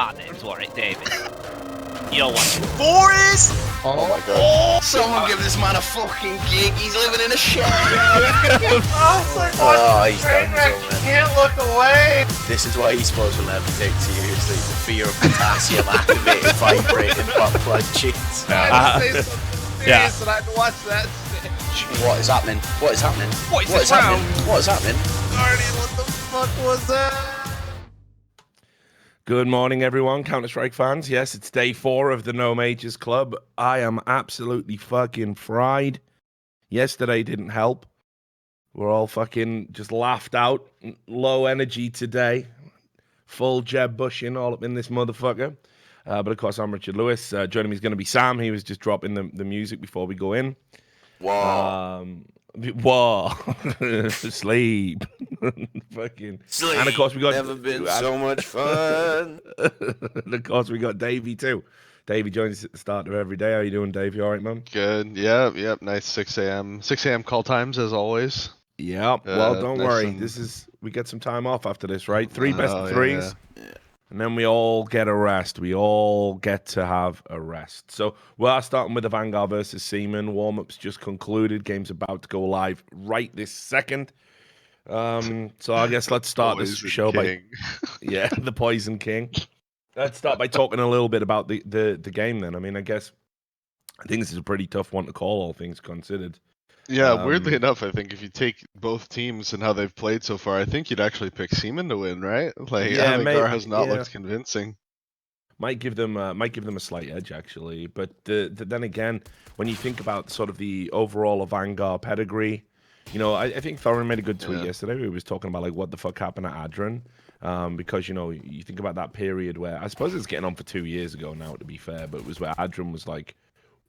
my name's Warwick Davis. You're watching Forrest! Oh my god. Someone give this man a fucking gig. He's living in a shed. Oh, he's done so, man. Can't look away. This is why esports will never be taken seriously. The fear of potassium activated vibrating butt plug cheats. I say something serious and I had to watch that shit. What is happening? What is happening? What is this round? What is happening? Guardian, what the fuck was that? Good morning, everyone. Counter-Strike fans. Yes, it's day 4 of the No Majors Club. I am absolutely fucking fried. Yesterday didn't help. We're all fucking just laughed out. Low energy today. Full Jeb Bushing all up in this motherfucker. But of course, I'm Richard Lewis. Joining me is going to be Sam. He was just dropping the music before we go in. Wow. Whoa. Sleep. Fucking. Sleep. And of course, we got. Never been so much fun. And of course, we got Davey too. Davey joins us at the start of every day. How you doing, Davey? All right, man? Good. Yep. Nice 6 a.m. 6 a.m. call times as always. Yeah. Well, don't nice worry. and- We get some time off after this, right? 3 best of 3s. Yeah. And then we all get a rest. We all get to have a rest. So we are starting with the Vanguard versus Seaman. Warm-up's just concluded. Game's about to go live right this second. So I guess let's start this Poison show by King. the Poison King. Let's start by talking a little bit about the game then. I mean, I think this is a pretty tough one to call, all things considered. Yeah, weirdly enough, I think if you take both teams and how they've played so far, I think you'd actually pick Seaman to win, right? Like, Yeah, Vanguard has not yeah. looked convincing. Might give them a slight edge actually, but then again, when you think about sort of the overall Vanguard pedigree, you know, I think fl0m made a good tweet yesterday. He was talking about like what the fuck happened at Adren, because you know you think about that period where I suppose it's getting on for 2 years ago now to be fair, but it was where Adren was like,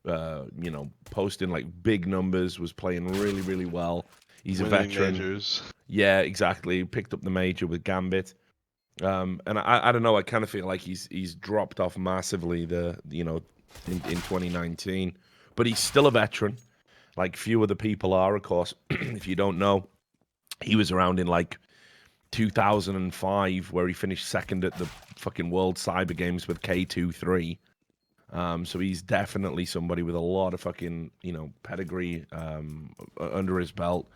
you know, posting like big numbers, was playing really well. He's Winning a veteran. majors. Yeah, exactly. Picked up the major with Gambit. And I don't know. I kind of feel like he's dropped off massively. In 2019, but he's still a veteran. Like few other people are, of course. If you don't know, he was around in like 2005, where he finished second at the fucking World Cyber Games with K23. So he's definitely somebody with a lot of fucking pedigree under his belt.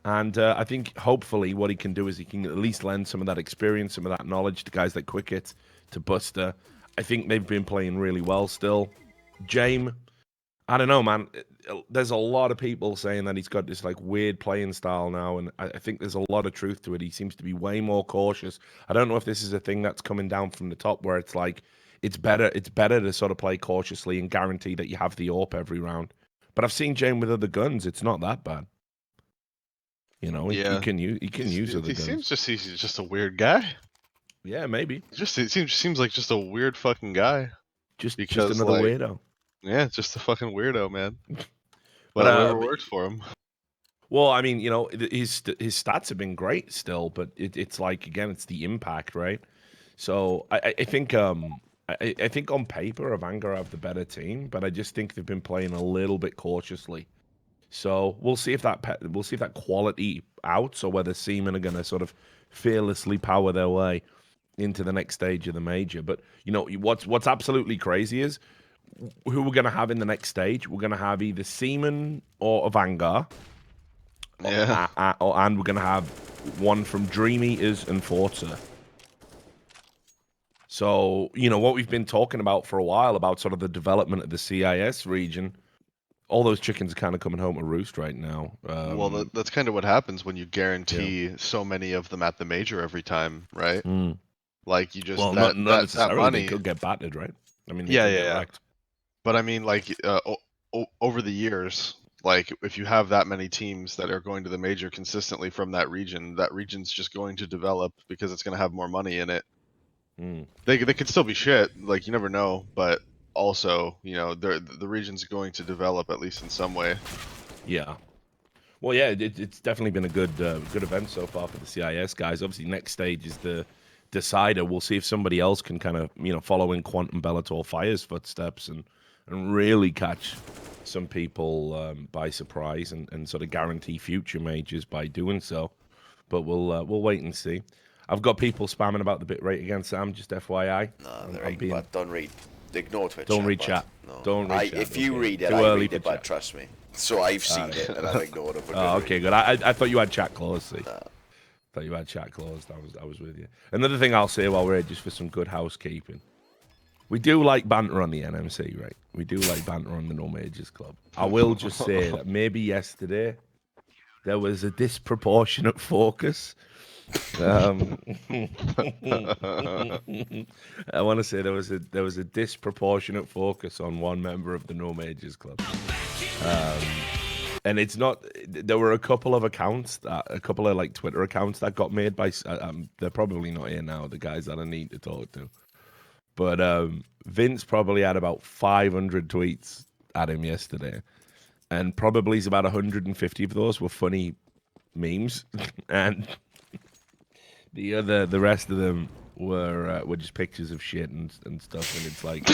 And I think hopefully what he can do is he can at least lend some of that experience, some of that knowledge to guys like Quicket, to Buster. I think they've been playing really well still. James, I don't know, man. There's a lot of people saying that he's got this like weird playing style now, and I think there's a lot of truth to it. He seems to be way more cautious. I don't know if this is a thing that's coming down from the top where it's like it's better to sort of play cautiously and guarantee that you have the AWP every round. But I've seen James with other guns. It's not that bad. You know, he can use other guns. He's just a weird guy. Yeah, maybe. It seems like just a weird fucking guy. Just Because, another like, weirdo. Yeah, just a fucking weirdo, man. But, But whatever works for him. Well, I mean, you know, his stats have been great still, but it's like again, it's the impact, right? So I think I think on paper, Vanguard have the better team, but I just think they've been playing a little bit cautiously. So we'll see if that quality outs, or whether Seaman are going to sort of fearlessly power their way into the next stage of the major. But you know what's absolutely crazy is who we're going to have in the next stage. We're going to have either Seaman or a Vanguard. Yeah. And we're going to have one from Dream Eaters and Forza. So, you know, what we've been talking about for a while about sort of the development of the CIS region, all those chickens are kind of coming home to roost right now. Well, that's kind of what happens when you guarantee so many of them at the major every time, right? Like you just not that necessarily. money They could get battered, right? I mean, Yeah. But I mean, like over the years, like if you have that many teams that are going to the major consistently from that region's just going to develop because it's going to have more money in it. They could still be shit, like you never know, but also, you know, the region's going to develop at least in some way. Yeah. Well, yeah, it's definitely been a good event so far for the CIS guys. Obviously, next stage is the decider. We'll see if somebody else can kind of, you know, follow in Quantum Bellator Fire's footsteps and really catch some people by surprise and sort of guarantee future majors by doing so. But we'll wait and see. I've got people spamming about the bitrate again, Sam. Just FYI. No, I'm they're right, being- but don't read. Ignore Twitch. Don't chat, read bud. chat. No. Don't read chat, If you okay. read it, Too I early read for it, but chat. trust me. So I've seen it and I've ignored it. But Oh, okay, good. I thought you had chat closed. See, Nah. thought you had chat closed. I was with you. Another thing I'll say while we're here, just for some good housekeeping, we do like banter on the NMC, right? We do like banter on the No Majors Club. I will just say that maybe yesterday there was a disproportionate focus. I want to say there was a disproportionate focus on one member of the No Majors Club. And it's not. There were a couple of like Twitter accounts that got made by. They're probably not here now. The guys that I need to talk to, but Vince probably had about 500 tweets at him yesterday, and probably about 150 of those were funny memes, and the rest of them were just pictures of shit and stuff. And it's like.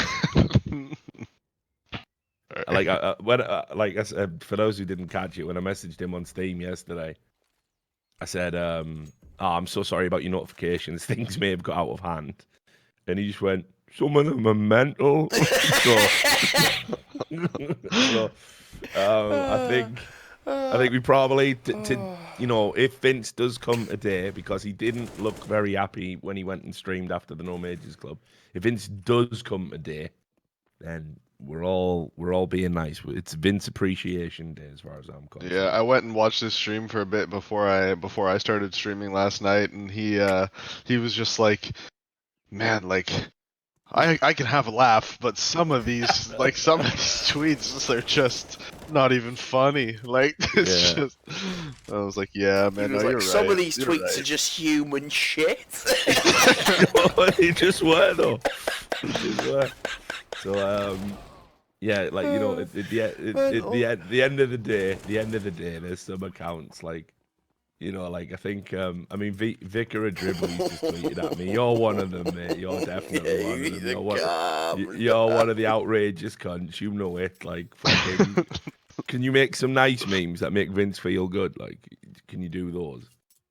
Like I said, for those who didn't catch it, when I messaged him on Steam yesterday, I said, I'm so sorry about your notifications. Things may have got out of hand. And he just went, some of them are mental. I think we probably, if Vince does come today, because he didn't look very happy when he went and streamed after the No Majors Club. If Vince does come today, then we're all being nice. It's Vince Appreciation Day, as far as I'm concerned. Yeah, I went and watched his stream for a bit before I started streaming last night, and he was just like, man, like I can have a laugh, but some of these tweets, they're just not even funny. Like it's just, I was like, yeah, man, no, you're right. Some of these You're tweets right. are just human shit. They just were though. They just were. So yeah, like at the end of the day, there's some accounts like, like I think Vicar Dribbly just tweeted at me. You're one of them, mate. You're definitely one of them. You're one of the outrageous cunts. You know it. Like, fucking, can you make some nice memes that make Vince feel good? Like, can you do those?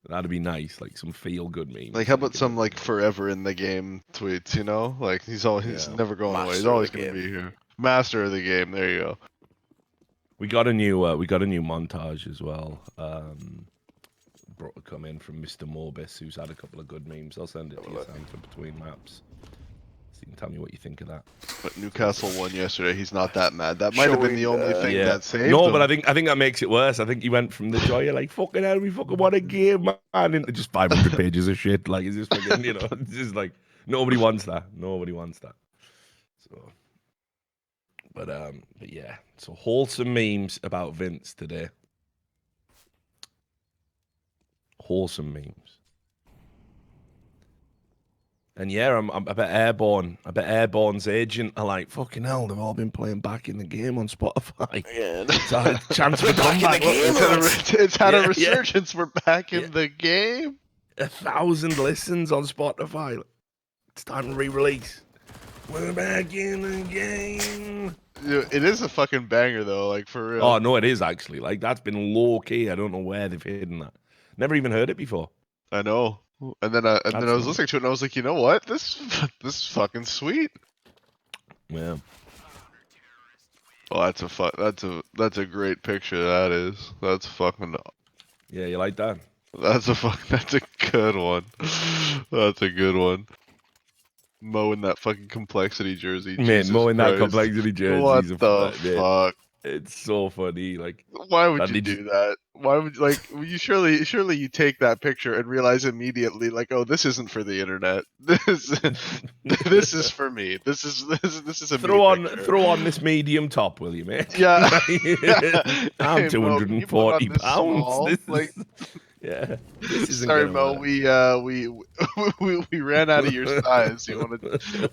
That'd be nice, like some feel good memes. Like, how about some like forever in the game tweets? Like he's never going away. He's always gonna be here. Master of the game. There you go. We got a new montage as well. Come in from Mr. Morbis, who's had a couple of good memes. I'll send it to you, Sam, for between maps. So you can tell me what you think of that. But Newcastle won yesterday. He's not that mad. That might have been the only thing that saved No, him. but I think that makes it worse. I think he went from the joy of like, fucking hell, we fucking won a game, man, into just 500 pages of shit. Like, it's just fucking, it's just like, nobody wants that. Nobody wants that. So, but yeah. So wholesome memes about Vince today. Wholesome memes. And yeah, I bet Airborne's agent are like, fucking hell, they've all been playing back in the game on Spotify. Yeah. So a chance for comeback. It's had a resurgence. We're back in the game. 1,000 listens on Spotify. It's time to re-release. We're back in the game. It is a fucking banger though, like for real. Oh no, it is actually. Like that's been low key. I don't know where they've hidden that. Never even heard it before. I know. And then I was listening to it and I was like, you know what? This is fucking sweet. Yeah. Oh, that's a great picture. That is. That's fucking. Yeah, you like that? That's a good one. That's a good one. Mo in that fucking complexity jersey. Man, Jesus Mo in that Christ. complexity jersey. What the fuck? It's so funny. Like, why would you do that? Why would you surely you take that picture and realize immediately like, oh, this isn't for the internet. This is for me. This is a throw on this medium top, will you, mate? Yeah. I'm Hey, 240 Mo, pounds. like, yeah. This isn't sorry, gonna Mo. work. We ran out of your size. You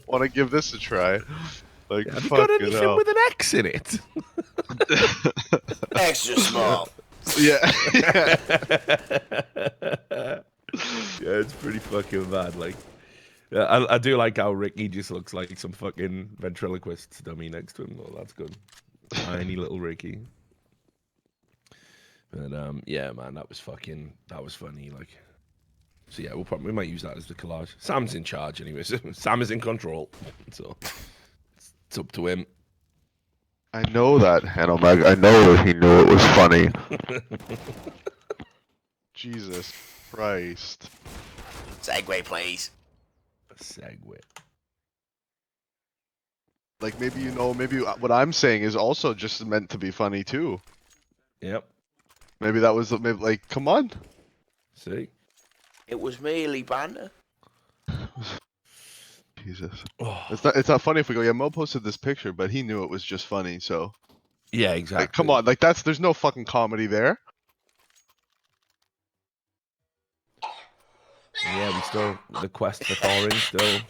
want to give this a try? Like, have you got anything with an X in it? Extra small. Yeah. Yeah, it's pretty fucking bad. Like, I do like how Ricky just looks like some fucking ventriloquist dummy next to him. Oh, that's good. Tiny little Ricky. But yeah, man, that was funny. Like, So yeah, we might use that as the collage. Sam's in charge anyway. So Sam is in control, so it's up to him. I know that, Hanomag. I know that he knew it was funny. Jesus Christ. Segway, please. A segue. Like, maybe maybe what I'm saying is also just meant to be funny too. Yep. Maybe that was maybe like, come on. See. It was merely banter. Jesus. Oh. It's not funny if we go, yeah, Mo posted this picture, but he knew it was just funny, so Yeah, exactly. like, come on, like there's no fucking comedy there. Yeah, we still the quest for Thorin still.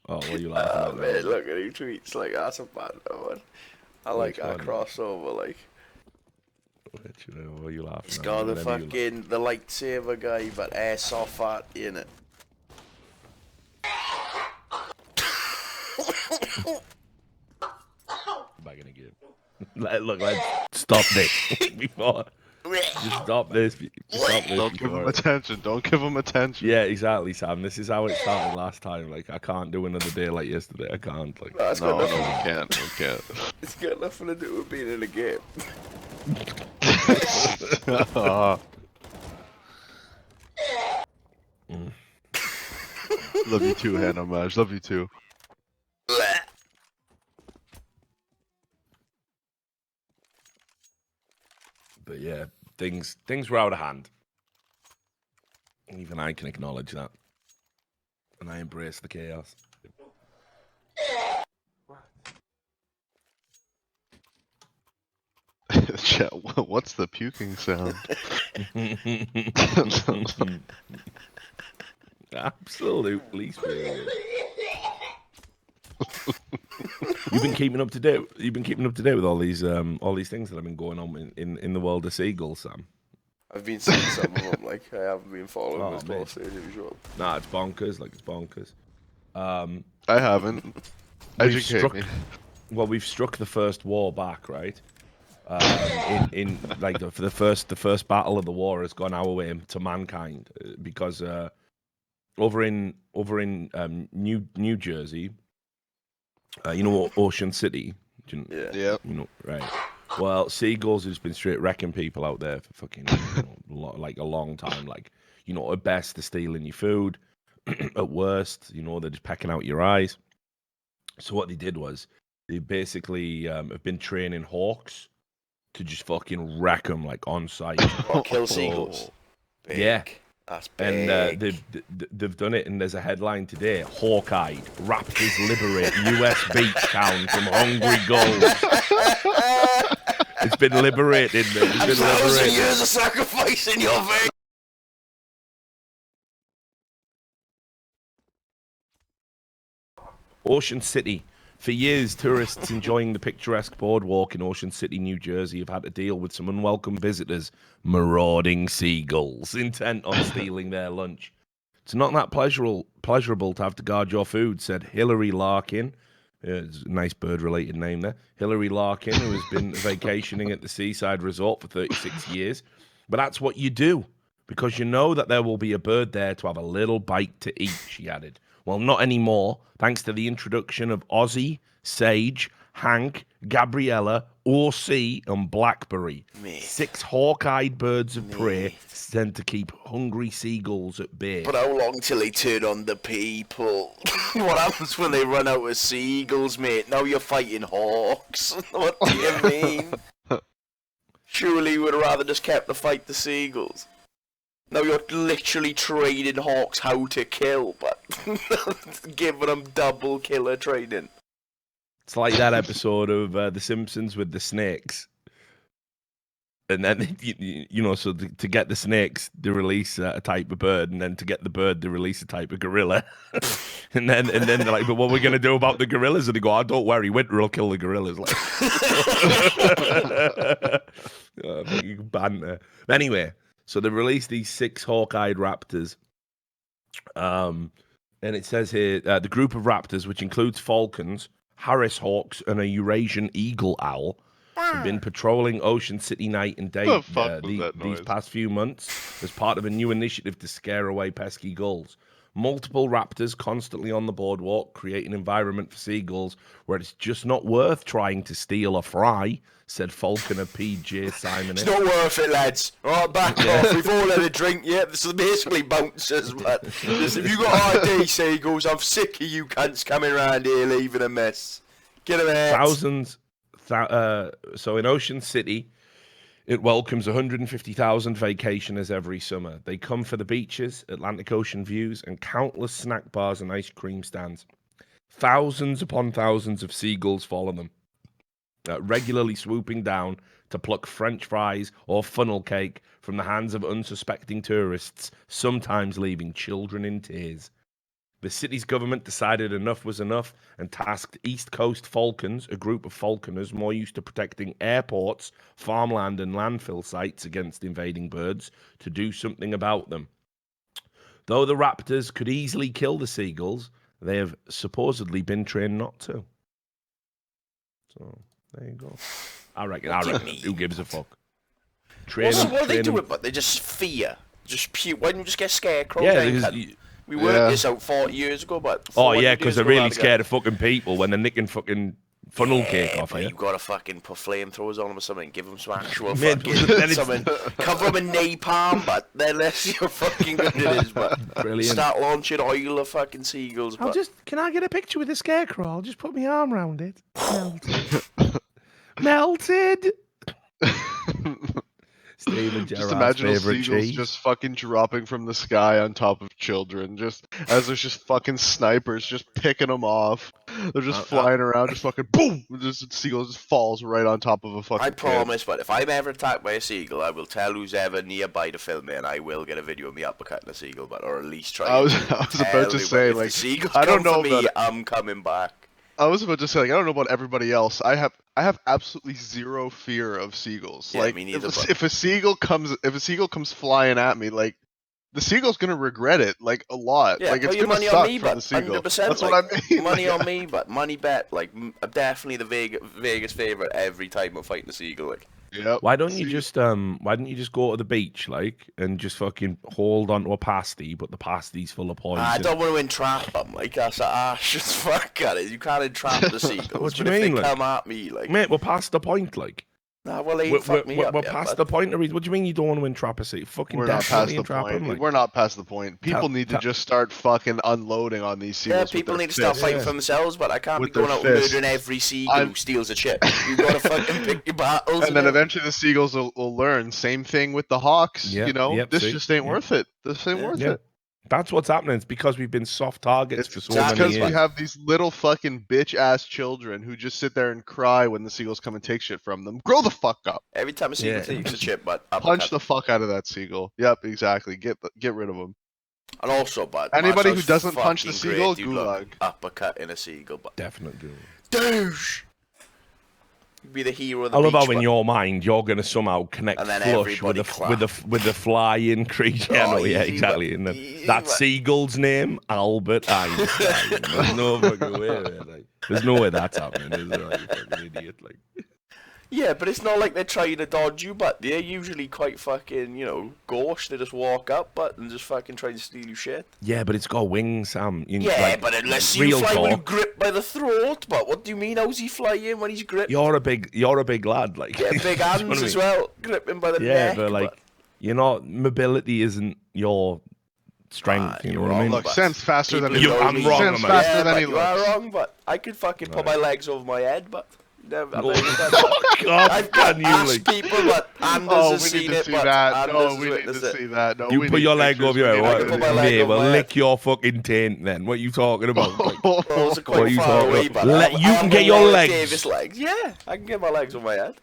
Oh, what are you laughing Oh at? man, look at he tweets like that's a banter one. I like that crossover, like. What are you laughing It's at? got the Whatever you fucking the lightsaber guy, but airsoft fat in it. Back in again. Look, let's stop this before. Just stop this. Stop this Don't give him before. attention. Don't give him attention. Yeah, exactly, Sam. This is how it started last time. Like, I can't do another day like yesterday. I can't. Like, That's No, got no, nothing. we can't. We can't. It's got nothing to do with being in a game. Love you too, Hanomaj. Love you too. but yeah, things were out of hand. Even I can acknowledge that, and I embrace the chaos. Chat, what's the puking sound? Absolutely. Spirit. You've been keeping up to date. You've been keeping up to date with all these things that have been going on in the world of seagulls, Sam. I've been seeing some of them, like I haven't been following Oh, as closely as usual. Nah, it's bonkers. Like, it's bonkers. I haven't. We've Educate struck, me. well, we've struck the first war back, right? In like for the first battle of the war has gone our way to mankind because over in New Jersey, you know, Ocean City. Yeah. Yep. You know, right? Well, seagulls has been straight wrecking people out there for fucking like a long time. Like, you know, at best they're stealing your food. At worst, you know, they're just pecking out your eyes. So what they did was they basically have been training hawks to just fucking wreck them like on site. Or kill seagulls. Big. Yeah. That's big. And they've done it, and there's a headline today: Hawkeye, Raptors liberate U.S. beach town from hungry gulls. It's been liberated, man. It's been 1,000 liberated. years of sacrifice in your veins. Ocean City. For years, tourists enjoying the picturesque boardwalk in Ocean City, New Jersey, have had to deal with some unwelcome visitors, marauding seagulls, intent on stealing their lunch. It's not that pleasurable to have to guard your food, said Hillary Larkin. It's a nice bird-related name there. Hillary Larkin, who has been vacationing at the Seaside Resort for 36 years. But that's what you do, because you know that there will be a bird there to have a little bite to eat, she added. Well, not anymore, thanks to the introduction of Ozzy, Sage, Hank, Gabriella, O.C., and Blackberry. Mate. 6 hawk-eyed birds of prey sent to keep hungry seagulls at bay. But how long till they turn on the people? What happens when they run out of seagulls, mate? Now you're fighting hawks. What do you mean? Surely you would have rather just kept the fight the seagulls. Now you're literally training hawks how to kill, but giving them double killer training. It's like that episode of The Simpsons with the snakes. And then, you know, so to get the snakes, they release a type of bird, and then to get the bird, they release a type of gorilla. and then they're like, but what are we going to do about the gorillas? And they go, oh, don't worry, winter will kill the gorillas. Like, you can banter. But anyway, so they released these 6 hawk-eyed raptors. And it says here, the group of raptors, which includes falcons, Harris hawks, and a Eurasian eagle owl, have been patrolling Ocean City night and day The fuck was that these noise? past few months as part of a new initiative to scare away pesky gulls. Multiple raptors constantly on the boardwalk create an environment for seagulls where it's just not worth trying to steal or fry, said Falconer P.J. Simon. It's not worth it, lads. Alright, back off. We've all had a drink, yeah. This is basically bouncers, but listen, if you got ID, seagulls, I'm sick of you cunts coming around here leaving a mess. Get them out. So in Ocean City, it welcomes 150,000 vacationers every summer. They come for the beaches, Atlantic Ocean views, and countless snack bars and ice cream stands. Thousands upon thousands of seagulls follow them, regularly swooping down to pluck French fries or funnel cake from the hands of unsuspecting tourists, sometimes leaving children in tears. The city's government decided enough was enough and tasked East Coast Falcons, a group of falconers more used to protecting airports, farmland and landfill sites against invading birds, to do something about them. Though the raptors could easily kill the seagulls, they have supposedly been trained not to. So, there you go. I reckon, who gives a fuck? What do they do about? They just fear. Just pure. Why don't you just get scarecrows? Yeah, because we worked this out 40 years ago, but oh yeah, because they're really scared of fucking people when they're nicking fucking funnel cake off but you. You've got to fucking put flamethrowers on them or something, give them some actual Mate, fucking something, cover them in napalm, but then let's see how fucking good it is, but Brilliant. start launching oil of fucking seagulls, but Can I get a picture with the scarecrow? I'll just put my arm around it. Melted. Steven Just Gerrard's imagine those favorite seagulls cheese. just fucking dropping from the sky on top of children, just as there's just fucking snipers just picking them off. They're just flying around, just fucking boom! Just seagull just falls right on top of a fucking. I kid. promise, but if I'm ever attacked by a seagull, I will tell who's ever nearby to film it, and I will get a video of me uppercutting a seagull, but or at least try. I was to about to tell say, if the like, seagulls I don't come know for me, about it. I'm coming back. I was about to say, like, I don't know about everybody else. I have absolutely zero fear of seagulls. Yeah, like, me neither, if a seagull comes flying at me, like, the seagull's gonna regret it, like, a lot. Yeah, like, it's put your gonna money suck on me, for but the seagull. 100%. That's like, what I mean. Money like, on me, but money bet, like definitely the Vegas favorite every time I'm fighting a seagull. Like, Yep. Why don't you just go to the beach, like, and just fucking hold onto a pasty, but the pasty's full of poison? I don't want to entrap them. Like, that's just fuck at it. You can't entrap the seagulls. What do you but if mean, they like? come at me, like, Mate, we're past the point, like. nah, well, they ain't fucked me up We're yet, past but- the point. What do you mean you don't want to entrap a seagull? Fucking We're not past definitely the entrap point. him, like. We're not past the point. People Tell- need to tell- just start fucking unloading on these Yeah, seagulls. people with their need to start fists. fighting for themselves, but I can't With be going their out fists. murdering every seagull who steals a chip. You gotta fucking pick your battles. And then innit? eventually the seagulls will learn. Same thing with the hawks. Yep, you know, yep, this see? just ain't Yeah. worth it. This ain't worth Yeah. it. That's what's happening. It's because we've been soft targets It's for so exactly many because years. we have these little fucking bitch ass children who just sit there and cry when the seagulls come and take shit from them. Grow the fuck up. Every time a seagull Yeah. takes a chip, but Punch the fuck out of that seagull. Yep, exactly. Get rid of them. And also, but Anybody Marcel's who doesn't punch the fucking seagull, great, dude, look, gulag. uppercut in a seagull, but Definite good. douche. You'd be the hero of the I love beach, how in but- your mind you're going to somehow connect And then flush with everybody the flying creature. Yeah, Oh, no, yeah, easy, exactly. but- And then easy, that but- seagull's name, Albert Einstein. There's no fucking way. Man. Like, there's no way that's happening. Is there? Like, you fucking idiot. Like. Yeah, but it's not like they're trying to dodge you, but they're usually quite fucking, gauche. They just walk up, and just fucking try to steal your shit. Yeah, but it's got wings, Sam. Yeah, like, but unless you real fly when you talk. grip by the throat. But what do you mean? How's he flying when he's gripped? You're a big lad. Like, Yeah, big you know what I hands as mean? well, gripping by the Yeah, neck. but like, mobility isn't your strength. You know you're what I mean? wrong, Look, but Sen's faster than people he know I'm me. wrong, Sen's man. faster Yeah, than but he you are looks. wrong, but I could fucking put my legs over my head, but never. Oh, I've God, can you, asked like, people, but Anders Oh, has we seen need to it, see but that. Anders No, has we need witnessed to it. see that. No, You we put need your leg pictures. over your We need head. I can put my What? leg Mate, over well, my lick your fucking taint then. What are you talking about? Like, Those are What quite are you far talking away, about? but You can get your Warwick legs. Davis legs. Yeah, I can get my legs on my head.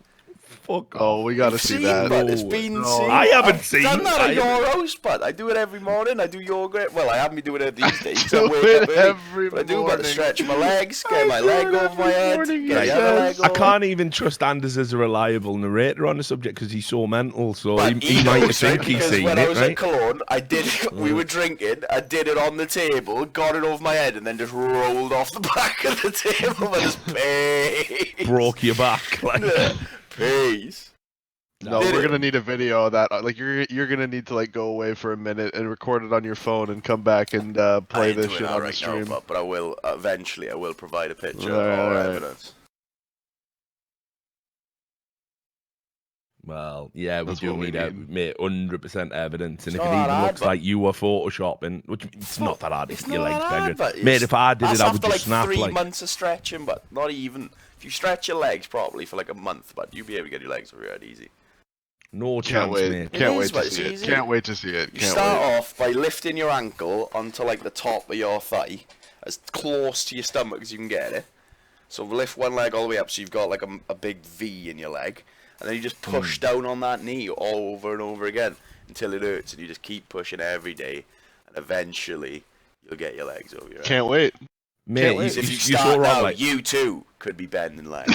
fuck off. Oh, we gotta You've see seen, that. but it's No, been no. seen. I haven't I've seen- done that I at your haven't- house, but I do it every morning. I do yoga. Well, I haven't been doing it these days. Do I wake it up early. every But I do, but morning. to stretch my legs, get I my do leg it over my every head, morning, get he the other leg does. I over. can't even trust Anders as a reliable narrator on the subject because he's so mental. So But he might knows, think right? he's Because seen when I it, was at right? Cologne, I did. We were drinking. I did it on the table, got it over my head, and then just rolled off the back of the table with his pain. Broke your back. Like, Peace. No, Did we're it? gonna need a video of that. Like you're gonna need to like go away for a minute and record it on your phone and come back and play I ain't this doing shit that on the right stream. now, but I will eventually. I will provide a picture Alright. or evidence. Well, yeah, we That's do what we need need. 100% evidence, and It's if it not even that looks hard, like you were photoshopping, which it's not that hard to It's get your not legs that hard, bigger. but Mate, it's- if I did that's it, I would after just like snap 3 like. months of stretching, but not even. If you stretch your legs properly for like a month, but you'll be able to get your legs over your head easy. No Can't chance, wait. mate. Can't It wait is, to but it's see it. easy. Can't wait to see it. You Can't start wait. off by lifting your ankle onto like the top of your thigh, as close to your stomach as you can get it. So lift one leg all the way up, so you've got like a big V in your leg, and then you just push down on that knee over and over again until it hurts, and you just keep pushing every day, and eventually you'll get your legs over your head. Can't wait. Mate, wait. If you you're start so wrong. now, Like, you too could be bending legs.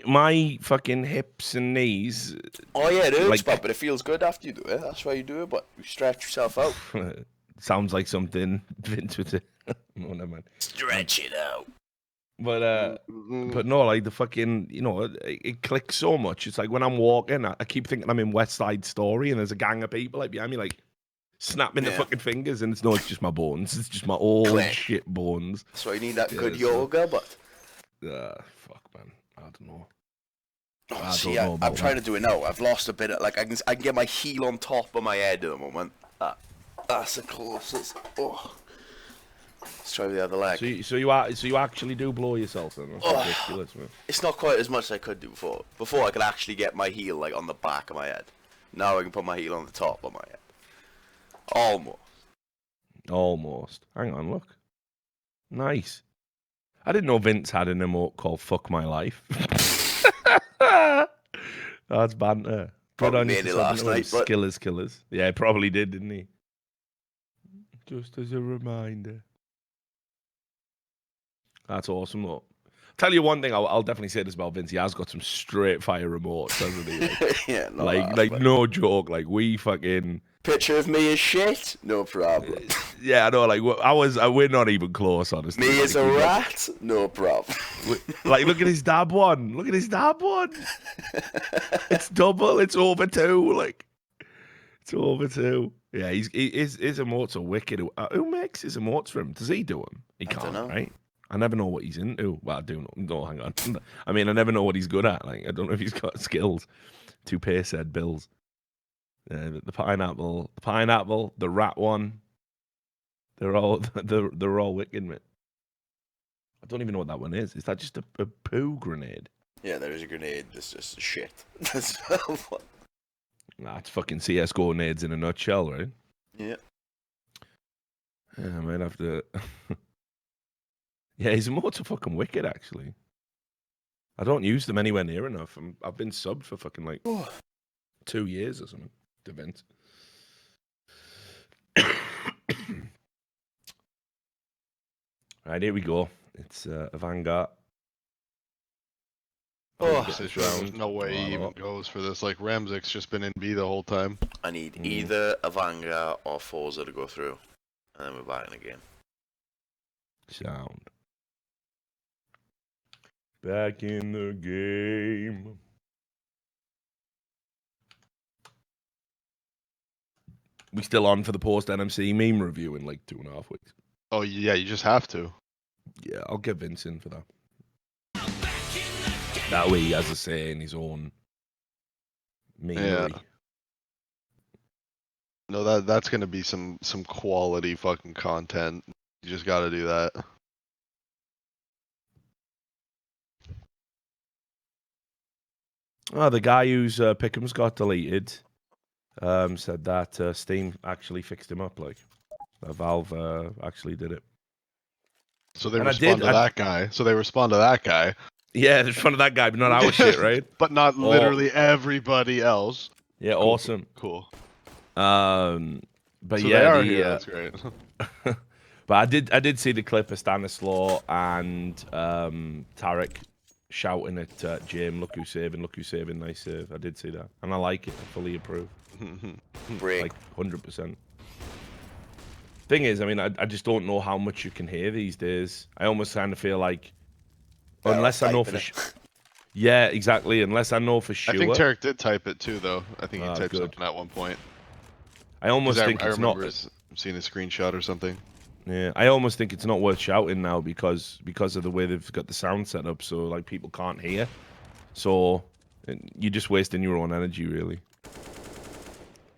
my fucking hips and knees. Oh yeah, it hurts, Like- but it feels good after you do it. That's why you do it. But you stretch yourself out. Sounds like something Vince would say. No, never mind. Stretch it out. But no, like the fucking, it clicks so much. It's like when I'm walking, I keep thinking I'm in West Side Story, and there's a gang of people like behind me, like snapping the Yeah. fucking fingers, and it's just my bones. It's just my old Click. shit bones. That's why you need that good so- yoga. But Fuck, man. I don't know. oh, I see, don't know I'm about trying that. to do it now. I've lost a bit of I can get my heel on top of my head at the moment. That's the closest. Oh. Let's try the other leg. So you actually do blow yourself then? That's Oh. ridiculous, man. It's not quite as much as I could do before. Before I could actually get my heel like on the back of my head. Now I can put my heel on the top of my head. Almost. Almost. Hang on, look. Nice. I didn't know Vince had an emote called "Fuck My Life." That's banter. Good Probably on you made for it subbing last to him. night, but- Skillers, killers. Yeah, he probably did, didn't he? Just as a reminder. That's awesome, though. Tell you one thing, I'll definitely say this about Vince. He has got some straight fire remotes, hasn't he? Yeah, no. Like no joke. Like we fucking. Picture of me as shit? No problem. Yeah, I know. Like we're not even close, honestly. Me Like, as a we got- rat? No problem. Like, look at his dab one. Look at his dab one. It's double. It's over 2. Like, it's over 2. Yeah, his emotes are wicked. Who makes his emotes for him? Does he do them? He I can't, dunno. right? I never know what he's into. Well, I do know. No, hang on. I mean, I never know what he's good at. Like, I don't know if he's got skills to pay said bills. The pineapple, the rat one. They're all wicked, mate. I don't even know what that one is. Is that just a poo grenade? Yeah, there is a grenade. That's just shit. Nah, it's fucking CS:GO nades in a nutshell, right? Yeah. Yeah, I might have to. Yeah, his emotes are fucking wicked, actually. I don't use them anywhere near enough. I've been subbed for fucking like 2 years or something. To Vince. Right, here we go. It's a Vanguard. Oh, There's no way he even goes for this. Like Ramzik's just been in B the whole time. I need either a Vanguard or Forza to go through. And then we're back in the game. Sound. Back in the game. We still on for the post NMC meme review in like 2.5 weeks. Oh yeah, you just have to. Yeah, I'll get Vince in for that. That way he has a say in his own memery. No, that's gonna be some quality fucking content. You just got to do that. Oh, the guy whose Pickham's got deleted said that Steam actually fixed him up. Like, Valve actually did it. So they And respond to that guy. So they respond to that guy. Yeah, in front of that guy, but not our shit, right? But not literally everybody else. Yeah, Cool. awesome. Cool. But So yeah, they are here. That's great. but I did see the clip of Stanislaw and Tarek shouting at James, look who's saving, nice save. I did see that, and I like it. I fully approve. Break. Like 100%. Thing is, I mean, I just don't know how much you can hear these days. I almost kind of feel like, unless I know for Yeah, exactly. Unless I know for sure. I think Tarek did type it too, though. I think he Ah, typed good. something at one point. I almost think I it's remember not. seeing a screenshot or something. Yeah, I almost think it's not worth shouting now because of the way they've got the sound set up, so like people can't hear. So you're just wasting your own energy, really.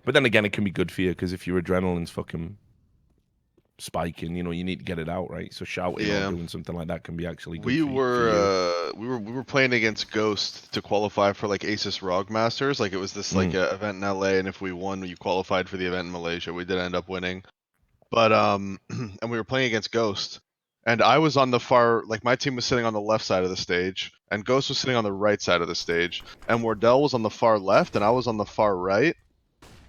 But then again, it can be good for you because if your adrenaline's fucking spiking, you know, you need to get it out, right? So shouting or Yeah. doing something like that can be actually good We for you. we were playing against Ghost to qualify for like Asus ROG Masters. Like it was this like event in LA, and if we won, you qualified for the event in Malaysia. We did end up winning, but and we were playing against Ghost, and I was on the far, like my team was sitting on the left side of the stage, and Ghost was sitting on the right side of the stage, and Wardell was on the far left, and I was on the far right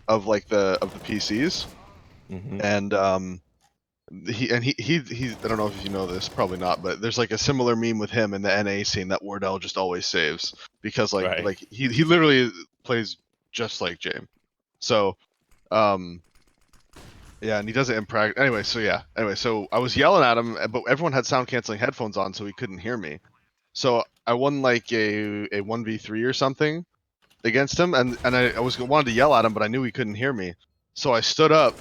of like the PCs, and he I don't know if you know this, probably not, but there's like a similar meme with him in the NA scene that Wardell just always saves because Right. like he literally plays just like James. So yeah, and he does it in practice. Anyway, so I was yelling at him, but everyone had sound canceling headphones on, so he couldn't hear me. So I won like a 1v3 or something against him, and I wanted to yell at him, but I knew he couldn't hear me. So I stood up,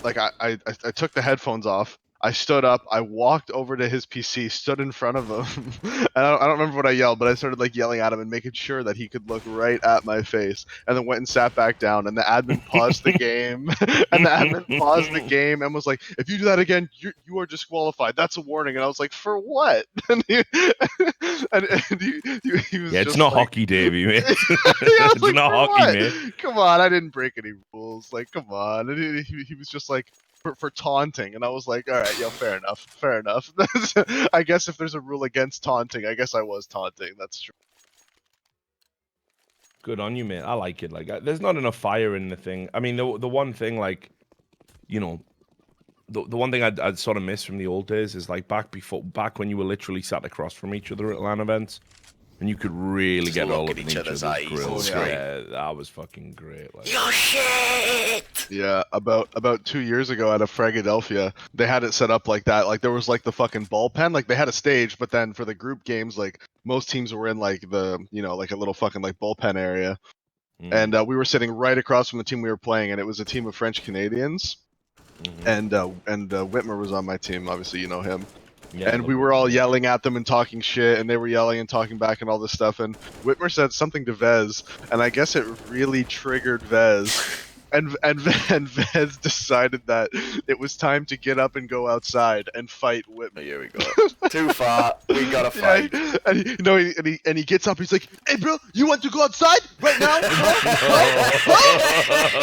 like I took the headphones off. I stood up. I walked over to his PC, stood in front of him, and I don't remember what I yelled, but I started like yelling at him and making sure that he could look right at my face, and then went and sat back down. And the admin paused the game, and was like, "If you do that again, you are disqualified. That's a warning." And I was like, "For what?" And he was Yeah, it's just not like, hockey, Davey, mate. yeah, It's like, not for hockey, what? mate. Come on, I didn't break any rules. Like, come on. And he was just like, for taunting, and I was like, all right, yo, fair enough. I guess if there's a rule against taunting, I guess I was taunting. That's true. Good on you, mate. I like it. Like, there's not enough fire in the thing. I mean, the one thing, like, you know, the one thing I'd sort of miss from the old days is like back when you were literally sat across from each other at LAN events. And you could really Just get look all at up in each each other's other's eyes grills. and scream. Yeah, that was fucking great. Like, Your shit! Yeah, about 2 years ago at a Philadelphia, they had it set up like that. Like there was like the fucking bullpen. Like they had a stage, but then for the group games, like most teams were in like the like a little fucking like bullpen area. And we were sitting right across from the team we were playing, and it was a team of French Canadians. And Whitmer was on my team. Obviously, you know him. yeah, And we were all yelling at them and talking shit, and they were yelling and talking back and all this stuff. And Whitmer said something to Vez, and I guess it really triggered Vez. And Vez decided that it was time to get up and go outside and fight Whitmer. Here we go. Too far. We gotta fight. Yeah, and he gets up. He's like, "Hey, bro, you want to go outside right now?"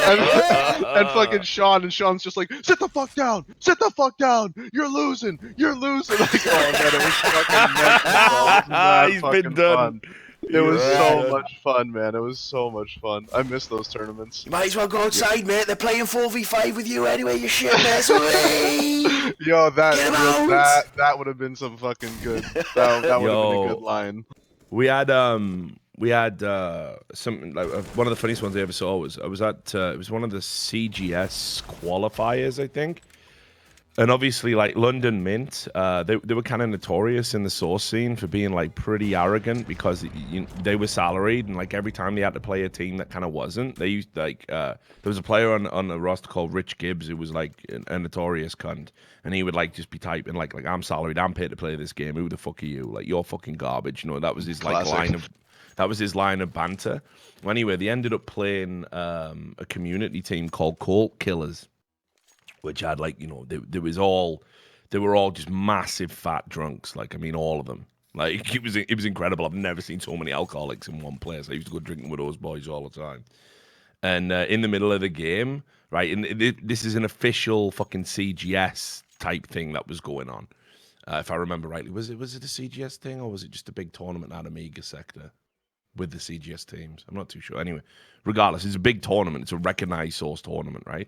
and fucking Sean's just like, "Sit the fuck down! Sit the fuck down! You're losing! You're losing!" Like, oh man, it was fucking mental, bro. He's been done. Fun. It was so much fun, man. It was so much fun. I miss those tournaments. You might as well go outside, mate. They're playing 4v5 with you anyway, you shit mess. Yo, Get 'em out! that would have been some fucking good. That would have been a good line. We had some like one of the funniest ones I ever saw was I was at it was one of the CGS qualifiers, I think. And obviously, like London Mint, they were kind of notorious in the source scene for being like pretty arrogant because they were salaried, and like every time they had to play a team that kind of wasn't, they used like there was a player on the roster called Rich Gibbs who was like a notorious cunt, and he would like just be typing like I'm salaried, I'm paid to play this game. Who the fuck are you? Like you're fucking garbage. You know, that was his like line of banter. Well, anyway, they ended up playing a community team called Colt Killers, which had like, they were all just massive fat drunks. Like, I mean, all of them. Like, it was incredible. I've never seen so many alcoholics in one place. I used to go drinking with those boys all the time. And in the middle of the game, right, and this is an official fucking CGS type thing that was going on. If I remember rightly, was it a CGS thing, or was it just a big tournament at Amiga sector with the CGS teams? I'm not too sure. Anyway, regardless, it's a big tournament. It's a recognized source tournament, right?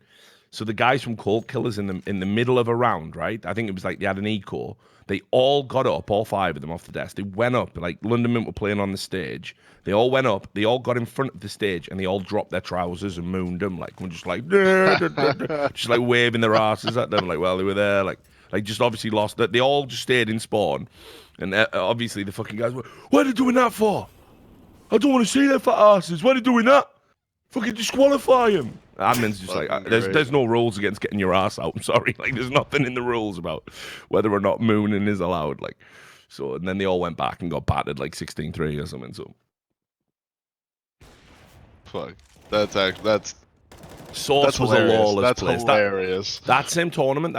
So the guys from Colt Killers in the middle of a round, right? I think it was like they had an eco. They all got up, all five of them off the desk. They went up, like London Mint were playing on the stage. They all went up. They all got in front of the stage, and they all dropped their trousers and mooned them, like just like just like waving their asses at them, like while they were there, like just obviously lost. They all just stayed in spawn, and obviously the fucking guys were, "What are they doing that for? I don't want to see their fat asses. Why are they doing that? Fucking disqualify him. Admin's just like, there's no rules against getting your ass out. I'm sorry. Like, there's nothing in the rules about whether or not mooning is allowed. Like, so, and then they all went back and got battered like 16-3 or something. So, Fuck. That's Source was hilarious. a lawless That's place. hilarious. That same tournament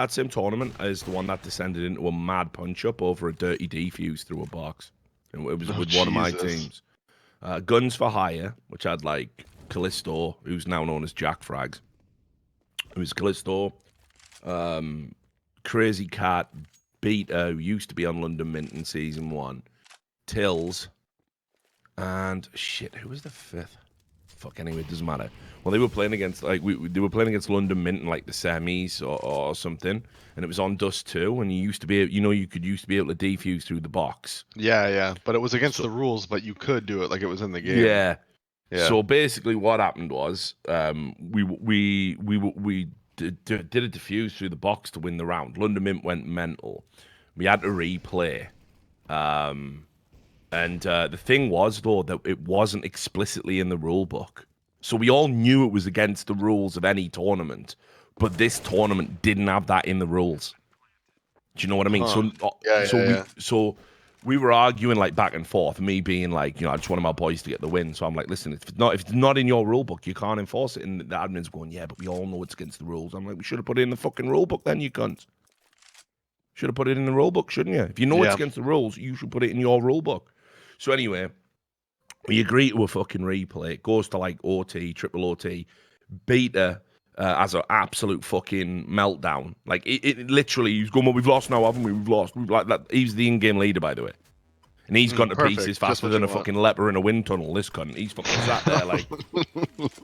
is the one that descended into a mad punch-up over a dirty defuse through a box. And it was with one of my teams. Guns for Hire, which had like Callisto, who's now known as Jack Frags. It was Callisto, Crazy Cat, Beta, who used to be on London Mint in Season 1, Tills, and shit, who was the fifth? Fuck, anyway, it doesn't matter. Well, they were playing against, like, they were playing against London Mint in, like, the semis or something, and it was on Dust 2, and you used to be, you could used to be able to defuse through the box. Yeah, but it was against the rules, but you could do it like it was in the game. Yeah. So basically, what happened was we did a defuse through the box to win the round. London Mint went mental. We had to replay, and the thing was though that it wasn't explicitly in the rule book, so we all knew it was against the rules of any tournament. But this tournament didn't have that in the rules. Do you know what I mean? So we were arguing like back and forth, and me being like, I just wanted my boys to get the win. So I'm like, listen, if it's not in your rule book, you can't enforce it. And the admin's going, yeah, but we all know it's against the rules. I'm like, we should have put it in the fucking rule book then, you cunts. Should have put it in the rule book, shouldn't you? If you know it's against the rules, you should put it in your rule book. So anyway, we agree to a fucking replay. It goes to like OT, triple OT. Beta as an absolute fucking meltdown. Like, it literally, he's going, well, we've lost now, haven't we? We've lost. Like that. He's the in-game leader, by the way. And he's gone to pieces faster than a fucking leper in a wind tunnel, this cunt. He's fucking sat there, like,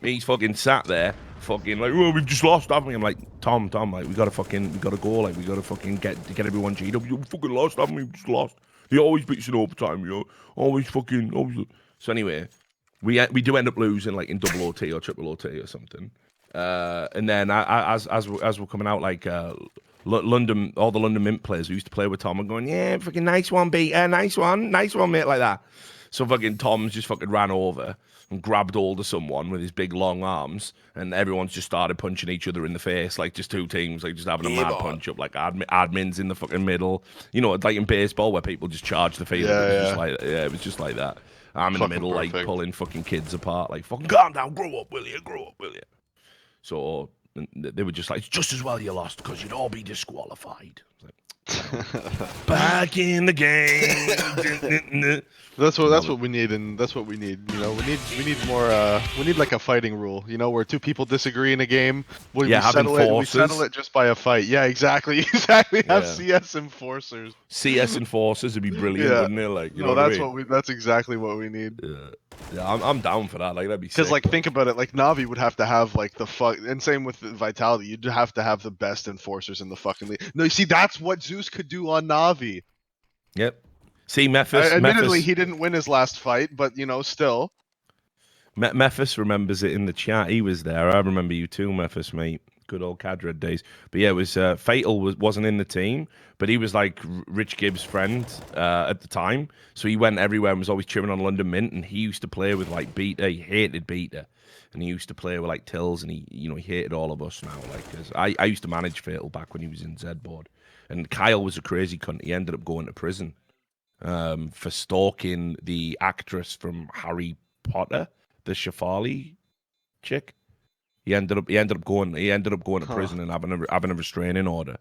he's fucking sat there, fucking, like, oh, we've just lost, haven't we? I'm like, Tom, like, we gotta go, like, we gotta fucking get everyone G'd up. We fucking lost, haven't we? We just lost. He always beats in overtime, always. So anyway, we do end up losing, like, in double OT or triple OT or something. And then as we're coming out, like, London, all the London Mint players who used to play with Tom are going, yeah, fucking nice one, Beta, nice one, mate, like that. So fucking Tom's just fucking ran over and grabbed hold of someone with his big long arms, and everyone's just started punching each other in the face, like just two teams, like just having a mad punch up, like admins in the fucking middle, like in baseball where people just charge the field. It was just like that. I'm in the middle, like pulling fucking kids apart, like fucking calm down, grow up, will you? So they were just like, it's just as well you lost because you'd all be disqualified. Like, back in the game. That's what we need, and that's what we need. We need more. We need like a fighting rule. Where two people disagree in a game. We settle it just by a fight. Yeah, exactly. Have CS enforcers. CS enforcers would be brilliant, wouldn't it? Like, that's exactly what we need. Yeah, I'm down for that. Like, that'd be sick. Because, like, think about it. Like, Navi would have to have like and same with Vitality. You'd have to have the best enforcers in the fucking league. No, you see, that's what Zeus could do on Navi. Yep. See, Memphis. Admittedly, he didn't win his last fight, but still. Memphis remembers it in the chat. He was there. I remember you too, Memphis, mate. Good old Cadred days. But yeah, it was Fatal wasn't in the team, but he was like Rich Gibbs' friend at the time. So he went everywhere and was always cheering on London Mint. And he used to play with like Beta. He hated Beta, and he used to play with like Tills, and he hated all of us now. Like, cause I used to manage Fatal back when he was in Z board, and Kyle was a crazy cunt. He ended up going to prison for stalking the actress from Harry Potter, the Shafali chick. He ended up going to prison and having a restraining order.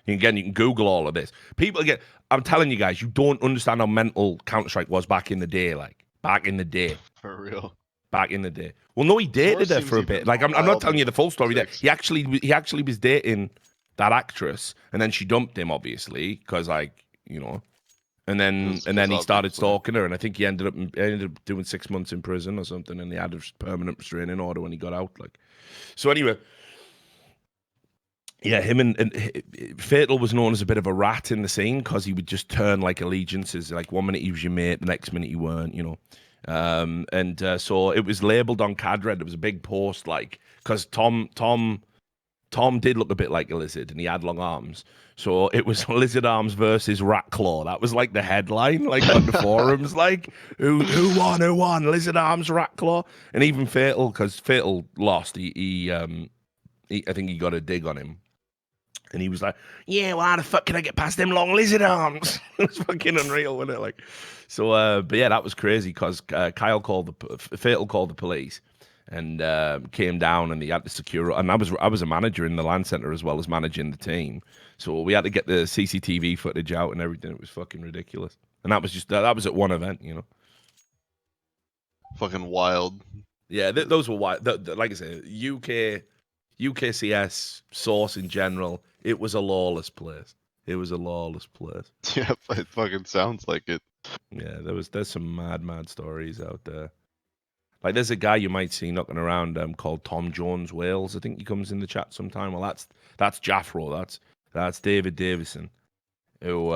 You can Google all of this. People, again, I'm telling you guys, you don't understand how mental Counter-Strike was back in the day. Like, back in the day. For real. Back in the day. Well, no, he dated her for a bit. Like, I'm not telling you the full story there. He actually was dating that actress, and then she dumped him, obviously, because, like, and then he started stalking her, and I think he ended up doing 6 months in prison or something, and he had a permanent restraining order when he got out. Like, so anyway, yeah, him and Fatal was known as a bit of a rat in the scene because he would just turn like allegiances. Like, 1 minute he was your mate, the next minute he weren't. So it was labeled on Cadred. It was a big post, like, because Tom Tom did look a bit like a lizard, and he had long arms. So it was Lizard Arms versus Rat Claw. That was like the headline, like on the forums, like who won? Who won? Lizard Arms, Rat Claw, and even Fatal, because Fatal lost. I think he got a dig on him, and he was like, "Yeah, well, how the fuck can I get past them long lizard arms?" It was fucking unreal, wasn't it? Like, so, but yeah, that was crazy because Fatal called the police and came down, and he had to secure. And I was a manager in the land center as well as managing the team, so we had to get the CCTV footage out and everything. It was fucking ridiculous, and that was at one event, you know. Fucking wild. Yeah, those were wild. Like I said, UKCS source in general, it was a lawless place. It was a lawless place. Yeah, it fucking sounds like it. Yeah, there's some mad stories out there. Like there's a guy you might see knocking around called Tom Jones Wales. I think he comes in the chat sometime. Well, that's Jaffro. That's David Davison. Who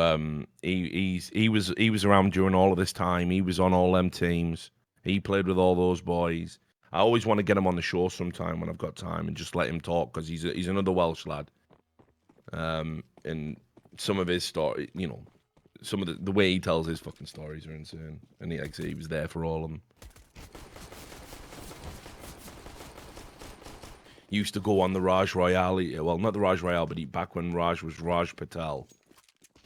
he was around during all of this time. He was on all them teams. He played with all those boys. I always want to get him on the show sometime when I've got time and just let him talk because he's another Welsh lad. And some of his story, you know, some of the way he tells his fucking stories are insane. And he was there for all of them. Used to go on the Raj Royale. Well, not the Raj Royale, but back when Raj was Raj Patel.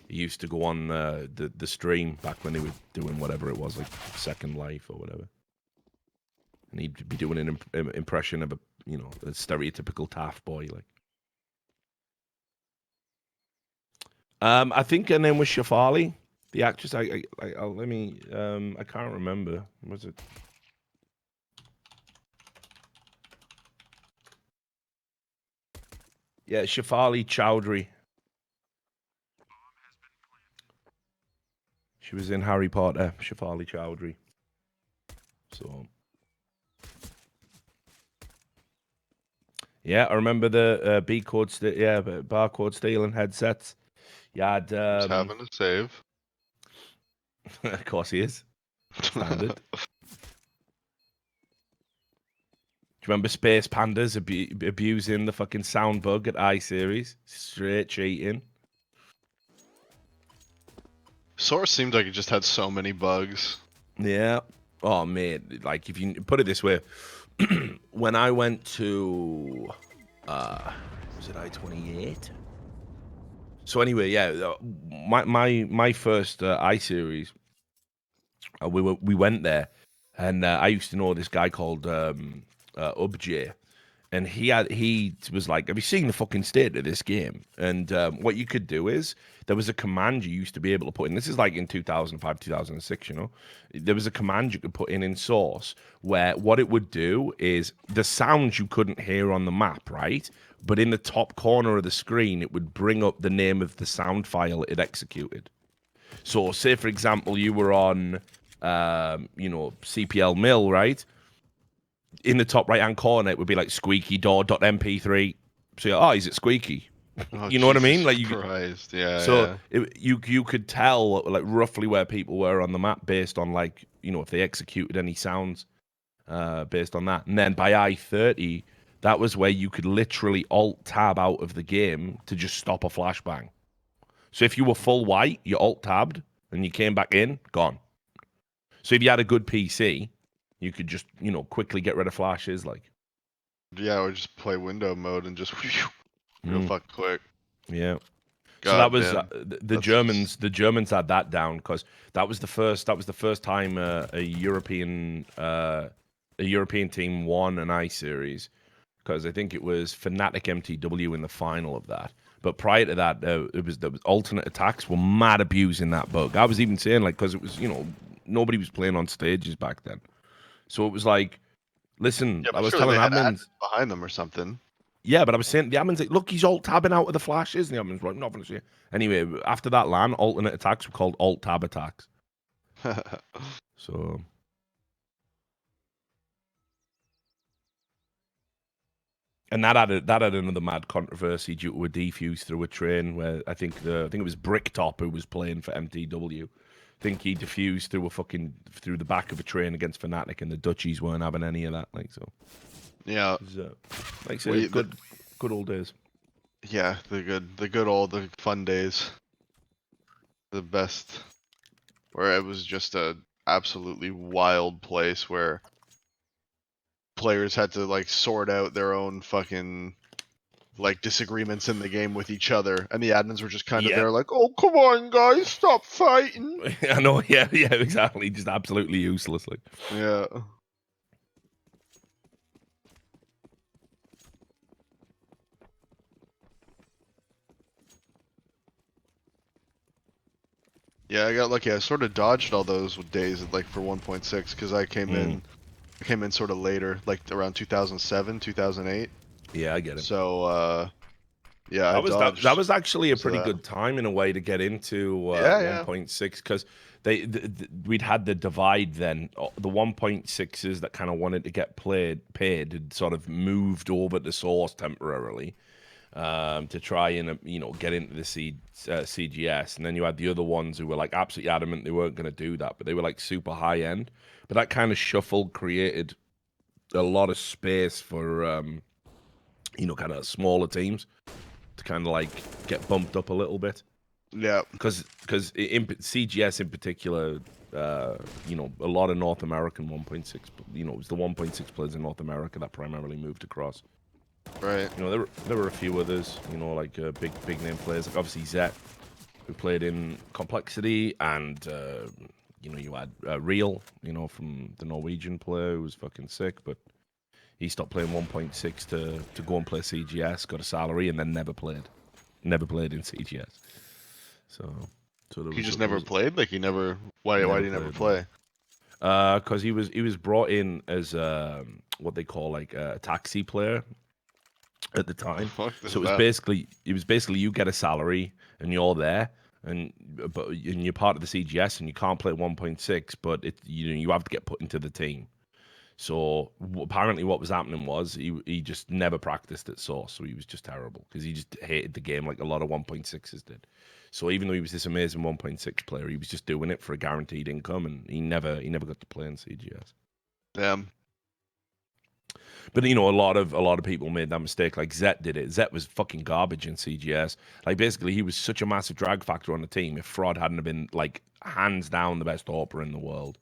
He used to go on the stream back when they were doing whatever it was, like Second Life or whatever. And he'd be doing an impression of a stereotypical Taft boy, like. I think her name was Shafali, the actress. I can't remember. Was it? Yeah, Shafali Chowdhury. She was in Harry Potter, Shafali Chowdhury. So, yeah, I remember the barcode stealing headsets. You had He's having a save. of course he is. Standard. Do you remember Space Pandas abusing the fucking sound bug at iSeries? Straight cheating. Source seemed like it just had so many bugs. Yeah. Oh, mate. Like, if you put it this way, when I went to, was it I-28? So anyway, yeah, my first iSeries, we went there, and I used to know this guy called UbJ, and he was like, "Have you seen the fucking state of this game?" And what you could do is there was a command you used to be able to put in. This is like in 2005, 2006. You know, there was a command you could put in Source where what it would do is the sounds you couldn't hear on the map, right? But in the top corner of the screen, it would bring up the name of the sound file it executed. So, say for example, you were on, CPL Mill, right? In the top right-hand corner, it would be like squeaky door.mp3. So, is it squeaky? Oh, you know what I mean? Like, Christ, yeah. So yeah. You could tell like roughly where people were on the map based on like if they executed any sounds, based on that. And then by I-30, that was where you could literally alt tab out of the game to just stop a flashbang. So if you were full white, you alt tabbed and you came back in, gone. So if you had a good PC, you could just quickly get rid of flashes, like. Yeah, or just play window mode and just real fuck quick. Yeah. God, so that was the Germans. Just... The Germans had that down because that was the first time a European team won an iSeries, because I think it was Fnatic MTW in the final of that. But prior to that, there was alternate attacks were mad abusing that bug. I was even saying like because it was nobody was playing on stages back then, so it was like, listen, I was telling admins behind them or something. Yeah, but I was saying the admin's like, look, he's alt tabbing out of the flashes, and the admin's like, nothing to say. Anyway, after that LAN, alternate attacks were called alt tab attacks. So, and that added another mad controversy due to a defuse through a train where I think it was Bricktop who was playing for MTW. I think he defused through the back of a train against Fnatic, and the Dutchies weren't having any of that. Like so. Yeah. Like I said, good Good old days. Yeah, the good old, the fun days. The best. Where it was just a absolutely wild place where players had to like sort out their own fucking like disagreements in the game with each other, and the admins were just kind of Yeah. there like, oh come on guys, stop fighting. I know, yeah, exactly. Just absolutely useless. Like, Yeah. Yeah, I got lucky. I sort of dodged all those days like for 1.6 because I came in sort of later, like around 2007, 2008. yeah, I get it. So yeah, I That was dodged. that was actually a so pretty that- good time in a way to get into Yeah. 1.6 because we'd had the divide then. The 1.6s that kind of wanted to get paid had sort of moved over to Source temporarily. To try and get into the CGS, and then you had the other ones who were like absolutely adamant they weren't going to do that, but they were like super high end. But that kind of shuffle created a lot of space for kind of smaller teams to kind of like get bumped up a little bit. Yeah. Because in CGS in particular, a lot of North American 1.6, it was the 1.6 players in North America that primarily moved across. Right. There were a few others, like big name players, like obviously Zet, who played in Complexity, and you had Real, from the Norwegian player who was fucking sick, but he stopped playing 1.6 to go and play CGS, got a salary, and then never played in CGS. So there He was, just there never was- played. Like he never. Why did he never play? Because he was brought in as what they call like a taxi player at the time. Fuck this So is that. it was basically you get a salary and you're there, and you're part of the CGS and you can't play 1.6, but you have to get put into the team. So apparently what was happening was he just never practiced at Source, so he was just terrible because he just hated the game like a lot of 1.6s did. So even though he was this amazing 1.6 player, he was just doing it for a guaranteed income, and he never got to play in CGS. Damn. But a lot of people made that mistake. Like Zet did it. Zet was fucking garbage in CGS. Like basically, he was such a massive drag factor on the team. If Fraud hadn't have been like hands down the best AWPer in the world,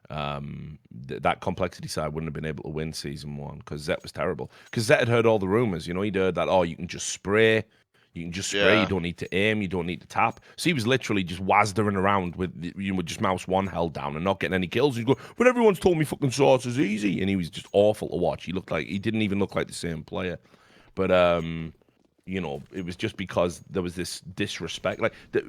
that Complexity side wouldn't have been able to win season 1 because Zet was terrible. Because Zet had heard all the rumors. He'd heard that you can just spray. You can just spray. Yeah. You don't need to aim. You don't need to tap. So he was literally just wazdering around with just mouse one held down and not getting any kills. He'd go, but everyone's told me fucking Source is easy, and he was just awful to watch. He didn't even look like the same player. But it was just because there was this disrespect. Like the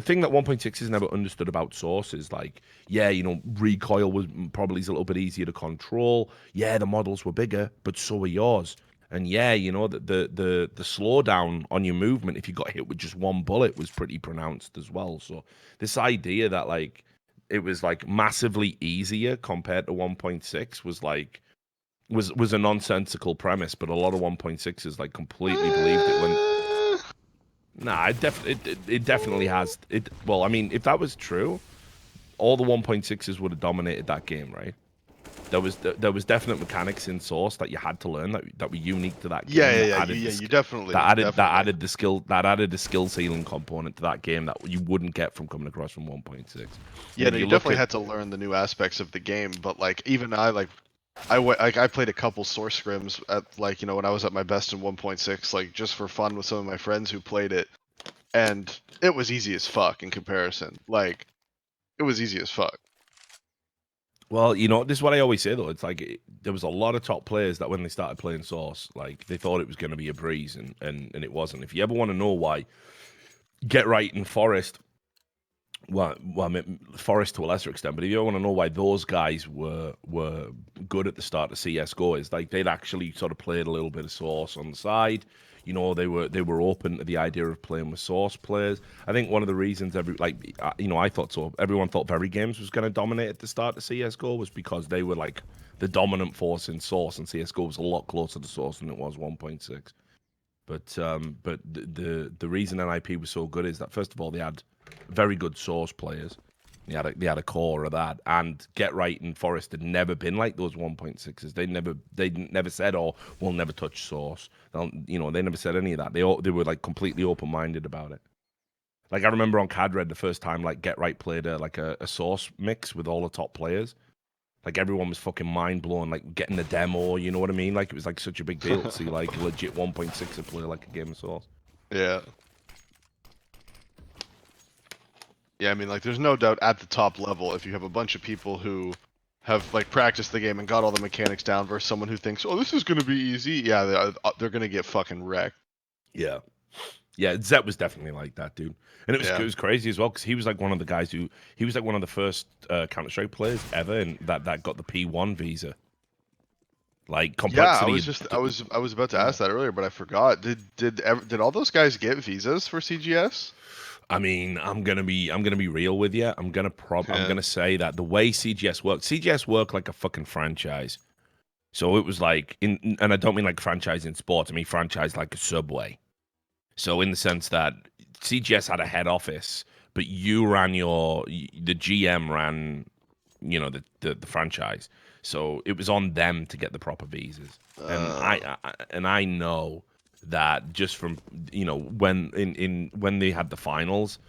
thing that 1.6 has never understood about Source is like, recoil was probably a little bit easier to control. Yeah, the models were bigger, but so were yours. And yeah, the slowdown on your movement if you got hit with just one bullet was pretty pronounced as well. So this idea that like it was like massively easier compared to 1.6 was like was a nonsensical premise, but a lot of 1.6s like completely believed it when nah, it definitely has it. Well, I mean, if that was true, all the 1.6s would have dominated that game, right? There was definite mechanics in Source that you had to learn that were unique to that game. Yeah. You definitely added the skill ceiling component to that game that you wouldn't get from coming across from 1.6. Yeah, no, you definitely had to learn the new aspects of the game. But like even I played a couple Source scrims at when I was at my best in 1.6, like just for fun with some of my friends who played it, and it was easy as fuck in comparison. Like it was easy as fuck. Well, this is what I always say though. It's like there was a lot of top players that when they started playing Source, like they thought it was going to be a breeze, and it wasn't. If you ever want to know why, Get Right and Forest. Well, I mean, Forest to a lesser extent, but if you ever want to know why those guys were good at the start of CS:GO, is like they'd actually sort of played a little bit of Source on the side. They were open to the idea of playing with Source players. I think one of the reasons I thought so. Everyone thought Very Games was going to dominate at the start of CS:GO was because they were like the dominant force in Source, and CS:GO was a lot closer to Source than it was 1.6. But the reason NIP was so good is that first of all they had very good Source players, They had a core of that, and Get Right and Forest had never been like those 1.6s. They never said, "Oh, we'll never touch Source." They never said any of that. They were like completely open minded about it. Like I remember on Cadred the first time like Get Right played a Source mix with all the top players. Like everyone was fucking mind blown, like getting the demo. You know what I mean? Like it was like such a big deal to see like a legit 1.6 play like a game of Source. Yeah. Yeah, I mean, like, there's no doubt at the top level, if you have a bunch of people who have, like, practiced the game and got all the mechanics down versus someone who thinks, oh, this is going to be easy, yeah, they're going to get fucking wrecked. Yeah. Yeah, Zet was definitely like that, dude. And it Yeah. was crazy as well, because he was like one of the guys he was like one of the first Counter-Strike players ever and that got the P1 visa. Like, Complexity... Yeah, I was about to ask that earlier, but I forgot. Did all those guys get visas for CGS? I mean, I'm gonna be real with you. I'm gonna say that the way CGS worked like a fucking franchise. So it was like and I don't mean like franchise in sports. I mean franchise like a Subway. So in the sense that CGS had a head office, but the GM ran, the franchise. So it was on them to get the proper visas. And I know that just from when they had the finals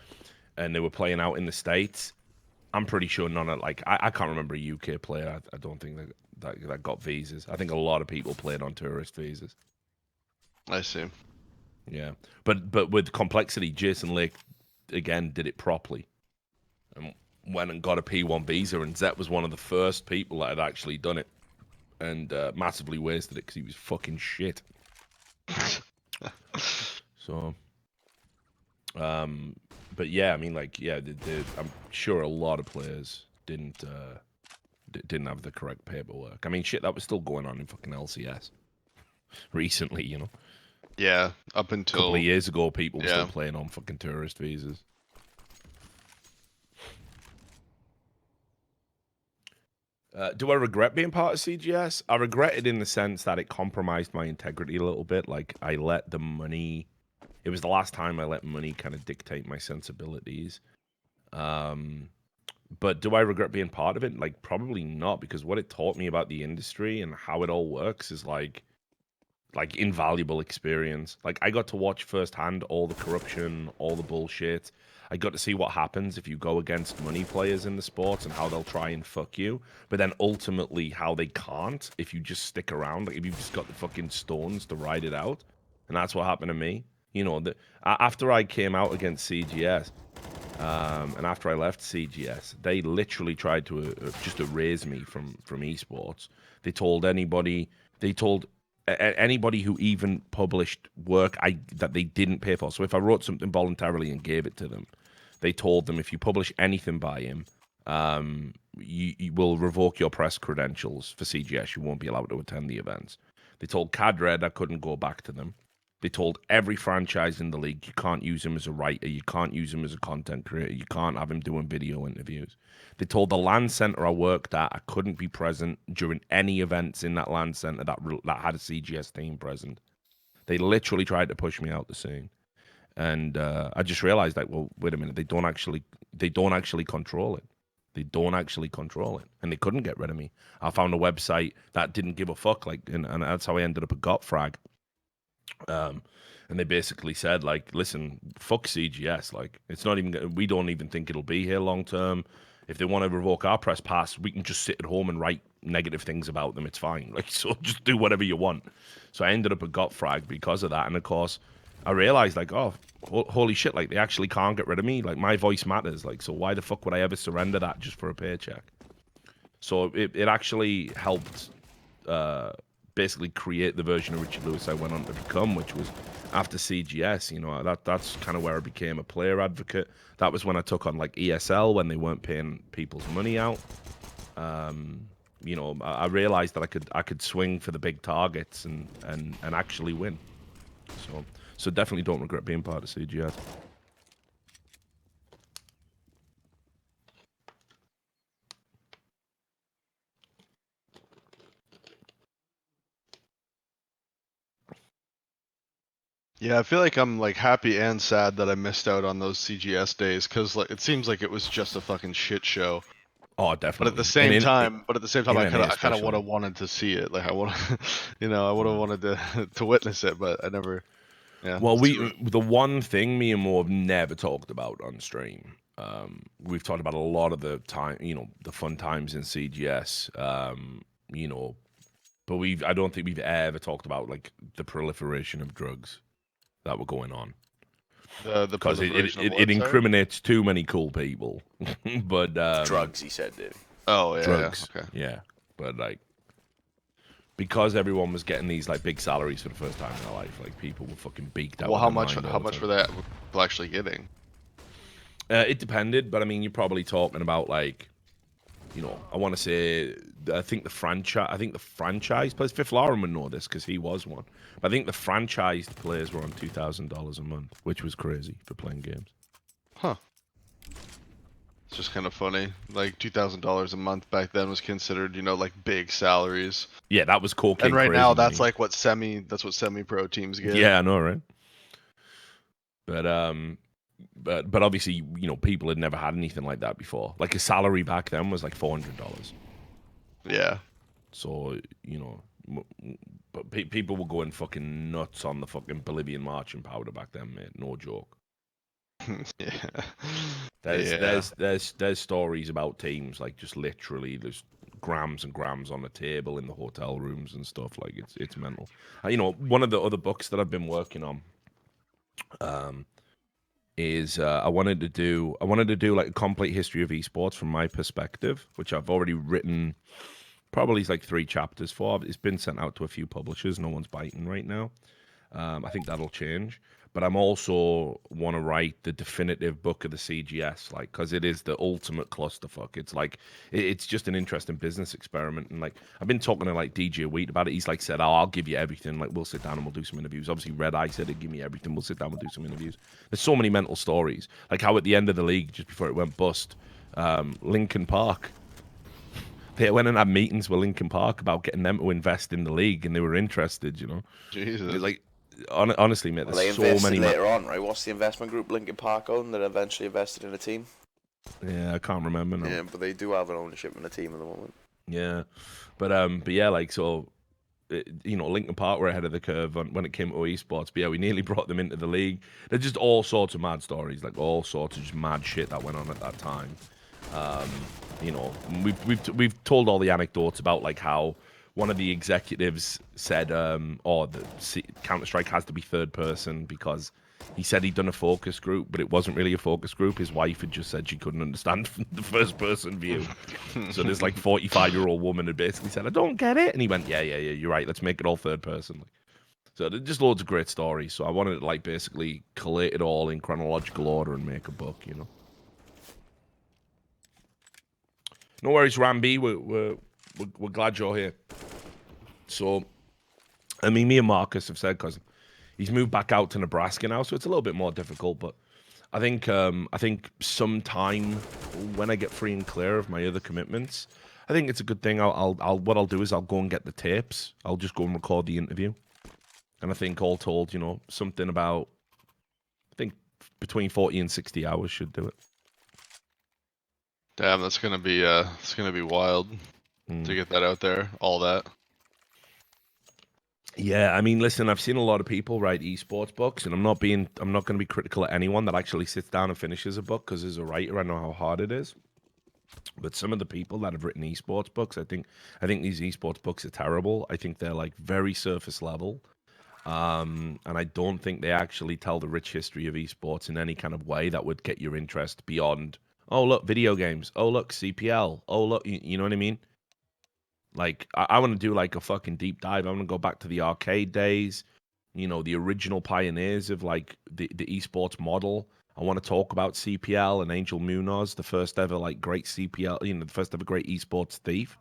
and they were playing out in the States, I'm pretty sure none of I can't remember a UK player. I don't think that got visas. I think a lot of people played on tourist visas. I see. Yeah, but with Complexity, Jason Lake again did it properly and went and got a P1 visa, and Zet was one of the first people that had actually done it, and massively wasted it because he was fucking shit. So, but yeah, I mean, like, yeah, I'm sure a lot of players didn't have the correct paperwork. I mean, shit, that was still going on in fucking LCS recently, you know. Yeah, up until a couple of years ago, people were still playing on fucking tourist visas. Do I regret being part of CGS? I regret it in the sense that it compromised my integrity a little bit. Like, I let the money... It was the last time I let money kind of dictate my sensibilities. But do I regret being part of it? Like, probably not, because what it taught me about the industry and how it all works is like invaluable experience. Like, I got to watch firsthand all the corruption, all the bullshit. I got to see what happens if you go against money players in the sports and how they'll try and fuck you, but then ultimately how they can't if you just stick around. Like, if you've just got the fucking stones to ride it out. And that's what happened to me. You know, after I came out against CGS, and after I left CGS, they literally tried to just erase me from esports. They told anybody who even published work that they didn't pay for. So if I wrote something voluntarily and gave it to them, they told them if you publish anything by him, you will revoke your press credentials for CGS. You won't be allowed to attend the events. They told Cadred I couldn't go back to them. They told every franchise in the league you can't use him as a writer, you can't use him as a content creator, you can't have him doing video interviews. They told the LAN center I worked at I couldn't be present during any events in that LAN center that had a CGS team present. They literally tried to push me out the scene, and I just realized, like, well, wait a minute, they don't actually control it. They don't actually control it, and they couldn't get rid of me. I found a website that didn't give a fuck, like, and that's how I ended up at Gotfrag. And they basically said, like, listen, fuck CGS. Like, it's not even, we don't even think it'll be here long term. If they want to revoke our press pass, we can just sit at home and write negative things about them. It's fine. Like, so just do whatever you want. So I ended up at Gotfrag because of that. And of course, I realized, like, oh, holy shit, like, they actually can't get rid of me. Like, my voice matters. Like, so why the fuck would I ever surrender that just for a paycheck? So it actually helped basically create the version of Richard Lewis I went on to become, which was after CGS. You know, that's kind of where I became a player advocate. That was when I took on like ESL when they weren't paying people's money out. You know, I realized that I could swing for the big targets and actually win. So definitely don't regret being part of CGS. Yeah, I feel like I'm like happy and sad that I missed out on those CGS days because like it seems like it was just a fucking shit show. Oh, But at definitely. the same time, In I NA kind of would especially. have wanted to see it. Like I would, I would have wanted to witness it, but I never. Yeah. Well, It's too the one thing me and Mo have never talked about on stream. We've talked about a lot of the time, the fun times in CGS. But I don't think we've ever talked about like the proliferation of drugs that were going on the because proliferation of it what? Sorry. incriminates too many cool people. But Drugs, he said, Davey. Oh yeah, drugs, yeah. Okay. yeah. But like because everyone was getting these like big salaries for the first time in their life, like people were fucking beaked out. Well, of their mind how all the much time. were that people actually getting? It depended, but I mean, you're probably talking about like, I want to say, I think the franchise players, fl0m would know this because he was one. But I think the franchised players were on $2,000 a month, which was crazy for playing games. Huh. It's just kind of funny. Like $2,000 a month back then was considered, like big salaries. Yeah, that was cocaine. And right crazy now, that's money. like what semi-pro teams get. Yeah, I know, right? But obviously, people had never had anything like that before. Like a salary back then was like $400. Yeah. So but people were going fucking nuts on the fucking Bolivian marching powder back then, mate. No joke. Yeah. There's stories about teams like just literally there's grams and grams on the table in the hotel rooms and stuff. Like it's mental. One of the other books that I've been working on, is I wanted to do like a complete history of esports from my perspective, which I've already written. Probably like 3 chapters for. It's been sent out to a few publishers. No one's biting right now. I think that'll change. But I'm also want to write the definitive book of the CGS, like, because it is the ultimate clusterfuck. It's like it's just an interesting business experiment, and like I've been talking to like DJ Wheat about it. He's like said, "Oh, I'll give you everything. Like we'll sit down and we'll do some interviews." Obviously, Red Eye said, "Give me everything. We'll sit down. We'll do some interviews." There's so many mental stories, like how at the end of the league, just before it went bust, Lincoln Park. They went and had meetings with Lincoln Park about getting them to invest in the league, and they were interested. Jesus. It's like honestly, mate, Well, they there's so invested many. later on, right? What's the investment group Lincoln Park owned that eventually invested in a team? Yeah, I can't remember now. Yeah, but they do have an ownership in a team at the moment. Yeah, but yeah, like so, Lincoln Park were ahead of the curve when it came to esports. But yeah, we nearly brought them into the league. There's just all sorts of mad stories, like all sorts of just mad shit that went on at that time. We've told all the anecdotes about like how one of the executives said, Counter-Strike has to be third person because he said he'd done a focus group, but it wasn't really a focus group. His wife had just said she couldn't understand the first person view. So this like 45-year-old woman had basically said, "I don't get it," and he went, "Yeah, you're right. Let's make it all third person." So there's just loads of great stories. So I wanted to like basically collate it all in chronological order and make a book. No worries, Ramby. We're glad you're here. So, I mean, me and Marcus have said because he's moved back out to Nebraska now, so it's a little bit more difficult. But I think sometime when I get free and clear of my other commitments, I think it's a good thing. What I'll do is I'll go and get the tapes. I'll just go and record the interview, and I think all told, something about I think between 40 and 60 hours should do it. Damn, it's gonna be wild to get that out there. All that. Yeah, I mean, listen, I've seen a lot of people write esports books, and I'm not going to be critical of anyone that actually sits down and finishes a book because as a writer, I know how hard it is. But some of the people that have written esports books, I think these esports books are terrible. I think they're like very surface level, and I don't think they actually tell the rich history of esports in any kind of way that would get your interest beyond. Oh look, video games. Oh look, CPL. Oh look, you know what I mean? Like, I want to do like a fucking deep dive. I want to go back to the arcade days, the original pioneers of like the esports model. I want to talk about CPL and Angel Munoz, the first ever like great CPL, the first ever great esports thief.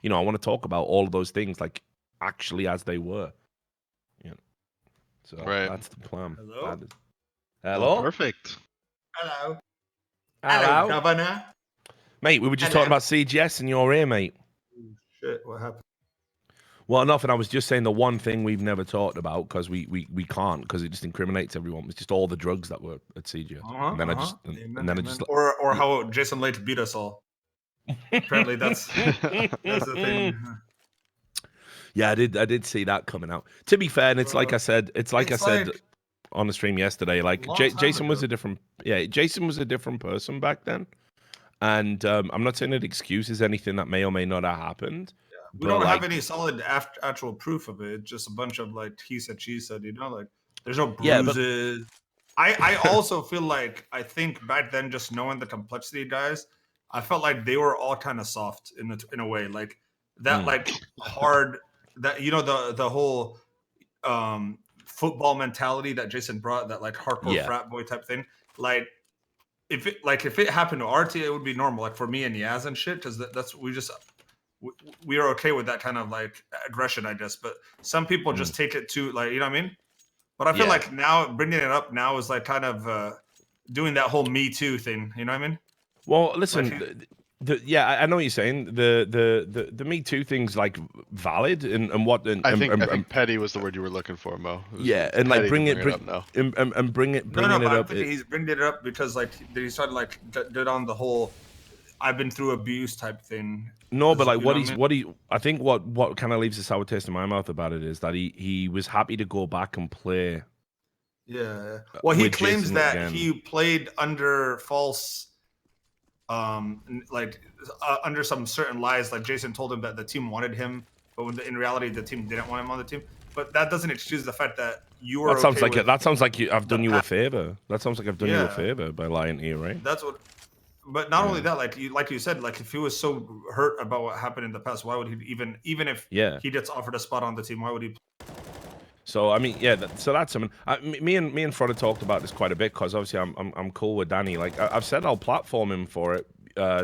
I want to talk about all of those things like actually as they were. So Right. that's the plan. Hello? Hello? Oh, perfect. Hello. Hello? Governor. Mate, we were just Hello. talking about CGS and you're here, mate. Shit, what happened? Well, enough. And I was just saying the one thing we've never talked about because we can't because it just incriminates everyone. Was just all the drugs that were at CGS. And then I just and then I just or how Jason Lake beat us all. Apparently, that's the thing. Yeah, I did see that coming out. To be fair, and it's like I said, on the stream yesterday. Like Jason was a different, Jason was a different person back then, and I'm not saying it excuses anything that may or may not have happened. We don't have any solid actual proof of it. It's just a bunch of like he said, she said. You know, like there's no bruises. I also feel like I think back then, just knowing the complexity guys, I felt like they were all kind of soft in a way, like that, like hard. That the whole football mentality that Jason brought, that like hardcore frat boy type thing. Like if it happened to our team, it would be normal. Like for me and Yaz and shit, because that's we are okay with that kind of like aggression, I guess. But some people just take it to like, you know what I mean? But I feel like now bringing it up now is like kind of doing that whole Me Too thing. You know what I mean? Well, listen. I know what you're saying. The Me Too thing's like valid and what. And, I think petty was the word you were looking for, Mo. Yeah, and like bring it up now. And bring it up. He's bringing it up because like he started like did on the whole I've been through abuse type thing. No, but like I think what kind of leaves a sour taste in my mouth about it is that he was happy to go back and play. Yeah. Well, he claims that he played under false. Under some certain lies, like Jason told him that the team wanted him, but in reality the team didn't want him on the team. But that doesn't excuse the fact that you were. That sounds like I've done you a favor. That sounds like I've done you a favor by lying to you, right? That's what. But not only that, like you said, like if he was so hurt about what happened in the past, why would he even if he gets offered a spot on the team, why would he? So I mean, so that's something. Me and fro0m talked about this quite a bit because obviously I'm cool with Danny. Like I've said, I'll platform him for it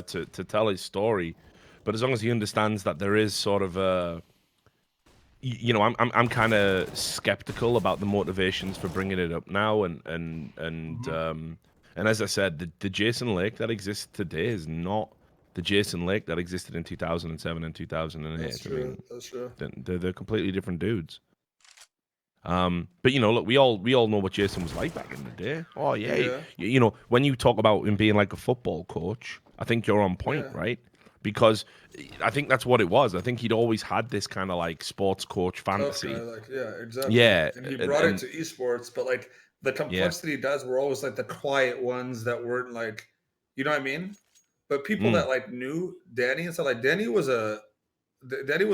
to tell his story, but as long as he understands that there is sort of a, I'm kind of skeptical about the motivations for bringing it up now, and as I said, the Jason Lake that exists today is not the Jason Lake that existed in 2007 and 2008. That's true. That's true. They're completely different dudes. But look, we all know what Jason was like back in the day. Oh yeah. When you talk about him being like a football coach, I think you're on point, right? Because I think that's what it was. I think he'd always had this kind of like sports coach fantasy. Exactly. Yeah, and he brought it to esports, but like the complexity guys were always like the quiet ones that weren't like, you know what I mean? But people that like knew Danny and stuff, like Danny was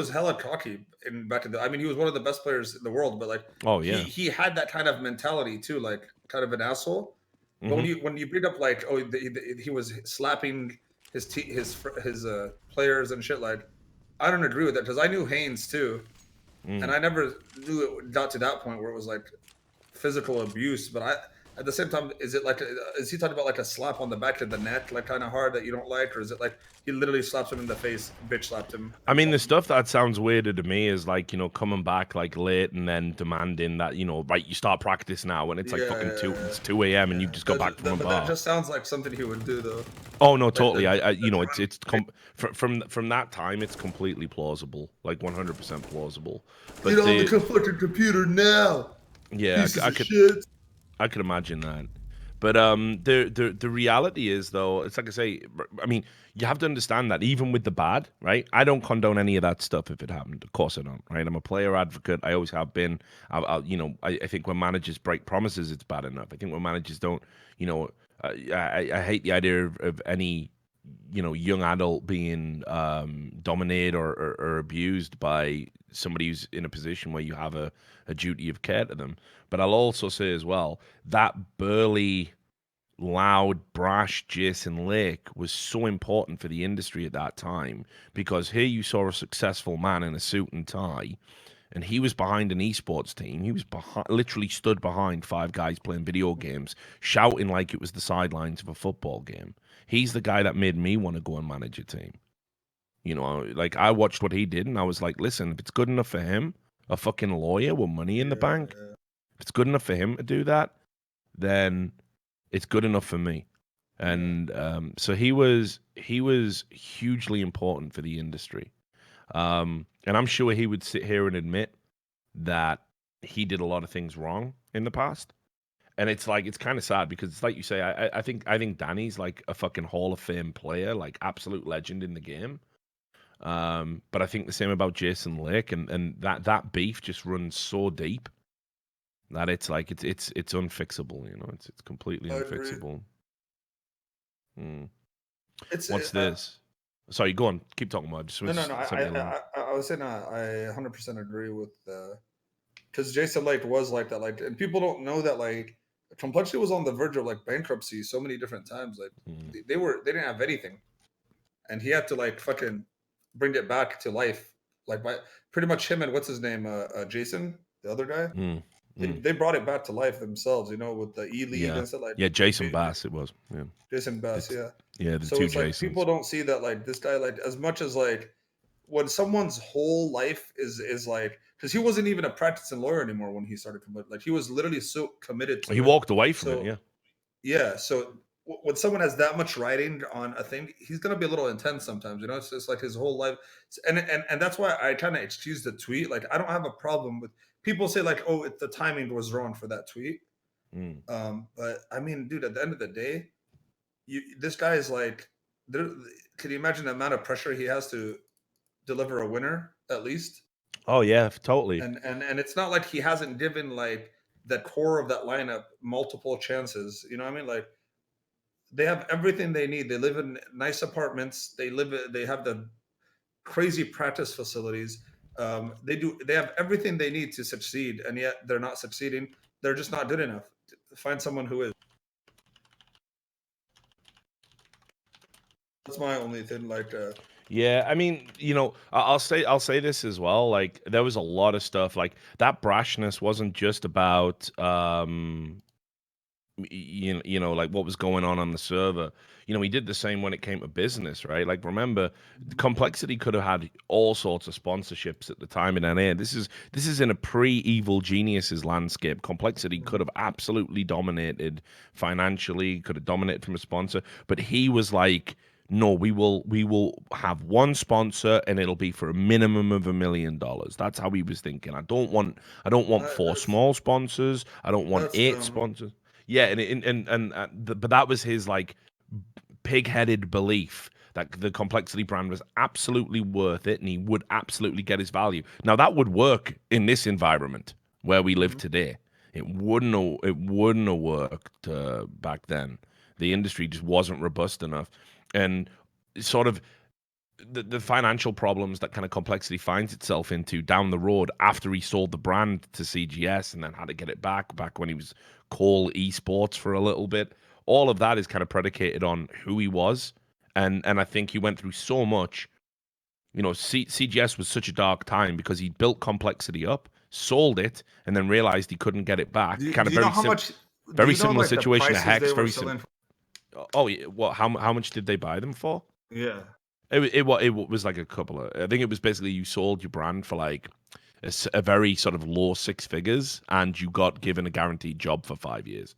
hella cocky back in the. I mean, he was one of the best players in the world, but like, he had that kind of mentality too, like kind of an asshole. But when you bring up like, he was slapping his players and shit, like, I don't agree with that because I knew Haynes too, and I never knew it got to that point where it was like physical abuse. But at the same time, is he talking about like a slap on the back of the neck, like kind of hard that you don't like, or is it like he literally slaps him in the face, bitch slapped him? I mean, the stuff that sounds weirder to me is like, coming back like late and then demanding that, right, you start practice now when it's like it's 2 a.m. and you just got back from a bar. That just sounds like something he would do though. Oh no, totally. From that time, it's completely plausible, like 100% plausible. But get on the fucking computer now. Yeah, I could imagine that. But the reality is, though, it's like I say, I mean, you have to understand that even with the bad, right? I don't condone any of that stuff if it happened. Of course I don't, right? I'm a player advocate. I always have been. I think when managers break promises, it's bad enough. I think when managers don't, I hate the idea of any, young adult being dominated or abused by somebody who's in a position where you have a duty of care to them. But I'll also say as well, that burly, loud, brash Jason Lake was so important for the industry at that time because here you saw a successful man in a suit and tie, and he was behind an esports team. He was literally stood behind 5 guys playing video games, shouting like it was the sidelines of a football game. He's the guy that made me want to go and manage a team. Like I watched what he did, and I was like, listen, if it's good enough for him, a fucking lawyer with money in the bank, if it's good enough for him to do that, then it's good enough for me. And so he was hugely important for the industry. And I'm sure he would sit here and admit that he did a lot of things wrong in the past. And it's like, it's kind of sad because it's like you say, I think Danny's like a fucking Hall of Fame player, like absolute legend in the game. But I think the same about Jason Lake, and that beef just runs so deep that it's like it's unfixable. You know, it's completely unfixable. What's this? Sorry, go on. Keep talking about. No. I was saying I 100% agree with because Jason Lake was like that. Like, and people don't know that like Complexity was on the verge of like bankruptcy so many different times. Like they didn't have anything, and he had to like fucking bring it back to life. Like by pretty much him and what's his name, Jason, the other guy. They brought it back to life themselves, you know, with the E-League and stuff like that. Yeah, Jason Bass it was. Yeah. Jason Bass, Yeah, the so two it's like Jasons. people don't see that like this guy, like as much as like when someone's whole life is like, because he wasn't even a practicing lawyer anymore when he started committed. Like he was literally so committed to He it. walked away from it, yeah. Yeah, so when someone has that much writing on a thing, he's gonna be a little intense sometimes, you know. It's just like his whole life, and that's why I kind of excuse the tweet. Like I don't have a problem with people say like, oh, the timing was wrong for that tweet. But I mean, dude, at the end of the day, this guy is like, can you imagine the amount of pressure he has to deliver a winner at least? Oh yeah, totally. And it's not like he hasn't given like the core of that lineup multiple chances. You know what I mean? Like they have everything they need. They live in nice apartments. They have the crazy practice facilities. They have everything they need to succeed, and yet they're not succeeding. They're just not good enough. Find someone who is. That's my only thing. Like, yeah, I mean, you know, I'll say this as well. Like, there was a lot of stuff. Like that brashness wasn't just about, you know, like what was going on the server. You know, he did the same when it came to business, right? Like, remember, Complexity could have had all sorts of sponsorships at the time in NA. This is in a pre-Evil Geniuses landscape. Complexity could have absolutely dominated financially, could have dominated from a sponsor, but he was like, no, we will have one sponsor and it'll be for a minimum of $1 million. That's how he was thinking. I don't want four small sponsors. I don't want 8 sponsors. Yeah, but that was his like pig-headed belief that the Complexity brand was absolutely worth it and he would absolutely get his value. Now that would work in this environment where we live today. It wouldn't have worked back then. The industry just wasn't robust enough, and sort of the financial problems that kind of Complexity finds itself into down the road after he sold the brand to CGS and then had to get it back when he was Cole Esports for a little bit. All of that is kind of predicated on who he was, and I think he went through so much. You know, CGS was such a dark time because he built Complexity up, sold it, and then realized he couldn't get it back. Very similar situation to Hex. Very similar. Oh, what? How much did they buy them for? Yeah. It was like a couple of. I think it was basically you sold your brand for like a very sort of low 6 figures, and you got given a guaranteed job for 5 years,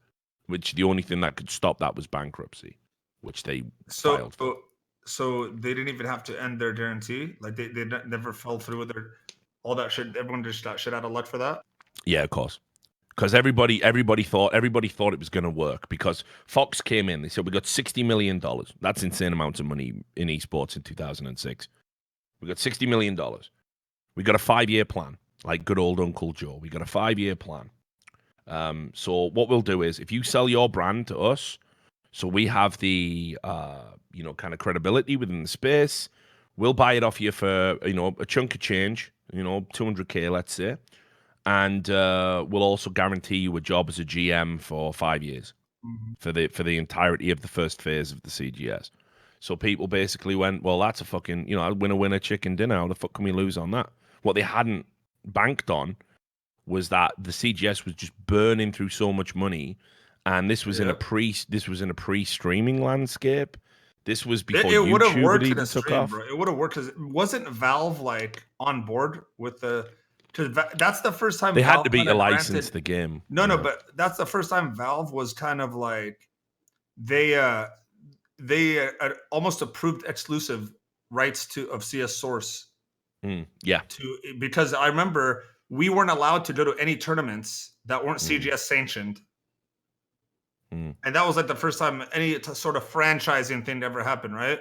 which the only thing that could stop that was bankruptcy, which they filed for. So they didn't even have to end their guarantee. Like they never fell through with all that shit. Everyone just got shit out of luck for that. Yeah, of course. Because everybody thought it was going to work because Fox came in. They said we got $60 million. That's insane amounts of money in esports in 2006. We got $60 million. We got a 5-year plan, like good old Uncle Joe. We got a 5-year plan. So what we'll do is if you sell your brand to us, so we have the kind of credibility within the space, we'll buy it off you for a chunk of change, $200K, let's say. And we'll also guarantee you a job as a GM for 5 years for the entirety of the first phase of the CGS. So people basically went, well, that's a fucking, winner, chicken dinner. How the fuck can we lose on that? What they hadn't banked on was that the CGS was just burning through so much money, and this was in a pre-streaming landscape. This was before it would have YouTube worked even in a took stream, off. bro. It would have worked because wasn't Valve like on board with the. That's the first time they Valve had to be kinda a license the game. No, but that's the first time Valve was kind of like they almost approved exclusive rights of CS Source Yeah. Because I remember we weren't allowed to go to any tournaments that weren't CGS sanctioned. And that was like the first time any sort of franchising thing ever happened, right?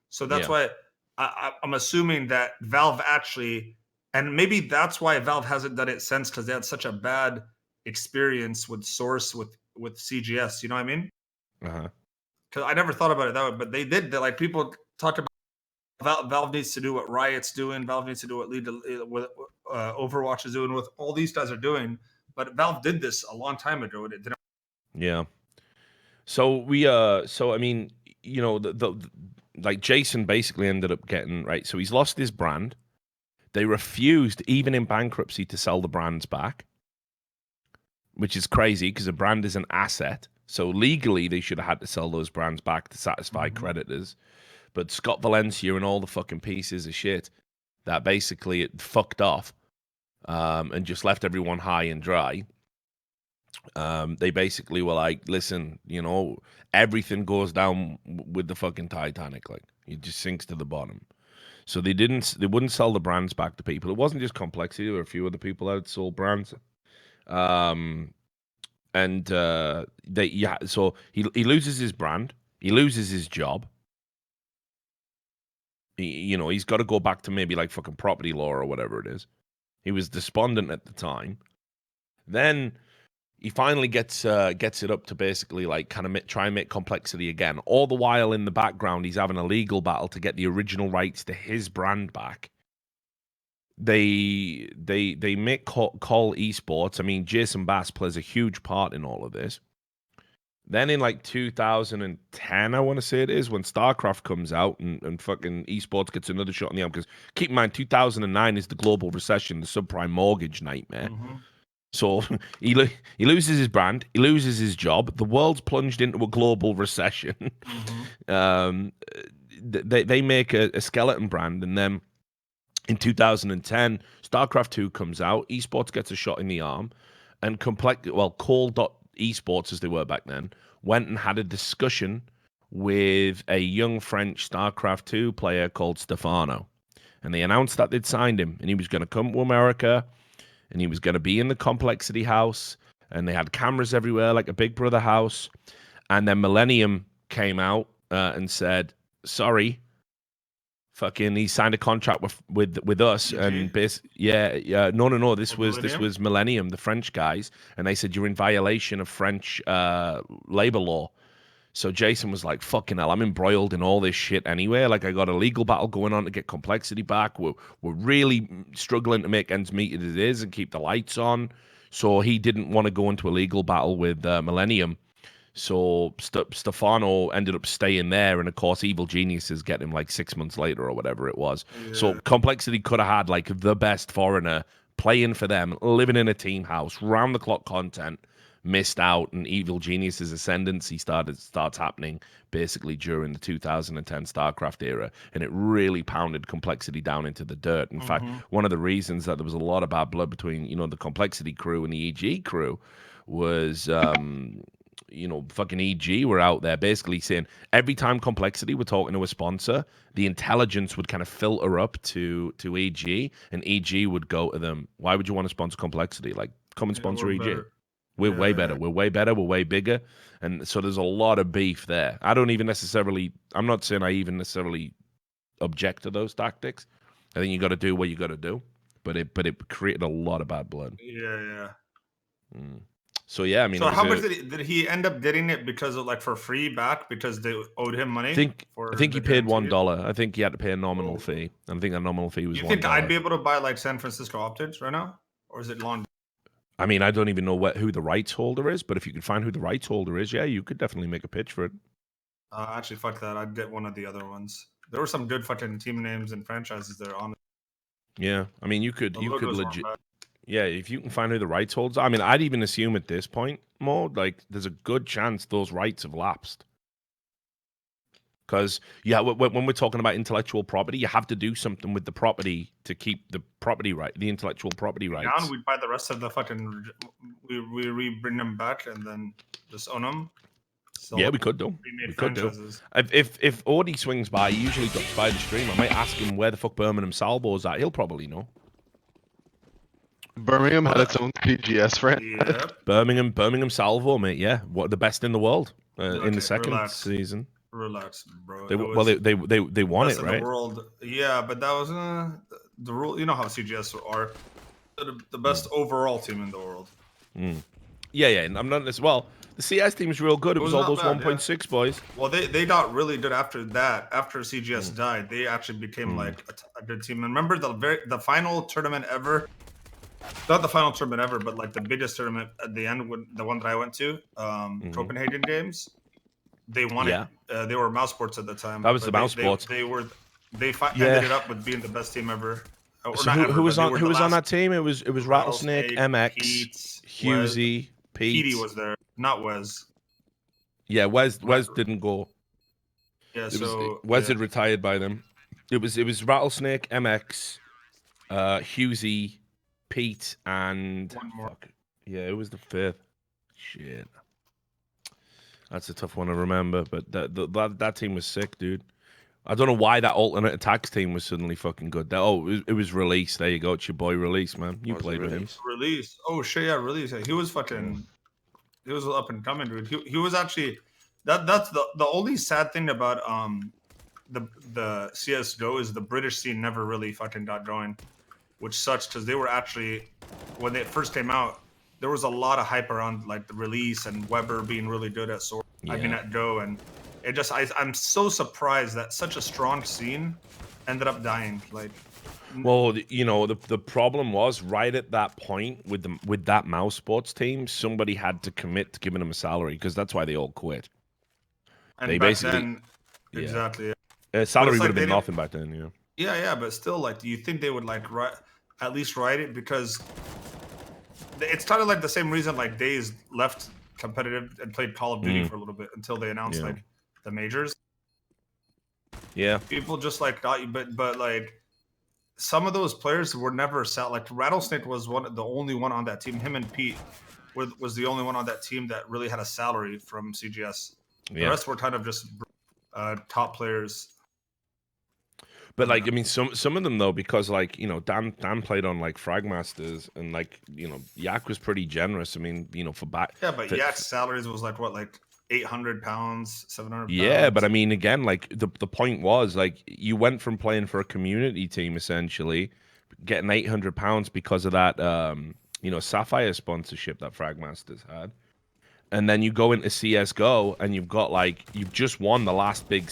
So that's why I'm assuming that Valve actually, and maybe that's why Valve hasn't done it since, because they had such a bad experience with Source with CGS. You know what I mean? Because I never thought about it that way, but they did. Like people talked about Valve needs to do what Riot's doing. Valve needs to do what Overwatch is doing. What all these guys are doing. But Valve did this a long time ago. And it didn't. Yeah. So so I mean, you know, the like Jason basically ended up getting right. So he's lost his brand. They refused, even in bankruptcy, to sell the brands back, which is crazy because a brand is an asset. So legally, they should have had to sell those brands back to satisfy creditors. But Scott Valencia and all the fucking pieces of shit that basically it fucked off and just left everyone high and dry. They basically were like, listen, you know, everything goes down with the fucking Titanic. Like, it just sinks to the bottom. So they wouldn't sell the brands back to people. It wasn't just Complexity. There were a few other people that had sold brands. So he loses his brand. He loses his job. He's got to go back to maybe like fucking property law or whatever it is. He was despondent at the time. Then he finally gets it up to basically like kind of try and make Complexity again. All the while in the background, he's having a legal battle to get the original rights to his brand back. They make call esports. I mean, Jason Bass plays a huge part in all of this. Then in like 2010, I want to say it is, when StarCraft comes out and fucking esports gets another shot in the arm. Because keep in mind, 2009 is the global recession, the subprime mortgage nightmare. So he loses his brand, he loses his job. The world's plunged into a global recession. They make a skeleton brand, and then in 2010, StarCraft 2 comes out. Esports gets a shot in the arm, and Call.esports, as they were back then, went and had a discussion with a young French StarCraft 2 player called Stefano, and they announced that they'd signed him, and he was going to come to America. And he was going to be in the Complexity house, and they had cameras everywhere, like a Big Brother house. And then Millennium came out and said, "Sorry, fucking." He signed a contract with us, and no. This was Millennium, the French guys, and they said you're in violation of French labor law. So Jason was like, fucking hell, I'm embroiled in all this shit anyway. Like, I got a legal battle going on to get Complexity back. We're really struggling to make ends meet as it is and keep the lights on. So he didn't want to go into a legal battle with Millennium. So Stefano ended up staying there. And, of course, Evil Geniuses get him like 6 months later or whatever it was. Yeah. So Complexity could have had like the best foreigner playing for them, living in a team house, round-the-clock content. Missed out, and Evil Genius's ascendancy starts happening basically during the 2010 StarCraft era, and it really pounded Complexity down into the dirt. In fact, one of the reasons that there was a lot of bad blood between the Complexity crew and the EG crew was fucking EG were out there basically saying every time Complexity were talking to a sponsor, the intelligence would kind of filter up to EG, and EG would go to them, "Why would you want to sponsor Complexity? Like, come and sponsor EG." Better. We're way better. We're way better. We're way bigger. And so there's a lot of beef there. I'm not saying I even necessarily object to those tactics. I think you got to do what you got to do. But it created a lot of bad blood. Yeah. So, yeah, I mean. So how much did he end up getting it because of for free back because they owed him money? I think he paid $1. I think he had to pay a nominal fee. And I think that nominal fee was $1. You think I'd be able to buy San Francisco Optics right now? Or is it long? I mean, I don't even know who the rights holder is, but if you could find who the rights holder is, yeah, you could definitely make a pitch for it. Actually, fuck that. I'd get one of the other ones. There were some good fucking team names and franchises there on it. Yeah, I mean, you could legit. Yeah, if you can find who the rights holders are. I mean, I'd even assume at this point, there's a good chance those rights have lapsed. Because, when we're talking about intellectual property, you have to do something with the property to keep the property right, the intellectual property rights. Now we'd buy the rest of the fucking, we bring them back and then just own them. So Yeah, we could do. remade We could do. franchises. If Audi swings by, he usually drops by the stream. I might ask him where the fuck Birmingham Salvo's at. He'll probably know. Birmingham had its own PGS franchise. Yep. Birmingham Salvo, mate. Yeah, what the best in the world in Okay, the second relax. season. Relax, bro. They, It well, was they won best it, in right? the world. Yeah, but that was the rule. You know how CGS are the best overall team in the world. Yeah, and I'm not as well. The CS team is real good. It was all not those bad, 1.6 boys. Well, they got really good after that. After CGS died, they actually became like a good team. And remember the final tournament ever? Not the final tournament ever, but like the biggest tournament at the end, the one that I went to, Copenhagen Games. They won it. They were Mouse Sports at the time. That was the Mouse Sports. They ended it up with being the best team ever. So who was on that team? It was Rattlesnake, MX, Pete, Husey, Pete. Petey was there, not Wes. Yeah, Wes didn't go. Yeah, Wes had retired by then. It was Rattlesnake, MX, Husey, Pete, and one more. Fuck. Yeah, it was the fifth. Shit. That's a tough one to remember, but that team was sick, dude. I don't know why that alternate attacks team was suddenly fucking good. It was Release. There you go. It's your boy Release, man. You played with him. Release. Oh shit, yeah, Release. He was fucking. He was up and coming, dude. He was actually. That's the only sad thing about the CS:GO is the British scene never really fucking got going, which sucks because they were actually when they first came out. There was a lot of hype around like the Release and Weber being really good at sword. Yeah. I mean at Go, and it just I'm so surprised that such a strong scene ended up dying. Like, well, you know the problem was right at that point with that Mouse Sports team, somebody had to commit to giving them a salary because that's why they all quit. and they back basically- then, exactly. Salary would like have they been didn't- nothing back then, you know. Yeah, but still, like, do you think they would like at least write it because it's kind of like the same reason like Days left competitive and played Call of Duty for a little bit until they announced like the majors. Yeah. People just like got you, but like some of those players were never like Rattlesnake was the only one on that team. Him and Pete was the only one on that team that really had a salary from CGS. The rest were kind of just top players. But like, I mean, some of them though, because like, you know, Dan played on like Fragmasters, and like, you know, Yak was pretty generous. I mean, you know, for back. Yeah, but Yak's salaries was like what, like 800 pounds, 700. Yeah, but I mean, again, like the point was like you went from playing for a community team essentially, getting £800 because of that, you know, Sapphire sponsorship that Fragmasters had. And then you go into CS:GO and you've got like you've just won the last big,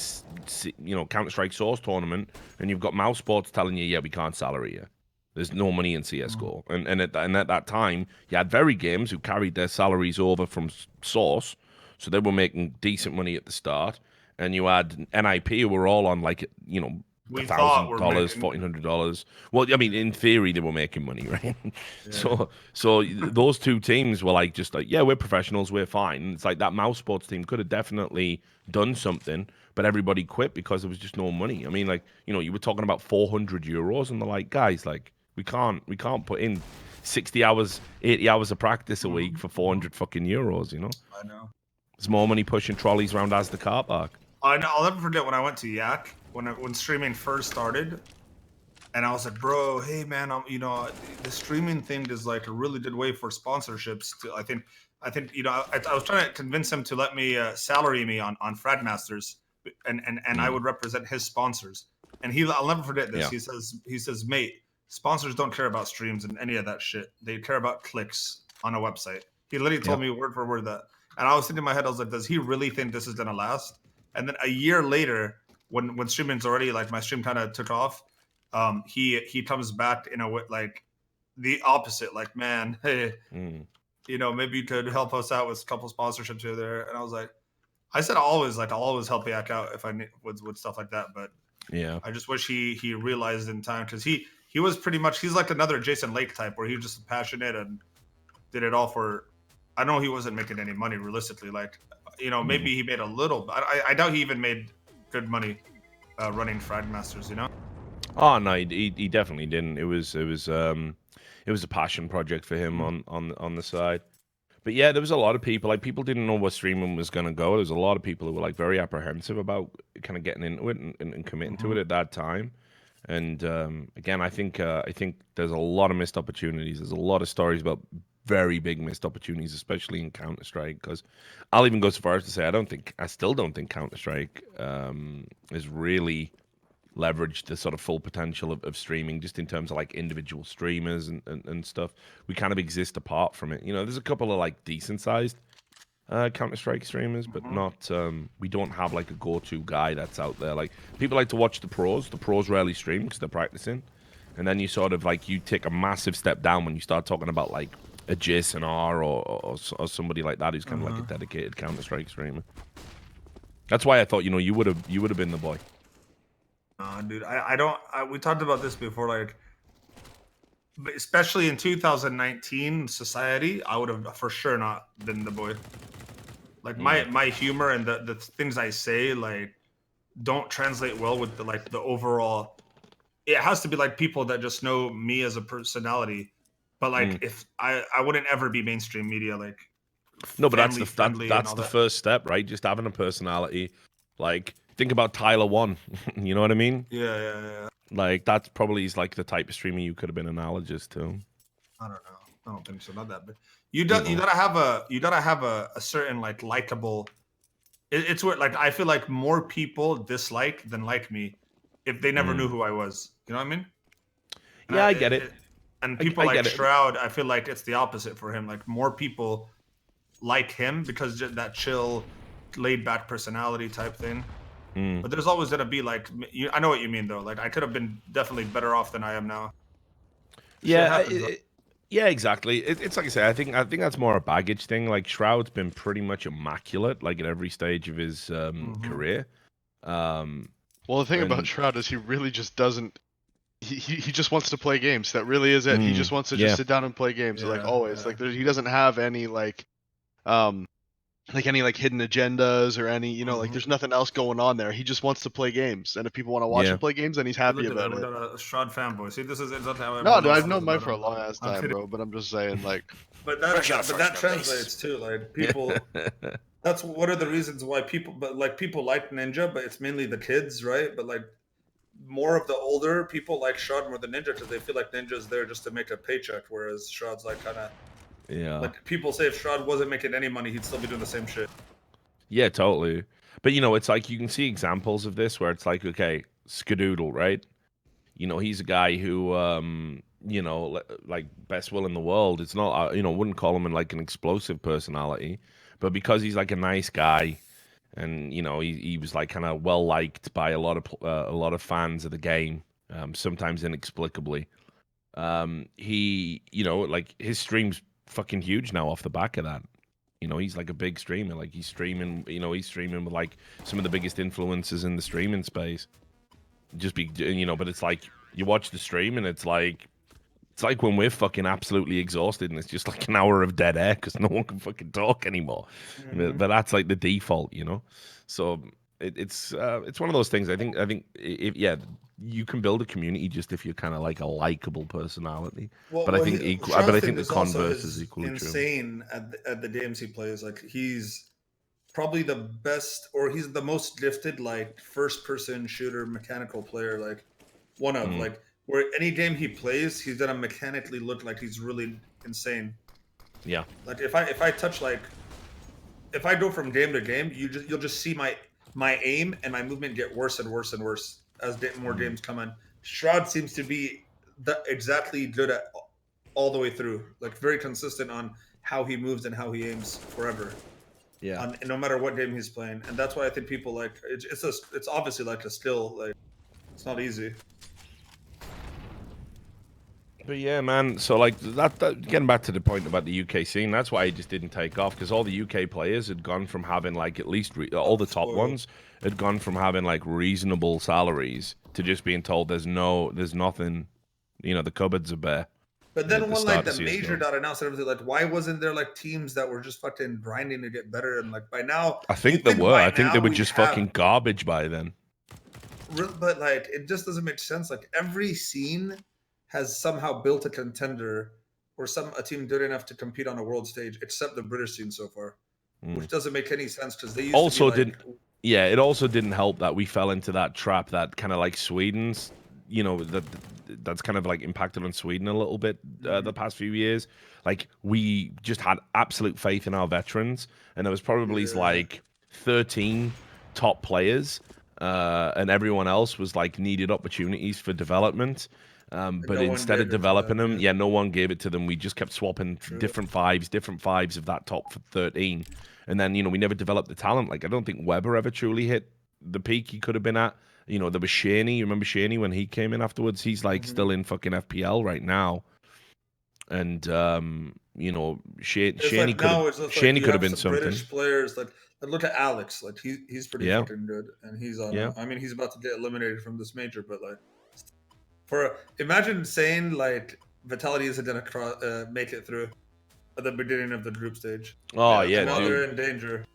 you know, Counter-Strike Source tournament, and you've got Mouse Sports telling you, yeah, we can't salary you. There's no money in CS:GO, and at that time you had Very Games who carried their salaries over from Source, so they were making decent money at the start, and you had NIP who were all on like, you know, $1,000, $1,400. Well, I mean, in theory, they were making money, right? Yeah. So those two teams were like, just like, yeah, we're professionals, we're fine. And it's like that Mouse Sports team could have definitely done something, but everybody quit because there was just no money. I mean, like, you know, you were talking about €400, and they're like, guys, like, we can't put in 60 hours, 80 hours of practice a week for 400 fucking euros, you know? I know. There's more money pushing trolleys around as the car park. I'll never forget when I went to Yak when streaming first started, and I was like, bro, hey man, you know, the streaming thing is like a really good way for sponsorships. I think you know, I was trying to convince him to let me salary me on Fragmasters, and I would represent his sponsors. And I'll never forget this. Yeah. He says, mate, sponsors don't care about streams and any of that shit. They care about clicks on a website. He literally told me word for word that. And I was thinking in my head, I was like, does he really think this is gonna last? And then a year later, when streaming's already like my stream kind of took off, he comes back in a way like the opposite, like, man, hey, you know, maybe you could help us out with a couple sponsorships here there. And I was like, I said I'll always help Yak out if I need with stuff like that. But yeah, I just wish he realized in time, because he was pretty much, he's like another Jason Lake type where he was just passionate and did it all for. I know he wasn't making any money realistically, like, you know, maybe he made a little, but I doubt he even made good money running Fragmasters, you know. Oh no, he definitely didn't. It was a passion project for him on the side. But yeah, there was a lot of people. Like people didn't know where streaming was going to go. There's a lot of people who were like very apprehensive about kind of getting into it and committing to it at that time. And again, I think there's a lot of missed opportunities. There's a lot of stories about very big missed opportunities, especially in Counter Strike. Because I'll even go so far as to say I still don't think Counter Strike is really leveraged the sort of full potential of streaming, just in terms of like individual streamers and stuff. We kind of exist apart from it. You know, there's a couple of like decent sized Counter Strike streamers, but not. We don't have like a go-to guy that's out there. Like people like to watch the pros. The pros rarely stream because they're practicing, and then you sort of like you take a massive step down when you start talking about like a Jason R or somebody like that who's kind of like a dedicated Counter Strike streamer. That's why I thought you would have been the boy. Dude, I don't. We talked about this before, like, especially in 2019 society, I would have for sure not been the boy. Like my humor and the things I say like don't translate well with the overall. It has to be like people that just know me as a personality, but like if I wouldn't ever be mainstream media like. No, but that's the first step, right? Just having a personality, like. Think about Tyler One. You know what I mean? Yeah. Like that's probably like the type of streamer you could have been analogous to. I don't know. I don't think so. Not that, but you gotta have a certain like likable. It's where like I feel like more people dislike than like me if they never knew who I was. You know what I mean? Yeah, I get it. And people like Shroud, I feel like it's the opposite for him. Like more people like him because that chill, laid back personality type thing. But there's always gonna be like I know what you mean though. Like I could have been definitely better off than I am now. Yeah, yeah, exactly. It's like I say. I think that's more a baggage thing. Like Shroud's been pretty much immaculate, like at every stage of his career. Well, the thing about Shroud is he really just doesn't. He just wants to play games. That really is it. He just wants to just sit down and play games. Like always. Like he doesn't have any like any like hidden agendas or any like there's nothing else going on there. He just wants to play games, and if people want to watch him play games, then he's happy about it. A Shroud fanboy. See, this is exactly how. No, I've known Mike for a long ass time, bro. But I'm just saying, like. But that translates too. Like people. That's what are the reasons why people, but like people like Ninja, but it's mainly the kids, right? But like more of the older people like Shroud more than Ninja because they feel like Ninja's there just to make a paycheck, whereas Shroud's like kind of. Yeah. Like people say if Shroud wasn't making any money, he'd still be doing the same shit. Yeah, totally. But it's like you can see examples of this where it's like, okay, Skadoodle, right? He's a guy who like best will in the world. It's not wouldn't call him like an explosive personality, but because he's like a nice guy and he was like kind of well liked by a lot of fans of the game, sometimes inexplicably. He like his streams fucking huge now off the back of that. He's like a big streamer. Like he's streaming with like some of the biggest influencers in the streaming space. But it's like you watch the stream and it's like when we're fucking absolutely exhausted and it's just like an hour of dead air because no one can fucking talk anymore. But that's like the default, So it's one of those things. I think you can build a community just if you're kind of like a likable personality. I think the converse is equally insane true. at the games he plays. Like he's probably the best, or he's the most gifted like first person shooter mechanical player. Like one of like where any game he plays, he's gonna mechanically look like he's really insane. Yeah. Like if I touch like if I go from game to game, you'll just see my aim and my movement get worse and worse and worse as more games come in. Shroud seems to be exactly good at all the way through, like very consistent on how he moves and how he aims forever. Yeah. And no matter what game he's playing, and that's why I think people like it's obviously like a skill. Like it's not easy. But yeah, man. So like that getting back to the point about the UK scene, that's why it just didn't take off because all the UK players had gone from having like at least all the top ones had gone from having like reasonable salaries to just being told there's nothing, the cupboards are bare. But then when like the major got announced and everything, like why wasn't there like teams that were just fucking grinding to get better? And like by now, I think there were. I think they were just fucking garbage by then. But like it just doesn't make sense. Like every scene has somehow built a contender or a team good enough to compete on a world stage, except the British scene so far, which doesn't make any sense because they used also to be like, didn't. Yeah, it also didn't help that we fell into that trap that kind of like Sweden's, that's kind of like impacted on Sweden a little bit the past few years. Like we just had absolute faith in our veterans, and there was probably like 13 top players, and everyone else was like needed opportunities for development. But no one instead of gave it to developing them, them, no one gave it to them. We just kept swapping different fives of that top 13. And then, we never developed the talent. Like, I don't think Weber ever truly hit the peak he could have been at. There was Shaney. You remember Shaney when he came in afterwards? He's, like, still in fucking FPL right now. And, Shaney could have been something. British players, like look at Alex. Like, he's pretty fucking good. And he's on I mean, he's about to get eliminated from this major, but, like, imagine saying, like, Vitality isn't going to make it through at the beginning of the group stage. Oh, yeah, now dude. they're in danger.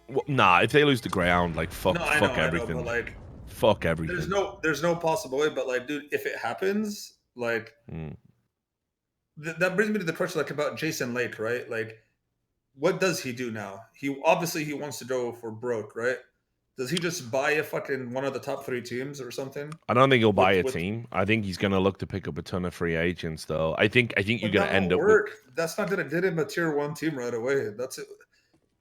Well, nah, if they lose the ground, like fuck everything. I know, but like, fuck everything. There's no possible way. But like, dude, if it happens, like, that brings me to the question, like, about Jason Lake, right? Like, what does he do now? He obviously wants to go for broke, right? Does he just buy a fucking one of the top 3 teams or something? I don't think he'll buy a team. I think he's going to look to pick up a ton of free agents, though. I think you're going to end up with... That's not going to get him a tier 1 team right away. That's it.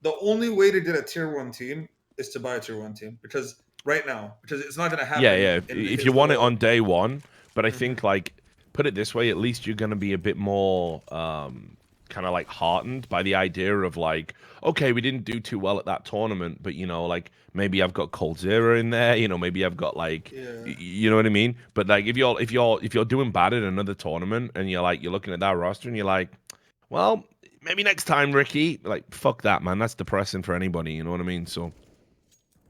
The only way to get a tier 1 team is to buy a tier 1 team because it's not going to happen. Yeah. If you want it on day one, but I think, like, put it this way, at least you're going to be a bit more kind of like heartened by the idea of like, okay, we didn't do too well at that tournament, but like maybe I've got Cold Zero in there, maybe I've got like, you know what I mean? But like if you're doing bad at another tournament and you're looking at that roster and you're like, well, maybe next time, Ricky, like, fuck that, man. That's depressing for anybody. You know what I mean? So,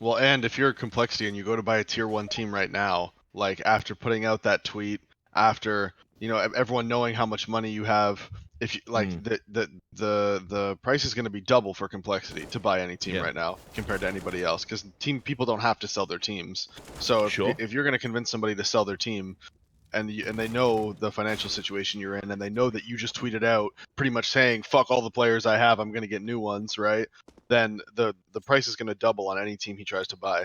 well, and if you're Complexity and you go to buy a tier 1 team right now, like after putting out that tweet, after everyone knowing how much money you have, if you like the price is going to be double for Complexity to buy any team right now compared to anybody else, because people don't have to sell their teams. So if you're going to convince somebody to sell their team, and they know the financial situation you're in, and they know that you just tweeted out pretty much saying fuck all the players I have, I'm going to get new ones, right? Then the price is going to double on any team he tries to buy.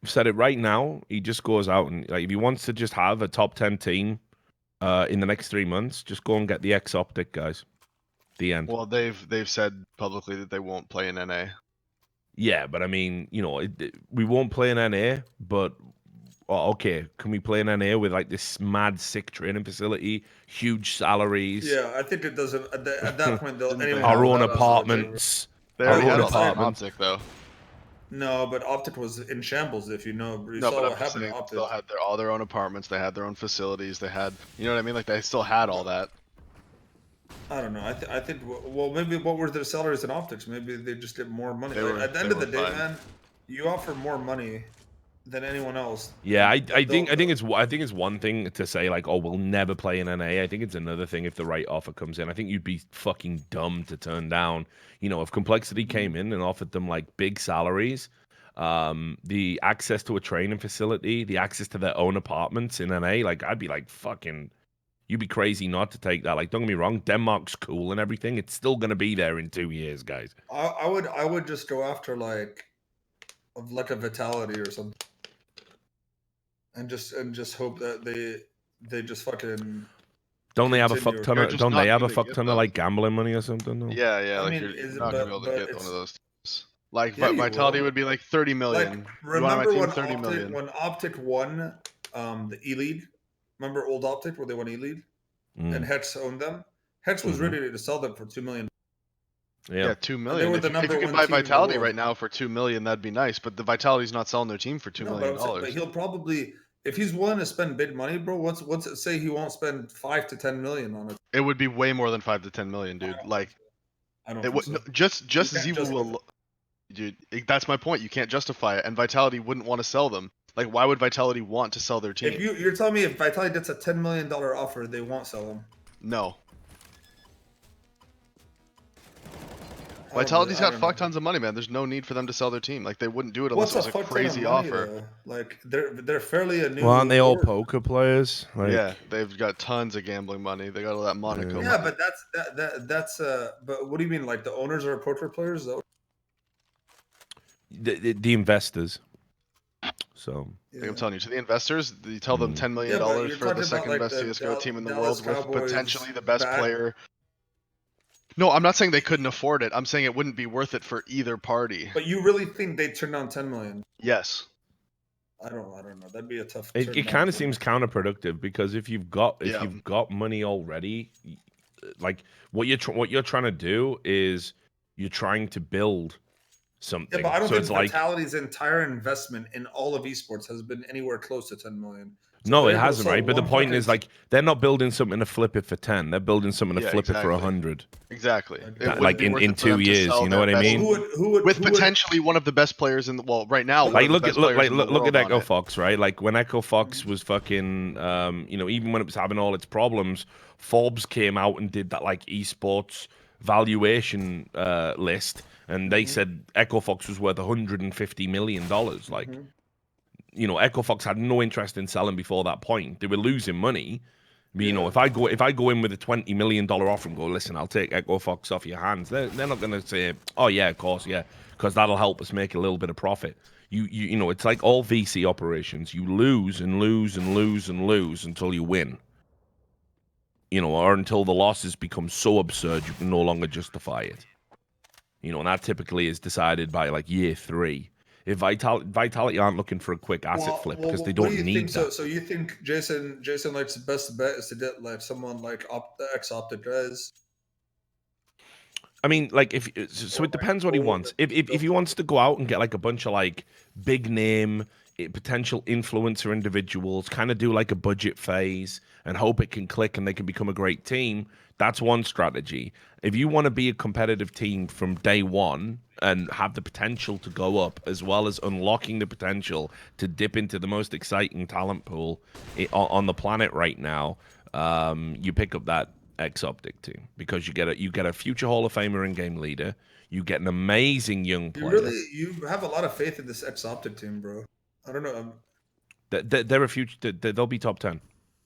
I've said it right now. He just goes out and, like, if he wants to just have a top 10 team in the next 3 months, just go and get the X Optic guys. The end. Well, they've said publicly that they won't play in NA. Yeah, but I mean, we won't play in NA, but okay, can we play in NA with like this mad sick training facility, huge salaries? Yeah, I think it doesn't. At that point, our own apartments. They already had Optic though. No, but Optic was in shambles. If you saw what happened to Optic. They still had all their own apartments. They had their own facilities. They had, you know what I mean? Like, they still had all that. I don't know. I think. Well, maybe what were their salaries in Optics? Maybe they just get more money. At the end of the day, man, you offer more money than anyone else. Yeah, I think it's one thing to say like, oh, we'll never play in NA. I think it's another thing if the right offer comes in. I think you'd be fucking dumb to turn down. If Complexity came in and offered them like big salaries, the access to a training facility, the access to their own apartments in NA, like, I'd be like, fucking, you'd be crazy not to take that. Like, don't get me wrong, Denmark's cool and everything. It's still gonna be there in 2 years, guys. I would just go after like a Vitality or something. And just hope that they just fucking. Don't they have a fuck ton of? Don't they have a fuck ton of like gambling money or something? Though? Yeah. Like, you're not gonna be able to get one of those teams. Like, Vitality would be like 30 million. Like, remember when Optic won the E League? Remember old Optic where they won E League, and Hex owned them. Hex was ready to sell them for $2 million. Yeah, 2 million. If you could buy Vitality right now for 2 million, that'd be nice. But the Vitality's not selling their team for $2 million. But he'll probably, if he's willing to spend big money, bro. What's it say? He won't spend 5 to 10 million on it. It would be way more than 5 to 10 million, dude. I don't think so. Just as evil will, dude. That's my point. You can't justify it, and Vitality wouldn't want to sell them. Like, why would Vitality want to sell their team? If you're telling me if Vitality gets a $10 million offer, they won't sell them. No. Vitality's got don't fuck know. tons of money, man. There's no need for them to sell their team. Like, they wouldn't do it What's unless it a was a fuck ton of crazy money offer. though? Like they're fairly a new. Well, aren't they all board. poker players? Like, Yeah, they've got tons of gambling money. They got all that Monaco Yeah, money. but that's But what do you mean? Like the owners are poker players though? the investors. So Like I'm telling you, to the investors, you tell them $10 million Yeah, but you're for the talking about second like best the CS:GO team in the Dallas world with Cowboys potentially the best back- player. No, I'm not saying they couldn't afford it. I'm saying it wouldn't be worth it for either party. But you really think they'd turn down 10 million? Yes. I don't know. That'd be a tough. it turn down kind of for seems me. counterproductive because if you've got money already, like what you're trying to do is you're trying to build something. Yeah, but I don't so think it's like Vitality's entire investment in all of esports has been anywhere close to 10 million. So no, they're it able to hasn't, sell right? But the one point fucking is, like, they're not building something to flip it for 10. They're building something to Yeah, flip it for exactly. 100. Exactly. Like, It That- wouldn't like be in- worth in it for 2 them to years, sell you know their what I best- mean? who would with who would- potentially one of the best players in the right now. Like one of look the at best look players like in the look at world on Echo it. Fox, right? Like when Echo Fox was fucking, even when it was having all its problems, Forbes came out and did that like esports valuation list, and they said Echo Fox was worth $150 million. Like, Echo Fox had no interest in selling before that point. They were losing money. But, if I go in with a $20 million offer and go, listen, I'll take Echo Fox off your hands, they're not going to say, oh yeah, of course, yeah, because that'll help us make a little bit of profit. It's like all VC operations. You lose and lose and lose and lose until you win. Or until the losses become so absurd you can no longer justify it. And that typically is decided by like year 3. If Vitality aren't looking for a quick asset flip because they don't need that. So you think Jason likes the best bet is to get like someone like ex-Optic guys? I mean, like so it depends what he wants. If he wants to go out and get like a bunch of like big name potential influencer individuals, kind of do like a budget phase and hope it can click and they can become a great team, that's one strategy. If you want to be a competitive team from day one and have the potential to go up, as well as unlocking the potential to dip into the most exciting talent pool on the planet right now, you pick up that X-Optic team because you get a future Hall of Famer and game leader. You get an amazing young player. You have a lot of faith in this X-Optic team, bro. I don't know. They're a future. They'll be top 10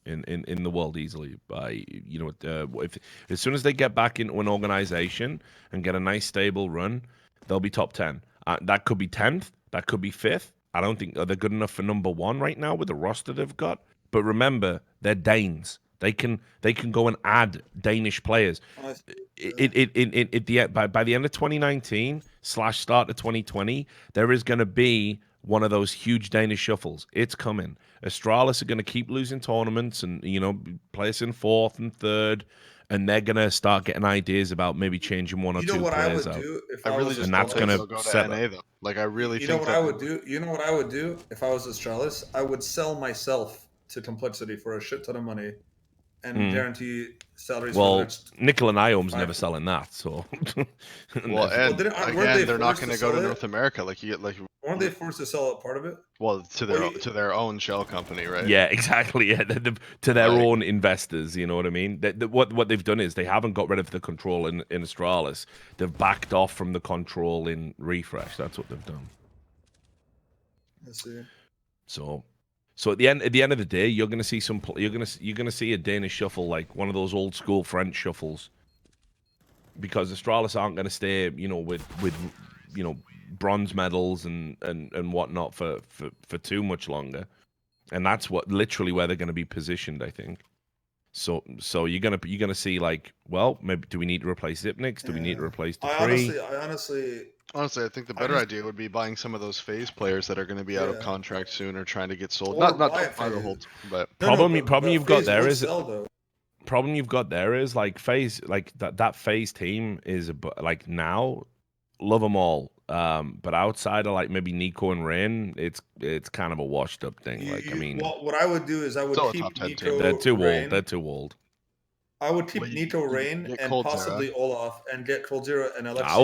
in the world easily. By if as soon as they get back into an organization and get a nice stable run, they'll be top 10. That could be 10th. That could be 5th. I don't think they're good enough for number 1 right now with the roster they've got. But remember, they're Danes. They can go and add Danish players. By the end of 2019 / start of 2020, there is going to be one of those huge Danish shuffles. It's coming. Astralis are going to keep losing tournaments and place in 4th and 3rd, and they're going to start getting ideas about maybe changing 1 or 2 players out. I really just don't think they'll go to NA though. Like I really think what I would do. You know what I would do if I was Astralis? I would sell myself to Complexity for a shit ton of money and guarantee salaries for the next. Nickel and Iome's never selling that, so. Well, and again, they're not going to go to sell it? North America. Like you get like. Weren't they forced to sell part of it? Well, to their own shell company, right? Yeah, exactly. Yeah, to their own investors. You know what I mean? What they've done is they haven't got rid of the control in Astralis. They've backed off from the control in Refresh. That's what they've done. I see. So at the end of the day, you're gonna see you're gonna see a Danish shuffle, like one of those old school French shuffles, because Astralis aren't gonna stay, with bronze medals and whatnot for too much longer, and that's literally where they're gonna be positioned, I think. So you're gonna see like, well, maybe do we need to replace Zipnix? Do we need to replace Dupree? Honestly, I think the better idea would be buying some of those phase players that are going to be out of contract soon or trying to get sold. Or Not buy buy the whole, but problem you've got there is like phase, like that phase team is like now, love them all. But outside of like maybe Nico and Rain, it's kind of a washed up thing. What I would do is I would keep Nico. They're too old. They're too old. I would keep Nico, Rain, and possibly Olaf, and get Coldzera and Alexei.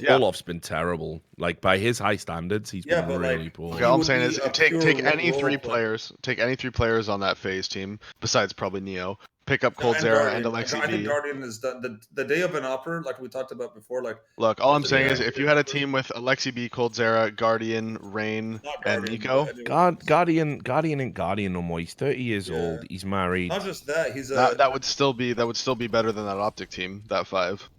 Olaf's been terrible. Like by his high standards, he's been really poor. Okay, all I'm saying is take any 3 players. Take any 3 players on that phase team, besides probably Neo. pick up Cold Zera and Guardian. Alexi I think B. Guardian is the day of an upper, like we talked about before. Like, Look, all I'm the saying day is of if an you had a upper- team with Alexi B, Cold Zera, Guardian, Rain, not and Guardian, Nico, but anyone else. Guardian ain't Guardian no more. He's 30 years Yeah. old. He's married. Not just that, he's a that would still be better than that Optic team, that 5.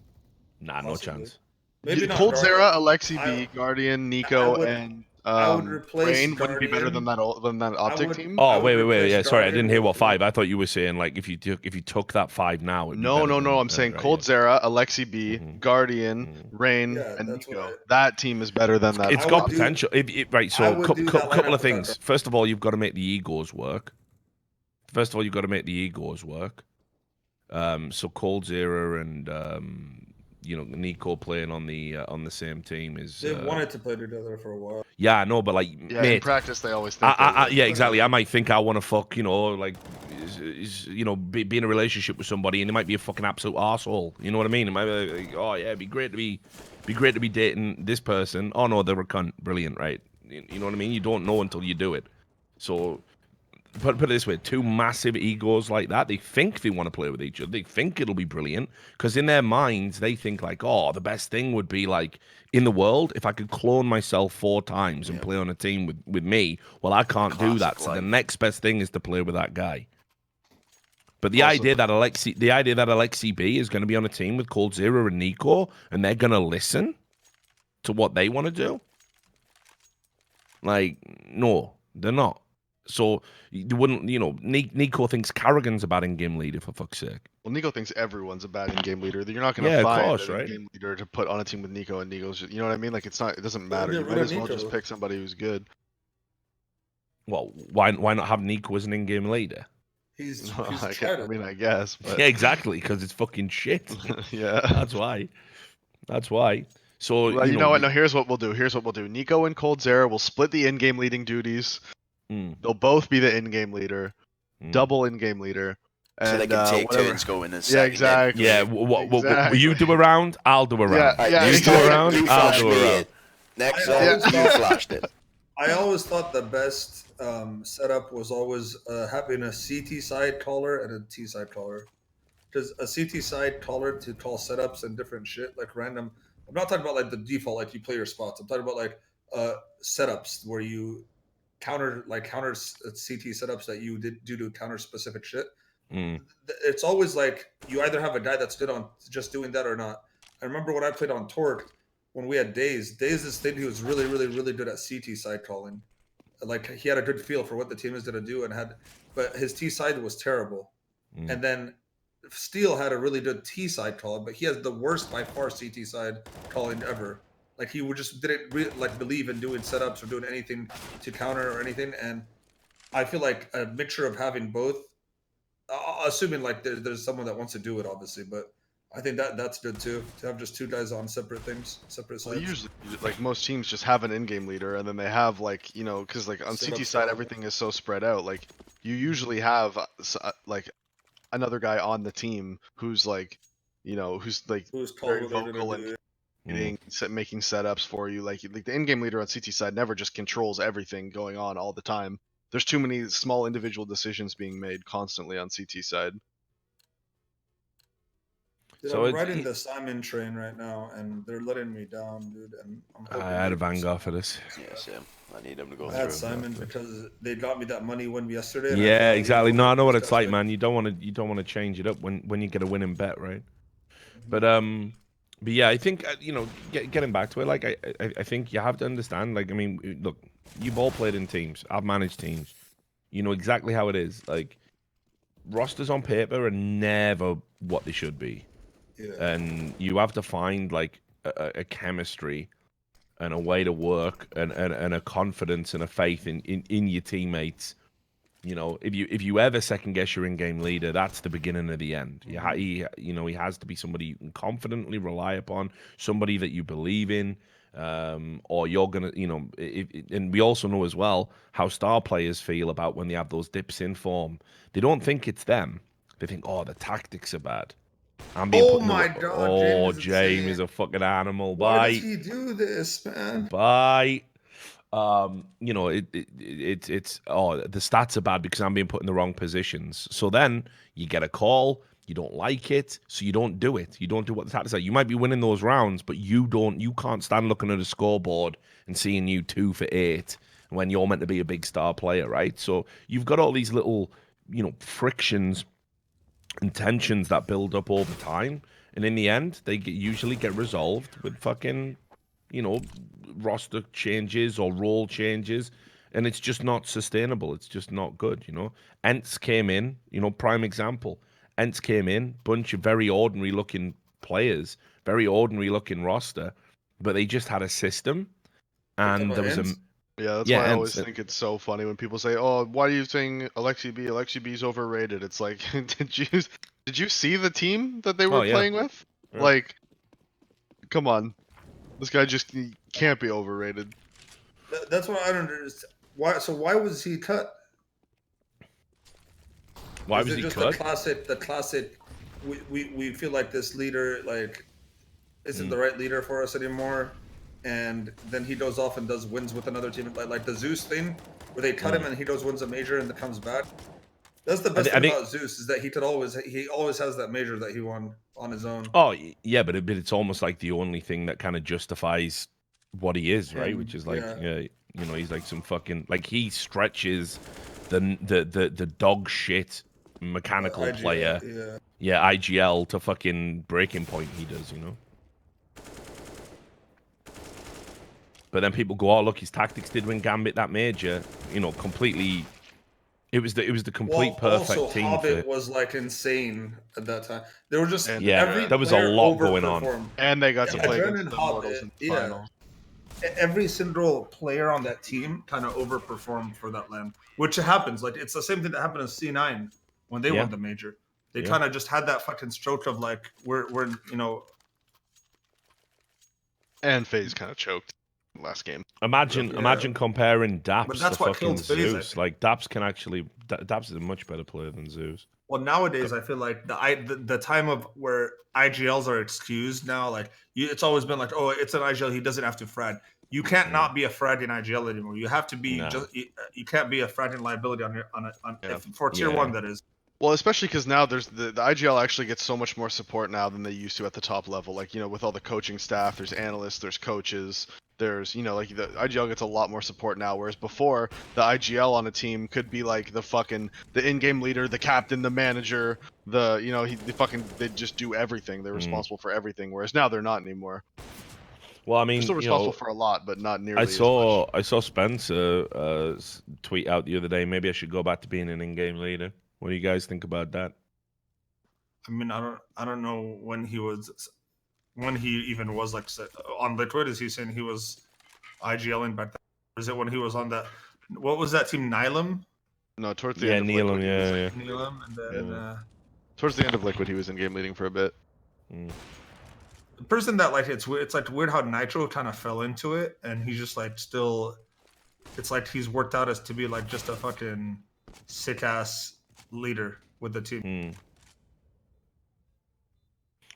Nah, no possibly. chance. Maybe not Cold Guardian. Zera, Alexi I- B, Guardian, Nico, would- and I would replace Rain wouldn't be better than Guardian. that Optic would- team. Oh, I would wait. replace Yeah, sorry, I didn't Guardian hear with- what 5. I thought you were saying like if you took that 5 now. It'd be No. better than- I'm saying right, Cold yeah. Zera, Alexi B, Guardian, Mhm. Rain, Yeah, and that's Nico. what That team is better than that. It's I got would do- potential. Right, I so would do that couple lineup of without things. Guardian. First of all, you've got to make the egos work. So Cold Zera and Nico playing on the same team is. They wanted to play together for a while. Yeah, I know, but like, Yeah, in mate, practice they always think. yeah, exactly. I might think I want to fuck, like, be in a relationship with somebody, and it might be a fucking absolute arsehole. You know what I mean? It might be like, oh yeah, it'd be great to be dating this person. Oh no, they're a cunt. Brilliant, right? You know what I mean? You don't know until you do it. So, put it this way: two massive egos like that, they think they want to play with each other. They think it'll be brilliant because in their minds they think like, oh, the best thing would be like in the world if I could clone myself 4 times and play on a team with me. Well, I can't do that. So the next best thing is to play with that guy. But the idea that Alexi B is going to be on a team with Cold Zera and Nico, and they're going to listen to what they want to do, like, no, they're not. So you wouldn't, Nico thinks Carrigan's a bad in-game leader, for fuck's sake. Well, Nico thinks everyone's a bad in-game leader. You're not going to Yeah, of find course, an right? in-game leader to put on a team with Nico, and Nico's just, you know what I mean? Like, it doesn't matter. get You rid might of as well Nico. just pick somebody who's good. Well, why not have Nico as an in-game leader? He's I mean, I guess, but Yeah, exactly, because it's fucking shit. yeah. That's why. So Well, you know what? No, here's what we'll do. Nico and Cold Zera will split the in-game leading duties. They'll both be the in-game leader, double in-game leader. And, So they can take whatever. turns going and Yeah, exactly. Yeah, what you do a round, I'll do a round. Yeah, you do a round, You I'll flashed do a me round. in. Next I up, always you thought- flashed it. I always thought the best setup was always having a CT side caller and a T side caller. Because a CT side caller to call setups and different shit, like random. I'm not talking about like the default, like you play your spots. I'm talking about like setups where you counter CT setups that you do to counter specific shit. It's always like you either have a guy that's good on just doing that or not. I remember when I played on Torque, when we had Days this thing, he was really, really, really good at CT side calling. Like he had a good feel for what the team is going to do but his T side was terrible. And then Steele had a really good T side call, but he has the worst by far CT side calling ever. Like he didn't believe in doing setups or doing anything to counter or anything. And I feel like a mixture of having both, assuming like there's someone that wants to do it, obviously, but I think that's good too, to have just 2 guys on separate things, separate sides. Well, usually, like most teams, just have an in-game leader, and then they have because like on CT side, everything is so spread out. Like you usually have like another guy on the team who's like, who's very vocal and making setups for you. Like the in-game leader on CT side never just controls everything going on all the time. There's too many small individual decisions being made constantly on CT side. Dude, So I'm riding the Simon train right now, and they're letting me down, dude. And I had a Vanguard for this. Yeah, Sam. I need him to go I through. had Simon because they got me that money win yesterday. and I Yeah, thought, exactly. No, I know what it's like, disgusting. man. You don't want to change it up when you get a winning bet, right? But yeah, I think getting back to it, like I think you have to understand. Like, I mean, look, you've all played in teams. I've managed teams. You know exactly how it is. Like, rosters on paper are never what they should be. Yeah. And you have to find like a chemistry and a way to work and a confidence and a faith in your teammates. If you ever second guess your in-game leader, that's the beginning of the end. He has to be somebody you can confidently rely upon, somebody that you believe in, or you're gonna, and we also know as well how star players feel about when they have those dips in form. They don't think it's them. They think, oh, the tactics are bad. Oh my God! Oh, James James is a fucking animal. Why Bye. does he do this, man? Bye. you know, it's oh, the stats are bad because I'm being put in the wrong positions. So then you get a call, you don't like it, so you don't do it. You don't do what the tactics are. You might be winning those rounds, but you can't stand looking at a scoreboard and seeing you 2 for 8 when you're meant to be a big star player, right? So you've got all these little, you know, frictions and tensions that build up over time, and in the end, they usually get resolved with fucking, you know, roster changes or role changes, and it's just not sustainable. It's just not good, you know. Ents came in, you know, prime example. Ents came in, bunch of very ordinary looking players, very ordinary looking roster, but they just had a system, and there was a Yeah, that's yeah, why I always Ents. think it's so funny when people say, "Oh, why are you saying Alexi B? Alexi B's overrated." It's like, did you see the team that they were Oh yeah, playing with? yeah. Like, come on, this guy just he can't be overrated. That's what I don't understand. Why? So why was he cut? Why Is was it he just cut? the classic? We feel like this leader like isn't the right leader for us anymore, and then he goes off and does wins with another team, like the Zeus thing, where they cut him and he goes wins a major and then comes back. That's the best I thing think. about Zeus is that he always has that major that he won on his own. Oh yeah, but it's almost like the only thing that kind of justifies what he is, right? Which Him, is like, yeah. you know, he's like some fucking like he stretches the dog shit mechanical IGL, player, yeah. yeah, IGL to fucking breaking point. He does, you know. But then people go, oh look, his tactics did win Gambit that major, you know, completely. It was the complete Well, perfect also team for. Hobbit was like insane at that time. They were just And Yeah, every there was a player lot going on. overperformed. and they got to play Adren against and the Immortals Hobbit, in the yeah. finals. Every single player on that team kind of overperformed for that land, which happens. Like it's the same thing that happened in C9 when they Yeah. won the major. They Yeah. kind of just had that fucking stroke of like we're you know. And FaZe kind of choked last game. Imagine comparing But Daps to that's what fucking killed FaZe, I Zeus. think. Like Daps can actually, Daps is a much better player than Zeus. Well, nowadays I feel like the time of where IGLs are excused now, like it's always been like, oh, it's an IGL, he doesn't have to frag. You can't not be a frag in IGL anymore. You have to be No. just you can't be a fragging liability on Yeah. for tier Yeah. one. That is. Well, especially because now there's the IGL actually gets so much more support now than they used to at the top level. Like, you know, with all the coaching staff, there's analysts, there's coaches, there's, you know, like the IGL gets a lot more support now. Whereas before, the IGL on a team could be like the in-game leader, the captain, the manager, they'd just do everything. They're responsible for everything. Whereas now they're not anymore. Well, I They're mean, still you responsible know, for a lot, but not nearly I as much. saw Spencer tweet out the other day. Maybe I should go back to being an in-game leader. What do you guys think about that? I mean, I don't know when he even was like on Liquid. Is he saying he was IGLing back then? Or is it when he was on that? What was that team? Nylum? No, towards the Yeah, end of Neelam, Liquid, he was yeah. Nylum, and then towards the end of Liquid, he was in game leading for a bit. the person that like it's weird. It's like weird how Nitro kind of fell into it, and he's just like still. It's like he's worked out as to be like just a fucking sick ass leader with the team.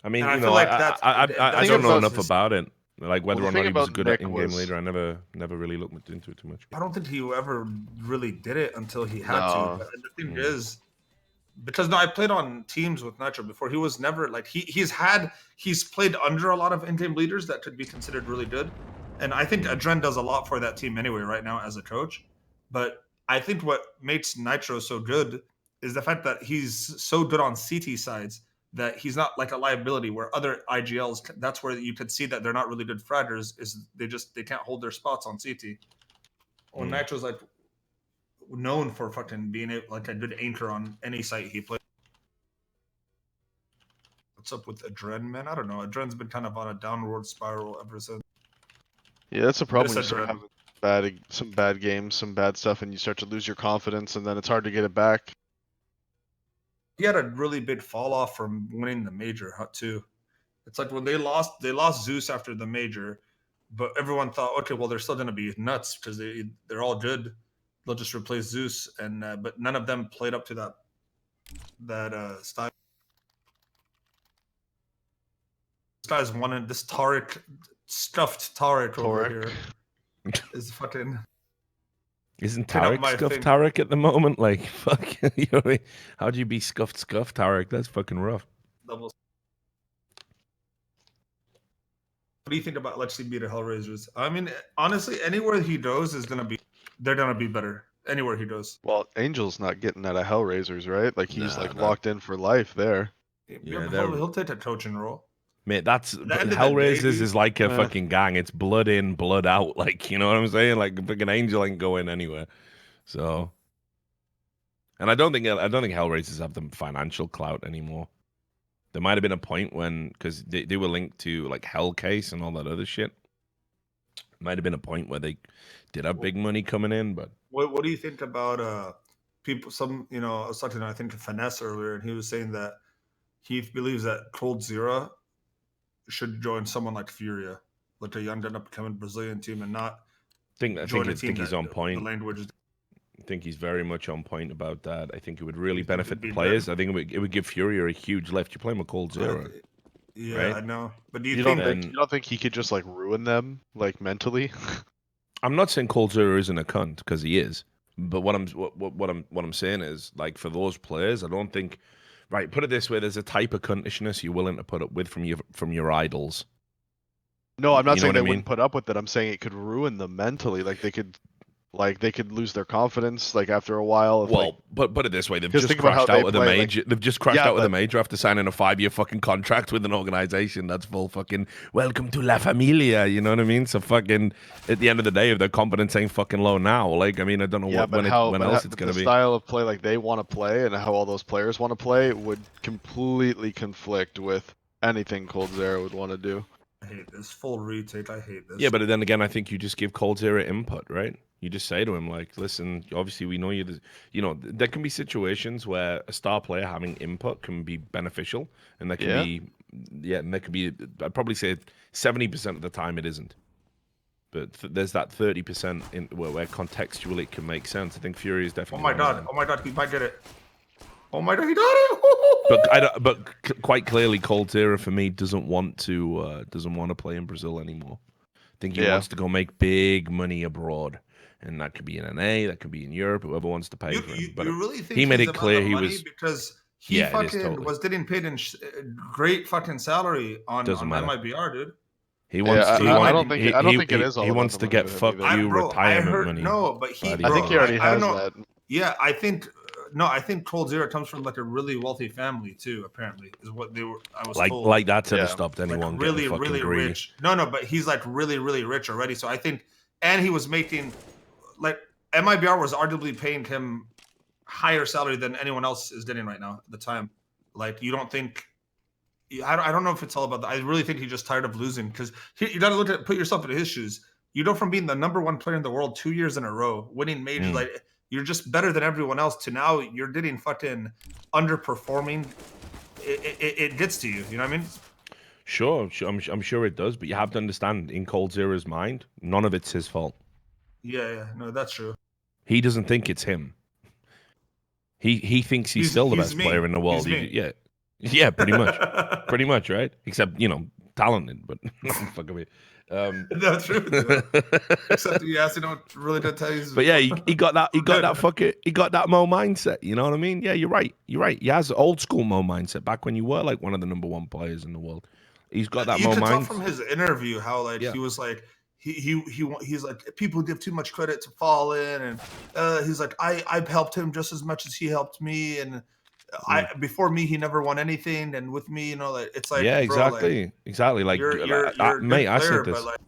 I mean, And you feel know, like I that's don't know what enough this- about it. Like whether Well, or the not thing he was a about good Nick in-game was- leader, I never really looked into it too much. I don't think he ever really did it until he had No. to. But the thing is, because no, I played on teams with Nitro before. He was never like he's played under a lot of in-game leaders that could be considered really good, and I think Adren does a lot for that team anyway right now as a coach. But I think what makes Nitro so good is the fact that he's so good on CT sides that he's not like a liability where other IGLs. That's where you could see that they're not really good fraggers. Is they can't hold their spots on CT. When Nitro's like known for fucking being like a good anchor on any site he plays. What's up with Adren, man? I don't know. Adren's been kind of on a downward spiral ever since. Yeah, that's the problem when you Miss start Adren. having some bad games, some bad stuff, and you start to lose your confidence, and then it's hard to get it back. He had a really big fall off from winning the major too. It's like when they lost Zeus after the major, but everyone thought, okay, well they're still gonna be nuts because they're all good. They'll just replace Zeus, and but none of them played up to that style. This guy's wanted this Tarek stuffed Tarek over Torek. here. is fucking. Isn't Turn up Tarek my scuffed thing. Tarek at the moment? Like, fuck, you know what I mean? How'd you be scuffed Tarek? That's fucking rough. Doubles. What do you think about Let's See Beat the Hellraisers? I mean, honestly, anywhere he goes they're gonna be better. Anywhere he goes. Well, Angel's not getting out of Hellraisers, right? Like he's Nah, like nah. locked in for life there. Yeah, He'll take a coaching role. Mate, that's At the end of the day, Hellraisers dude, is like a fucking gang. It's blood in, blood out. Like, you know what I'm saying? Like, fucking Angel ain't going anywhere. So, and I don't think Hellraisers have the financial clout anymore. There might have been a point when, because they were linked to like Hellcase and all that other shit. Might have been a point where they did have big money coming in, but what do you think about people? I was talking to, I think, Finesse earlier, and he was saying that he believes that Cold Zero should join someone like Furia, like a young up and coming Brazilian team, and not I join a think team he's that on point. the language. I think he's very much on point about that. I think it would really You think benefit it'd the be players. good? I think it would give Furia a huge lift. You're playing with Cold Zero, Yeah, right? I know. But do you You think don't think he could just like ruin them like mentally? I'm not saying Cold Zero isn't a cunt, because he is. But what I'm saying is, like, for those players, I don't think. Right, put it this way: there's a type of cuntishness you're willing to put up with from your idols. No, I'm not You know saying what they I mean? wouldn't put up with it. I'm saying it could ruin them mentally. Like they could lose their confidence like after a while. If, Well, but put it this way: they've 'cause just think about how crashed out they with a play, like- major. They've just crashed Yeah, out with a but- major after signing a 5-year fucking contract with an organization that's full fucking welcome to La Familia. You know what I mean? So fucking at the end of the day, if their confidence ain't fucking low now, like, I mean, I don't know when else it's gonna the be. style of play like they want to play and how all those players want to play would completely conflict with anything Cold Zero would want to do. I hate this full retake? I hate this. Yeah, but then again, I think you just give Cold Zero input, right? You just say to him, like, listen, obviously we know you, you know, there can be situations where a star player having input can be beneficial, and there can and there can be, I'd probably say 70% of the time it isn't. But there's that 30% where contextually it can make sense. I think Fury is Oh definitely. my god! Oh my god! He might get it. Oh my god! He got it! But quite clearly, Cold Zero for me doesn't want to play in Brazil anymore. I think he wants to go make big money abroad, and that could be in NA, that could be in Europe, whoever wants to pay for him. But you really think he made he's it about clear the he money? was. Because he Yeah, it is fucking totally. was getting paid in great fucking salary on Doesn't matter. MIBR, dude. He wants. Yeah, he I wants. don't think it is all He about wants the to money get with him fuck either. you Bro, retirement I heard, money. No, but he. buddy. I think he already I has don't know. that. Yeah, I think. No, I think Cold Zero comes from like a really wealthy family too. Apparently, is what they were. I was told. Like that's never Yeah. stopped Like anyone really, getting fucking really greedy. rich. No, but he's like really, really rich already. So I think, and he was making, like, MIBR was arguably paying him higher salary than anyone else is getting right now at the time. Like, you don't think? I don't know if it's all about that. I really think he's just tired of losing, because you got to put yourself in his shoes. You go from being the #1 player in the world 2 years in a row, winning majors, like, you're just better than everyone else, to now you're getting fucking underperforming. It gets to you. You know what I mean? Sure, I'm sure it does, but you have to understand, in Cold Zero's mind, none of it's his fault. Yeah, no, that's true. He doesn't think it's him. He thinks he's still the best me. player in the world. He's me. Yeah, pretty much, pretty much, right? Except, you know, talented, but fuck me. That's true. Except he has to don't really tell you. But yeah, he got that Mo mindset. You know what I mean? Yeah, you're right. He has old school Mo mindset back when you were like one of the #1 players in the world. He's got that You Mo could tell mindset. from his interview how, like, he was like, he's like, people give too much credit to Polen, and he's like, I've helped him just as much as he helped me, and before me he never won anything, and with me, you know, like, it's like, Yeah, bro, exactly. Like, you're a mate, good I player, said this. but like,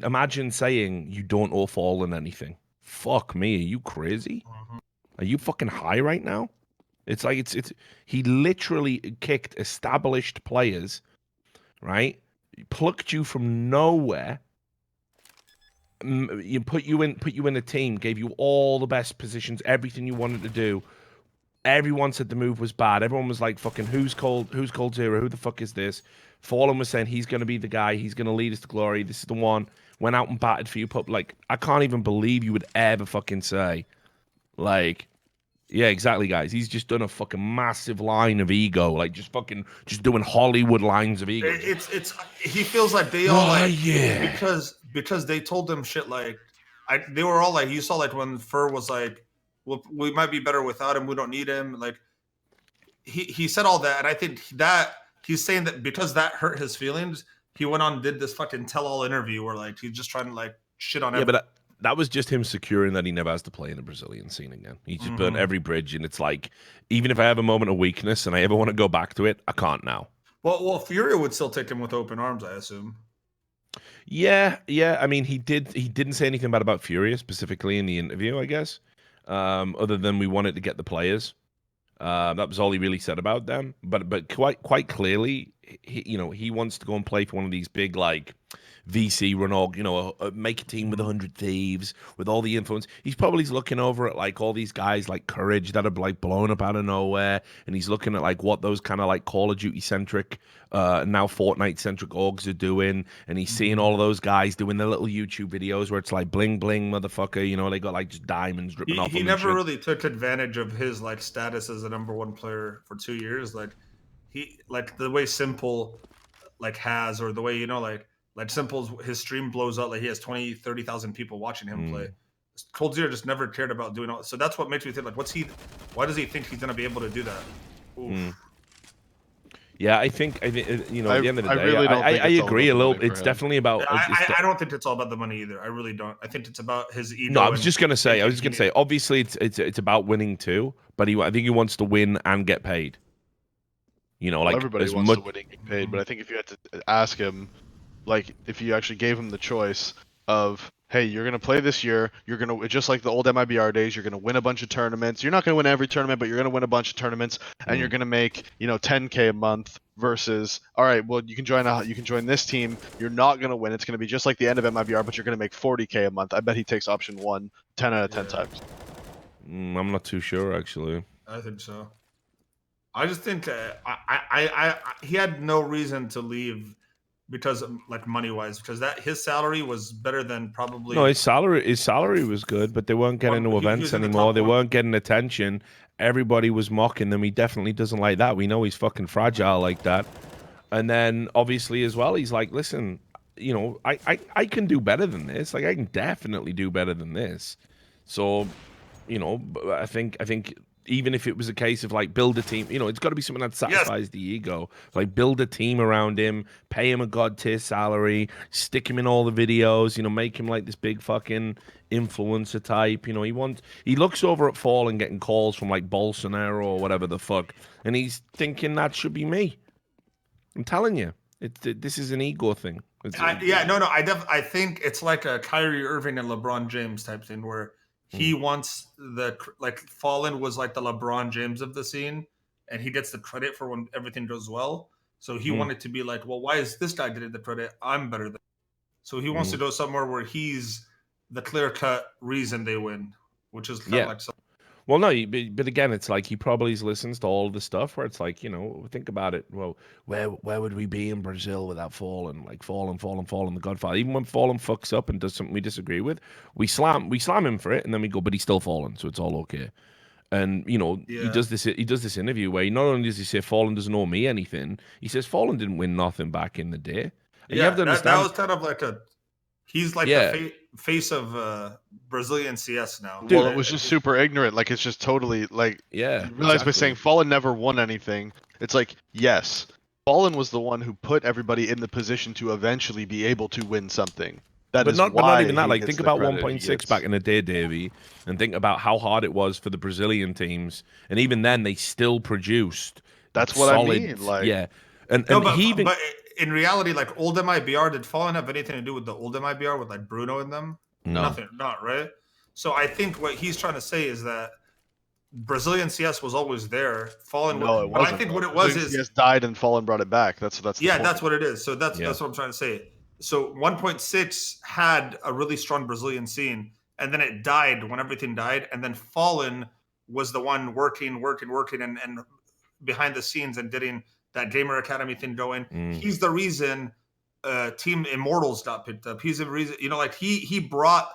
Imagine saying you don't owe Fallen anything. Fuck me, are you crazy? Are you fucking high right now? It's like it's he literally kicked established players, right? Plucked you from nowhere. You put you in a team, gave you all the best positions, everything you wanted to do. Everyone said the move was bad. Everyone was like, fucking, who's Cold Zero? Who the fuck is this? Fallen was saying he's going to be the guy. He's going to lead us to glory. This is the one. Went out and batted for you, pup. Like, I can't even believe you would ever fucking say, like, Yeah, exactly, guys. He's just done a fucking massive line of ego, like just doing Hollywood lines of ego. It's he feels like they all yeah, because they told him shit like they were all like, you saw like when Fur was like, well, we might be better without him, we don't need him, like he said all that, and I think that he's saying that because that hurt his feelings, he went on and did this fucking tell-all interview where like he's just trying to like shit on everyone. but that was just him securing that he never has to play in the Brazilian scene again. He just burnt every bridge, and it's like, even if I have a moment of weakness and I ever want to go back to it, I can't now. Well, Fury would still take him with open arms, I assume. Yeah. I mean, he didn't say anything about Fury specifically in the interview, I guess. Other than we wanted to get the players. That was all he really said about them. But quite clearly, he wants to go and play for one of these big like VC run org, make a team with 100 thieves with all the influence. He's probably looking over at like all these guys like Courage that are like blown up out of nowhere, and he's looking at like what those kind of like Call of Duty centric, now Fortnite centric orgs are doing, and he's seeing all of those guys doing their little YouTube videos where it's like bling bling motherfucker, they got like just diamonds dripping off. He never really took advantage of his like status as a #1 player for 2 years. Like he like the way Simple like has, or the way like Simple's his stream blows up, like he has 20-30,000 people watching him play. Cold Zero just never cared about doing all. So that's what makes me think like, why does he think he's gonna be able to do that? Yeah, I think at the end of the day, really don't think I it's all agree about a little. money for It's him. definitely about. I don't think it's all about the money either. I really don't. I think it's about his ego. No, I was just gonna say. Obviously, it's about winning too, but I think he wants to win and get paid. Like Everybody wants to win and get paid, but I think if you had to ask him, like if you actually gave him the choice of, hey, you're gonna play this year, you're gonna, just like the old MIBR days, you're gonna win a bunch of tournaments. You're not gonna win every tournament, but you're gonna win a bunch of tournaments, and you're gonna make 10K a month. Versus, all right, well, you can join this team. You're not gonna win. It's gonna be just like the end of MIBR, but you're gonna make 40K a month. I bet he takes option 1 10 out of 10 times. I'm not too sure actually. I think so. I just think he had no reason to leave because like money wise, because that his salary was better than probably. No, his salary was good, but they weren't getting to events anymore. They weren't getting attention. Everybody was mocking them. He definitely doesn't like that. We know he's fucking fragile like that. And then obviously as well, he's like, listen, I can do better than this. Like I can definitely do better than this. So, I think even if it was a case of like build a team, it's got to be something that satisfies the ego. Like build a team around him, pay him a god tier salary, stick him in all the videos, make him like this big fucking influencer type. He looks over at Fallen getting calls from like Bolsonaro or whatever the fuck, and he's thinking that should be me. I'm telling you, this is an ego thing. I think it's like a Kyrie Irving and LeBron James type thing where he wants Fallen was like the LeBron James of the scene, and he gets the credit for when everything goes well. So he wanted to be like, well, why is this guy getting the credit? I'm better than. So he wants to go somewhere where he's the clear-cut reason they win, which is kind of like. Well, no, but again, it's like he probably listens to all the stuff where it's like, think about it. Well, where would we be in Brazil without Fallen? Like Fallen, the Godfather. Even when Fallen fucks up and does something we disagree with, we slam him for it, and then we go, but he's still Fallen, so it's all okay. And he does this interview where not only does he say Fallen doesn't owe me anything, he says Fallen didn't win nothing back in the day. And that was kind of like he's like the face of Brazilian CS now. Dude, well, it was just super ignorant. Like it's just totally like you realize by saying Fallen never won anything. It's like, yes, Fallen was the one who put everybody in the position to eventually be able to win something. But not even that. Like think about 1.6 back in the day, Davey, and think about how hard it was for the Brazilian teams, and even then they still produced. That's what I mean. Like but in reality, like old MIBR, did Fallen have anything to do with the old MIBR with like Bruno in them? No. Nothing, not right. So I think what he's trying to say is that Brazilian CS was always there. Fallen, no, it wasn't. I think what it was is CS died and Fallen brought it back. That's the point. That's what it is. So that's what I'm trying to say. So 1.6 had a really strong Brazilian scene, and then it died when everything died, and then Fallen was the one working and behind the scenes and getting that Gamer Academy thing going. He's the reason Team Immortals got picked up. He's the reason, like he brought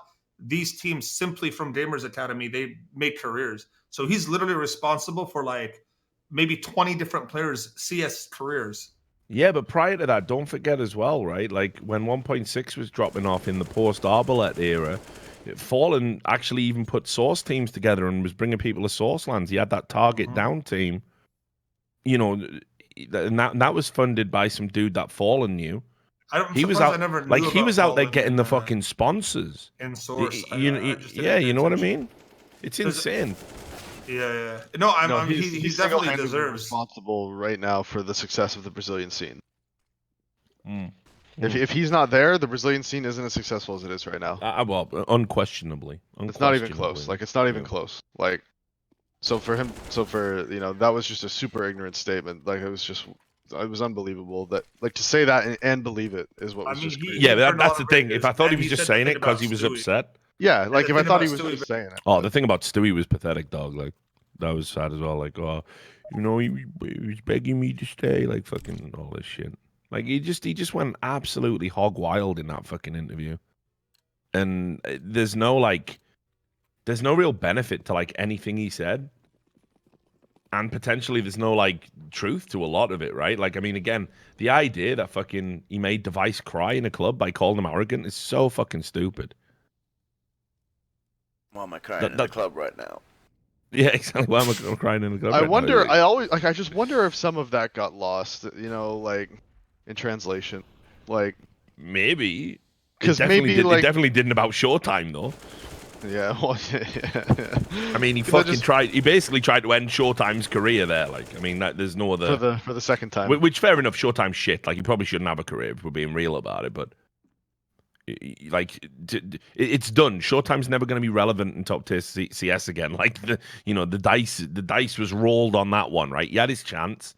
these teams simply from Damer's Academy, they make careers. So he's literally responsible for like maybe 20 different players' CS careers. Yeah, but prior to that, don't forget as well, right? Like when 1.6 was dropping off in the post-Arbalete era, fl0m actually even put source teams together and was bringing people to source lands. He had that target down team, you know, and that was funded by some dude that fl0m knew. He was out, like he was out there getting the fucking sponsors. In source, yeah, you know what I mean? It's insane. Yeah. He he's definitely deserves responsible right now for the success of the Brazilian scene. Mm. If he's not there, the Brazilian scene isn't as successful as it is right now. Well, unquestionably. It's not even close. Like it's not even close. Like, so for that was just a super ignorant statement. Like it was unbelievable that like to say that and believe it is what was just crazy. Yeah, that's the thing. If I thought he was just saying it because he was upset. Yeah, like if I thought he was just saying it. Oh, the thing about Stewie was pathetic, dog. Like that was sad as well. Like, oh, he was begging me to stay. Like fucking all this shit. Like he just went absolutely hog wild in that fucking interview. And there's no real benefit to like anything he said. And potentially there's no like truth to a lot of it, right? Like, I mean, again, the idea that fucking he made Device cry in a club by calling him arrogant is so fucking stupid. Why am I crying in the club right now? Yeah, exactly. Why am I crying in the club? I wonder. I just wonder if some of that got lost. Like in translation, like maybe because it definitely didn't about Showtime though. Yeah, well, yeah. I mean, he basically tried to end Showtime's career there. Like, I mean, there's no other for the second time. Which, fair enough, Showtime's shit. Like, he probably shouldn't have a career if we're being real about it. But like, it's done. Showtime's never going to be relevant in top tier CS again. Like the dice was rolled on that one, right? He had his chance,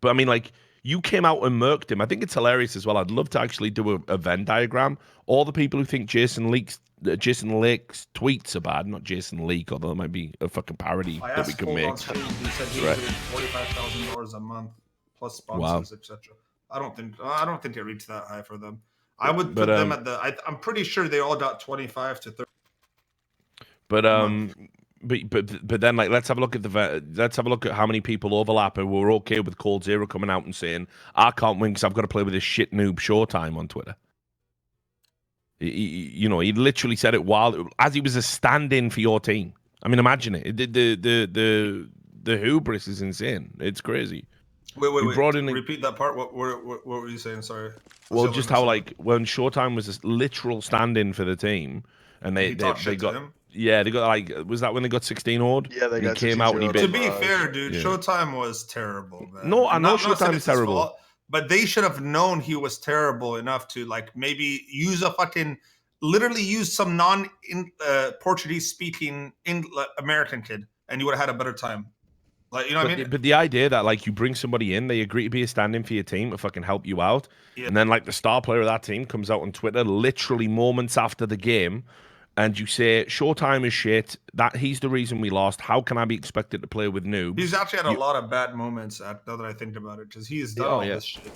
but I mean, like. You came out and murked him. I think it's hilarious as well. I'd love to actually do a Venn diagram. All the people who think Jason Lake's tweets are bad, not Jason Leak, although it might be a fucking parody that we can make. He said he was getting $45,000 a month plus sponsors, etc. I don't think it reached that high for them. I would put them at I'm pretty sure they all got 25 to 30. But then like let's have a look at how many people overlap and we're okay with Cold Zero coming out and saying I can't win because I've got to play with this shit noob Showtime on Twitter. He literally said it as he was a stand-in for your team. I mean, imagine it. The hubris is insane. It's crazy. Wait. Repeat that part. What were you saying? Sorry. Well, just how like when Showtime was a literal stand-in for the team, and they got him? Yeah, they got like was that when they got 16 odd? Yeah, they got. He came out and to be fair, dude, Showtime was terrible, man. No, I know Showtime is terrible. Fault, but they should have known he was terrible enough to like maybe literally use some Portuguese speaking American kid, and you would have had a better time. Like, you know what I mean? But the idea that like you bring somebody in, they agree to be a stand-in for your team to fucking help you out, and then like the star player of that team comes out on Twitter literally moments after the game. And you say Showtime is shit. That he's the reason we lost. How can I be expected to play with noobs? He's actually had a lot of bad moments. Now that I think about it, because he's done all this shit.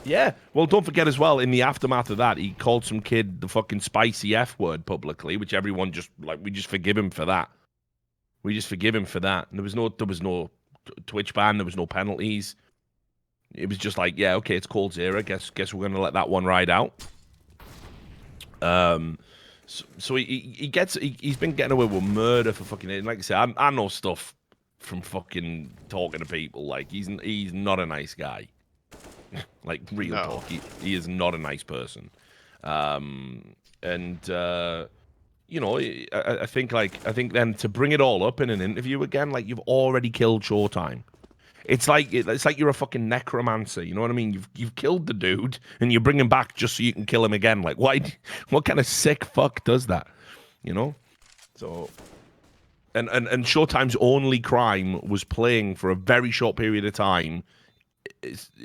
Yeah. Well, don't forget as well. In the aftermath of that, he called some kid the fucking spicy F word publicly, which everyone we just forgive him for that. We just forgive him for that. And there was no Twitch ban. There was no penalties. It was just like, yeah, okay, it's Cold Zero. Guess we're gonna let that one ride out. So he's been getting away with murder for fucking. Like I said, I know stuff from fucking talking to people. Like he's not a nice guy. Like real talk, he is not a nice person. I think then to bring it all up in an interview again, like you've already killed Showtime. It's like you're a fucking necromancer. You know what I mean? You've killed the dude and you bring him back just so you can kill him again. Like why? What kind of sick fuck does that? You know? So and Showtime's only crime was playing for a very short period of time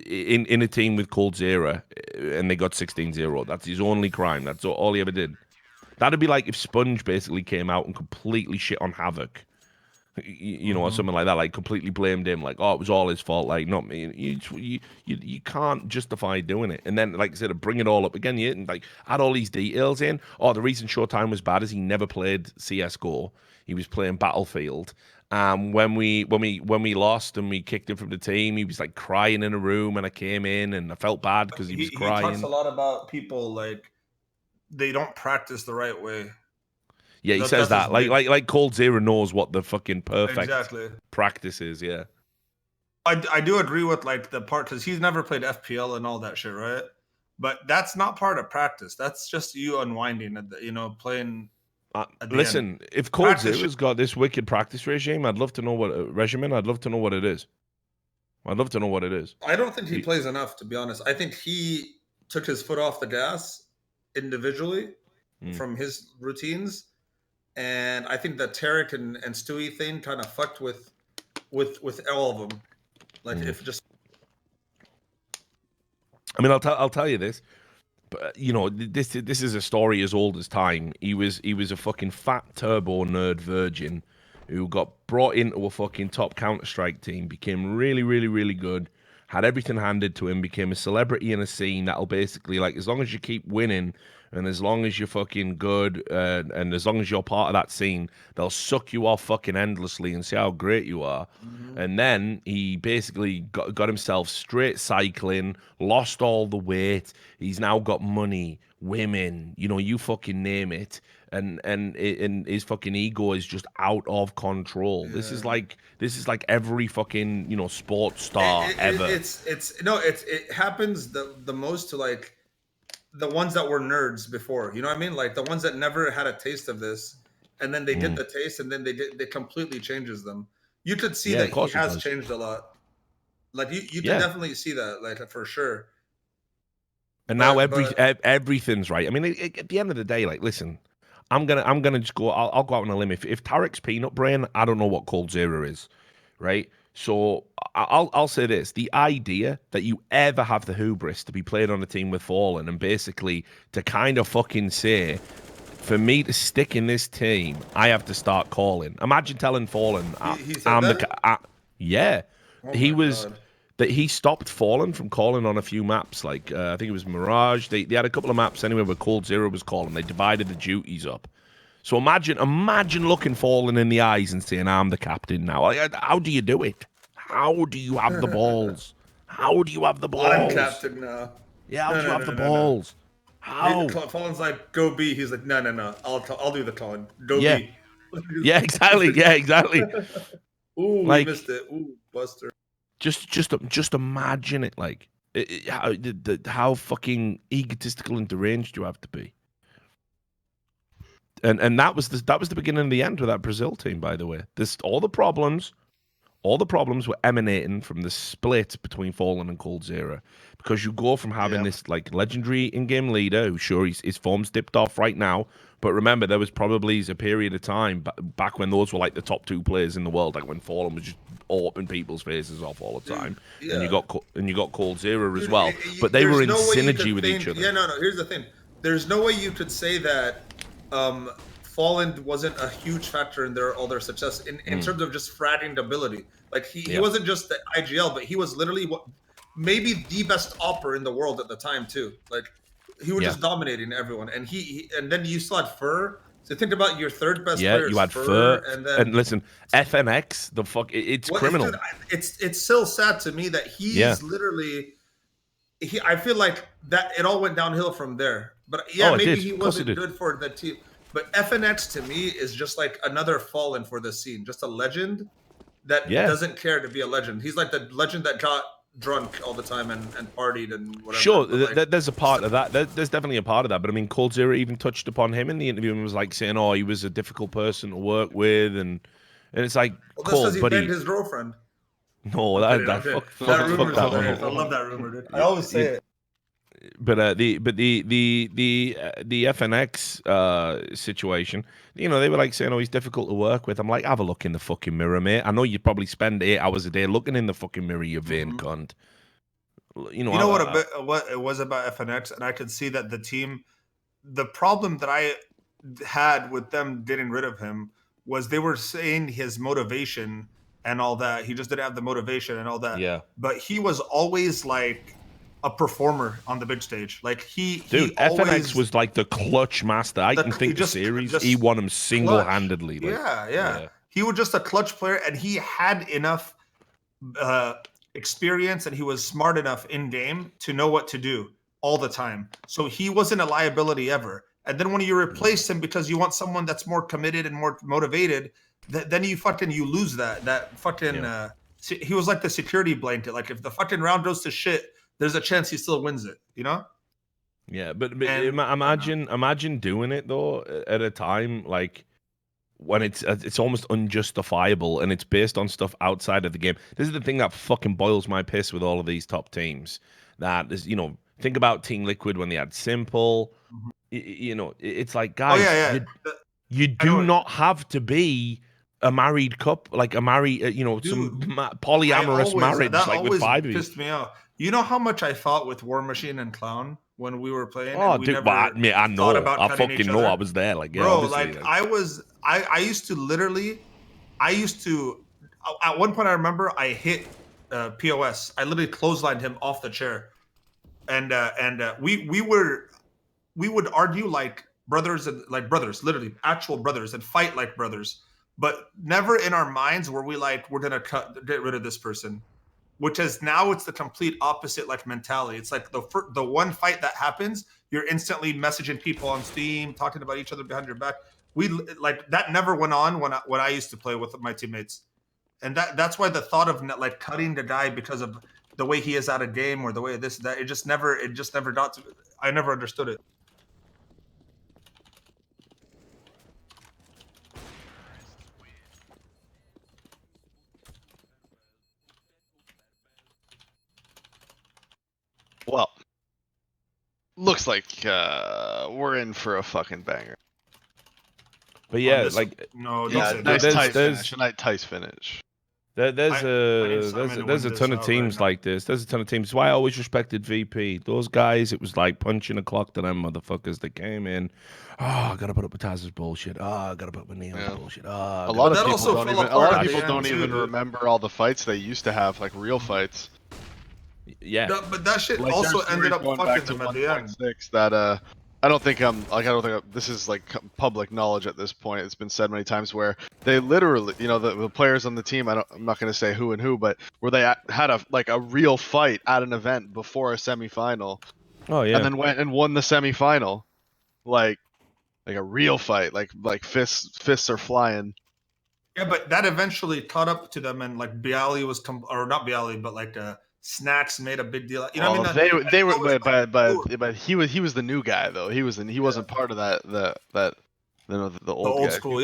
in a team with Cold Zero and they got 16-0. That's his only crime. That's all he ever did. That'd be like if Sponge basically came out and completely shit on Havoc. you know, or something like that, like completely blamed him, like, oh, it was all his fault, like, not me. You can't justify doing it. And then, like I said, bring it all up again, and like add all these details in. Oh, the reason Showtime was bad is he never played CS:GO. He was playing Battlefield. When we lost and we kicked him from the team, he was like crying in a room, and I came in and I felt bad because he was crying. He talks a lot about people like they don't practice the right way. Yeah, he says that. Like Cold Zero knows what the fucking perfect practice is, yeah. I do agree with like the part because he's never played FPL and all that shit, right? But that's not part of practice. That's just you unwinding, playing. Listen, if Cold Zero's got this wicked practice regime, I'd love to know what I'd love to know what it is. I'd love to know what it is. I don't think he plays enough, to be honest. I think he took his foot off the gas individually from his routines. And I think that Tarek and Stewie thing kind of fucked with all of them. Like if just, I mean, I'll tell you this, but you know, this is a story as old as time. He was a fucking fat turbo nerd virgin who got brought into a fucking top Counter-Strike team, became really, really, really good, had everything handed to him, became a celebrity in a scene that'll basically, like, as long as you keep winning. And as long as you're fucking good, and as long as you're part of that scene, they'll suck you off fucking endlessly and see how great you are. And then he basically got himself straight cycling, lost all the weight. He's now got money, women, you know, you fucking name it. And his fucking ego is just out of control. Yeah. This is like every fucking, you know, sports star ever. It happens the most to like the ones that were nerds before, you know what I mean? Like the ones that never had a taste of this, and then they get the taste, and then they completely changes them. You could see that he has changed a lot. Like you can definitely see that, like for sure. And now everything's right. I mean, at the end of the day, like, listen, I'm gonna just go. I'll go out on a limb. If Tarek's peanut brain, I don't know what Cold Zero is, right? So I'll say this: the idea that you ever have the hubris to be played on a team with Fallen and basically to kind of fucking say, for me to stick in this team, I have to start calling. Imagine telling Fallen, yeah, he was God. That he stopped Fallen from calling on a few maps. Like I think it was Mirage. They had a couple of maps anyway where Cold Zero was calling. They divided the duties up. So imagine looking Fallen in the eyes and saying, I'm the captain now. How do you do it? How do you have the balls? How do you have the balls? I'm captain now. Yeah, how do you have the balls? How? Fallen's like, go B. He's like, no. I'll do the calling. Go B. Yeah, exactly. Yeah, exactly. Ooh, like, we missed it. Ooh, Buster. Just imagine it. Like, how fucking egotistical and deranged you have to be. And that was the beginning and the end with that Brazil team, by the way. All the problems were emanating from the split between Fallen and Cold Zero, because you go from having this like legendary in-game leader who, sure, his form's dipped off right now, but remember there was probably a period of time back when those were like the top two players in the world, like when Fallen was just open people's faces off all the time, and you got Cold Zero as well, but they were in synergy with each other. Yeah, no. Here's the thing: there's no way you could say that. Fallen wasn't a huge factor in all their success in terms of just fratting ability. Like he wasn't just the IGL, but he was literally maybe the best opper in the world at the time too. Like he was just dominating everyone, and and then you still had Fur. So think about your third best player. Yeah, you had Fur, and listen, FNX, it's criminal. It's still sad to me that he's literally. I feel like that it all went downhill from there. But maybe he wasn't good for the team. But FNX to me is just like another Fallen for the scene, just a legend that doesn't care to be a legend. He's like the legend that got drunk all the time and partied and whatever. Sure, there's a part of that. There's definitely a part of that. But I mean, Cold Zero even touched upon him in the interview and was like saying, "Oh, he was a difficult person to work with," and it's like, Cold, that's because he banged his girlfriend. No, that rumor's hilarious. I love that rumor, dude. I always say it. But the FNX situation, you know, they were like saying, "Oh, he's difficult to work with." I'm like, have a look in the fucking mirror, mate. I know you probably spend 8 hours a day looking in the fucking mirror, you vain cunt. You know what it was about FNX, and I could see that the team, the problem that I had with them getting rid of him was they were saying his motivation and all that. He just didn't have the motivation and all that. Yeah. But he was always like a performer on the big stage. Like Dude, he FNX always was like the clutch master. I can think the series, he won him single-handedly. Like, yeah. He was just a clutch player, and he had enough experience, and he was smart enough in game to know what to do all the time. So he wasn't a liability ever. And then when you replace him because you want someone that's more committed and more motivated, then you lose that fucking. He was like the security blanket. Like if the fucking round goes to shit, there's a chance he still wins it. You know? Yeah, but imagine doing it though at a time like when it's almost unjustifiable and it's based on stuff outside of the game. This is the thing that fucking boils my piss with all of these top teams. That is, think about Team Liquid when they had Simple. It's like, guys, you do not have to be a married couple, like a married, some polyamorous marriage, that like with always 5 of you. pissed me off. You know how much I fought with War Machine and Clown when we were playing? Oh, and we dude, never I know. thought about I cutting fucking each know. other? I was there. Like, yeah, Bro, obviously, like I used to at one point I remember I hit POS. I literally clotheslined him off the chair, and we would argue like brothers, literally actual brothers, and fight like brothers. But never in our minds were we like, we're gonna get rid of this person. Which is now it's the complete opposite like mentality. It's like the one fight that happens, you're instantly messaging people on Steam, talking about each other behind your back. We like that never went on when I used to play with my teammates, and that's why the thought of like cutting the guy because of the way he is out of game or the way this that it just never got to. I never understood it. Well, looks like we're in for a fucking banger. But yeah, this, like no, Yeah, nice tight finish. A nice tight finish. there's a ton of teams like this. There's a ton of teams. That's why I always respected VP. Those guys, it was like punching a clock to them motherfuckers that came in. Oh, I gotta put up with Taz's bullshit. Oh, I gotta put up with Neon's bullshit. Oh, a lot of that people also don't fell even. A apart lot of at the people end, don't too, even dude. remember all the fights they used to have, like real fights. Yeah, But that shit Like, also there's ended series up going fucking back to them at the end. 1.6 that this is like public knowledge at this point. It's been said many times where they literally, the players on the team. I'm not going to say who and who, but where they had a real fight at an event before a semifinal. Oh yeah, And then went and won the semifinal, like a real fight, like fists are flying. Yeah, but that eventually caught up to them, and like Bialy was, or not Bialy, but like Snacks made a big deal. You know what I mean? They were, but he was the new guy though. He wasn't part of the old school,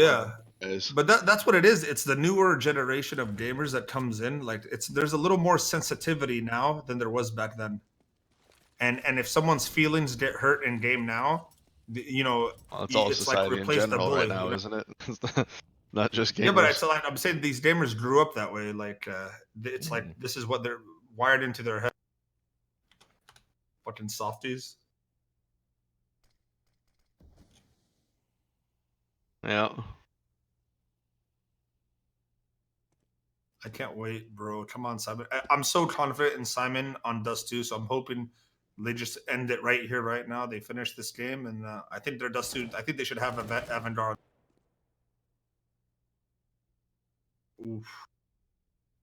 guys. But that's what it is. It's the newer generation of gamers that comes in. Like there's a little more sensitivity now than there was back then. And if someone's feelings get hurt in game now, Well, it's all society like in replace general the bully, right now, isn't it? Not just gamers. Yeah, but it's like I'm saying these gamers grew up that way. Like it's like this is what they're wired into their head. Fucking softies. Yeah. I can't wait, bro. Come on, Simon. I'm so confident in Simon on Dust 2, so I'm hoping they just end it right here, right now. They finish this game, and I think they're Dust 2. I think they should have Avandar. Oof.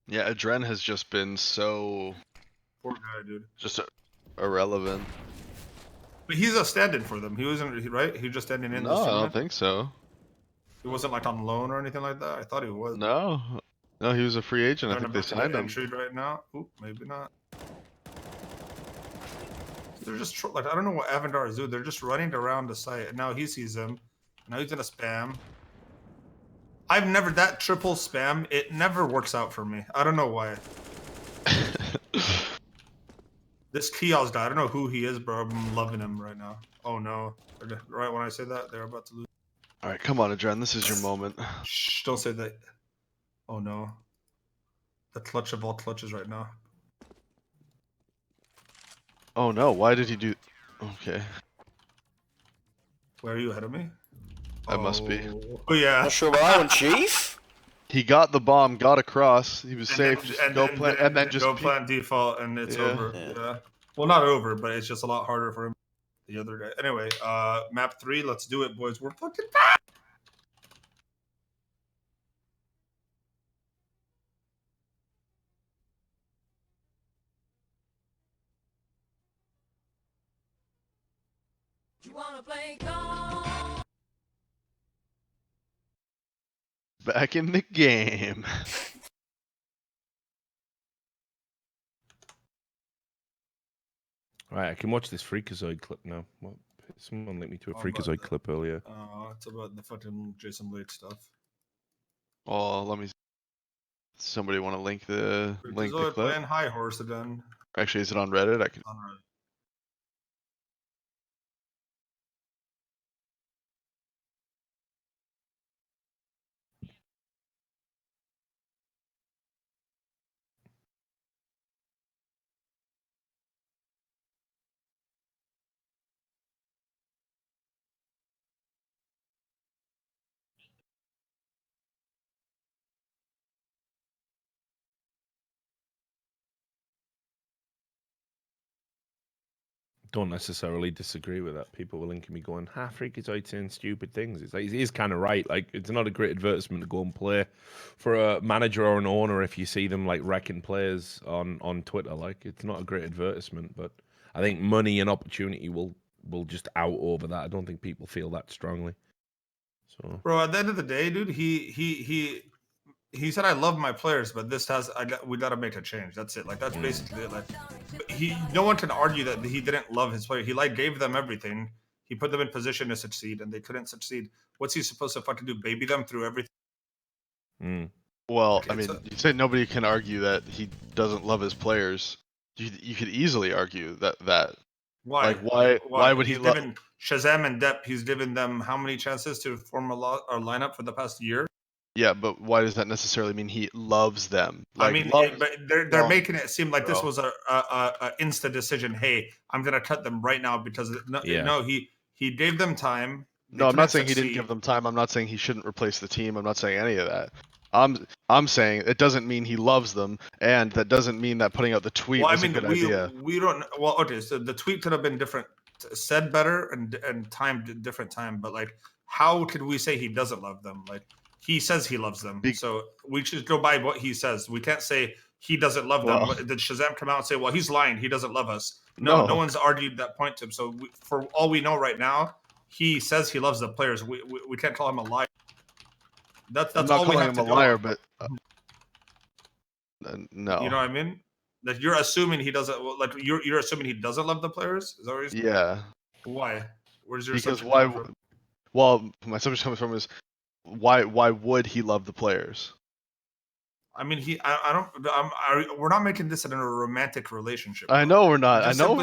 Yeah, Adren has just been so Poor guy, dude. just irrelevant. But he's a stand-in for them. He wasn't, right? He just standing in. No, this I don't tournament? think so. He wasn't like on loan or anything like that. I thought he was. No, he was a free agent. I think they signed him. Entry right now. Oop, maybe not. They're just like, I don't know what Avandar is doing. They're just running around the site, and now he sees him. Now he's gonna spam. I've never that triple spam. It never works out for me. I don't know why. This kiosk guy, I don't know who he is, bro. I'm loving him right now. Oh no! Right when I say that, they're about to lose. All right, come on, Adren. This is your moment. Shh! Don't say that. Oh no! The clutch of all clutches right now. Oh no! Why did he do? Okay. Where are you ahead of me? That must be. Oh yeah. Not sure about that one, Chief. He got the bomb, got across. He was And safe. then, Just and go then, plant, then and then just go peek. plant default, and it's Yeah. over. Yeah. Yeah. Well, not over, but it's just a lot harder for him the other day. Anyway, map 3. Let's do it, boys. We're fucking back. Back in the game. Right, I can watch this Freakazoid clip now. What? Someone linked me to a Freakazoid clip earlier. It's about the fucking Jason Blade stuff. Oh, let me. Somebody want to link the Freakazoid clip? playing high horse again. Actually, is it on Reddit? I can. On Reddit. Don't necessarily disagree with that. People were linking me going, Freakazoid saying stupid things. It's like, he is kind of right. Like, it's not a great advertisement to go and play for a manager or an owner if you see them like wrecking players on Twitter. Like, it's not a great advertisement, but I think money and opportunity will just out over that. I don't think people feel that strongly. So, Bro, at the end of the day, dude, he said, "I love my players, but we got to make a change." That's it. Like that's basically it. Like no one can argue that he didn't love his player. He like gave them everything. He put them in position to succeed, and they couldn't succeed. What's he supposed to fucking do? Baby them through everything? Well, I mean, you said nobody can argue that he doesn't love his players. You could easily argue that. Why? Like, why would he love? Shazam and Depp? He's given them how many chances to form a lineup for the past year? Yeah, but why does that necessarily mean he loves them? Like, I mean, but they're making it seem like this was a insta decision. Hey, I'm gonna cut them right now because no, he gave them time. No, I'm not saying he didn't give them time. I'm not saying he shouldn't replace the team. I'm not saying any of that. I'm saying it doesn't mean he loves them, and that doesn't mean that putting out the tweet was a good idea. We don't. Well, okay, so the tweet could have been different, said better, and timed different time. But like, how could we say he doesn't love them? Like, he says he loves them, so we should go by what he says. We can't say he doesn't love them. Did Shazam come out and say, "Well, he's lying. He doesn't love us"? No one's argued that point to him. So for all we know right now, he says he loves the players. We can't call him a liar. That's I'm not all we calling have him to a liar, but no. You know what I mean? Like you're assuming he doesn't. Like you're assuming he doesn't love the players. Is that what you're saying? Yeah. Why? Where's your because why? Well, my subject comes from is why would he love the players? I mean, we're not making this in a romantic relationship. I know we're not. I'm not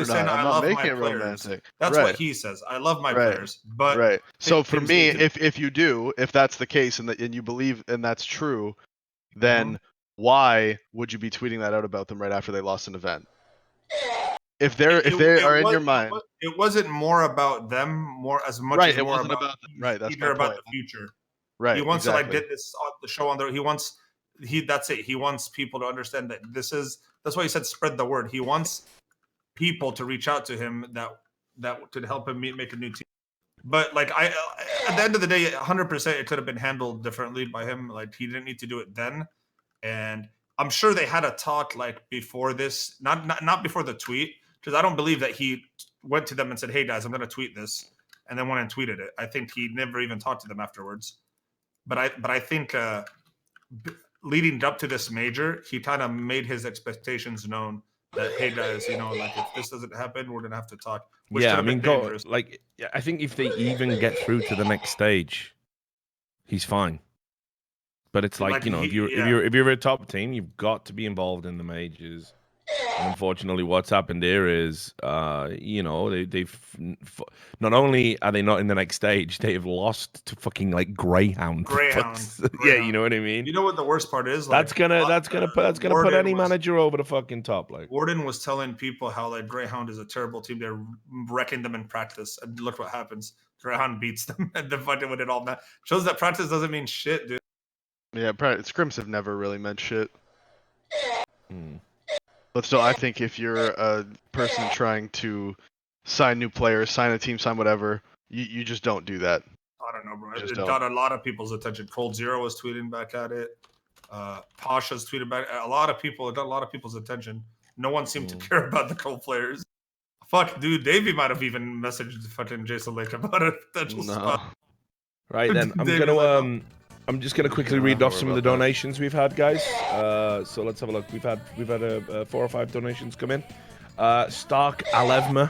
making it players. romantic. That's what he says. I love my players, but right. So for me, if that's the case, and you believe and that's true, then why would you be tweeting that out about them right after they lost an event? If they are in your mind, it wasn't more about them as much as it more wasn't about right. That's my about point. the future. Right. He wants to like get this on the show on there. That's it. He wants people to understand that that's why he said spread the word. He wants people to reach out to him that could help him make a new team. But like at the end of the day, 100% it could have been handled differently by him. Like he didn't need to do it then. And I'm sure they had a talk like before this, not before the tweet, because I don't believe that he went to them and said, "Hey guys, I'm going to tweet this," and then went and tweeted it. I think he never even talked to them afterwards. But I think leading up to this major, he kind of made his expectations known that, hey guys, like if this doesn't happen, we're gonna have to talk. Yeah, I mean, I think if they even get through to the next stage, he's fine. But it's like if you're a top team, you've got to be involved in the majors. And unfortunately, what's happened here is, you know, not only are they not in the next stage, they have lost to fucking like Greyhound. Yeah, you know what I mean. You know what the worst part is? Like, That's gonna put any manager over the fucking top. Like Warden was telling people how like Greyhound is a terrible team. They're wrecking them in practice, and look what happens. Greyhound beats them, and they're fucking with it all. That shows that practice doesn't mean shit, dude. Yeah, scrims have never really meant shit. Hmm. But still, I think if you're a person trying to sign new players, sign a team, sign whatever, you just don't do that. I don't know, bro. Just It don't. got a lot of people's attention. Cold Zero was tweeting back at it. Pasha's tweeted back. A lot of people. It got a lot of people's attention. No one seemed to care about the Cold players. Fuck, dude. Davey might have even messaged fucking Jason Lake about a potential spot. Right then, I'm just gonna quickly read off some of the donations we've had, guys. So let's have a look. We've had 4 or 5 donations come in. Stark Alevma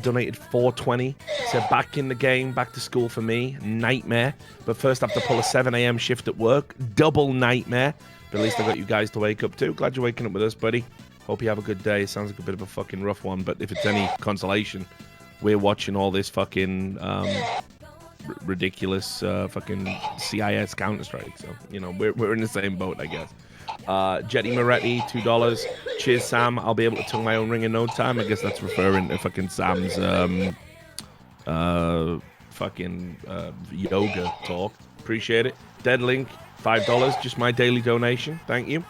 donated 420. Said back in the game, back to school for me, nightmare. But first I have to pull a 7 a.m. shift at work, double nightmare. But at least I got you guys to wake up too. Glad you're waking up with us, buddy. Hope you have a good day. Sounds like a bit of a fucking rough one, but if it's any consolation, we're watching all this fucking ridiculous fucking CIS Counter-Strike. So, you know, we're in the same boat, I guess. Jetty Moretti, $2. Cheers, Sam. I'll be able to tongue my own ring in no time. I guess that's referring to fucking Sam's yoga talk. Appreciate it. Deadlink, $5. Just my daily donation. Thank you.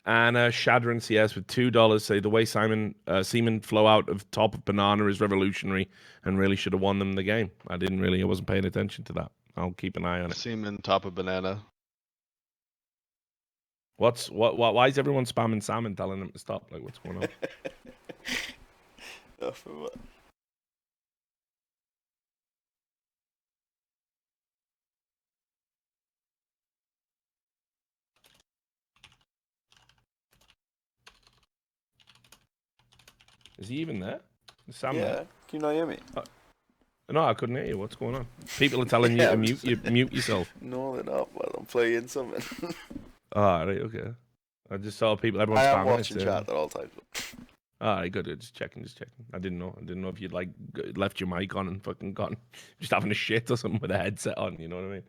And Shadran CS with $2 say the way Seaman flow out of top of banana is revolutionary and really should have won them the game. I wasn't paying attention to that. I'll keep an eye on it. Seaman top of banana. Why is everyone spamming Sam and telling them to stop? Like, what's going on? Oh, for what? Is he even there? Is Sam Yeah, there? can you not hear me? No, I couldn't hear you. What's going on? People are telling you to mute yourself. No, they're not. Well, I'm playing something. Ah, right, okay. I just saw everyone I spamming. am watching chat at all times. All right, good. Just checking. I didn't know if you'd like left your mic on and fucking gone, just having a shit or something with a headset on. You know what I mean?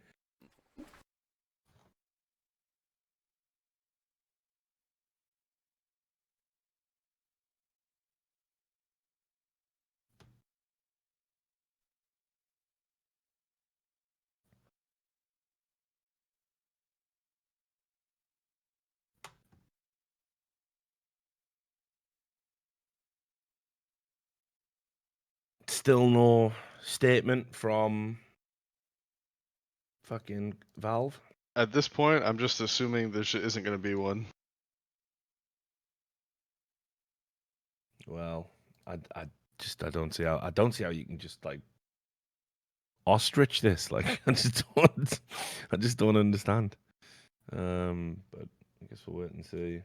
Still no statement from fucking Valve. At this point, I'm just assuming there isn't going to be one. Well, I don't see how you can just like ostrich this. Like, I just don't understand. But I guess we'll wait and see.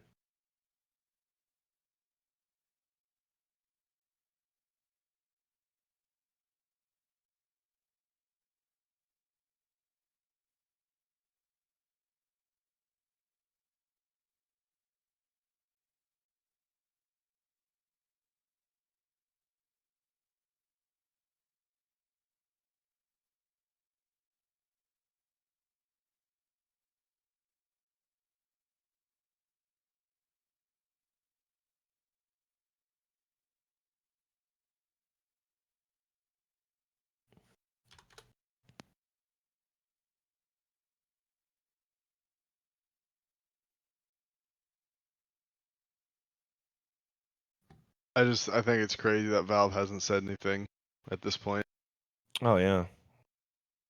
I think it's crazy that Valve hasn't said anything at this point. Oh yeah.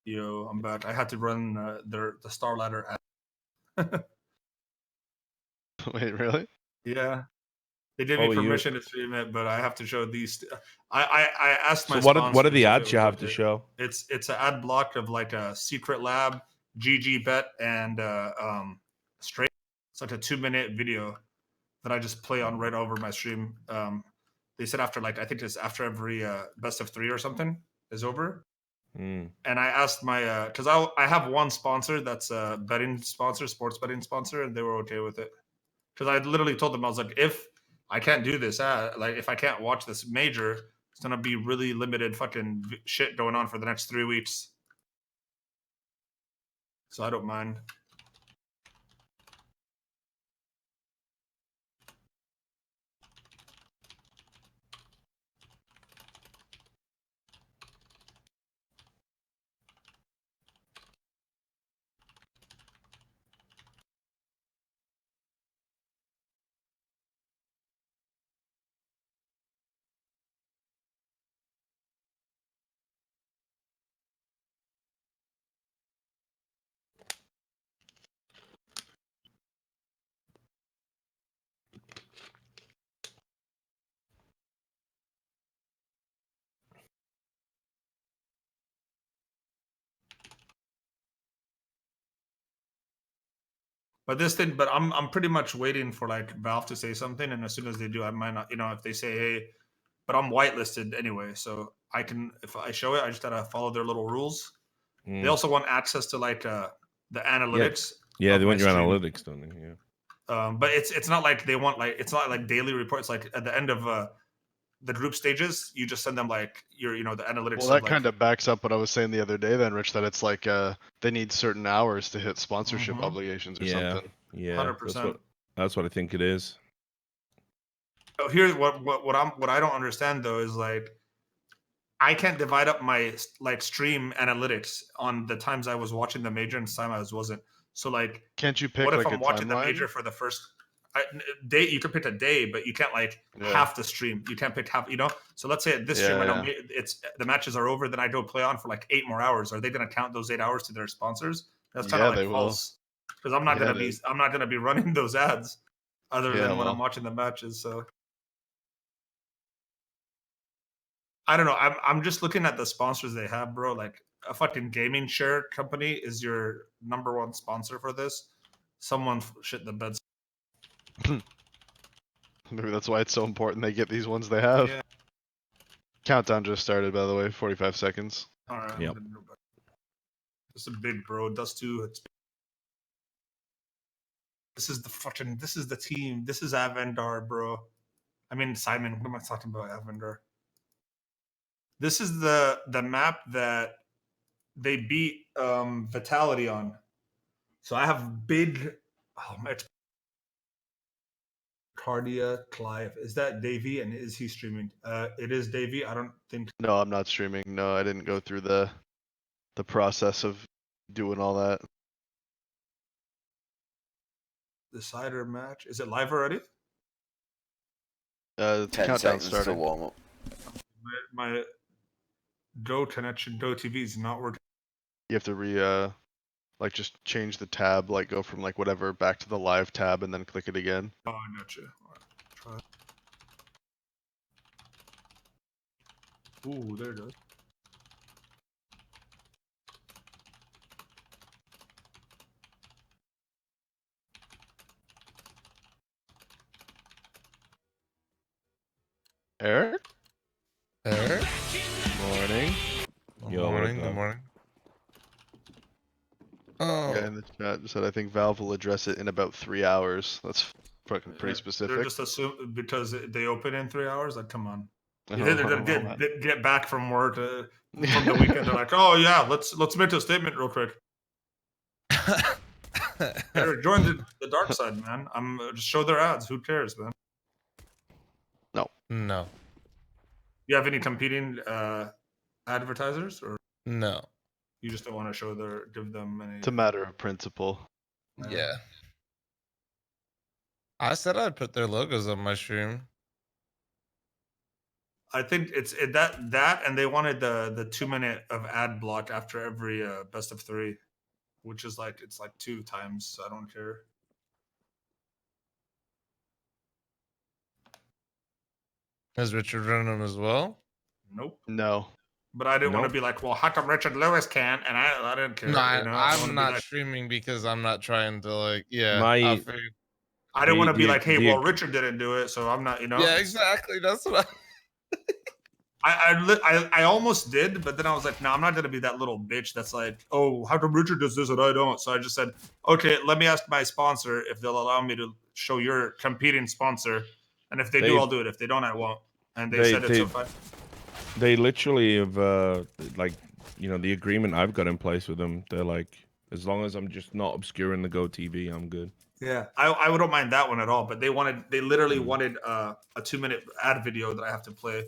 Yo, I'm back. I had to run the Star Ladder app. Wait, really? Yeah. They gave me permission to stream it, but I have to show these. I asked my. So what are the ads you have to show? It's an ad block of like a Secret Lab, GG Bet, and Straight. It's like a 2-minute video that I just play on right over my stream. They said after I think it's after every best of 3 or something is over. Mm. And I asked my because I have one sponsor that's a betting sponsor, sports betting sponsor, and they were okay with it. Because I literally told them, I was like, if I can't do this. Like if I can't watch this major, it's gonna be really limited fucking shit going on for the next 3 weeks. So I don't mind. But this thing, but I'm pretty much waiting for like Valve to say something, and as soon as they do, I might not, if they say, hey, but I'm whitelisted anyway, so I can, if I show it, I just gotta follow their little rules. They also want access to like the analytics. Yeah, they want your stream. analytics, don't they? Yeah. But it's not like they want like, it's not like daily reports. Like at the end of the group stages, you just send them like your the analytics. Well, that kind of backs up what I was saying the other day, then, Rich. That it's like they need certain hours to hit sponsorship obligations or something. Yeah, 100%. That's what I think it is. So here's what I don't understand though is like, I can't divide up my like stream analytics on the times I was watching the major and time I wasn't. So like, can't you pick what if like I'm a watching timeline? the major for the first day? You can pick a day, but you can't like half the stream. You can't pick half. So let's say at this stream, I know it's the matches are over. Then I go play on for like 8 more hours. Are they going to count those 8 hours to their sponsors? That's kind of like false. Because I'm not gonna be running those ads other than when I'm watching the matches. So I don't know. I'm just looking at the sponsors they have, bro. Like a fucking gaming share company is your #1 sponsor for this. Someone shit the bed. Maybe that's why it's so important they get these ones they have. Yeah. Countdown just started, by the way. 45 seconds. All right. Yep. This is big, bro. Dust 2. This is the team. This is Avendar, bro. I mean, Simon. What am I talking about, Avendar? This is the map that they beat Vitality on. So I have big. Oh my! Cardia Clive. Is that Davey? And is he streaming? It is Davey. I don't think. No, I'm not streaming. No, I didn't go through the process of doing all that. Decider match. Is it live already? 10 countdown seconds started. to warm up. My Go connection, Go TV is not working. You have to like just change the tab, like go from like whatever back to the live tab and then click it again. Oh, I gotcha. All right, try. Ooh, there it is. Eric? Eric? Morning. Good morning. Good morning. Oh. Yeah, in the chat said I think Valve will address it in about 3 hours. That's fucking pretty They're specific. just assuming because they open in 3 hours. Like, come on. Oh, They're gonna get back from work from the weekend. They're like, oh yeah, let's make a statement real quick. Eric, join the dark side, man. I'm just show their ads. Who cares, man? No. You have any competing advertisers, or No. you just don't want to give them any? It's a matter of principle. Yeah. I said I'd put their logos on my stream. I think it's that, and they wanted the 2-minute of ad block after every best of 3, which is like it's like 2 times. So I don't care. Is Richard running them as well? Nope. No. But I didn't want to be like, well, how come Richard Lewis can? And I didn't care. No, I'm not like, streaming because I'm not trying to like. Yeah. My- I didn't want to be like, hey, the- well, Richard didn't do it, so I'm not. Yeah, exactly. That's what I almost did, but then I was like, no, I'm not gonna be that little bitch that's like, oh, how come Richard does this and I don't? So I just said, okay, let me ask my sponsor if they'll allow me to show your competing sponsor And if they do, I'll do it. If they don't, I won't. And they said it's so fun. They literally have, like, you know, the agreement I've got in place with them. They're like, as long as I'm just not obscuring the Go TV, I'm good. Yeah, I wouldn't mind that one at all. But they literally wanted a 2-minute ad video that I have to play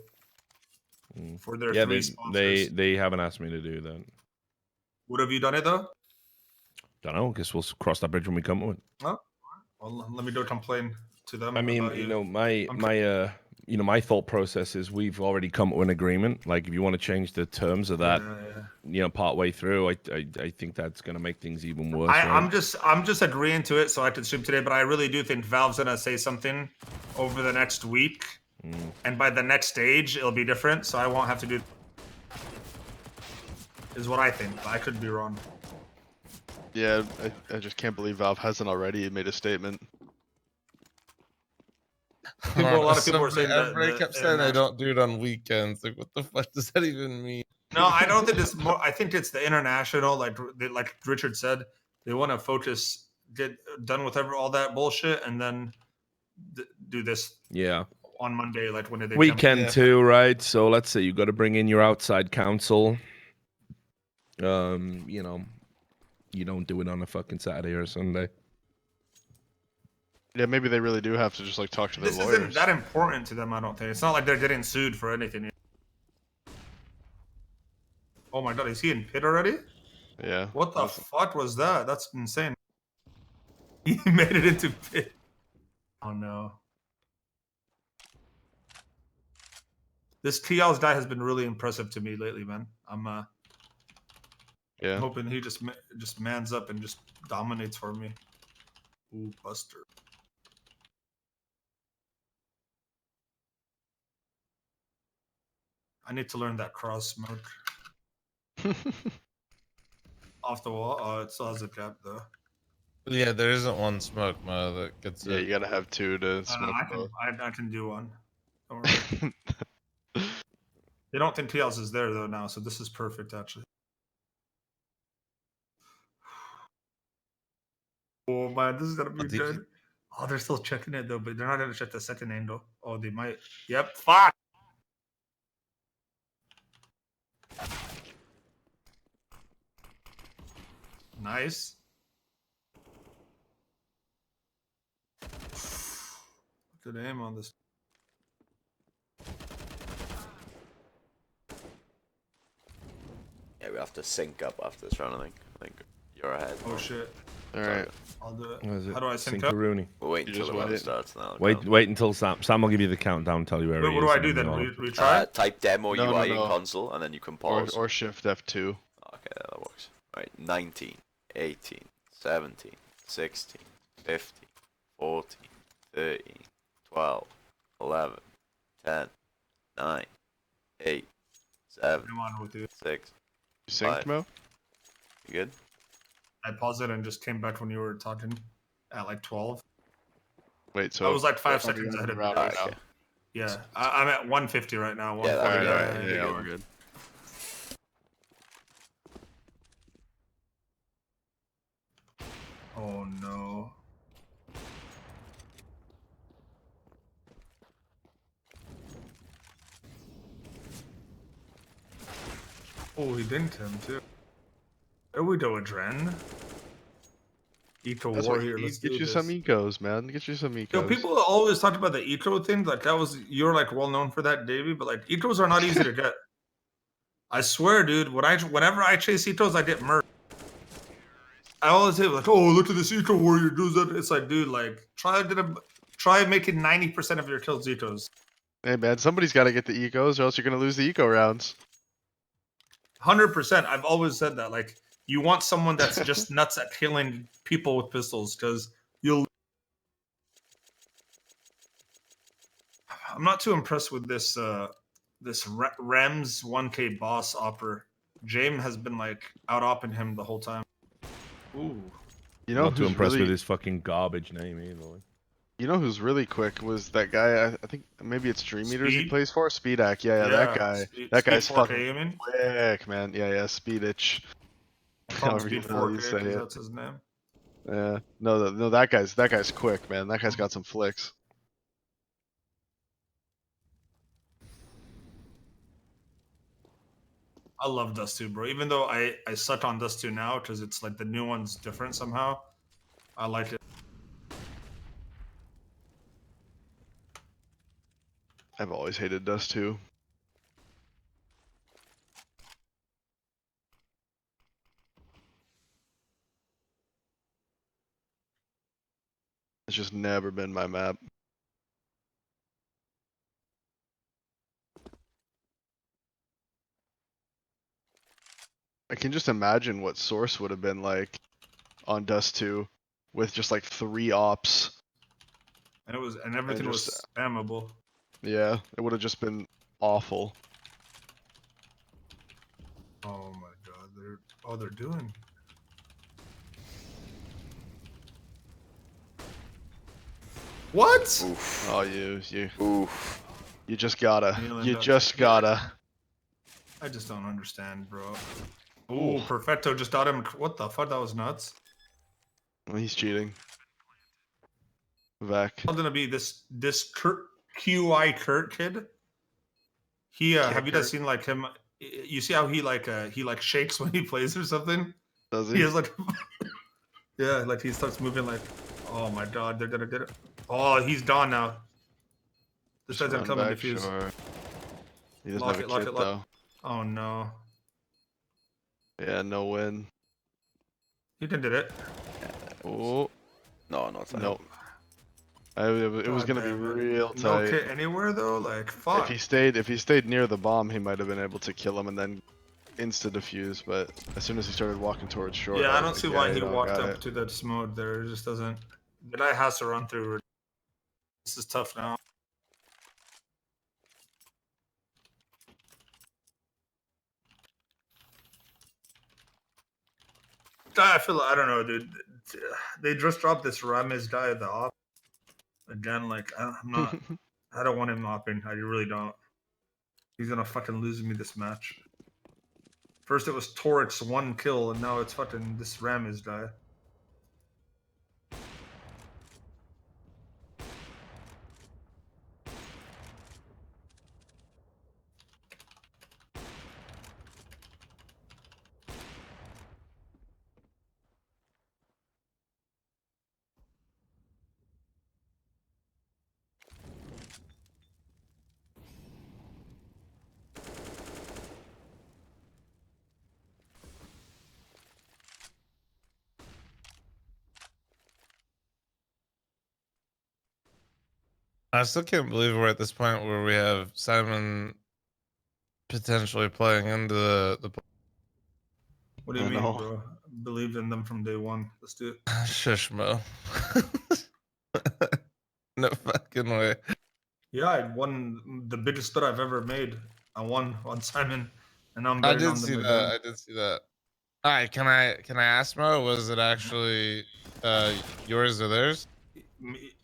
for their 3 sponsors. They haven't asked me to do that. Would have you done it though? Don't know. Guess we'll cross that bridge when we come to it. Oh, well, let me do complain to them. I mean, you know, my thought process is we've already come to an agreement. Like, if you want to change the terms of that, you know, part way through, I think that's going to make things even worse. I'm just agreeing to it so I can stream today, but I really do think Valve's gonna say something over the next week, and by the next stage it'll be different. So I won't have to do. Is what I think. But I could be wrong. Yeah, I just can't believe Valve hasn't already made a statement. A lot of people were saying that. Everybody kept saying they don't do it on weekends. Like, what the fuck does that even mean? No, I don't think it's more. I think it's the international. Like Richard said, they want to get done with all that bullshit, and then do this. Yeah. On Monday, like when did they? Weekend too, right? So let's say you got to bring in your outside counsel. You know, you don't do it on a fucking Saturday or Sunday. Yeah, maybe they really do have to just like talk to their lawyers. This isn't that important to them, I don't think. It's not like they're getting sued for anything. Oh my god, is he in pit already? Yeah. What the fuck was that? That's insane. He made it into pit. Oh no. This TL's guy has been really impressive to me lately, man. I'm hoping he just mans up and just dominates for me. Ooh, Buster. I need to learn that cross smoke. Off the wall. Oh, it still has a cap though. Yeah, there isn't one smoke mode that gets it. You gotta have 2 to smoke. I can do one. Don't worry. They don't think TL's is there though now, so this is perfect actually. Oh man, this is gonna be good. Oh, they're still checking it though, but they're not gonna check the second angle. Oh, they might. Yep. Fuck. Nice. Good aim on this. Yeah, we have to sync up after this round, I think you're ahead. Oh shit. Alright. I'll do it. How do I sync up? Rooney? We'll wait until the round starts now. Wait until Sam will give you the countdown and tell you where he is. What do I do then? Retry? Type demo UI in console and then you can pause. Or shift F2. Okay, that works. Alright, 19, 18, 17, 16, 15, 14, 13, 12, 11, 10, 9, 8, 7, 6. You synced, 5. Mo? You good? I paused it and just came back when you were talking at like 12. Wait, so I was like 5 seconds ahead of you. Right, okay. Yeah, I'm at 150 right now. Yeah, yeah, we're good. Oh no. Oh, he dinked him too. There we go, Adren. Eco warrior. Let's get do you this. some ecos, man. Get you some ecos. Yo, people always talked about the eco thing. Like that was you're like well known for that, Davey. But like ecos are not easy to get. I swear, dude. Whenever I chase ecos, I get murdered. I always say like, oh, look at this eco warrior does that. It's like, dude, like try making 90% of your kills ecos. Hey man, somebody's got to get the ecos, or else you're gonna lose the eco rounds. 100%. I've always said that. Like, you want someone that's just nuts at killing people with pistols, because you'll. I'm not too impressed with this Rems 1K boss opper. James has been like out opping him the whole time. Ooh. You know, not too impressed with his fucking garbage name either. You know who's really quick was that guy. I think maybe it's Dream Eaters he plays for. Speedak, yeah, that guy. That guy's fucking quick, man. Yeah, Speeditch. However you say it. That's his name. Yeah, no, that guy's quick, man. That guy's got some flicks. I love Dust 2, bro. Even though I suck on Dust 2 now because it's like the new one's different somehow. I like it. I've always hated Dust 2. It's just never been my map. I can just imagine what Source would have been like on Dust 2 with just like 3 ops. And everything was just- spammable. Yeah, it would have just been awful. Oh my god, they're doing. What? Oof. Oh, you Oof. just gotta. Kneeling You down. just gotta. I just don't understand, bro. Ooh. Ooh, Perfecto just got him. What the fuck? That was nuts. Well, he's cheating. Vec. It's gonna be this Kurt, QI Kurt kid. He have you guys Kurt. seen like him? You see how he like shakes when he plays or something? Does He he? has like yeah, like he starts moving like, oh my god, they're gonna get it. Oh, he's gone now. This Just guy's gonna run come and back, defuse. sure. He doesn't Lock have it, a lock kit it, lock though. Oh no, Yeah, no win. he did it. Oh, No, not that. no. It was God gonna be damn it. real No tight. kit anywhere though. Like fuck. If he stayed near the bomb, he might have been able to kill him and then insta defuse. But as soon as he started walking towards short, Yeah, I was don't like, see yeah, why you he don't walked got up it. to that mode there. It just doesn't. The guy has to run through. This is tough now. I feel I don't know, dude. They just dropped this Rames guy at the op again. Like I'm not. I don't want him opping. I really don't. He's gonna fucking lose me this match. First it was Torix 1 kill, and now it's fucking this Rames guy. I still can't believe we're at this point where we have Simon potentially playing into the What do you I mean, know. bro? Believed in them from day one. Let's do it. Shushmo. No fucking way. Yeah, I won the biggest bet I've ever made. I won on Simon, and I'm I betting did on them see again. that. I did see that. All right, can I ask Mo? Was it actually yours or theirs?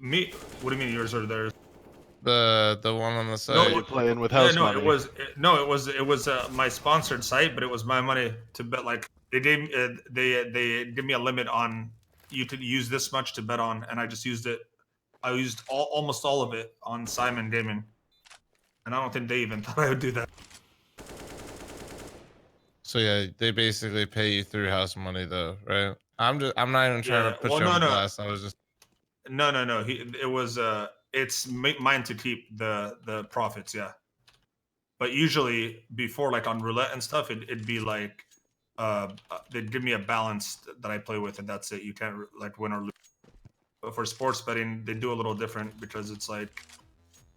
Me? What do you mean yours or theirs? The one on the No, site. You're playing with Yeah, house no, money. it was my sponsored site, but it was my money to bet. Like they gave they give me a limit on you could use this much to bet on, and I just used it. I used almost all of it on Simon Gaming, and I don't think they even thought I would do that. So yeah, they basically pay you through house money though, right? I'm not even trying Yeah, to put well, you on no. blast. I was just No. It was it's mine to keep the profits. Yeah, but usually before like on roulette and stuff, it'd be like they'd give me a balance that I play with, and that's it. You can't like win or lose. But for sports betting, they do a little different because it's like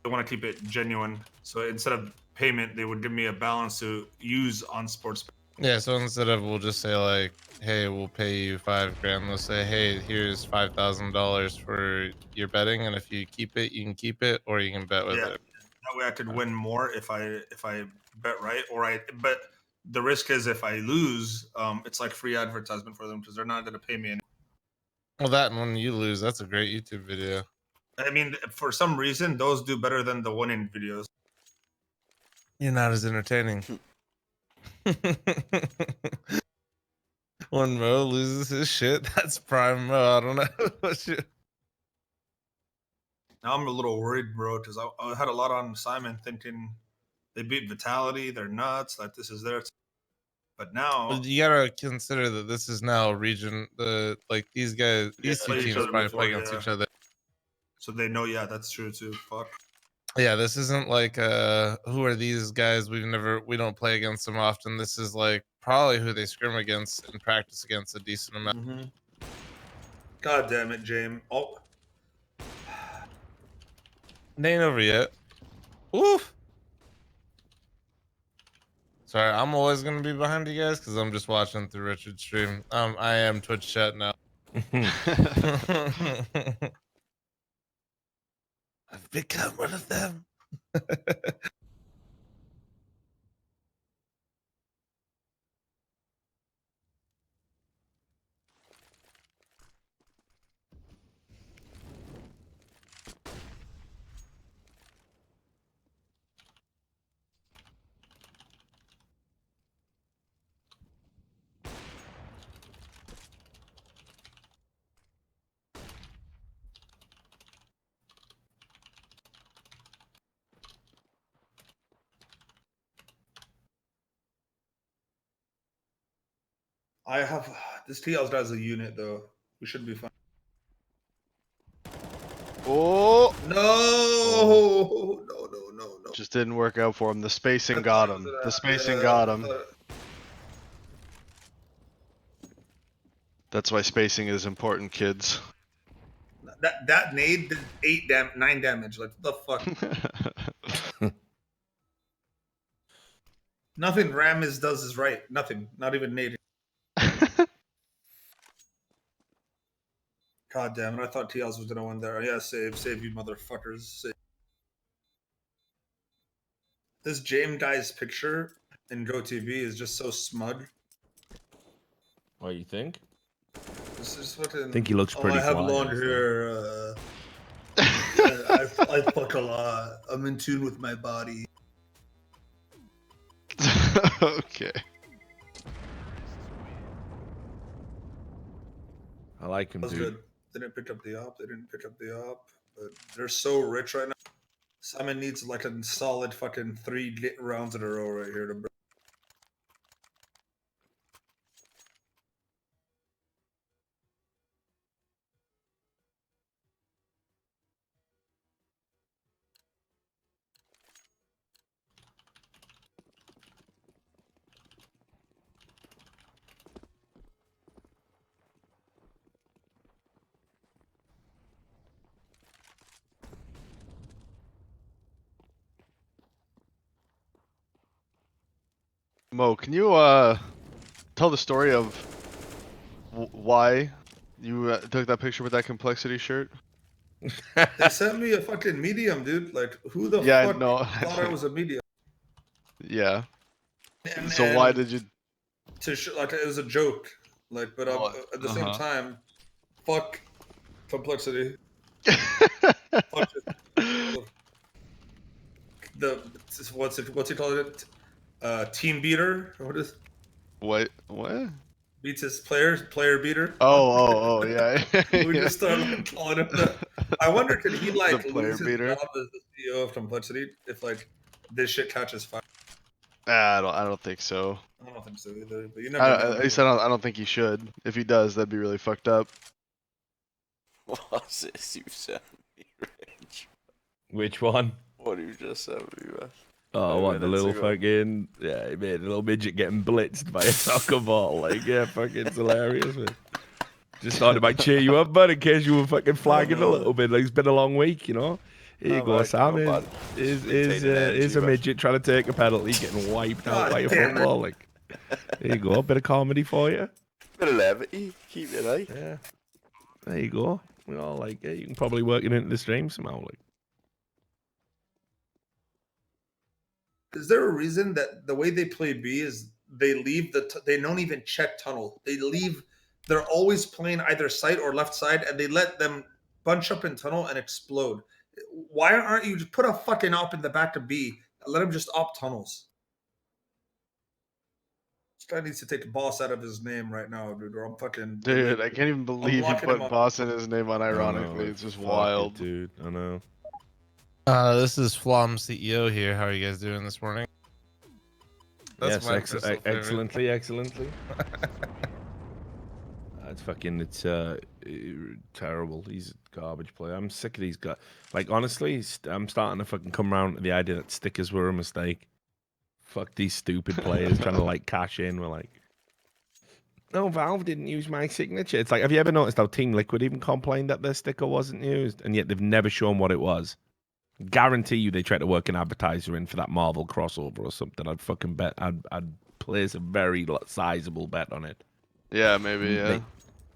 they want to keep it genuine. So instead of payment, they would give me a balance to use on sports. yeah. So instead of we'll just say like, hey, we'll pay you $5,000. They'll say, hey, here's $5,000 for your betting, and if you keep it, you can keep it, or you can bet with Yeah, it. that way I could win more if I bet right, but the risk is if I lose, it's like free advertisement for them because they're not going to pay me. Well, that and when you lose, that's a great YouTube video. I mean, for some reason, those do better than the winning videos. You're not as entertaining. When Mo loses his shit, that's prime Mo. I don't know what you. Now I'm a little worried, bro, because I had a lot on Simon thinking they beat Vitality, they're nuts, like this is theirs. But now You gotta consider that this is now a region. These guys, these two played each teams other probably before, play against yeah. each other. so they know. Yeah, that's true too. Fuck. Yeah, this isn't like who are these guys? We don't play against them often. This is like probably who they scrim against and practice against a decent amount. Mm-hmm. God damn it, James. Oh, It ain't over yet. Oof. Sorry, I'm always gonna be behind you guys because I'm just watching through Richard's stream. I am Twitch chat now. I've become one of them. I have this TL's as a unit though. We should be fine. Oh, No. just didn't work out for him. The spacing I got thought it him. was The spacing yeah, got I him. thought- That's why spacing is important, kids. That nade did 9 damage. Like what the fuck? Nothing Ramis does is right. Nothing. Not even nade. God damn it! I thought TL's was gonna win there. Yeah, save you motherfuckers. Save. This James guy's picture in GoTV is just so smug. What you think? This is fucking. I think he looks pretty I have fly, long honestly. hair. I fuck a lot. I'm in tune with my body. Okay. I like him, That's dude. good. They didn't pick up the op. But they're so rich right now. Simon needs like a solid fucking 3 rounds in a row right here to break. Mo, can you tell the story of why you took that picture with that complexity shirt? They sent me a fucking medium, dude. Like, who the Yeah, fuck no. thought I was a medium? Yeah. And, So why did you? like it was a joke, like, but Oh, at the same time, fuck complexity. Fuck the what's he called it? Team beater. What is What? What? beats his player beater? Oh, yeah. We just started like, calling him that. I wonder could he like The player lose his beater. job as the CEO of complexity if like this shit catches fire? I don't think so. I don't think so either. But you never know. At least I don't think he should. If he does, that'd be really fucked up. What's this you sent me, Rich? Which one? What you just sent me, man? Oh, what, the minutes little ago. fucking... Yeah, mate, the little midget getting blitzed by a soccer ball. Like, yeah, fucking it's hilarious, man. Just thought it might cheer you up, bud, in case you were fucking flagging a little bit. Like, it's been a long week, you know? Here you go, Sam. Is a midget trying to take a penalty, getting wiped out by a football. Like, there you go, a bit of comedy for you. Bit of levity, keep it right. Yeah. There you go. We all like it. You can probably work it into the stream somehow. Like, is there a reason that the way they play B is they leave they don't even check tunnel. They're always playing either side or left side, and they let them bunch up in tunnel and explode. Why aren't you just put a fucking op in the back of B and let him just op tunnels? This guy needs to take the boss out of his name right now, dude. Or I'm fucking Dude, I can't even believe he locking him put up. boss in his name unironically. It's just wild. dude. I know. This is fl0m CEO here. How are you guys doing this morning? That's yes, my personal favorite. excellently. It's terrible. He's a garbage player. I'm sick of these guys. Like honestly, I'm starting to fucking come around to the idea that stickers were a mistake. Fuck these stupid players trying to like cash in. We're like, no, Valve didn't use my signature. It's like, have you ever noticed how Team Liquid even complained that their sticker wasn't used, and yet they've never shown what it was? Guarantee you they tried to work an advertiser in for that Marvel crossover or something. I'd fucking bet. I'd place a very sizable bet on it. Yeah, maybe. Yeah.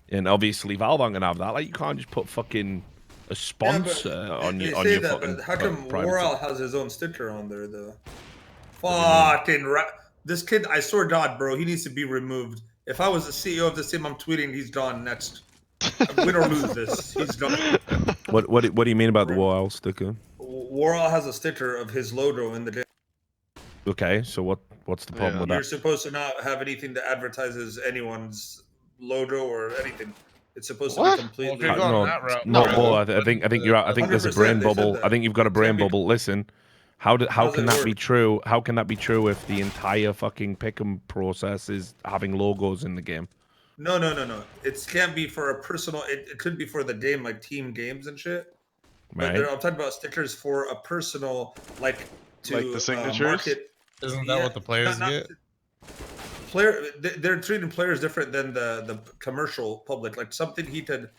And obviously Valve aren't gonna have that. Like you can't just put fucking a sponsor on they your say that, fucking but how come private Warral has his own sticker on there though? What do you mean? Fucking this kid, I swear to God, bro, he needs to be removed. If I was the CEO of this team, I'm tweeting he's done next. Win or lose this, he's done. What do you mean about the Warral sticker? Warral has a sticker of his logo in the game. Okay, so what's the problem with You're that? supposed to not have anything that advertises anyone's logo or anything. It's supposed to What? be completely. Well, if you're going that route, No, bro, Bo, I think you're. I think there's a 100%, brain they said bubble. that. I think you've got a brain bubble. Listen, how does can it that work? be true? How can that be true if the entire fucking pick'em process is having logos in the game? No. It can't be for a personal. It could be for the game, like team games and shit. But Right? I'm talking about stickers for a personal, like to Like the signatures? market. Isn't that what the players get? They're treating players different than the commercial public. Like something he could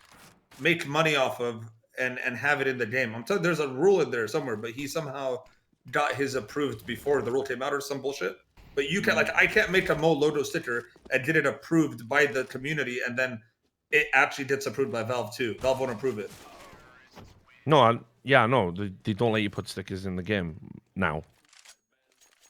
make money off of and have it in the game. I'm telling there's a rule in there somewhere, but he somehow got his approved before the rule came out or some bullshit. But you can I can't make a mOE Lodo sticker and get it approved by the community, and then it actually gets approved by Valve too. Valve won't approve it. No, they don't let you put stickers in the game now.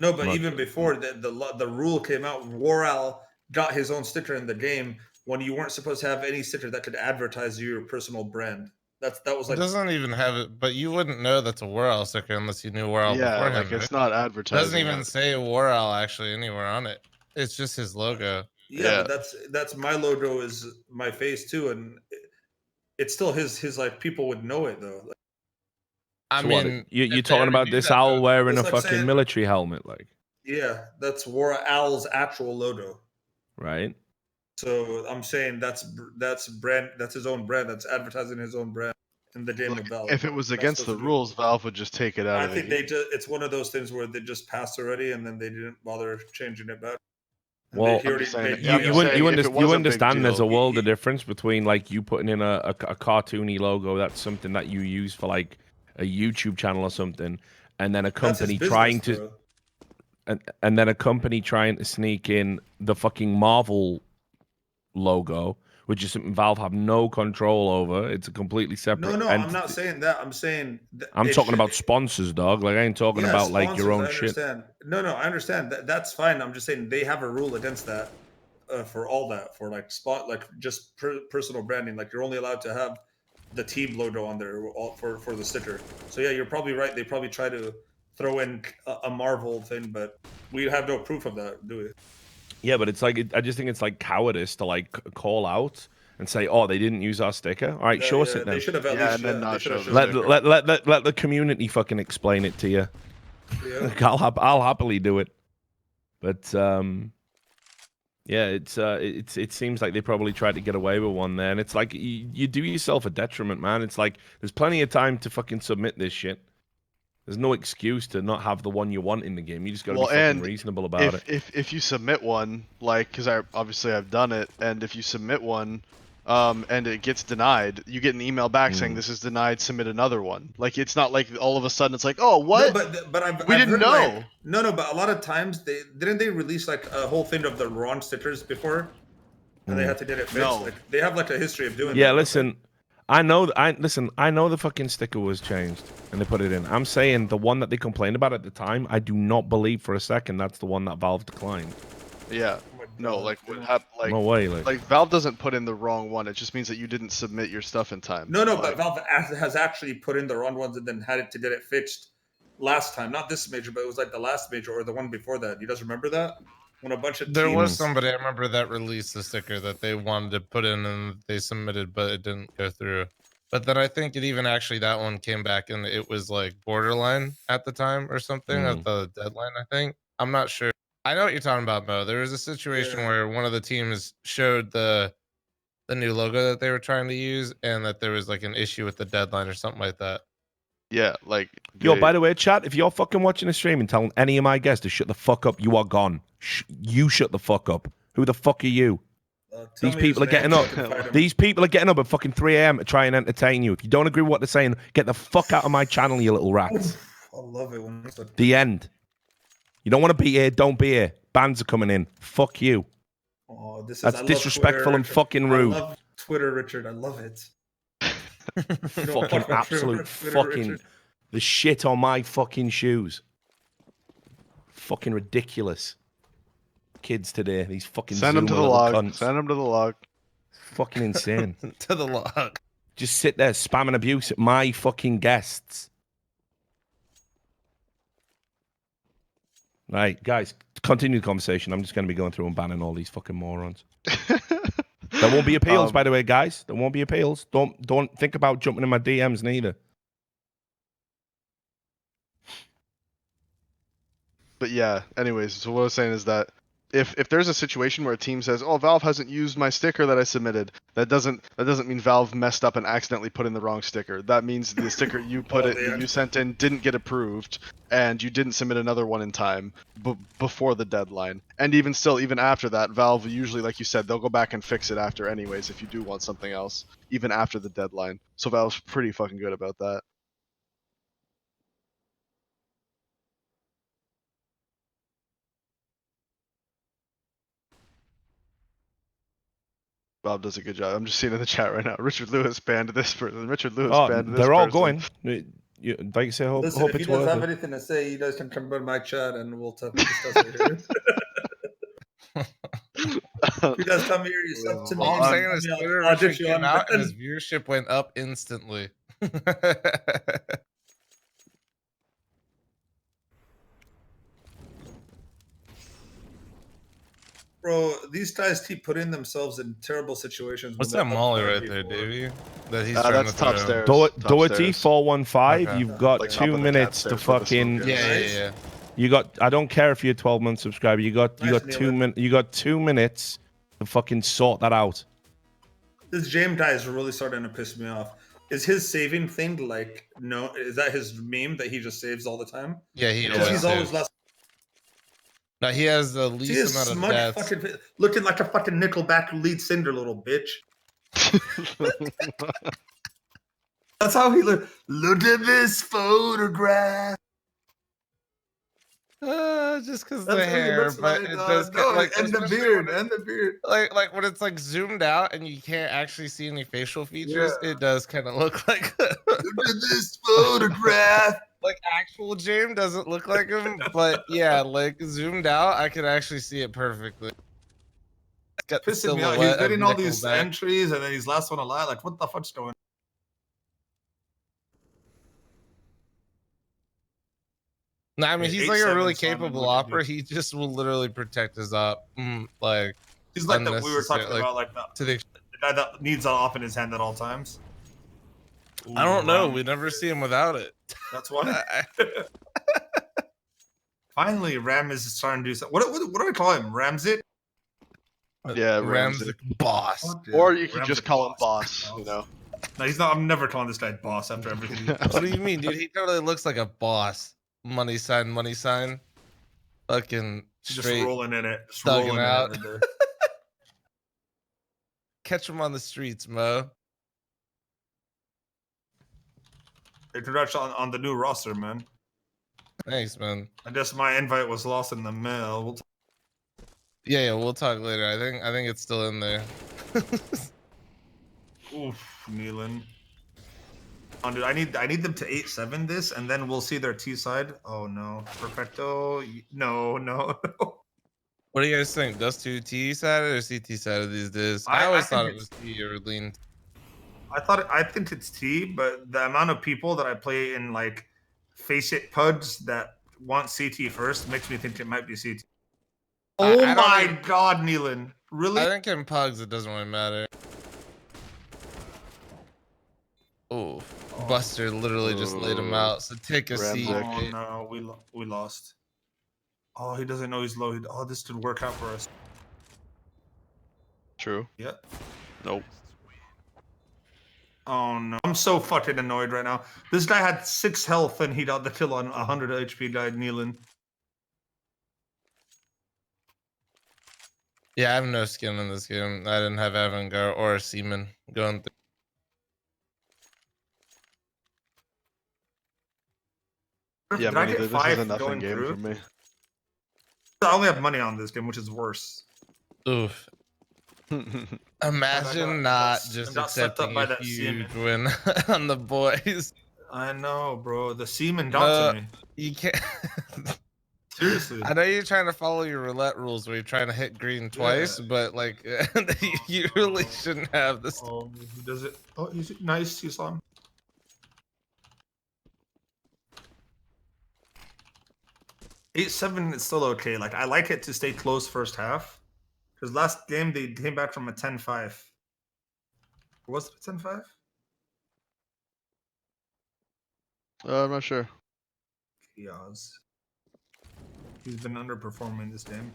No, but even before the rule came out, Warral got his own sticker in the game when you weren't supposed to have any sticker that could advertise your personal brand. That was like It doesn't even have it, but you wouldn't know that's a Warral sticker unless you knew Warral Yeah, beforehand. like it's right? not It advertising. doesn't even say Warral actually anywhere on it. It's just his logo. Yeah, but that's my logo is my face too, and it's still his like people would know it though. Like, I So mean, what, you're if they talking already about do this that, owl though, wearing a it's like fucking saying- military helmet, like, yeah, that's Waral's actual logo. right? So I'm saying that's brand, that's his own brand, that's advertising his own brand in the game of Valve. If it was That's against the supposed to be- rules, Valve would just take it out I of the think game. they just it's one of those things where they just passed already and then they didn't bother changing it back. And Well, he already- saying- they- I'm You just saying, if it was a big understand there's a deal- world of difference between like you putting in a cartoony logo that's something that you use for like a YouTube channel or something, and then a that's his company business, trying to bro. and then a company trying to sneak in the fucking Marvel logo, which is something Valve have no control over. It's a completely separate. No, entity. I'm not saying that. I'm saying I'm talking about sponsors, dog. Like I ain't talking yeah, about like your sponsors, own I shit. understand. No, I understand. That's fine. I'm just saying they have a rule against that for all that for like just personal branding. Like you're only allowed to have the team logo on there for the sticker. So yeah, you're probably right. They probably try to throw in a Marvel thing, but we have no proof of that, do we? Yeah, but it's like I just think it's like cowardice to like call out and say, "Oh, they didn't use our sticker." All right, show us it then. They should have at Yeah, least and then they not should have show shown the it. Let the community fucking explain it to you. Yeah. I'll happily do it. But yeah, it seems like they probably tried to get away with one there, and it's like you do yourself a detriment, man. It's like there's plenty of time to fucking submit this shit. There's no excuse to not have the one you want in the game. You just got to be fucking reasonable about it. If you submit one, like, because I've done it, and if you submit one, and it gets denied, you get an email back saying this is denied. Submit another one. Like it's not like all of a sudden it's like, oh, what? No, but We I've didn't heard, know. Like, no, but a lot of times they release like a whole thing of the wrong stickers before, and they had to get it fixed. No. Like they have like a history of doing. Yeah, that, listen, I know the fucking sticker was changed and they put it in. I'm saying the one that they complained about at the time, I do not believe for a second that's the one that Valve declined. Yeah. No, like what happened? Like No way, like Valve doesn't put in the wrong one. It just means that you didn't submit your stuff in time. No, like, but Valve has actually put in the wrong ones and then had it to get it fixed last time. Not this major, but it was like the last major or the one before that. You guys remember that? When a bunch of There teams... was somebody I remember that released the sticker that they wanted to put in and they submitted, but it didn't go through. But then I think it even actually that one came back and it was like borderline at the time or something at the deadline. I think I'm not sure. I know what you're talking about, Mo. There was a situation where one of the teams showed the new logo that they were trying to use, and that there was like an issue with the deadline or something like that. Yeah, like Yo, by the way, chat, if you're fucking watching a stream and telling any of my guests to shut the fuck up, you are gone. You shut the fuck up. Who the fuck are you? These people are getting up. These people are getting up at fucking 3 a.m. to try and entertain you. If you don't agree with what they're saying, get the fuck out of my channel, you little rats. I love it when The end. You don't want to be here, don't be here. Bans are coming in. Fuck you. Oh, That's disrespectful and fucking rude. I love Twitter, Richard. I love it. Fucking absolute fucking Richard. the shit on my fucking shoes. Fucking ridiculous. Kids today, these fucking send them to the Zoomer little log. cunts. Send them to the log. Fucking insane. To the log. Just sit there spamming abuse at my fucking guests. Right, guys, continue the conversation. I'm just going to be going through and banning all these fucking morons. There won't be appeals, by the way, guys. There won't be appeals. Don't think about jumping in my DMs neither. But yeah, anyways, so what I was saying is that if there's a situation where a team says, "Oh, Valve hasn't used my sticker that I submitted," that doesn't mean Valve messed up and accidentally put in the wrong sticker. That means the sticker you that you sent in didn't get approved, and you didn't submit another one in time before the deadline. And even still, even after that, Valve usually, like you said, they'll go back and fix it after anyways if you do want something else, even after the deadline. So Valve's pretty fucking good about that. Bob does a good job. I'm just seeing in the chat right now. Richard Lewis banned this person. Richard Lewis banned this person. They're all going. Like you say, hope Listen, if it's he doesn't worth have it. anything to say, you guys can come in my chat and we'll discuss it here. You guys come here, you sub to me. All I'm saying is Twitter I'll Richard ditch you came on out and Ben. his viewership went up instantly. Bro, these guys keep putting themselves in terrible situations. What's when that they're molly up right there, 5v4. Davey? That he's trying that's to top throw. stairs. Doherty Top stairs. 415. Okay. You've got Like top 2 of the minutes cat to stairs with the fucking. smoke, Yeah. You got. I don't care if you're a 12-month subscriber. You got Nice, 2 Neil. minutes. You got 2 minutes to fucking sort that out. This James guy is really starting to piss me off. Is his saving thing like no? Is that his meme that he just saves all the time? Yeah, he Because always he's always saves. last. No, he has the See least his amount of smudge deaths. fucking looking like a fucking Nickelback lead singer, little bitch. That's how he look. Look at this photograph. Just because That's the what he hair, looks but like, it does no, like and the especially beard, when it- and the beard. like when it's like zoomed out and you can't actually see any facial features, it does kind of look like Look at this photograph. like actual James doesn't look like him, but yeah, like zoomed out, I can actually see it perfectly. It's got the Pissing me off. He's silhouette of getting all these Nickelback. entries, and then he's last one alive. Like, what the fuck's going on? No, I mean Yeah, he's like a really 8-7 Simon, capable look at opera. He just will literally protect his op, like He's like that we were talking unnecessary, about, like to the. the guy that needs an op in his hand at all times. I don't know. Ram. We never see him without it. That's why. Finally, Ram is starting to do something. What do we call him? Ramsit? Yeah, Ram's Ramsey. the boss. Or you could Ram's just the call him boss, you know. No, he's not. I'm never calling this guy boss after everything he does. What do you mean, dude? He totally looks like a boss. Money sign, money sign. Fucking Just straight. rolling in it. Just thugging rolling out. in it. Right there. Catch him on the streets, Mo. Introduction on the new roster, man. Thanks, man. I guess my invite was lost in the mail. Yeah, we'll talk later. I think it's still in there. Oof, Nealon. Oh, dude, I need them to 8-7 this, and then we'll see their T side. Oh no, perfecto. No. What do you guys think? Dust 2 T sided or CT sided these days? I I always think thought it was T or lean. I think it's T, but the amount of people that I play in like face it puds that want CT first makes me think it might be CT. Oh I don't my even- god, Nealon. Really? I think in pugs it doesn't really matter. Oh, Buster literally just laid him out. So take a seat. Oh no, we lost. Oh, he doesn't know he's low. Oh, this did work out for us. True. Yeah. Nope. Oh no, I'm so fucking annoyed right now. This guy had 6 health and he got the kill on 100 HP. Died kneeling. Yeah, I have no skin in this game. I didn't have Avangar or Seaman going through. Yeah, Did I me get neither. This is 5 a nothing going game through? for me. I only have money on this game, which is worse. Oof. Imagine not just accepting a huge win on the boys. I know, bro. The seaman got to me. You can't. Seriously. I know you're trying to follow your roulette rules where you're trying to hit green twice, but like you really shouldn't have this. Oh, he does it. Oh, he's nice. You saw him. Eight 7 is still okay. Like I like it to stay close first half, because last game they came back from a 10-5. Was it a 10-5? I'm not sure. Kiaz. He's been underperforming this game.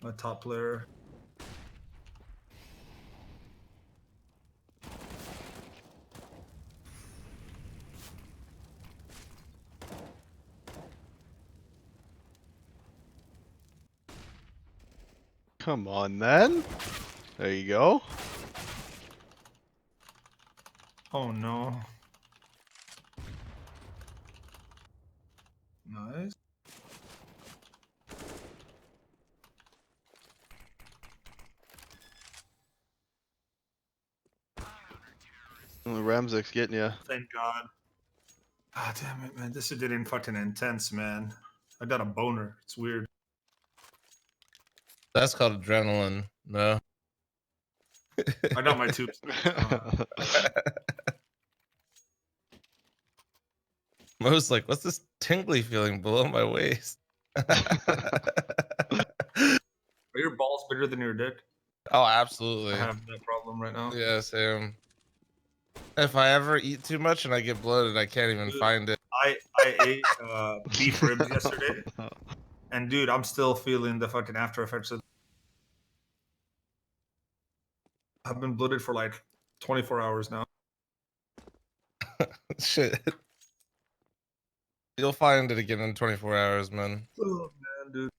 My top player. Come on, then. There you go. Oh no. Nice. Ramzek's getting you. Thank God. Ah, damn it, man. This is getting fucking intense, man. I got a boner. It's weird. That's called adrenaline. No. I got my tubes. Most like, what's this tingly feeling below my waist? Are your balls bigger than your dick? Oh, absolutely. I have that problem right now. Yeah, Sam. If I ever eat too much and I get bloated, I can't even find it. I ate beef ribs yesterday, and dude, I'm still feeling the fucking after effects of. I've been bloated for like 24 hours now. Shit. You'll find it again in 24 hours, man. Oh man, dude.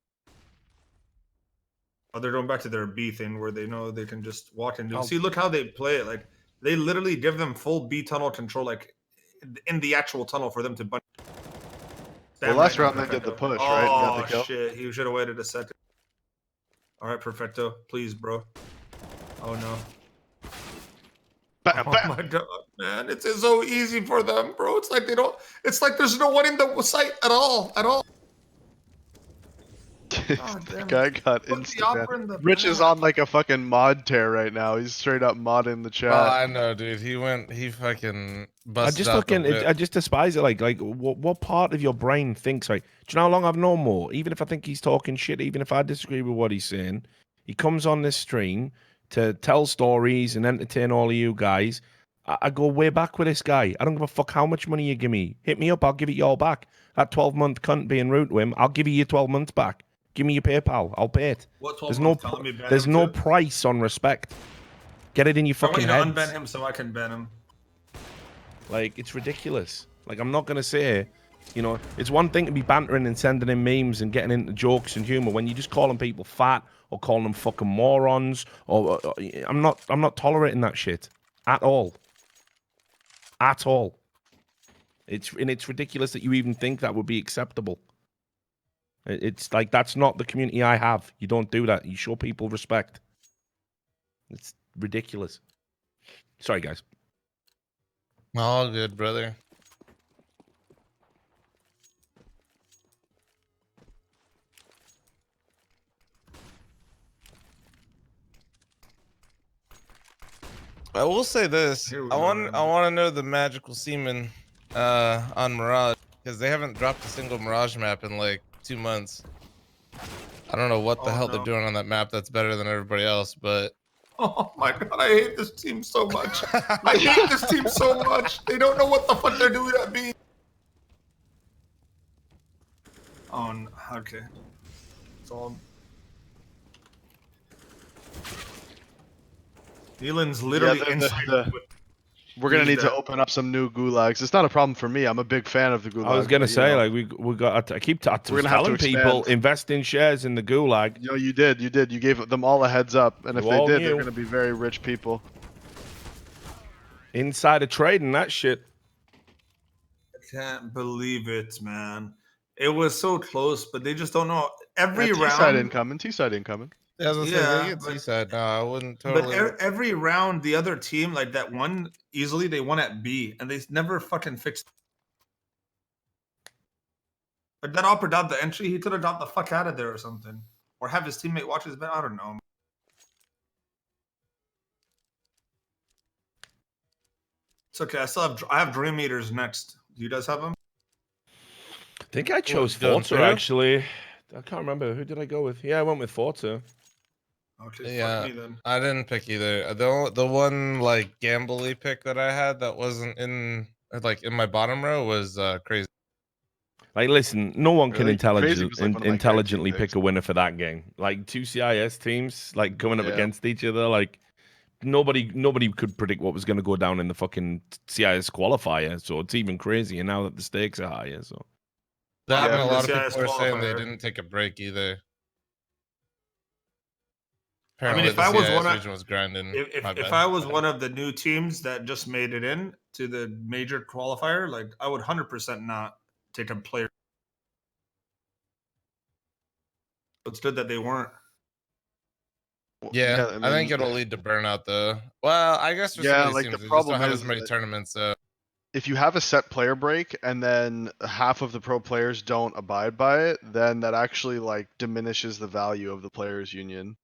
Oh, they're going back to their B thing where they know they can just walk in. See, look how they play it. Like they literally give them full B tunnel control, like in the actual tunnel for them to. Well, last round they did the push, right? And got the kill. Shit! He should have waited a second. All right, perfecto. Please, bro. Oh no. Bam, bam. Oh my god, man! It's so easy for them, bro. It's like they don't. It's like there's no one in the site at all. The guy got instant. Rich is on like a fucking mod tear right now. He's straight up modding the chat. Oh, I know, dude. He fucking busted I just despise it. Like what part of your brain thinks like, do you know how long I've known Mo? Even if I think he's talking shit, even if I disagree with what he's saying, he comes on this stream to tell stories and entertain all of you guys. I go way back with this guy. I don't give a fuck how much money you give me. Hit me up, I'll give it you all back. That 12-month cunt being rude to him, I'll give you your 12 months back. Give me your PayPal. I'll pay it. What 12 there's no price on respect. Get it in your fucking head. I want you to unban him so I can ban him. Like, it's ridiculous. Like, I'm not going to say, you know, it's one thing to be bantering and sending in memes and getting into jokes and humor when you just calling people fat or calling them fucking morons. Or I'm not tolerating that shit at all. At all. It's ridiculous that you even think that would be acceptable. It's like, that's not the community I have. You don't do that. You show people respect. It's ridiculous. Sorry, guys. All good, brother. I will say this. I want to know the magical seaman on Mirage, because they haven't dropped a single Mirage map in like 2 months. I don't know what the hell they're doing on that map that's better than everybody else, but oh my god, I hate this team so much. I hate this team so much. They don't know what the fuck they're doing at B. Oh, okay. all. Dylan's literally inside. We're gonna need to that. open up some new gulags. It's not a problem for me. I'm a big fan of the gulag. I was gonna but, you say, know, like we got. I keep We're gonna have to telling people expand. invest in shares in the gulag. You know, you did. You gave them all a heads up, and if You they all did, they're knew. gonna be very rich people. Insider trading that shit. I can't believe it, man. It was so close, but they just don't know. Every T-side round. T-side incoming. Yeah, I was gonna say Yeah, they get but- Seaside. No, I wouldn't But totally. every round, the other team, like that one, easily they won at B, and they never fucking fixed. Like that opera dot the entry, he could have got the fuck out of there or something, or have his teammate watch his bet. I don't know. It's okay. I have Dream Eaters next. Do you guys have them? I think I chose done Forza too? actually. I can't remember who did I go with. Yeah, I went with Forza. Okay, Yeah, fuck me then. I didn't pick either. The one like gambly pick that I had that wasn't in like in my bottom row was crazy. Like, listen, no one can Really? Crazy was, like, one of my intelligently guaranteed pick a winner for that game. Like two CIS teams, like going up Yeah. against each other. Like nobody could predict what was going to go down in the fucking CIS qualifier. So it's even crazier now that the stakes are higher. So That and Yeah, a the lot of CIS people were saying they qualifier. didn't take a break either. I mean, Apparently if the I was CIS one of- region was grinding. My If bad. I was one of the new teams that just made it in to the major qualifier, like I would 100% not take a player. It's good that they weren't. Yeah, I think it'll lead to burnout though. Well, I guess for some Yeah, of these like, teams, the they just problem don't have is as many that- tournaments. So if you have a set player break and then half of the pro players don't abide by it, then that actually like diminishes the value of the players union.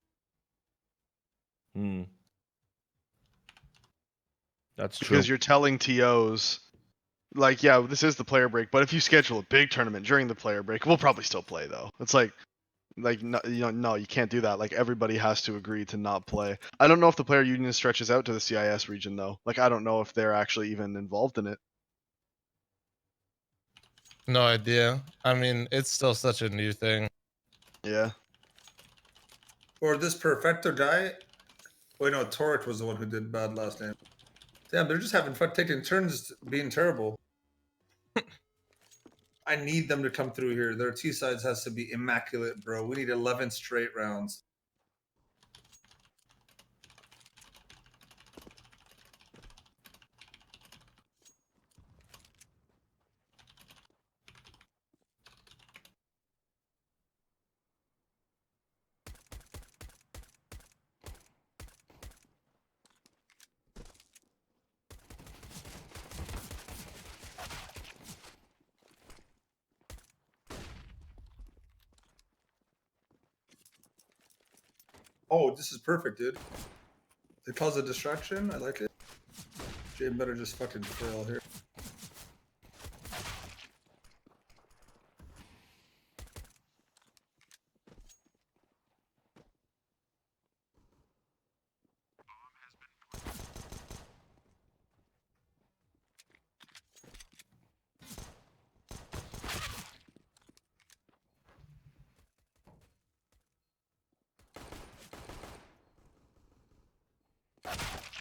that's true. Because you're telling TOs, like, yeah, this is the player break, but if you schedule a big tournament during the player break, we'll probably still play though. It's like no, no, you can't do that. Like everybody has to agree to not play. I don't know if the player union stretches out to the CIS region though. Like I don't know if they're actually even involved in it. no idea. I mean, it's still such a new thing. Yeah. Or this Perfecto guy. Wait, no, Torek was the one who did bad last name. Damn, they're just having fun taking turns being terrible. I need them to come through here. Their T-sides has to be immaculate, bro. We need 11 straight rounds. Oh, this is perfect, dude. They cause a distraction. I like it. Jay better just fucking fail here.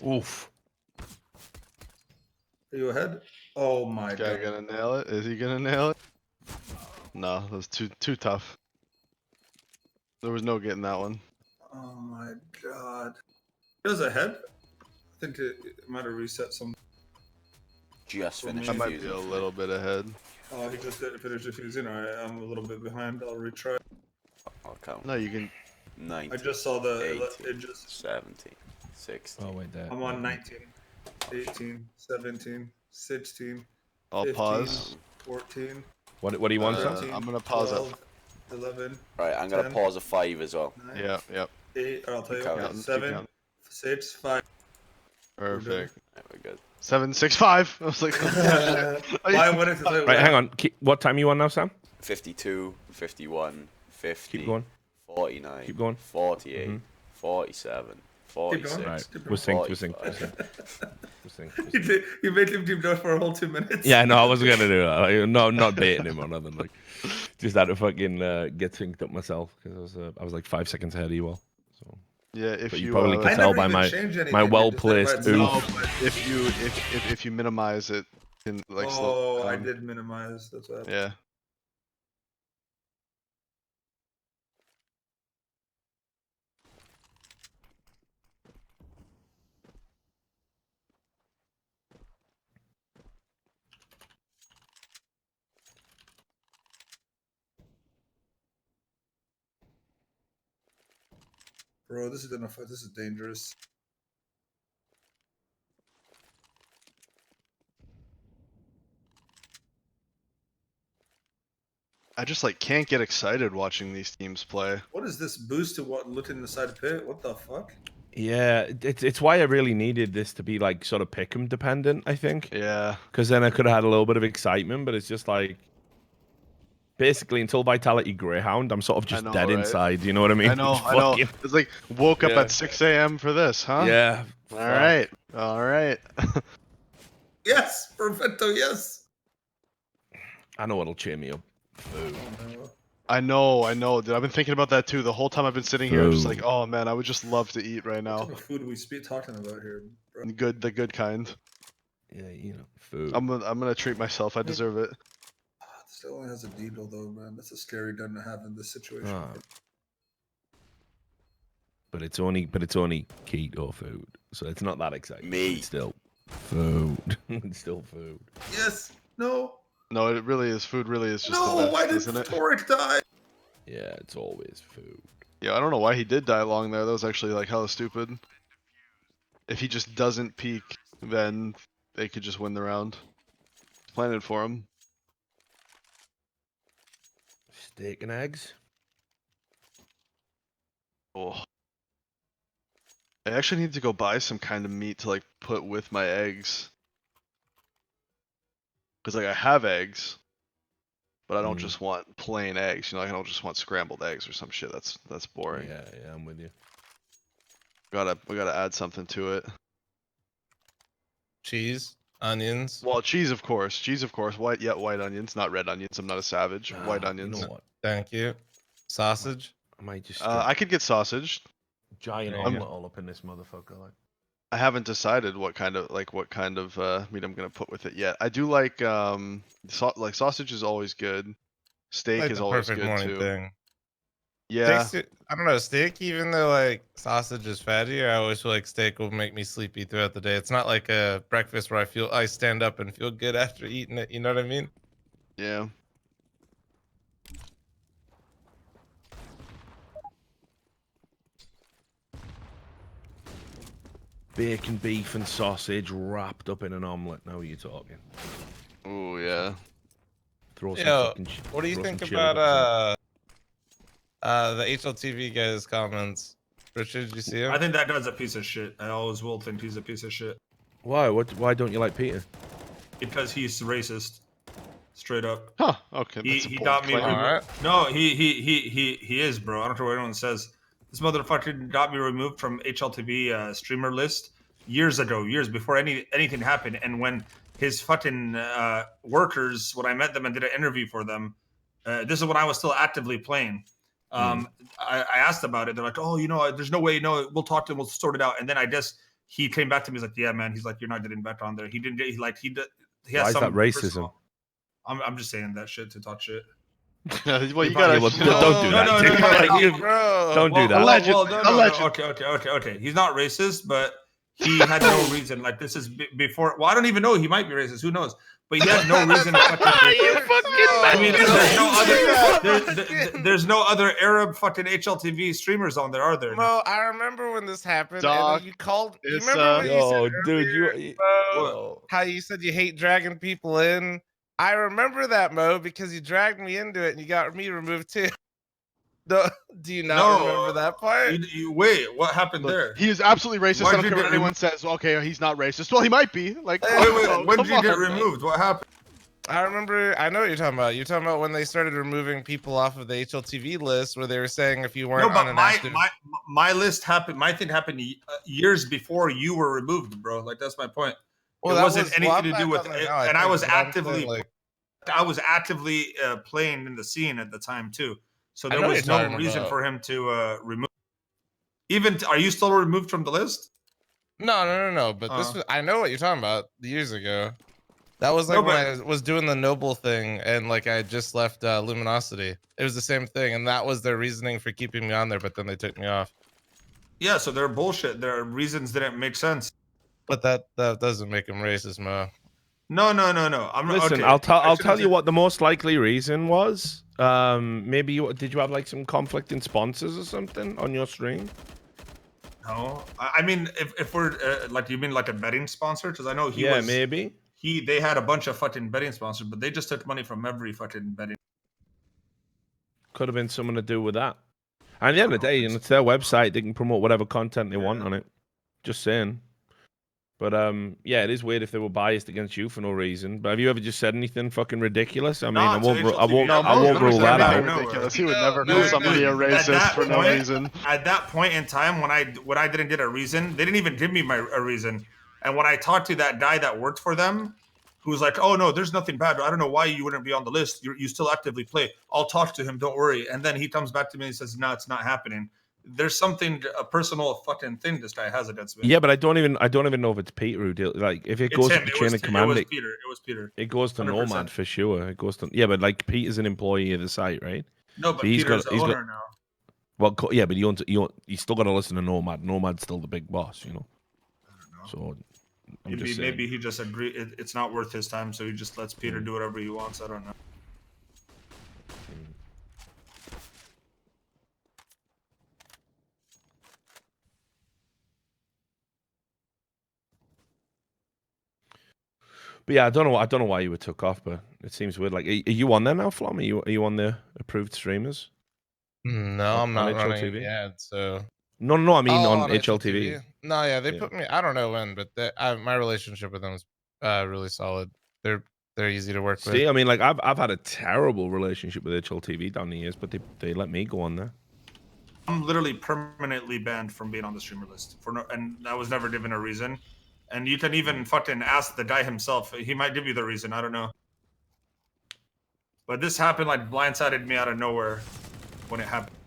Oof. Are you ahead? Oh my Guy god. gonna nail it? Is he gonna nail it? No, that was too tough. There was no getting that one. Oh my god. He was ahead? I think it might have reset some. Just finished I might be defusing. a little bit ahead. Oh, he just didn't finish defusing. Alright, I'm a little bit behind. I'll retry. I'll count. No, you can. 19, I just saw the. 18, It just. 17, 16. Oh wait, there. I'm on 19, 18, 17, 16, I'll 15, pause. 14, What do you want, Sam? 13, I'm gonna pause it. 12, 11, Right, I'm gonna 10, pause a 5 as well. 9, Yeah, yep. 8, I'll tell you, Keep okay, counting, keep 7, counting. 6, 5. Perfect. Right, we're good. 7, 6, 5. I was like, Why wanted to say Right, hang on. What time are you on now, Sam? 52, 51, 50, Keep going. 49, Keep going. 48, Mhm. 47, Keep going. Right. Keep We're going. synced. We're synced. We're synced. We're synced. You made him deep note for a whole 2 minutes. Yeah, no, I wasn't gonna do that. Like, no, I'm not baiting him or nothing. Like, just had to fucking get synced up myself because I was like 5 seconds ahead of you all. So Yeah, if but you you probably uh, can I tell never by even my changed anything, my dude, well just let it placed ride. no, oof. but if you minimize it, can like slow Oh, I down. did minimize. That's what. Yeah. Bro, this is enough. This is dangerous. I just like can't get excited watching these teams play. What is this boost to what looked in the side pit? What the fuck? Yeah, it's why I really needed this to be like sort of pick'em dependent. I think Yeah. because then I could have had a little bit of excitement, but it's just like basically until Vitality Greyhound, I'm sort of just know, dead right? inside. You know what I mean? I know, Just I know. fucking- It's like woke up Yeah. at 6 a.m. for this, huh? Yeah. All right. All right. Yes, perfecto. Yes. I know what'll cheer me up. Food. I know, dude. I've been thinking about that too. The whole time I've been sitting here, I'm just like, Food. oh man, I would just love to eat right What now. type of food are we talking about here, bro? The good kind. Yeah, you know, food. I'm gonna treat myself. I deserve it. Still only has a deedle though, man. That's a scary gun to have in this situation. Ah. But it's only keto food, so it's not that exciting. Me. It's still food. It's still food. Yes. No. No, it really is. Food really is just No. the best, Why did isn't it? Toric die? Yeah, it's always food. Yeah, I don't know why he did die long there. That was actually like hella stupid. If he just doesn't peek, then they could just win the round. Planted for him. Steak and eggs. Oh. I actually need to go buy some kind of meat to like put with my eggs. Cause like I have eggs, but I don't just want plain eggs. You know, like I don't just want scrambled eggs or some shit. That's boring. Yeah, I'm with you. We gotta add something to it. Cheese, onions. Well, cheese of course. White onions, not red onions. I'm not a savage. White onions. You know what? Thank you. Sausage. I might just I could get sausage. giant I'm- omelet all up in this motherfucker. Like. I haven't decided what kind of meat I'm gonna put with it yet. I do like like sausage is always good. Steak Like is the always perfect good morning too. thing. Yeah. I don't know, steak, even though like sausage is fatty, I always feel like steak will make me sleepy throughout the day. It's not like a breakfast where I stand up and feel good after eating it. You know what I mean? Yeah. Bacon, beef, and sausage wrapped up in an omelet. Now you're talking. Oh yeah. Throw some Yo, fucking. what do you throw some think chili peppers about the HLTV guy's comments? Richard, did you see him? I think that guy's a piece of shit. I always will think he's a piece of shit in. Why? Why don't you like Peter? because he's racist, straight up. Huh. Okay. He That's a he bold got me. claim. Alright. No, he is, bro. I don't care what anyone says. This motherfucker got me removed from HLTV streamer list years ago, years before anything happened. And when his fucking workers, when I met them and did an interview for them, this is when I was still actively playing. I asked about it. They're like, "Oh, you know, there's no way. No, we'll talk to him. We'll sort it out." And then he came back to me. He's like, "Yeah, man." He's like, "You're not getting back on there." He didn't. He has Why is some that racism? personal- I'm just saying that shit to talk shit. Well, you Yeah, gotta. well, don't do that. no, dude. no, no, Like, you- Bro. don't do that. Alleged- alleged. Okay. He's not racist, but he had no reason. Like this is before. Well, I don't even know. He might be racist. Who knows? But he had no reason. To I mean, there's no other Arab fucking HLTV streamers on there, are there? Bro, I remember when this happened. Dog, And then you called. You it's, remember what you Yo, said dude, earlier, Mo, how you said you hate dragging people in? I remember that, Mo, because you dragged me into it and you got me removed too. Do you not remember that part? Wait, what happened there? He is absolutely racist. Why'd I don't you care get what anyone says. Okay, he's not racist. Well, he might be. Like, Wait, when come did you get on, man. removed? What happened? I remember. I know what you're talking about. You're talking about when they started removing people off of the HLTV list, where they were saying if you weren't No, but on an active... my list happened. My thing happened years before you were removed, bro. Like that's my point. Well, it wasn't anything I'm to do back with on there it, now, and I think, was but I'm actively, saying, like, playing in the scene at the time too. So I there know what was you're no talking reason about. for him to remove. Even are you still removed from the list? No. But this was... I know what you're talking about. Years ago. That was like No, when but- I was doing the Noble thing, and like I had just left Luminosity. It was the same thing, and that was their reasoning for keeping me on there. But then they took me off. Yeah, so they're bullshit. Their reasons didn't make sense. But that doesn't make them racist, Mo. No. I'm Listen, okay. I'll tell you what the most likely reason was. Maybe did you have like some conflicting sponsors or something on your stream? No, I mean, if we're like, you mean like a betting sponsor? Because I know he was. Maybe. They had a bunch of fucking betting sponsors, but they just took money from every fucking betting. Could have been something to do with that. And at the end of the day, it's their website. They can promote whatever content they want on it. Just saying. But yeah, it is weird if they were biased against you for no reason. But have you ever just said anything fucking ridiculous? I mean, I won't rule that out. Ridiculous. He would never call somebody a racist for no reason. At that point in time, when I didn't get a reason, they didn't even give me a reason. And when I talked to that guy that worked for them, who was like, "Oh no, there's nothing bad. I don't know why you wouldn't be on the list. You still actively play. I'll talk to him. Don't worry." And then he comes back to me and says, "No, it's not happening." There's something, a personal fucking thing this guy has against me. Yeah, but I don't even know if it's Peter who deal. Like, if it goes to the chain of command, it was Peter. It goes to 100%. Nomad for sure. It goes to but like Peter's an employee of the site, right? No, but so Peter's the owner now. Well, yeah, but you still got to listen to Nomad. Nomad's still the big boss, you know. I don't know. So maybe he just agreed it's not worth his time, so he just lets Peter do whatever he wants. I don't know. But yeah, I don't know why you were took off, but it seems weird. Like, are you on there now, fl0m? Are you on the approved streamers? No, I'm not running HLTV? ads, so... No, I mean on HLTV. No, yeah, they put me... I don't know when, but my relationship with them is really solid. They're easy to work with. See, I mean, like, I've had a terrible relationship with HLTV down the years, but they let me go on there. I'm literally permanently banned from being on the streamer list, and I was never given a reason. And you can even fucking ask the guy himself. He might give you the reason. I don't know. But this happened, like, blindsided me out of nowhere when it happened.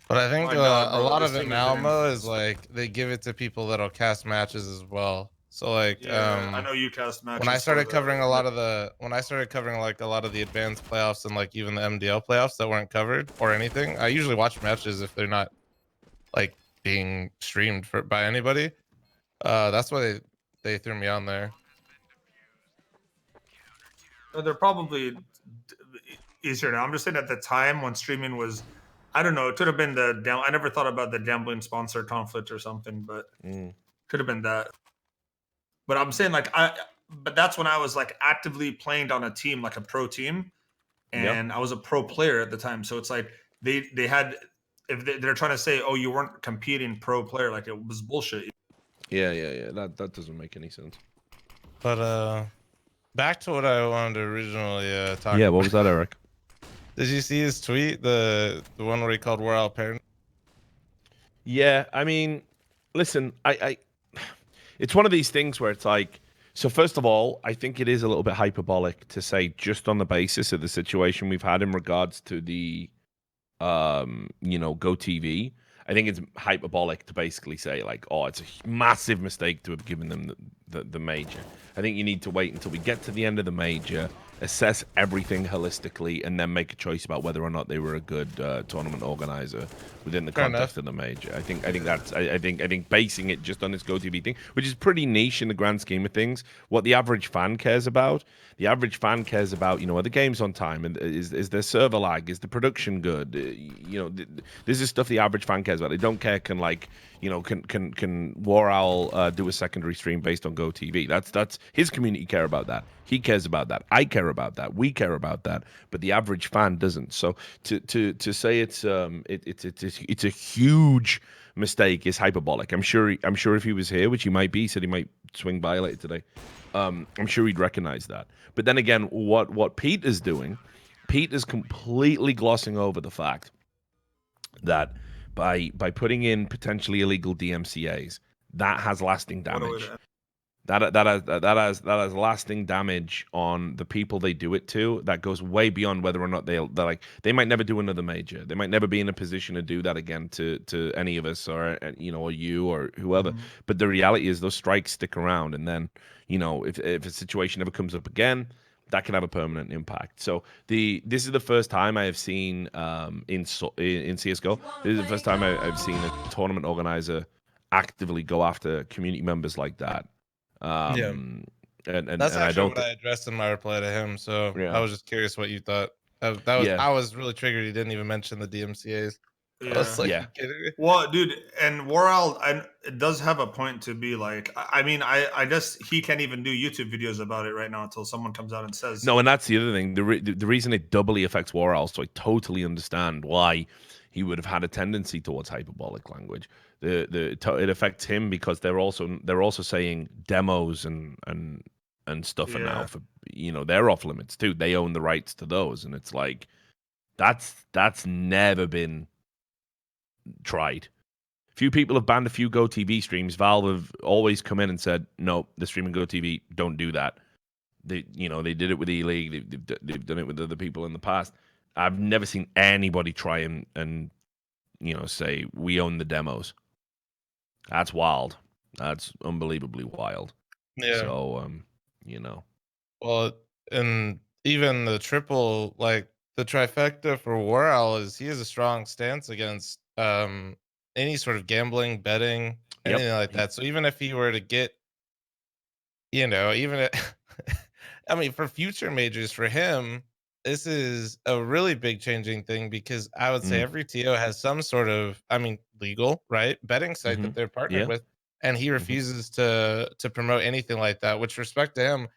But I think a lot of it now, Mo, is like they give it to people that'll cast matches as well. So like, I know you cast matches. When I started covering a lot of the advanced playoffs and like even the MDL playoffs that weren't covered or anything, I usually watch matches if they're not like being streamed by anybody. That's why they threw me on there. They're probably easier now. I'm just saying at the time when streaming was, I don't know, it could have been I never thought about the gambling sponsor conflict or something, but could have been that. But I'm saying like but that's when I was like actively playing on a team, like a pro team, and I was a pro player at the time. So it's like they had. If they're trying to say, "Oh, you weren't competing pro player," like it was bullshit. Yeah. That doesn't make any sense. But back to what I wanted to originally talk about. Yeah, what was that, Eric? Did you see his tweet? The one where he called We're All Parents? Yeah, I mean, listen, I it's one of these things where it's like, so first of all, I think it is a little bit hyperbolic to say just on the basis of the situation we've had in regards to the Go TV. I think it's hyperbolic to basically say like, oh, it's a massive mistake to have given them the major. I think you need to wait until we get to the end of the major, assess everything holistically, and then make a choice about whether or not they were a good tournament organizer within the context of the major. I think basing it just on this Go TV thing, which is pretty niche in the grand scheme of things, what the average fan cares about. The average fan cares about, are the games on time? And is there server lag? Is the production good? This is stuff the average fan cares about. They don't care can War Owl do a secondary stream based on GoTV. That's his community care about that. He cares about that. I care about that. We care about that. But the average fan doesn't. So to say it's a huge mistake is hyperbolic. I'm sure if he was here, which he might be, he said he might swing by later today. I'm sure he'd recognize that. But then again, what Pete is doing, Pete is completely glossing over the fact that by putting in potentially illegal DMCAs, that has lasting damage. That has lasting damage on the people they do it to. That goes way beyond whether or not they're like, they might never do another major. They might never be in a position to do that again to any of us, or or you or whoever. But the reality is those strikes stick around, and then if a situation ever comes up again, that can have a permanent impact. So this is the first time I have seen in CS:GO. This is the first time I've seen a tournament organizer actively go after community members like that. And that's and I actually don't what I addressed in my reply to him. So Yeah. I was just curious what you thought. That was Yeah. I was really triggered. He didn't even mention the DMCAs. I was like, Yeah. you kidding me? Well, dude, and World, it does have a point to be like. I mean, I just he can't even do YouTube videos about it right now until someone comes out and says. No, and that's the other thing. The reason it doubly affects Warhol, so I totally understand why he would have had a tendency towards hyperbolic language. It affects him because they're also saying demos and stuff are now for they're off limits too. They own the rights to those, and it's like that's never been tried. Few people have banned a few GoTV streams. Valve have always come in and said, no, the streaming GoTV, don't do that. They did it with E-League. They've done it with other people in the past. I've never seen anybody try and say we own the demos. That's wild. That's unbelievably wild. Yeah. So Well, and even the triple, like the trifecta for War Owl is he has a strong stance against any sort of gambling, betting, anything like that. So even if he were to get, I mean, for future majors for him, this is a really big changing thing because I would say every TO has some sort of, legal, right, betting site that they're partnered with, and he refuses to promote anything like that. Which, respect to him,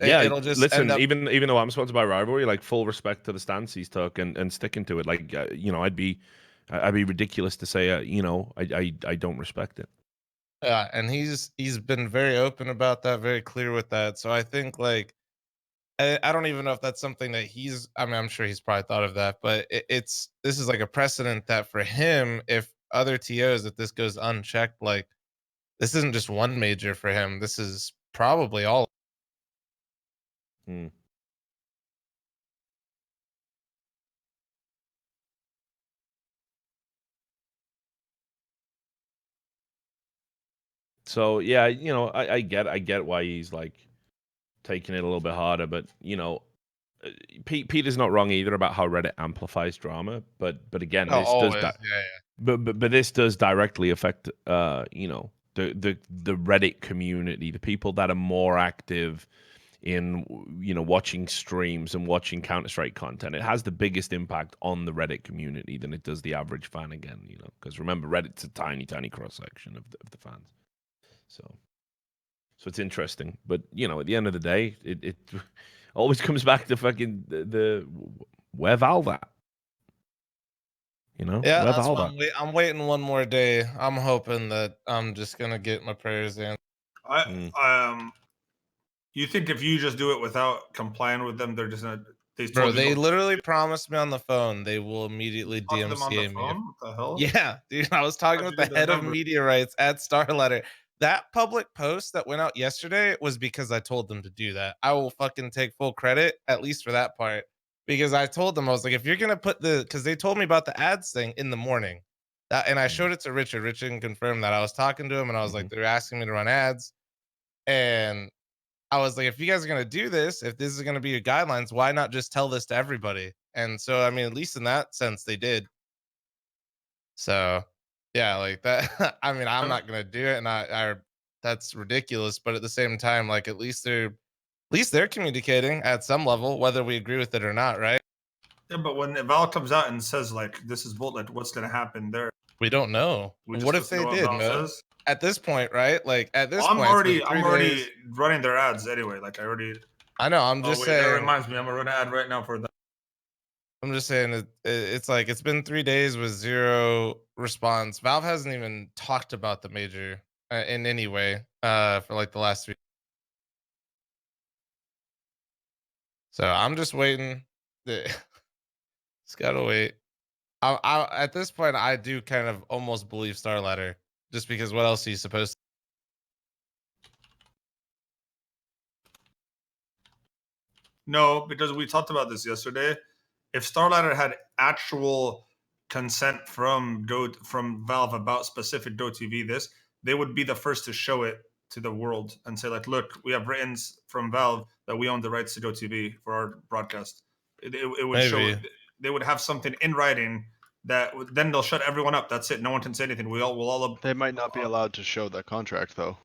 it'll just listen. end up. Even though I'm sponsored by Rivalry, like full respect to the stance he's took and sticking to it. Like I'd be ridiculous to say I don't respect it. Yeah, and he's been very open about that, very clear with that. So I think like I don't even know if that's something that I'm sure he's probably thought of that, but this is like a precedent that for him, if other TOs, if this goes unchecked, like this isn't just one major for him. This is probably all. So yeah, I get why he's like taking it a little bit harder, but Pete is not wrong either about how Reddit amplifies drama, but again, but this does directly affect the Reddit community, the people that are more active in watching streams and watching Counter-Strike content. It has the biggest impact on the Reddit community than it does the average fan again, because remember, Reddit's a tiny cross section of the fans. So it's interesting, but at the end of the day, it always comes back to fucking the where Valve at. Yeah, that's why I'm waiting one more day. I'm hoping that I'm just gonna get my prayers in. You think if you just do it without complying with them, they're just gonna? They literally promised me on the phone they will immediately DMCA me. What the hell? Yeah, dude, I was talking with the head of media rights at Starletter. That public post that went out yesterday was because I told them to do that. I will fucking take full credit, at least for that part, because I told them, I was like, if you're gonna put because they told me about the ads thing in the morning, and I showed it to Richard. Richard can confirm that. I was talking to him and I was like, they're asking me to run ads, and I was like, if you guys are going to do this, if this is going to be your guidelines, why not just tell this to everybody? And so, I mean, at least in that sense, they did. So, yeah, like that. I mean, I'm not going to do it, and that's ridiculous. But at the same time, like at least they're communicating at some level, whether we agree with it or not, right? Yeah, but when Val comes out and says like this is bull, like what's going to happen there? We don't know. What if they did? No? at this point, right? Like at this I'm point, already it's been 3 days. running their ads anyway. Like I already. I know. I'm Oh just wait, that saying. reminds me. I'm gonna run an ad right now for that. I'm just saying it's like it's been 3 days with zero response. Valve hasn't even talked about the major in any way for like the last 3. So I'm just waiting. Just gotta wait. At this point, I do kind of almost believe Starladder, just because what else are you supposed to? No, because we talked about this yesterday. If Starladder had actual consent from Valve about specific GoTV this, they would be the first to show it to the world and say like, look, we have written from Valve that we own the rights to GoTV for our broadcast. It would show. They would have something in writing that then they'll shut everyone up. That's it. No one can say anything. We'll all. They might not be allowed to show that contract though.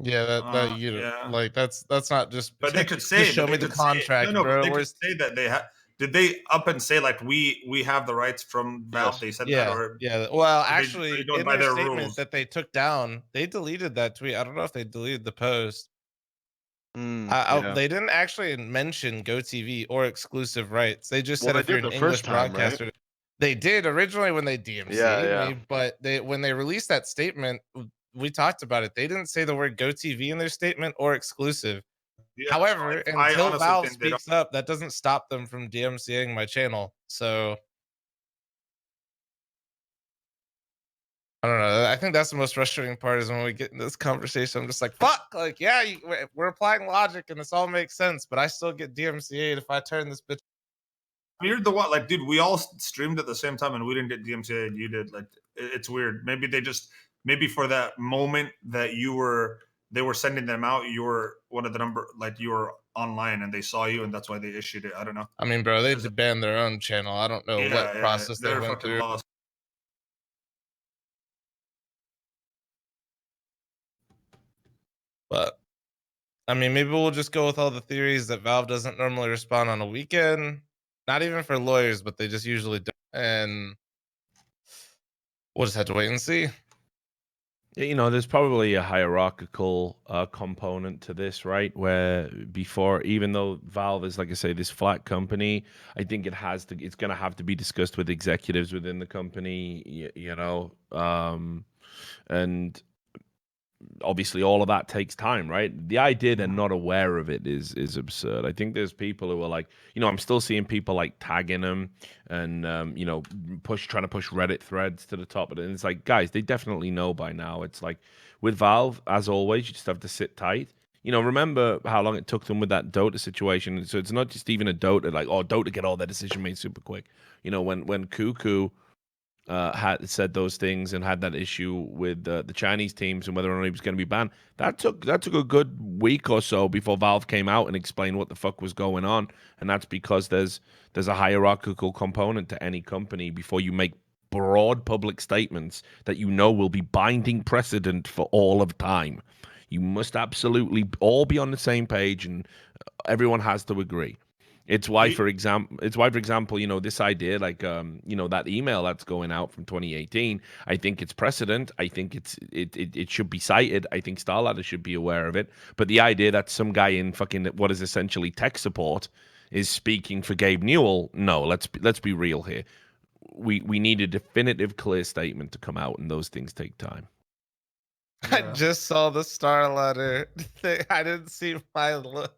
Yeah, that you yeah. like that's not just. But they could say, just show me the contract, no, bro. but they could say that they have. Did they up and say like we have the rights from Valve? Yes. They said Yeah, that, or yeah. Well, they actually, going in by their their statement rules? that they took down, they deleted that tweet. I don't know if they deleted the post. Yeah. They didn't actually mention GoTV or exclusive rights. They just Well, said they if you're did an the English first time, right? broadcaster. They did originally when they DMC'd Yeah. me, but when they released that statement, we talked about it. They didn't say the word GoTV in their statement or exclusive. Yeah, However, so I until honestly Valve think they don't. speaks up, that doesn't stop them from DMCAing my channel. So I don't know. I think that's the most frustrating part is when we get in this conversation. I'm just like, fuck, like, yeah, we're applying logic and this all makes sense, but I still get DMCA'd if I turn this bitch. You're the one, like, dude. We all streamed at the same time, and we didn't get DMCA, and you did. Like, it's weird. Maybe for that moment that they were sending them out. You were one of the number, like, you were online, and they saw you, and that's why they issued it. I don't know. I mean, bro, they banned their own channel. I don't know what process they they're went fucking through. lost. But I mean, maybe we'll just go with all the theories that Valve doesn't normally respond on a weekend. Not even for lawyers, but they just usually do. And we'll just have to wait and see. You know, there's probably a hierarchical component to this, right? Where before, even though Valve is, like I say, this flat company, I think it's going to have to be discussed with executives within the company, you know, and obviously all of that takes time, right? The idea they're not aware of it is absurd. I think there's people who are like, you know, I'm still seeing people like tagging them and you know, trying to push Reddit threads to the top of it. And it's like, guys, they definitely know by now. It's like with Valve, as always, you just have to sit tight. You know, remember how long it took them with that Dota situation. So it's not just even a Dota, like, oh, Dota get all their decision made super quick. You know, when Cuckoo had said those things and had that issue with the Chinese teams and whether or not he was going to be banned. That took a good week or so before Valve came out and explained what the fuck was going on, and that's because there's a hierarchical component to any company before you make broad public statements that you know will be binding precedent for all of time. You must absolutely all be on the same page, and everyone has to agree. It's why, for example, you know, this idea, like, you know, that email that's going out from 2018, I think it's precedent. I think it should be cited. I think Starladder should be aware of it. But the idea that some guy in fucking what is essentially tech support is speaking for Gabe Newell, no, let's be real here. We need a definitive, clear statement to come out, and those things take time. Yeah. I just saw the Starladder thing. I didn't see my look.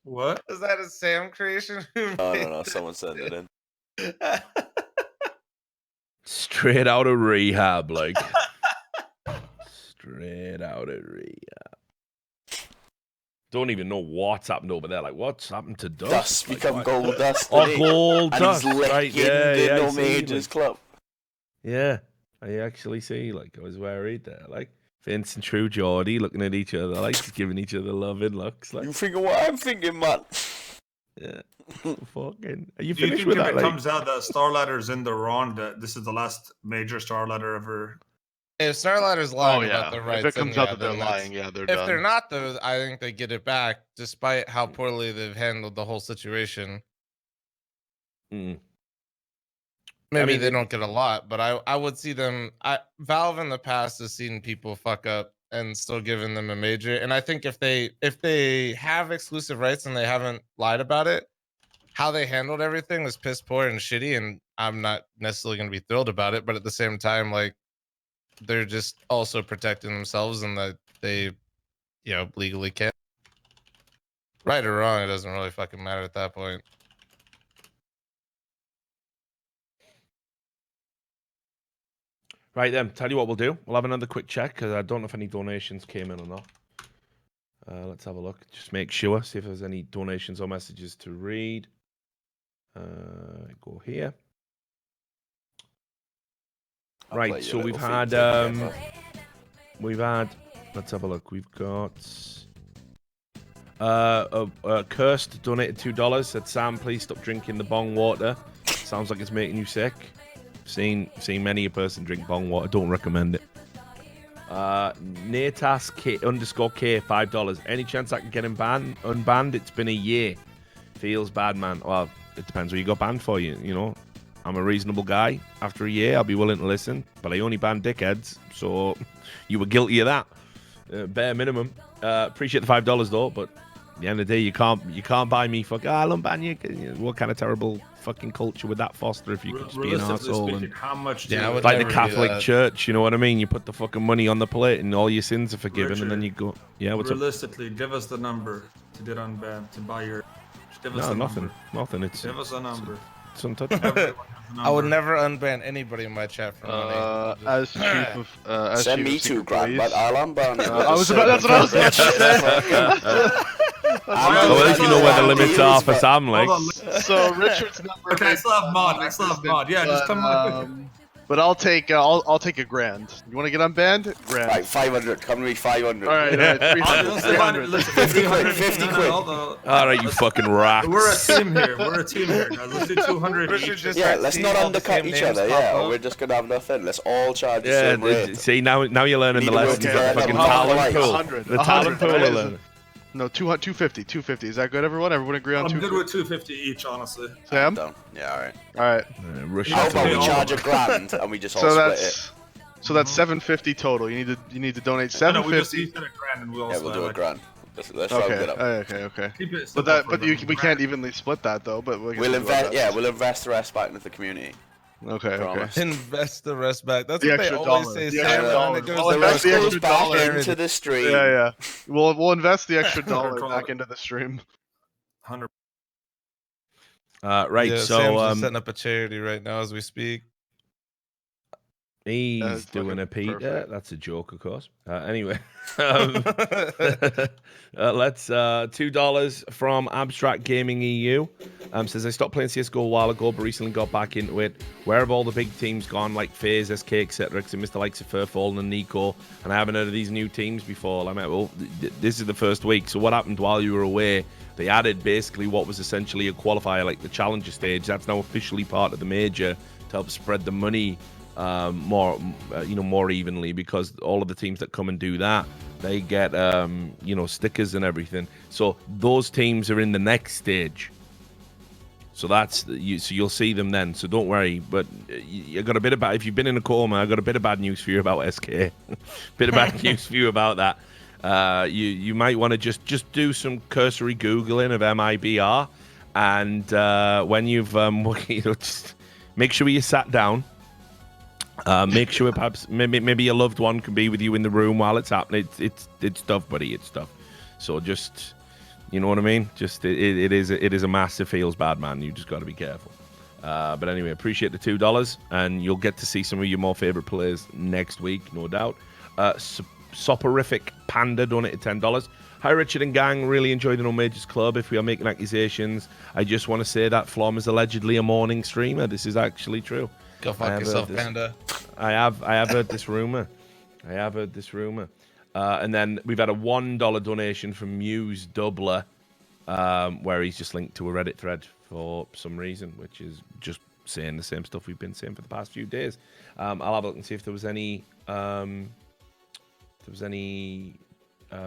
What? Is that a Sam creation? No. Someone sent it in. Straight out of rehab, like. Straight out of rehab. Don't even know what's happened over there. Like, what's happened to dust? Dust like, become gold dust. Oh, gold and dust. he's Right? Yeah, the I No see, Majors Club. Yeah, I actually see. Like, I was worried there. Like, Vince and True Geordie looking at each other, like, just giving each other loving looks. Like, you thinking what I'm thinking, man? Yeah. Fucking. Are you Do you finished think with if that? it Like, comes out that Starladder's in the wrong, that this is the last major Starladder ever? If Starladder's lying about their rights, if it comes out that they're lying, they're if done. they're not, though, I think they get it back, despite how poorly they've handled the whole situation. Maybe they don't get a lot, but I would see them. Valve in the past has seen people fuck up and still giving them a major. And I think if they have exclusive rights and they haven't lied about it, how they handled everything was piss poor and shitty. And I'm not necessarily going to be thrilled about it, but at the same time, like they're just also protecting themselves and that they, legally can. Right or wrong, it doesn't really fucking matter at that point. Right then, tell you what we'll do. We'll have another quick check because I don't know if any donations came in or not. Let's have a look. Just make sure, see if there's any donations or messages to read. Go here. Right, so we've had. Let's have a look. We've got. Cursed donated $2. Said, Sam, please stop drinking the bong water. Sounds like it's making you sick. Seen many a person drink bong water. Don't recommend it. Natas K _K $5. Any chance I can get him unbanned? It's been a year. Feels bad, man. Well, it depends what you got banned for. You know, I'm a reasonable guy. After a year, I'll be willing to listen. But I only ban dickheads, so you were guilty of that. Bare minimum. Appreciate the $5 though, but at the end of the day, you can't buy me. I'll unban you. What kind of terrible fucking culture would that foster if you could just be an asshole? And how much? like the Catholic Church, you know what I mean? You put the fucking money on the plate, and all your sins are forgiven, Richard, and then you go. Yeah, what's realistically, give us the number to get unbanned to buy your. Just give us the nothing. Number. Nothing. Give us a number. It's untouchable. I would never unban anybody in my chat for money. As chief of as Send chief me of $2 secret grand, police. but I'll unban it. I was about. That's what I was going to say. Well, at least you know where the limits are for Sam, like. So Richard's number. Okay, I still have mod. Yeah, just come on. But I'll take a grand. You want to get unbanned? Grand. Right, 500. Come to me, 500. All right, 300. 300. Listen, 50 quid. 50 quid. All right, you fucking rats. We're a team here. Guys. Let's do 200 each. Yeah, let's not undercut each other. Yeah, or we're just gonna have nothing. Let's all charge the same rate. See, now you're learning the Need to lessons of work the fucking together. talent pool. 100. The talent pool. 100. Learning. No, 250. 250. Is that good, everyone? Everyone agree on I'm 250? good with 250 each, honestly. Sam? Done. Yeah, all right. All right. Rush How it about we all. charge a grand and we just all So split that's it? so that's 750 total. You need to donate No, we just 750. each get a grand and we all Yeah, we'll split, do a like, grand. Let's round it up. Okay. Keep it But simple for we them. can't evenly split that though. But We'll invest. Yeah, we'll invest the rest back into the community. Okay. Promise. Invest the rest back. That's The what they extra always dollar. say. The Sam, extra and dollar. it goes I'll The the invest rest the goes extra back dollar. into the stream. Yeah. We'll invest the extra dollar back into the stream. 100. Right, Yeah, so Sam's just setting up a charity right now as we speak. he's That's doing a fucking Peter. perfect. That's a joke, of course. Anyway, let's $2 from Abstract Gaming EU. Says I stopped playing CS:GO a while ago, but recently got back into it. Where have all the big teams gone, like FaZe, SK, etc.? Because I missed the likes of Fl0m and Nico, and I haven't heard of these new teams before. I mean, well, this is the first week. So what happened while you were away? They added basically what was essentially a qualifier, like the challenger stage. That's now officially part of the major to help spread the money more evenly, because all of the teams that come and do that, they get stickers and everything. So those teams are in the next stage. So so you'll see them then. So don't worry. But I got a bit about, if you've been in a coma, I got a bit of bad news for you about SK. Bit of bad news for you about that. You might want to just do some cursory googling of MIBR, and when you've just make sure you sat down. Make sure perhaps maybe your loved one can be with you in the room while it's happening. It's tough, buddy. It's tough. So just, you know what I mean? Just it is a massive feels bad, man. You just got to be careful. But anyway, appreciate the $2, and you'll get to see some of your more favorite players next week, no doubt. Soporific Panda donated $10. Hi, Richard and gang. Really enjoy the No Majors Club. If we are making accusations, I just want to say that fl0m is allegedly a morning streamer. This is actually true. Go fuck yourself, Panda. I have heard this rumor. And then we've had a $1 donation from Muse Doubler, where he's just linked to a Reddit thread for some reason, which is just saying the same stuff we've been saying for the past few days. I'll have a look and see if there was any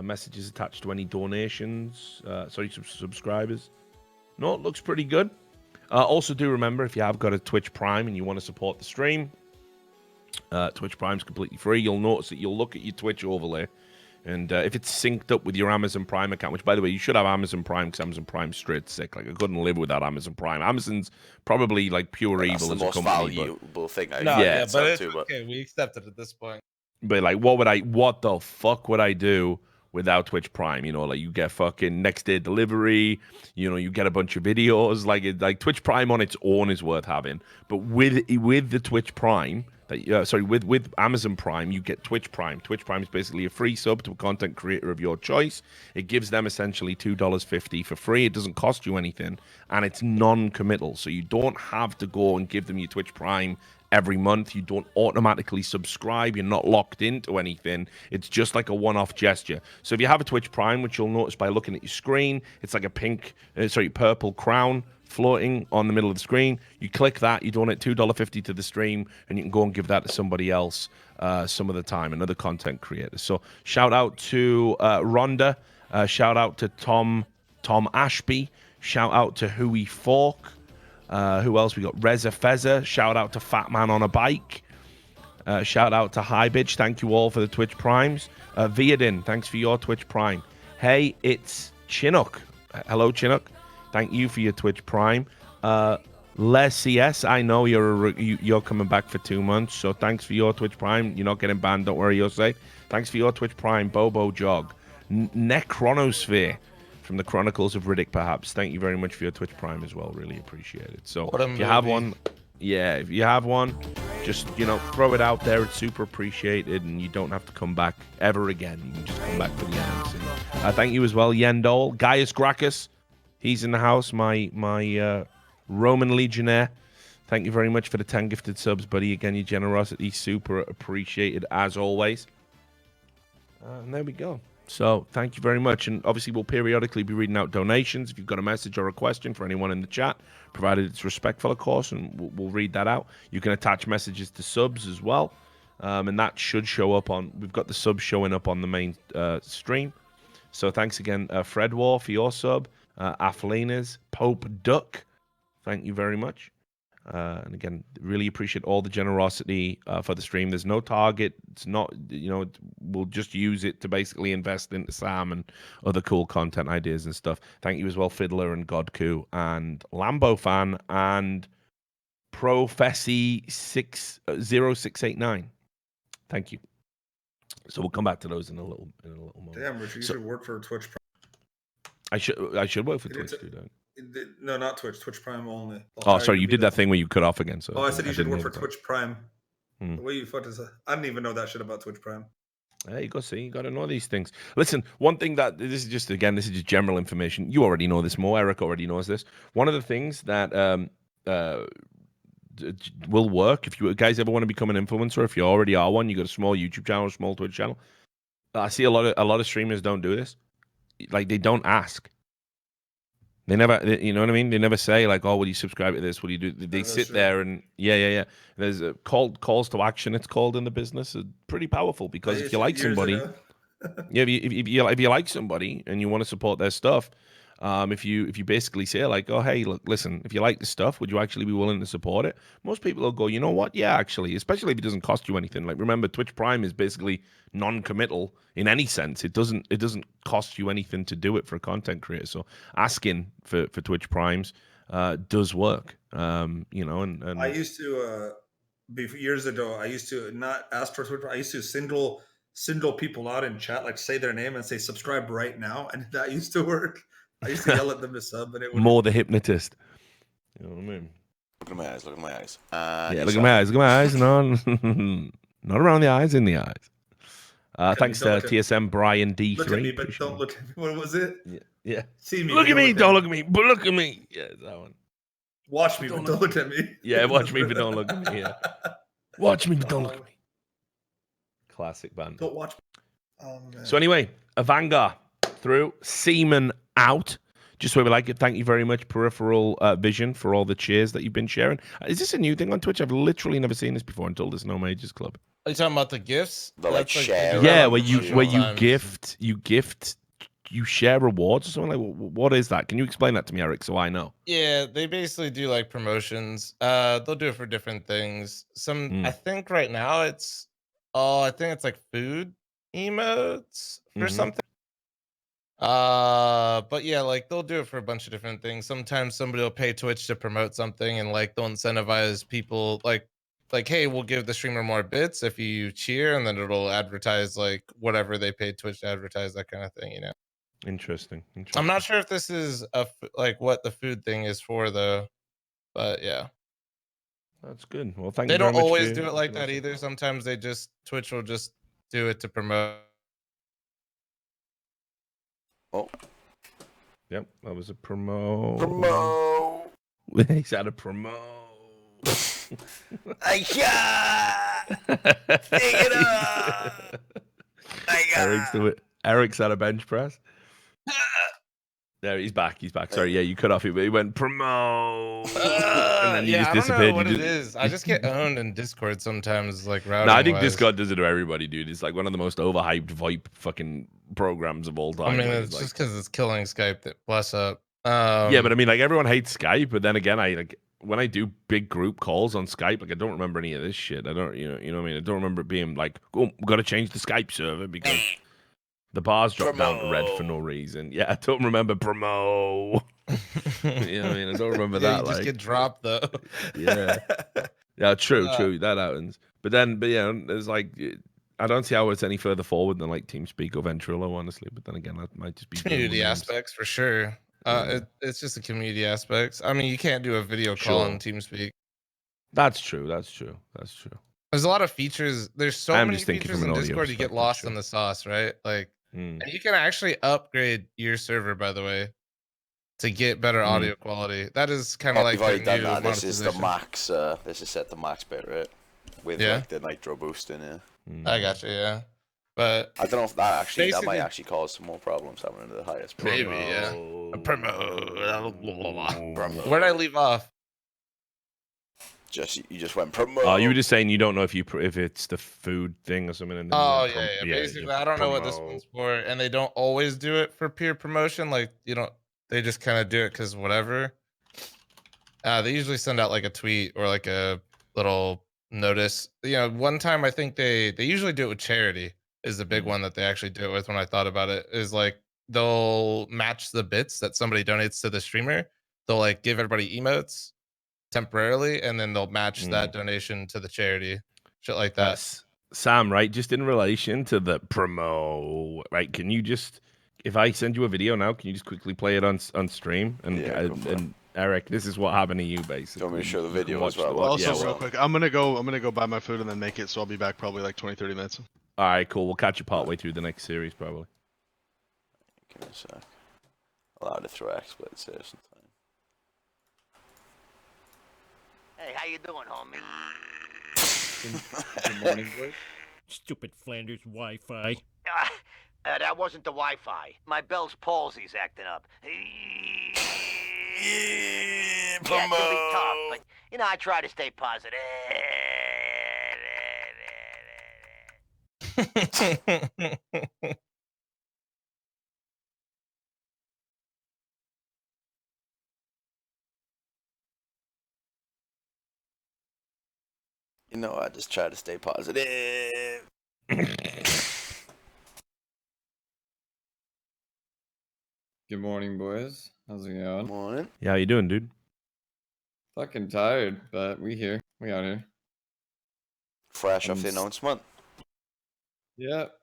messages attached to any donations. Subscribers. No, it looks pretty good. Also, do remember, if you have got a Twitch Prime and you want to support the stream, Twitch Prime's completely free. You'll notice that you'll look at your Twitch overlay, and if it's synced up with your Amazon Prime account, which, by the way, you should have Amazon Prime because Amazon Prime's straight sick. Like, I couldn't live without Amazon Prime. Amazon's probably like pure evil That's as the a most company. valuable thing I Yeah, but it's to, okay. We accept it at this point. But like, what the fuck would I do without Twitch Prime? You know, like you get fucking next day delivery. You know, you get a bunch of videos. Like Twitch Prime on its own is worth having. But with the Twitch Prime, with Amazon Prime, you get Twitch Prime. Twitch Prime is basically a free sub to a content creator of your choice. It gives them essentially $2.50 for free. It doesn't cost you anything, and it's non-committal, so you don't have to go and give them your Twitch Prime every month. You don't automatically subscribe. You're not locked into anything. It's just like a one-off gesture. So if you have a Twitch Prime, which you'll notice by looking at your screen, it's like a purple crown floating on the middle of the screen. You click that, you donate $2.50 to the stream, and you can go and give that to somebody else some of the time, another content creator. So shout out to Rhonda, shout out to Tom Ashby, shout out to Huey Fork. Who else? We got Reza Feza. Shout out to Fat Man on a Bike. Shout out to Hi Bitch. Thank you all for the Twitch Primes. Viadin, thanks for your Twitch Prime. Hey, it's Chinook. Hello, Chinook. Thank you for your Twitch Prime. Les CS, I know you're coming back for 2 months, so thanks for your Twitch Prime. You're not getting banned, don't worry, you're safe. Thanks for your Twitch Prime, Bobo Jog. Necronosphere. From the Chronicles of Riddick, perhaps. Thank you very much for your Twitch Prime as well. Really appreciate it. So if you have one, if you have one, just, throw it out there. It's super appreciated, and you don't have to come back ever again. You can just come back for the end. Thank you as well, Yendol. Gaius Gracchus, he's in the house, my Roman Legionnaire. Thank you very much for the 10 gifted subs, buddy. Again, your generosity, super appreciated as always. And there we go. So thank you very much. And obviously, we'll periodically be reading out donations. If you've got a message or a question for anyone in the chat, provided it's respectful, of course, and we'll read that out. You can attach messages to subs as well. And that should show up we've got the subs showing up on the main stream. So thanks again, Fred War, for your sub. Athlenas, Pope Duck, thank you very much. And again, really appreciate all the generosity for the stream. There's no target. It's not, we'll just use it to basically invest into Sam and other cool content ideas and stuff. Thank you as well, Fiddler and Godku and Lambo Fan and Professy 0689. Thank you. So we'll come back to those in a little moment. Damn, Richard, you should work for Twitch Prime. I should work for Twitch too, don't No, not Twitch. Twitch Prime only. Oh, sorry, you did that thing where you cut off again. So I said you should work for Twitch Prime. The way you fucked is I didn't even know that shit about Twitch Prime. Hey, you got to know these things. Listen, one thing this is just general information. You already know this, Mo. Eric already knows this. One of the things that will work if you guys ever want to become an influencer, if you already are one, you got a small YouTube channel, a small Twitch channel. I see a lot of streamers don't do this. Like, they don't ask. They never, you know what I mean? They never say, like, oh, will you subscribe to this? Will you do? They sit there and, yeah. There's calls to action, it's called in the business. It's pretty powerful because if you like somebody, if you like somebody and you want to support their stuff, if you basically say, like, oh, hey, look, listen, if you like this stuff, would you actually be willing to support it? Most people will go, you know what? Yeah, actually, especially if it doesn't cost you anything. Like, remember, Twitch Prime is basically non-committal in any sense. It doesn't cost you anything to do it for a content creator. So asking for Twitch Primes does work. And I used to years ago, I used to not ask for Twitch. I used to single people out in chat, like say their name and say subscribe right now, and that used to work. I used to yell at them to sub, and it would more the hypnotist. You know what I mean? Look at my eyes. Look at my eyes. Yeah, look at my eyes. Look at my eyes. No, not around the eyes, in the eyes. Thanks to TSM Brian D3. Look at me, but don't look at me. What was it? Yeah. See me. Look at me, don't look at me, but look at me. Yeah, that one. Watch me, but don't look at me. Yeah, watch me, but don't look at me. Yeah. Watch me, but don't look at me. Classic band. Don't watch me. Oh, man. So anyway, a Vanguard through, Seaman out. Just where we like it. Thank you very much, Peripheral Vision, for all the cheers that you've been sharing. Is this a new thing on Twitch? I've literally never seen this before until this No Majors Club. Are you talking about the gifts? The, like, share. Yeah, where you gift you share rewards or something? Like, what is that? Can you explain that to me, Eric, so I know? Yeah, they basically do like promotions. They'll do it for different things. I think right now it's I think it's like food emotes for something. But yeah, like they'll do it for a bunch of different things. Sometimes somebody will pay Twitch to promote something, and like they'll incentivize people like hey, we'll give the streamer more bits if you cheer, and then it'll advertise like whatever they paid Twitch to advertise, that kind of thing, you know. Interesting. I'm not sure if this is like what the food thing is for though, but yeah. That's good. Well, thank They you very don't much. always do it like that either. Sometimes they just Twitch will just do it to promote. Oh. Yep, that was a promo. He's had a promo. Take it up. Eric's at a bench press. There, he's back. Sorry, yeah, you cut off it, but he went promo, and then you just I don't disappeared. know what it is. I just get owned in Discord sometimes, like routing. No, I think wise. Discord does it to everybody, dude. It's like one of the most overhyped VoIP fucking programs of all time. I mean, like, it's just because it's killing Skype. That bless up. Yeah, but I mean, like everyone hates Skype, but then again, I like when I do big group calls on Skype, like I don't remember any of this shit. I don't, you know what I mean? I don't remember it being like, oh, we got to change the Skype server because the bars dropped down to red for no reason. Yeah, I don't remember promo. You know what I mean? I don't remember that. You just get dropped though. Yeah, true. That happens. But yeah, there's like, I don't see how it's any further forward than like TeamSpeak or Ventrilo, honestly. But then again, that might just be community aspects for sure. It's just the community aspects. I mean, you can't do a video call on TeamSpeak. That's true. There's a lot of features. There's so many features in Discord you get lost in the sauce, right? Like, and you can actually upgrade your server, by the way, to get better audio quality. That is kind of like you've already done that. This is the max. This is set the max bit rate with like the nitro boost in it. I got you. Yeah, but I don't know if that might actually cause some more problems having into the highest. Maybe, yeah. A promo. Where'd I leave off? You just went promo. Oh, you were just saying you don't know if it's the food thing or something. And then yeah. Basically, I don't know what this one's for, and they don't always do it for peer promotion. Like they just kind of do it because whatever. They usually send out like a tweet or like a little notice. One time I think they usually do it with charity. Is the big one that they actually do it with. When I thought about it, is like they'll match the bits that somebody donates to the streamer. They'll like give everybody emotes temporarily, and then they'll match that donation to the charity, shit like that. Sam, right? Just in relation to the promo, right? Can you just, if I send you a video now, can you just quickly play it on stream? And Eric, this is what happened to you, basically. Do you want me to show the video as well? Also, real quick, I'm gonna go buy my food and then make it, so I'll be back probably like 20-30 minutes. All right, cool. We'll catch you partway through the next series, probably. Give me a sec. Allowed to throw exploits here sometime. Hey, how you doing, homie? Good morning, boy. Stupid Flanders Wi-Fi. That wasn't the Wi-Fi. My Bell's palsy's acting up. Yeah, it can be tough, but I try to stay positive. I just try to stay positive. Good morning, boys. How's it going? Morning. Yeah, how you doing, dude? Fucking tired, but we here. We out here. Fresh off the announcement. Yep.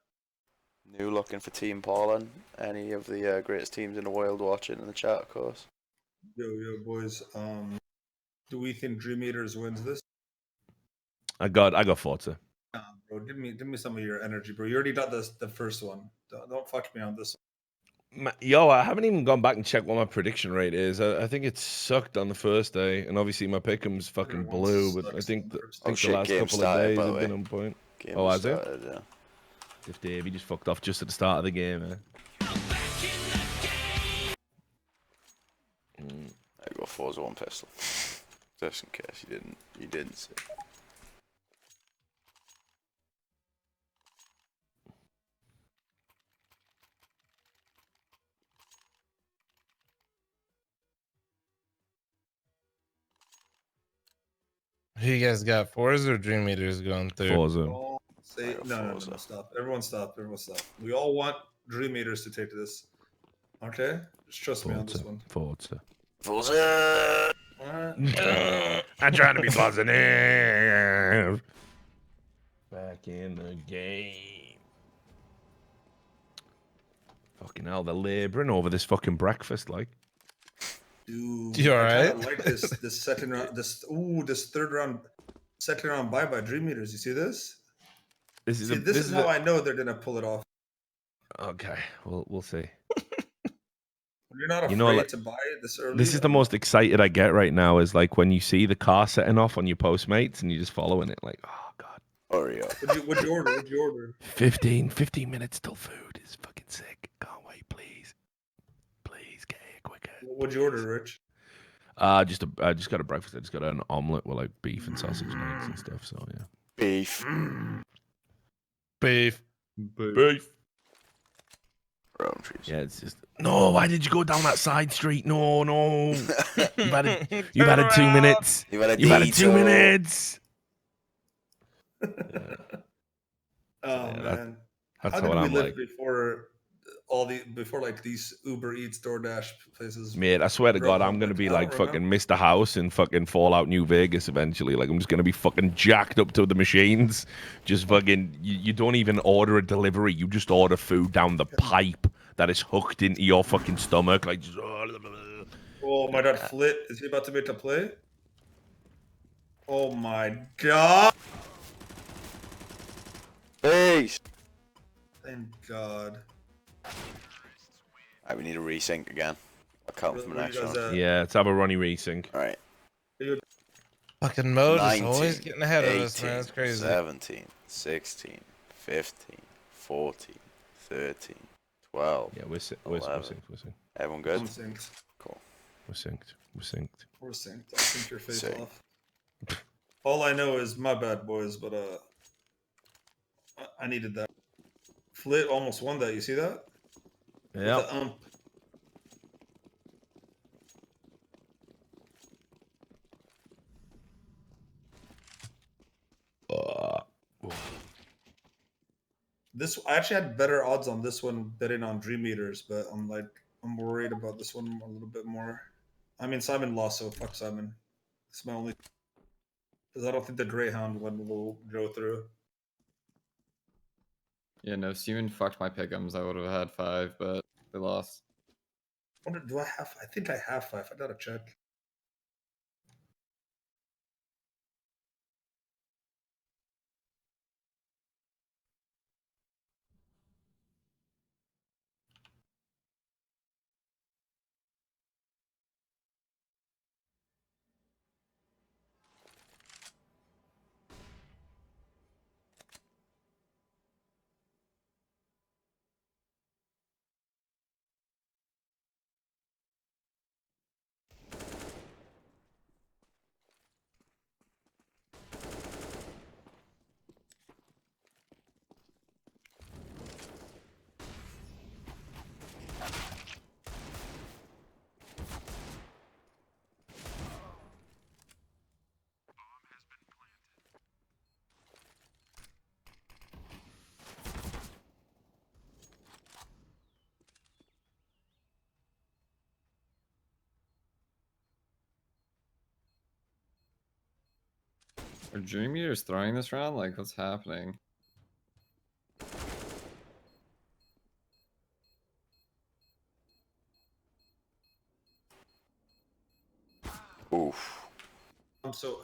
New looking for Team Polen. Any of the greatest teams in the world watching in the chat, of course. Yo, boys. Do we think Dream Eaters wins this? I got Forza. Bro, give me some of your energy, bro. You already got the first one. Don't fuck me on this one. Yo, I haven't even gone back and checked what my prediction rate is. I think it sucked on the first day, and obviously my pick'em's fucking blew. But I think the last couple of days have been on point. Has it? Yeah. If Davey just fucked off just at the start of the game, I go Forza 1 pistol, just in case you didn't see. Who you guys got? Forza or Dream Eaters going through? Forza. All say no, stop. Everyone stop. We all want Dream Eaters to take this. Okay? Just trust me on this one. Forza. Forza. I'm trying to be positive. Back in the game. Fucking hell, they're labouring over this fucking breakfast, like. Dude, You alright? I like this second round. This third round, second round bye by Dream Eaters. You see this? This is how I know they're gonna pull it off. Okay, we'll see. When you're not afraid like, to buy it this early. This is the most excited I get right now. Is like when you see the car setting off on your Postmates and you're just following it, like, oh god. Oreo. What'd you order? What'd you order? 15 minutes till food is fucking sick. Can't wait, please. Please get here quicker. What'd you order, Rich? I just got a breakfast. I just got an omelet with like beef and sausage and eggs and stuff. So yeah. Beef. Beef. Yeah, it's just no. Why did you go down that side street? No. You've had 2 minutes. You've had had 2 minutes. Oh yeah, man, that's how did what we I'm live like. before like these Uber Eats, DoorDash places? Mate, I swear to God, I'm gonna Like, be I like don't fucking remember. Mr. House in fucking Fallout New Vegas eventually. Like, I'm just gonna be fucking jacked up to the machines. Just fucking, you don't even order a delivery. You just order food down the pipe that is hooked into your fucking stomach. Like, just, Oh my god, Flit, is he about to make a play? Oh my god! Peace. Thank God. Alright, we need a resync again. I'll count from the Where next you guys one. at? yeah, let's have a Ronnie resync. Alright. Fucking mode is 19, always getting ahead of us, 18, man. It's crazy. 17, 16, 15, 14, 13, 12. Yeah, we're synced. 11. Everyone good? I'm synced. Cool. We're synced. We're synced. I'll sync your face Sick. off. All I know is my bad, boys, but I needed that. Flit almost won that. You see that? Yeah. With the ump. This I actually had better odds on this one betting on Dream Eaters, but I'm worried about this one a little bit more. I mean, Simon lost, so fuck Simon. It's my only because I don't think the Greyhound one will go through. Yeah, no, Steven fucked my pick'ems. I would have had 5, but they lost. Wonder, do I have? I think I have 5. I gotta check. Are Dream Eaters throwing this round? Like, what's happening? Oof. I'm so.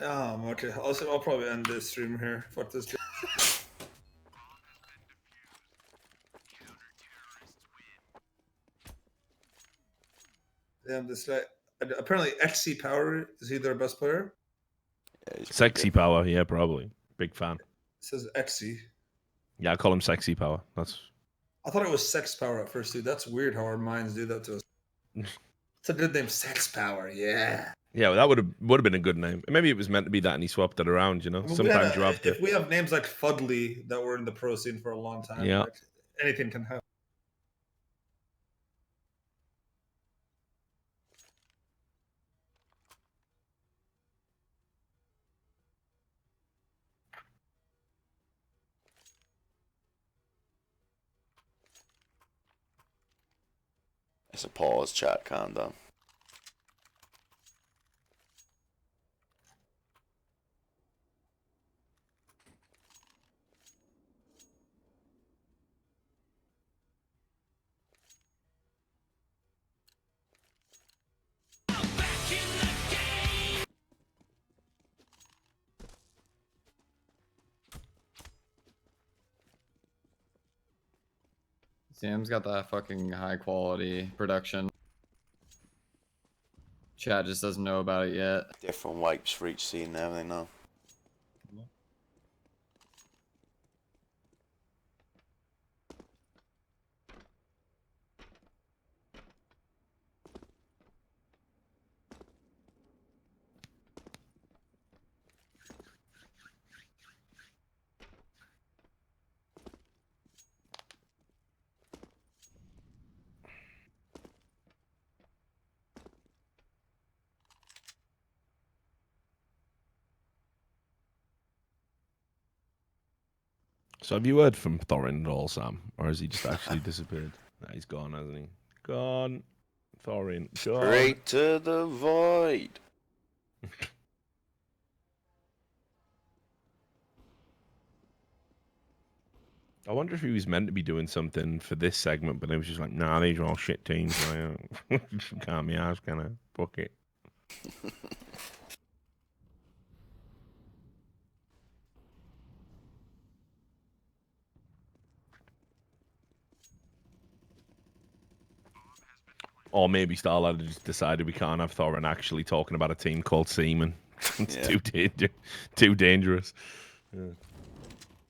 Okay. I'll probably end this stream here. Fuck this. Damn, this guy. Apparently, XC Power is he their best player? Yeah, he's Sexy good. Power, yeah, probably. Big fan. It says XC. Yeah, I call him Sexy Power. That's I thought it was Sex Power at first, dude. That's weird how our minds do that to us. It's a good name, Sex Power. Yeah. yeah. Well, that would have been a good name. Maybe it was meant to be that, and he swapped it around. You know, I mean, sometimes you have to. if we have names like Fudley that were in the pro scene for a long time, Yeah. like, anything can happen. It's a pause, chat, calm down. Sam's got that fucking high quality production. Chat just doesn't know about it yet. Different wipes for each scene and everything now. So have you heard from Thorin at all, Sam? Or has he just actually disappeared? Nah, he's gone, hasn't he? Gone. Thorin, gone. Straight to the void. I wonder if he was meant to be doing something for this segment, but it was just like, nah, these are all shit teams. Can't be asked, can I? Fuck it. Or maybe Starlad just decided we can't have Thorin actually talking about a team called Seaman. It's too dangerous. Yeah.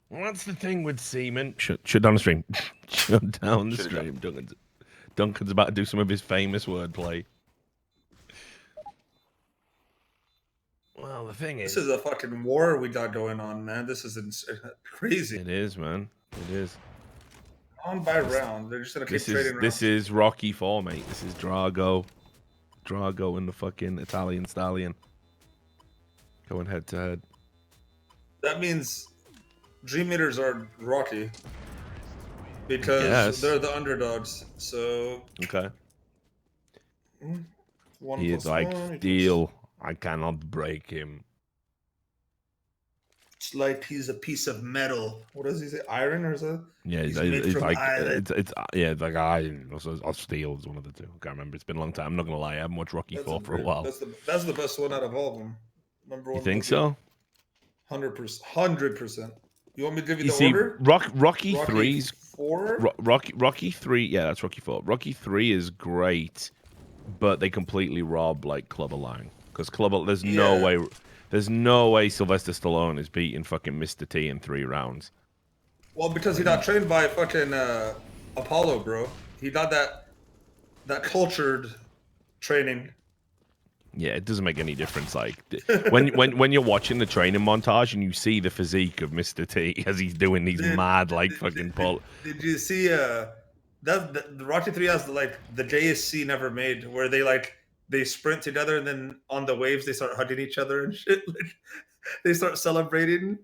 What's the thing with Seaman? Shut down the stream. Shut down the stream. Duncan's about to do some of his famous wordplay. Well, the thing is... This is a fucking war we got going on, man. This is crazy. It is, man. It is. Round by round. They're just going to keep trading rounds. This is Rocky 4, mate. This is Drago. Drago and the fucking Italian stallion. Going head to head. That means Dream Eaters are Rocky. Because they're the underdogs. So... Okay. One he is like steel. I cannot break him. It's like he's a piece of metal. What does he say? Iron or something? Yeah, it's like it's like iron. Or steel is one of the two. I can't remember. It's been a long time. I'm not gonna lie. I haven't watched Rocky 4 for a while. That's the best one out of all of them. Number one. You think so? 100%. 100%. You want me to give you the order? Rocky 3's 4. Rocky 3. Yeah, that's Rocky 4. Rocky 3 is great, but they completely rob like Clubber Lang because Clubber. There's no way Sylvester Stallone is beating fucking Mr. T in 3 rounds. Well, because he got trained by fucking Apollo, bro. He got that cultured training. Yeah, it doesn't make any difference. Like when you're watching the training montage and you see the physique of Mr. T as he's doing these mad like fucking pull. Did you see the Rocky 3 has the JSC never made where they sprint together and then on the waves they start hugging each other and shit. Like, they start celebrating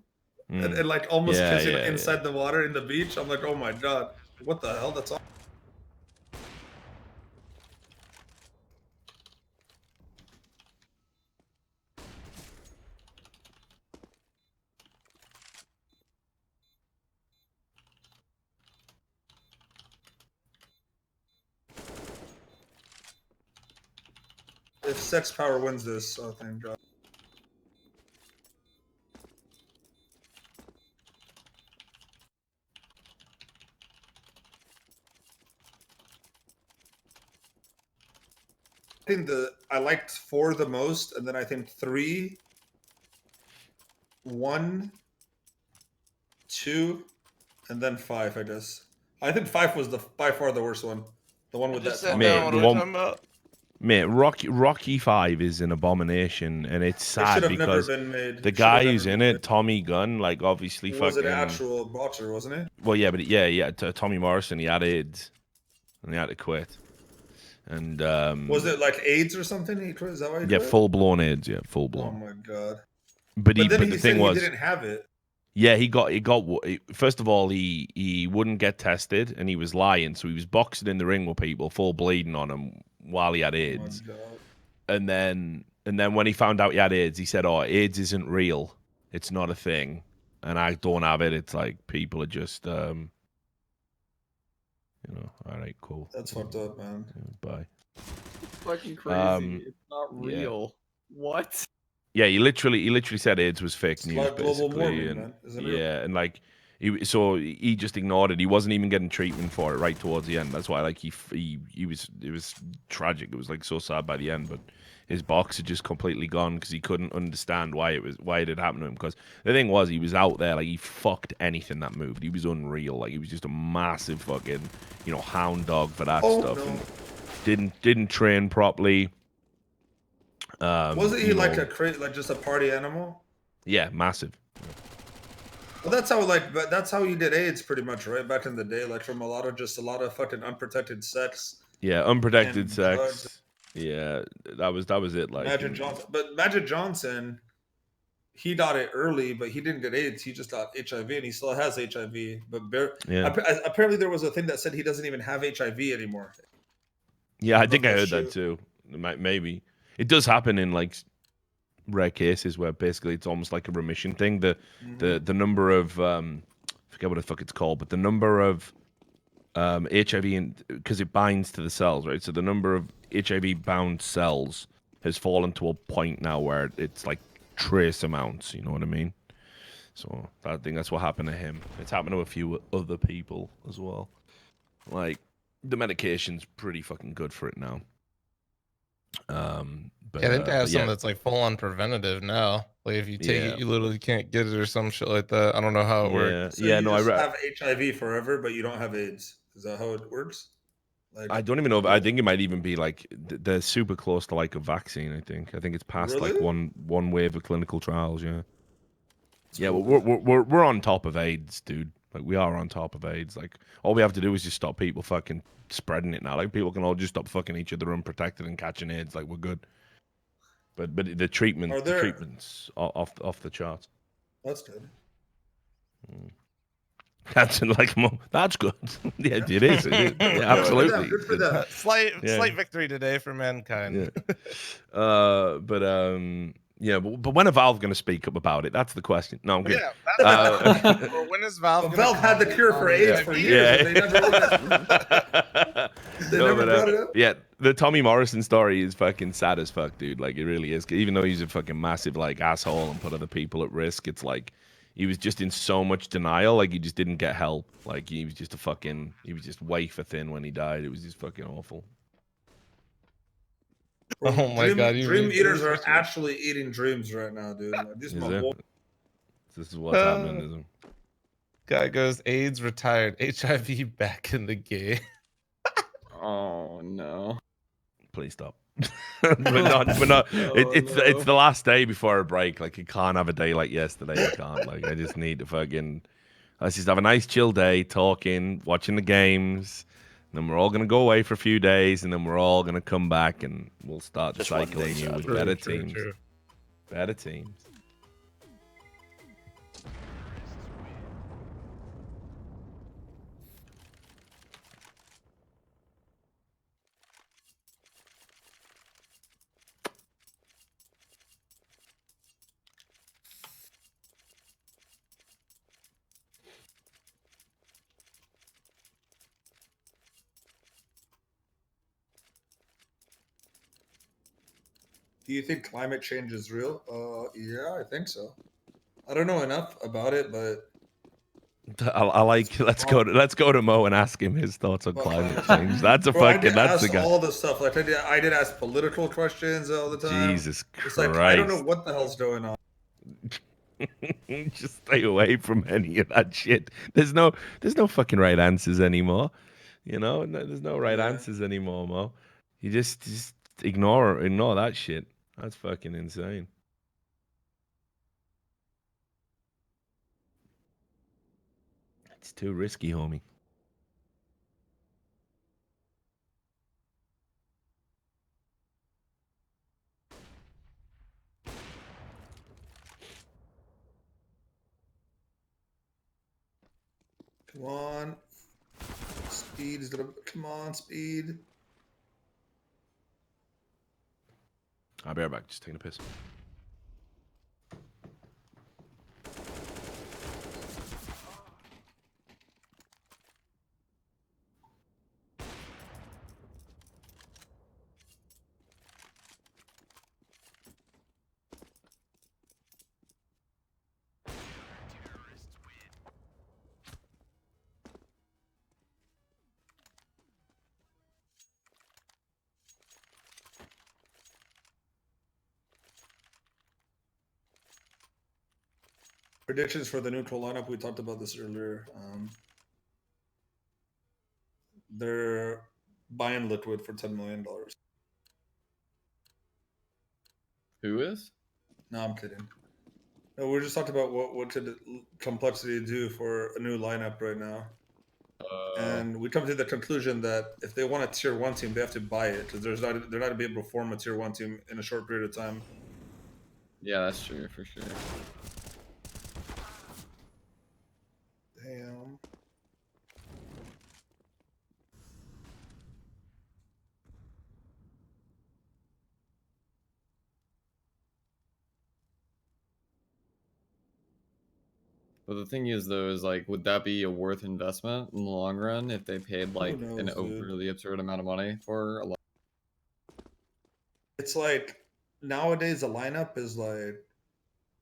and like almost kissing inside the water in the beach. I'm like, oh my god, what the hell? That's all. If Sex Power wins this, oh thank God. I think I liked 4 the most, and then I think 3, 1, 2, and then 5. I guess. I think 5 was by far the worst one. The one with that. Mate, Rocky 5 is an abomination, and it's sad because the guy who's in it, Tommy Gunn, like obviously was an actual boxer, wasn't it? Well, yeah, but Tommy Morrison, he had AIDS, and he had to quit. And was it like AIDS or something? Is that why he quit? Full blown AIDS, full blown. Oh my god! But the thing was, he didn't have it. Yeah, first of all, he wouldn't get tested, and he was lying, so he was boxing in the ring with people, full bleeding on him while he had AIDS. Oh my God. And then when he found out he had AIDS, he said, "Oh, AIDS isn't real. It's not a thing, and I don't have it. It's like people are just, all right, cool. That's fucked up, man. Bye." Fucking crazy. It's not real. What? Yeah, he literally said AIDS was fake It's news, like global basically, warming, and man, isn't it? yeah, and like he just ignored it. He wasn't even getting treatment for it right towards the end. That's why like he was it was tragic. It was like so sad by the end, but his box had just completely gone because he couldn't understand why it had happened to him. Because the thing was, he was out there like he fucked anything that moved. He was unreal. Like he was just a massive fucking hound dog for that stuff. No. And didn't train properly. Wasn't he like just a party animal? Yeah, massive. Well, that's how you did AIDS pretty much, right? Back in the day, like from a lot of fucking unprotected sex. Yeah, unprotected and sex. drugs. Yeah, that was it. Like Magic Johnson, he got it early, but he didn't get AIDS. He just got HIV, and he still has HIV. But apparently, there was a thing that said he doesn't even have HIV anymore. Yeah, I think I heard that too. Maybe it does happen in like rare cases where basically it's almost like a remission thing. The number of forget what the fuck it's called, but the number of HIV, because it binds to the cells, right? So the number of HIV bound cells has fallen to a point now where it's like trace amounts. You know what I mean? So I think that's what happened to him. It's happened to a few other people as well. Like the medication's pretty fucking good for it now. But I think they have something that's like full on preventative now. Like if you take it, you literally can't get it or some shit like that. I don't know how it works. So you just have HIV forever, but you don't have AIDS. Is that how it works? Like I don't even know. I think it might even be like they're super close to like a vaccine. I think it's past like one wave of clinical trials. Yeah. Yeah, well, we're on top of AIDS, dude. Like we are on top of AIDS. Like all we have to do is just stop people fucking spreading it now. Like people can all just stop fucking each other unprotected and catching AIDS. Like we're good. But the treatment's off the charts. That's good. That's like that's good. Yeah, it is. Yeah, absolutely. Good for them. Slight victory today for mankind. Yeah. But when are Valve going to speak up about it? That's the question. No, I'm kidding. When is Valve? Valve had the cure for AIDS for years. And they never brought it up. Yeah, the Tommy Morrison story is fucking sad as fuck, dude. Like it really is. Even though he's a fucking massive like asshole and put other people at risk, it's like he was just in so much denial. Like he just didn't get help. Like he was just wafer thin when he died. It was just fucking awful. Oh my god! Dream eaters are actually eating dreams right now, dude. Like, this is what's happening. Isn't it? Guy goes AIDS retired, HIV back in the game. Oh no! Please stop. We're not. It's the last day before a break. Like you can't have a day like yesterday. You can't. Like I just need to fucking. Let's just have a nice chill day, talking, watching the games. And then we're all gonna go away for a few days, and then we're all gonna come back, and we'll start the cycle anew with better teams. Better teams. Do you think climate change is real? Yeah, I think so. I don't know enough about it, but I like. Let's go to Mo and ask him his thoughts on climate change. That's a fucking. That's the guy. All the stuff. Like I did ask political questions all the time. Jesus Christ! It's like I don't know what the hell's going on. Just stay away from any of that shit. There's no fucking right answers anymore. You know, there's no right answers anymore, Mo. You just ignore that shit. That's fucking insane. It's too risky, homie. Come on. Speed is gonna. Come on, speed. I'll be right back. Just taking a piss. Predictions for the neutral lineup. We talked about this earlier. They're buying Liquid for $10 million. Who is? No, I'm kidding. No, we're just talking about what could complexity do for a new lineup right now. And we come to the conclusion that if they want a tier 1 team, they have to buy it because they're not gonna be able to form a tier 1 team in a short period of time. Yeah, that's true for sure. Damn. But the thing is, though, is like, would that be a worth investment in the long run if they paid like an knows, dude? overly absurd amount of money for a lot? It's like nowadays a lineup is like,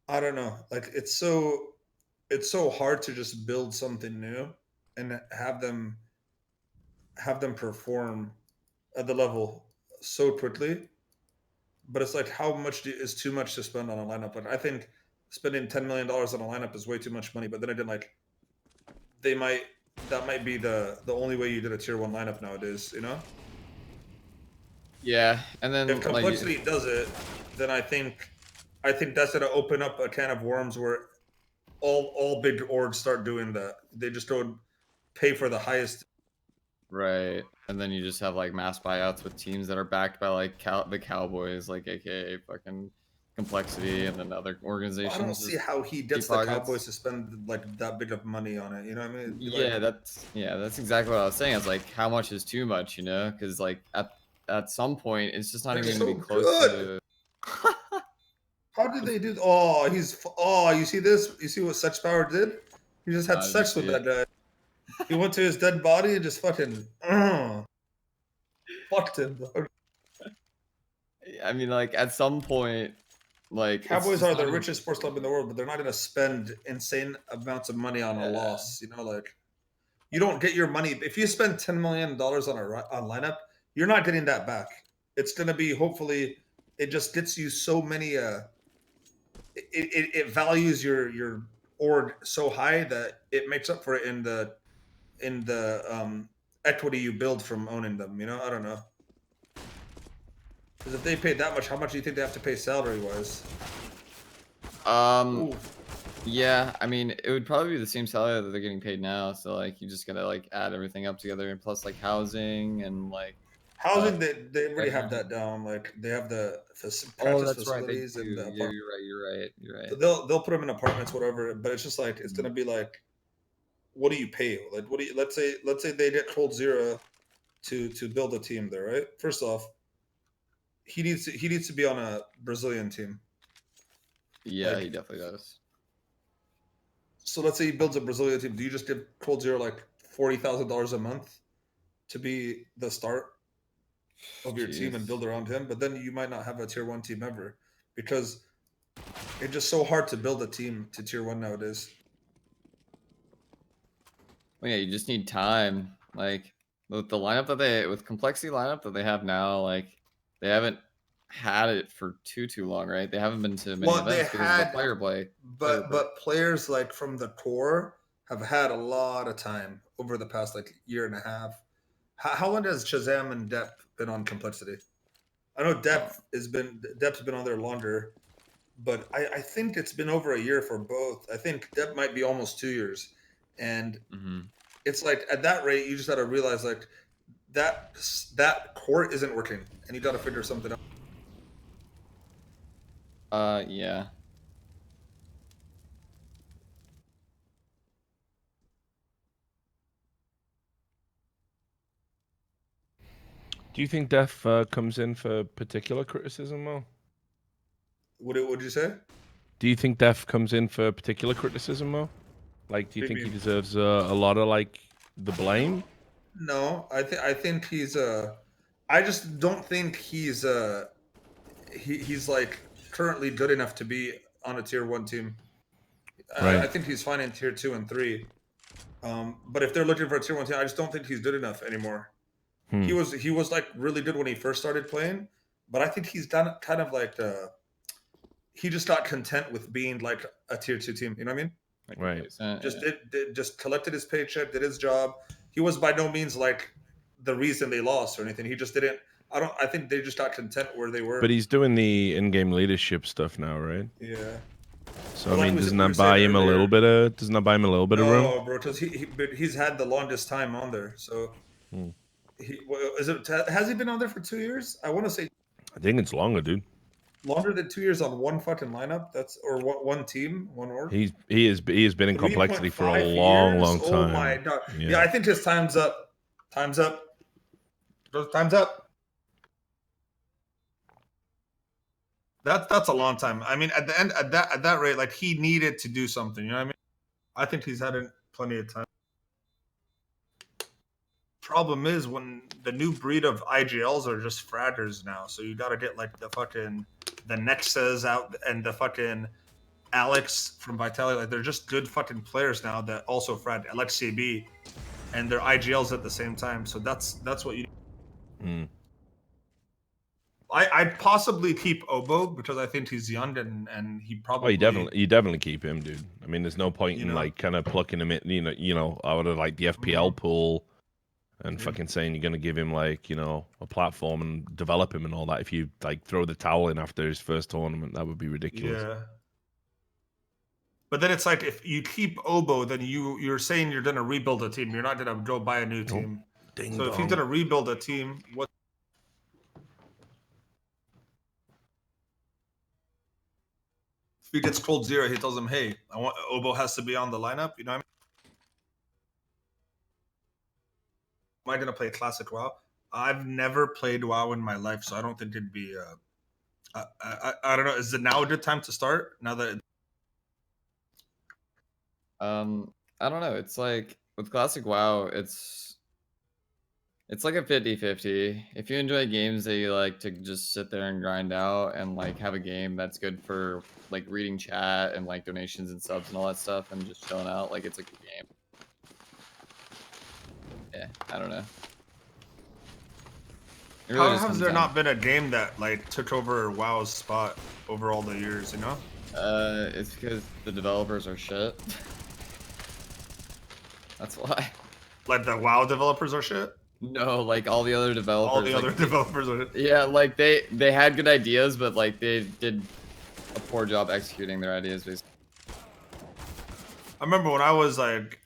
I don't know, like it's so hard to just build something new and have them perform at the level so quickly. But it's like, how much is too much to spend on a lineup? Like, I think spending $10 million on a lineup is way too much money. But then again, like, that might be the only way you did a tier 1 lineup nowadays. You know? Yeah, and then If complexity does it, then I think that's gonna open up a can of worms where all big orgs start doing that. They just don't pay for the highest. right, and then you just have like mass buyouts with teams that are backed by like the Cowboys, like AKA fucking complexity, and then other organizations. I don't see how he gets the Cowboys to spend like that big of money on it. You know what I mean? Yeah, that's exactly what I was saying. It's like, how much is too much, you know? Because like at some point, it's just not even going to be close to. How did they do? You see this? You see what Sex Power did? He just had sex with that guy. He went to his dead body and just fucking fucked him. I mean, like at some point, like Cowboys are the richest sports club in the world, but they're not going to spend insane amounts of money on a loss. You know, like you don't get your money if you spend $10 million on lineup. You're not getting that back. It's going to be hopefully it just gets you so many. It values your org so high that it makes up for it in the equity you build from owning them. You know, I don't know. Because if they paid that much, how much do you think they have to pay salary wise? Yeah, I mean, it would probably be the same salary that they're getting paid now. So like, you just gotta like add everything up together, and plus like housing and like housing. They already have that down. Like they have the practice facilities and the You're right. So they'll put them in apartments, whatever. But it's just like it's gonna be like, what do you pay? Like, what do you? Let's say they get Cold Zero to build a team there, right? First off, he needs to be on a Brazilian team. Yeah, like, he definitely does. So let's say he builds a Brazilian team. Do you just give Cold Zero like $40,000 a month to be the start of your team and build around him? But then you might not have a tier 1 team ever because it's just so hard to build a team to tier 1 nowadays. Well, yeah, you just need time. Like with the lineup with complexity lineup that they have now, like they haven't had it for too long, right? They haven't been to many events because of the player play. But players like from the core have had a lot of time over the past like year and a half. How long has Shazam and Depp been on complexity? I know Depp's been on there longer, but I think it's been over a year for both. I think Depp might be almost 2 years, and it's like at that rate you just got to realize like that core isn't working, and you got to figure something out. Yeah. Do you think Def comes in for particular criticism, Mo? What'd you say? Do you think Def comes in for particular criticism, Mo? Like, do you think he deserves a lot of like the blame? No, I think he's I just don't think he's he's like currently good enough to be on a tier 1 team. Right. I think he's fine in tier 2 and 3. But if they're looking for a tier 1 team, I just don't think he's good enough anymore. He was like really good when he first started playing, but I think he's done kind of like he just got content with being like a tier 2 team. You know what I mean? Right. Just just collected his paycheck, did his job. He was by no means like the reason they lost or anything. He just didn't. I think they just got content where they were. But he's doing the in-game leadership stuff now, right? Yeah. So I mean, doesn't that buy him a little bit of? Doesn't that buy him a little bit of room? No, bro, because he's had the longest time on there. So has he been on there for 2 years? I want to say. I think it's longer, dude. Longer than 2 years on one fucking lineup. That's or one team, one org. He has been in complexity for a long time. Oh my god! Yeah, I think his time's up. Time's up. Time's up. That's a long time. I mean, at the end at that rate, like he needed to do something. You know what I mean? I think he's had plenty of time. Problem is when the new breed of IGLs are just fraggers now, so you got to get like the Nexas out and the fucking Alex from Vitality. Like they're just good fucking players now that also frag like CB, and they're IGLs at the same time. So that's what you. I'd possibly keep Obo because I think he's young and he probably. Oh, you definitely keep him, dude. I mean, there's no point in like kind of plucking him in. You know, out of like the FPL pool. And fucking saying you're gonna give him like a platform and develop him and all that. If you like throw the towel in after his first tournament, that would be ridiculous. Yeah. But then it's like if you keep Obo, then you're saying you're gonna rebuild a team. You're not gonna go buy a new team. So if he's gonna rebuild a team, what? If he gets cold 0, he tells him, "Hey, Obo has to be on the lineup." You know what I mean? Am I gonna play classic WoW? I've never played WoW in my life, so I don't think it'd be. I don't know. Is it now a good time to start? Now that. I don't know. It's like with classic WoW, it's like a 50-50. If you enjoy games that you like to just sit there and grind out and like have a game that's good for like reading chat and like donations and subs and all that stuff and just chilling out, like it's a good game. Yeah, I don't know. How has there not been a game that like took over WoW's spot over all the years? You know. It's because the developers are shit. That's why. Like the WoW developers are shit. No, like all the other developers. All the other developers are shit. Yeah, like they had good ideas, but like they did a poor job executing their ideas. Basically. I remember when I was like.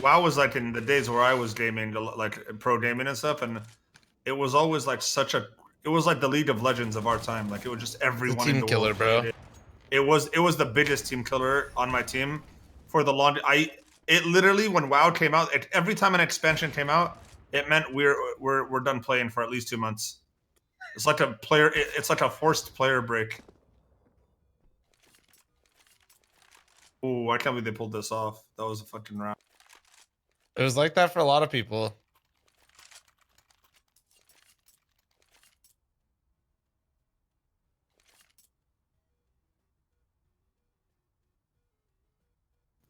WoW was like in the days where I was gaming, like pro gaming and stuff, and it was always like it was like the League of Legends of our time. Like it was just everyone in the killer, world. bro. It was the biggest team killer on my team for the long. It literally when WoW came out, every time an expansion came out, it meant we're done playing for at least 2 months. It's like a player. It's like a forced player break. Ooh, I can't believe they pulled this off. That was a fucking round. It was like that for a lot of people.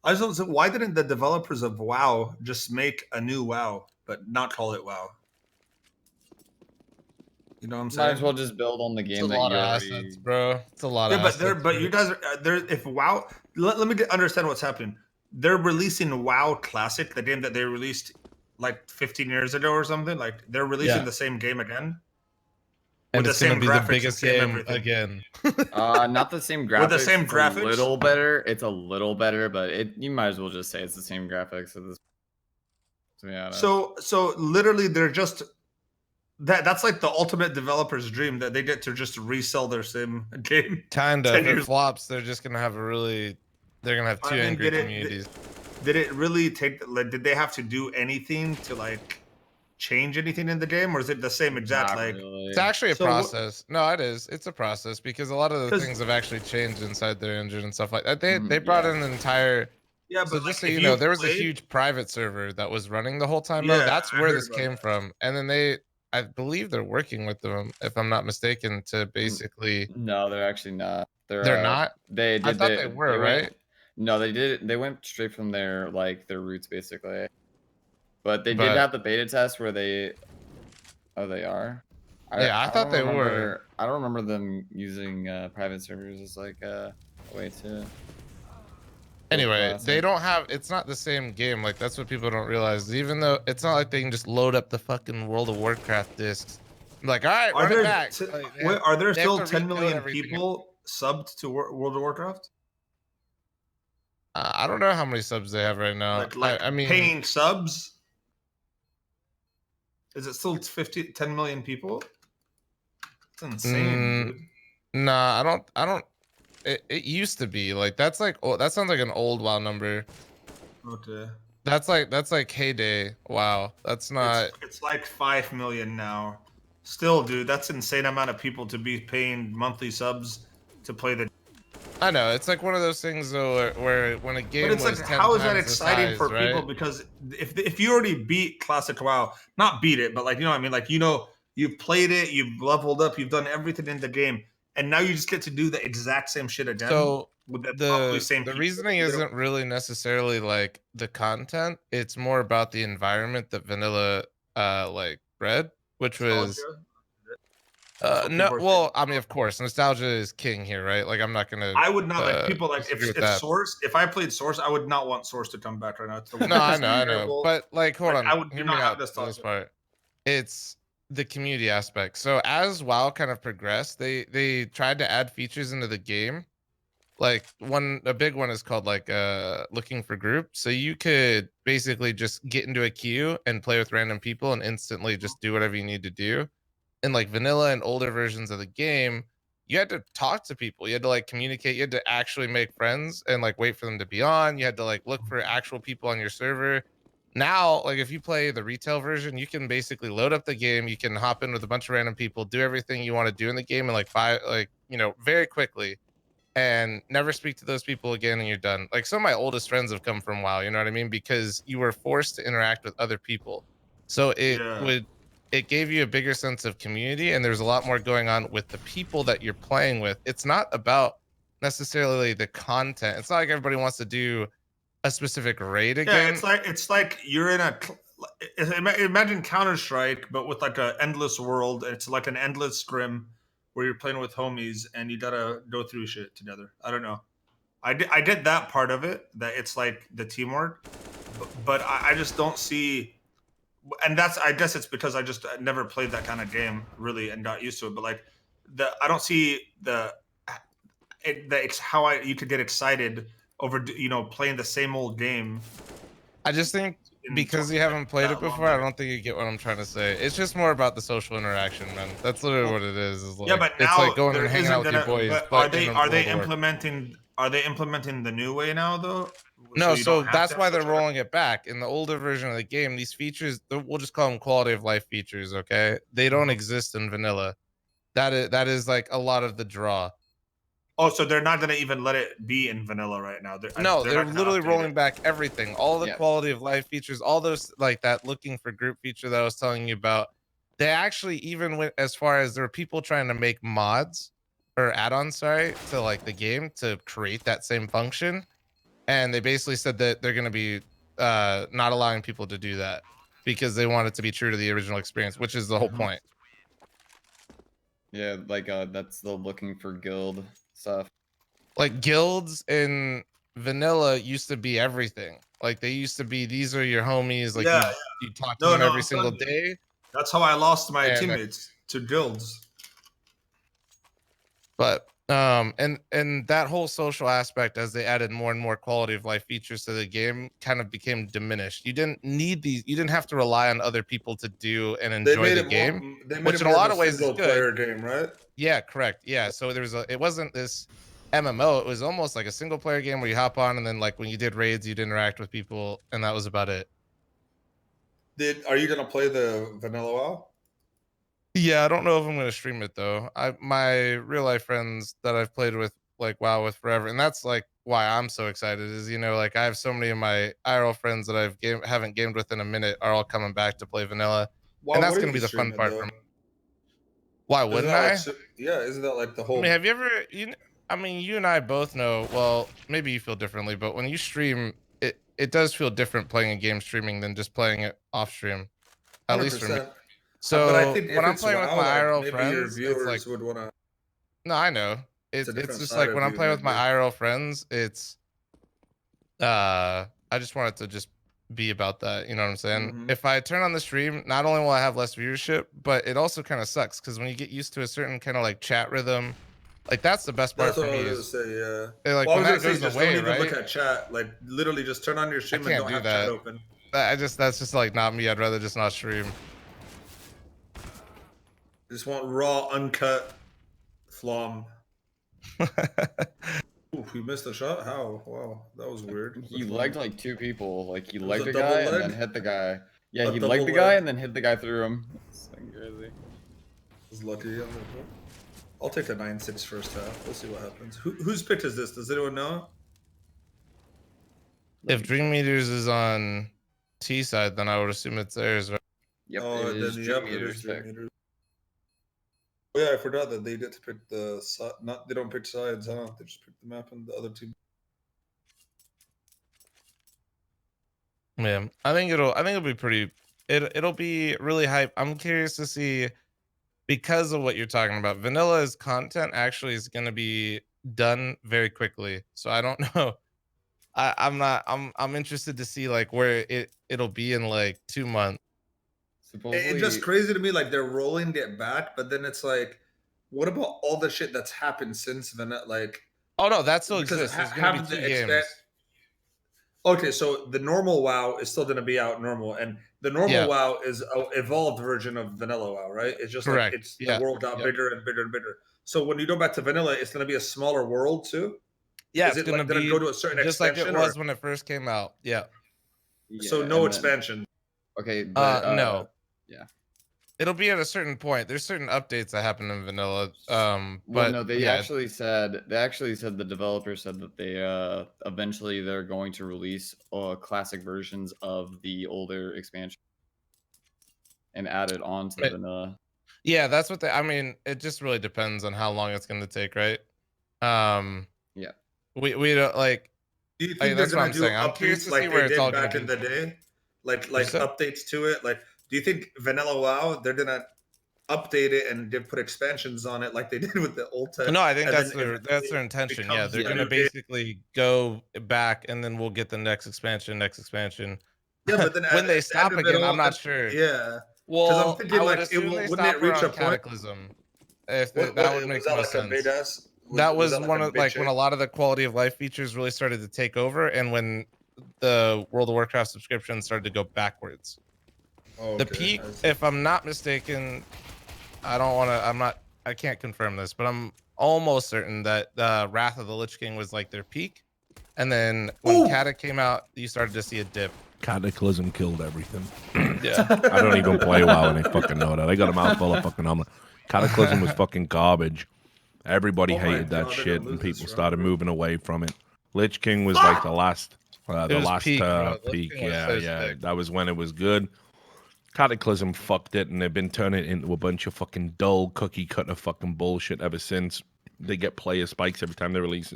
I just don't say, why didn't the developers of WoW just make a new WoW, but not call it WoW? You know what I'm saying? Might as well just build on the game. It's a lot of assets, bro. It's a lot of assets. But you guys are there. If WoW, let me understand what's happening. They're releasing WoW Classic, the game that they released like 15 years ago or something. Like they're releasing the same game again. And it's going to be the biggest game again. Not the same graphics. With the same graphics? It's a little better. It's a little better, but you might as well just say it's the same graphics. To be honest. So literally, they're just that's like the ultimate developer's dream that they get to just resell their sim game. Kinda. If it flops, they're just going to have they're going to have two angry communities. Did it really take? Like, did they have to do anything to like change anything in the game, or is it the same exact Not like? really. It's actually a So what- process. No, it is. It's a process because a lot of the 'Cause- things have actually changed inside their engine and stuff like that. They Mm, brought yeah. in an entire. Yeah, So but just like, so if you know, there was a played- huge private server that was running the whole time. though. Yeah, That's I where heard this about came that. from, and then I believe they're working with them, if I'm not mistaken, to basically. No, they're actually not. They're not. They did. I thought they were, went- right? No, they did. They went straight from their roots basically. But they did But- have the beta test where they. Oh, they are. Yeah, I thought don't they were. remember- I don't remember them using private servers as like a way to. Anyway, classic. they don't have. It's not the same game. Like that's what people don't realize. Even though it's not like they can just load up the fucking World of Warcraft discs. Like, all right, Are run it there, back. t- Like, they wait, have- are there they have still to 10 recode million everything. people subbed to World of Warcraft? I don't know how many subs they have right now. I mean, paying subs. Is it still 10 million people? It's insane, dude. Nah, I don't. It used to be like that's like that sounds like an old WoW number. Okay. That's like heyday. Wow, that's not. It's like 5 million now. Still, dude, that's insane amount of people to be paying monthly subs to play the. I know it's like one of those things though, where when a game But it's was like, 10 how is that times the exciting size, for right? people? Because if you already beat Classic WoW, not beat it, but like, you know what I mean? Like, you've played it, you've leveled up, you've done everything in the game, and now you just get to do the exact same shit again. So with probably the same people. reasoning isn't really necessarily like the content. It's more about the environment that vanilla like bred, which was Nostalgia? That's what no. people are Well, saying. I mean, of course, nostalgia is king here, right? Like, I'm not gonna. I would not like people like disagree with if that. Source. If I played Source, I would not want Source to come back right now. It's the No, I worst, know, I know. terrible- But like, hold Like, on. I would hear do me not have out this for this thought. part. It's the community aspect. So as WoW kind of progressed, they tried to add features into the game. Like a big one is called like looking for group. So you could basically just get into a queue and play with random people and instantly just do whatever you need to do. In like vanilla and older versions of the game, you had to talk to people. You had to like communicate. You had to actually make friends and like wait for them to be on. You had to like look for actual people on your server. Now, like if you play the retail version, you can basically load up the game. You can hop in with a bunch of random people, do everything you want to do in the game in like very quickly, and never speak to those people again, and you're done. Like some of my oldest friends have come from WoW, you know what I mean? Because you were forced to interact with other people. So it gave you a bigger sense of community, and there's a lot more going on with the people that you're playing with. It's not about necessarily the content. It's not like everybody wants to do a specific raid again. Yeah, it's like you're in a. Imagine Counter-Strike, but with like an endless world. It's like an endless scrim where you're playing with homies and you gotta go through shit together. I don't know. I did that part of it. That it's like the teamwork, but I just don't see. And I guess it's because I just never played that kind of game really and got used to it. But like I don't see it's how you could get excited over playing the same old game. I just think because you haven't played it before, I don't think you get what I'm trying to say. It's just more about the social interaction, man. That's literally what it is. Like, Yeah, but now it's like going there and hanging isn't out with your gonna- boys. but but are they World War. implementing? Are they implementing the new way now though? No, you so don't have that's to why have they're social- rolling it back. In the older version of the game, these features, we'll just call them quality of life features, okay? They don't exist in vanilla. That is like a lot of the draw. Oh, so they're not gonna even let it be in vanilla right now. They're No, not they're gonna literally update rolling it. back everything. All the Yeah. quality of life features, all those like that looking for group feature that I was telling you about. They actually even went as far as there were people trying to make mods or add-ons, sorry, to like the game to create that same function. And they basically said that they're going to be not allowing people to do that because they want it to be true to the original experience, which is the whole point. Yeah, like that's the looking for guild stuff. Like guilds in vanilla used to be everything. Like they used to be, these are your homies. Like you talk to them every I'm single telling day. you. That's how I lost my And, teammates to guilds. But and that whole social aspect, as they added more and more quality of life features to the game, kind of became diminished. You didn't need these. You didn't have to rely on other people to do and enjoy the game, which in a lot of ways is good. Game, right? Yeah, correct. Yeah, so it wasn't this MMO. It was almost like a single player game where you hop on and then like when you did raids, you'd interact with people, and that was about it. Are you gonna play the vanilla WoW? Yeah, I don't know if I'm gonna stream it though. My real life friends that I've played with like WoW with forever, and that's like why I'm so excited. Is like I have so many of my IRL friends that haven't gamed with in a minute are all coming back to play vanilla, and that's gonna be the fun part for me. Why wouldn't I? Yeah, isn't that like the whole? I mean, have you ever? I mean, you and I both know. Well, maybe you feel differently, but when you stream, it does feel different playing a game streaming than just playing it off stream. At 100%. least for me. So but I think when I'm playing with my IRL maybe friends, your viewers it's like, would want to. no, I know. It's just like when I'm playing with my IRL friends, it's I just want it to just be about that. You know what I'm saying? If I turn on the stream, not only will I have less viewership, but it also kind of sucks because when you get used to a certain kind of like chat rhythm, like that's the best part for me. That's what I was gonna say. Yeah. Like well, when I was that gonna say, goes just away, don't even right? look at chat. Like literally, just turn on your stream and don't have that. chat open. That's just like not me. I'd rather just not stream. I just want raw, uncut fl0m. Ooh, he missed a shot? How? Wow, that was weird. He legged like 2 people. Like he was legged a a double guy leg? and then hit the guy. Yeah, A he double legged the guy leg? and then hit the guy through him. That's fucking crazy. Was lucky. I'll take the 9-6 first half. We'll see what happens. Whose pick is this? Does anyone know? If Dream Meters is on Seaside, then I would assume it's theirs. Right? Yep, Oh, it is then Dream it is Meter's Dream pick. Meters. Oh yeah, I forgot that they get to pick the not. They don't pick sides, huh? They just pick the map and the other team. Yeah, I think it'll be pretty. It'll be really hype. I'm curious to see, because of what you're talking about. Vanilla's content actually is going to be done very quickly, so I don't know. I'm interested to see like where it'll be in like 2 months. Supposedly, It's just crazy to me. Like they're rolling it back, but then it's like, what about all the shit that's happened since Vanilla? Like, oh no, that still exists. There's gonna be 2 games. Okay, so the normal WoW is still going to be out normal, and the normal WoW is an evolved version of Vanilla WoW, right? It's just correct. Like the world got bigger and bigger and bigger. So when you go back to Vanilla, it's going to be a smaller world too. Yeah, is it's it gonna like, be go to a certain just like expansion, it was when it first came out. Yeah. So no expansion. Okay. But, no. Yeah. It'll be at a certain point. There's certain updates that happen in vanilla. Well, But no, they actually said the developer said that they eventually they're going to release classic versions of the older expansion and add it on to vanilla. Yeah, that's what I mean, it just really depends on how long it's going to take, right? Yeah. We don't like. Do you think that's they're what going to do saying. I'm curious updates to like see where they it's all did back gonna in be. the day? Like updates to it? Like, do you think Vanilla WoW they're gonna update it and put expansions on it like they did with the old tech? No, I think that's their intention. Yeah, they're gonna basically go back and then we'll get the next expansion. Yeah, but then when they stop again, I'm not sure. Yeah. Well, I'm thinking like wouldn't it reach a point? Cataclysm? If that would make more sense. That was one of like when a lot of the quality of life features really started to take over, and when the World of Warcraft subscription started to go backwards. Oh, the peak, if I'm not mistaken, I can't confirm this, but I'm almost certain that Wrath of the Lich King was like their peak, and then when Cata came out, you started to see a dip. Cataclysm killed everything. Yeah. I don't even play WoW and I fucking know that. I got a mouthful of fucking omelet. Cataclysm was fucking garbage. Everybody hated that shit, and people started moving away from it. Lich King was like the last peak. Yeah. That was when it was good. Cataclysm fucked it, and they've been turning it into a bunch of fucking dull cookie cutter fucking bullshit ever since. They get player spikes every time they release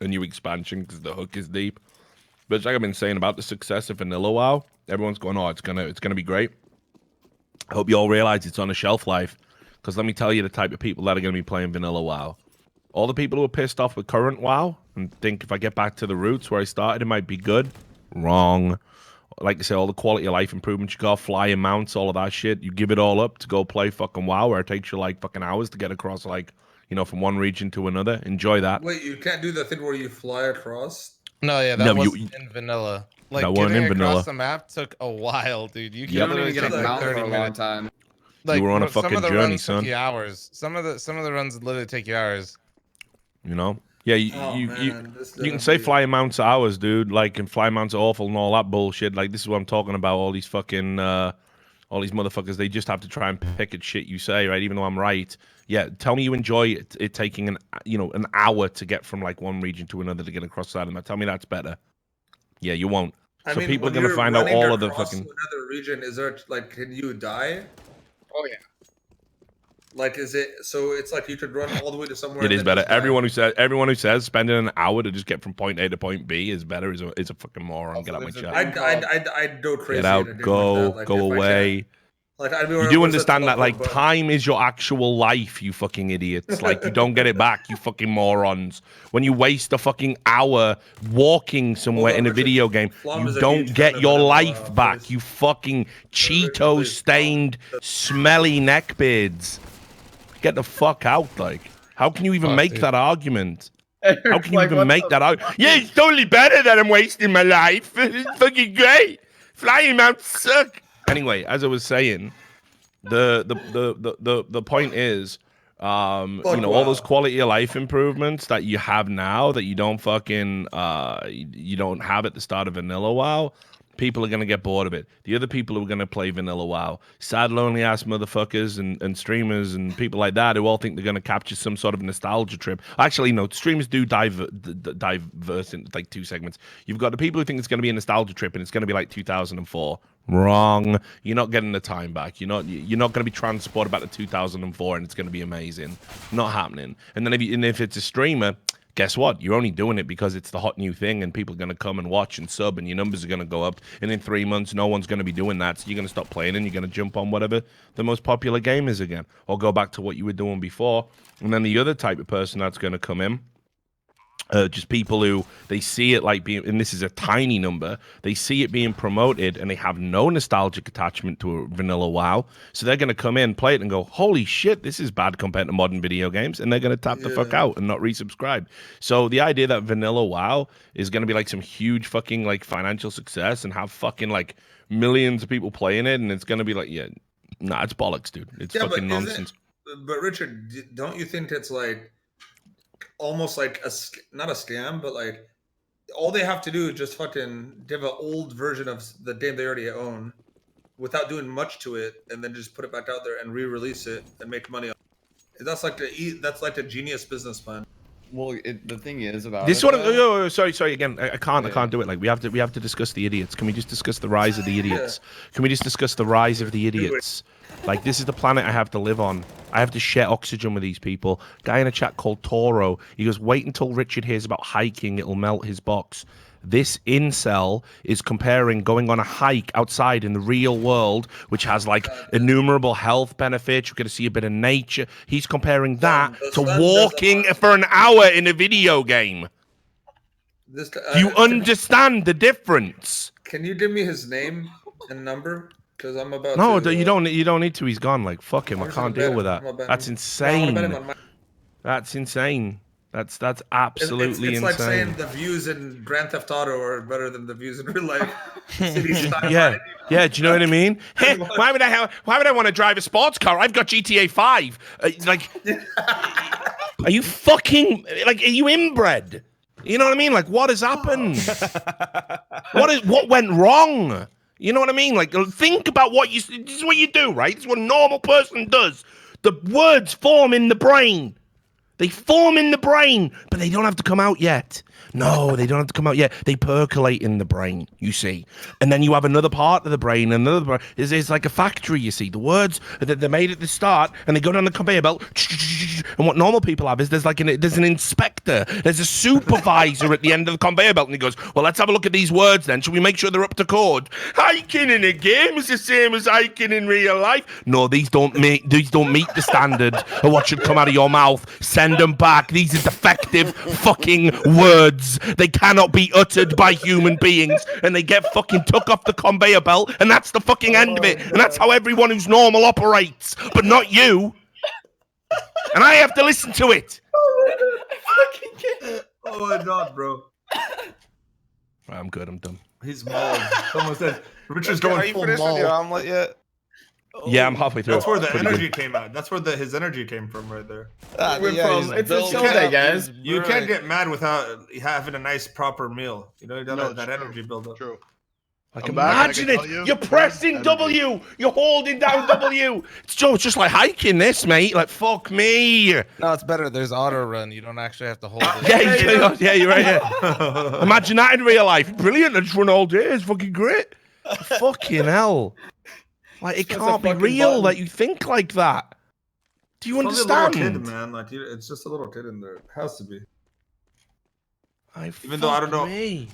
a new expansion because the hook is deep. But it's like I've been saying about the success of Vanilla WoW. Everyone's going, oh, it's gonna be great. I hope you all realize it's on a shelf life, because let me tell you the type of people that are going to be playing Vanilla WoW. All the people who are pissed off with current WoW and think if I get back to the roots where I started, it might be good. Wrong. Like I say, all the quality of life improvements you got, flying mounts, all of that shit, you give it all up to go play fucking WoW, where it takes you like fucking hours to get across, like, from one region to another. Enjoy that. Wait, you can't do the thing where you fly across? No, yeah, that was in vanilla. Like, that wasn't in vanilla. Across the map took a while, dude. You don't even get a mount for a long time. Like, you were on a fucking journey, son. Took you hours. Some of the runs literally take you hours. Yeah, man, you can say flying mounts are ours, dude. Like, and flying mounts are awful and all that bullshit. Like, this is what I'm talking about. All these fucking, all these motherfuckers. They just have to try and pick at shit you say, right? Even though I'm right. Yeah, tell me you enjoy it taking an hour to get from like one region to another to get across the island. Tell me that's better. Yeah, you won't. So people are gonna find out all of the fucking. Another region, is there like, can you die? Oh yeah. Like, is it so? It's like you could run all the way to somewhere. It is better. Everyone who says spending an hour to just get from point A to point B is better is a fucking moron. Get out my chat. I'd go crazy. Get out. Go. Like go away. Like, you do understand that, like, time is your actual life, you fucking idiots. Like, you don't get it back, you fucking morons. When you waste a fucking hour walking somewhere in a video game, you don't get your life back, you fucking Cheeto-stained, smelly neckbeards. Get the fuck out, like. How can you even make that argument? How can you even make that argument? Yeah, it's totally better that I'm wasting my life. It's fucking great. Flying mounts suck. Anyway, as I was saying, the point is, all those quality of life improvements that you have now that you don't fucking you don't have at the start of Vanilla WoW. People are gonna get bored of it. The other people who are gonna play Vanilla WoW, sad, lonely ass motherfuckers and streamers and people like that who all think they're gonna capture some sort of nostalgia trip. Actually, no, streamers do diverse in like two segments. You've got the people who think it's gonna be a nostalgia trip and it's gonna be like 2004. Wrong. You're not getting the time back. You're not going to be transported back to 2004 and it's going to be amazing. Not happening. And then if it's a streamer, guess what? You're only doing it because it's the hot new thing and people are going to come and watch and sub and your numbers are going to go up. And in 3 months, no one's going to be doing that. So you're going to stop playing and you're going to jump on whatever the most popular game is again, or go back to what you were doing before. And then the other type of person that's going to come in, just people who they see it like being, and this is a tiny number, they see it being promoted and they have no nostalgic attachment to a vanilla WoW. So they're going to come in, play it and go, holy shit, this is bad compared to modern video games. And they're going to tap the fuck out and not resubscribe. So the idea that vanilla WoW is going to be like some huge fucking like financial success and have fucking like millions of people playing it. And it's going to be like, yeah, nah, it's bollocks, dude. It's fucking nonsense. But Richard, don't you think it's like, almost like not a scam, but like all they have to do is just fucking give an old version of the game they already own without doing much to it, and then just put it back out there and re-release it and make money on it. That's like a genius business plan. Well, the thing is about this one. Sorry. Again, I can't do it. Like we have to discuss the idiots. Can we just discuss the rise of the idiots? Can we just discuss the rise of the idiots? Like, this is the planet I have to live on. I have to share oxygen with these people. Guy in a chat called Toro, he goes, wait until Richard hears about hiking, it'll melt his box. This incel is comparing going on a hike outside in the real world, which has like innumerable health benefits. You're going to see a bit of nature. He's comparing that to walking for an hour in a video game. Do you understand the difference? Can you give me his name and number? Because I'm about no, to, you don't need to. He's gone. Like, fuck him. I can't deal with that. That's insane. That's insane. That's absolutely it's insane. Like saying the views in Grand Theft Auto are better than the views in real life. Yeah. Do you know what I mean? Hey, why would I want to drive a sports car? I've got GTA 5. Are you fucking like? Are you inbred? You know what I mean? Like, what has happened? What went wrong? You know what I mean? Like, think about this is what you do, right? This is what a normal person does. The words form in the brain. They form in the brain, but they don't have to come out yet. No, they don't have to come out yet. They percolate in the brain, you see. And then you have another part of the brain, another part. It's like a factory, you see. The words that they're made at the start, and they go down the conveyor belt. And what normal people have is there's an inspector. There's a supervisor at the end of the conveyor belt, and he goes, well, let's have a look at these words then. Should we make sure they're up to code? Hiking in a game is the same as hiking in real life. No, these don't meet the standard of what should come out of your mouth. Send them back. These are defective fucking words. They cannot be uttered by human beings, and they get fucking took off the conveyor belt, and that's the fucking end of it. And that's how everyone who's normal operates, but not you. And I have to listen to it. Oh my god, bro. I'm good. I'm done. He's mauled. Someone said Richard's going full maul. Your omelet yet? Yeah, I'm halfway through. That's where the Pretty energy good. came out. That's where his energy came from right there. It's a chill day, guys. You can't get mad without having a nice proper meal. You know, you gotta let that energy build up. True. Like, I'm back, imagine I it. can tell you, You're pressing energy. W. You're holding down W. It's just like hiking this, mate. Like, fuck me. No, it's better. There's auto run. You don't actually have to hold it. Yeah, you're right. Yeah. Imagine that in real life. Brilliant. I just run all day. It's fucking great. Fucking hell. Like, it Just a can't be fucking real button. that you think like that. Do you It's only understand? a little kid, man. Like, it's just a little kid in there. It has to be. Even though I don't know.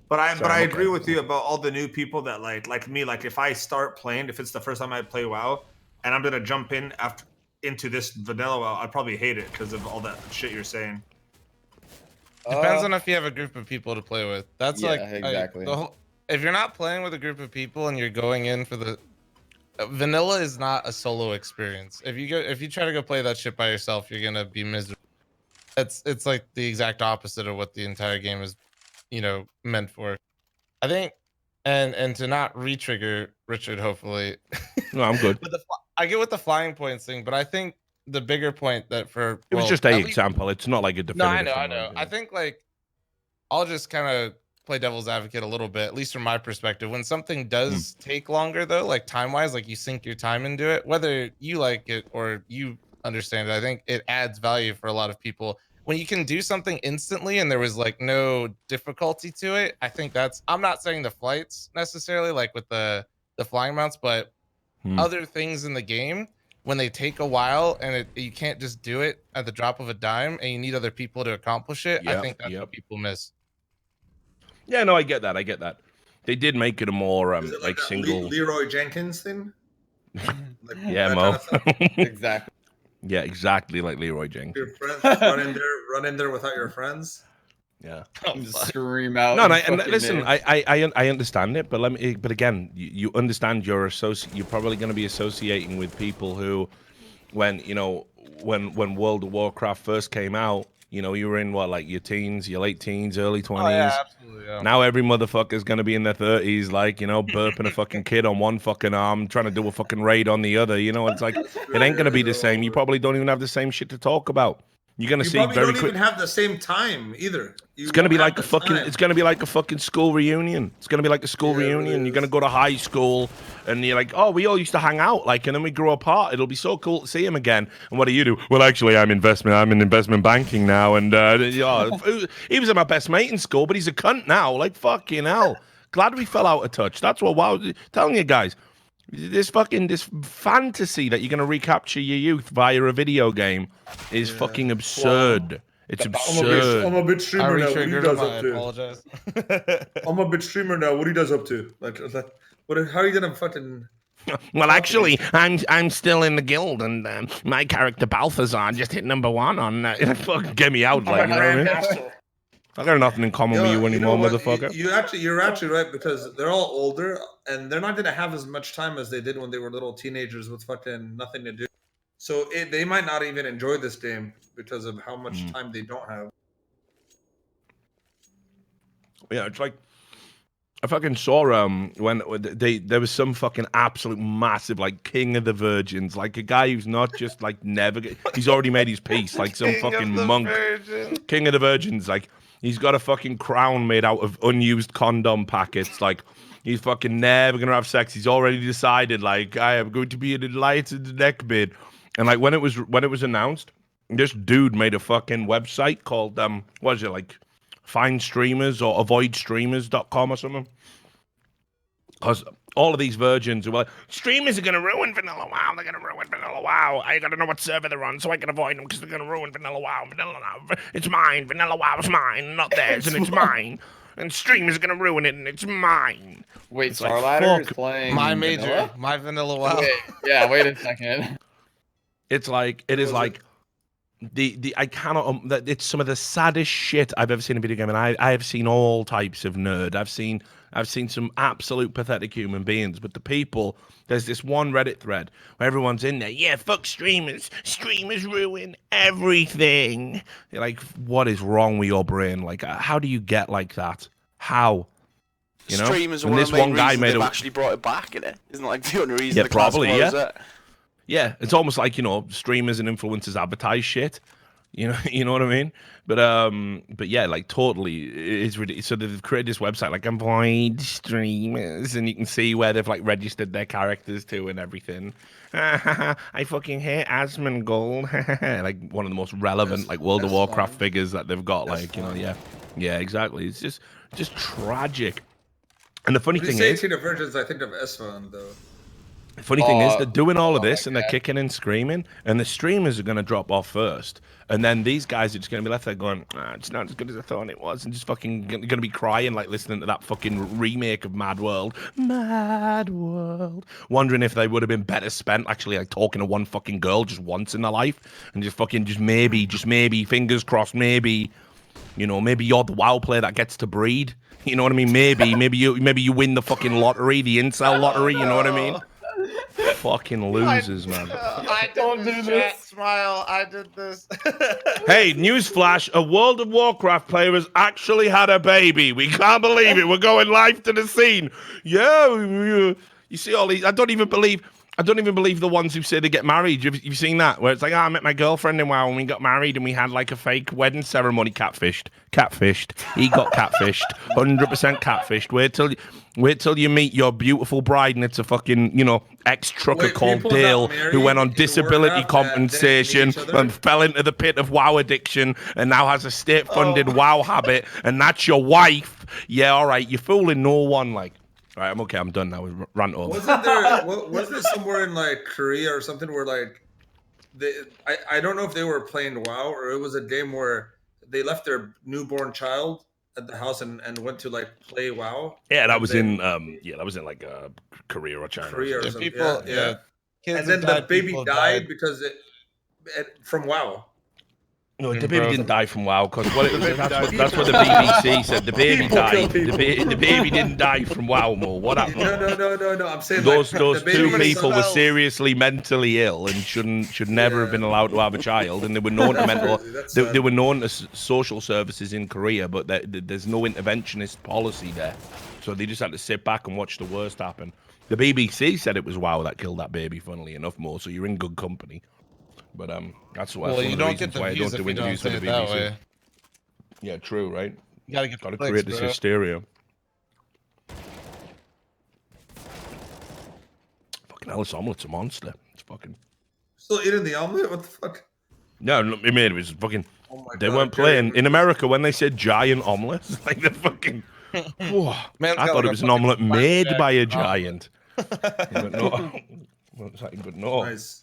But I Sorry, I'm agree okay. with you about all the new people that like me. Like if I start playing, if it's the first time I play WoW, and I'm gonna jump into this vanilla WoW, I'd probably hate it because of all that shit you're saying. Depends on if you have a group of people to play with. That's Yeah, like exactly. If you're not playing with a group of people and you're going in for the vanilla is not a solo experience. If you try to go play that shit by yourself, you're gonna be miserable. It's like the exact opposite of what the entire game is, meant for. I think, and to not re-trigger Richard, hopefully. No, I'm good. But I get with the flying points thing, but I think the bigger point that It was just a example. It's not like a definitive. No, I know. I think like I'll just kind of play devil's advocate a little bit, at least from my perspective. When something does take longer, though, like time-wise, like you sink your time into it, whether you like it or you understand it, I think it adds value for a lot of people. When you can do something instantly and there was like no difficulty to it, I think I'm not saying the flights necessarily, like with the flying mounts, but other things in the game, when they take a while and you can't just do it at the drop of a dime and you need other people to accomplish it, I think that's what people miss. Yeah, no, I get that. They did make it a more Is it like that single. Leroy Jenkins thing? Like Yeah, that Mo. kind of stuff? Exactly. Yeah, exactly like Leroy Jenkins. Your friends run in there without your friends. Yeah. Scream out. No, and and fucking listen, name. I understand it, but again, you understand you're probably going to be associating with people who, when World of Warcraft first came out, you were in like your teens, your late teens, early 20s. Oh, yeah, absolutely. Yeah. Now every motherfucker's going to be in their 30s, like, burping a fucking kid on one fucking arm, trying to do a fucking raid on the other. It's like, it ain't going to be the same. You probably don't even have the same shit to talk about. You're going to see probably very don't quick. even have the same time either. It's gonna be like a fucking. It's gonna be like a fucking school reunion. It's gonna be like a school reunion. You're gonna go to high school, and you're like, oh, we all used to hang out, like, and then we grow apart. It'll be so cool to see him again. And what do you do? Well, actually, I'm in investment banking now, and he was my best mate in school, but he's a cunt now. Like, fucking hell. Glad we fell out of touch. That's what WoW. Telling you guys, this fantasy that you're gonna recapture your youth via a video game is fucking absurd. Wow. It's absurd. I'm a bit streamer now. What he does up to? Apologize. I'm a bit streamer now. What he does up to? Like how are you gonna fucking? Well, actually, I'm still in the guild, and my character Balthazar just hit #1 on. Fucking get me out, like, you know what I mean? I got nothing in common with you anymore, motherfucker. You're actually right, because they're all older and they're not gonna have as much time as they did when they were little teenagers with fucking nothing to do. So they might not even enjoy this game because of how much time they don't have. Yeah, it's like I fucking saw when there was some fucking absolute massive like king of the virgins, like a guy who's not just like he's already made his peace, like some fucking monk. King of the virgins, like he's got a fucking crown made out of unused condom packets, like he's fucking never gonna have sex. He's already decided, like, I am going to be a delight in the neck bid. And like when it was announced, this dude made a fucking website called what is it, like Find Streamers or AvoidStreamers.com or something? Because all of these virgins were like, streamers are gonna ruin Vanilla WoW. They're gonna ruin Vanilla WoW. I gotta know what server they're on so I can avoid them because they're gonna ruin Vanilla WoW. It's mine. Vanilla WoW's mine, not theirs, and it's mine. And streamers are gonna ruin it, and it's mine. Wait, It's Starladder is playing My major, Vanilla? my Vanilla WoW. Wait a second. It's like it is like the I cannot. It's some of the saddest shit I've ever seen in a video game, and I have seen all types of nerd. I've seen some absolute pathetic human beings, but the people. There's this one Reddit thread where everyone's in there. Yeah, fuck streamers. Streamers ruin everything. You're like, what is wrong with your brain? Like, how do you get like that? How? You know, Streamers are and one this of the main one guy reasons made they've a actually brought it back, innit? Isn't it like the only reason Yeah, the class probably, grows yeah. it? Yeah, it's almost like, you know, streamers and influencers advertise shit. You know, you know what I mean? But yeah, like totally, it's ridiculous. So they've created this website like avoid streamers, and you can see where they've like registered their characters to and everything. I fucking hate Asmongold, like one of the most relevant like World of Warcraft figures that they've got. That's like, you know, fine. yeah, exactly. It's just tragic. And the funny When you thing say is, 18 of Virgins, I think of S1 though. the funny thing is, they're doing all of oh this my and they're God. kicking and screaming, and the streamers are going to drop off first. And then these guys are just going to be left there going, it's not as good as I thought it was, and just fucking going to be crying, like listening to that fucking remake of Mad World. Mad World. Wondering if they would have been better spent actually like talking to one fucking girl just once in their life, and just maybe, fingers crossed, maybe, you know, maybe you're the WoW player that gets to breed. You know what I mean? Maybe you win the fucking lottery, the incel lottery, you know what I mean? Fucking losers, man. I don't do this. Smile. I did this. Hey, newsflash, a World of Warcraft player has actually had a baby. We can't believe it. We're going live to the scene. Yeah, you see all these. I don't even believe the ones who say they get married. You've seen that? Where it's like, I met my girlfriend in WoW and we got married and we had like a fake wedding ceremony. Catfished. He got catfished. 100% catfished. Wait till you meet your beautiful bride and it's a fucking, you know, ex-trucker called Dale who went on disability compensation and fell into the pit of WoW addiction and now has a state-funded WoW habit, and that's your wife. Yeah, all right, you're fooling no one, like. All right, I'm okay. I'm done now with rant over. Wasn't there? Was there somewhere in like Korea or something where like I don't know if they were playing WoW or it was a game where they left their newborn child at the house and went to like play WoW. Yeah, that was in like Korea or China. Korea or Yeah, something. people, yeah. kids And then have the baby people died because from WoW. No, the baby didn't die from WoW, because that's what the BBC said. The baby died. The baby didn't die from WoW, Mo. What happened? No. I'm saying those like, two people were seriously mentally ill and should never have been allowed to have a child, and they were known to they were known as social services in Korea, but there's no interventionist policy there, so they just had to sit back and watch the worst happen. The BBC said it was WoW that killed that baby. Funnily enough, Mo. So you're in good company. But that's why. Well, one you of the don't get reasons the why I views don't if do you don't interviews for say the it that BBC. way. Yeah, true, right? You gotta get Gotta clicks, create this bro. hysteria. Fucking Alice Omelet's a monster. It's fucking. Still eating the omelet? What the fuck? No, I mean, it was fucking. Oh my They God, weren't playing in America when they said giant omelets. Like the fucking. Whoa, I thought it was an omelet made by a giant. But no, but no. Nice.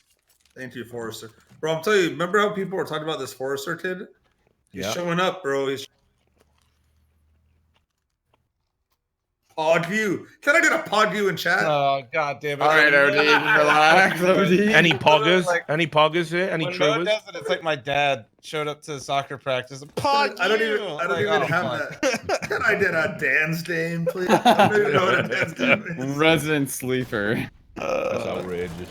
Thank you, Forrester. Bro, I'm telling you, remember how people were talking about this Forrester kid? He's showing up, bro. He's pod view. Can I get a pod view in chat? Oh, God damn it. All right, OD, relax, OD. Any poggers? Any poggers here? Any When Mo troopers? does it, it's like my dad showed up to soccer practice. Pod I don't even have that. Can I get a dance name, please? I don't even know what a dance name is. Resident sleeper. That's outrageous.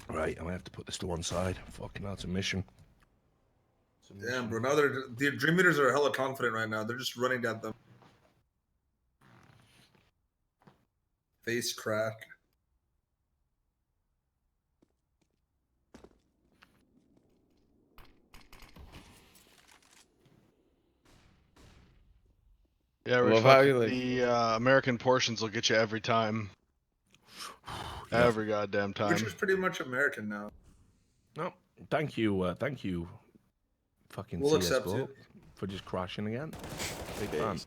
Right, I'm gonna have to put this to one side. Fucking, that's a mission. Damn, bro. Now the Dream Eaters are hella confident right now. They're just running at them. Face crack. Yeah, Love how you, like- the American portions will get you every time. Every goddamn time. Which is pretty much American now. No, thank you, fucking We'll accept CS:GO it. for just crashing again. Big fan.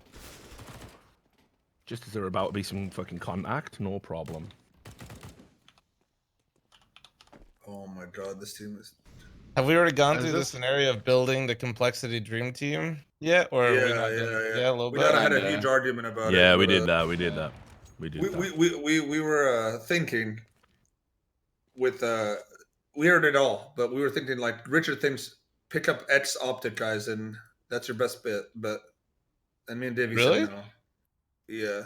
Just as there about to be some fucking contact, no problem. Oh my God, this team is. Have we already gone through the scenario of building the complexity dream team yet? Or are we not done? Yeah, a little We bit. had a huge argument about it. Yeah, we but, did that. We did that. We were thinking with we heard it all, but we were thinking like Richard thinks pick up X optic guys and that's your best bet. But and me and Davey Really? said no. Yeah.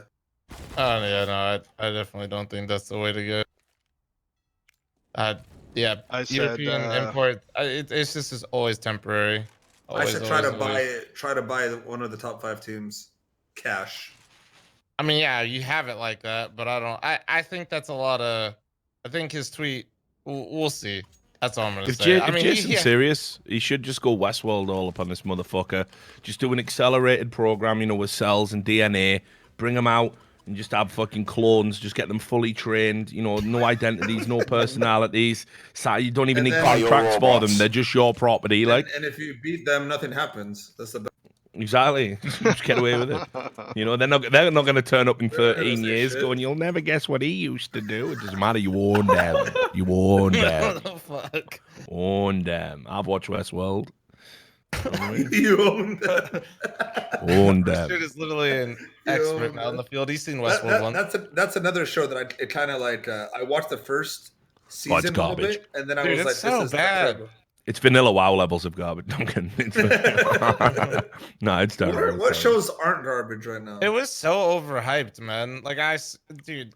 Oh yeah, no, I definitely don't think that's the way to go. Yeah, I said, European import. It's just is always temporary. I should try to buy one of the top 5 teams cash. I mean, yeah, you have it like that, but I don't. I think that's a lot of. I think his tweet. We'll see. That's all I'm gonna say. If Jason's serious, he should just go Westworld all up on this motherfucker. Just do an accelerated program, you know, with cells and DNA. Bring them out and just have fucking clones. Just get them fully trained. You know, no identities, no personalities. So you don't even need contracts for them. They're just your property. Like, and if you beat them, nothing happens. That's the best. Exactly. Just get away with it. You know, they're not going to turn up in 13 years going, you'll never guess what he used to do. It doesn't matter. You own them. You own them. What the fuck? Own them. I've watched Westworld. You own them. Own them. Dude is literally an expert now in the field. He's seen Westworld once. That's another show that it kind of like, I watched the first season a little bit, and then I was like, so this is bad. terrible. It's vanilla WoW levels of garbage. I'm kidding. No, it's terrible. What shows aren't garbage right now? It was so overhyped, man. Like dude.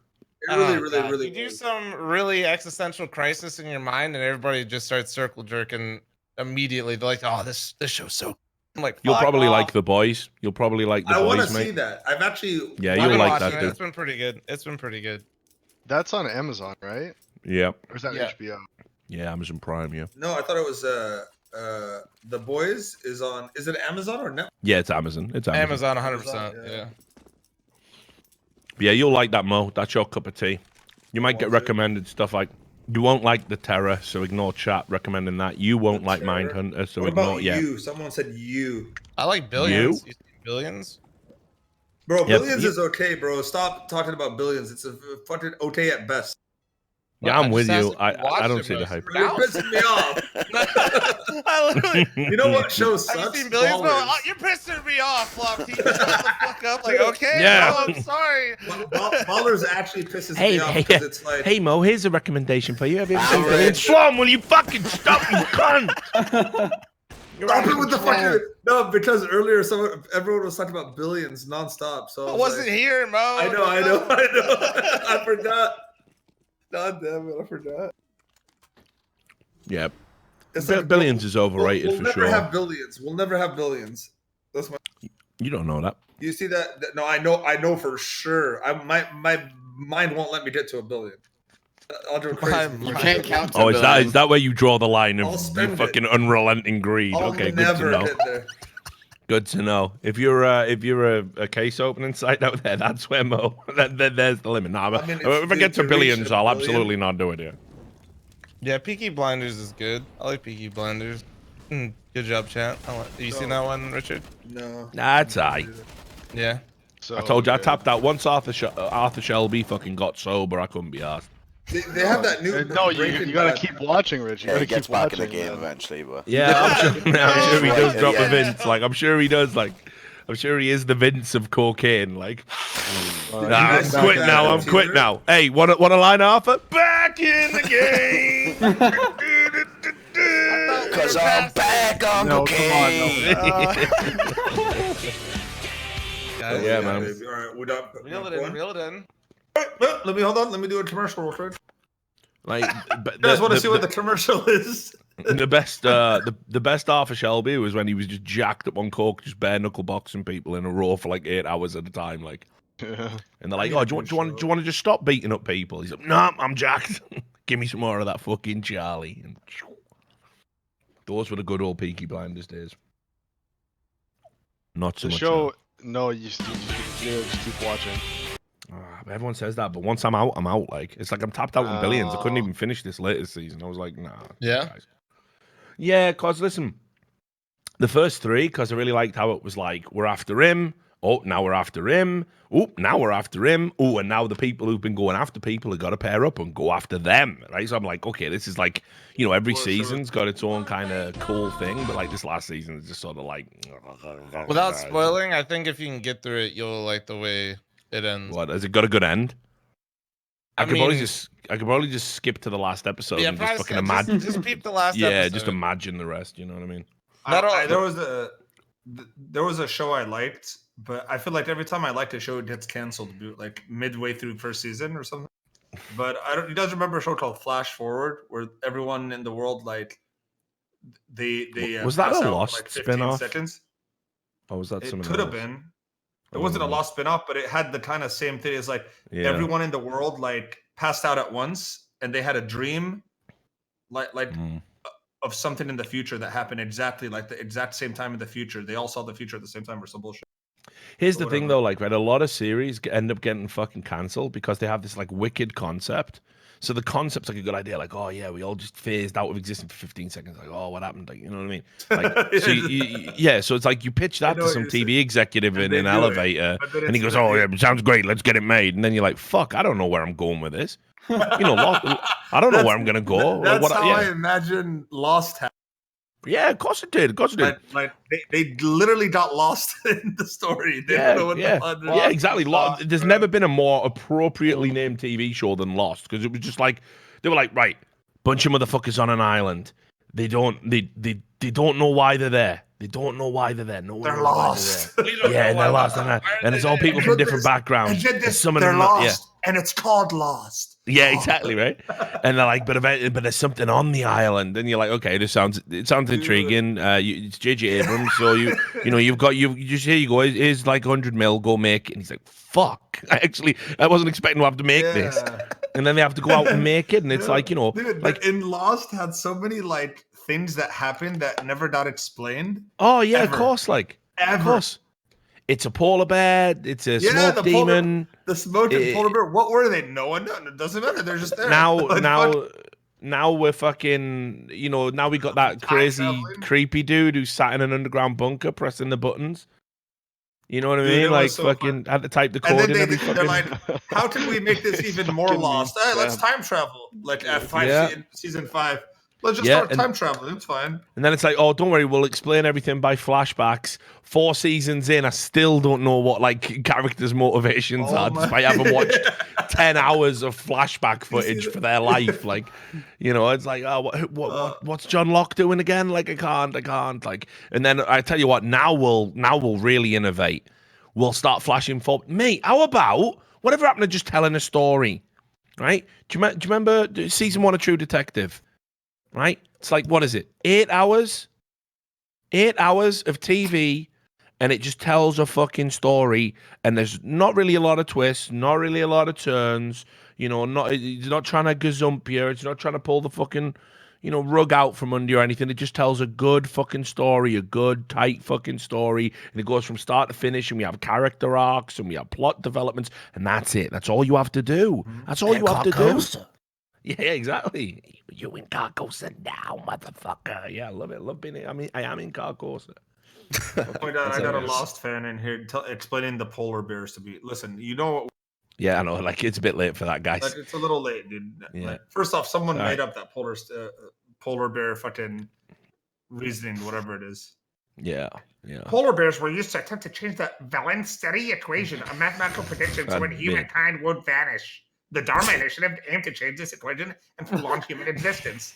It really you do some really existential crisis in your mind, and everybody just starts circle jerking immediately. They're like, "Oh, this show's so." I'm like, you'll probably like The Boys. You'll probably like The Boys, mate. I want to see that. I've actually. Yeah, you'll like that, dude. It's been pretty good. It's been pretty good. That's on Amazon, right? Yeah. Or is that HBO? Yeah, Amazon Prime. Yeah. No, I thought it was The Boys is on. Is it Amazon or Netflix? Yeah, it's Amazon. It's Amazon. 100%. Yeah. Yeah, you'll like that, Mo. That's your cup of tea. You might get recommended stuff like you won't like The Terror, so ignore chat recommending that. You won't like Mindhunter, so what ignore. About you? Someone said you. I like Billions. You see Billions? Bro, Billions is okay, bro. Stop talking about Billions. It's a fucking okay at best. Yeah, I'm with you. I don't see the hype. You're pissing me off. I literally, you know what show sucks? Have you seen Billions? No, you're pissing me off, fl0m. Shut the fuck up. Like, okay, yeah. no, I'm sorry. Ballers actually pisses me off because it's like, hey Mo, here's a recommendation for you. Have you ever seen Billions? fl0m, will you fucking stop, you cunt? Stop it with the fucking no, because earlier everyone was talking about Billions nonstop. So I wasn't here, Mo. I know. I forgot. God damn it, I forgot. Yeah. Billions is overrated for sure. We'll never have Billions. We'll never have Billions. That's my. You don't know that. You see that? No, I know for sure. My mind won't let me get to a billion. I'll do crazy. You can't count to Oh, billions. is that where you draw the line of spend fucking unrelenting greed? I'll Okay, good never to know. get there. Good to know. If you're a case opening site out there, that's where Mo. There's the limit. Nah, if I get to billions, I'll absolutely not do it. Yeah. Yeah, Peaky Blinders is good. I like Peaky Blinders. Good job, chat. You seen that one, Richard? No. That's aight. Yeah. So I told you I tapped out once Arthur Shelby fucking got sober. I couldn't be asked. They have that new. No, you gotta keep watching, Rich. You Yeah, gotta he gets keep back in watching, the game man. eventually, but Yeah, I'm sure he does drop Yeah. a Vince. Like, I'm sure he does. Like, I'm sure he is the Vince of cocaine. Like, I'm quit now. I'm quit now. Hey, want a line, Arthur? Back in the game. because I'm back on cocaine. Yeah, man. Baby. All right, we're done. Reel it in. Let me hold on. Let me do a commercial real quick. Like, You guys want to see what the commercial is? the best Arthur Shelby was when he was just jacked up on coke, just bare knuckle boxing people in a row for like 8 hours at a time. Like, and they're like, "Oh, do you want to just stop beating up people?" He's like, "No, I'm jacked. Give me some more of that fucking Charlie." And those were the good old Peaky Blinders days. Not so The much. show, no, you just keep watching. Everyone says that, but once I'm out, I'm out. Like, it's like I'm tapped out in billions. I couldn't even finish this latest season. I was like, nah. Yeah? Guys. Yeah, because listen, the first 3, because I really liked how it was like, we're after him. Oh, now we're after him. Oh, now we're after him. Oh, and now the people who've been going after people have got to pair up and go after them, right? So I'm like, okay, this is like, you know, every season's got its own kind of cool thing, but like this last season is just sort of like... Without spoiling, I think if you can get through it, you'll like the way it ends. What, has it got a good end? I could probably mean- just skip to the last episode Yeah, and just probably fucking imagine. just peep the last Yeah, episode. just imagine the rest. You know what I mean? There was a show I liked, but I feel like every time I liked a show, it gets canceled, like midway through first season or something. But you guys remember a show called Flash Forward, where everyone in the world, like, they Was that pass a out Lost for like 15 spin-off? seconds. Or was that It something could have else? been. It wasn't a Lost spin-off, but it had the kind of same thing. It's like everyone in the world like passed out at once, and they had a dream, like of something in the future that happened exactly like the exact same time in the future. They all saw the future at the same time or some bullshit. Here's the thing, though, like, right, a lot of series end up getting fucking cancelled because they have this, like, wicked concept. So the concept's like a good idea, like, oh, yeah, we all just phased out of existence for 15 seconds. Like, oh, what happened? Like, you know what I mean? Like, so so it's like you pitch that to some TV executive in an elevator, and he goes, oh, yeah, it sounds great, let's get it made. And then you're like, fuck, I don't know where I'm going with this. You know, I don't know where I'm going to go. That's how I imagine Lost happened. Yeah, of course it did. Of course it did. Like they literally got lost in the story. They don't know what yeah, exactly. There's never been a more appropriately named TV show than Lost, because it was just like they were like, right, bunch of motherfuckers on an island. They don't know why they're there. They don't know why they're there. No one knows lost. Why they're there. Yeah, and they're lost, and it's all people from different backgrounds. They're lost, and it's called Lost. Yeah, exactly, right. And they're like, but there's something on the island, and you're like, okay, it sounds intriguing. It's J.J. Abrams, so you just here you go. Here's like 100 mil, go make it. And he's like, fuck, I wasn't expecting to have to make this, and then they have to go out and make it, and it's like, you know, dude, like in Lost had so many like things that happened that never got explained. Oh yeah, of course, like of course. It's a polar bear. It's a smoke demon. The smoking polar bear. What were they? No one knows. It doesn't matter. They're just there. Now we're fucking. You know, now we got that crazy, creepy dude who sat in an underground bunker pressing the buttons. You know what I mean? Like fucking had to type the code in. They're like, how can we make this even more Lost? Let's time travel. Like at season 5. Let's just start time traveling. It's fine. And then it's like, oh, don't worry, we'll explain everything by flashbacks. 4 seasons in, I still don't know what like characters' motivations are, despite having watched 10 hours of flashback footage for their life. Like, you know, it's like, oh, what's John Locke doing again? Like, I can't. Like, and then I tell you what, now we'll really innovate. We'll start flashing forward. Mate, how about whatever happened to just telling a story? Right? Do you remember season 1 of True Detective? Right? It's like, what is it? 8 hours? 8 hours of TV, and it just tells a fucking story, and there's not really a lot of twists, not really a lot of turns, you know, it's not trying to gazump you, it's not trying to pull the fucking, you know, rug out from under you or anything. It just tells a good fucking story, a good, tight fucking story, and it goes from start to finish, and we have character arcs, and we have plot developments, and that's it. That's all you have to do. That's all you have to do. Yeah, exactly. You in Carcosa now, motherfucker. Yeah, I love it. Love being in. I mean, I am in Carcosa. Oh my God, I got a Lost fan in here explaining the polar bears to me. Listen, you know what? Yeah, I know. Like, it's a bit late for that, guys. Like, it's a little late, dude. Yeah. Like, first off, someone made up that polar bear fucking reasoning, whatever it is. Yeah. Polar bears were used to attempt to change the Valence-Steady equation, a mathematical prediction so when humankind would vanish. The Dharma Initiative aimed to change this equation and prolong human existence.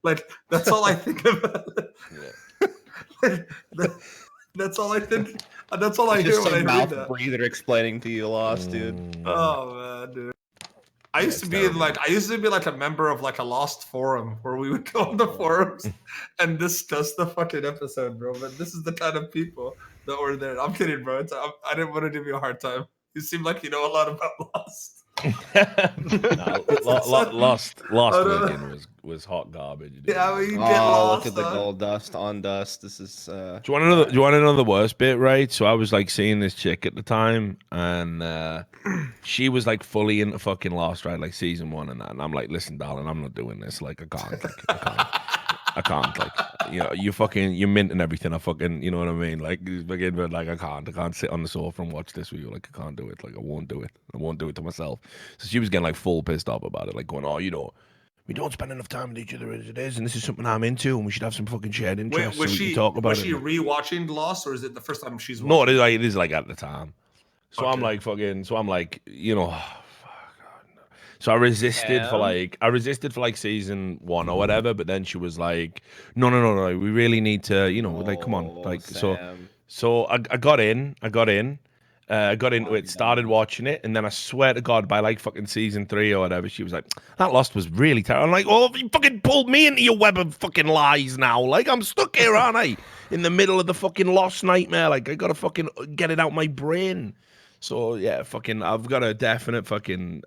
Like, that's all I think about. That's all I think. That's all I hear when I read that. Breather explaining to you Lost, dude. Oh man, dude. I used to be like a member of like a Lost forum where we would go on the forums and discuss the fucking episode, bro. But this is the kind of people that were there. I'm kidding, bro. I didn't want to give you a hard time. You seem like you know a lot about Lost. Lost was hot garbage. Dude. Yeah, you get lost. Look at the gold dust on dust. This is. Do you want to know the worst bit? Right. So I was like seeing this chick at the time, and she was like fully into fucking Lost, right? Like season 1 and that. And I'm like, listen, darling, I'm not doing this. Like, I can't. I can't, like, you know, you're minting everything. I fucking, you know what I mean? Like, fucking, like, I can't sit on the sofa and watch this with you. Like, I can't do it. Like, I won't do it. I won't do it to myself. So she was getting like full pissed off about it, like going, oh, you know, we don't spend enough time with each other as it is, and this is something I'm into, and we should have some fucking shared interests. Wait, so we can talk about was she rewatching Lost, or is it the first time she's watching? No, it is like at the time. So I'm like fucking. So I'm like, you know. So I resisted for like season 1 or whatever, but then she was like, no, we really need to, you know, like, come on, like, so I got in, Got into it, started watching it, and then I swear to God, by like fucking season 3 or whatever, she was like, "That Lost was really terrible." I'm like, "Oh, you fucking pulled me into your web of fucking lies now. Like, I'm stuck here, aren't I? In the middle of the fucking Lost nightmare. Like, I gotta fucking get it out my brain." So yeah, fucking, I've got a definite fucking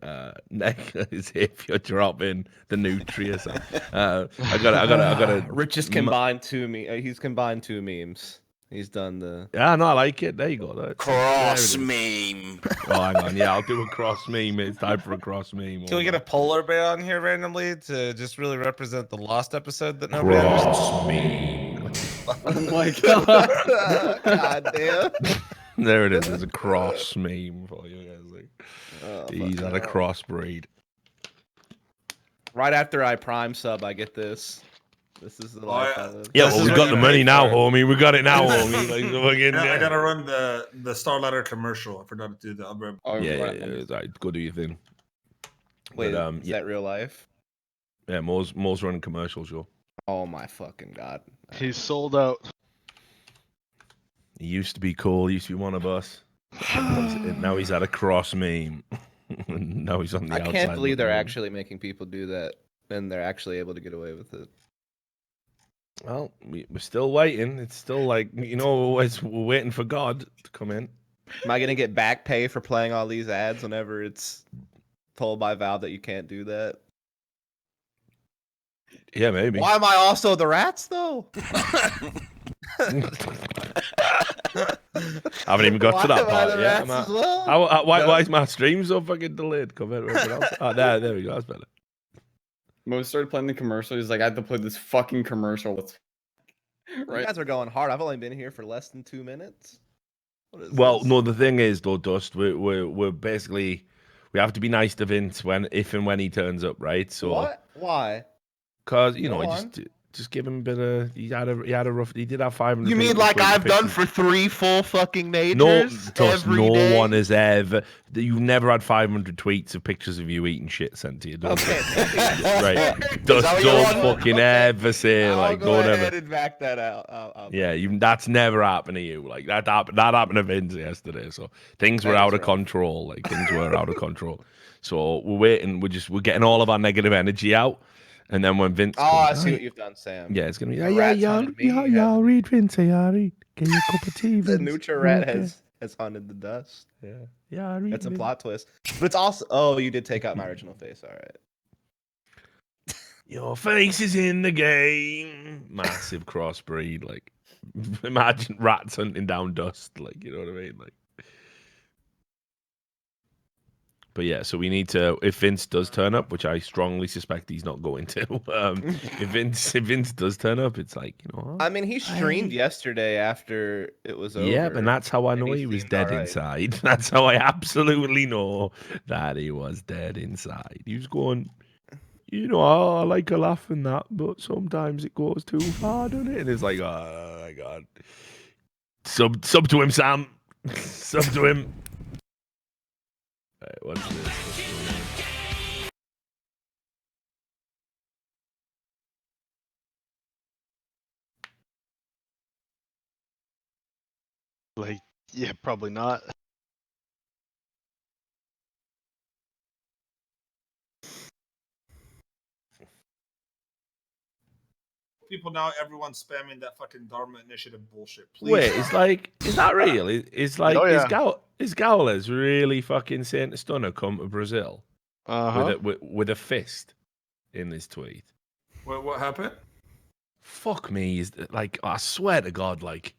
neck if you're dropping the nutrients. I gotta. Rich just combined he's combined 2 memes. He's done the. Yeah, no, I like it. There you go. Cross meme. Oh, hang on. Yeah, I'll do a cross meme. It's time for a cross meme. Can we get a polar bear on here randomly to just really represent the Lost episode that nobody cross meme? Oh my god. God damn. There it is. There's a cross meme for you guys. Like, he's at a crossbreed. Right after I prime sub, I get this. This is the life I live. Yeah, well, we got the money now, homie. We got it now, homie. Like, fucking, I gotta run the Starladder commercial. I forgot to do that. Yeah. Right. Go do your thing. Wait, is that real life? Yeah, Mo's running commercials, yo. Oh my fucking god. He's sold out. He used to be cool. He used to be one of us. Now he's at a cross meme. Now he's on the outside. I can't believe they're actually making people do that, and they're actually able to get away with it. Well, we're still waiting. It's still like, we're waiting for God to come in. Am I gonna get back pay for playing all these ads whenever it's told by Valve that you can't do that? Yeah, maybe. Why am I also the rats though? I haven't even got to that part yet. Why is my stream so fucking delayed compared to everyone else? Oh, there we go. That's better. Mo started playing the commercial. He's like, I have to play this fucking commercial. Right. You guys are going hard. I've only been here for less than 2 minutes. Well, no, the thing is, though, Dust, we're basically, we have to be nice to Vince if and when he turns up, right? So what? Why? Because just give him a bit of. He did have 500. You mean like I've done for 3 full fucking majors? No one has ever. You've never had 500 tweets of pictures of you eating shit sent to you. Okay. Right. Don't fucking ever say like. Go ahead and back that out. Yeah, that's never happened to you. Like that happened to Vince yesterday. So things were out of control. Like things were out of control. So we're waiting. We're getting all of our negative energy out. And then when Vince I see what you've done, Sam. Yeah, it's gonna be y'all read Vince, y'all read. Get your cup of tea, Vince. The Nutra Rat has haunted the dust. Yeah, read. That's a plot twist. But it's also you did take out my original face, all right. Your face is in the game. Massive crossbreed, like imagine rats hunting down dust, like you know what I mean? Like but yeah, so we need to. If Vince does turn up, which I strongly suspect he's not going to, if Vince does turn up, it's like I mean, he streamed yesterday after it was over. Yeah, but that's how I know he was dead inside. That's how I absolutely know that he was dead inside. He was going, I like a laugh and that, but sometimes it goes too far, doesn't it? And it's like, oh my god, sub to him, Sam, sub to him. Right, what's this? Like, yeah, probably not. People now, everyone's spamming that fucking Dharma Initiative bullshit. Please. Wait, it's like, is that real? It's like, is Gowles really fucking saying to Stunner come to Brazil with a fist in this tweet? What happened? Fuck me. Like, I swear to God, like,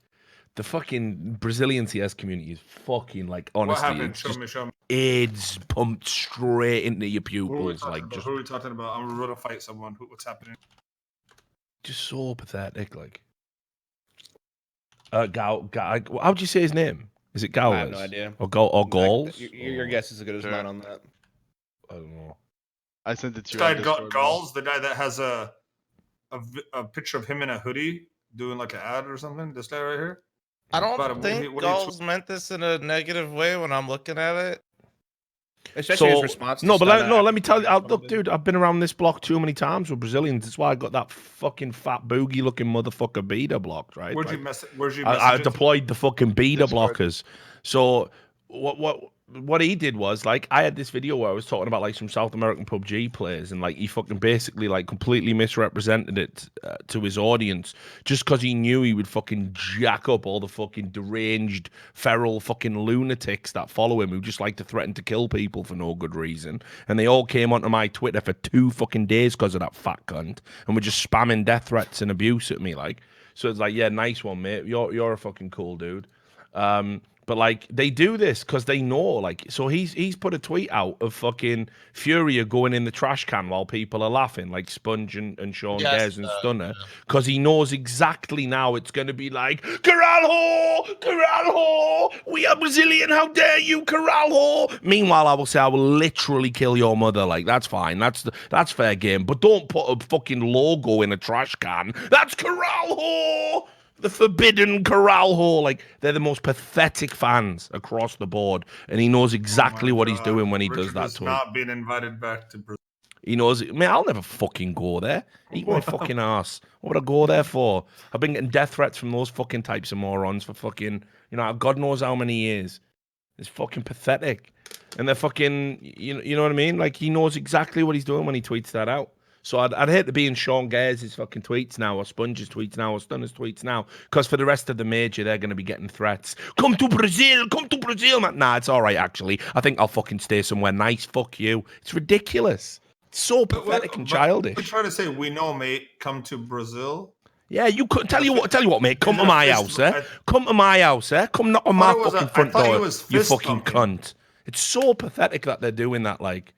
the fucking Brazilian CS community is fucking, like, honestly. What happened? Show me. AIDS pumped straight into your pupils. Who are we talking about? I'm going to fight someone. What's happening? Just so pathetic, like. How'd you say his name? Is it Gowles? I have no idea. Or Gauls? Your guess is as good as mine on that. I don't know. I sent it to you. Gauls, the guy that has a picture of him in a hoodie doing like an ad or something. This guy right here. I don't think Gauls meant this in a negative way when I'm looking at it. Especially his response. Let me tell you, look, dude, I've been around this block too many times with Brazilians. That's why I got that fucking fat boogie looking motherfucker beta blocked, right? Where'd you message? I deployed the fucking beta blockers. So what he did was, like, I had this video where I was talking about like some South American PUBG players, and like he fucking basically like completely misrepresented it to his audience just because he knew he would fucking jack up all the fucking deranged, feral fucking lunatics that follow him who just like to threaten to kill people for no good reason. And they all came onto my Twitter for 2 fucking days because of that fat cunt, and were just spamming death threats and abuse at me, like. So it's like, yeah, nice one, mate. You're a fucking cool dude. But like they do this because they know, like, so he's put a tweet out of fucking Furia going in the trash can while people are laughing, like Sponge and Sean Gares and Stunner, because he knows exactly now it's going to be like, Caralho, we are Brazilian, how dare you, Caralho. Meanwhile, I will say I will literally kill your mother, like, that's fine, that's fair game, but don't put a fucking logo in a trash can. That's Caralho. The forbidden corral hole. Like, they're the most pathetic fans across the board, and he knows exactly what he's doing when he does that to him. Not being invited back to Brazil. He knows it. Man, I'll never fucking go there. Eat my fucking ass. What would I go there for? I've been getting death threats from those fucking types of morons for fucking, God knows how many years. It's fucking pathetic. And they're fucking, you know what I mean? Like, he knows exactly what he's doing when he tweets that out. So I'd hate to be in Sean Gares' fucking tweets now, or Sponge's tweets now, or Stunner's tweets now, because for the rest of the major, they're going to be getting threats. Come to Brazil, man. Nah, it's all right, actually. I think I'll fucking stay somewhere nice. Fuck you. It's ridiculous. It's so pathetic and childish. We try to say, we know, mate, come to Brazil. Yeah, you could tell you what, mate. Come to my house, eh? Come to my house, eh? Come knock on my fucking front door, you fucking cunt. It's so pathetic that they're doing that, like.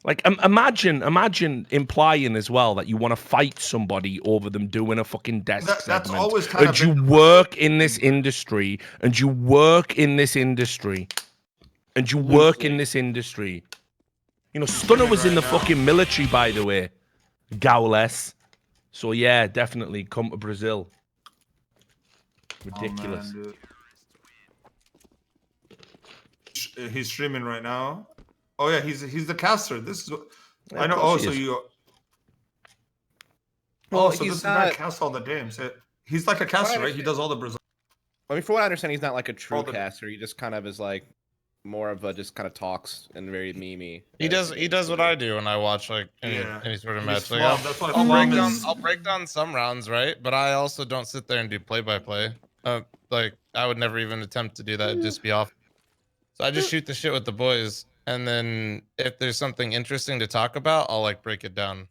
Like, imagine implying as well that you want to fight somebody over them doing a fucking desk segment. That's always kind of. And you work in this industry, and you work in this industry, and you work in this industry. Stunner was in the fucking military, by the way. Gaules. So yeah, definitely come to Brazil. Ridiculous. Oh, man, he's streaming right now. Oh yeah, he's the caster. This is I know. Oh, so you. Well, so this is not cast all the games. He's like a caster, right? He does all the Brazil. I mean, for what I understand, he's not like a true caster. He just kind of is like more of a just kind of talks and very memey. He does what I do when I watch like any sort of match. Like, I'll break down some rounds, right? But I also don't sit there and do play-by-play. Like, I would never even attempt to do that. It'd just be off. So I just shoot the shit with the boys. And then if there's something interesting to talk about, I'll like break it down.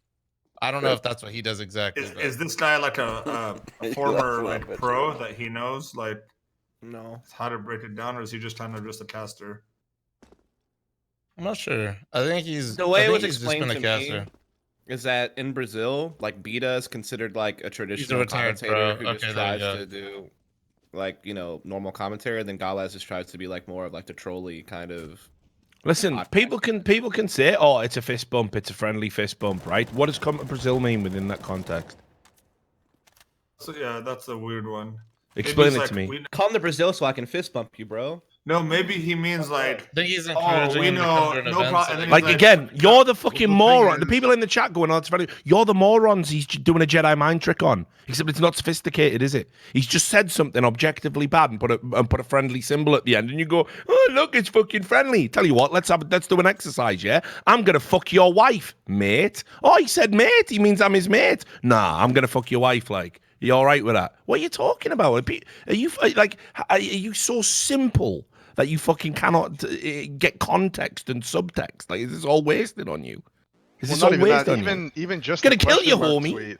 I don't know if that's what he does exactly. Is this guy like a former like pro that he knows like how to break it down, or is he just kind of just a caster? I'm not sure. I think he's the way it was explained to me is that in Brazil, like Beta is considered like a traditional commentator who just tries to do like normal commentary, and then Gaules just tries to be like more of like the trolly kind of. Listen, people can say, "Oh, it's a fist bump, it's a friendly fist bump," right? What does come to Brazil mean within that context? So yeah, that's a weird one. Explain it to me. Come to Brazil so I can fist bump you, bro. No, maybe he means like. I think he's encouraging him to come to an event. Like again, you're the fucking moron. The people in the chat going, "Oh, it's funny." You're the morons. He's doing a Jedi mind trick on. Except it's not sophisticated, is it? He's just said something objectively bad and put a friendly symbol at the end, and you go, "Oh, look, it's fucking friendly." Tell you what, let's do an exercise. Yeah, I'm gonna fuck your wife, mate. Oh, he said mate. He means I'm his mate. Nah, I'm gonna fuck your wife. Like, you all right with that? What are you talking about? Are you so simple that you fucking cannot get context and subtext? Like, is this all wasted on you? Is this all wasted on you? Even just gonna kill you, homie. Tweet.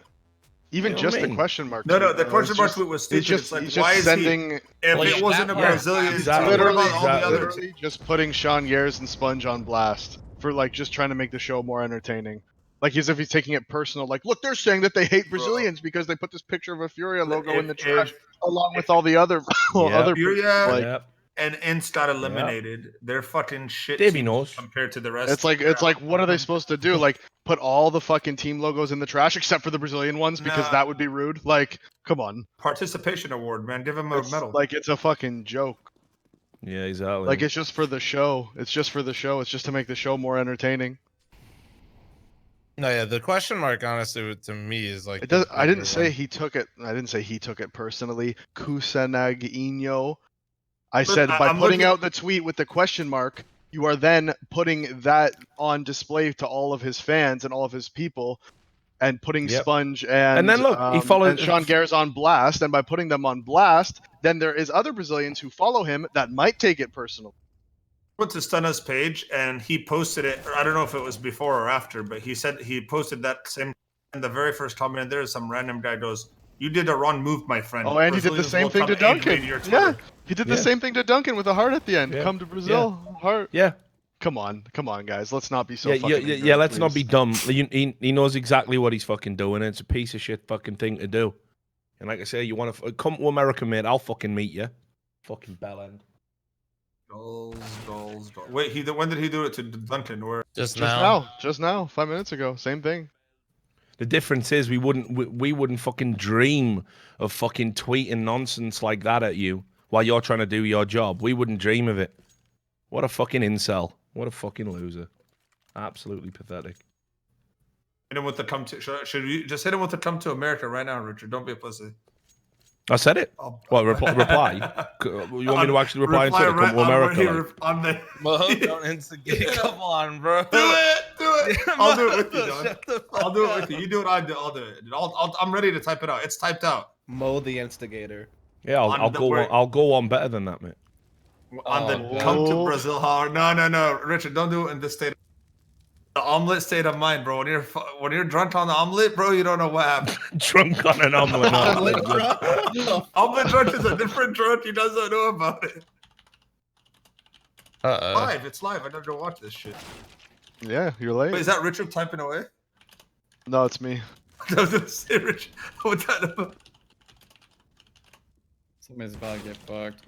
Even just the question mark. No, the question mark tweet was stupid. It's like, why is sending? If it wasn't a Brazilian, literally just putting Sean Gares and Sponge on blast for like just trying to make the show more entertaining. Like as if he's taking it personal. Like, look, they're saying that they hate Brazilians because they put this picture of a Furia logo in the trash, along with all the other Furia and Ints got eliminated. They're fucking shit. Davey knows compared to the rest. It's like what are they supposed to do? Like put all the fucking team logos in the trash except for the Brazilian ones because that would be rude. Like, come on. Participation award, man. Give him a medal. Like it's a fucking joke. Yeah, exactly. Like it's just for the show. It's just for the show. It's just to make the show more entertaining. No, yeah, the question mark, honestly, to me is like. It does. I didn't say he took it. I didn't say he took it personally. Kusanagino. I said by I'm putting looking- out the tweet with the question mark, you are then putting that on display to all of his fans and all of his people, and putting Sponge and then look, he followed and Sean Gares on blast. And by putting them on blast, then there is other Brazilians who follow him that might take it personal. Went to Stunna's page and he posted it. Or I don't know if it was before or after, but he said he posted that same. And the very first comment, there is some random guy goes, "You did a wrong move, my friend." Oh, and he did the same thing to Duncan. Yeah, he did the same thing to Duncan with a heart at the end. Come to Brazil, heart. Yeah. Come on, guys. Let's not be so fucking ignorant, yeah. Let's please. not be dumb. He knows exactly what he's fucking doing. It's a piece of shit fucking thing to do. And like I say, you want to come to America, mate? I'll fucking meet you. Fucking bellend. Goals. Wait, when did he do it to Duncan? Or just now, 5 minutes ago. Same thing. The difference is we wouldn't fucking dream of fucking tweeting nonsense like that at you while you're trying to do your job. We wouldn't dream of it. What a fucking incel. What a fucking loser. Absolutely pathetic. Hit him with the come to. Should we just hit him with the come to America right now, Richard? Don't be a pussy. I said it. What reply? You want me to actually reply and say come to America? Don't instigate. Come on, bro. Do it. I'll do it with you, Don. I'll do it with you. You do it. I'll do it. I'm ready to type it out. It's typed out. Mo the instigator. Yeah, I'll go on better than that, mate. On the come to Brazil hard. No, Richard, don't do it in this state. The omelet state of mind, bro. When you're drunk on the omelet, bro, you don't know what happened. Drunk on an omelet. Omelet drunk is a different drunk. He doesn't know about it. Live. It's live. I never watch this shit. Yeah, you're late. Wait, is that Richard typing away? No, it's me. I was gonna say, Richard. What's that about? Somebody's about to get fucked.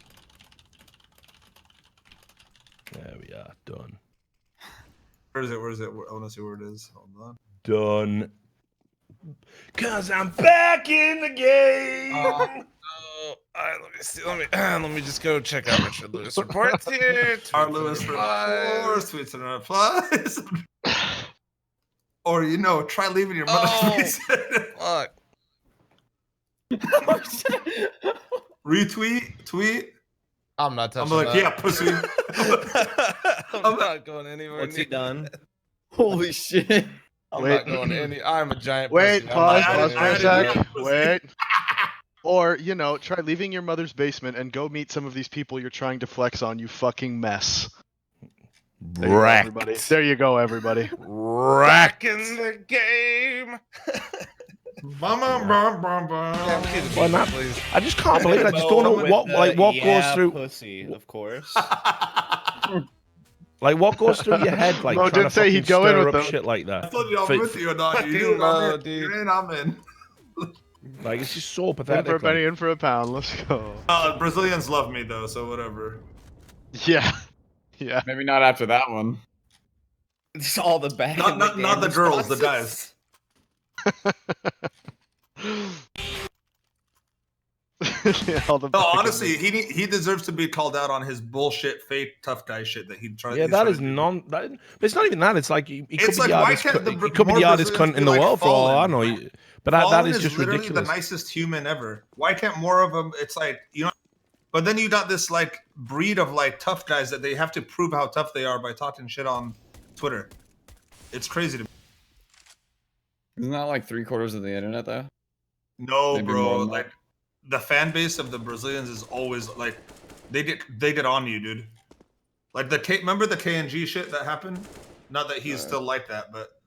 There we are. Done. Where is it? I want to see where it is. Hold on. Done. Cause I'm back in the game. All right, let me see. Let me just go check out Richard Lewis reports here. Our Lewis reports, tweets and replies. Or try leaving your mother's Fuck. Retweet, tweet. I'm not touching I'm like, that. yeah, pussy. I'm not going anywhere. What's he done? Holy shit. I'm not going any. I'm a giant. Wait, pussy. pause for a sec. Wait. Or, try leaving your mother's basement and go meet some of these people you're trying to flex on, you fucking mess. There you go, everybody. Rack in the game. I just can't believe it. I just don't know what goes through. Pussy, of course. Like what goes through your head? Like Mo trying did to say he'd fucking go in stir with up them. shit like that. I told you I'm with you or not. You're in, I'm in. Like it's just so In pathetic. for a penny, in for a pound. Let's go. Brazilians love me though, so whatever. Yeah. Maybe not after that one. It's all the bad. Not the girls, the guys. Honestly, he deserves to be called out on his bullshit fake tough guy shit that he tried. Yeah, that is but it's not even that. It's like he could be the hardest cunt in the like world for all I know. But that is just literally ridiculous. the nicest human ever. Why can't more of them? It's like But then you got this like breed of like tough guys that they have to prove how tough they are by talking shit on Twitter. It's crazy to me. Isn't that like 3/4 of the internet though? No, Maybe bro. more. Like the fan base of the Brazilians is always like they get on you, dude. Like remember the KNG shit that happened? Not that he's still like that, but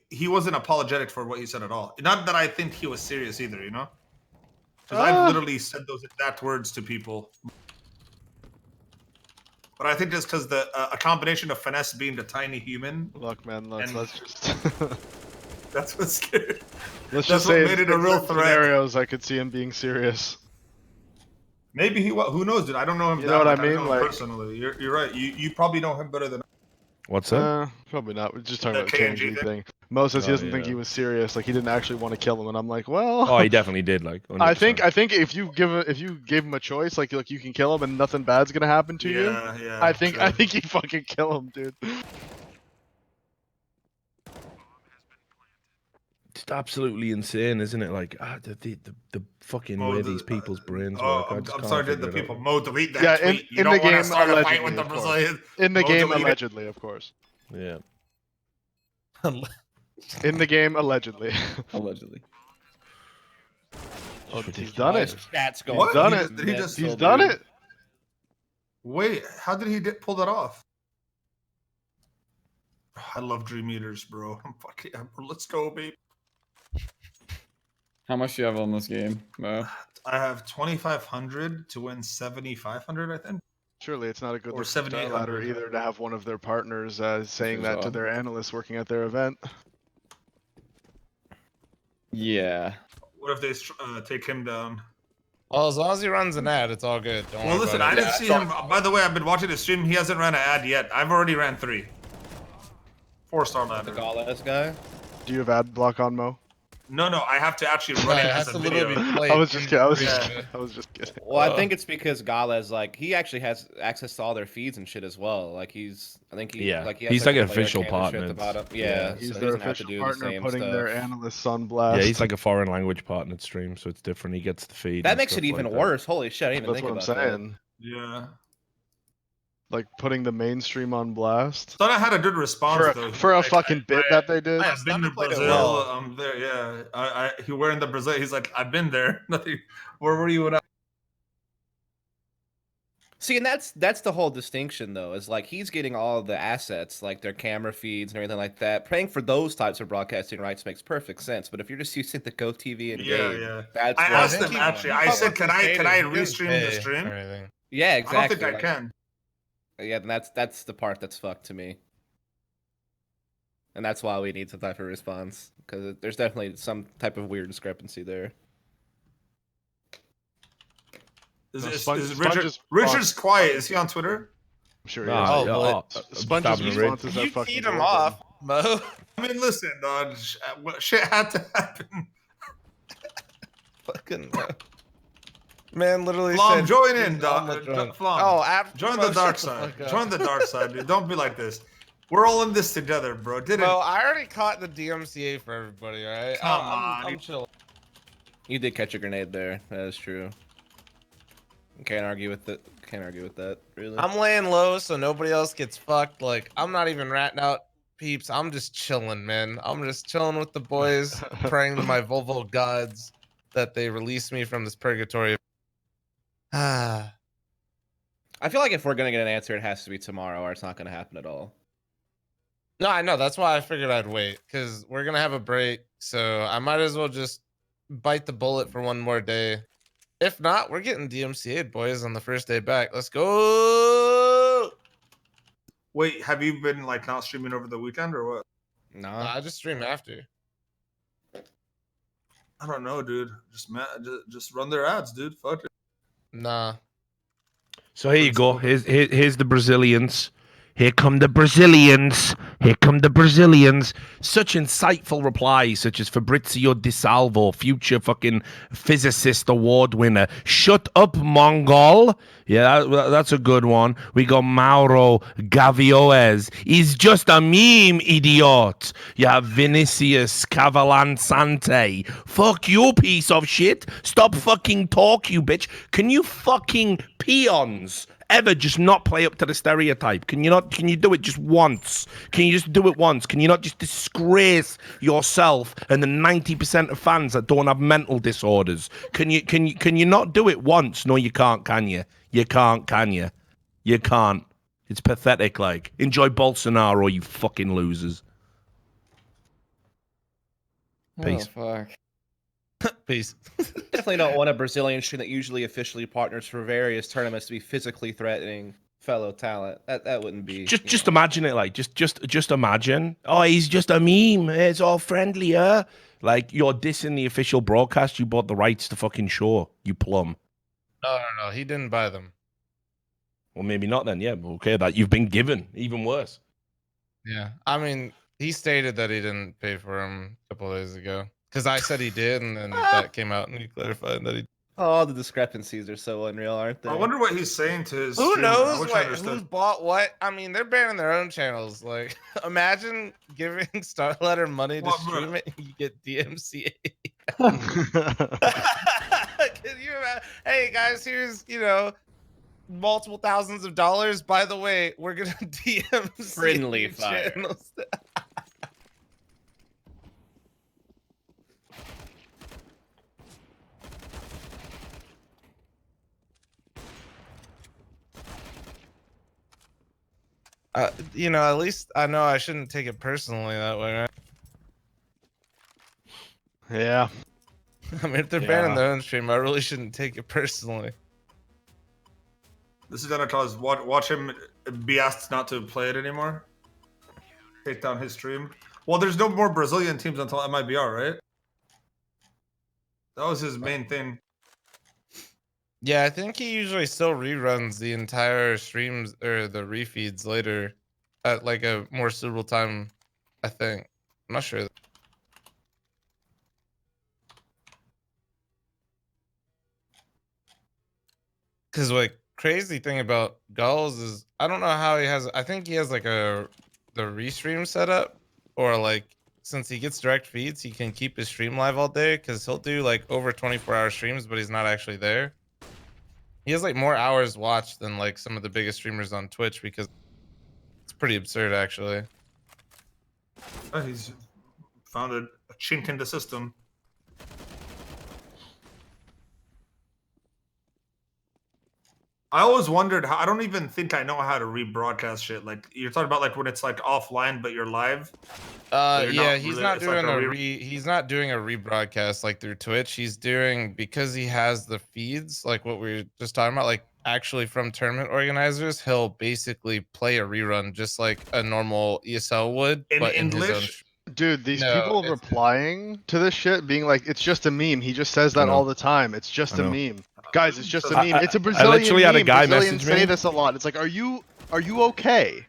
he wasn't apologetic for what he said at all. Not that I think he was serious either, Because I've literally said those exact words to people. But I think just because a combination of finesse being the tiny human. Look, man, let's just. That's what's scary. Let's That's just what say made it a real threat. Scenarios, I could see him being serious. Maybe who knows, dude? I don't know him. You know what I mean? know him personally, you're right. You probably know him better than. What's that? Probably not. We're just talking about the KNG thing. Mo says he doesn't think he was serious. Like he didn't actually want to kill him, and I'm like, well. Oh, he definitely did. Like 100%. I think if you gave him a choice, like you can kill him and nothing bad's gonna happen to you. Yeah. I think you fucking kill him, dude. Just absolutely insane, isn't it? Like the fucking way these people's brains work. I'm can't sorry to figure the it out. people. Mo, delete that Yeah, tweet. You in don't the want to game, start a fight with allegedly, the of course. Brazilians. In the Mo, game, delete it. allegedly, of course. Yeah. In the game, allegedly. Allegedly. Oh, he's done it. Chat's going. What? done He it. just- did he just- He's done it. Wait, how did he pull that off? I love Dream Eaters, bro. Let's go, baby. How much do you have on this game, Mo? I have 2,500 to win 7,500, I think. Surely it's not a good Or look for Star 7,800. Ladder either to have one of their partners saying that to odd. their analysts working at their event. Yeah. What if they take him down? Well, as long as he runs an ad, it's all good. Don't Well, worry listen, about I it. didn't see him. By the way, I've been watching his stream. He hasn't ran an ad yet. I've already ran 3. 4-star The ladder. Gaules guy. Do you have ad block on, Mo? No, I have to actually run it has as a to literally video. be played. I was just kidding. I was Yeah. just kidding. Well, I think it's because Gaules, like, he actually has access to all their feeds and shit as well. Like, he's He's has, like a an player official cam and shit at the partner. bottom. Yeah, He's so he their doesn't have to official do the partner same putting stuff. their analysts on blast. Yeah, he's like a foreign language partnered stream, so it's different. He gets the feed. That and makes it stuff even like that. worse. Holy shit, I didn't even That's think what about I'm that. saying. Yeah. Like putting the mainstream on blast. Thought I had a good response though. For a fucking bit that they did. I've been to played it Brazil. well. I'm there. Yeah. He wearing the Brazil. He's like, I've been there. Nothing. Where were you when I? See, and that's the whole distinction, though, is like he's getting all of the assets, like their camera feeds and everything like that. Paying for those types of broadcasting rights makes perfect sense. But if you're just using the GoTV and game, that's I where asked it's him wrong. actually. I said, can I restream the stream? Yeah, exactly. I don't think I like- can. Yeah, and that's the part that's fucked to me. And that's why we need some type of response, because there's definitely some type of weird discrepancy there. Is Sponge Richard? is Richard's quiet. Is he on Twitter? I'm sure he Nah, is. Sponge's responses are You fucking feed him golden. off, Mo. I mean, listen, dog. Shit had to happen. Fucking man, literally fl0m, said, join in, "He's dog. almost drunk." fl0m. Oh, after join Mo, the dark shut the side. fuck up. Join the dark side, dude. Don't be like this. We're all in this together, bro. Didn't? Bro, I already caught the DMCA for everybody, alright? Come on. I'm chill. You did catch a grenade there. That is true. Can't argue with it. Can't argue with that. Really. I'm laying low so nobody else gets fucked. Like, I'm not even ratting out peeps. I'm just chilling, man. I'm just chilling with the boys, praying to my Volvo gods that they release me from this purgatory. Ah. I feel like if we're gonna get an answer, it has to be tomorrow, or it's not gonna happen at all. No, I know. That's why I figured I'd wait, because we're gonna have a break. So I might as well just bite the bullet for one more day. If not, we're getting DMCA'd, boys, on the first day back. Let's go. Wait, have you been like not streaming over the weekend or what? No. I just stream after. I don't know, dude. Just run their ads, dude. Fuck it. Nah. So here you go. Here's the Brazilians. Here come the Brazilians. Here come the Brazilians. Such insightful replies, such as Fabrizio Di Salvo, future fucking physicist award winner. Shut up, Mongol. Yeah, that's a good one. We got Mauro Gavioes. He's just a meme, idiot. You have Vinicius Cavalansante. Fuck you, piece of shit. Stop fucking talk, you bitch. Can you fucking peons ever just not play up to the stereotype? Can you do it just once? Can you just do it once? Can you not just disgrace yourself and the 90% of fans that don't have mental disorders? Can you not do it once? No, you can't, can you? You can't, can you? You can't. It's pathetic, like. Enjoy Bolsonaro, you fucking losers. Peace. Oh, fuck. Peace. Definitely don't want a Brazilian stream that usually officially partners for various tournaments to be physically threatening fellow talent. That wouldn't be. Just imagine it, like just imagine. Oh, he's just a meme. It's all friendly, huh? Like you're dissing the official broadcast. You bought the rights to fucking show. You plum. No. He didn't buy them. Well, maybe not then. Yeah, okay. That you've been given. Even worse. Yeah. I mean, he stated that he didn't pay for them a couple of days ago. Because I said he did, and then that came out, and he clarified that he. Oh, the discrepancies are so unreal, aren't they? I wonder what he's saying to his. Who streamer. I knows wish I what, understood. who's bought what? I mean, they're banning their own channels. Like, imagine giving Starletter money to stream it and you get DMCA. Can you imagine? Hey guys, here's multiple thousands of dollars. By the way, we're gonna DMC Friendly fire. channels. At least I know I shouldn't take it personally that way, right? Yeah. I mean, if they're banning their own stream, I really shouldn't take it personally. This is gonna cause watch him be asked not to play it anymore. Take down his stream. Well, there's no more Brazilian teams until MIBR, right? That was his main thing. Yeah, I think he usually still reruns the entire streams or the refeeds later at like a more suitable time, I think. I'm not sure. Because like crazy thing about Gulls is I don't know how he has. I think he has like the restream setup, or like since he gets direct feeds, he can keep his stream live all day because he'll do like over 24-hour streams, but he's not actually there. He has like more hours watched than like some of the biggest streamers on Twitch because it's pretty absurd actually. He's found a chink in the system. I always wondered how. I don't even think I know how to rebroadcast shit. Like you're talking about, like when it's like offline but you're live. Yeah, he's not doing he's not doing a rebroadcast like through Twitch. He's doing, because he has the feeds, like what we were just talking about, like actually from tournament organizers. He'll basically play a rerun just like a normal ESL would, but in his own. Dude, these people replying to this shit, being like, "It's just a meme." He just says that all the time. It's just a meme, guys. It's just a meme. It's a Brazilian meme. I literally had a guy Brazilians say this a lot. It's like, are you okay?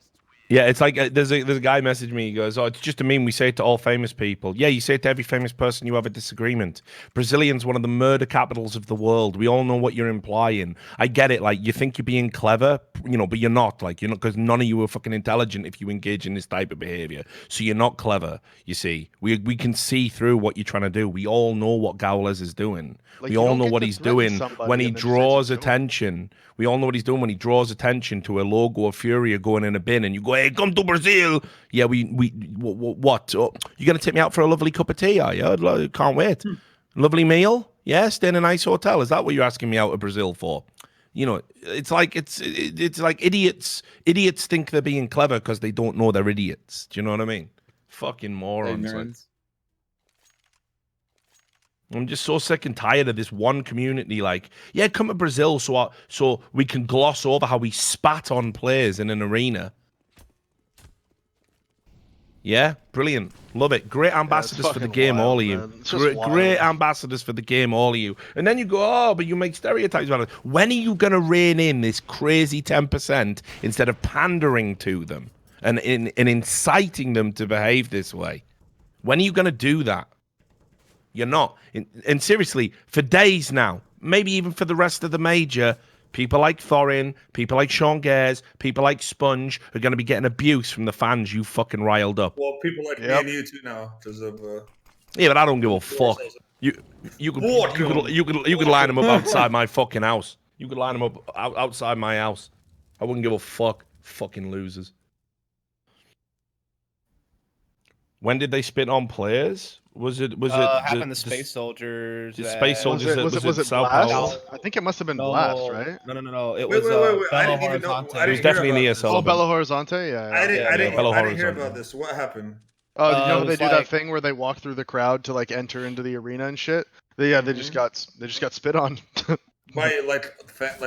Yeah, it's like there's a guy messaged me. He goes, "Oh, it's just a meme. We say it to all famous people." Yeah, you say it to every famous person you have a disagreement. Brazilian's one of the murder capitals of the world. We all know what you're implying. I get it. Like you think you're being clever, but you're not. Like you're not, because none of you are fucking intelligent if you engage in this type of behavior. So you're not clever. You see, we can see through what you're trying to do. We all know what Gaules is doing. Like, we all know what he's doing when he draws attention. We all know what he's doing when he draws attention to a logo of Furia going in a bin, and you go, "Hey, come to Brazil." Yeah, what? Oh, you're gonna take me out for a lovely cup of tea, are you? Can't wait. Lovely meal? Yeah, stay in a nice hotel. Is that what you're asking me out of Brazil for? It's like idiots. Idiots think they're being clever because they don't know they're idiots. Do you know what I mean? Fucking morons. I'm just so sick and tired of this one community. Like, yeah, come to Brazil so we can gloss over how we spat on players in an arena. Yeah, brilliant. Love it. Great ambassadors for the game, all of you. Great ambassadors for the game, all of you. And then you go, "Oh, but you make stereotypes about it." When are you going to rein in this crazy 10% instead of pandering to them and inciting them to behave this way? When are you going to do that? You're not. And seriously, for days now, maybe even for the rest of the major, people like fl0m, people like Sean Gares, people like Sponge are going to be getting abuse from the fans you fucking riled up. Well, people like me and you too now because of. Yeah, but I don't give a fuck. You could line them up outside my fucking house. You could line them up outside my house. I wouldn't give a fuck. Fucking losers. When did they spit on players? Was it happened the Space Soldiers? The Space Soldiers. Was it Blast? I think it must have been Blast, right? No. It was I didn't even know. It was definitely an ESL. Oh, Belo Horizonte. Yeah. I didn't hear about this. What happened? Oh, did you know they do that thing where they walk through the crowd to like enter into the arena and shit? They just got spit on. By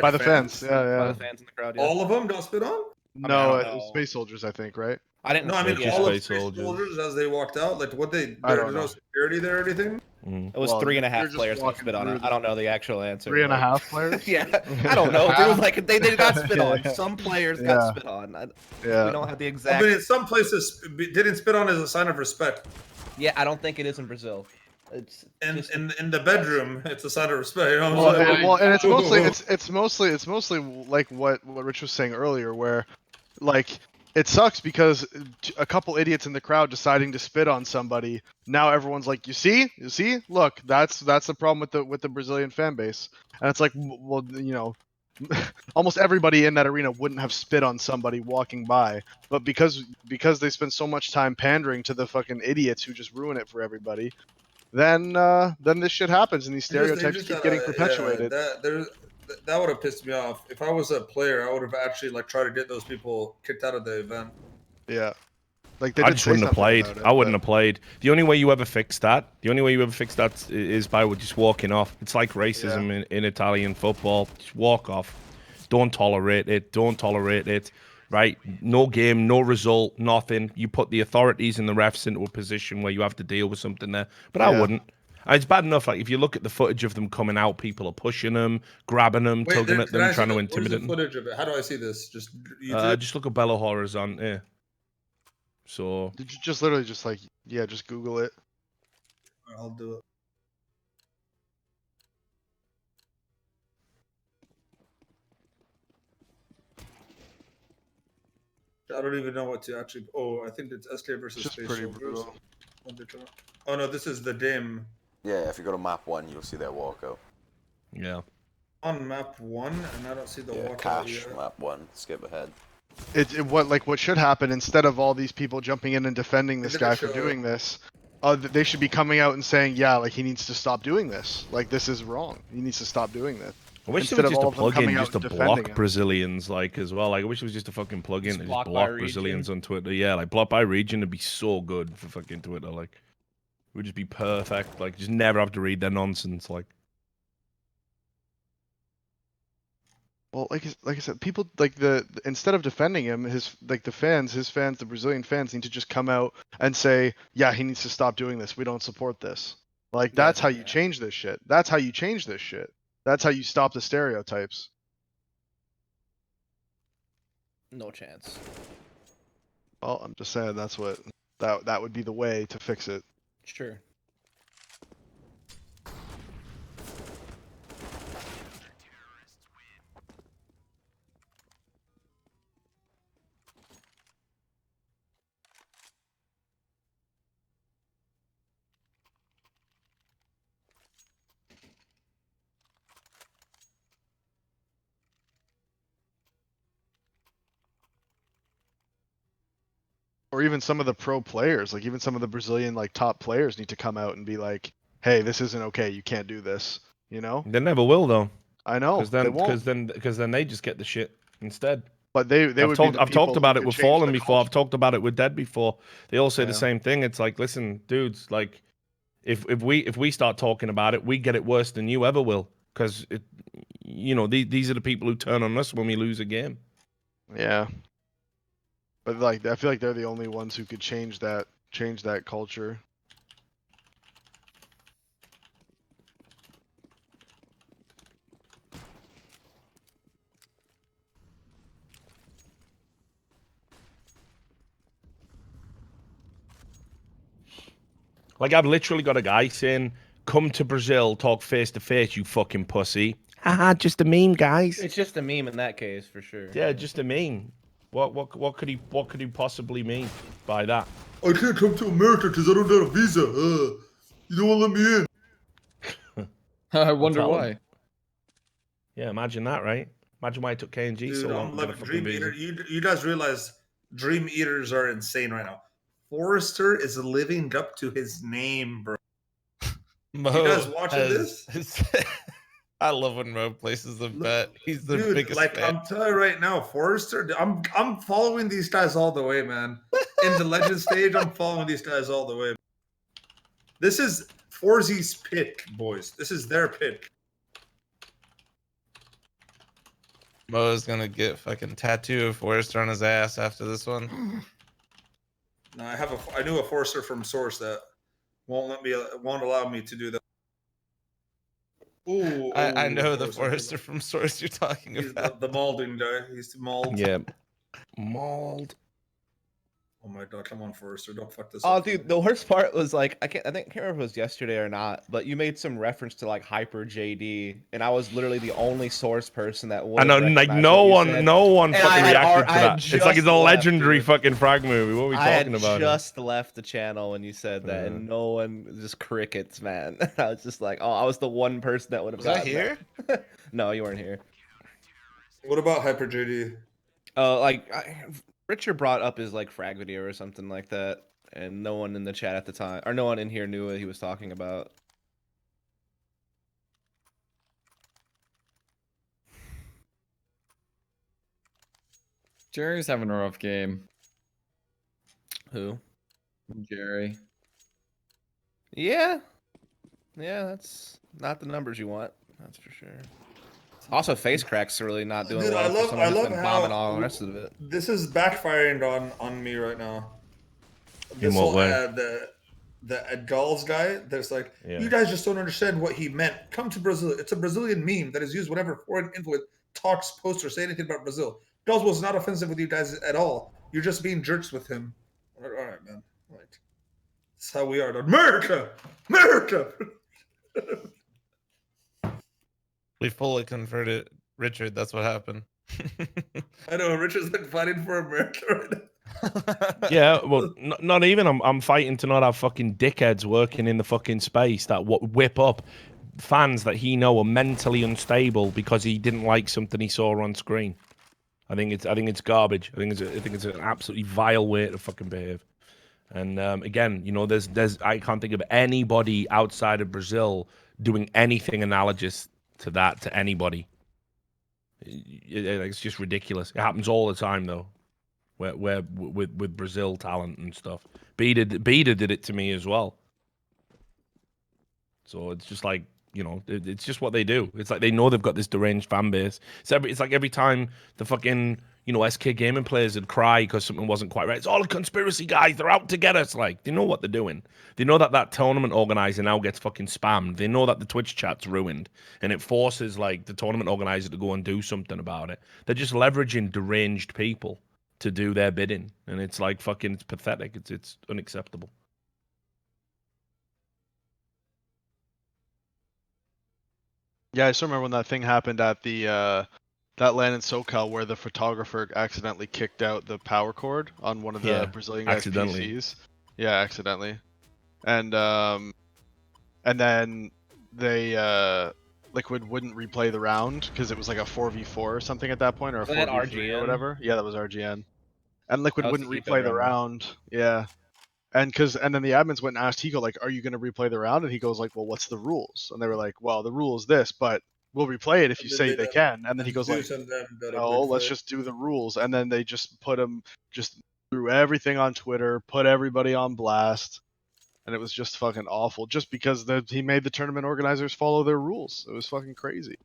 by the fans. Yeah. By the fans in the crowd. Yeah. All of them got spit on? No, it was Space Soldiers, I think, right? I didn't know. I mean, all of Space Soldiers as they walked out, like what there's no security there or anything? It was 3.5 players that spit on it. I don't know the actual answer. 3.5 players? Yeah, I don't know. It was like they got spit on. Some players got spit on. We don't have the exact. I mean, in some places, didn't spit on as a sign of respect. Yeah, I don't think it is in Brazil. It's in the bedroom, it's a sign of respect. You know Well, what I'm saying? and it's mostly like what Rich was saying earlier, where like it sucks because a couple idiots in the crowd deciding to spit on somebody. Now everyone's like, you see, look, that's the problem with the Brazilian fan base, and it's like, well, you know, almost everybody in that arena wouldn't have spit on somebody walking by, but because they spend so much time pandering to the fucking idiots who just ruin it for everybody, then this shit happens and these stereotypes keep getting perpetuated. That would have pissed me off. If I was a player, I would have actually like tried to get those people kicked out of the event. Yeah. Like they I did just say wouldn't have something played. about it, I wouldn't but- have played. The only way you ever fix that, is by just walking off. It's like racism in Italian football. Just walk off. Don't tolerate it. Don't tolerate it. Right? No game, no result, nothing. You put the authorities and the refs into a position where you have to deal with something there. But I wouldn't. It's bad enough. Like if you look at the footage of them coming out, people are pushing them, grabbing them, tugging at them, trying to intimidate them. Footage of it. How do I see this? Just YouTube? Just look at Bella Horizon. Yeah. So Did you just literally just like just Google it? I'll do it. I don't even know what to actually. Oh, I think it's SK versus Just Space pretty Soldiers. brutal. Oh no, this is the dim. Yeah, if you go to map 1, you'll see their walkout. Yeah. On map 1, and I don't see the walkout Cash, yet. map 1. Skip ahead. What should happen instead of all these people jumping in and defending this guy for doing this, they should be coming out and saying, yeah, like he needs to stop doing this. Like this is wrong. He needs to stop doing this. I wish Instead there was of all just a of them plugin coming out just to and defending block him. Brazilians, like as well. Like I wish it was just a fucking plugin Just to just block by block region. Brazilians on Twitter. Yeah, like block by region would be so good for fucking Twitter. Like it would just be perfect. Like just never have to read their nonsense. Like Well, like I said, people like instead of defending him, his fans, the Brazilian fans need to just come out and say, yeah, he needs to stop doing this. We don't support this. Like that's how you change this shit. That's how you change this shit. That's how you stop the stereotypes. No chance. Well, I'm just saying that's what that would be the way to fix it. Sure. Or even some of the pro players, like even some of the Brazilian like top players need to come out and be like, hey, this isn't okay. You can't do this. You know? they never will though. I know. Because then they just get the shit instead. But they would be the I've talked people about who it could with change fl0m the before. I've culture. talked about it with Dead before. They all say the Yeah. same thing. It's like, listen, dudes, like if we start talking about it, we get it worse than you ever will. Because these are the people who turn on us when we lose a game. Yeah. But like I feel like they're the only ones who could change that culture. Like I've literally got a guy saying, "Come to Brazil, talk face to face, you fucking pussy." Haha, just a meme, guys. It's just a meme in that case, for sure. Yeah, just a meme. What could he possibly mean by that? I can't come to America because I don't have a visa. You don't want to let me in. I wonder Tell him. why. Yeah, imagine that, right? Imagine why it took KNG Dude, so long I'm to get a loving fucking Dream visa. Eater. You guys realize Dream Eaters are insane right now. Forrester is living up to his name, bro. Mo You guys watching this? I love when Mo places a bet. He's the Dude, biggest like fan. I'm telling you right now, Forrester. I'm following these guys all the way, man. In the legend stage, I'm following these guys all the way. This is Forzy's pick, boys. This is their pick. Mo is gonna get fucking tattoo of Forrester on his ass after this one. No, I knew a Forrester from Source that won't allow me to do that. Ooh, I know the Forrester from Source you're talking He's about. the Malding guy. He's mauled. Yeah, mauled. Oh my god, come on, Forrester, don't fuck this Oh, up. dude, the worst part was like I can't remember if it was yesterday or not, but you made some reference to like Hyper JD, and I was literally the only source person that would. I know, like no one fucking reacted to that. It's like it's a legendary fucking frag movie. What are we talking about? I just left the channel when you said that, and no one, just crickets, man. I was just like, oh, I was the one person that would have. Was I here? No, you weren't here. What about Hyper JD? Richard brought up his like frag video or something like that, and no one in the chat at the time, or no one in here knew what he was talking about. Jerry's having a rough game. Who? Jerry. Yeah, that's not the numbers you want. That's for sure. Also, face cracks are really not doing Dude, well. I love how all the rest of it. This is backfiring on me right now. This In what whole, way? The dolls guy that's like, you guys just don't understand what he meant. Come to Brazil. It's a Brazilian meme that is used whenever foreign influence talks, posts, or say anything about Brazil. Dolls was not offensive with you guys at all. You're just being jerks with him. All right, man. Like, that's how we are. America! America! We fully converted Richard. That's what happened. I know Richard's been fighting for America right now. Yeah, well, not even. I'm fighting to not have fucking dickheads working in the fucking space that whip up fans that he know are mentally unstable because he didn't like something he saw on screen. I think it's garbage. I think it's an absolutely vile way to fucking behave. And again, you know, there's I can't think of anybody outside of Brazil doing anything analogous to that to anybody. It's just ridiculous. It happens all the time though. Where with Brazil talent and stuff. Beta did it to me as well. So it's just like, you know, it's just what they do. It's like they know they've got this deranged fan base. It's like every time the fucking, you know, SK Gaming players would cry because something wasn't quite right. It's all a conspiracy, guys. They're out to get us. Like, they know what they're doing. They know that tournament organizer now gets fucking spammed. They know that the Twitch chat's ruined, and it forces like the tournament organizer to go and do something about it. They're just leveraging deranged people to do their bidding, and it's like fucking, it's pathetic. It's unacceptable. Yeah, I still remember when that thing happened at the that land in SoCal where the photographer accidentally kicked out the power cord on one of the Brazilian guys' PCs. Yeah, accidentally. And then they Liquid wouldn't replay the round because it was like a 4v4 or something at that point, or a 4v3 or whatever. Yeah, that was RGN. And Liquid wouldn't replay the round. Yeah. And then the admins went and asked Hiko, like, are you going to replay the round? And he goes like, well, what's the rules? And they were like, well, the rule is this, but we'll replay it if you say they can. And then he goes like, no, let's just do the rules. And then they just just threw everything on Twitter, put everybody on blast. And it was just fucking awful just because he made the tournament organizers follow their rules. It was fucking crazy.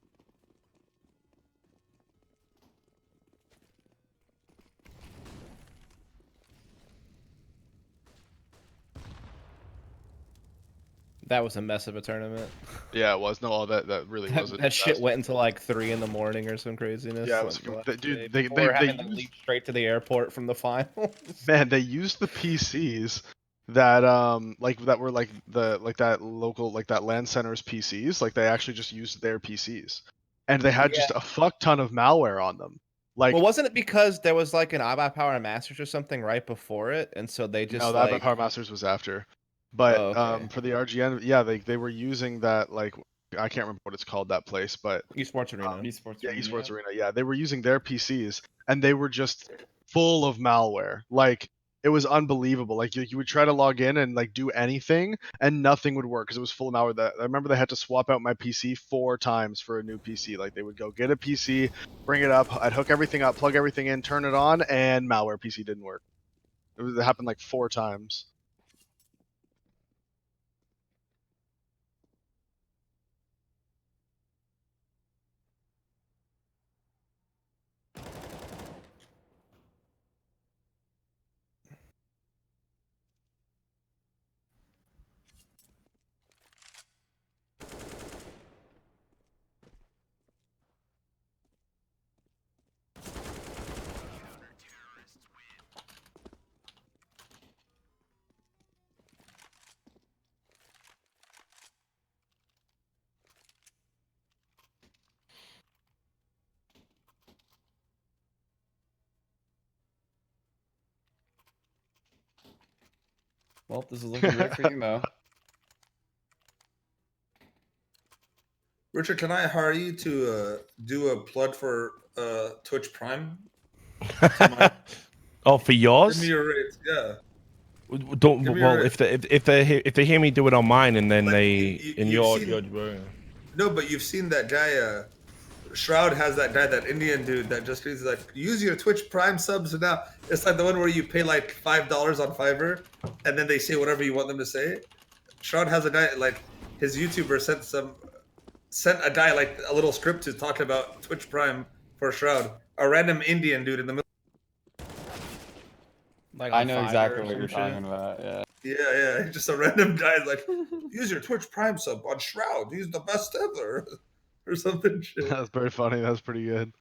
That was a mess of a tournament. Yeah, it was. No, that really wasn't. That shit went until like 3 in the morning or some craziness. Yeah, it was, like, dude. They having to leap straight to the airport from the finals. Man, they used the PCs that that were like that local, like that LAN center's PCs. Like they actually just used their PCs, and they had just a fuck ton of malware on them. Like, well, wasn't it because there was like an iBuyPower Masters or something right before it, and so they just no, the iBuyPower Masters was after. But for the RGN, yeah, they were using that, like, I can't remember what it's called, that place, but Esports Arena. Esports Arena. Yeah, they were using their PCs, and they were just full of malware. Like, it was unbelievable. Like, you would try to log in and like do anything, and nothing would work because it was full of malware. That I remember they had to swap out my PC 4 times for a new PC. Like, they would go get a PC, bring it up, I'd hook everything up, plug everything in, turn it on, and malware PC didn't work. It happened like 4 times. Well, this is looking great for you, Mo. Richard, can I hire you to do a plug for Twitch Prime? Oh, for yours? Give me your rates, yeah. Don't well if they hear me do it on mine and then your no, but you've seen that guy. Shroud has that guy, that Indian dude that just is like, use your Twitch Prime subs now. It's like the one where you pay like $5 on Fiverr, and then they say whatever you want them to say. Shroud has a guy like his YouTuber sent a guy like a little script to talk about Twitch Prime for Shroud. A random Indian dude in the middle. Like I know exactly what you're talking about. Yeah. Yeah. Just a random guy like, use your Twitch Prime sub on Shroud. He's the best ever, or something. Shit. That's very funny. That's pretty good.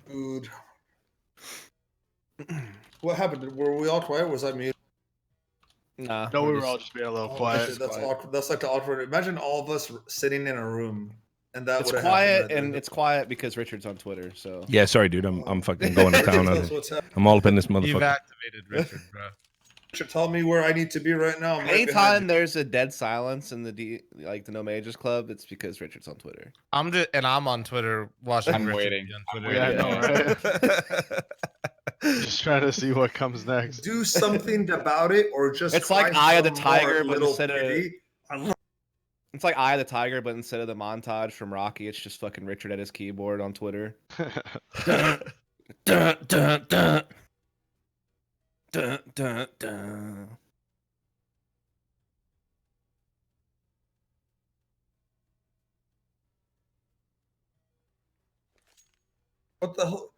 Dude. What happened? Were we all quiet? Was I muted? Nah. No, we were all just being a little quiet. Shit, that's awkward. That's like the awkward. Imagine all of us sitting in a room, and that It's would quiet, and it's quiet because Richard's on Twitter. So yeah, sorry, dude. I'm fucking going to town. I'm all up in this motherfucker. You've activated Richard, bro. Richard, tell me where I need to be right now. anytime there's a dead silence in the No Majors Club, it's because Richard's on Twitter. I'm on Twitter watching. I'm Richard waiting. on Twitter. Yeah, I know, right? Just trying to see what comes next. Do something about it, or just It's like Eye of the Tiger, but little instead pity. it's like Eye of the Tiger, but instead of the montage from Rocky, it's just fucking Richard at his keyboard on Twitter. Dun, dun, dun, dun. Dun, dun, dun. What the hell?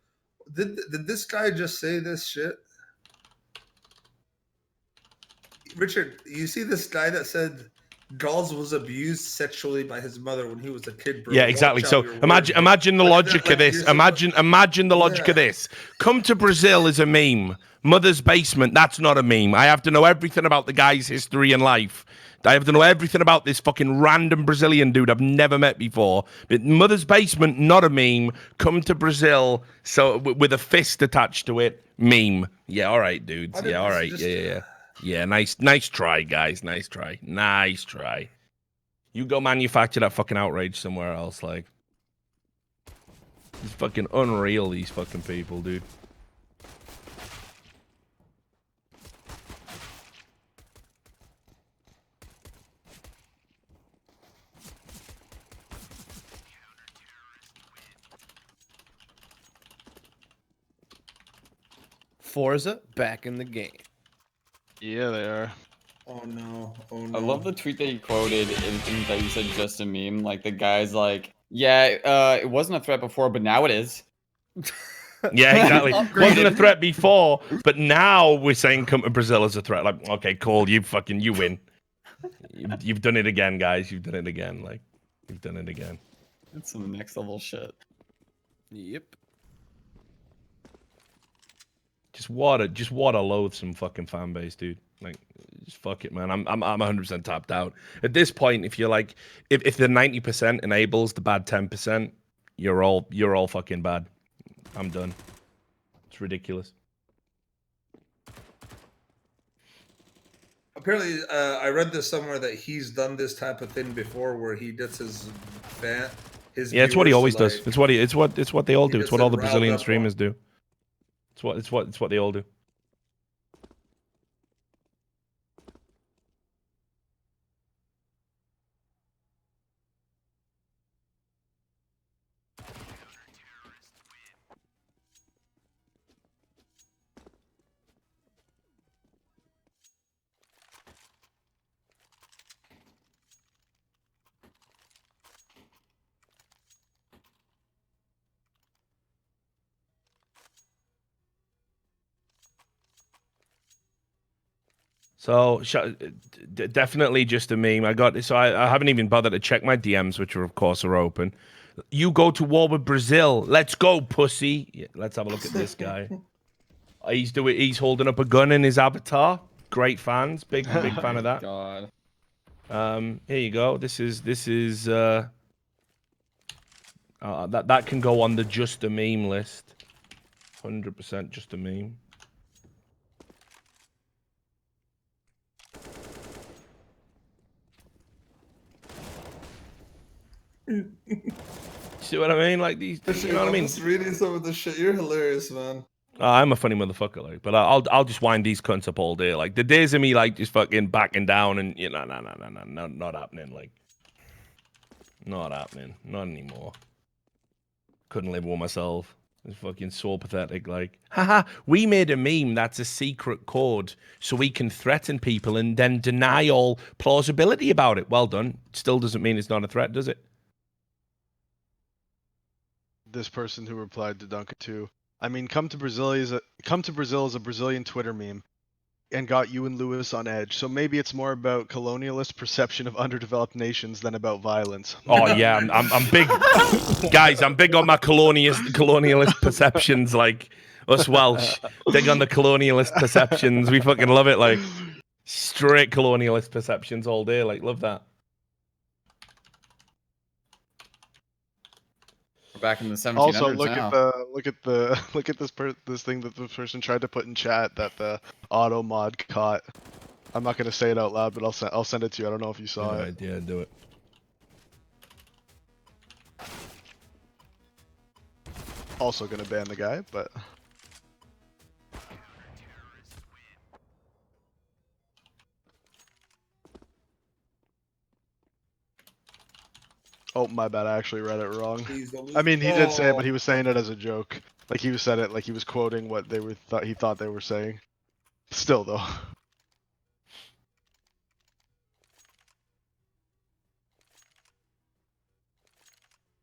Did this guy just say this shit? Richard, you see this guy that said Gauls was abused sexually by his mother when he was a kid, bro. Yeah, exactly. So imagine the logic of this. Imagine the logic of this. Come to Brazil is a meme. Mother's basement, that's not a meme. I have to know everything about the guy's history and life. I have to know everything about this fucking random Brazilian dude I've never met before. But Mother's basement, not a meme. Come to Brazil, so with a fist attached to it, meme. Yeah, all right, dudes. Yeah, all right. Yeah. Yeah, nice try, guys. Nice try. You go manufacture that fucking outrage somewhere else, like. It's fucking unreal, these fucking people, dude. Forza back in the game. Yeah, they are. Oh no. I love the tweet that you quoted and that you said just a meme. Like the guy's like, yeah, it wasn't a threat before, but now it is. Yeah, exactly. Wasn't a threat before, but now we're saying come to Brazil as a threat. Like, okay, cool, you win. You've done it again, guys. You've done it again. Like, you've done it again. It's some next level shit. Yep. Just what a loathsome fucking fan base, dude. Like, just fuck it, man. I'm 100% tapped out. At this point, if you're like, if the 90% enables the bad 10%, you're all fucking bad. I'm done. It's ridiculous. Apparently, I read this somewhere that he's done this type of thing before, where he gets his fan. Yeah, it's what he always does. It's what they all do. It's what all the Brazilian streamers do. It's what they all do. So definitely just a meme. I haven't even bothered to check my DMs, which of course are open. You go to war with Brazil. Let's go, pussy. Yeah, let's have a look at this guy. He's holding up a gun in his avatar. Great fans. Big fan of that. God. Here you go. This is that can go on the just a meme list. 100% just a meme. See what I mean? Like these, you know what I mean? Just reading some of the shit. You're hilarious, man. I'm a funny motherfucker, like, but I'll just wind these cunts up all day. Like the days of me like just fucking backing down and no, not happening. Like, not happening, not anymore. Couldn't live with myself. It's fucking so pathetic. Like, haha, we made a meme that's a secret code so we can threaten people and then deny all plausibility about it. Well done. Still doesn't mean it's not a threat, does it? This person who replied to Duncan too. I mean, come to Brazil is a Brazilian Twitter meme, and got you and Lewis on edge. So maybe it's more about colonialist perception of underdeveloped nations than about violence. Oh yeah, I'm big, guys. I'm big on my colonialist perceptions. Like us Welsh, big on the colonialist perceptions. We fucking love it. Like straight colonialist perceptions all day. Like love that. Back in the 1700s. Also, look now. at this thing that the person tried to put in chat that the auto mod caught. I'm not gonna say it out loud, but I'll send it to you. I don't know if you saw it. Yeah, do it. Also gonna ban the guy, but. Oh, my bad. I actually read it wrong. I mean, he did say it, but he was saying it as a joke. Like he said it, like he was quoting what they were he thought they were saying. Still, though.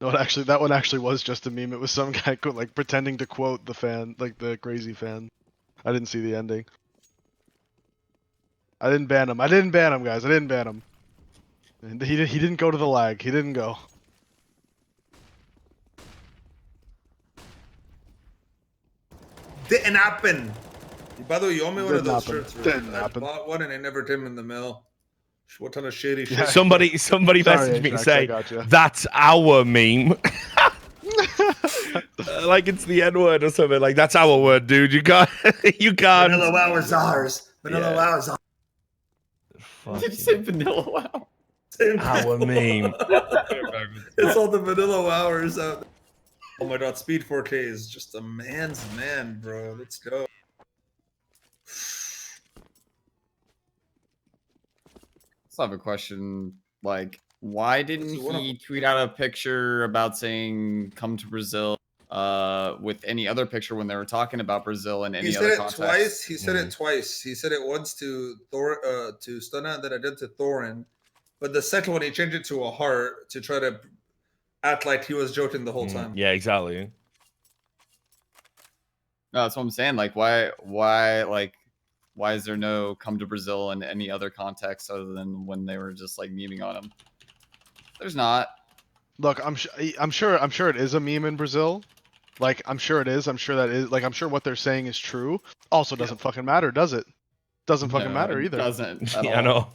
No, that one actually was just a meme. It was some guy like pretending to quote the fan, like the crazy fan. I didn't see the ending. I didn't ban him. Guys. I didn't ban him. He didn't go to the lag. He didn't go. Didn't happen. By the way, you owe me one of those shirts. Didn't happen. I bought one and I never came in the mail. What ton of shady shit. Somebody messaged me and say that's our meme. Like it's the N word or something. Like that's our word, dude. You can't. Vanilla Wow is ours. Vanilla Wow is ours. Did you say Vanilla Wow? Our meme. It's all the Vanilla Wowers out there. Oh my god, Speed 4K is just a man's man, bro. Let's go. I have a question. Like, why didn't he tweet out a picture about saying "come to Brazil" with any other picture when they were talking about Brazil and any other context? Twice. He said it twice. He said it once to Stunna, and then I did to Thorin. But the second one, he changed it to a heart to try to act like he was joking the whole time. Yeah, exactly. No, that's what I'm saying. Like, why is there no "come to Brazil" in any other context other than when they were just like memeing on him? There's not. Look, I'm sure it is a meme in Brazil. Like, I'm sure it is. I'm sure that is. Like, I'm sure what they're saying is true. Also, doesn't fucking matter, does it? Doesn't fucking matter either. Doesn't. Yeah, I know.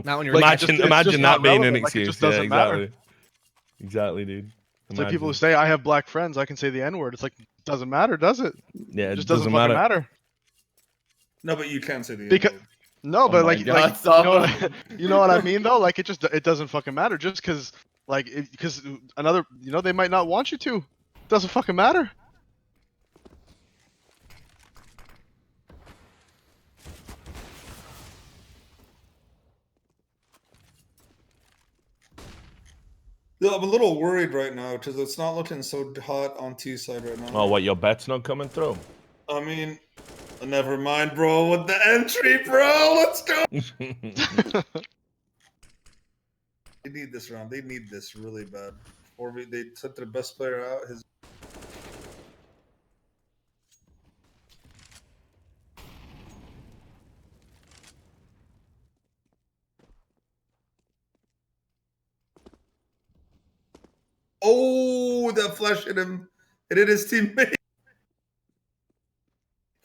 Not when you're imagine that being an excuse. It just doesn't matter. Exactly, dude. So people who say I have black friends, I can say the N-word. It's like, doesn't matter, does it? Yeah, it just doesn't fucking matter. No, but you can say the because N-word. no, but like you know what I mean though. Like it doesn't fucking matter just because because another they might not want you to. It doesn't fucking matter. Yeah, I'm a little worried right now because it's not looking so hot on Seaside right now. Oh, what, your bet's not coming through? I mean, never mind, bro. With the entry, bro. Let's go. They need this round. They need this really bad. Or they took the best player out. that flash hit him. It hit his teammate.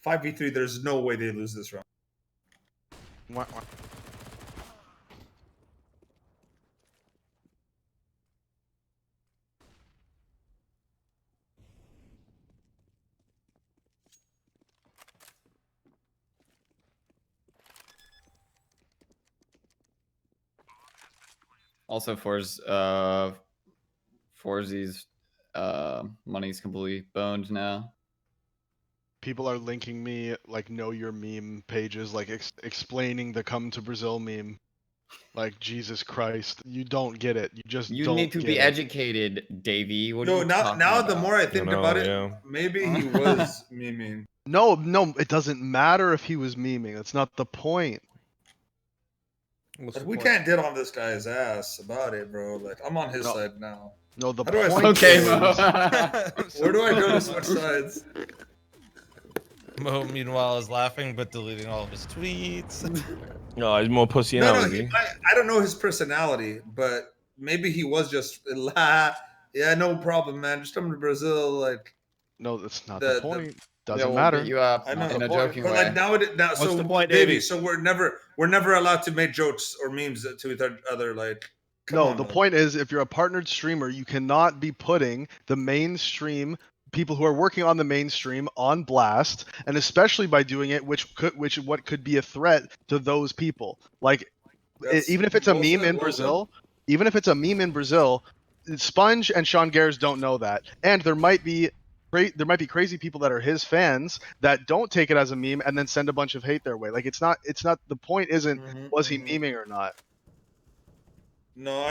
5v3, there's no way they lose this round. Also, Forzy's money's completely boned now. People are linking me like know your meme pages, like explaining the "Come to Brazil" meme. Like Jesus Christ, you don't get it. You just You don't need to get be it. educated, Davey. What are No, you now talking about? the more I think about it, yeah. maybe he was memeing. No, it doesn't matter if he was memeing. That's not the point. But we can't get on this guy's ass about it, bro. Like, I'm on his side now. No, the How do I point switch is... sides? Where do I go to switch sides? Mo, meanwhile, is laughing but deleting all of his tweets. No, he's more pussy No, now, no, is he? I don't know his personality, but maybe he was just yeah, no problem, man. Just come to Brazil, like. No, that's not the point. Doesn't we'll matter. get you up I know. in a joking But way. like now, What's so the point, Davey? Davey? So we're never allowed to make jokes or memes to each other. Like, come No, on, the man. point is, if you're a partnered streamer, you cannot be putting the mainstream people who are working on the mainstream on blast, and especially by doing it, what could be a threat to those people. Like, even if it's a meme in Brazil, Sponge and Sean Gares don't know that, and there might be crazy people that are his fans that don't take it as a meme and then send a bunch of hate their way. Like, it's not. The point isn't was he memeing or not. No,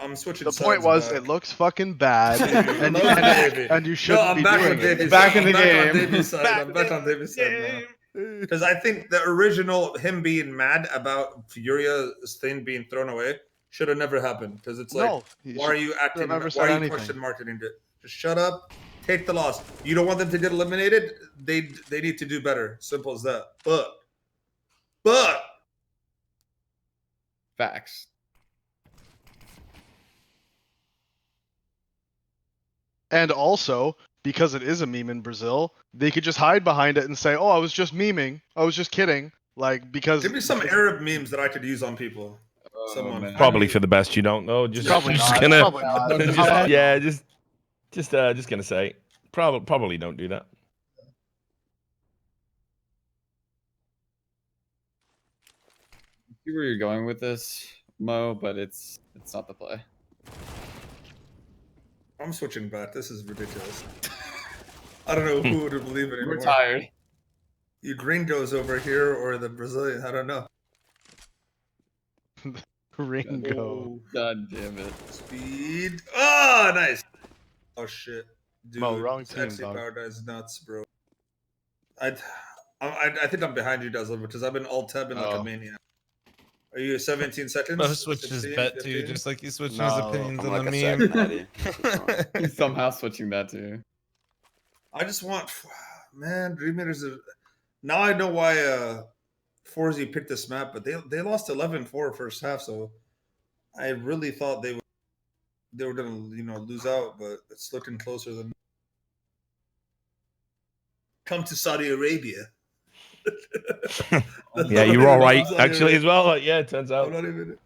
I'm switching. The point was, it looks fucking bad, and you shouldn't be doing it. Back in the game. I'm back on Davy's side now. Because I think the original him being mad about Furia's thing being thrown away should have never happened. Because it's like, why are you acting? Why are you question marketing it? Just shut up, take the loss. You don't want them to get eliminated. They need to do better. Simple as that. But facts. And also, because it is a meme in Brazil, they could just hide behind it and say, "Oh, I was just memeing. I was just kidding." Like, because give me some Arab memes that I could use on people. Probably for the best. You don't know. Just Probably just not. gonna. Probably not. Yeah, just gonna say, probably don't do that. See where you're going with this, Mo, but it's not the play. I'm switching back. This is ridiculous. I don't know who would believe it anymore. We're tired. You gringos over here or the Brazilian? I don't know. Gringo. God damn it. Speed. Oh, nice. Oh shit, dude. Mo, wrong team, Taxi dog. Paradise nuts, bro. I think I'm behind you, Dazzler, because I've been alt tabbing like a maniac. Are you 17 seconds? Mo switched his 16, bet 15? too, just like he's switching his opinions I'm on like the a meme. 7, He's somehow switching that too. I just want, man, Dream Eaters. Now I know why 4Z picked this map, but they lost 11-4 first half, so I really thought they were gonna lose out, but it's looking closer than. Come to Saudi Arabia. Yeah, you were all right actually as well. Like, yeah, it turns out. I'm not even.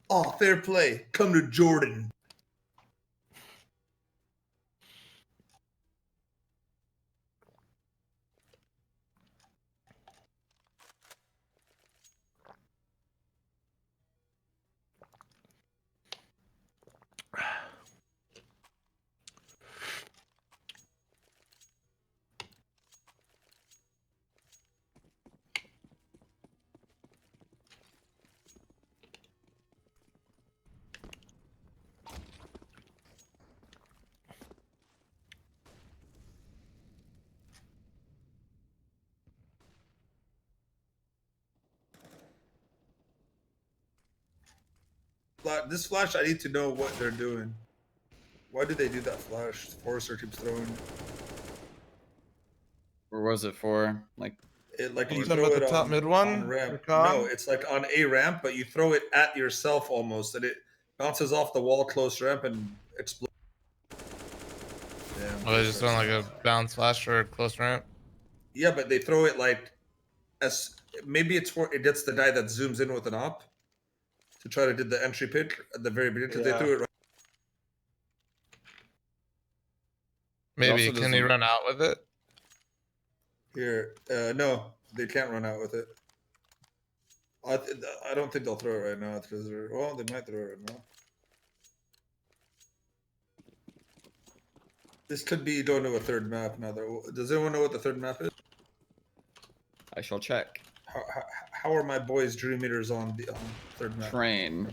Oh, fair play. Come to Jordan. This flash, I need to know what they're doing. Why did they do that flash? Forrester keeps throwing. Or was it for like? It like You you talking throw about it the top on, mid one? on ramp. Or com? No, it's like on a ramp, but you throw it at yourself almost, and Bounces off the wall, close ramp, and explodes. Oh, they just want like a bounce flash for a close ramp. Yeah, but they throw it like as maybe it's for it gets the guy that zooms in with an op to try to do the entry pick at the very beginning. They threw it right. Maybe can he run out with it? Here, no, they can't run out with it. I don't think they'll throw it right now because they're well, they might throw it right now. This could be going to a third map now. Does anyone know what the third map is? I shall check. How are my boys' dream meters on the third map? Train.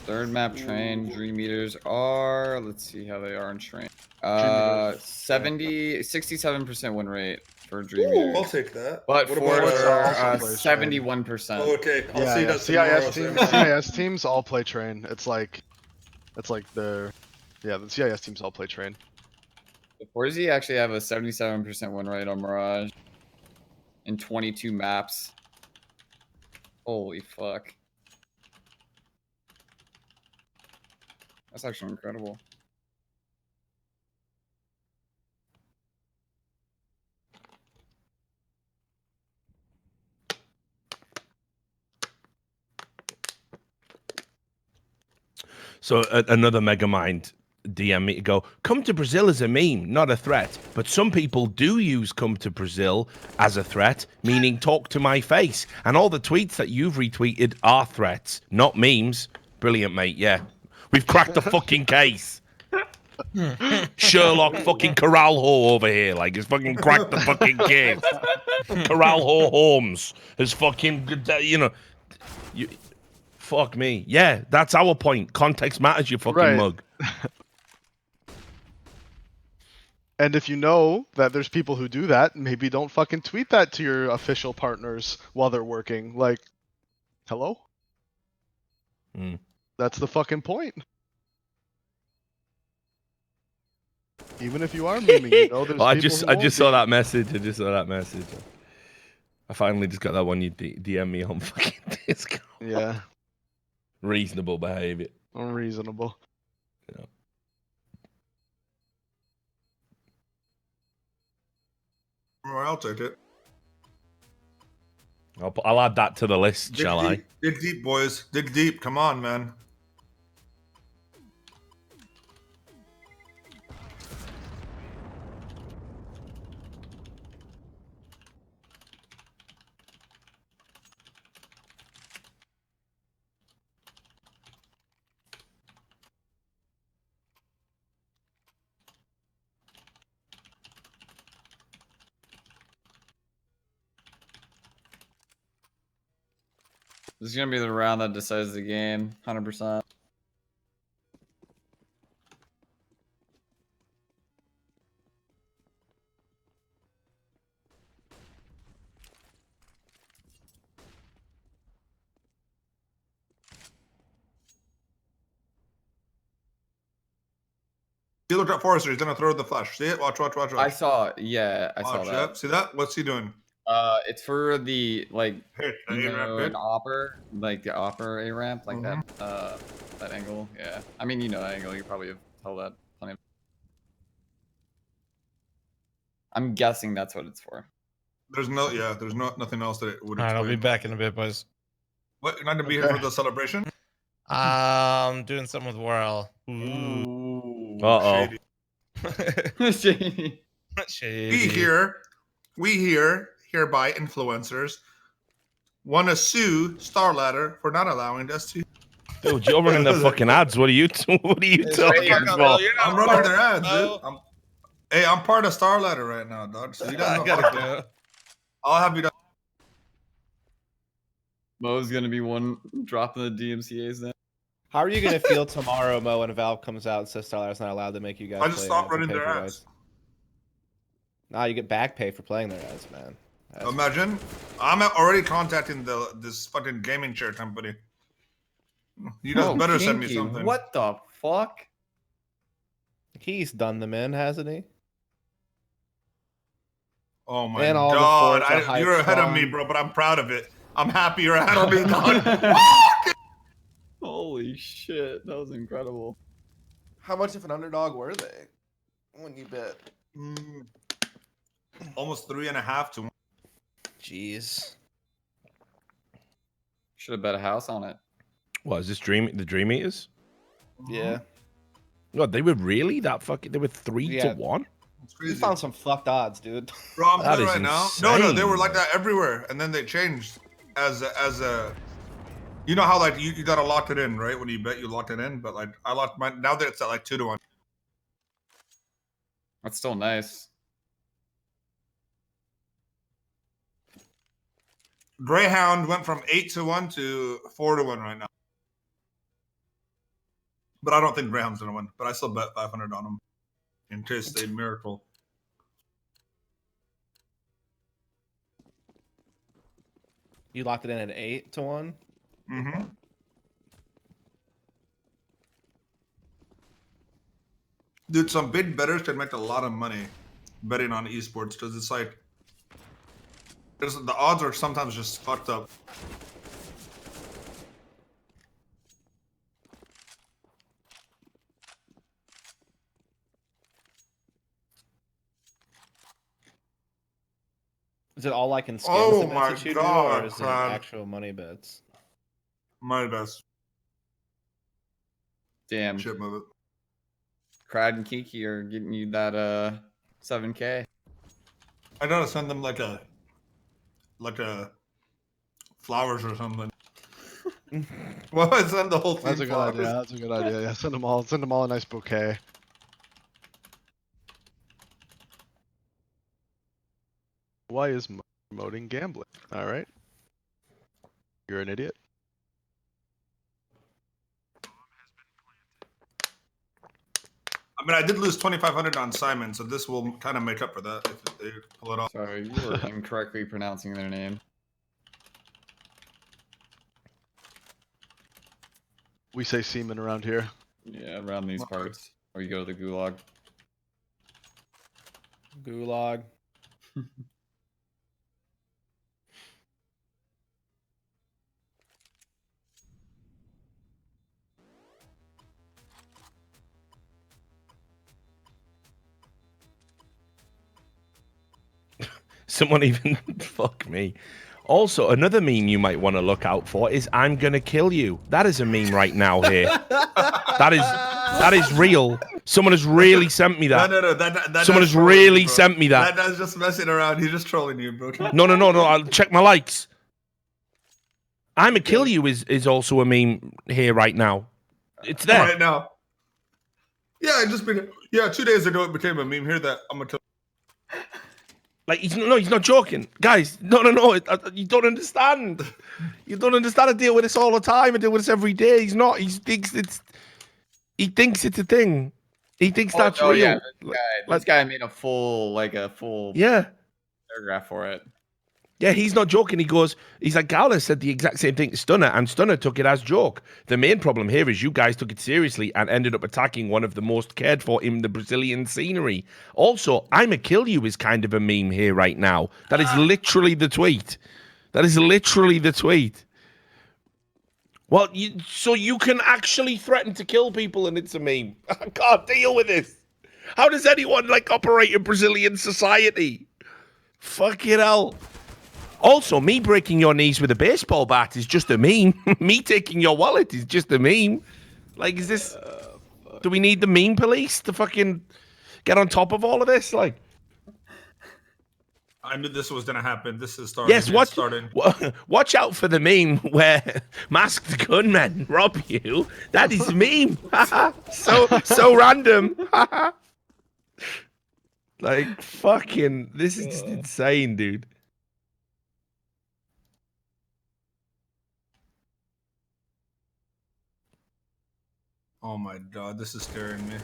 Third map train. Dream meters are. Let's see how they are in train. 67% win rate for dream meters. I'll take that. But what for about 71%. Oh, okay, I'll Yeah, see yeah. that CIS tomorrow. teams, CIS teams all play train. It's like the CIS teams all play train. Forzy actually have a 77% win rate on Mirage in 22 maps. Holy fuck. That's actually incredible. So another Megamind DM me to go, come to Brazil as a meme, not a threat. But some people do use come to Brazil as a threat, meaning talk to my face. And all the tweets that you've retweeted are threats, not memes. Brilliant, mate. Yeah. We've cracked the fucking case. Sherlock fucking Corralho over here, like, has fucking cracked the fucking case. Corralho Holmes has fucking, fuck me. Yeah, that's our point. Context matters, you fucking mug. And if you know that there's people who do that, maybe don't fucking tweet that to your official partners while they're working. Like, hello? That's the fucking point. Even if you are memeing, you know there's I people just who won't saw be. that message. I finally just got that one you DM me on fucking Discord. Yeah. Reasonable behavior. Unreasonable. Yeah. I'll take it. I'll add that to the list, shall I? Dig deep, boys. Dig deep. Come on, man. This is gonna be the round that decides the game, 100%. He looked at Forrester. He's gonna throw the flash. See it? Watch. I saw it. Yeah, I saw that. Yep. See that? What's he doing? It's for the A-ramp, an opper, like the opper A ramp, like that angle. Yeah, I mean, you know that angle. You probably have told that plenty. I'm guessing that's what it's for. There's nothing else that it would. All right, I'll be back in a bit, boys. What? You're not gonna be here for the celebration? Doing something with Whirl. Uh-oh. Shady. Shady. We hereby influencers want to sue Starladder for not allowing us to. Dude, you're running the fucking ads. What are you talking about? I'm running their ads, dude. Hey, I'm part of Starladder right now, dog. So you guys gotta go. I'll have you done. Mo's gonna be one dropping the DMCA's now. How are you gonna feel tomorrow, Mo, when Valve comes out and says Starladder's not allowed to make you guys? I just stopped running their ads. Nah, you get back pay for playing their ads, man. Imagine, I'm already contacting this fucking gaming chair company. You guys better send me something. What the fuck? He's done them in, hasn't he? Oh my god, you're ahead of me, bro. But I'm proud of it. I'm happy you're ahead of me, dog. Holy shit, that was incredible. How much of an underdog were they when you bet? Almost 3.5 to 1. Jeez. Should have bet a house on it. What is this the Dream Eaters? Yeah. What, they were really that fucking? They were 3 to 1. You found some fucked odds, dude. Bro, I'm That telling you is right now. insane, No, they were like bro. that everywhere, and then they changed as a. You know how like you gotta lock it in, right? When you bet, you locked it in. But like I locked mine. Now that it's at like 2 to 1. That's still nice. Greyhound went from 8 to 1 to 4 to 1 right now. But I don't think Greyhound's gonna win. But I still bet 500 on them in case they miracle. You locked it in at 8 to 1. Mm-hmm. Dude, some big bettors can make a lot of money betting on esports because it's like the odds are sometimes just fucked up. Is it all like in skins Oh the bets my that you God, do, or is it man. actual money bets? My best. Damn. Shit, move it. Crad and Kiki are getting you that 7K. I gotta send them like a flowers or something. Well, I send the whole thing. That's a good flowers. idea. That's a good idea. Yeah, send them all. Send them all a nice bouquet. Why is promoting gambling? All right. You're an idiot. I mean, I did lose 2,500 on Simon, so this will kind of make up for that if they pull it off. Sorry, you were incorrectly pronouncing their name. We say semen around here. Yeah, around these parts. Or you go to the gulag. Gulag. Someone even fuck me. Also, another meme you might want to look out for is "I'm gonna kill you." That is a meme right now here. that is real. Someone has really sent me that. No. That Someone has really sent me that. That's just messing around. He's just trolling you, bro. No. I'll check my likes. "I'm gonna kill you" is also a meme here right now. It's there right now. Yeah, 2 days ago it became a meme here that I'm gonna kill. Like he's not joking, guys. No. You don't understand. You don't understand. I deal with this all the time. I deal with this every day. He's not. He thinks it's a thing. He thinks that's real. Yeah, this guy made a full yeah paragraph for it. Yeah, he's not joking. He's like, Gala said the exact same thing to Stunner, and Stunner took it as joke. The main problem here is you guys took it seriously and ended up attacking one of the most cared for in the Brazilian scenery. Also, "I'ma kill you" is kind of a meme here right now. That is literally the tweet. Well, so you can actually threaten to kill people and it's a meme. I can't deal with this. How does anyone operate in Brazilian society? Fucking hell. Also, me breaking your knees with a baseball bat is just a meme. Me taking your wallet is just a meme. Is this... Do we need the meme police to fucking get on top of all of this? I knew this was gonna happen. This is starting. Yes, watch out for the meme where masked gunmen rob you. That is meme. so random. Fucking... This is just insane, dude. Oh my God, this is scaring me.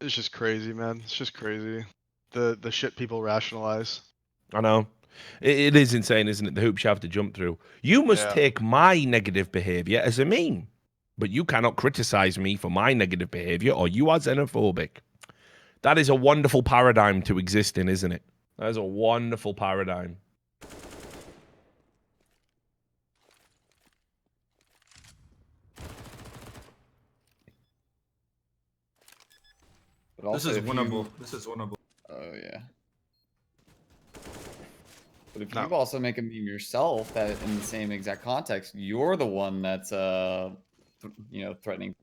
It's just crazy, man. It's just crazy. The shit people rationalize. I know. It is insane, isn't it? The hoops you have to jump through. You must take my negative behavior as a meme, but you cannot criticize me for my negative behavior, or you are xenophobic. That is a wonderful paradigm to exist in, isn't it? That is a wonderful paradigm. This is winnable. This is winnable. Oh yeah. But if you also make a meme yourself that in the same exact context, you're the one that's threatening.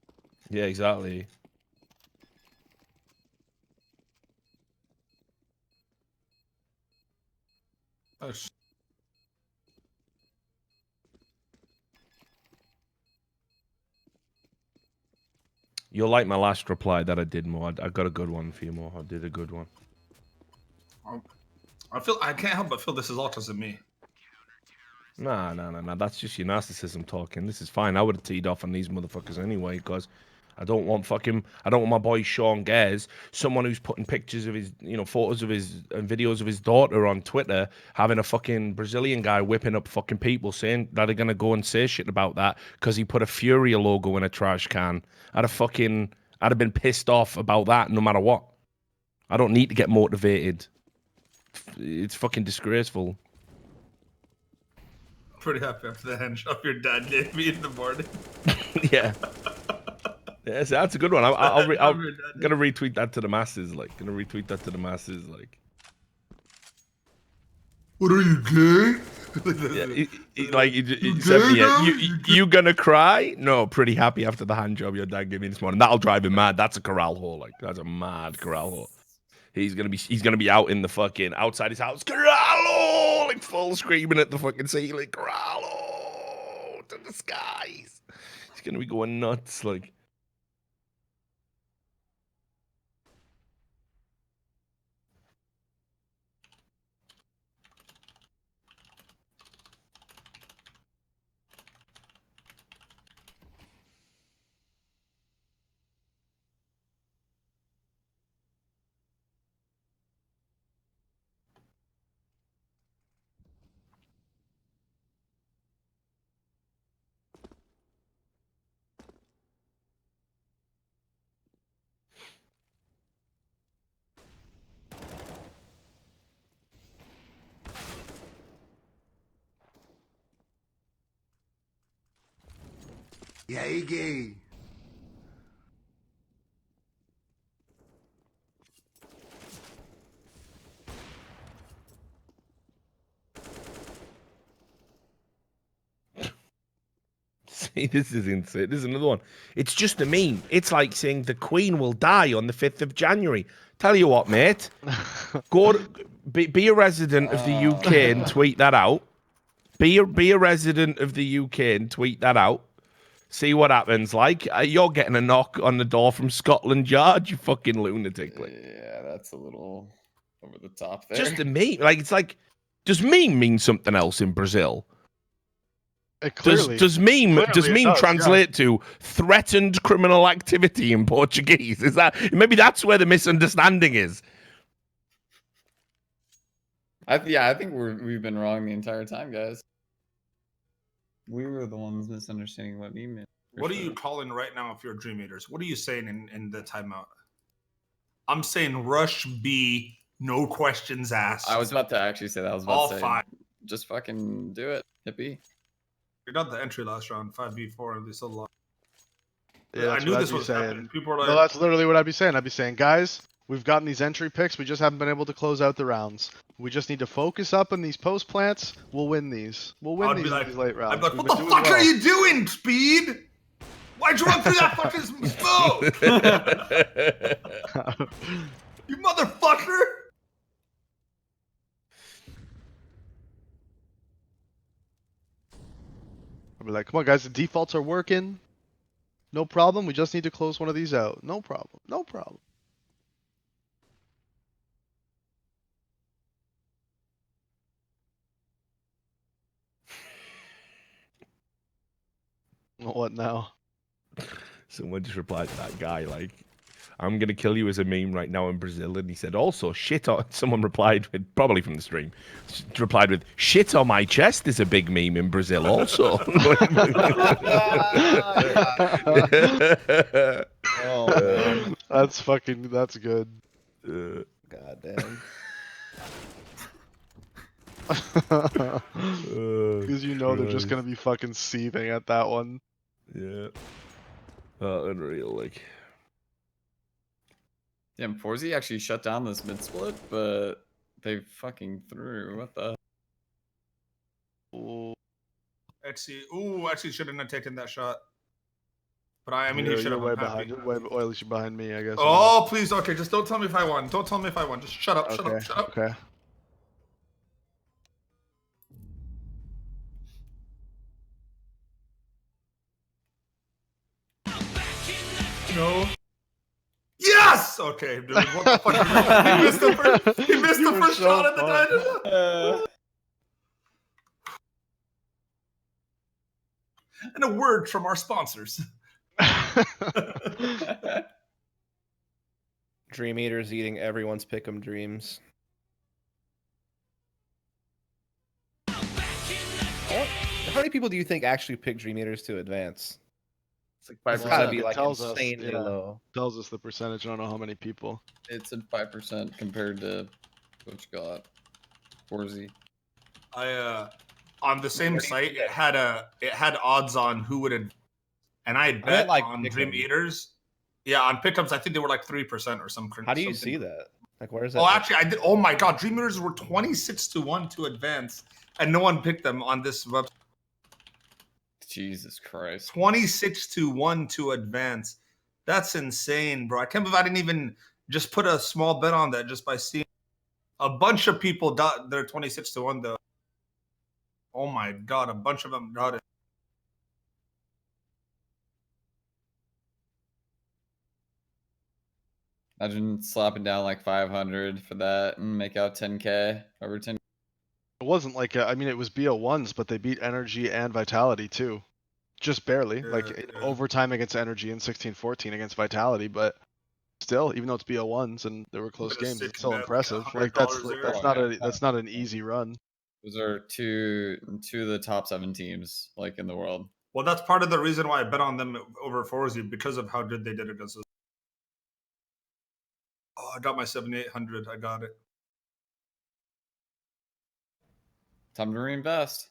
Yeah, exactly. Oh, You'll like my last reply that I did, Mo. I got a good one for you, Mo. I did a good one. I can't help but feel this is all because of me. Nah. That's just your narcissism talking. This is fine. I would have teed off on these motherfuckers anyway, because I don't want my boy Sean Gares, someone who's putting pictures of his, photos of his and videos of his daughter on Twitter, having a fucking Brazilian guy whipping up fucking people saying that are gonna go and say shit about that because he put a Furia logo in a trash can. I'd have been pissed off about that no matter what. I don't need to get motivated. It's fucking disgraceful. Pretty happy after the hand job your dad gave me in the morning. Yeah. Yes, that's a good one. I'm gonna retweet that to the masses. Like, What are you, gay? Yeah, he sent me you gonna cry? No, pretty happy after the hand job your dad gave me this morning. That'll drive him mad. That's a corral hole. Like, that's a mad corral hole. He's gonna be out in the fucking outside his house, corral hole, like full screaming at the fucking ceiling, corral hole to the skies. He's gonna be going nuts, like. Yay, gay. See, this is insane. This is another one. It's just a meme. It's like saying the Queen will die on the 5th of January. Tell you what, mate. Be a resident of the UK and tweet that out. Be a resident of the UK and tweet that out. See what happens. Like, you're getting a knock on the door from Scotland Yard, you fucking lunatic. Like. Yeah, that's a little over the top there. Just a meme. Like, it's like, does meme mean something else in Brazil? Does meme translate to threatened criminal activity in Portuguese? Is that maybe that's where the misunderstanding is? I think we've been wrong the entire time, guys. We were the ones misunderstanding what meme meant. What are you calling right now if you're Dream Eaters? What are you saying in the timeout? I'm saying rush B, no questions asked. I was about to actually say that. I was about to say, five. Just fucking do it. Hit B. We got the entry last round, 5v4, and they still lost. Yeah, I knew this was happening. People were like, no, that's literally what I'd be saying. I'd be saying, guys, we've gotten these entry picks. We just haven't been able to close out the rounds. We just need to focus up on these post plants. We'll win these. We'll win these late rounds. I'd be like, what the fuck are you doing, Speed? Why'd you run through that fucking smoke? You motherfucker! I'll be like, come on, guys, the defaults are working. No problem. We just need to close one of these out. No problem. No problem. What now? Someone just replied to that guy, like, I'm gonna kill you as a meme right now in Brazil. And he said, also, shit on. Someone replied with, probably from the stream, replied with, shit on my chest is a big meme in Brazil also. Oh man, that's good. God damn. Because you know they're just gonna be fucking seething at that one. Yeah. Unreal, like. Damn, Forzy actually shut down this mid split, but they fucking threw. What the? Actually shouldn't have taken that shot. But I mean, he should You're have. way behind. You're way, or at least you're behind me, I guess. Oh, please. Okay, just don't tell me if I won. Don't tell me if I won. Just shut up. Okay. Shut up. Shut up. Okay. No. Yes. Okay, dude. What the fuck? He missed the first shot at the dynamo. And a word from our sponsors. Dream Eater's eating everyone's pick'em dreams. How many people do you think actually pick Dream Eaters to advance? It's like 5%. It's gotta be like tells insanely low. Tells us the percentage. I don't know how many people. It's at 5% compared to what you got. Forzy. On the same site, it had odds on who would have, and I had bet like on pick Dream 'em. Eaters. Yeah, on pickups, I think they were like 3% or some. How do you see that? Like, where is that? Oh, actually, I did. Oh my God, Dream Eaters were 26-1 to advance, and no one picked them on this website. Jesus Christ. 26-1 to advance. That's insane, bro. I can't believe I didn't even just put a small bet on that just by seeing a bunch of people got their 26-1 though. Oh my God, a bunch of them got it. Imagine slapping down like 500 for that and make out 10k over 10. It wasn't like I mean, it was BO1s, but they beat Energy and Vitality too, just barely. Overtime against Energy and 16-14 against Vitality, but still, even though it's BO1s and there were close games, it's still impressive. Like that's not an easy run. Those are two of the top 7 teams like in the world. Well, that's part of the reason why I bet on them over Forzy because of how good they did against us. Oh, I got my 7,800. I got it. Time to reinvest.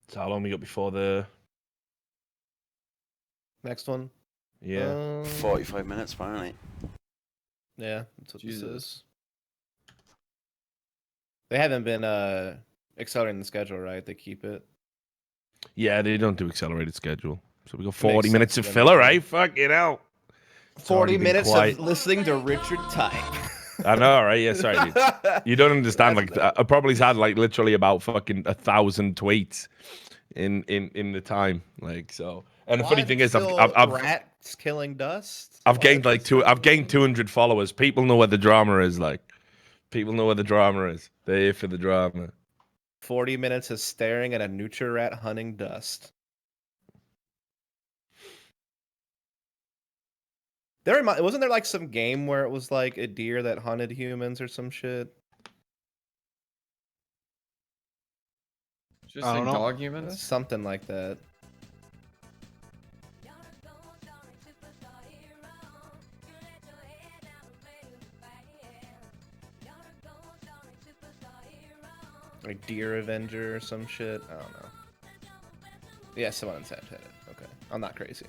So how long we got before the next one? Yeah. 45 minutes, apparently. Yeah, that's what this is. They haven't been accelerating the schedule, right? They keep it. Yeah, they don't do accelerated schedule. So we got 40 minutes of filler, right? Fuck it out. 40 minutes of listening to Richard type. I know, right? Yeah, sorry, dude. You don't understand. Like, I probably had like literally about fucking 1,000 tweets in the time. Like, so. And the funny thing is, I've rats killing dust. I've gained like I've gained 200 followers. People know where the drama is. Like, people know where the drama is. They're here for the drama. 40 minutes of staring at a nutria rat hunting dust. Wasn't there like some game where it was like a deer that hunted humans or some shit? Just like dog humans? Something like that. Like Deer Avenger or some shit. I don't know. Yeah, someone said it. Okay, I'm not crazy.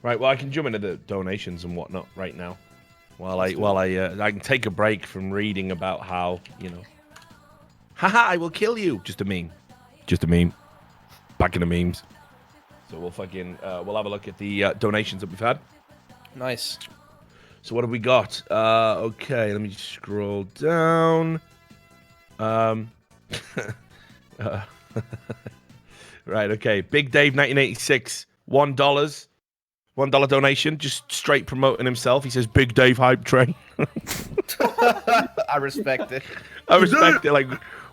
Right, well, I can jump into the donations and whatnot right now, while I can take a break from reading about how, you know, haha, I will kill you. Just a meme, back in the memes. So we'll we'll have a look at the donations that we've had. Nice. So what have we got? Okay, let me just scroll down. Right, okay. Big Dave 1986, $1. $1 donation, just straight promoting himself. He says, Big Dave hype train. I respect it. I respect it. Like,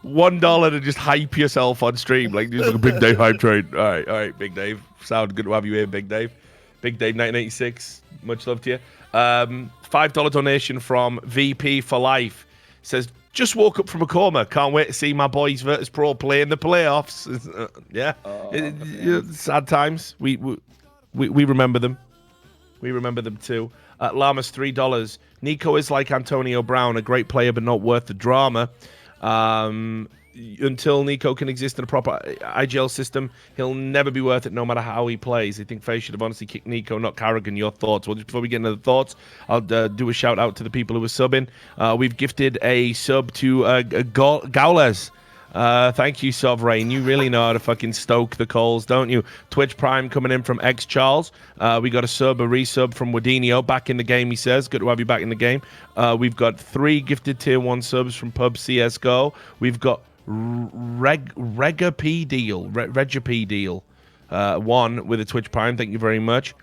$1 to just hype yourself on stream. Like, just like a Big Dave hype train. All right, Big Dave. Sound good to have you here, Big Dave. Big Dave 1986. Much love to you. $5 donation from VP for Life. Says, just woke up from a coma. Can't wait to see my boys Virtus Pro play in the playoffs. Yeah. Sad times. We remember them. We remember them too. Llamas, $3. Nico is like Antonio Brown, a great player but not worth the drama. Until Nico can exist in a proper IGL system, he'll never be worth it no matter how he plays. I think FaZe should have honestly kicked Nico, not Carrigan. Your thoughts? Well, just before we get into the thoughts, I'll do a shout out to the people who are subbing. We've gifted a sub to Gaules. Thank you, Sovereign. You really know how to fucking stoke the coals, don't you? Twitch Prime coming in from X Charles. We got a resub from Wadinio. Back in the game, he says. Good to have you back in the game. We've got 3 gifted tier 1 subs from Pub CSGO. We've got Regapy Deal. 1 with a Twitch Prime. Thank you very much.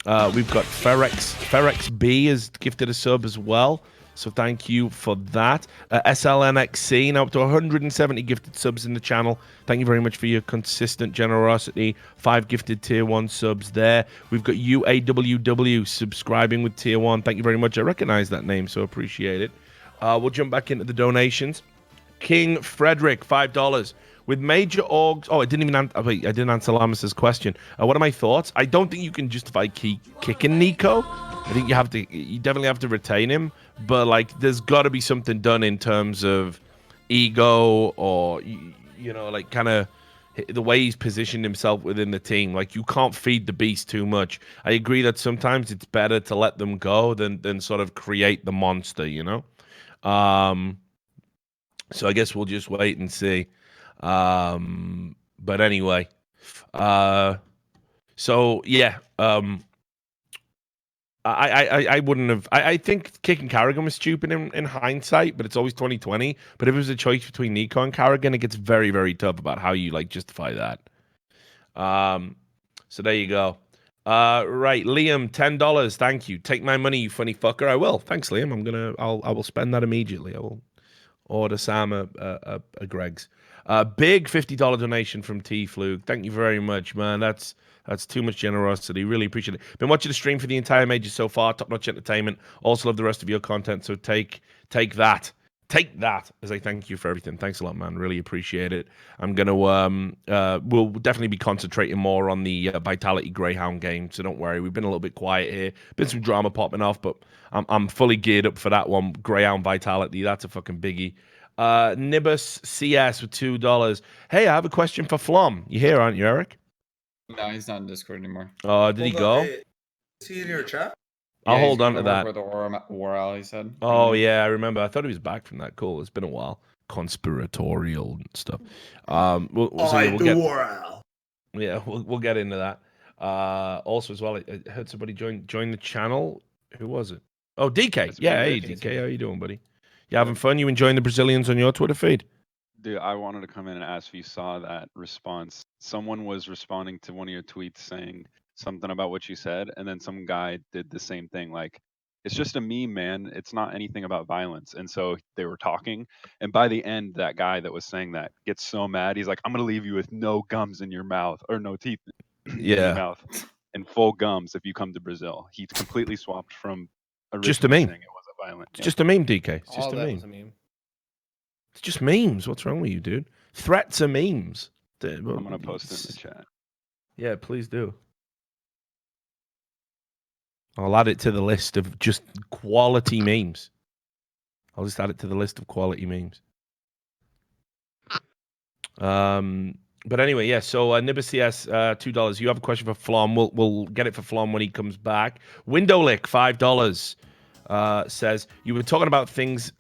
We've got Ferex B has gifted a sub as well. So thank you for that. SLNXC, now up to 170 gifted subs in the channel. Thank you very much for your consistent generosity. 5 gifted tier 1 subs there. We've got UAWW subscribing with tier 1. Thank you very much. I recognize that name, so appreciate it. We'll jump back into the donations. King Frederick, $5. With major orgs... Oh, I didn't answer Lamas's question. What are my thoughts? I don't think you can justify kicking Nico. I think you definitely have to retain him. But, like, there's got to be something done in terms of ego or, you know, like, kind of the way he's positioned himself within the team. Like, you can't feed the beast too much. I agree that sometimes it's better to let them go than sort of create the monster, you know? So I guess we'll just wait and see. But anyway, so yeah, I wouldn't have. I think kicking Carrigan was stupid in hindsight, but it's always 2020. But if it was a choice between Nico and Carrigan, it gets very, very tough about how you like justify that. So there you go. Right, Liam, $10. Thank you. Take my money, you funny fucker. I will. Thanks, Liam. I will spend that immediately. I will order Sam a Greg's. Big $50 donation from T Flug. Thank you very much, man. That's too much generosity. Really appreciate it. Been watching the stream for the entire major so far. Top-notch entertainment. Also love the rest of your content. So take that. Take that as I thank you for everything. Thanks a lot, man. Really appreciate it. I'm gonna we'll definitely be concentrating more on the Vitality Greyhound game. So don't worry. We've been a little bit quiet here. Been some drama popping off, but I'm fully geared up for that one. Greyhound Vitality. That's a fucking biggie. Nibus CS with $2. Hey, I have a question for fl0m. You here, aren't you, Eric? No, he's not in Discord anymore. Oh, did he go? Hey, is he in your chat? I'll hold on to that. For the war Owl, he said. Oh yeah, I remember. I thought he was back from that. Cool. It's been a while. Conspiratorial and stuff. We'll get into that. Also as well, I heard somebody join the channel. Who was it? Oh, DK. Yeah, hey DK, how you doing, buddy? You having fun? You enjoying the Brazilians on your Twitter feed? Dude, I wanted to come in and ask if you saw that response. Someone was responding to one of your tweets saying something about what you said, and then some guy did the same thing. Like, it's just a meme, man. It's not anything about violence. And so they were talking, and by the end, that guy that was saying that gets so mad. He's like, "I'm gonna leave you with no gums in your mouth, or no teeth in your Yeah. mouth, and full gums if you come to Brazil." He completely swapped from Just a originally meme. saying it wasn't violent. It's just a meme, DK. It's just All a that meme. was a meme. It's just memes. What's wrong with you, dude? Threats are memes. I'm gonna post it in the chat. Yeah, please do. I'll add it to the list of just quality memes. I'll just add it to the list of quality memes. But anyway, yeah. So Nibba CS, $2. You have a question for fl0m. We'll get it for fl0m when he comes back. Windowlick, $5. Says you were talking about things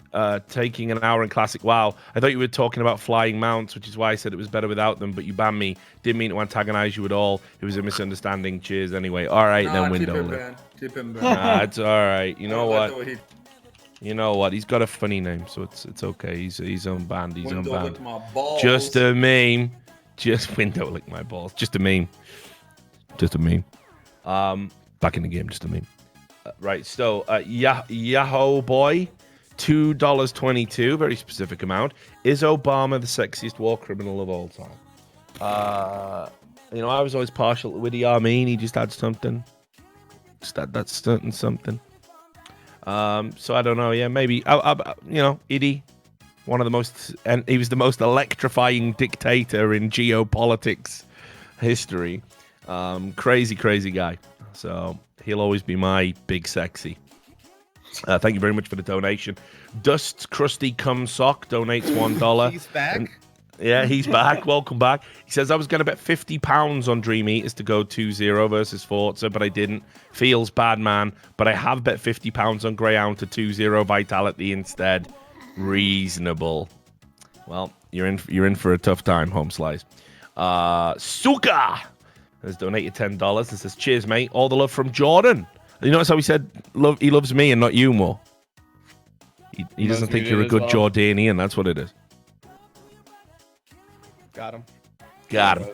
taking an hour in Classic WoW. I thought you were talking about flying mounts, which is why I said it was better without them. But you banned me. Didn't mean to antagonize you at all. It was a misunderstanding. Cheers. Anyway, all right then. Windowlick. Keep him banned. It's all right. You know what? You know what? He's got a funny name, so it's okay. He's unbanned. He's Window unbanned. lick my balls. Just a meme. Just window lick my balls. Just a meme. Just a meme. Back in the game. Just a meme. Right. So Yahoo boy, $2.22. Very specific amount. Is Obama the sexiest war criminal of all time? You know, I was always partial to Idi Amin. He just had something. Just had that certain something. So I don't know. Yeah, maybe. You know, Idi, one of the most, and he was the most electrifying dictator in geopolitics history. Crazy guy. So he'll always be my big sexy. Thank you very much for the donation. Dust Crusty Cum Sock donates $1. He's back. Yeah, he's back. Welcome back. He says, I was going to bet £50 on Dream Eaters to go 2-0 versus Forza, but I didn't. Feels bad, man. But I have bet £50 on Greyhound to 2-0 Vitality instead. Reasonable. Well, you're in for a tough time, Home Slice. Suka has donated $10. It says, cheers, mate. All the love from Jordan. You notice how he said he loves me and not you more? He doesn't think you're a good Jordanian. That's what it is. Got him. Got him.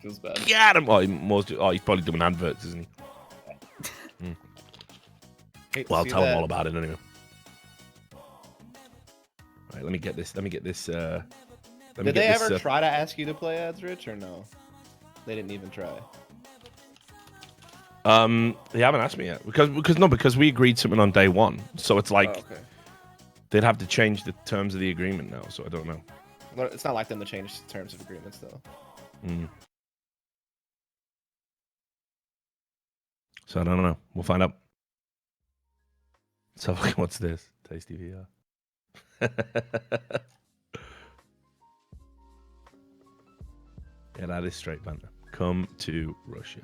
Feels bad. Got him. Oh, he's probably doing adverts, isn't he? Well, I'll tell him all about it anyway. Right, let me get this. Did they ever try to ask you to play ads, Rich, or no? They didn't even try. They haven't asked me yet because we agreed something on day one, so it's like they'd have to change the terms of the agreement now. So I don't know. It's not like them to change terms of agreements, though. So I don't know. We'll find out. So what's this? Tasty VR. Yeah, that is straight banter. Come to Russia.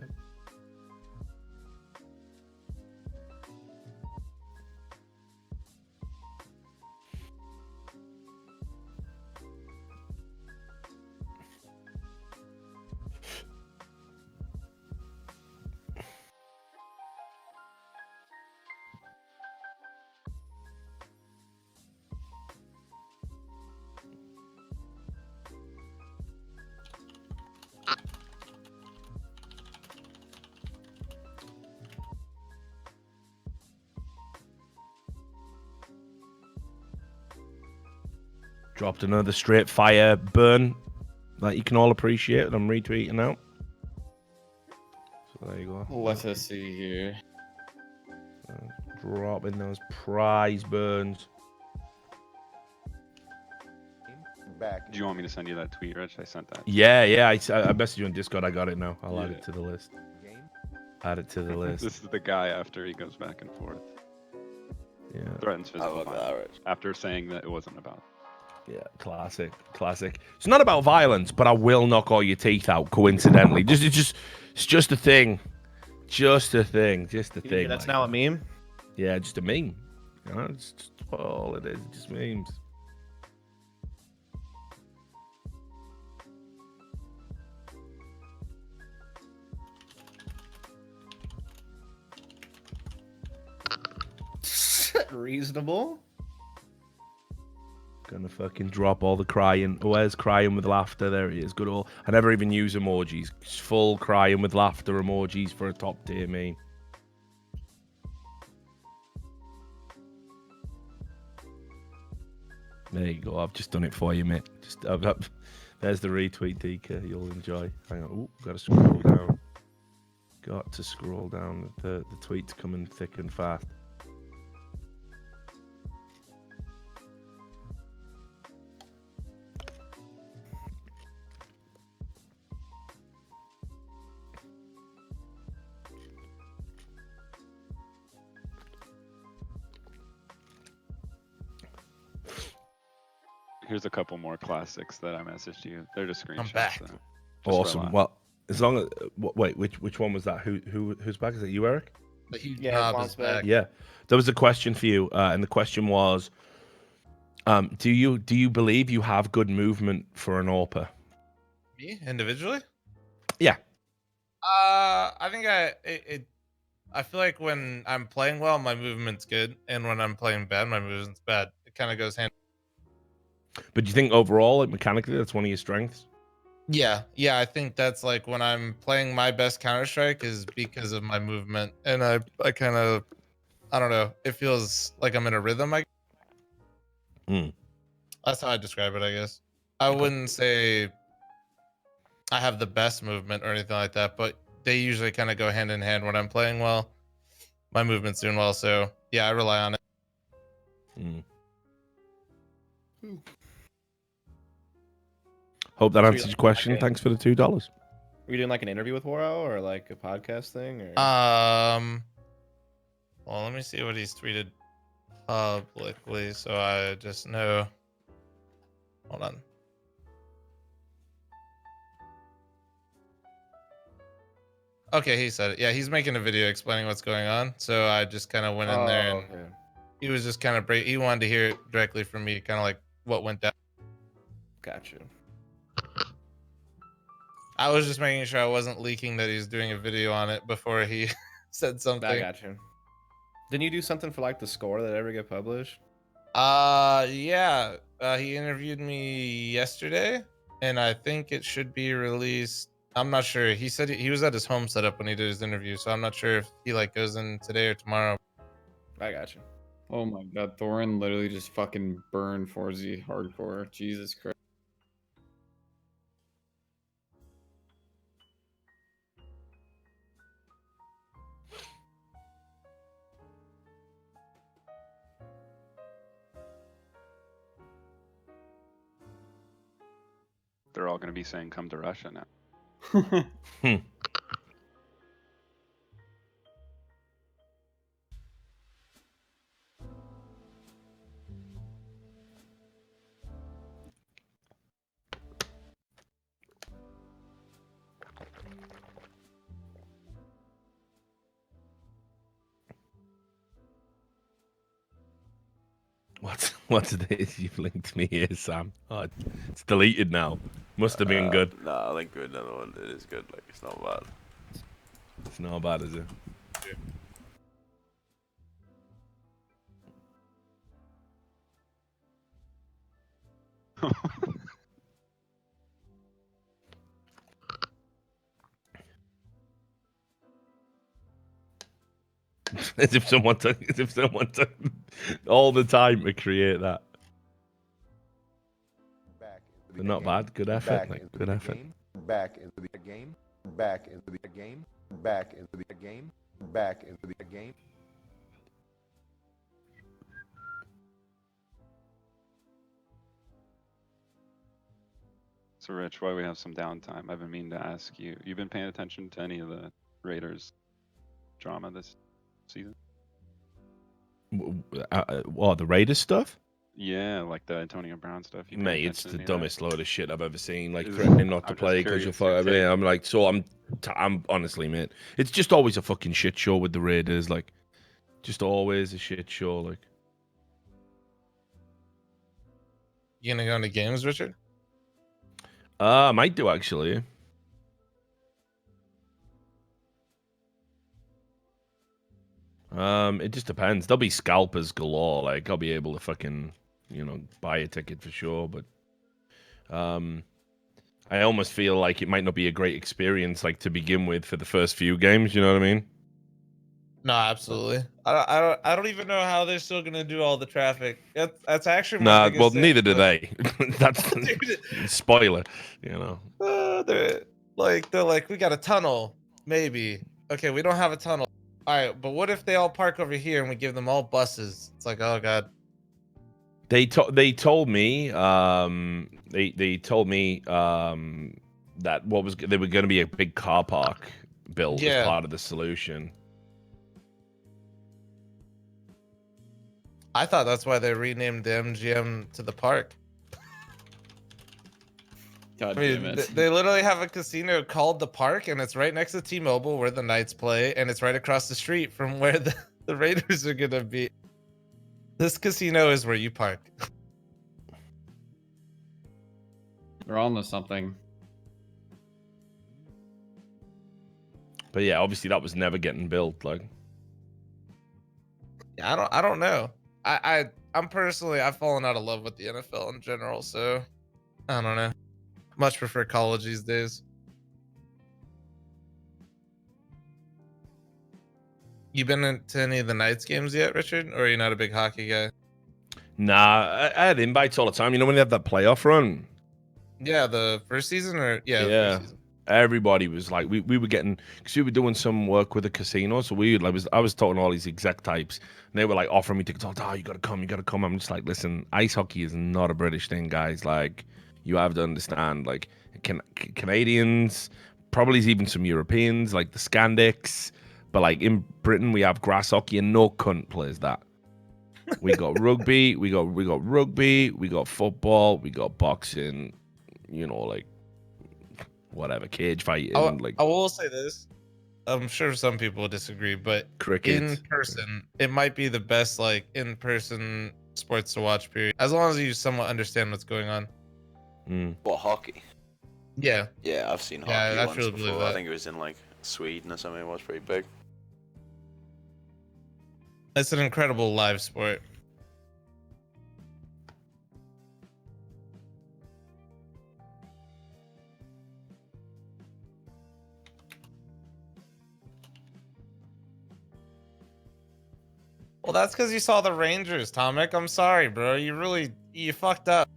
Dropped another straight fire burn that you can all appreciate. I'm retweeting out. So there you go. Let us see here. Dropping those prize burns. Back. Do you want me to send you that tweet, Rich? I sent that. Yeah. I messaged you on Discord. I got it now. I'll add it to the list. Add it to the list. This is the guy after he goes back and forth. Yeah. Threatens physical violence after saying that it wasn't about. Yeah, classic. It's not about violence, but I will knock all your teeth out. Coincidentally, it's just a thing. Just a thing. That's now a meme. Yeah, just a meme. You know, it's just all it is. Just memes. Reasonable. Gonna fucking drop all the crying. Where's crying with laughter? There he is. Good old. I never even use emojis. Just full crying with laughter emojis for a top tier meme. There you go. I've just done it for you, mate. There's the retweet, DK. You'll enjoy. Hang on. Ooh, gotta scroll down. Got to scroll down. The tweet's coming thick and fast. Here's a couple more classics that I messaged you. They're just screenshots. I'm back. So Awesome. Well, as long as wait, which one was that? Who's back? Is it you, Eric? The huge knob is back. Yeah, there was a question for you, and the question was, do you believe you have good movement for an AWPer? Me individually? Yeah. I think I feel like when I'm playing well, my movement's good, and when I'm playing bad, my movement's bad. It kind of goes hand. But do you think overall, like mechanically, that's one of your strengths? Yeah, I think that's like when I'm playing my best Counter-Strike is because of my movement, and I kind of, I don't know, it feels like I'm in a rhythm. That's how I describe it, I guess. I wouldn't say I have the best movement or anything like that, but they usually kind of go hand in hand. When I'm playing well, my movement's doing well, so yeah, I rely on it. Hope that answers your question. Thanks for the $2. Were you doing like an interview with Waro or like a podcast thing? Or? Well, let me see what he's tweeted publicly, so I just know. Hold on. Okay, he said it. Yeah, he's making a video explaining what's going on, so I just kind of went in there and he was just kind of he wanted to hear it directly from me, kind of like what went down. Gotcha. I was just making sure I wasn't leaking that he's doing a video on it before he said something. I got you. Didn't you do something for like the score that ever get published? Yeah. He interviewed me yesterday, and I think it should be released. I'm not sure. He said he was at his home setup when he did his interview, so I'm not sure if he like goes in today or tomorrow. I got you. Oh my god, Thorin literally just fucking burned 4Z hardcore. Jesus Christ. They're all going to be saying, "Come to Russia now." What's this you've linked me here, Sam? Oh, it's deleted now. Must have been good. Nah, I think good. Another one. It is good. Like it's not bad. It's not bad, is it? as if someone took all the time to create that. But not bad. Good effort. Like, good effort. Back into the game. Back into the game. Back into the game. Back into the game. So, Rich, while we have some downtime, I've been meaning to ask you, you've been paying attention to any of the Raiders drama this season? What, the Raiders stuff? Yeah, like the Antonio Brown stuff. Mate, it's the dumbest load of shit I've ever seen. Like threatening not to play because you're fucking. I mean, I'm like, so I'm honestly, mate, it's just always a fucking shit show with the Raiders. Like, just always a shit show. Like, you gonna go into games, Richard? I might do actually. It just depends. There'll be scalpers galore. Like, I'll be able to fucking buy a ticket for sure. But I almost feel like it might not be a great experience, like to begin with, for the first few games. You know what I mean? No, absolutely. I don't even know how they're still gonna do all the traffic. That's actually my Nah, biggest well, thing. neither do they. That's spoiler. They're like, we got a tunnel, maybe. Okay, we don't have a tunnel. All right, but what if they all park over here and we give them all buses? It's like, oh god. They told me they told me that they were going to be a big car park built as part of the solution. I thought that's why they renamed the MGM to the park. God I mean, damn it. they literally have a casino called the Park, and it's right next to T-Mobile where the Knights play, and it's right across the street from where the Raiders are gonna be. This casino is where you park. They're on to something. But yeah, obviously that was never getting built. Like, yeah, I don't know. I'm personally, I've fallen out of love with the NFL in general, so I don't know. Much prefer college these days. You been into any of the Knights games yet, Richard? Or are you not a big hockey guy? Nah, I had invites all the time. You know when they have that playoff run? Yeah, the first season, or the first season. Everybody was like, we were getting, because we were doing some work with the casino, so I was talking to all these exec types, and they were like offering me tickets. Oh, you gotta come. I'm just like, listen, ice hockey is not a British thing, guys. Like, you have to understand, like, Canadians, probably even some Europeans, like the Scandics, but like in Britain we have grass hockey, and no cunt plays that. We got rugby, we got rugby, we got football, we got boxing, like, whatever, cage fighting. I will say this. I'm sure some people will disagree, but cricket in person, it might be the best like in-person sports to watch. Period. As long as you somewhat understand what's going on. What, hockey? Yeah. Yeah, I've seen hockey I once truly before. believe that. I think it was in like Sweden or something. It was pretty big. It's an incredible live sport. Well, that's because you saw the Rangers, Tomic. I'm sorry, bro. You fucked up.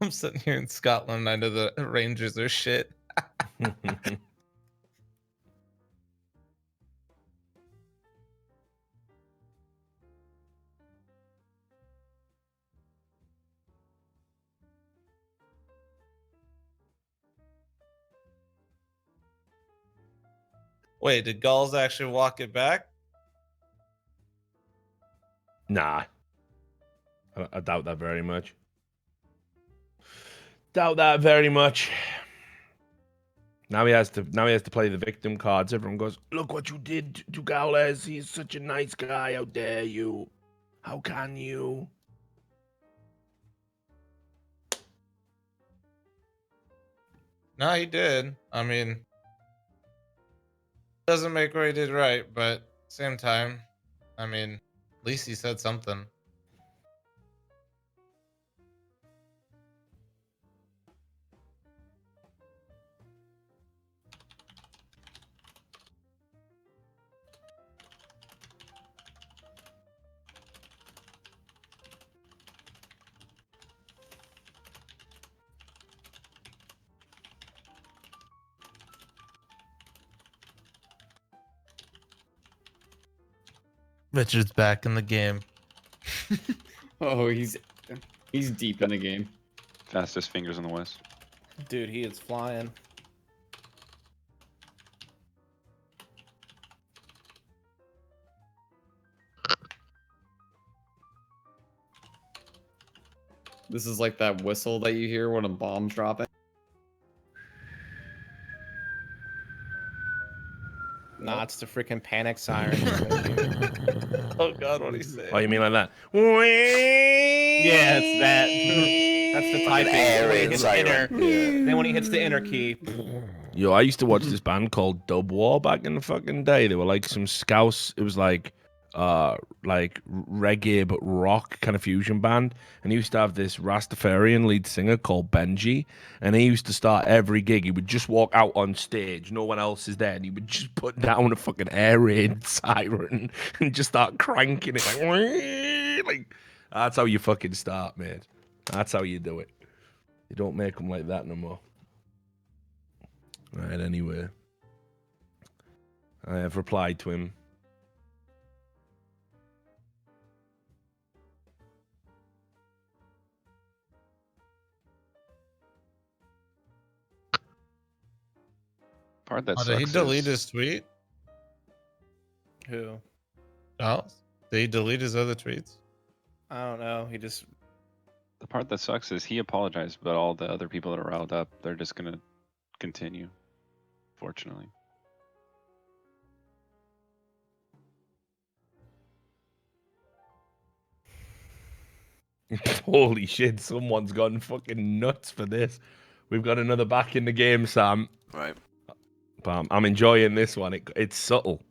I'm sitting here in Scotland. I know the Rangers are shit. Wait, did Gulls actually walk it back? Nah, I doubt that very much. Doubt that very much. Now he has to play the victim cards. Everyone goes, look what you did to Gaules. He's such a nice guy. How dare you? How can you? No, he did. I mean, doesn't make what he did right, but same time, I mean, at least he said something. Richard's back in the game. Oh, he's deep in the game. Fastest fingers in the West. Dude, he is flying. This is like that whistle that you hear when a bomb's dropping. Nah, it's the freaking panic siren. Oh God, what do you say? Oh, you mean like that? Yeah, it's that. That's the typing. Then when he hits siren. enter, then when he hits the enter key. Yo, I used to watch this band called Dub War back in the fucking day. They were like some scouse. It was like reggae but rock kind of fusion band. And he used to have this Rastafarian lead singer called Benji. And he used to start every gig. He would just walk out on stage, no one else is there, and he would just put down a fucking air raid siren and just start cranking it like that's how you fucking start, man. That's how you do it. You don't make them like that no more. Right, anyway. I have replied to him. Part that Did he sucks delete is- his tweet? Who? Charles? Did he delete his other tweets? I don't know. He just. The part that sucks is he apologized, but all the other people that are riled up, they're just gonna continue. Fortunately. Holy shit, someone's gone fucking nuts for this. We've got another back in the game, Sam. Right. But I'm enjoying this one. It's subtle.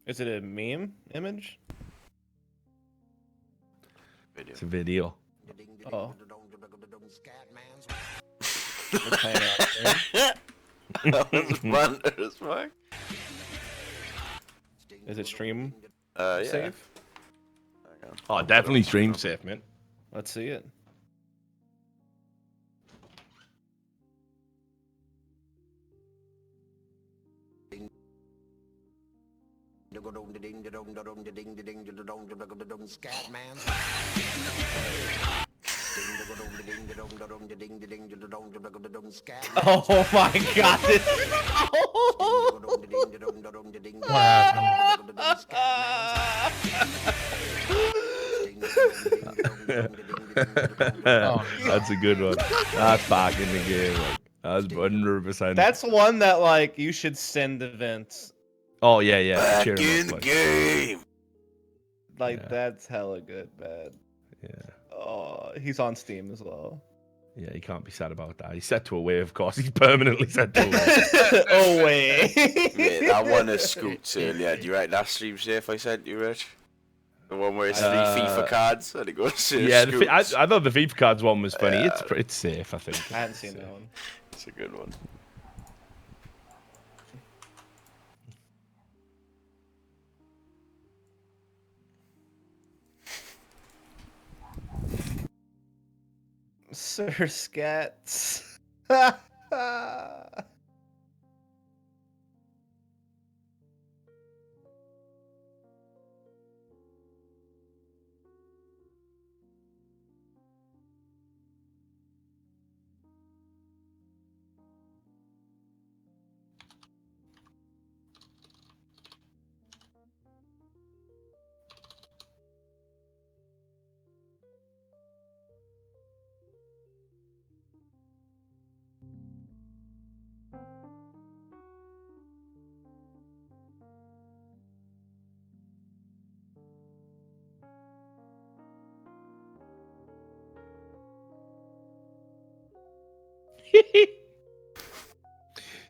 Is it a meme image? Video. It's a video. Oh. That was fun as fuck. Is it stream Yeah. safe? Oh, definitely stream safe, man. Let's see it. Oh my god! That's a good one. That's back in the game. Like, that's 100%. That's one that like you should send to Vince. Oh yeah, yeah. Back cheer him in up, the like. game. Like Yeah. that's hella good, man. Yeah. Oh, he's on Steam as well. Yeah, you can't be sad about that. He's set to away, of course. He's permanently set to away. Oh wait. Mate, that one is scoots earlier. Do you right? That stream safe I sent you, Rich? The one where it's 3 FIFA cards and it goes to Yeah, I scoots. thought the FIFA cards one was funny. It's safe, I think. I hadn't seen that one. It's a good one. Sir Scats.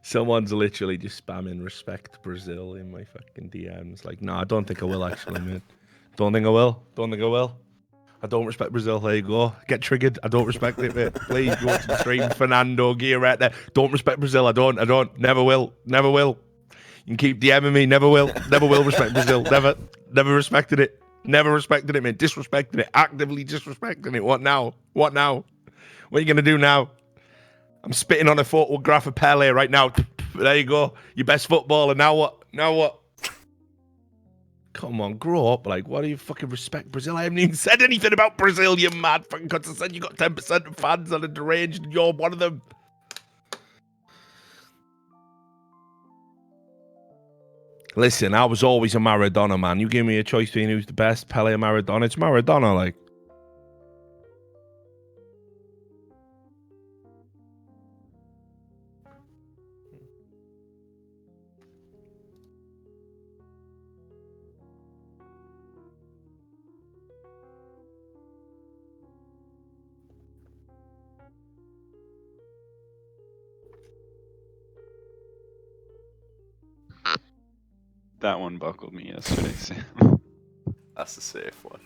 Someone's literally just spamming respect Brazil in my fucking DMs. Like, no, I don't think I will actually, man. Don't think I will. Don't think I will. I don't respect Brazil. There you go. Get triggered. I don't respect it, mate. Please go to the stream. Fernando Gear right there. Don't respect Brazil. I don't. Never will. Never will. You can keep DMing me. Never will. Never will respect Brazil. Never. Never respected it. Never respected it, man. Disrespected it. Actively disrespecting it. What now? What now? What are you going to do now? I'm spitting on a photograph of Pele right now. There you go. Your best footballer. Now what? Now what? Come on, grow up. Like, what do you fucking respect Brazil? I haven't even said anything about Brazil, you mad fucking cunts. I said you got 10% of fans that are deranged and you're one of them. Listen, I was always a Maradona, man. You give me a choice between who's the best, Pele or Maradona. It's Maradona, like. That one buckled me yesterday, Sam. That's the safe one.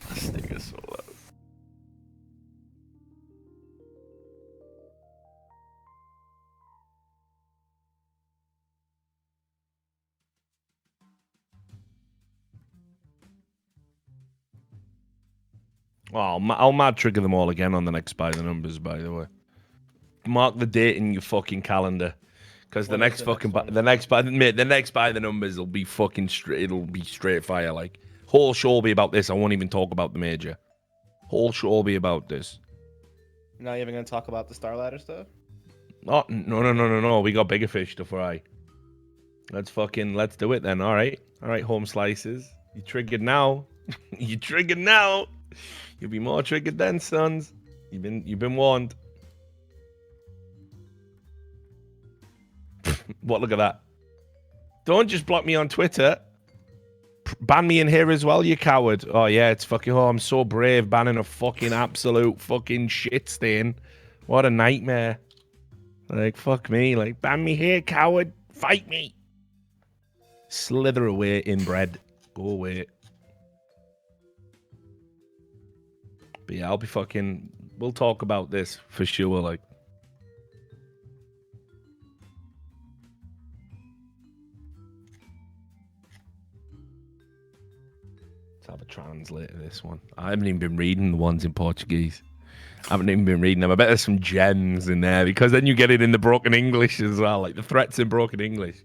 This thing is so loud. Oh, I'll mad trigger them all again on the next by the numbers. By the way, mark the date in your fucking calendar, because the next fucking the next by the numbers will be fucking straight. It'll be straight fire. Like whole show will be about this. I won't even talk about the major. Whole show will be about this. Not even gonna talk about the Star Ladder stuff. Oh no. We got bigger fish to fry. Let's do it then. All right, home slices. You triggered now. You triggered now. You'll be more triggered then, sons. You've been warned. What? Look at that. Don't just block me on Twitter. Ban me in here as well, you coward. Oh yeah, it's fucking. Oh, I'm so brave banning a fucking absolute fucking shit stain. What a nightmare. Like fuck me. Like ban me here, coward. Fight me. Slither away, inbred. Go away. But yeah, I'll be fucking. We'll talk about this for sure. Like. Let's have a translator this one. I haven't even been reading the ones in Portuguese. I haven't even been reading them. I bet there's some gems in there because then you get it in the broken English as well, like the threats in broken English.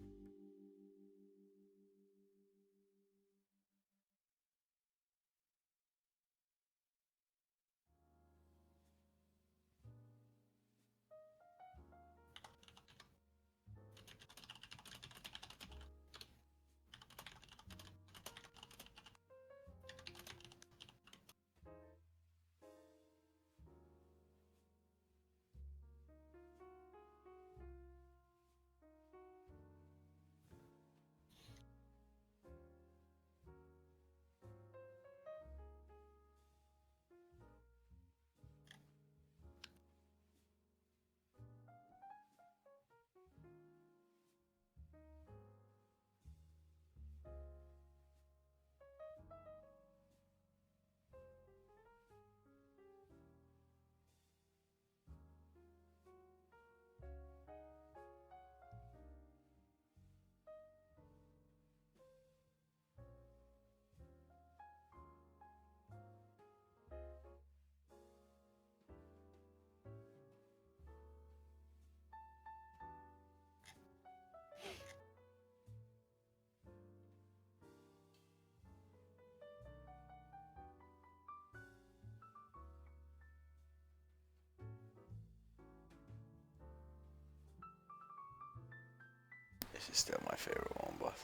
This is still my favourite one, but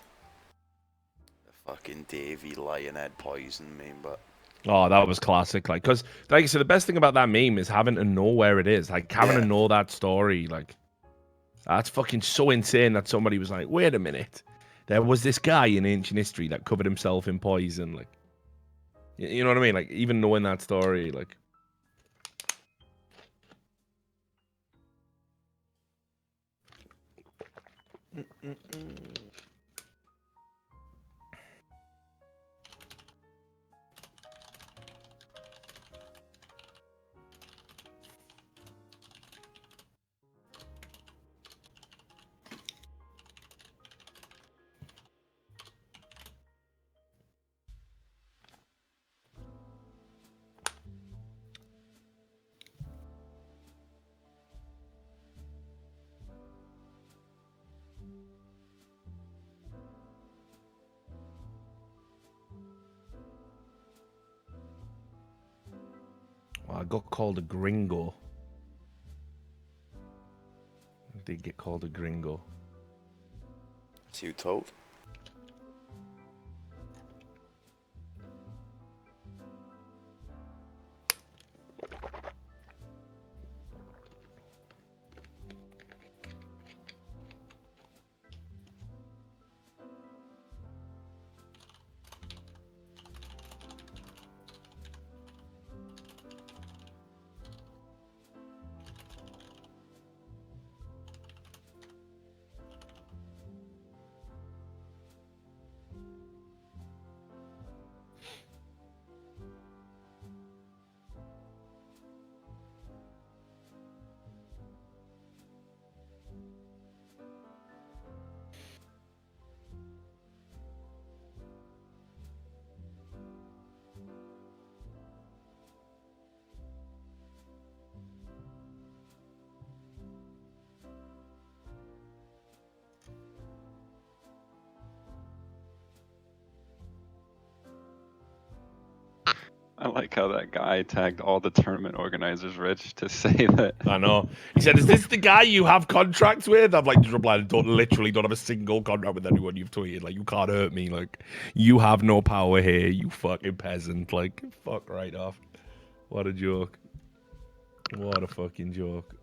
the fucking Davey Lionhead poison meme, but Oh, that was classic. Like, because, like I said, the best thing about that meme is having to know where it is. Like, having to know that story. Like, that's fucking so insane that somebody was like, wait a minute. There was this guy in ancient history that covered himself in poison. Like, you know what I mean? Like, even knowing that story, like. Well, I got called a gringo. I did get called a gringo. So you told? I like how that guy tagged all the tournament organizers, Rich, to say that. I know. He said, "Is this the guy you have contracts with?" I'm like, just replied, literally don't have a single contract with anyone you've tweeted. Like, you can't hurt me. Like, you have no power here, you fucking peasant. Like, fuck right off. What a joke. What a fucking joke.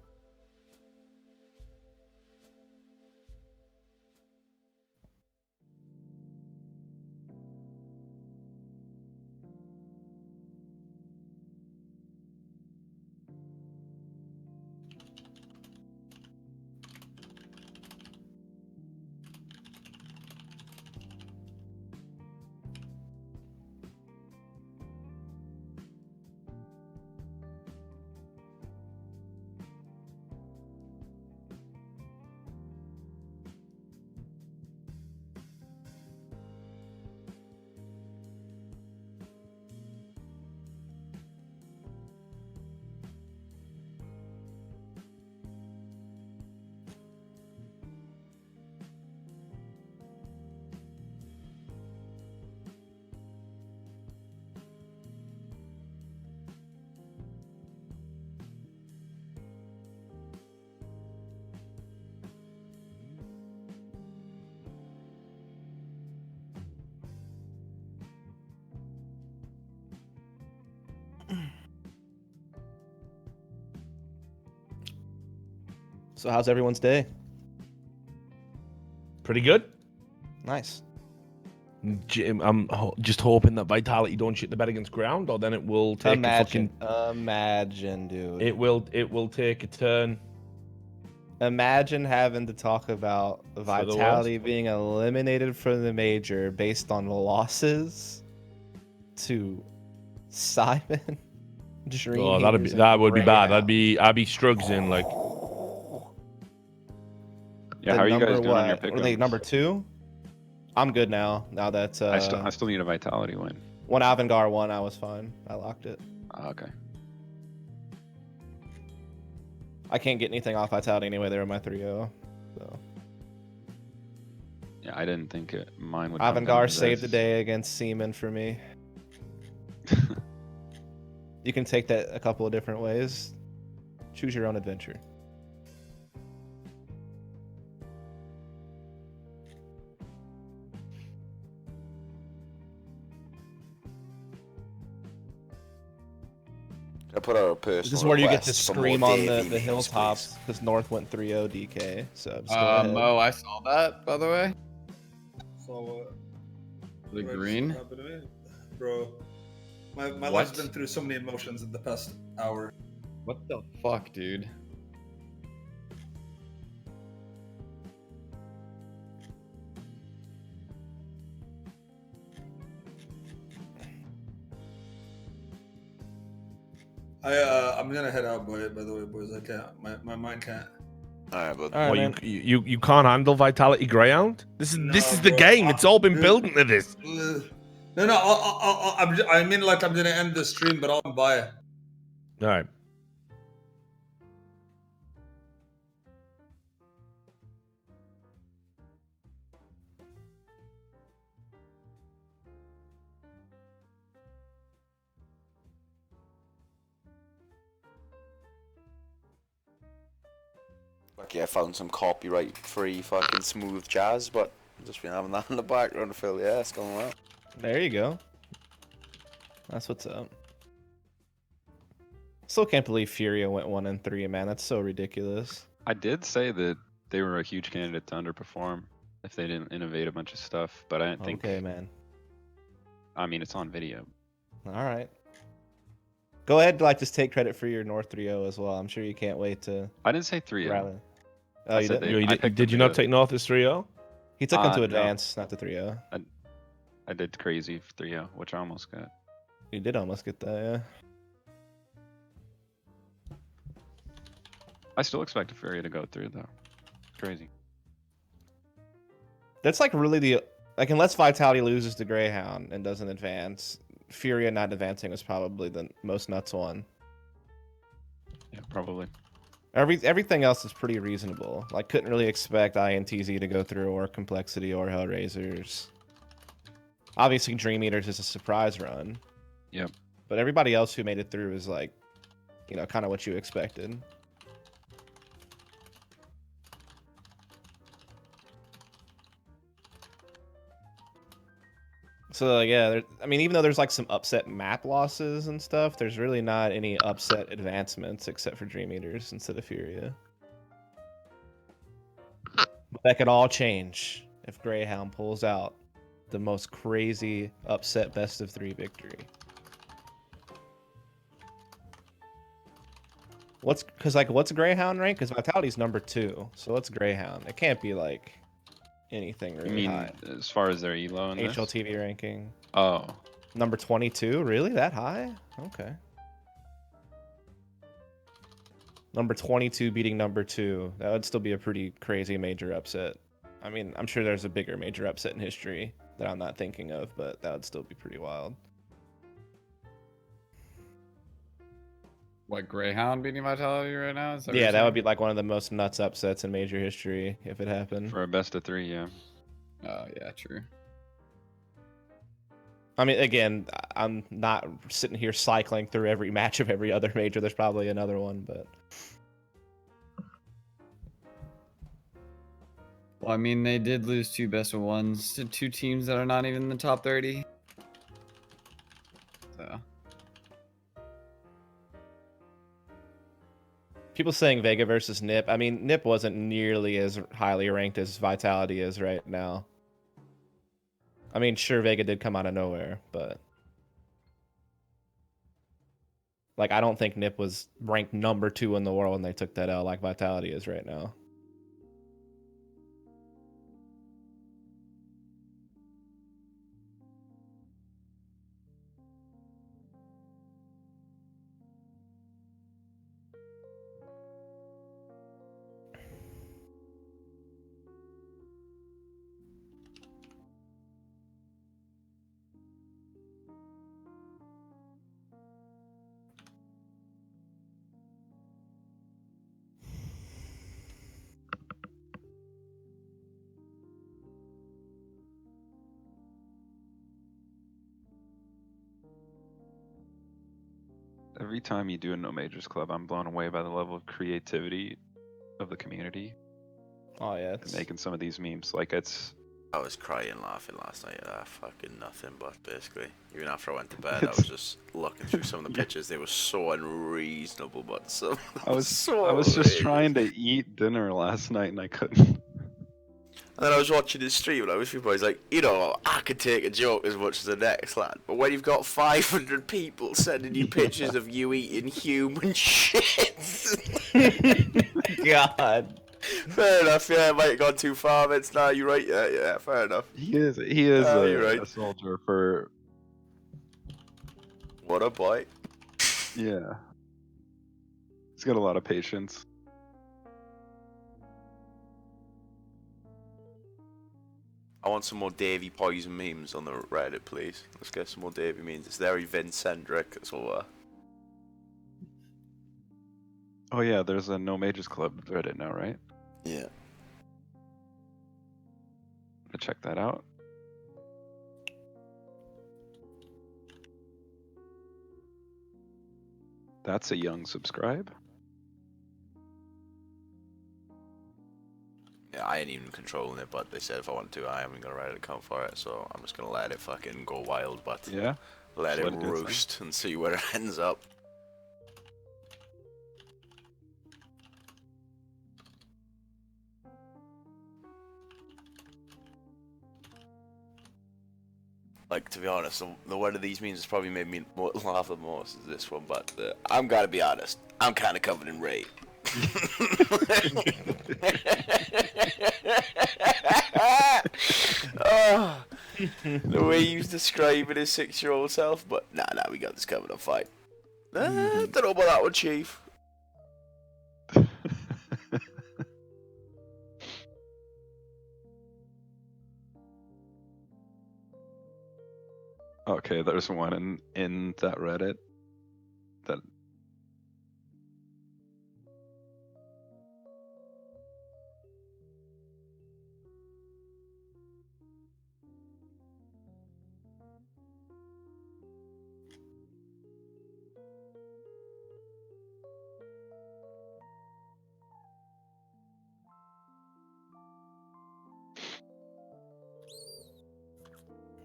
So how's everyone's day? Pretty good. Nice. I'm just hoping that Vitality don't shit the bed against ground, or then it will take imagine, dude. It will take a turn. Imagine having to talk about Vitality being eliminated from the major based on losses to Simon. Oh, that would be bad. I'd be struggling like. Yeah, how are you guys doing on your pickups? What are they, number 2? I'm good now. Now that I still need a Vitality win. When Avangar won, I was fine. I locked it. Okay. I can't get anything off Vitality anyway. They were my 3-0. So. Yeah, I didn't think mine would. Avangar saved the day against Seaman for me. You can take that a couple of different ways. Choose your own adventure. I put out a personal This is where you get to request for scream more on Davey the memes, hilltops because North went 3-0 DK. So just go ahead. Mo, I saw that, by the way. So what? The What green? just happened to me? Bro, my life's been through so many emotions in the past hour. What the fuck, dude? I'm gonna head out, by the way, boys. I can't. My mind can't. Alright, but you can't handle Vitality Greyhound? This is the game. It's all been building to this. No. I mean, like, I'm gonna end the stream, but I'll buy it. All right. Lucky I found some copyright-free fucking smooth jazz, but I've just been having that in the background to fill the ass going well. There you go. That's what's up. Still can't believe Furia went 1-3, man. That's so ridiculous. I did say that they were a huge candidate to underperform if they didn't innovate a bunch of stuff, but I didn't think. Okay, man. I mean, it's on video. All right. Go ahead, like, just take credit for your North 3-0 as well. I'm sure you can't wait to. I didn't say 3-0. Rally. Oh, you didn't? Did you not take North as 3-0? He took him to advance, not to 3-0. I did crazy 3-0, which I almost got. You did almost get that, yeah. I still expect Furia to go through, though. Crazy. That's like really the like, unless Vitality loses to Greyhound and doesn't advance, Furia not advancing was probably the most nuts one. Yeah, probably. Everything else is pretty reasonable. Like, couldn't really expect INTZ to go through, or Complexity, or Hellraisers. Obviously, Dream Eaters is a surprise run. Yep. But everybody else who made it through is like, you know, kind of what you expected. So yeah, I mean, even though there's like some upset map losses and stuff, there's really not any upset advancements except for Dream Eaters instead of Furia. But that could all change if Greyhound pulls out the most crazy upset best of 3 victory. What's Greyhound rank? Because Vitality's number 2, so what's Greyhound? It can't be like anything really You mean high. as far as their elo in this? HLTV ranking. Oh. Number 22? Really? That high? Okay. Number 22 beating number 2. That would still be a pretty crazy major upset. I mean, I'm sure there's a bigger major upset in history that I'm not thinking of, but that would still be pretty wild. What, Greyhound beating Vitality right now? Is that Yeah, that would be like one of the most nuts upsets in major history if it happened. For a best of 3, yeah. Oh, yeah, true. I mean, again, I'm not sitting here cycling through every match of every other major. There's probably another one, but... Well, I mean, they did lose 2 best of 1s to 2 teams that are not even in the top 30. So... People saying Vega versus Nip. I mean, Nip wasn't nearly as highly ranked as Vitality is right now. I mean, sure, Vega did come out of nowhere, but... Like, I don't think Nip was ranked number 2 in the world when they took that L like Vitality is right now. Every time you do a No Majors Club, I'm blown away by the level of creativity of the community. Oh, yeah. And making some of these memes. Like, it's... I was crying laughing last night at fucking nothing but, basically. Even after I went to bed, I was just looking through some of the pictures. They were so unreasonable, but so... I was so just trying to eat dinner last night and I couldn't. And then I was watching his stream and I was people, he's like, you know, I could take a joke as much as the next lad, but when you've got 500 people sending you pictures of you eating human shit. God. Fair enough, yeah, I might have gone too far, but nah, you're right, yeah, fair enough. He is you're right. a soldier for... What a boy. Yeah. He's got a lot of patience. I want some more Davey Poison memes on the Reddit, please. Let's get some more Davey memes. It's very Vincentric as well. Oh yeah, there's a No Majors Club Reddit now, right? Yeah. Check that out. That's a young subscribe. Yeah, I ain't even controlling it, but they said if I want to, I am gonna write an account for it, so I'm just gonna let it fucking go wild, but yeah, let it roost and see where it ends up. Like, to be honest, the one of these memes has probably made me laugh the most is this one, but I'm gotta be honest, I'm kind of covered in rape. Oh, the way he's describing his 6-year-old self, but nah, we got this covered, I'm fine. Don't know about that one, Chief. Okay, there's one in that Reddit that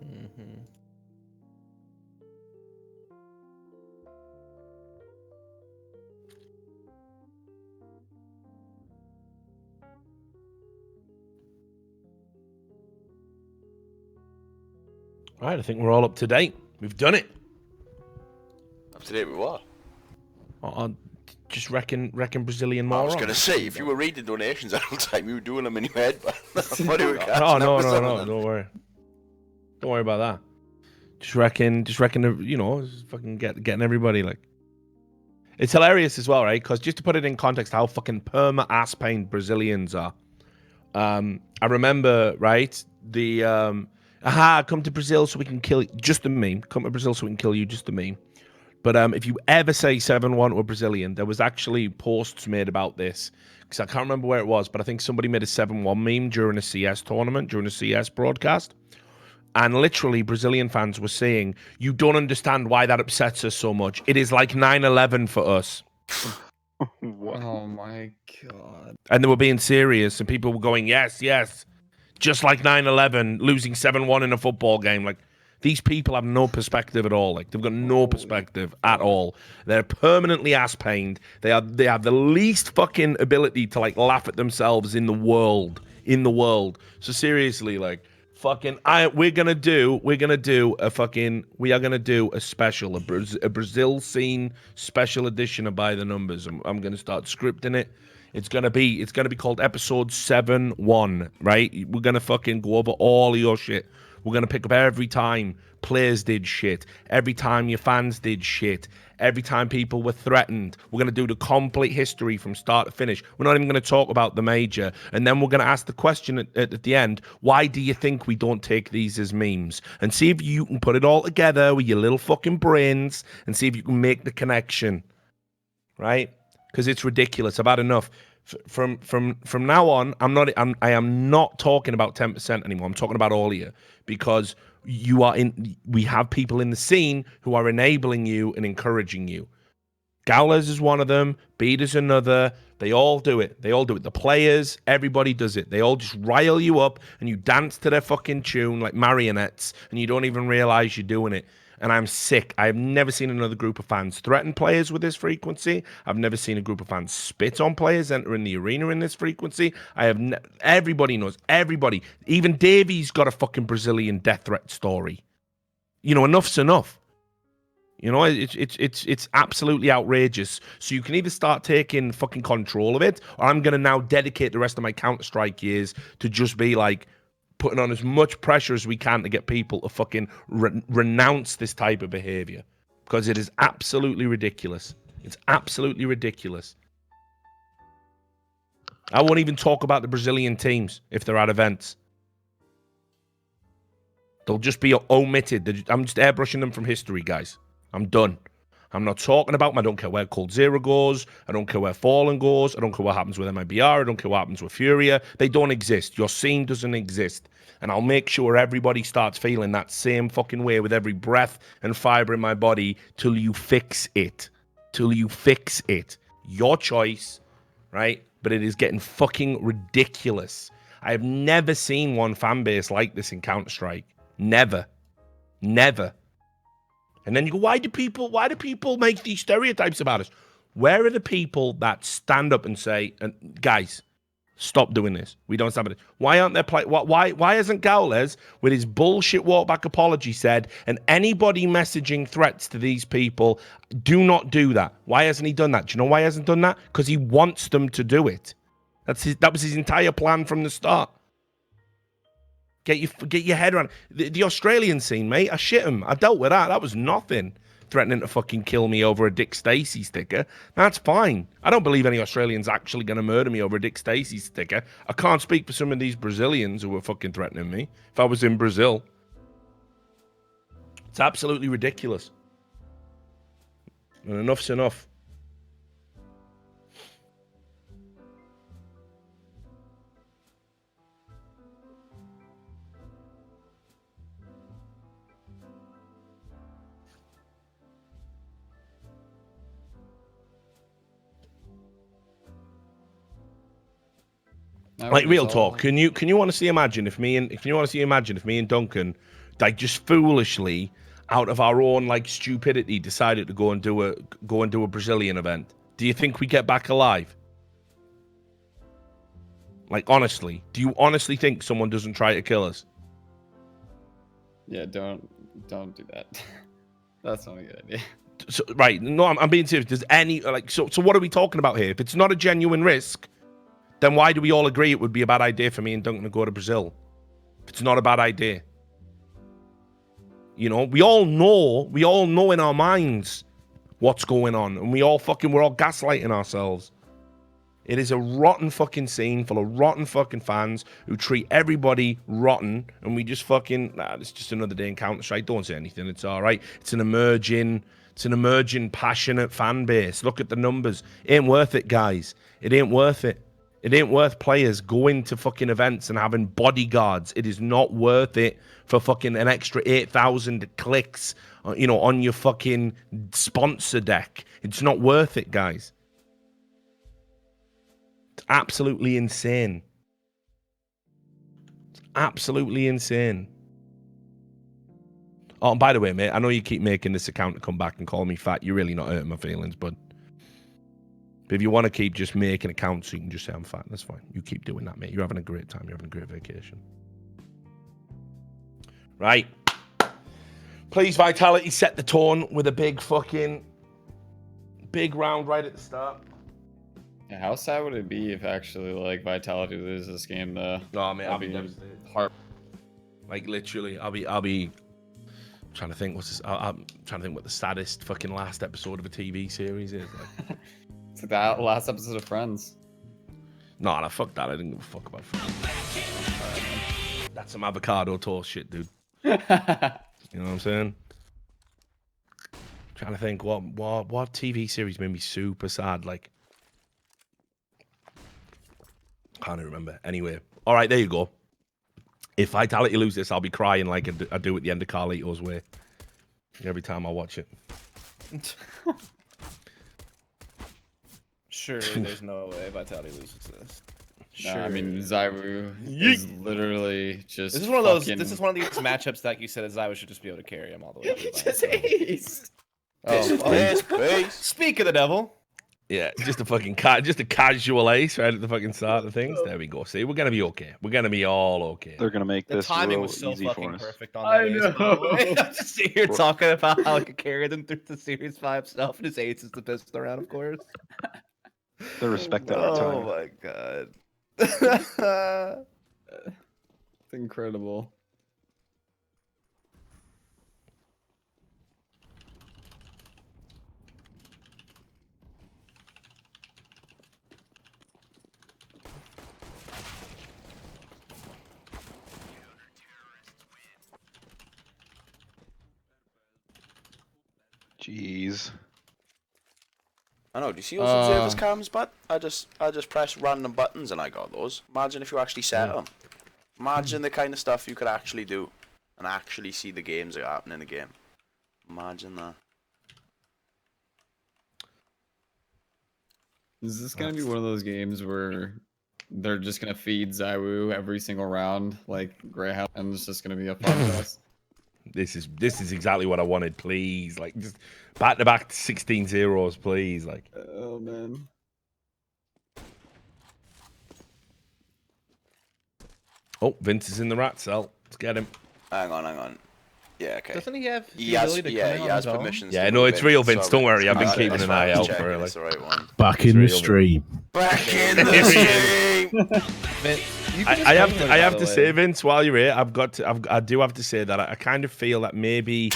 Mm-hmm. All right, I think we're all up to date. We've done it. Up to date with what? I just reckon Brazilian more. I was going to say, if you were reading donations all the time, you were doing them in your head, but I thought you were catching no, them. don't worry. Don't worry about that. Just reckon, you know, fucking getting everybody like. It's hilarious as well, right? Because just to put it in context, how fucking perma ass pain Brazilians are. I remember, right? The come to Brazil so we can kill you. Just a meme. Come to Brazil so we can kill you. Just a meme. But if you ever say 7-1 to a Brazilian, there was actually posts made about this because I can't remember where it was, but I think somebody made a 7-1 meme during a CS tournament, during a CS broadcast. And literally, Brazilian fans were saying, you don't understand why that upsets us so much. It is like 9/11 for us. Oh my god. And they were being serious, and people were going, yes, yes. Just like 9/11, losing 7-1 in a football game. Like, these people have no perspective at all. Like, they've got no perspective at all. They're permanently ass-pained. They have the least fucking ability to, like, laugh at themselves in the world. So seriously, like, fucking, we are gonna do a special, a Brazil scene special edition of By the Numbers. I'm gonna start scripting it. It's gonna be called episode 7-1, right? We're gonna fucking go over all of your shit. We're gonna pick up every time players did shit, every time your fans did shit, every time people were threatened. We're gonna do the complete history from start to finish. We're not even gonna talk about the major, and then we're gonna ask the question at the end: why do you think we don't take these as memes? And see if you can put it all together with your little fucking brains, and see if you can make the connection, right? Because it's ridiculous. I've had enough. From now on, I am not talking about 10% anymore. I'm talking about all of you, because we have people in the scene who are enabling you and encouraging you. Gowlers is one of them. Beater's another. They all do it. The players, everybody does it. They all just rile you up and you dance to their fucking tune like marionettes, and you don't even realize you're doing it. And I'm sick. I have never seen another group of fans threaten players with this frequency. I've never seen a group of fans spit on players entering the arena in this frequency. Everybody knows. Everybody. Even Davey's got a fucking Brazilian death threat story. You know, enough's enough. You know, it's absolutely outrageous. So you can either start taking fucking control of it, or I'm going to now dedicate the rest of my Counter-Strike years to just be like, putting on as much pressure as we can to get people to fucking renounce this type of behavior, because it is absolutely ridiculous. It's absolutely ridiculous. I won't even talk about the Brazilian teams if they're at events. They'll just be omitted. I'm just airbrushing them from history, guys. I'm done. I'm not talking about them. I don't care where Cold Zero goes. I don't care where Fallen goes. I don't care what happens with MIBR. I don't care what happens with Furia. They don't exist. Your scene doesn't exist. And I'll make sure everybody starts feeling that same fucking way with every breath and fiber in my body till you fix it. Your choice, right? But it is getting fucking ridiculous. I have never seen one fan base like this in Counter-Strike. Never. And then you go, why do people make these stereotypes about us? Where are the people that stand up and say, guys, stop doing this? We don't stand by this. Why aren't there why hasn't Gowles with his bullshit walkback apology said, and anybody messaging threats to these people, do not do that? Why hasn't he done that? Do you know why he hasn't done that? Because he wants them to do it. That was his entire plan from the start. Get your head around the Australian scene, mate. I shit him. I dealt with that. That was nothing. Threatening to fucking kill me over a Dick Stacey sticker. That's fine. I don't believe any Australian's actually going to murder me over a Dick Stacey sticker. I can't speak for some of these Brazilians who were fucking threatening me if I was in Brazil. It's absolutely ridiculous. And enough's enough. Like real talk, can you honestly imagine if me and Duncan like just foolishly, out of our own like stupidity, decided to go and do a Brazilian event, do you think we get back alive? Like, honestly, do you honestly think someone doesn't try to kill us? Yeah, don't do that. That's not a good idea. So, right, no, I'm being serious. Does any like so what are we talking about here? If it's not a genuine risk, then why do we all agree it would be a bad idea for me and Duncan to go to Brazil? If it's not a bad idea. You know, we all know in our minds what's going on, and we're all gaslighting ourselves. It is a rotten fucking scene full of rotten fucking fans who treat everybody rotten, and we just fucking, it's just another day in Counter-Strike. Don't say anything. It's all right. It's an emerging, passionate fan base. Look at the numbers. It ain't worth it, guys. It ain't worth it. It ain't worth players going to fucking events and having bodyguards. It is not worth it for fucking an extra 8,000 clicks, you know, on your fucking sponsor deck. It's not worth it, guys. It's absolutely insane. It's absolutely insane. Oh, and by the way, mate, I know you keep making this account to come back and call me fat. You're really not hurting my feelings, but if you want to keep just making accounts so you can just say I'm fat, that's fine. You keep doing that, mate. You're having a great time. You're having a great vacation. Right. Please, Vitality, set the tone with a big round right at the start. Yeah, how sad would it be if actually like Vitality loses this game though? No, mate, I'll be devastated. Like literally, I'll be trying to think I'm trying to think what the saddest fucking last episode of a TV series is. Like. It's like that last episode of Friends. No, fuck that. I didn't give a fuck about Friends. That's some avocado toast shit, dude. You know what I'm saying? Trying to think what TV series made me super sad. Like, can't even remember. Anyway, all right, there you go. If Vitality lose this, I'll be crying like I do at the end of Carlito's Way every time I watch it. Sure, there's no way Vitality loses this. Sure. No, I mean, Zyru is literally just. This is one of those. This is one of these matchups that you said that Zyru should just be able to carry him all the way. Just ace. Speak of the devil. Yeah, just a fucking just a casual ace right at the fucking start of things. There we go. See, we're gonna be okay. We're gonna be all okay. They're gonna make this timing real was so easy fucking for us. perfect on that ace. By the way. I'm just sitting here talking about how I could carry them through the Series 5 stuff, and his ace is the pistol round, of course. They respected our time. Oh my god. It's incredible. Jeez. I know. Do you see those observers cams, but I just pressed random buttons and I got those. Imagine if you actually set them. Imagine the kind of stuff you could actually do and actually see the games that happen in the game. Imagine that. Is this gonna be one of those games where they're just gonna feed Zywu every single round like Greyhound, and it's just gonna be a fun fest? This is exactly what I wanted, please. Like, just back-to-back 16-0s, please. Like, oh man. Oh, Vince is in the rat cell. Let's get him. Hang on. Yeah, okay. Doesn't he have he has permissions. Yeah, no, it's real, Vince. Don't worry. I've been keeping an eye out for it. That's the right one. Back in the stream. Back in the stream. I have to say, Vince, while you're here, I do have to say that I kind of feel that maybe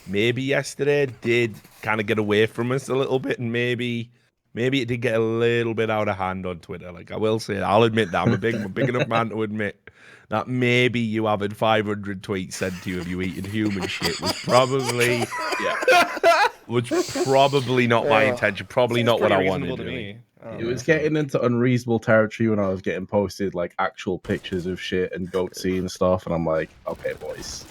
yesterday did kind of get away from us a little bit, and maybe it did get a little bit out of hand on Twitter. Like, I will say, I'll admit that I'm a big enough man to admit that maybe you having 500 tweets sent to you of you eating human shit was probably not my intention. Probably not what I wanted. To me. It was getting into unreasonable territory when I was getting posted like actual pictures of shit and goatsy and stuff, and I'm like, okay, boys,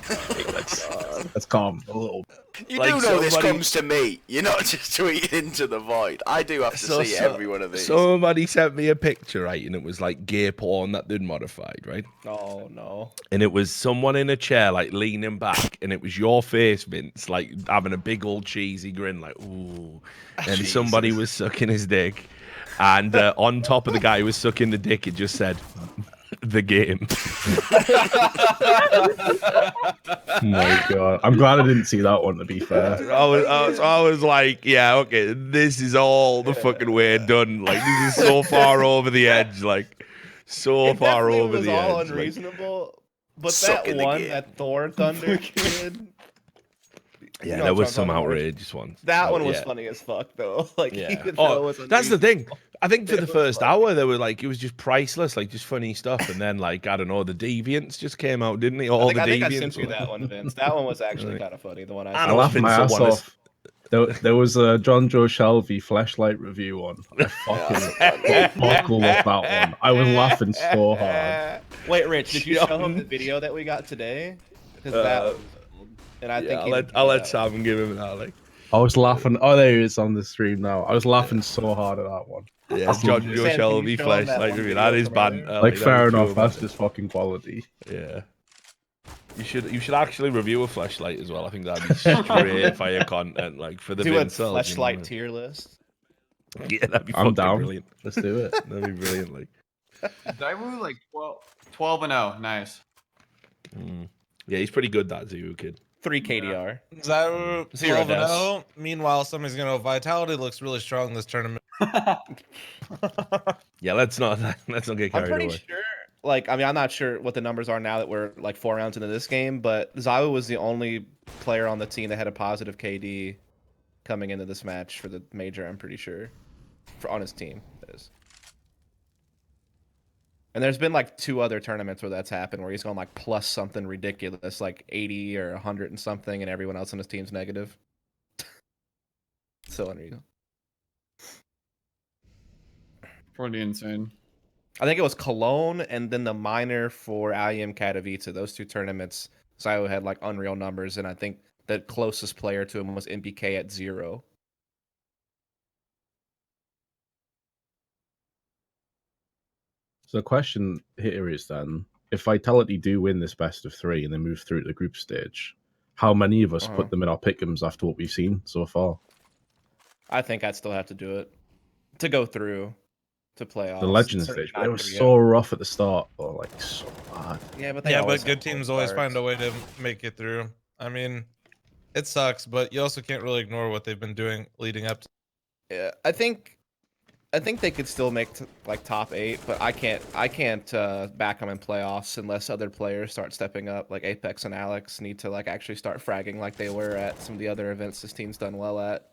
let's calm a little. You Like do know this somebody- comes to me. You're not just tweeting into the void. I do have to see every one of these. Somebody sent me a picture, right, and it was like gear porn that they'd modified, right? Oh no. And it was someone in a chair, like leaning back, and it was your face, Vince, like having a big old cheesy grin, like ooh. And somebody was sucking his dick, and on top of the guy who was sucking the dick, it just said, "The game." Oh my god, I'm glad I didn't see that one. To be fair, I was like, yeah, okay, this is all the fucking way done. Like this is so far over the edge, like so It far definitely over was the all edge. unreasonable. But Suck that in the one, game. that Thor Thunder kid. Yeah, You know there what was I'm some talking about. outrageous ones. That one was yeah. funny as fuck though. Like Yeah. even though it was That's the thing. unreasonable. I think for It the was first funny. hour, they were like, it was just priceless, like just funny stuff. And then, like, I don't know, the Deviants just came out, didn't they? All I think I Deviants. sent you that one, Vince. That one was actually kind of funny. The one I I saw. laughed my ass off. There was a John Joe Shelby flashlight review on. I fucking buckle up that one. I was laughing so hard. Wait, Rich, did you show him the video that we got today? Because that was old. And I think I'll let Sam give him that. Like, I was laughing. Oh, there he is on the stream now. I was laughing so hard at that one. yeah, That's John legit. Joe Shelby flashlight review. That is bad. Like, fair enough. That's just fucking quality. Yeah. You should actually review a flashlight as well. I think that'd be straight fire content, like for the do a Vince cells, flashlight you know? tier list. Yeah, that'd be I'm fucking down. brilliant. Let's do it. That'd be brilliant. Like, Daewoo like 12-0. Nice. yeah, he's pretty good. That Zulu kid. 3 KDR. Zaru 0 12 deaths. 0. Meanwhile, somebody's gonna know Vitality looks really strong this tournament. Yeah, let's not get I'm carried pretty away. sure. Like, I mean, I'm not sure what the numbers are now that we're like 4 rounds into this game, but Zawu was the only player on the team that had a positive KD coming into this match for the major. I'm pretty sure, on his team. That is. And there's been like 2 other tournaments where that's happened, where he's going like plus something ridiculous, like 80 or 100 and something, and everyone else on his team's negative. So unreal. Pretty insane. I think it was Cologne and then the minor for IEM Katowice. Those 2 tournaments, Zayu had like unreal numbers, and I think the closest player to him was NBK at 0. So the question here is then, if Vitality do win this best of 3 and they move through to the group stage, how many of us put them in our pick'ems after what we've seen so far? I think I'd still have to do it to go through to playoffs. The Legends stage, they were so rough at the start, or like so bad. Yeah, but Good teams always find a way to make it through. I mean, it sucks, but you also can't really ignore what they've been doing leading up to. Yeah, I think they could still make like top 8, but I can't back them in playoffs unless other players start stepping up. Like Apex and Alex need to like actually start fragging like they were at some of the other events this team's done well at.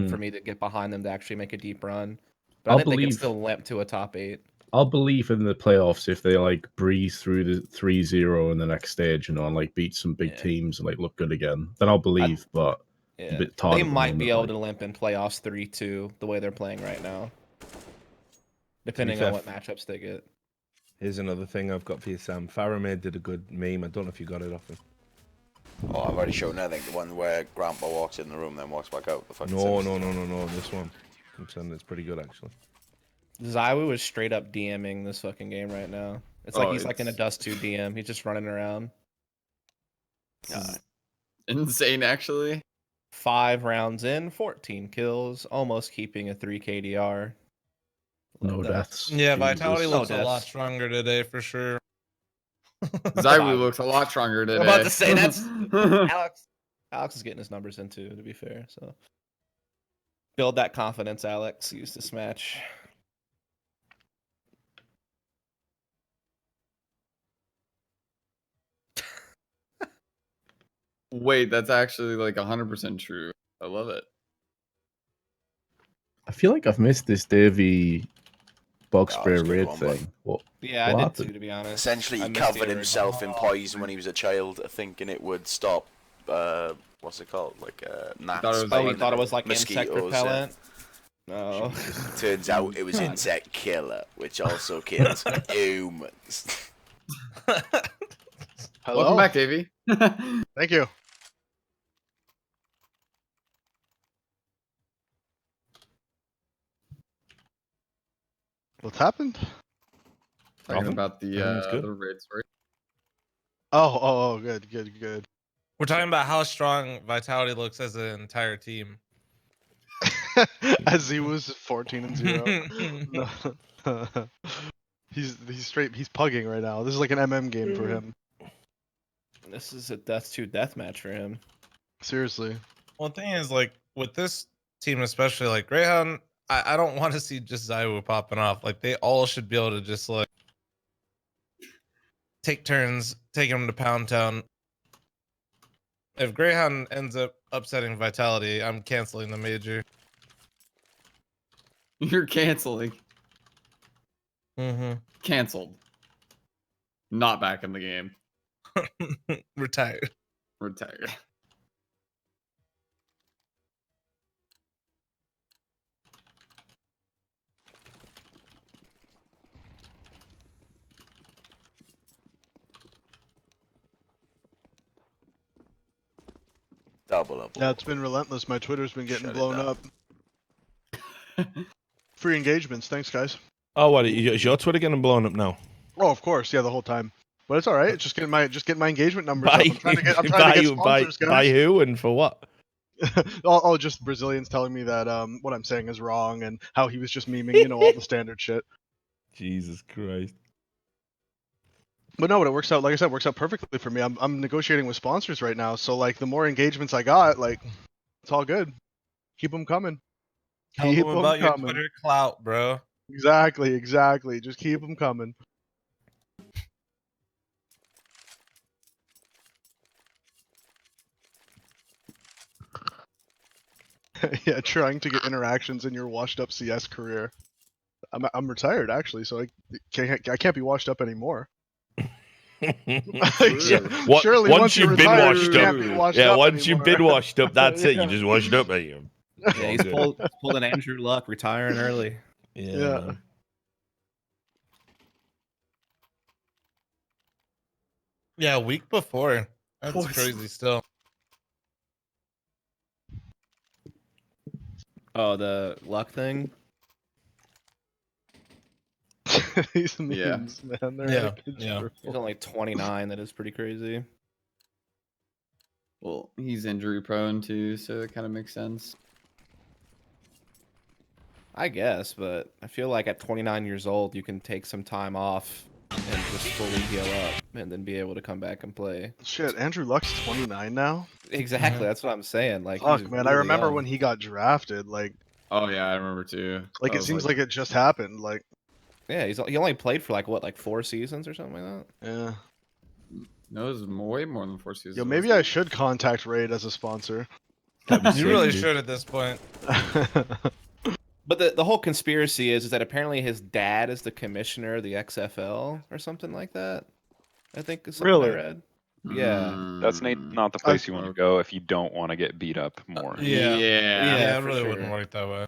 For me to get behind them to actually make a deep run. But I think they can still limp to a top 8. I'll believe in the playoffs if they like breeze through the 3-0 in the next stage, you know, and like beat some big teams and like look good again. Then I'll believe, but a bit tired they at the might be moment, able like. to limp in playoffs 3-2 the way they're playing right now. Depending on what matchups they get. Here's another thing I've got for you, Sam. fl0m did a good meme. I don't know if you got it off him. Oh, I've already shown. I think the one where Grandpa walks in the room, then walks back out. The fucking No. sinister. This one. I'm saying it's pretty good actually. Zayu is straight up DMing this fucking game right now. It's like he's like in a Dust 2 DM. He's just running around. Insane, actually. 5 rounds in, 14 kills, almost keeping a 3 KDR. No deaths. Yeah, Jesus. Vitality looks a lot stronger today for sure. Zayu looks a lot stronger today. I'm about to say that's Alex. Alex is getting his numbers in too, to be fair. So build that confidence, Alex. Use this match. Wait, that's actually like 100% true. I love it. I feel like I've missed this Davey bug Oh, spray it's a good raid one, thing. What? Yeah, what I did happened? too, to be honest. Essentially, I he missed covered the himself in poison when he was a child, thinking it would stop. What's it called? Like gnats. Oh, he thought it was like insect mosquitoes, repellent. No. Turns out it was insect killer, which also kills humans. Hello? Welcome back, Davey. Thank you. What's happened? Talking about the raid story. Oh, good. We're talking about how strong Vitality looks as an entire team. As he was 14-0. No. He's pugging right now. This is like an MM game for him. This is a death to death match for him. Seriously. Well, the thing is, like, with this team especially, like Greyhound, I don't want to see just Zaiwu popping off. Like, they all should be able to just like take turns, taking them to Pound Town. If Greyhound ends up upsetting Vitality, I'm canceling the major. You're canceling. Mm-hmm. Canceled. Not back in the game. Retired. Retired. Double up. Yeah, it's been relentless. My Twitter's been getting blown up. Free engagements. Thanks, guys. Oh, what? Is your Twitter getting blown up now? Oh, of course. Yeah, the whole time. But it's all right. Just getting my engagement numbers up. By, I'm trying to get sponsors, guys. by who and for what? all just Brazilians telling me that what I'm saying is wrong and how he was just memeing, all the standard shit. Jesus Christ. But no, it works out. Like I said, it works out perfectly for me. I'm negotiating with sponsors right now, so like the more engagements I got, like it's all good. Keep them coming. Tell them about your Twitter clout, bro. Exactly. Just keep them coming. Yeah, trying to get interactions in your washed-up CS career. I'm retired actually, so I can't be washed up anymore. Surely once you've been retired, washed you up, can't be washed yeah. up Once you've anymore. been washed up, that's it. You just washed up, mate. Yeah, he's pulled an Andrew Luck, retiring early. Yeah. Man. Yeah, a week before. That's crazy still. Oh, the Luck thing? These memes, man. They're He's only 29. That is pretty crazy. Well, he's injury prone too, so it kind of makes sense. I guess, but I feel like at 29 years old, you can take some time off and just fully heal up and then be able to come back and play. Shit, Andrew Luck's 29 now. Exactly, that's what I'm saying. Like, fuck, he's man. I really remember young. when he got drafted. Like, oh yeah, I remember too. Like it seems like it just happened. Like, yeah, he only played for like 4 seasons or something like that. Yeah. No, it was way more than 4 seasons. Yo, maybe I should contact Raid as a sponsor. You really should at this point. But the whole conspiracy is that apparently his dad is the commissioner of the XFL or something like that. I think is something I read. Yeah. That's not the place you want to go if you don't want to get beat up more. Yeah, it for really sure. wouldn't work that way.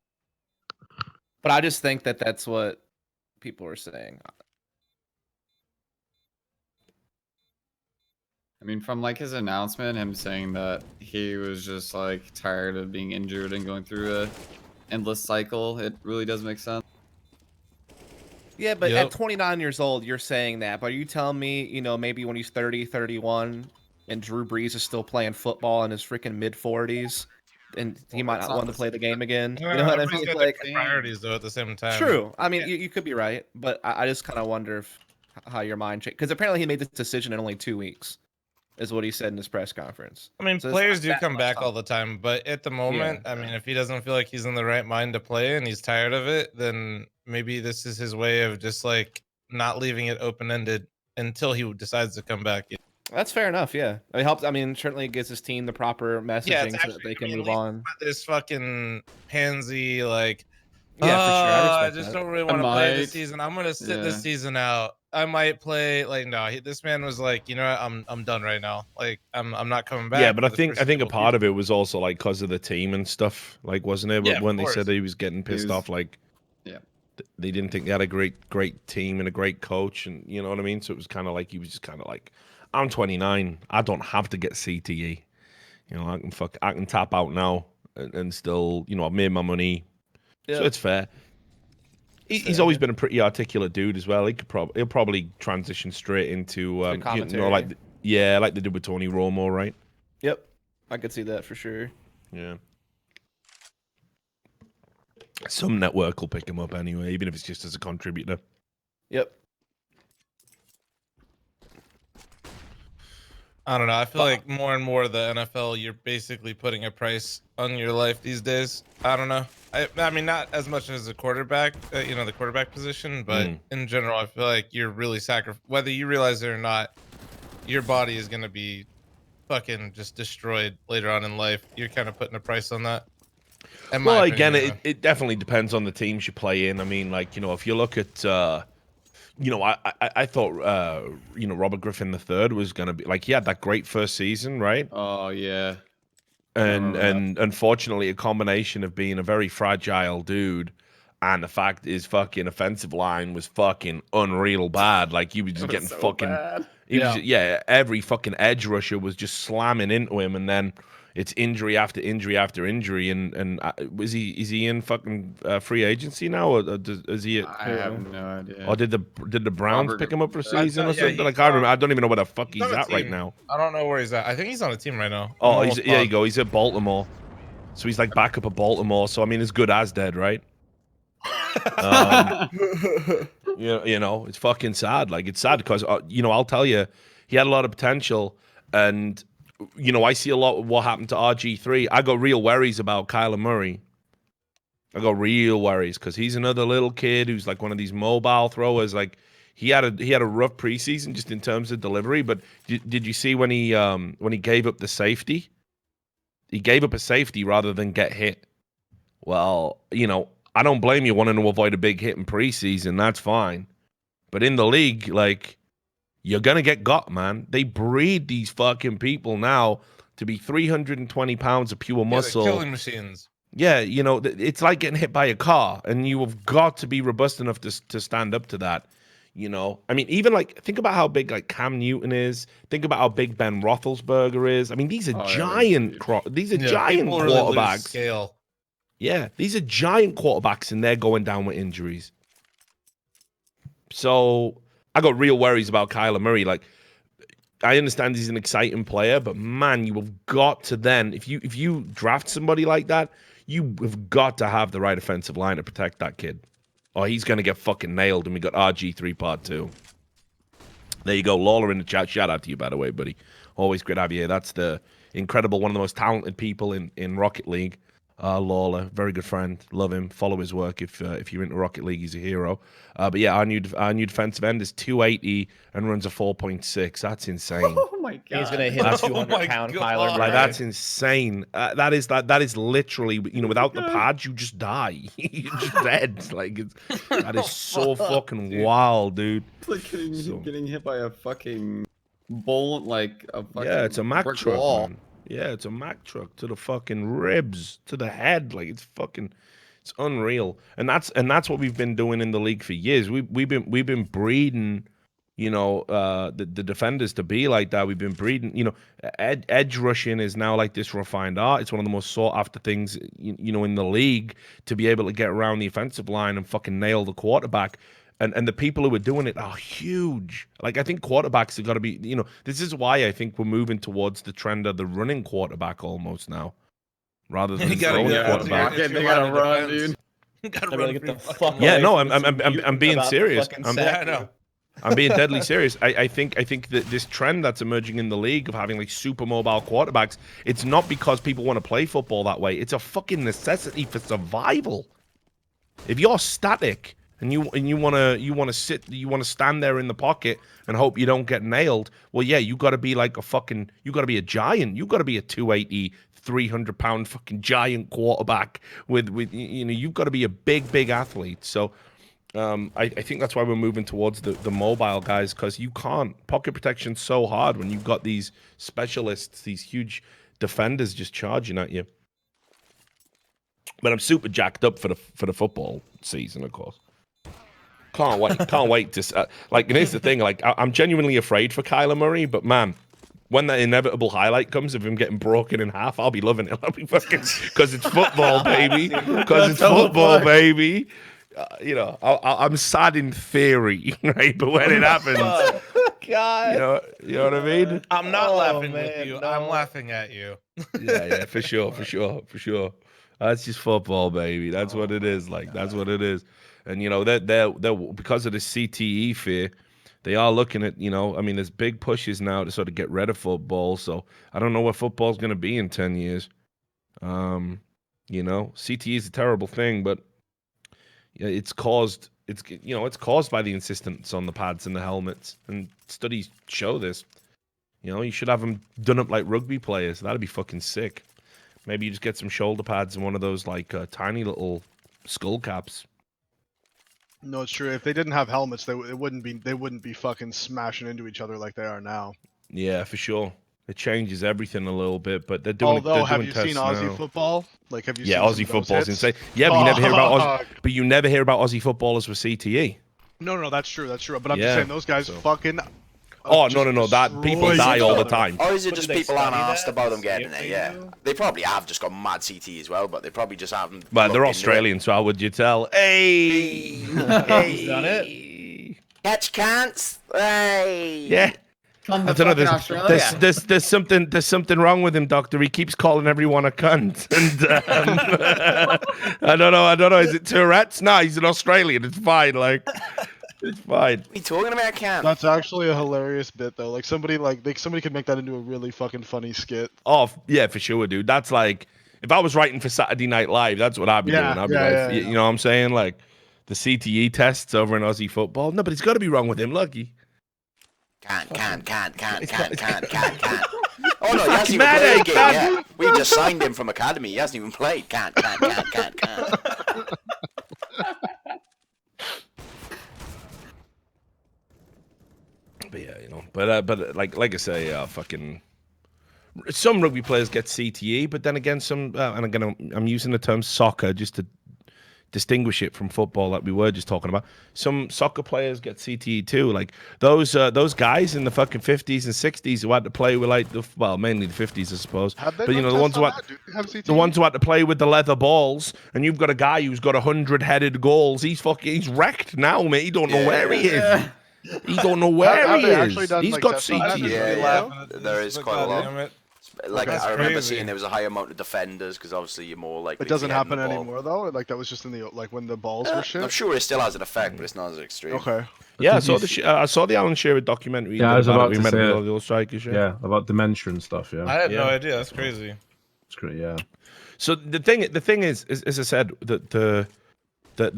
But I just think that that's what people are saying. I mean, from like his announcement, him saying that he was just like tired of being injured and going through a endless cycle, it really does make sense. Yeah, but at 29 years old, you're saying that. But are you telling me, maybe when he's 30, 31, and Drew Brees is still playing football in his freaking mid-40s, and he might not want to play the game again? You know what I mean? Got Like, priorities though at the same time. true. I mean, you could be right, but I just kind of wonder how your mind changed. Because apparently he made this decision in only 2 weeks, is what he said in his press conference. I mean, So it's players not do that come much back time. all the time, but at the moment, I mean, if he doesn't feel like he's in the right mind to play and he's tired of it, then maybe this is his way of just like not leaving it open-ended until he decides to come back. That's fair enough, yeah. It helps. I mean, certainly gives his team the proper messaging so that they can move on. This fucking pansy, like, Yeah, for sure. I respect just that. don't really want to play this might. season. I'm gonna sit this Yeah. season out. I might play like no. This man was like, you know what? I'm done right now. Like I'm not coming back. Yeah, but for I the think first a couple part of seasons. it was also like because of the team and stuff, like wasn't it? Yeah, of When they course. said that he was getting pissed was- off, like Yeah. they didn't think they had a great team and a great coach, and you know what I mean. So it was kind of like he was just kind of like, I'm 29, I don't have to get CTE, you know, I can tap out now and still, you know, I've made my money, so it's fair. He's always been a pretty articulate dude as well. He'll probably transition straight into you know, like like they did with Tony Romo, right? Yep, I could see that for sure. Yeah. Some network will pick him up anyway, even if it's just as a contributor. Yep. I don't know. I feel like more and more the NFL, you're basically putting a price on your life these days. I don't know. I mean, not as much as a quarterback, you know, the quarterback position, but in general, I feel like you're really whether you realize it or not, your body is going to be fucking just destroyed later on in life. You're kind of putting a price on that. Well, again, it definitely depends on the teams you play in. I mean, like, you know, if you look at, you know, I thought, you know, Robert Griffin III was going to be, like, he had that great first season, right? Oh, yeah. And unfortunately, a combination of being a very fragile dude and the fact his fucking offensive line was fucking unreal bad. Like, he was just getting fucking... every fucking edge rusher was just slamming into him, and then it's injury after injury after injury. And is he in fucking free agency now, or is he? I have no idea. Or did the Browns pick him up for a season or something? Like, I don't even know where the fuck he's at right now. I don't know where he's at. I think he's on a team right now. Oh, there you go. He's at Baltimore, so he's like backup at Baltimore. So I mean, as good as dead, right? You know, it's fucking sad. Like, it's sad because you know, I'll tell you, he had a lot of potential, and you know, I see a lot of what happened to RG3. I got real worries about Kyler Murray. I got real worries because he's another little kid who's like one of these mobile throwers. Like, he had a rough preseason just in terms of delivery. But did you see when he gave up the safety? He gave up a safety rather than get hit. Well, you know, I don't blame you wanting to avoid a big hit in preseason. That's fine. But in the league, like, you're going to get got, man. They breed these fucking people now to be 320 pounds of pure muscle. Killing machines. Yeah, you know, it's like getting hit by a car, and you have got to be robust enough to stand up to that. You know, I mean, even like, think about how big like Cam Newton is. Think about how big Ben Roethlisberger is. I mean, these are giant quarterbacks. Really scale. Yeah, these are giant quarterbacks, and they're going down with injuries. So I got real worries about Kyler Murray. Like, I understand he's an exciting player, but man, you have got to then, if you draft somebody like that, you have got to have the right offensive line to protect that kid, or he's going to get fucking nailed. And we got RG3 Part 2. There you go, Lawler in the chat. Shout out to you, by the way, buddy. Always great to have you here. That's the incredible, one of the most talented people in Rocket League. Lawler, very good friend. Love him. Follow his work if you're into Rocket League. He's a hero. But yeah, our new defensive end is 280 and runs a 4.6. That's insane. Oh my god! He's gonna hit a 200-pound Kyler. Like, that's insane. That is literally, you know, without the pads, you just die. You're just dead. Like, that is so fucking wild, dude. It's like getting hit by a fucking bullet, like a fucking it's a Mack brick truck, wall. man. Yeah, it's a Mack truck to the fucking ribs, to the head. Like, it's unreal. And that's what we've been doing in the league for years. We've been breeding, you know, the defenders to be like that. We've been breeding, you know, edge rushing is now like this refined art. It's one of the most sought after things, you know, in the league, to be able to get around the offensive line and fucking nail the quarterback. And the people who are doing it are huge. Like, I think quarterbacks have got to be, you know, this is why I think we're moving towards the trend of the running quarterback almost now, rather than the throwing quarterback. They gotta run, dude. Yeah, no, I'm being serious. I'm being deadly serious. I think that this trend that's emerging in the league of having like super mobile quarterbacks, it's not because people want to play football that way. It's a fucking necessity for survival. If you're static and you want to stand there in the pocket and hope you don't get nailed. Well, yeah, you got to be like you got to be a giant. You got to be a 280, 300-pound fucking giant quarterback with you've got to be a big athlete. So I think that's why we're moving towards the mobile guys, because you can't pocket protection so hard when you've got these specialists, these huge defenders just charging at you. But I'm super jacked up for the football season, of course. Can't wait to like. And here's the thing: like, I'm genuinely afraid for Kyler Murray, but man, when that inevitable highlight comes of him getting broken in half, I'll be loving it. I'll be fucking, because it's football, baby. Because it's football, baby. I'm sad in theory, right? But when it happens, God, you know what I mean? I'm not laughing with you. No. I'm laughing at you. Yeah, for sure. That's just football, baby. That's what it is. Like, that's what it is. And they're because of the CTE fear, they are looking at I mean, there's big pushes now to sort of get rid of football. So I don't know where football's going to be in 10 years. CTE is a terrible thing, but it's caused by the insistence on the pads and the helmets, and studies show this. You should have them done up like rugby players. That'd be fucking sick. Maybe you just get some shoulder pads and one of those like tiny little skull caps. No, it's true. If they didn't have helmets, they wouldn't be fucking smashing into each other like they are now. Yeah, for sure. It changes everything a little bit, but they're doing. Although, have you seen Aussie football? Like, have you? Yeah, seen Aussie football's insane. Yeah, but you never hear about you never hear about Aussie footballers with CTE. No, that's true. But I'm just saying those guys fucking. No. That people die all the time. Or is it just people aren't asked about them getting it? Yeah, they probably have just got mad CT as well, but they probably just haven't. Well, they're Australian, so how would you tell? Hey, done it. Catch cants. Hey. Yeah. I don't know. There's something wrong with him, Doctor. He keeps calling everyone a cunt, and I don't know. Is it Tourette's? No, he's an Australian. It's fine. Like, it's fine. What are you talking about, Cam? That's actually a hilarious bit, though. Like, somebody could make that into a really fucking funny skit. Oh yeah, for sure, dude. That's like, if I was writing for Saturday Night Live, that's what I'd be doing. I'd be like, you know what I'm saying? Like, the CTE tests over in Aussie football. No, but it's got to be wrong with him, Lucky. Can't. Oh no, he hasn't even played a game yet. We just signed him from academy. He hasn't even played. Can't. But yeah, but like I say, fucking some rugby players get CTE, but then again, some and again, I'm using the term soccer just to distinguish it from football, like we were just talking about. Some soccer players get CTE too, like those guys in the fucking 50s and 60s who had to play with mainly the 50s, I suppose. But the ones who had to play with the leather balls, and you've got a guy who's got 100 headed goals. He's wrecked now, mate. He don't know where he is. He don't know where he is. He's got CTE. Yeah. There is quite a lot. Like, I remember seeing there was a high amount of defenders because obviously you're more likely. It doesn't happen anymore though. Like, that was just in the when the balls were shit. I'm sure it still has an effect, but it's not as extreme. Okay. Yeah, I saw the Alan Shearer documentary. Yeah, I was about to say the strikers. Yeah, about dementia and stuff. Yeah, I had no idea. That's crazy. It's great. Yeah. So the thing is, as I said, the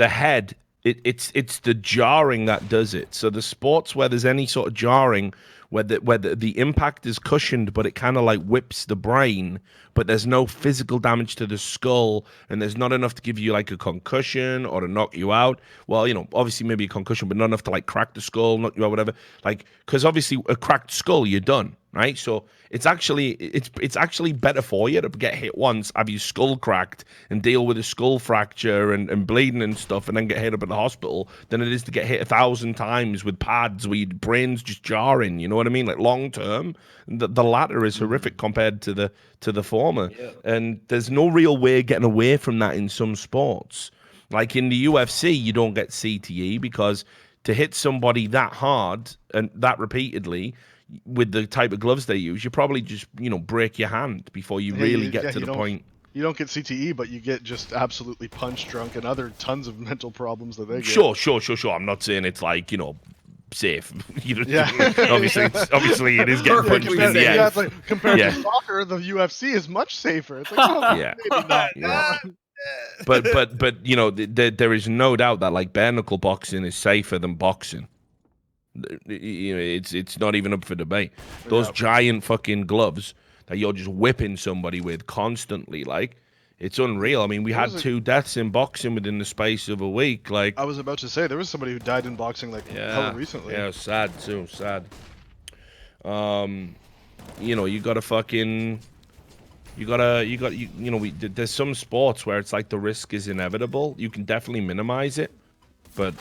head. It's the jarring that does it. So the sports where there's any sort of jarring, where the impact is cushioned, but it kind of like whips the brain, but there's no physical damage to the skull, and there's not enough to give you like a concussion or to knock you out. Well, obviously maybe a concussion, but not enough to like crack the skull, knock you out, whatever. Like, because obviously a cracked skull, you're done, right? So it's actually better for you to get hit once, have your skull cracked, and deal with a skull fracture and bleeding and stuff, and then get hit up at the hospital, than it is to get hit 1,000 times with pads where your brain's just jarring. You know what I mean? Like, long term, the latter is horrific compared to the former. Yeah. And there's no real way of getting away from that in some sports. Like in the UFC, you don't get CTE because to hit somebody that hard and that repeatedly with the type of gloves they use, you probably just, break your hand before you really get to the point. You don't get CTE, but you get just absolutely punch drunk and other tons of mental problems that they get. Sure. I'm not saying it's like, safe. Obviously it is getting punched in the end. Yeah, it's like, compared to soccer, the UFC is much safer. It's like, maybe not. But you know, there is no doubt that like bare knuckle boxing is safer than boxing. You know, it's not even up for debate. Those giant fucking gloves that you're just whipping somebody with constantly, like, it's unreal. I mean, we had 2 deaths in boxing within the space of a week. Like, I was about to say there was somebody who died in boxing like hella recently. Yeah, sad too, sad. You know, you gotta fucking, you know, there's some sports where it's like the risk is inevitable. You can definitely minimize it, but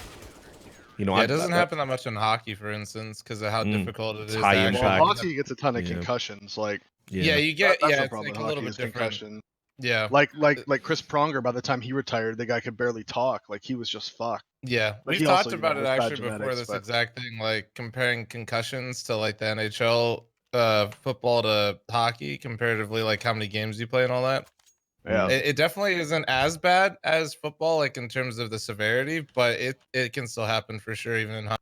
you know, it doesn't happen that much in hockey, for instance, because of how difficult it is. High impact. Well, hockey gets a ton of concussions. Like, yeah, you get that's yeah, no it's problem like with a little hockey bit is different. concussion. Yeah, like Chris Pronger. By the time he retired, the guy could barely talk. Like, he was just fucked. Yeah, But we've he talked also, about you it know, bad actually before genetics, this but- exact thing, like comparing concussions to like the NHL football to hockey, comparatively, like how many games you play and all that. Yeah, it definitely isn't as bad as football, like in terms of the severity, but it can still happen for sure, even in hockey.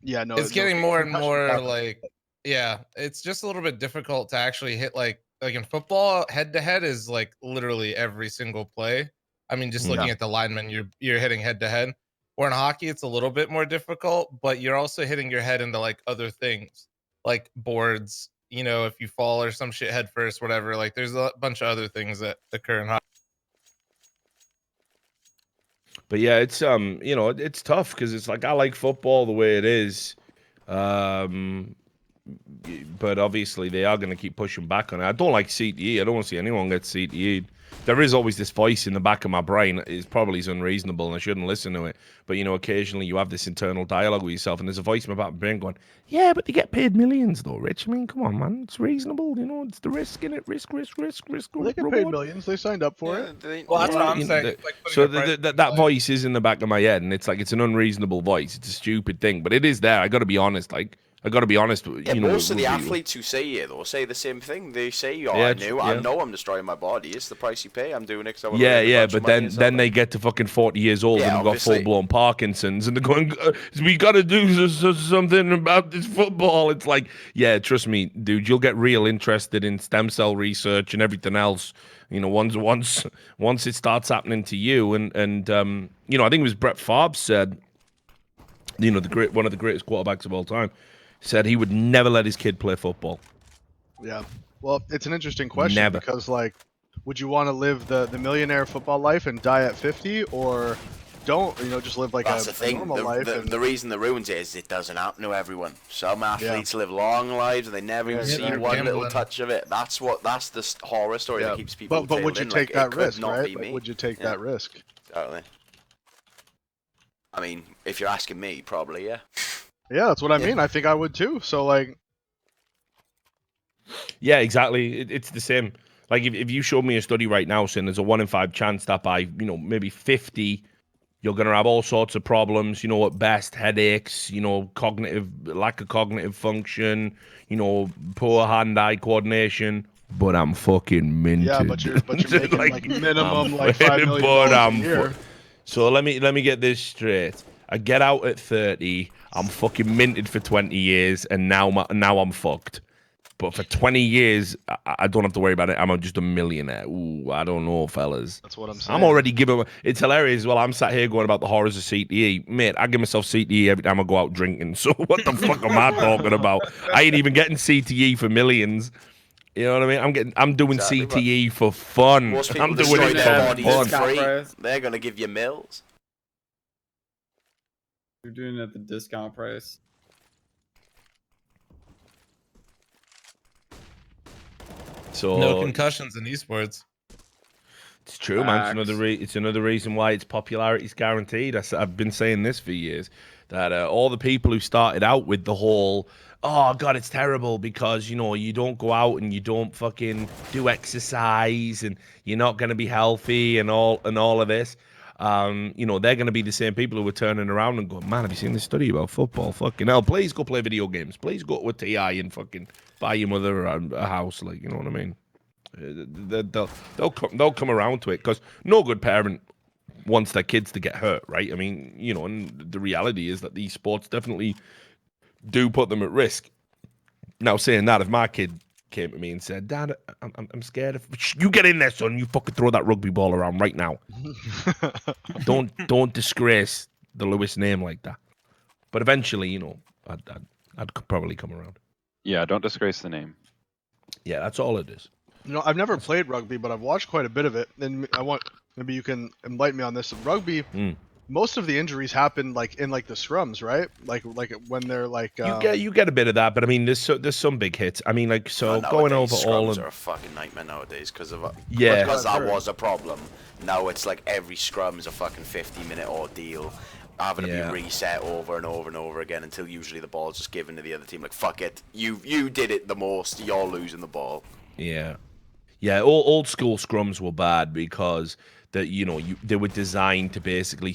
Yeah, no, It's getting more and concussions more happen. like, yeah, it's just a little bit difficult to actually hit like in football, head to head is like literally every single play. I mean, just looking at the linemen, you're hitting head to head. Or in hockey, it's a little bit more difficult, but you're also hitting your head into like other things, like boards. You know, if you fall or some shit head first, whatever. Like, there's a bunch of other things that occur in hockey. But yeah, it's you know, it's tough because it's like I like football the way it is, but obviously they are going to keep pushing back on it. I don't like CTE. I don't want to see anyone get CTE'd. There is always this voice in the back of my brain. It probably is unreasonable and I shouldn't listen to it. But, you know, occasionally you have this internal dialogue with yourself and there's a voice in my back of my brain going, yeah, but they get paid millions though, Rich. I mean, come on, man. It's reasonable. You know, it's the risk in it. Risk, Well, they get reward. paid millions. They signed up for it. Well, that's what I'm You know, saying. so that voice is in the back of my head and it's like, it's an unreasonable voice. It's a stupid thing, but it is there. I got to be honest. Like, I got to be honest. Yeah, you know, most of the with athletes who say it though say the same thing. They say, "Oh, Yeah, I know I'm destroying my body. It's the price you pay. I'm doing it because I want Yeah, but then they get to fucking 40 years old Yeah, and have got obviously. full-blown Parkinson's and they're going, we got to do something about this football. It's like, yeah, trust me, dude, you'll get real interested in stem cell research and everything else, you know, once it starts happening to you. And you know, I think it was Brett Favre said, you know, one of the greatest quarterbacks of all time, said he would never let his kid play football. Yeah. Well, it's an interesting question Never. because, like, would you want to live the millionaire football life and die at 50, or don't, you know, just live like That's a the thing. normal life? The reason that ruins it is it doesn't happen to everyone. Some athletes live long lives and they never even see one little touch of it. That's the horror story that keeps people. But would you take that risk, right? Like, would you take that risk? Totally. I mean, if you're asking me, probably, yeah. Yeah, that's what I mean. I think I would too. So, like, yeah, exactly. It's the same. Like if you showed me a study right now saying there's a 1 in 5 chance that by, you know, maybe 50, you're gonna have all sorts of problems. You know, at best headaches. You know, lack of cognitive function. You know, poor hand-eye coordination. But I'm fucking minted. yeah, but you're making like minimum like $5 million but a I'm year. So let me get this straight. I get out at 30. I'm fucking minted for 20 years, and now I'm fucked. But for 20 years, I don't have to worry about it. I'm just a millionaire. Ooh, I don't know, fellas. That's what I'm saying. I'm already giving. It's hilarious. Well, I'm sat here going about the horrors of CTE. Mate, I give myself CTE every time I go out drinking. So what the fuck am I talking about? I ain't even getting CTE for millions. You know what I mean? I'm doing CTE for fun. Most people I'm doing destroy it their for bodies fun. free. They're gonna give you mills. You're doing it at the discount price. So No concussions in esports. It's true, man. It's another reason why its popularity is guaranteed. I've been saying this for years, that all the people who started out with the whole, oh god, it's terrible because, you know, you don't go out and you don't fucking do exercise and you're not going to be healthy and all of this. You know, they're going to be the same people who are turning around and going, man, have you seen this study about football? Fucking hell, please go play video games. Please go to a TI and fucking buy your mother a house, like, you know what I mean? They'll come around to it because no good parent wants their kids to get hurt, right? I mean, you know, and the reality is that these sports definitely do put them at risk. Now, saying that, if my kid came to me and said, "Dad, I'm scared of you. Get in there, son. You fucking throw that rugby ball around right now. don't disgrace the Lewis name like that." But eventually, you know, I'd probably come around. Yeah, don't disgrace the name. Yeah, that's all it is. You know, I've never played rugby, but I've watched quite a bit of it, and maybe you can enlighten me on this. Rugby, most of the injuries happen like in like the scrums, right? Like when they're like you get a bit of that, but I mean, there's some big hits. I mean, like going over all scrums are a fucking nightmare nowadays because because that was a problem. Now it's like every scrum is a fucking 50-minute ordeal, having to be reset over and over and over again until usually the ball's just given to the other team. Like, fuck it, you did it the most, you're losing the ball. Yeah, old school scrums were bad because they were designed to basically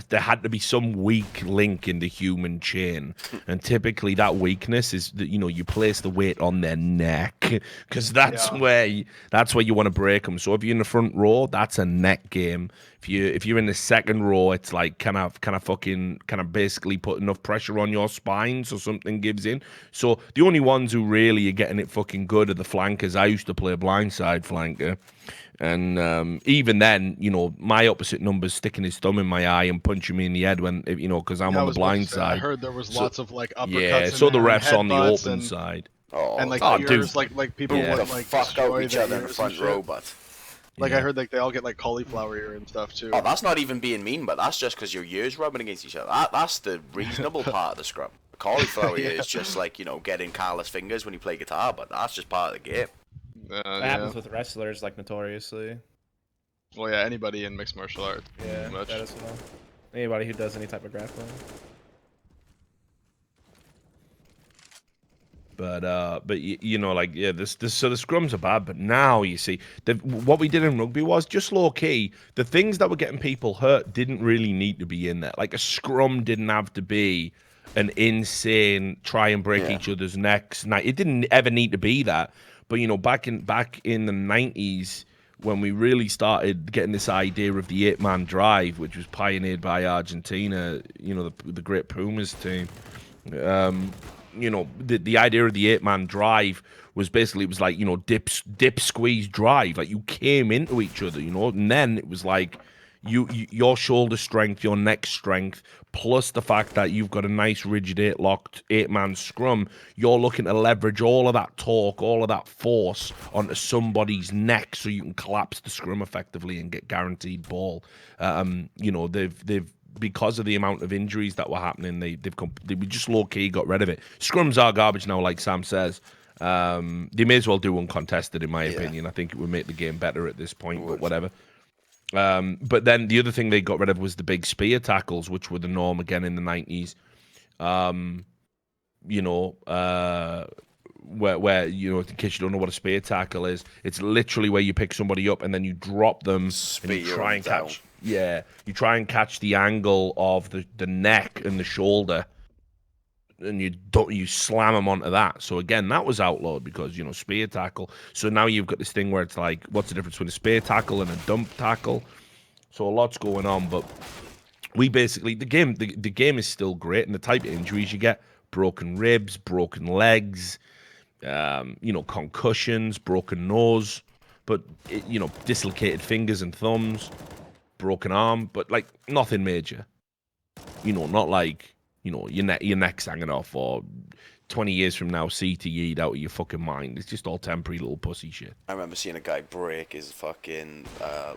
there had to be some weak link in the human chain, and typically that weakness is that you place the weight on their neck because that's where you want to break them. So if you're in the front row, that's a neck game. If you're in the second row, it's like kind of basically put enough pressure on your spine so something gives in. So the only ones who really are getting it fucking good are the flankers. I used to play a blindside flanker. And even then, my opposite number's sticking his thumb in my eye and punching me in the head when, because I'm on the blind side. I heard there was lots of like uppercuts. Yeah, so the refs on the open and, side. And like dude, like people would like fuck out each other in the ears front row, but. Like I heard like they all get like cauliflower ear and stuff too. Oh, that's not even being mean, but that's just because your ears rubbing against each other. That's the reasonable part of the scrum. Cauliflower ear is just like, getting callous fingers when you play guitar, but that's just part of the game. That happens with wrestlers, like, notoriously. Well, yeah, anybody in mixed martial arts. Yeah, that as well. Anybody who does any type of grappling. But so the scrums are bad. But now you see what we did in rugby was just low key. The things that were getting people hurt didn't really need to be in there. Like a scrum didn't have to be an insane try and break each other's necks. It didn't ever need to be that. But back in the 90s, when we really started getting this idea of the 8-man drive, which was pioneered by Argentina, the great Pumas team. The idea of the 8-man drive was basically, it was like, dip, squeeze, drive. Like you came into each other, and then it was like your shoulder strength, your neck strength, plus the fact that you've got a nice rigid 8-man scrum, you're looking to leverage all of that torque, all of that force onto somebody's neck so you can collapse the scrum effectively and get guaranteed ball. They've because of the amount of injuries that were happening, they just low key got rid of it. Scrums are garbage now, like Sam says. They may as well do uncontested, in my opinion. I think it would make the game better at this point, but whatever. But then the other thing they got rid of was the big spear tackles, which were the norm again in the 90s. Where in case you don't know what a spear tackle is, it's literally where you pick somebody up and then you drop them and you try and catch. Yeah, you try and catch the angle of the neck and the shoulder, and you slam them onto that. So again, that was outlawed because spear tackle. So now you've got this thing where it's like, what's the difference between a spear tackle and a dump tackle? So a lot's going on, but we basically the game is still great, and the type of injuries you get: broken ribs, broken legs, concussions, broken nose, but dislocated fingers and thumbs. Broken arm, but like nothing major. Not like your neck's hanging off, or 20 years from now CTE'd out of your fucking mind. It's just all temporary little pussy shit. I remember seeing a guy break his fucking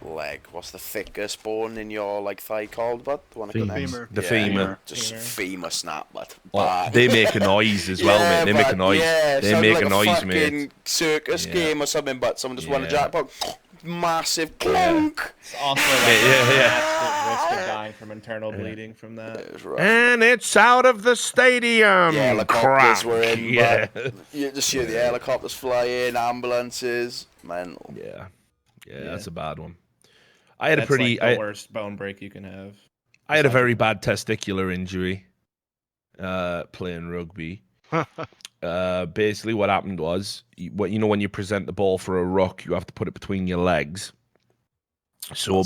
leg. What's the thickest bone in your thigh called? But the one at the next? The femur. Just femur snap, but they make a noise as well, mate. They make a noise. They make a noise, mate. Circus game or something, but someone just won a jackpot. Massive clunk. It's also risk of dying from internal bleeding from that. And it's out of the stadium. Yeah, helicopters were in. But you just hear the helicopters fly in, ambulances. Mental. Yeah, that's a bad one. I had the worst bone break you can have. I had a very bad testicular injury playing rugby. Basically what happened was, when you present the ball for a ruck, you have to put it between your legs. So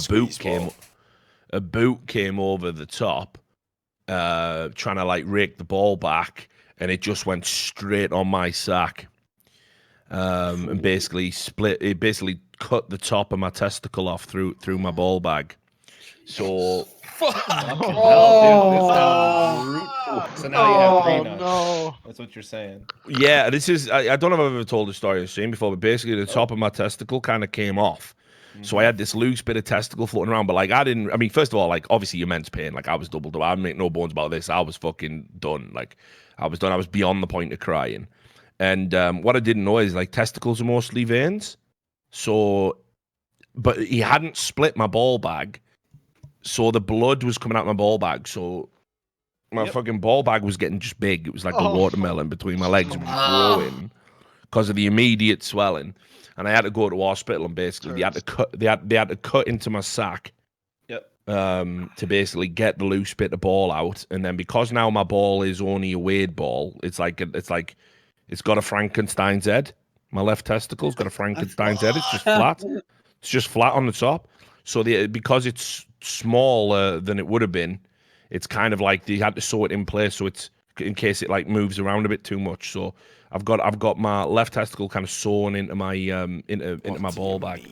a boot came over the top, trying to like rake the ball back, and it just went straight on my sack. and basically cut the top of my testicle off through my ball bag. So. So now you have 3 nuts. No. That's what you're saying. Yeah, this is. I don't know if I've ever told this story on stream before, but basically the top of my testicle kind of came off. So I had this loose bit of testicle floating around, but like I mean, first of all, like obviously immense pain. Like I was doubled up. I make no bones about this. I was fucking done. Like I was done. I was beyond the point of crying. And what I didn't know is like testicles are mostly veins. So, but he hadn't split my ball bag. So the blood was coming out my ball bag. So my fucking ball bag was getting just big. It was like a watermelon between my legs. It was growing because of the immediate swelling. And I had to go to hospital, and basically they had to cut into my sack. To basically get the loose bit of ball out, and then because now my ball is only a weighed ball, it's got a Frankenstein's head. My left testicle's got a Frankenstein's head. It's just flat. It's just flat on the top. So because it's smaller than it would have been, it's kind of like they had to sew it in place so it's in case it like moves around a bit too much. So I've got my left testicle kind of sewn into my into my ball bag.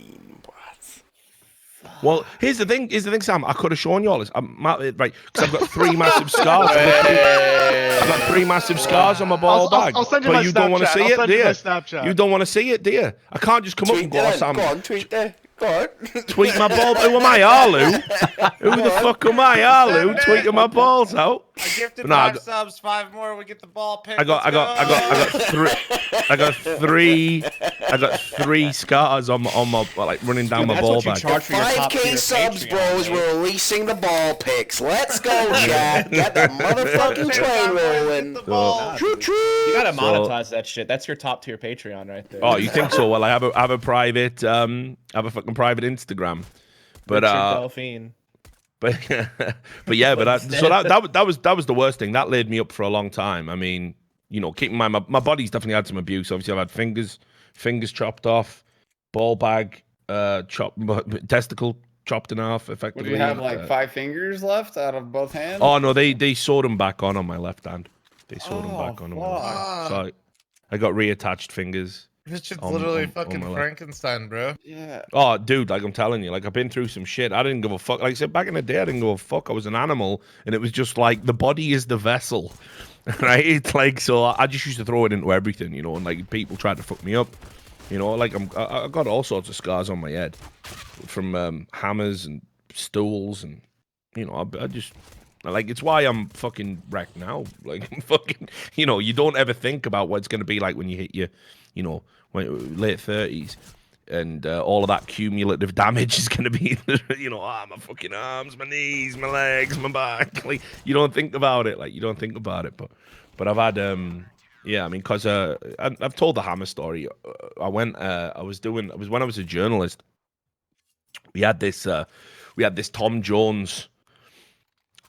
Well, here's the thing, Sam. I could have shown you all this, right? Because I've got 3 massive scars. I've got 3 massive scars on my ball bag. I'll send you but my you Snapchat. don't want to see I'll it, send do you my you? Snapchat. You don't want to see it, do you? I can't just come up and go, Sam. Go on, tweet there. Go on. Tweet my ball. Who am I, Arlu? Who the fuck am I, Arlu? Tweeting my balls out. I gifted 5 subs, 5 more. We get the ball pick. I got 3 scars on my like running down my ball bag. 5K subs, bros. We're releasing the ball picks. Let's go, chat. Get the motherfucking train rolling. You gotta monetize that shit. That's your top tier Patreon right there. Oh, you think so? Well, I have a private have a fucking private Instagram, but Delphine. But yeah, but that was the worst thing. That laid me up for a long time. I mean, you know, keep in mind my body's definitely had some abuse. Obviously, I've had fingers chopped off, ball bag testicle chopped in half. Effectively, would you have like 5 fingers left out of both hands? Oh no, they sewed them back on my left hand. They sewed them back on my left hand. So I got reattached fingers. This shit's literally fucking Frankenstein, bro. Yeah. Oh, dude, like I'm telling you, like I've been through some shit. I didn't give a fuck. Like I said, back in the day, I didn't give a fuck. I was an animal, and it was just like the body is the vessel, right? It's like, so I just used to throw it into everything, you know, and like people tried to fuck me up, you know, like I got all sorts of scars on my head from hammers and stools, and you know, I just. Like, it's why I'm fucking wrecked now. Like, I'm fucking, you know, you don't ever think about what it's going to be like when you hit your, you know, late 30s. And all of that cumulative damage is going to be, you know, my fucking arms, my knees, my legs, my back. Like, you don't think about it. Like, you don't think about it. But I've had, yeah, I mean, because I've told the hammer story. I was when I was a journalist. We had this Tom Jones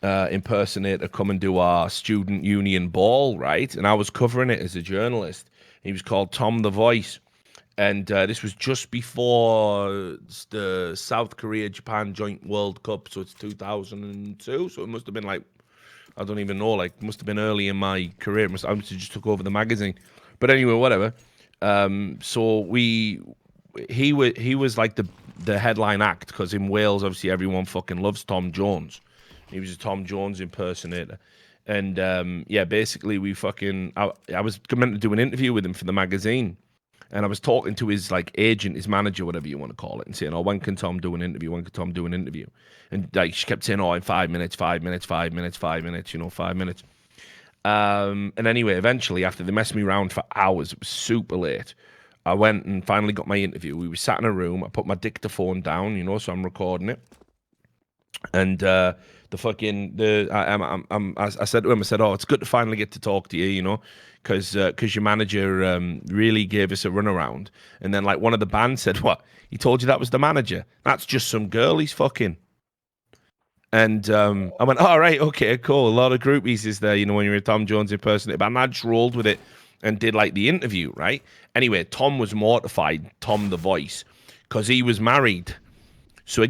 impersonator come and do our student union ball, right? And I was covering it as a journalist. He was called Tom the Voice, and this was just before the South Korea-Japan Joint World Cup, so it's 2002, so it must have been like, I don't even know, like, must have been early in my career. I must have just took over the magazine. But anyway, whatever. So he was like the headline act, because in Wales, obviously, everyone fucking loves Tom Jones. He was a Tom Jones impersonator. And yeah, basically I was meant to do an interview with him for the magazine. And I was talking to his like agent, his manager, whatever you want to call it, and saying, oh, when can Tom do an interview? When can Tom do an interview? And like she kept saying, oh, in 5 minutes, 5 minutes, 5 minutes, 5 minutes, you know, 5 minutes. And anyway, eventually, after they messed me around for hours, it was super late. I went and finally got my interview. We were sat in a room. I put my dictaphone down, you know, so I'm recording it. And I said to him, I said, oh, it's good to finally get to talk to you, you know, because your manager really gave us a runaround. And then like one of the band said, what? He told you that was the manager? That's just some girl he's fucking. And I went, all right, okay, cool. A lot of groupies is there, you know, when you're a Tom Jones impersonator. But I just rolled with it and did like the interview, right? Anyway, Tom was mortified, Tom the Voice, because he was married. So we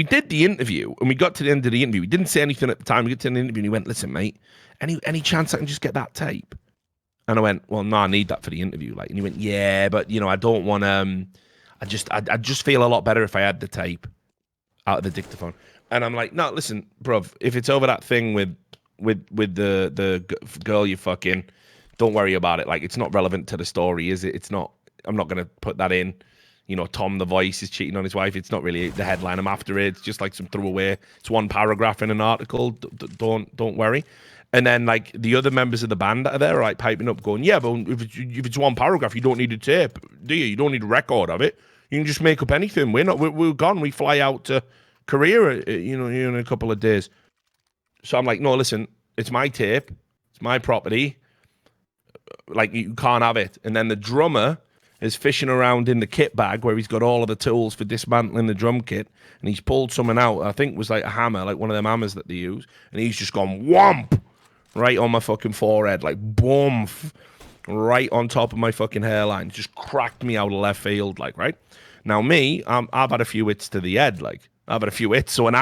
did the interview, and we got to the end of the interview. We didn't say anything at the time. We got to the interview, and he went, "Listen, mate, any chance I can just get that tape?" And I went, well, no, I need that for the interview. Like, and he went, yeah, but you know, I don't want I just feel a lot better if I had the tape out of the dictaphone. And I'm like, no, listen, bruv, if it's over that thing with the girl you fucking, don't worry about it. Like, it's not relevant to the story, is it? It's not. I'm not gonna put that in. You know, Tom the voice is cheating on his wife. It's not really the headline. I'm after it. It's just like some throwaway. It's one paragraph in an article. Don't worry. And then like the other members of the band that are there are like piping up, going, yeah, but if it's one paragraph, you don't need a tape, do you? You don't need a record of it. You can just make up anything. We're gone. We fly out to Korea, you know, in a couple of days. So I'm like, no, listen, it's my tape, it's my property. Like, you can't have it. And then the drummer is fishing around in the kit bag where he's got all of the tools for dismantling the drum kit, and he's pulled something out. I think it was like a hammer, like one of them hammers that they use, and he's just gone whomp right on my fucking forehead, like boom, right on top of my fucking hairline. Just cracked me out of left field, like, right? Now me, I've had a few hits to the head, like. I've had a few hits, so when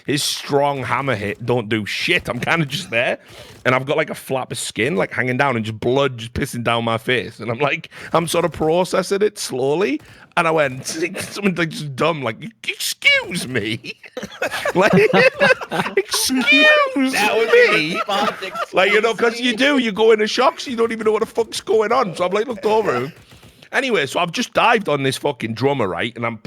his strong hammer hit don't do shit. I'm kind of just there, and I've got like a flap of skin like hanging down and just blood just pissing down my face, and I'm sort of processing it slowly, and I went something like just dumb, like, excuse me, like, excuse me, like, you know, because you go into shock, so you don't even know what the fuck's going on. So I'm like, looked over him. Anyway, so I've just dived on this fucking drummer, right? And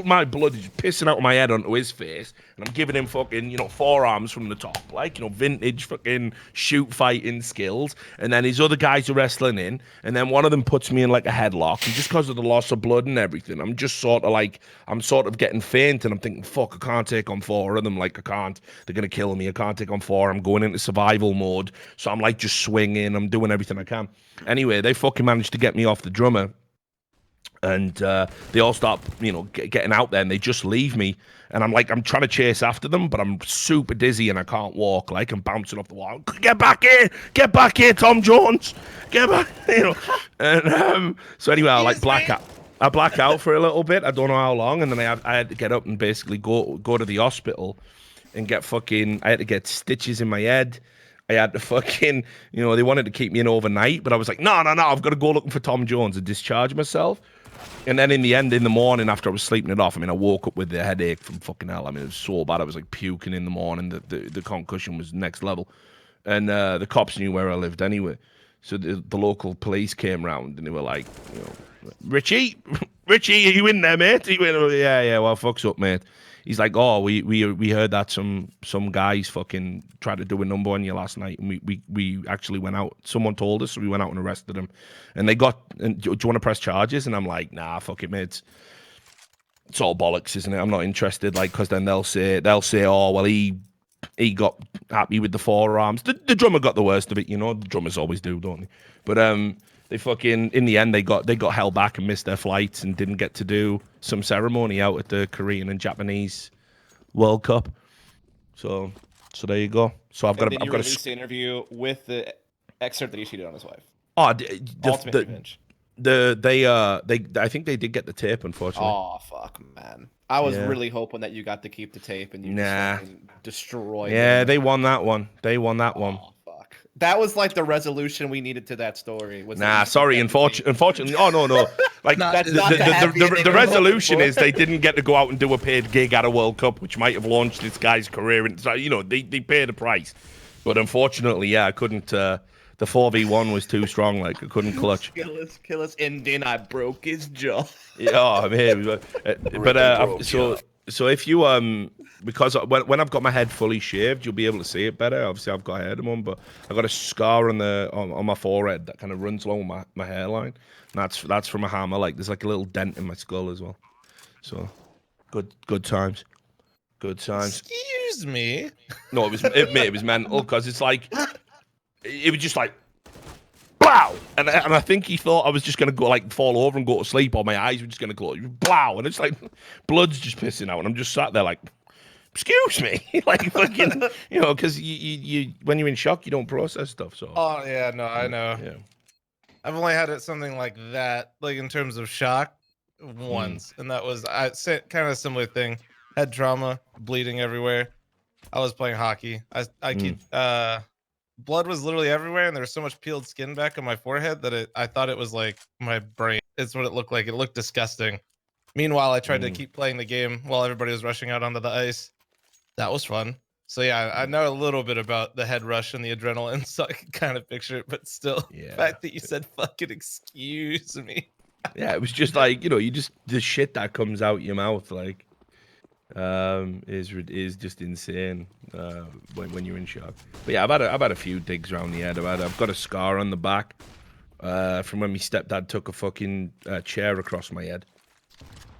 my blood is pissing out of my head onto his face, and I'm giving him fucking, you know, forearms from the top, like, you know, vintage fucking shoot fighting skills. And then his other guys are wrestling in, and then one of them puts me in like a headlock, and just because of the loss of blood and everything, I'm sort of getting faint, and I'm thinking, fuck, I can't take on four of them, like, I can't. They're gonna kill me. I can't take on four. I'm going into survival mode, so I'm like just swinging. I'm doing everything I can. Anyway, they fucking managed to get me off the drummer. And they all start, you know, getting out there, and they just leave me. And I'm trying to chase after them, but I'm super dizzy and I can't walk. Like, I'm bouncing off the wall. Get back here, Tom Jones, get back, you know. And so anyway, I black out for a little bit. I don't know how long, and then I had to get up and basically go to the hospital and get I had to get stitches in my head. I had to fucking, you know, they wanted to keep me in overnight, but I was like, no, I've got to go looking for Tom Jones and discharge myself. And then in the end, in the morning, after I was sleeping it off, I mean, I woke up with the headache from fucking hell. I mean, it was so bad. I was like puking in the morning. The concussion was next level. And the cops knew where I lived anyway. So the local police came round, and they were like, you know, Richie, are you in there, mate? He went, oh, yeah, well, fuck's up, mate. He's like, oh, we heard that some guys fucking tried to do a number on you last night, and we actually went out. Someone told us, so we went out and arrested them. And they got, and do you want to press charges? And I'm like, nah, fuck it, mate. It's all bollocks, isn't it? I'm not interested, like, because then they'll say, oh, well, he got happy with the forearms. The drummer got the worst of it, you know. The drummers always do, don't they? But they fucking, in the end, they got held back and missed their flights and didn't get to do some ceremony out at the Korean and Japanese World Cup. So there you go. So I've got the interview with the excerpt that he cheated on his wife. Oh, Ultimate revenge. I think they did get the tape, unfortunately. Oh fuck, man! I was really hoping that you got to keep the tape and you just destroyed. Yeah, they won that one. Fuck. That was like the resolution we needed to that story. Sorry. Unfortunately, oh no. Like the resolution is they didn't get to go out and do a paid gig at a World Cup, which might have launched this guy's career. And you know, they paid a price, but unfortunately, I couldn't. The 4v1 was too strong. Like, I couldn't clutch. Kill us, and then I broke his jaw. Yeah, man. So if you because when I've got my head fully shaved, you'll be able to see it better. Obviously, I've got hair on, but I've got a scar on my forehead that kind of runs along my hairline. And that's from a hammer. Like, there's like a little dent in my skull as well. So good times. Good times. Excuse me. No, it was mental, because it's like it was just like blow, and I think he thought I was just gonna go like fall over and go to sleep, or my eyes were just gonna close. Blow, and it's like blood's just pissing out, and I'm just sat there like, excuse me, like fucking, you know, because you when you're in shock, you don't process stuff. So. Oh yeah, no, I know. Yeah. I've only had something like that, like in terms of shock, once, and that was kind of a similar thing. Head trauma, bleeding everywhere. I was playing hockey. I keep blood was literally everywhere, and there was so much peeled skin back on my forehead that I thought it was like my brain. It's what it looked like. It looked disgusting. Meanwhile, I tried to keep playing the game while everybody was rushing out onto the ice. That was fun. So yeah, I know a little bit about the head rush and the adrenaline, so I can kind of picture it. But still, the fact that you said "fucking excuse me." Yeah, it was just like, you know, you just the shit that comes out your mouth like is just insane when you're in shock. But yeah, I've had a few digs around the head. I've got a scar on the back from when my stepdad took a fucking chair across my head.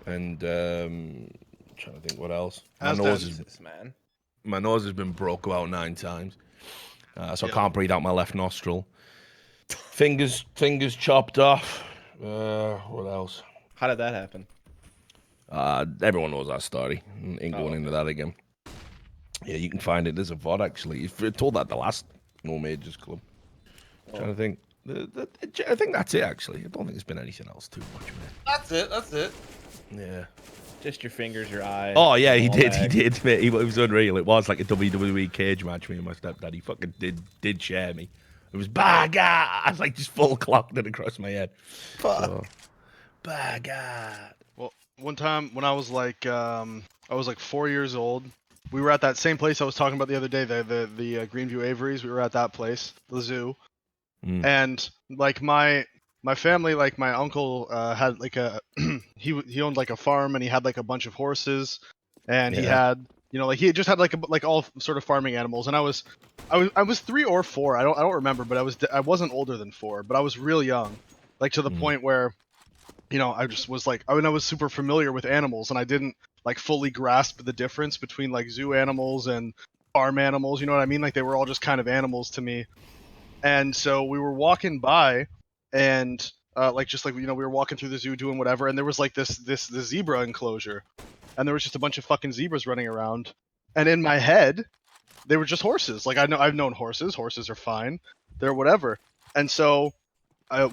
And trying to think what else. My nose has been broke about 9 times, so I can't breathe out my left nostril. Fingers chopped off. What else? How did that happen? Everyone knows that story. Ain't going into that again. Yeah, you can find it. There's a VOD actually. You told that the last No Majors Club. Trying to think. I think that's it actually. I don't think there's been anything else too much. Man. That's it. Yeah. Just your fingers, your eyes. Oh yeah, he did, mate. It was unreal. It was like a WWE cage match. Me and my stepdad. He fucking did share me. It was baga. I was like just full clocked it across my head. So, baga. Well, one time when I was like 4 years old, we were at that same place I was talking about the other day, the Greenview Averys. We were at that place, the zoo, and like my family, like my uncle had like a he owned like a farm, and he had like a bunch of horses, and he had, you know, like he just had like all sort of farming animals. And I was 3 or 4, I don't remember, but I wasn't older than 4, but I was real young, like to the point where, you know, I just was like, I was super familiar with animals, and I didn't like fully grasp the difference between like zoo animals and farm animals. You know what I mean? Like they were all just kind of animals to me. And so we were walking by, and like just like, you know, we were walking through the zoo doing whatever, and there was like this zebra enclosure, and there was just a bunch of fucking zebras running around. And in my head, they were just horses. Like I've known horses. Horses are fine. They're whatever. And so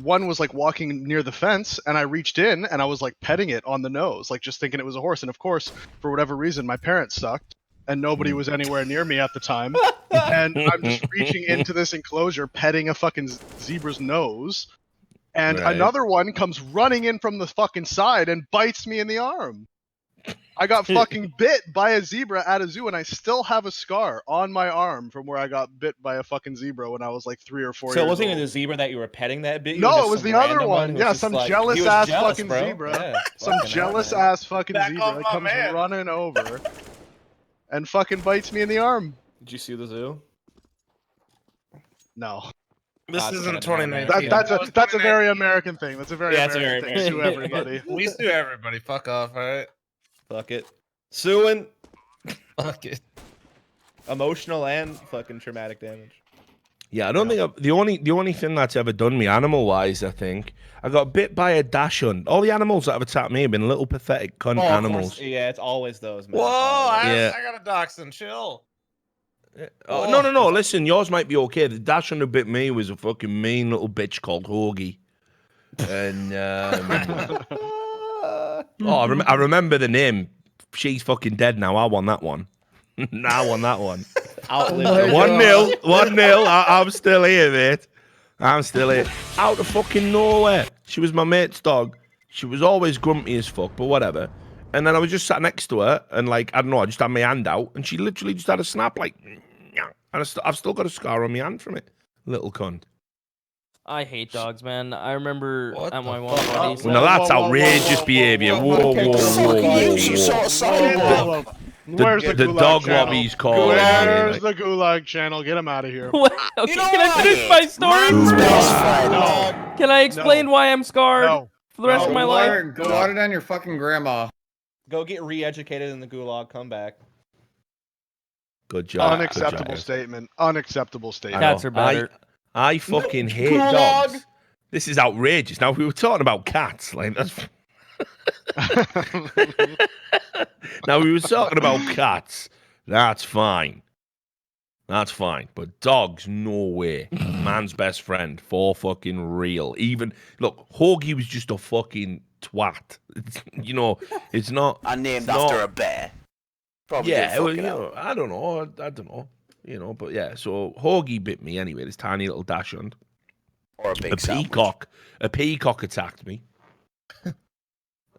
one was like walking near the fence, and I reached in and I was like petting it on the nose, like just thinking it was a horse. And of course, for whatever reason, my parents sucked, and nobody was anywhere near me at the time. And I'm just reaching into this enclosure, petting a fucking zebra's nose. And another one comes running in from the fucking side and bites me in the arm. I got fucking bit by a zebra at a zoo, and I still have a scar on my arm from where I got bit by a fucking zebra when I was like 3 or 4 years old. So it wasn't even the zebra that you were petting that bit? No, it was the other one. Yeah, some jealous ass fucking zebra. Yeah, some jealous ass fucking zebra comes running over and fucking bites me in the arm. Did you sue the zoo? No. This isn't 2019. That's a very American thing. That's a very American thing. Sue everybody. We sue everybody. Fuck off, all right? Fuck it. Suing. Fuck it. Emotional and fucking traumatic damage. Yeah, I don't think the only thing that's ever done me animal wise, I think I got bit by a dashund. All the animals that have attacked me have been little pathetic cunt animals. Yeah, it's always those. Man. Whoa, I got a dachshund. Chill. Oh, no. Listen, yours might be okay. The dachshund who bit me was a fucking mean little bitch called Hoagie. And I remember the name. She's fucking dead now. I won that one. 1-0. I'm still here, mate. I'm still here. Out of fucking nowhere. She was my mate's dog. She was always grumpy as fuck, but whatever. And then I was just sat next to her, and like, I don't know, I just had my hand out, and she literally just had a snap, like, and I've still got a scar on my hand from it. Little cunt. I hate dogs, man. I remember at my one buddy's. Well, now that's outrageous behavior. Whoa. The dog lobby's called. Where's the Gulag channel? Get him out of here. Okay, can I finish my story? Can I explain why I'm scarred for the rest of my life? Go water down your fucking grandma. Go get re-educated in the gulag. Come back. Good job. Unacceptable statement. Unacceptable statement. Cats are better. I fucking hate dogs. This is outrageous. Now we were talking about cats, like that's. Now we were talking about cats. That's fine. That's fine. But dogs, no way. Man's best friend, for fucking real. Even look, Hoagie was just a fucking twat. You know, it's not. I named after a bear. Probably yeah, well, you know, I don't know. you know. But yeah, so Hoagie bit me anyway. This tiny little dachshund. Or a big peacock. A peacock attacked me.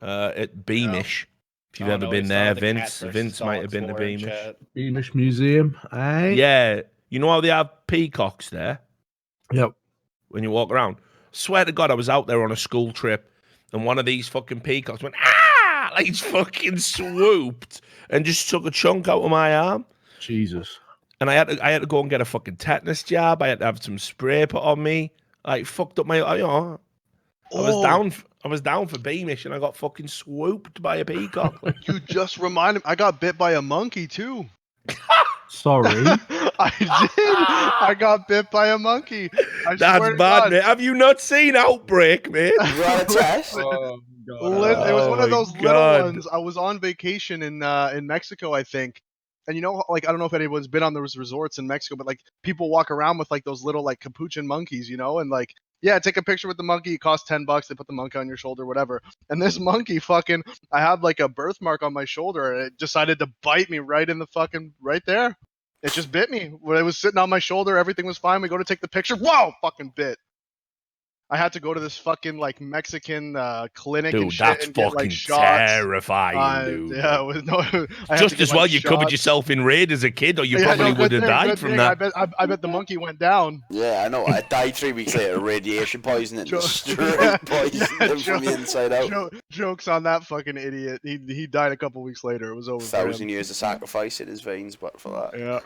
At Beamish. If you've ever been there, Vince might have been to Beamish. Beamish Museum, aye? Yeah. You know how they have peacocks there? Yep. When you walk around. Swear to God, I was out there on a school trip, and one of these fucking peacocks went, ah! Like, he's fucking swooped and just took a chunk out of my arm. Jesus. And I had to go and get a fucking tetanus jab. I had to have some spray put on me. Like, fucked up my, you know. I was down for Beamish, and I got fucking swooped by a peacock. You just reminded me. I got bit by a monkey too. Sorry. I did. I got bit by a monkey. That's bad, mate. Have you not seen Outbreak, mate? You want a test? Oh, it was one of those little ones. I was on vacation in Mexico, I think. And you know, like, I don't know if anyone's been on those resorts in Mexico, but like people walk around with like those little like capuchin monkeys, you know, and like, yeah, take a picture with the monkey. It costs $10. They put the monkey on your shoulder, whatever. And this monkey fucking, I had like a birthmark on my shoulder, and it decided to bite me right in the fucking, right there. It just bit me. When it was sitting on my shoulder, everything was fine. We go to take the picture. Whoa, fucking bit. I had to go to this fucking like Mexican clinic and shit that's and get fucking like shots. terrifying, dude. Yeah, it was no. Just as well you covered yourself in raid as a kid, or you probably would have died from that. I bet the monkey went down. Yeah, I know. I died 3 weeks later, radiation poisoning, straight poisoned him from the inside out. Jokes on that fucking idiot. He died a couple weeks later. It was over. 1,000 years of sacrifice in his veins, but for that. Yeah.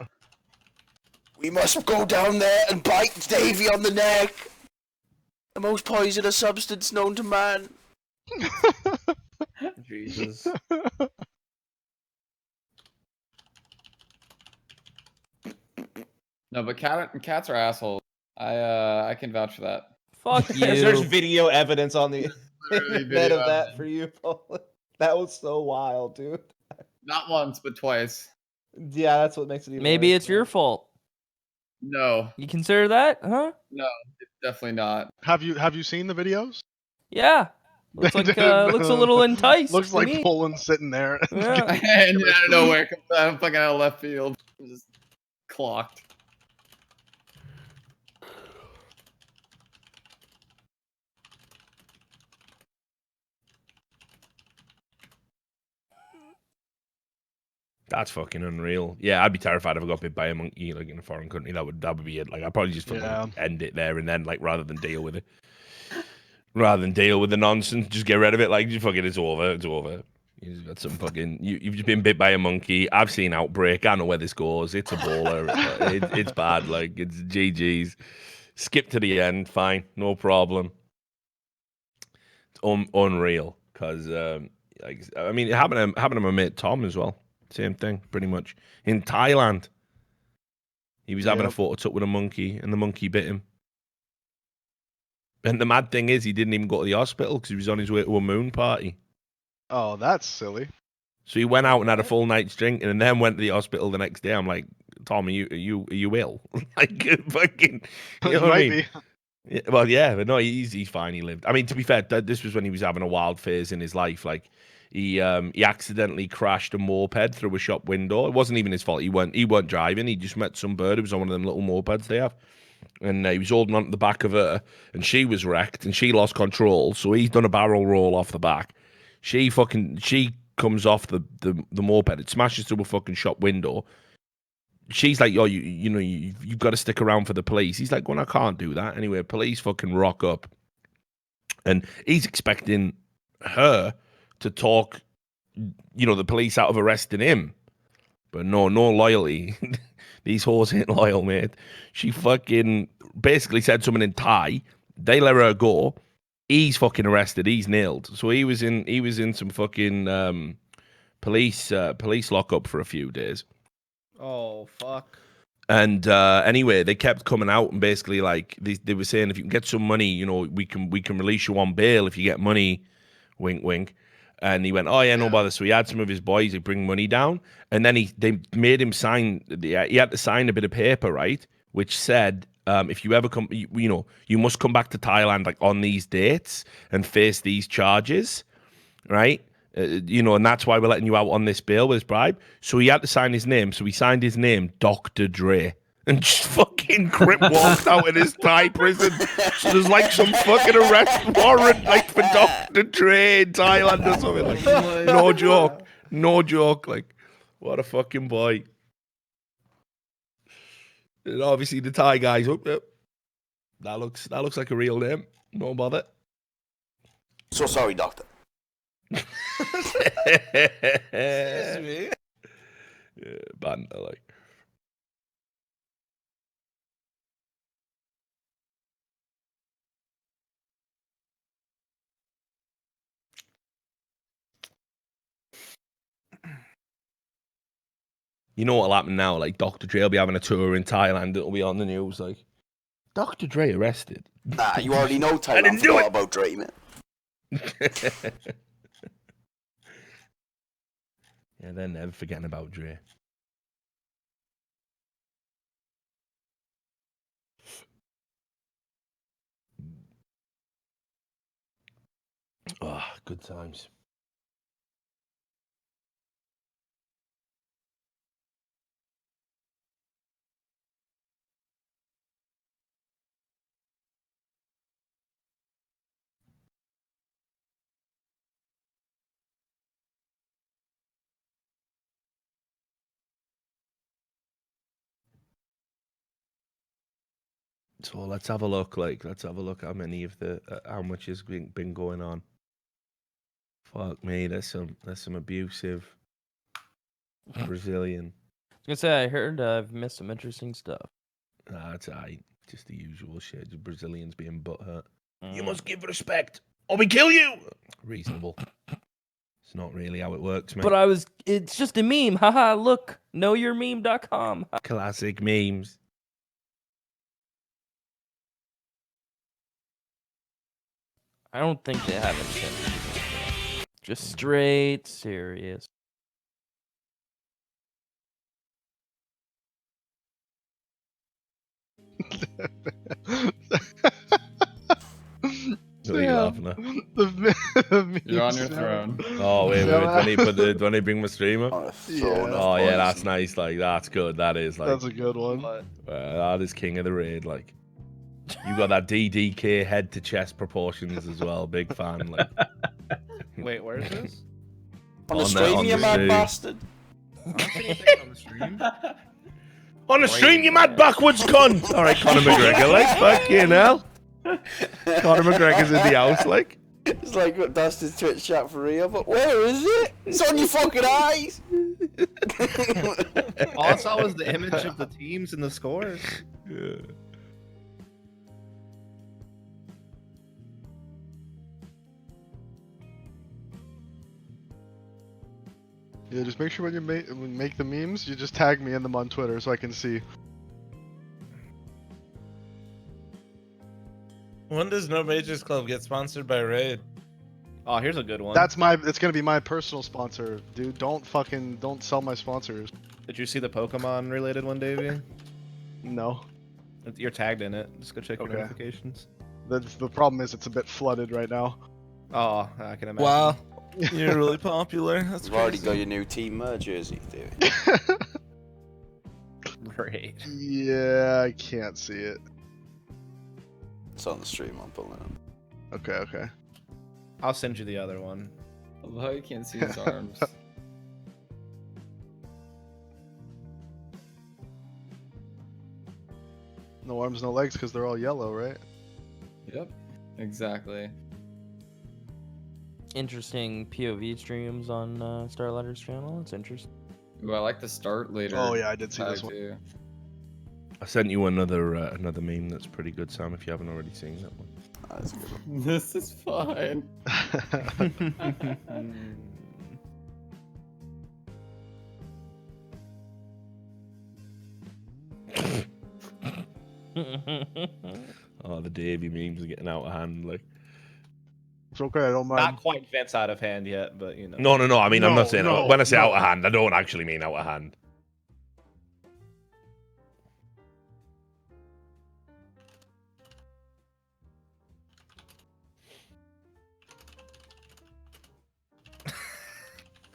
We must go down there and bite Davey on the neck. The most poisonous substance known to man. Jesus. No, but cats are assholes. I can vouch for that. Fuck you. There's video evidence on the internet of that for you, Polen. That was so wild, dude. Not once, but twice. Yeah, that's what makes it even Maybe worse. it's your fault. No. You consider that, huh? No, it's definitely not. Have you seen the videos? Yeah. Looks like looks a little enticed. Looks to like me. Polen sitting there. Yeah. And out of nowhere, comes out fucking out of left field. Just clocked. That's fucking unreal. Yeah, I'd be terrified if I got bit by a monkey like in a foreign country. That would be it. Like, I'd probably just fucking end it there and then, like, rather than deal with it. Rather than deal with the nonsense, just get rid of it. Like, just fucking, it's over. It's over. You've got some fucking. You've just been bit by a monkey. I've seen Outbreak. I know where this goes. It's a baller. It's bad. Like, it's GG's. Skip to the end. Fine, no problem. It's unreal. Cause like, I mean, it happened to my mate Tom as well. Same thing, pretty much. In Thailand, he was having a photo took with a monkey, and the monkey bit him. And the mad thing is, he didn't even go to the hospital because he was on his way to a moon party. Oh, that's silly. So he went out and had a full night's drinking, and then went to the hospital the next day. I'm like, Tom, are you ill? Like, fucking, you know what I mean? Yeah, well, yeah, but no, he's fine. He lived. I mean, to be fair, this was when he was having a wild phase in his life. Like, he accidentally crashed a moped through a shop window. It wasn't even his fault. He weren't driving. He just met some bird who was on one of them little mopeds they have. And he was holding on to the back of her, and she was wrecked, and she lost control. So he's done a barrel roll off the back. She comes off the moped. It smashes through a fucking shop window. She's like, "Yo, you've got to stick around for the police." He's like, "Well, I can't do that." Anyway, police fucking rock up, and he's expecting her to talk, the police out of arresting him. But no loyalty. These whores ain't loyal, mate. She fucking basically said something in Thai. They let her go. He's fucking arrested. He's nailed. So he was in some fucking police lockup for a few days. Oh, fuck. And anyway, they kept coming out and basically like they were saying, if you can get some money, we can release you on bail if you get money. Wink, wink. And he went, oh yeah, no bother. So he had some of his boys who bring money down, and then they made him sign. He had to sign a bit of paper, right, which said, if you ever come, you must come back to Thailand like on these dates and face these charges, right? You know, and that's why we're letting you out on this bail with this bribe. So he had to sign his name. So he signed his name, Dr. Dre. And just fucking grip walked out in his Thai prison. So there's like some fucking arrest warrant like for Dr. Dre in Thailand or something. Like, no joke. No joke. Like, what a fucking boy. And obviously the Thai guy's up there. That looks like a real name. No bother. So sorry, doctor. Excuse me. Yeah, banter, like. You know what'll happen now? Like, Dr. Dre will be having a tour in Thailand. It'll be on the news. Like, Dr. Dre arrested. Nah, you already know Thailand. I didn't do it. About Dre, man. Yeah, they're never forgetting about Dre. Oh, good times. So let's have a look. Like, let's have a look how many of the how much has been going on. Fuck me, there's some abusive Brazilian. I was gonna say I heard I've missed some interesting stuff. That's just the usual shit. Just Brazilians being butthurt. You must give respect, or we kill you. Reasonable. It's not really how it works, mate. But it's just a meme. Haha, look, knowyourmeme.com. Classic memes. I don't think they have anything. Just straight serious. What are you laughing at? You're on your throne. Oh wait, when they bring my stream up? Oh yeah, that's nice. Like, that's good. That is like. That's a good one. That is king of the raid. Like, you got that DDK head to chest proportions as well. Big fan. Like. Wait, where is this? On the stream, you mad bastard. On the stream. On the stream, you mad backwards cunt. All right, Conor McGregor. Like, fucking hell. Conor McGregor's in the house, like. It's like what Dustin's Twitch chat for real, but where is it? It's on your fucking eyes. All I saw was the image of the teams and the scores. Yeah. Yeah, just make sure when you make the memes, you just tag me in them on Twitter so I can see. When does No Majors Club get sponsored by Raid? Oh, here's a good one. It's gonna be my personal sponsor, dude. Don't sell my sponsors. Did you see the Pokemon related one, Davey? No. You're tagged in it. Just go check your notifications. The problem is it's a bit flooded right now. Oh, I can imagine. Wow. You're really popular. That's You've already got your new team jersey, dude. Great. Yeah, I can't see it. It's on the stream, I'm pulling it. Okay. I'll send you the other one. Although you can't see his arms. No arms, no legs, because they're all yellow, right? Yep, exactly. Interesting POV streams on Starletter's channel. It's interesting. Ooh, I like the start later. Oh yeah, I did see this one. Too. I sent you another meme that's pretty good, Sam. If you haven't already seen that one. That's good. This is fine. Oh, the Davey memes are getting out of hand. Like, it's okay, I don't mind. Not quite Vince out of hand yet, but you know. No. I mean, I'm not saying when I say out of hand, I don't actually mean out of hand.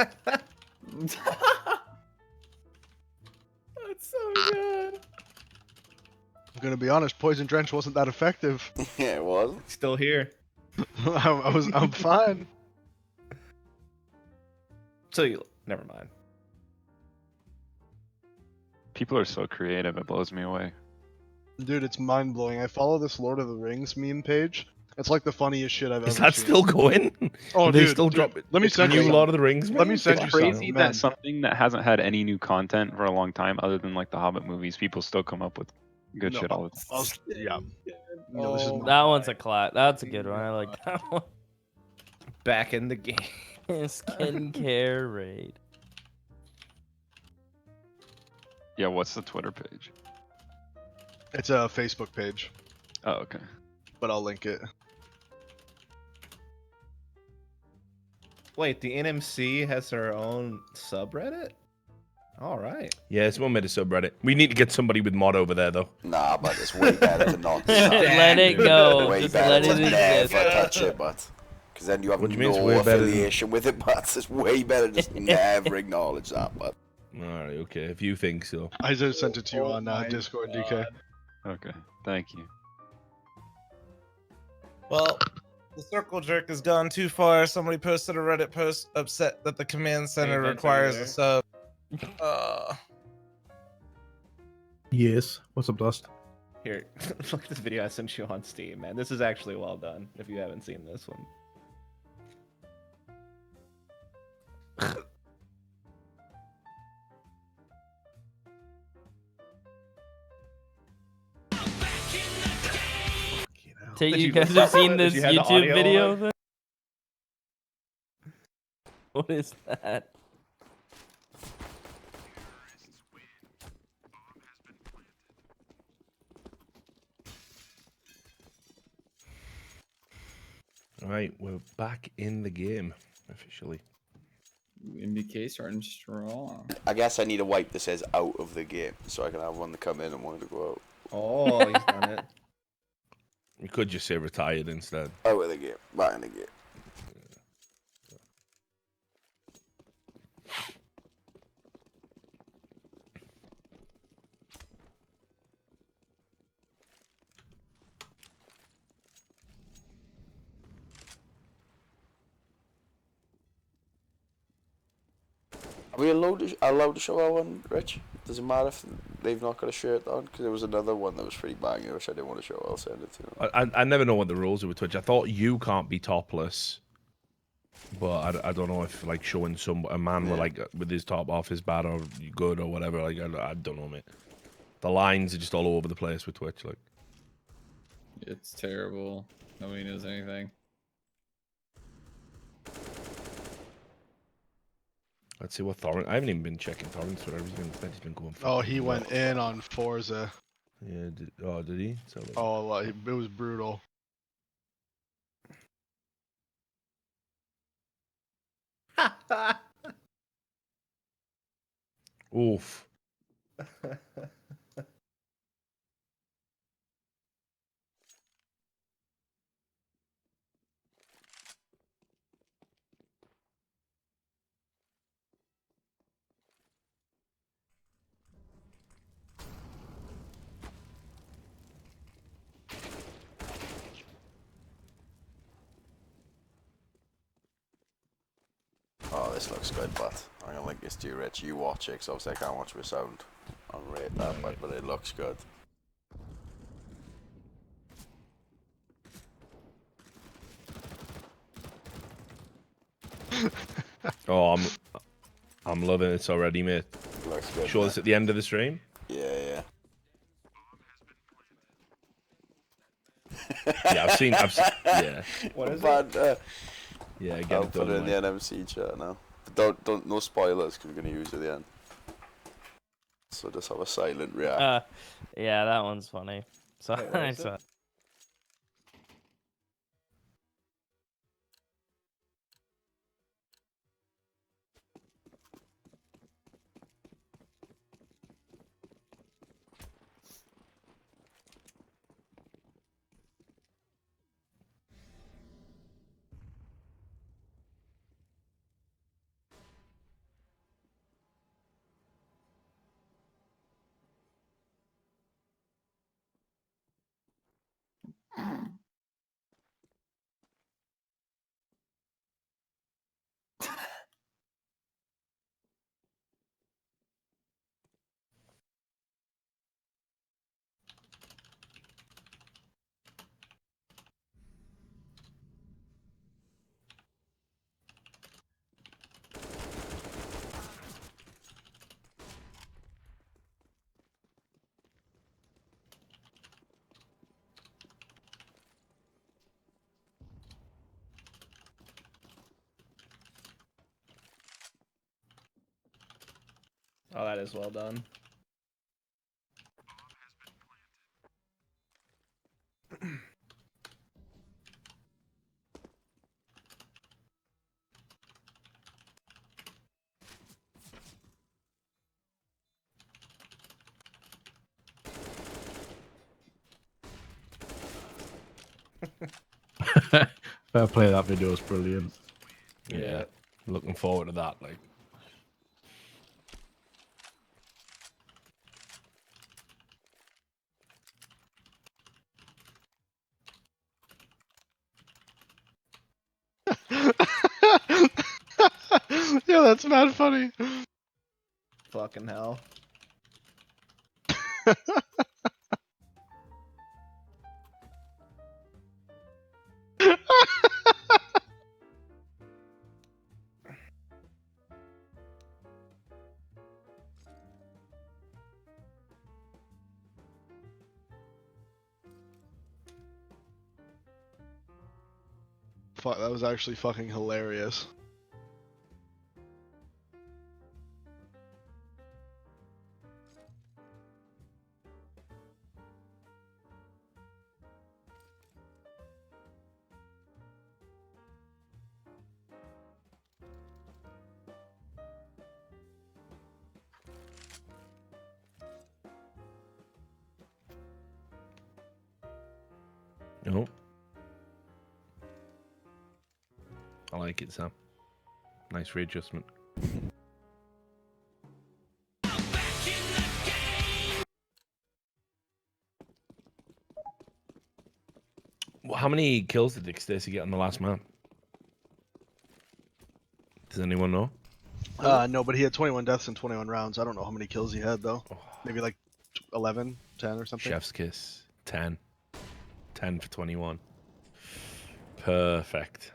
That's so good. I'm gonna be honest, Poison Drench wasn't that effective. Yeah, it was. Still here. I'm fine. So you never mind. People are so creative, it blows me away. Dude, it's mind blowing. I follow this Lord of the Rings meme page. It's like the funniest shit I've ever Is seen. that still going? Oh, they dude, still dude, drop it. let me It's send you new something. Lord of the Rings. Let me memes? send It's you crazy something, that man. something that hasn't had any new content for a long time, other than like the Hobbit movies, people still come up with good shit all the time. Yeah. No, this is That one's a that's a good one. I like that one. Back in the game. Skincare raid. Yeah, what's the Twitter page? It's a Facebook page, Oh, okay. but I'll link it. Wait, the NMC has their own subreddit? All right. Yeah, someone made a subreddit. We need to get somebody with mod over there, though. Nah, but it's way better to not. Let it go. Way Just better let to it never exist. touch it, but because then you have What do you mean it's no way better than- affiliation with it. But it's way better to just never acknowledge that. But Alright, okay, if you think so. I just sent it to you on Discord, DK. Okay, thank you. Well, the circle jerk has gone too far. Somebody posted a Reddit post upset that the command center Vince, requires are you a sub. Yes. What's up, Dust? Here, look at this video I sent you on Steam, man. This is actually well done, if you haven't seen this one. You guys have seen this Did you have the YouTube audio video on? thing? What is that? Alright, we're back in the game, officially. MBK starting strong. I guess I need a wipe that says out of the game, so I can have one to come in and one to go out. Oh, he's done it. You could just say retired instead. Out of the game, back in the game. Are we allowed to show our one, Rich? Does it matter if they've not got a shirt on? Because there was another one that was pretty banging, which I didn't want to show. I'll send it to them. I never know what the rules are with Twitch. I thought you can't be topless, but I don't know if like showing a man with like with his top off is bad or good or whatever. Like I don't know, mate. The lines are just all over the place with Twitch. Like It's terrible. Nobody knows anything. let's see what torrent. I haven't even been checking torrents for everything. He's been going. Oh, he went in on Forza. Yeah. Did he? So, Oh, well, it was brutal. Oof. Oh, this looks good, but I'm gonna link this to you, Rich. You watch it, because obviously I can't watch with sound. I'll rate that, but it looks good. Oh, I'm loving it already, mate. Looks good. Sure, this at the end of the stream. Yeah. Yeah, I've seen. Yeah. What is it? Yeah, get I'll it put done. it in the NMC chat now. But don't, no spoilers, because we're gonna use it at the end. So just have a silent react. Yeah, that one's funny. So Wait, what is it? Oh, that is well done. Fair play, that video is brilliant. Yeah. Looking forward to that. Like. Yeah, that's mad funny. Fucking hell. Fuck, that was actually fucking hilarious. Nope. I like it, Sam. Nice readjustment. Well, how many kills did Dick Stacy get on the last man? Does anyone know? No, but he had 21 deaths in 21 rounds. I don't know how many kills he had, though. Maybe like 11, 10 or something. Chef's kiss. 10. 10 for 21. Perfect.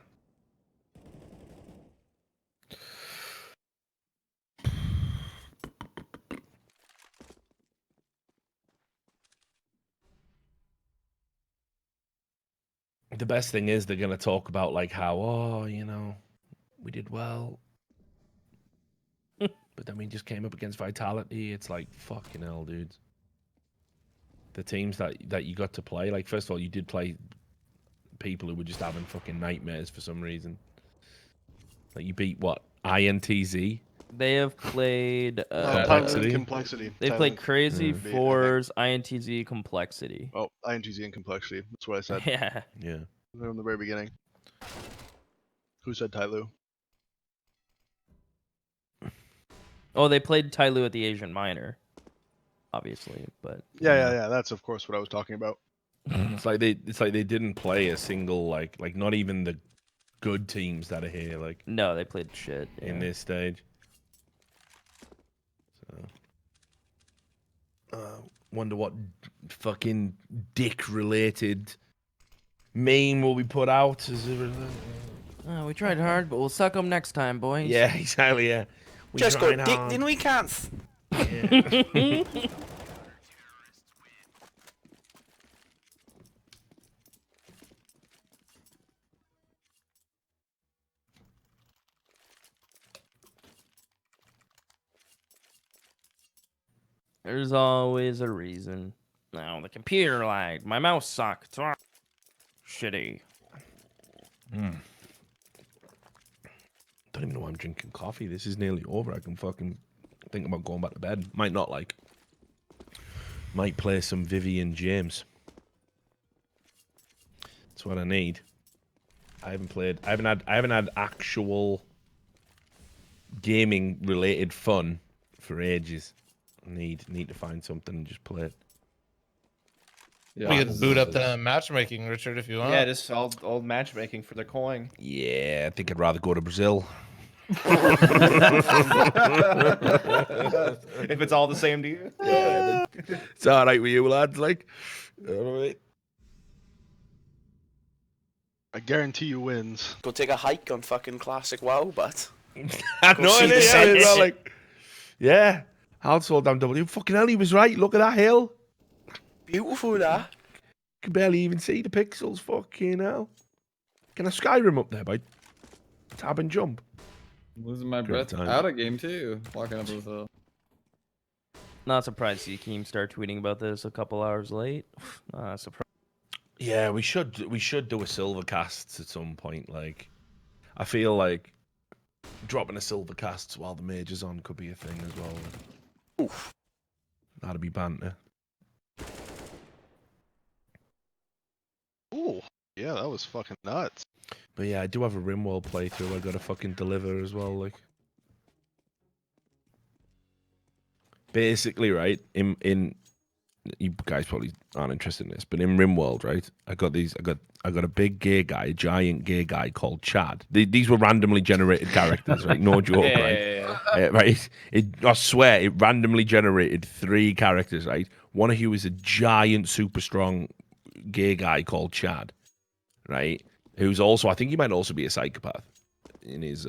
The best thing is they're going to talk about like how, oh, you know, we did well. But then we just came up against Vitality. It's like, fucking hell, dudes. The teams that you got to play, like, first of all, you did play people who were just having fucking nightmares for some reason. Like, you beat, what, INTZ? They have played Complexity. They played Crazy Fours, INTZ, Complexity. Oh, INTZ and Complexity. That's what I said. Yeah. Yeah. From the very beginning. Who said Tyloo? Oh, they played Tyloo at the Asian Minor, obviously, but Yeah. That's of course what I was talking about. It's like they didn't play a single like not even the good teams that are here. Like no, they played shit in this stage. So, wonder what fucking dick-related meme will be put out as we tried hard, but we'll suck them next time, boys. Yeah, exactly. Yeah. We Just got tried dicked hard. in we can't. Yeah. There's always a reason. Now the computer lagged. My mouse sucked. Shitty. Don't even know why I'm drinking coffee. This is nearly over. I can fucking think about going back to bed. Might not like. Might play some Vivian James. That's what I need. I haven't had actual gaming related fun for ages. I need to find something and just play it. We could boot up the matchmaking, Richard, if you want. Yeah, just old matchmaking for the coin. Yeah, I think I'd rather go to Brazil. If it's all the same to you. Yeah, it's all right with you, lads. Like, all right. I guarantee you wins. Go take a hike on fucking classic WoW, but I Go know see it the is. sights. Yeah, like, yeah. Household damn W. Fucking hell, he was right. Look at that hill. beautiful that. Can barely even see the pixels. Fucking hell. Can I Skyrim up there, by tab and jump? Losing my Great breath time. out of game too. Walking up this hill. Not surprised to see Keem start tweeting about this a couple hours late. Not surprised. Yeah, we should do a silver casts at some point. Like, I feel like dropping a silver casts while the major's on could be a thing as well. Oof. That'd be banter. Ooh, yeah, that was fucking nuts. But yeah, I do have a Rimworld playthrough. I gotta fucking deliver as well. Like, basically, right? In you guys probably aren't interested in this, but in Rimworld, right? I got a big gay guy, a giant gay guy called Chad. These were randomly generated characters, right? No joke, right? Right? I swear, it randomly generated 3 characters, right? One of who is a giant, super strong gay guy called Chad, right? Who's also, I think he might also be a psychopath in his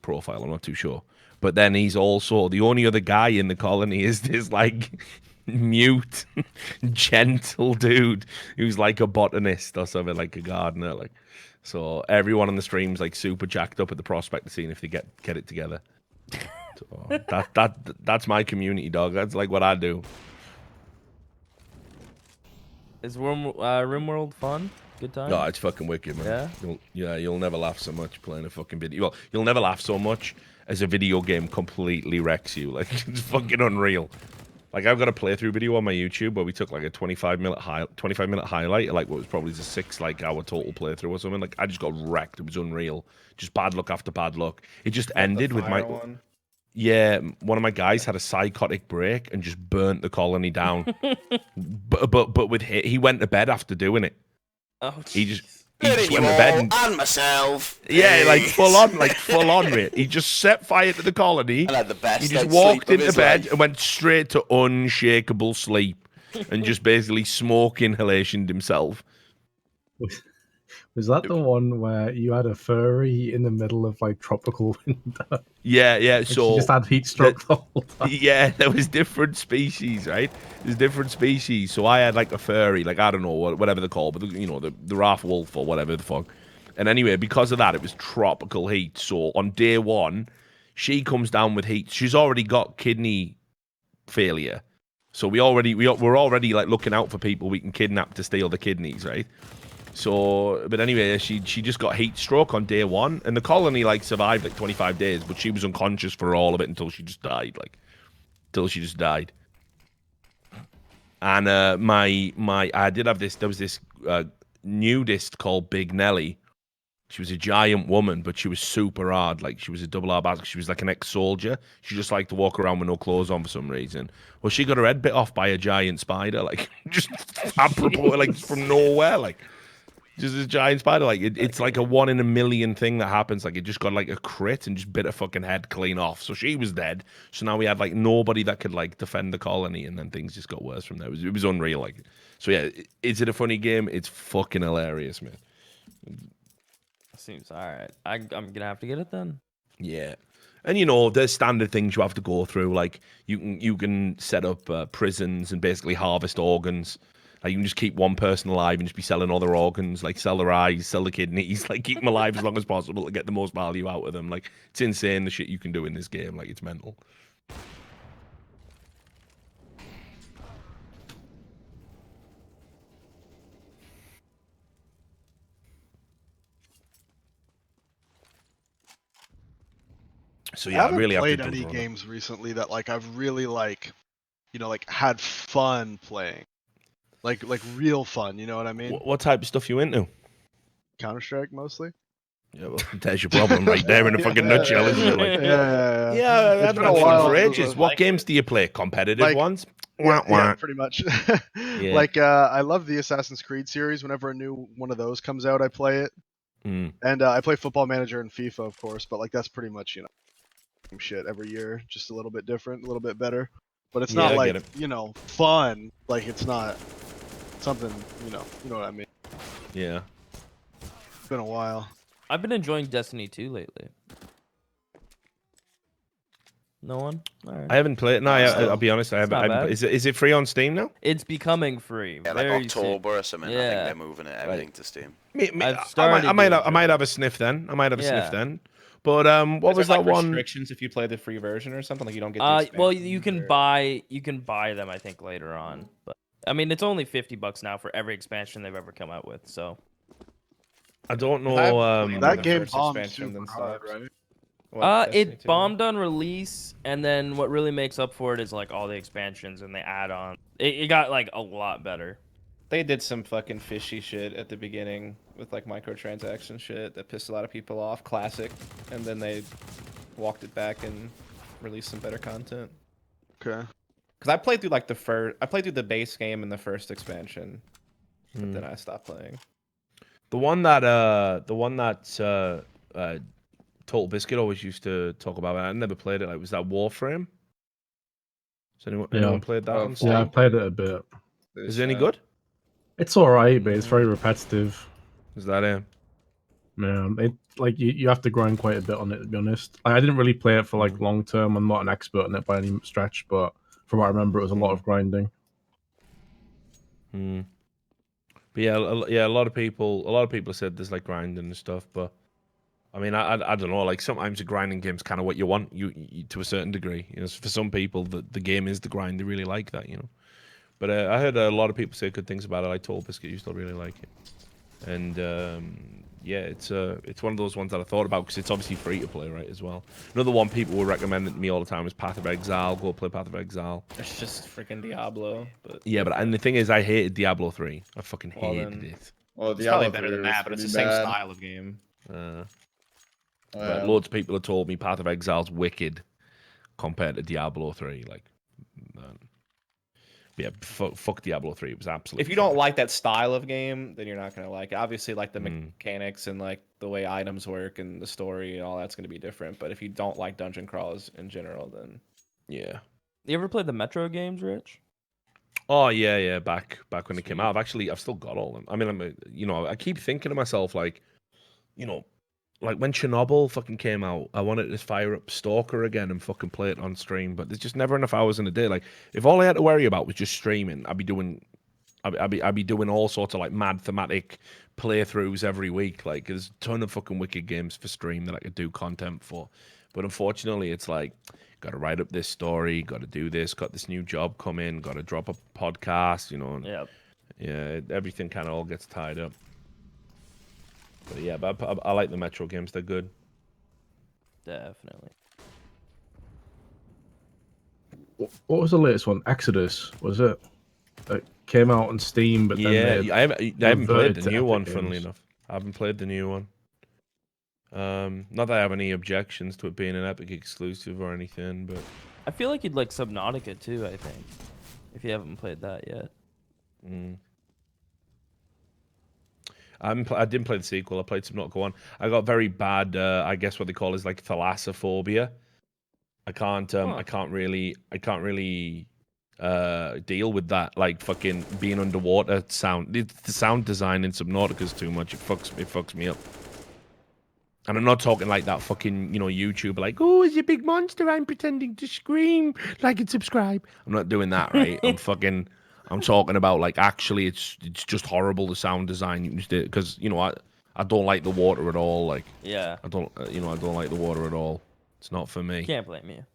profile. I'm not too sure. But then he's also the only other guy in the colony is this like mute, gentle dude who's like a botanist or something, like a gardener. Like, so everyone on the stream's like super jacked up at the prospect of seeing if they get it together. So that's my community, dog. That's like what I do. Is Rimworld fun? Good time? No, it's fucking wicked, man. You'll never laugh so much playing a fucking video. Well, you'll never laugh so much as a video game completely wrecks you. Like, it's fucking unreal. Like, I've got a playthrough video on my YouTube where we took like a 25-minute highlight, like what was probably the 6-hour total playthrough or something. Like, I just got wrecked. It was unreal. Just bad luck after bad luck. It just ended with my one? Yeah, one of my guys had a psychotic break and just burnt the colony down. but with he went to bed after doing it. Oh, he just Went went to bed and myself. yeah, like full on, mate. He just set fire to the colony. And had the best He just night's walked sleep of into his bed life. and went straight to unshakable sleep, and just basically smoke inhalationed himself. Was that the one where you had a furry in the middle of like tropical winter? Yeah. And So she just had heat stroke the whole time. Yeah, there was different species, right? There's different species. So I had like a furry, like I don't know whatever they're called, but you know the Ralph Wolf or whatever the fuck. And anyway, because of that, it was tropical heat. So on day 1, she comes down with heat. She's already got kidney failure, so we're already like looking out for people we can kidnap to steal the kidneys, right? So, but anyway, she just got heat stroke on day 1, and the colony like survived like 25 days, but she was unconscious for all of it until she just died, And I did have this. There was this nudist called Big Nelly. She was a giant woman, but she was super hard. Like, she was a double R basket. She was like an ex-soldier. She just liked to walk around with no clothes on for some reason. Well, she got her head bit off by a giant spider, like just apropos, like from nowhere, like. Just a giant spider, like it's like a 1 in a million thing that happens. Like, it just got like a crit and just bit her fucking head clean off. So she was dead. So now we had like nobody that could like defend the colony, and then things just got worse from there. It was unreal. Like, so yeah, is it a funny game? It's fucking hilarious, man. Seems alright. I'm gonna have to get it then. Yeah. And you know, there's standard things you have to go through. Like, you can set up prisons and basically harvest organs. Like, you can just keep one person alive and just be selling other organs, like sell their eyes, sell the kidneys, like keep them alive as long as possible to get the most value out of them. Like, it's insane the shit you can do in this game. Like, it's mental. So yeah, I really played have to any games recently that like I've really like, you know, like had fun playing. Like real fun, you know what I mean? What type of stuff you into? Counter-Strike mostly. Yeah, well, there's your problem right there in a fucking nutshell, isn't it? Like, It's been a I've been while for since ages. I've What liked games it. do you play? Competitive Like, ones? Yeah, pretty much. Yeah. Like I love the Assassin's Creed series. Whenever a new one of those comes out, I play it. Mm. And I play Football Manager and FIFA, of course. But like that's pretty much shit every year, just a little bit different, a little bit better. But it's Yeah, not I like get it. fun. Like it's not something you know what I mean. Yeah. It's been a while. I've been enjoying Destiny 2 lately. No one? All right. I haven't played. No, I'll be honest. I haven't. not bad. Is it free on Steam now? It's becoming free. Yeah, like very October soon. or something. I Yeah. think they're moving everything to Steam. I might have a sniff then. I might have a sniff then. But what was that one? Restrictions if you play the free version or something, like you don't get. The Well, you can buy them. I think later on, but I mean, it's only $50 now for every expansion they've ever come out with. So I don't know. That game bombed super hard, right? It bombed on release, and then what really makes up for it is like all the expansions and the add-on. It got like a lot better. They did some fucking fishy shit at the beginning with like microtransaction shit that pissed a lot of people off. Classic, and then they walked it back and released some better content. Okay. Because I played through like I played through the base game and the first expansion, but then I stopped playing. The one that Total Biscuit always used to talk about. I never played it. Like, was that Warframe? Has anyone played that? On Steam? Yeah, I played it a bit. Is it any good? It's alright, but it's very repetitive. Is that it? Yeah, you have to grind quite a bit on it, to be honest. I didn't really play it for like long term. I'm not an expert on it by any stretch, but from what I remember, it was a lot of grinding. But yeah, a lot of people said there's like grinding and stuff, but I mean, I don't know. Like sometimes a grinding game's kind of what you want, you to a certain degree. You know, for some people, the game is the grind. They really like that, you know. But I heard a lot of people say good things about it. Like Total Biscuit used to really like it, and yeah, it's one of those ones that I thought about because it's obviously free to play, right? As well. Another one people were recommending to me all the time is Path of Exile. Go play Path of Exile. It's just freaking Diablo, but yeah, and the thing is, I hated Diablo 3. I fucking hated it. Well, it's probably better than that, but it's the same style of game. But loads of people have told me Path of Exile's wicked compared to Diablo 3. Like, yeah, fuck Diablo 3. It was absolutely. If you don't like that style of game, then you're not gonna like it. Obviously, like the mechanics and like the way items work and the story and all that's gonna be different. But if you don't like dungeon crawls in general, then yeah. You ever played the Metro games, Rich? Oh yeah. Back when it came out, I've still got all of them. I mean, I keep thinking to myself like, like when Chernobyl fucking came out, I wanted to fire up Stalker again and fucking play it on stream, but there's just never enough hours in a day. Like if all I had to worry about was just streaming, I'd be doing all sorts of like mad thematic playthroughs every week. Like there's a ton of fucking wicked games for stream that I could do content for, but unfortunately, it's like got to write up this story, got to do this, got this new job come in, got to drop a podcast, And, yeah, everything kind of all gets tied up. But yeah, but I like the Metro games. They're good. Definitely. What was the latest one? Exodus, was it? It came out on Steam, but then I haven't played the new one. Funnily enough, I haven't played the new one. Not that I have any objections to it being an Epic exclusive or anything, but I feel like you'd like Subnautica too. I think if you haven't played that yet. I didn't play the sequel. I played Subnautica 1. I got very bad. I guess what they call is like thalassophobia. I can't really deal with that. Like fucking being underwater sound. The sound design in Subnautica is too much. It fucks me up. And I'm not talking like that fucking YouTuber like, oh, it's a big monster. I'm pretending to scream, like and subscribe. I'm not doing that, right? I'm talking about like actually it's just horrible, the sound design because I don't like the water at all. Like I don't like the water at all. It's not for me. Can't blame you.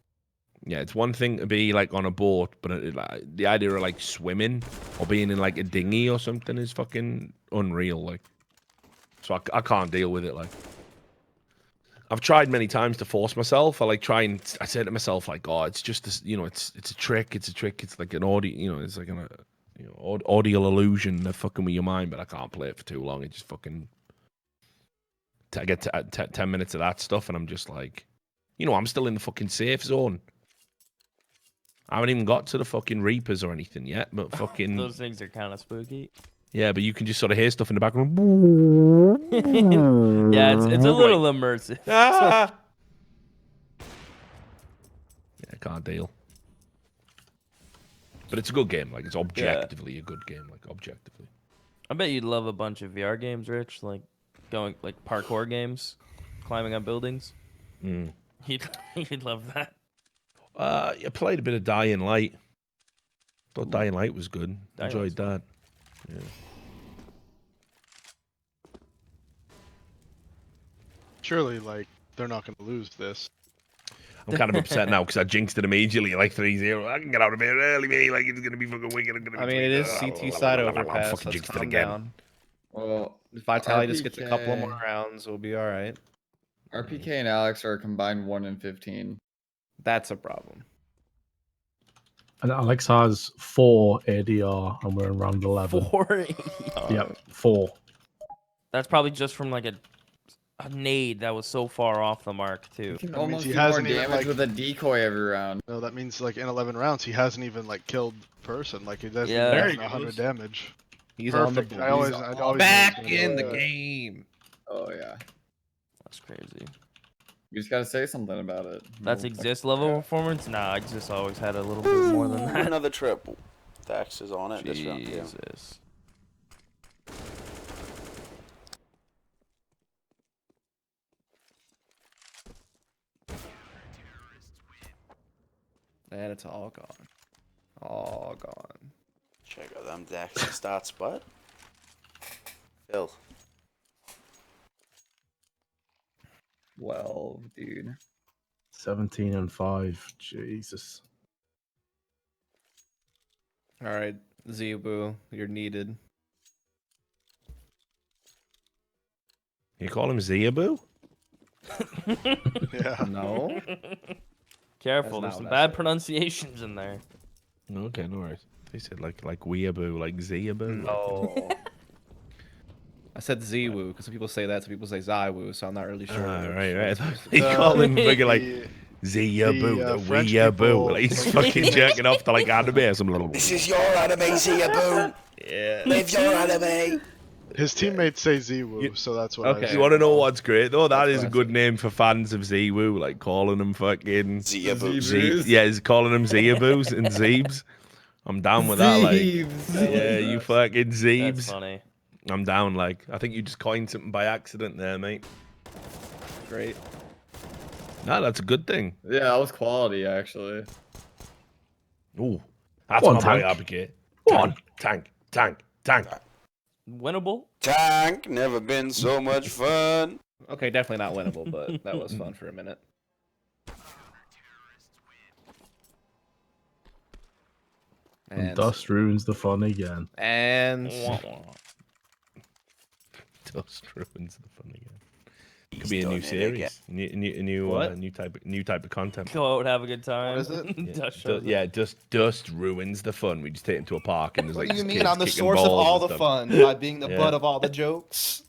Yeah, it's one thing to be like on a boat, but the idea of like swimming or being in like a dinghy or something is fucking unreal. Like, so I can't deal with it. Like, I've tried many times to force myself. I say to myself like, oh, it's just this, it's a trick. It's like an audio, it's like an audio illusion. They're fucking with your mind, but I can't play it for too long. It just fucking I get 10 minutes of that stuff, and I'm just like, I'm still in the fucking safe zone. I haven't even got to the fucking Reapers or anything yet, but fucking... Those things are kind of spooky. Yeah, but you can just sort of hear stuff in the background. Yeah, it's a little immersive. Yeah, can't deal. But it's a good game. Like, it's objectively a good game. Like, objectively. I bet you'd love a bunch of VR games, Rich. Like, parkour games, climbing up buildings. Mm. You'd love that. I played a bit of Dying Light. Thought Dying Light was good. Dying Enjoyed Light's that. Yeah. Surely, like, they're not going to lose this. I'm kind of upset now because I jinxed it immediately, like 3-0. I can get out of here early, mate. Like, it's going to be fucking wicked. I mean, it is Seaside overpass. Let's calm down. Well, if Vitality just gets a RPK couple more rounds, we'll be all right. RPK and Alex are combined 1-15. That's a problem. And Alex has 4 ADR, and we're in round 11. 4 ADR. Yep, 4. That's probably just from like a nade that was so far off the mark too. You can almost do more damage with a decoy every round. No, that means like in 11 rounds he hasn't even like killed person. Like he doesn't even 100 damage. He's perfect. on the I always back in the game. Oh yeah, that's crazy. You just gotta say something about it. That's exist level performance. Nah, I just always had a little bit more than that. Another triple. Dex is on it this round. Yeah. Jesus. And it's all gone. All gone. Check out them Dex stats, bud. Phil. 12, dude. 17 and 5. Jesus. All right, Zebu, you're needed. You call him Zeabu? Yeah. No. Careful, there's some bad pronunciations in there. Okay, no worries. They said like weeaboo, like Zeabu. No. I said Zewu because some people say that, some people say Zywu, so I'm not really sure. Right. They call him fucking like Zeabu, the weeaboo. Like, he's fucking jerking off to like anime or some little. This is your anime, Zeabu. Yeah. Live your anime. His teammates say Zewu, so that's what I You want to know what's great though? That is a good name for fans of Zewu, like calling them fucking Zeaboos. Yeah, he's calling them Zeaboos and Zeebs. I'm down with that. Like, yeah, you fucking Zeebs. That's funny. I'm down. Like, I think you just coined something by accident there, mate. Great. No, that's a good thing. Yeah, that was quality actually. Ooh, that's Go on, my boy tank. RPK. Go on. Tank. Winnable? Tank, never been so much fun. Okay, definitely not winnable, but that was fun for a minute. And dust ruins the fun again. And dust ruins the fun again. Could be a new series, new type of content. Go out, have a good time. What is it? Dust ruins the fun. We just take it into a park and there's like. What do you just mean? kids I'm the kicking source of balls all and the stuff. fun by being the butt of all the jokes.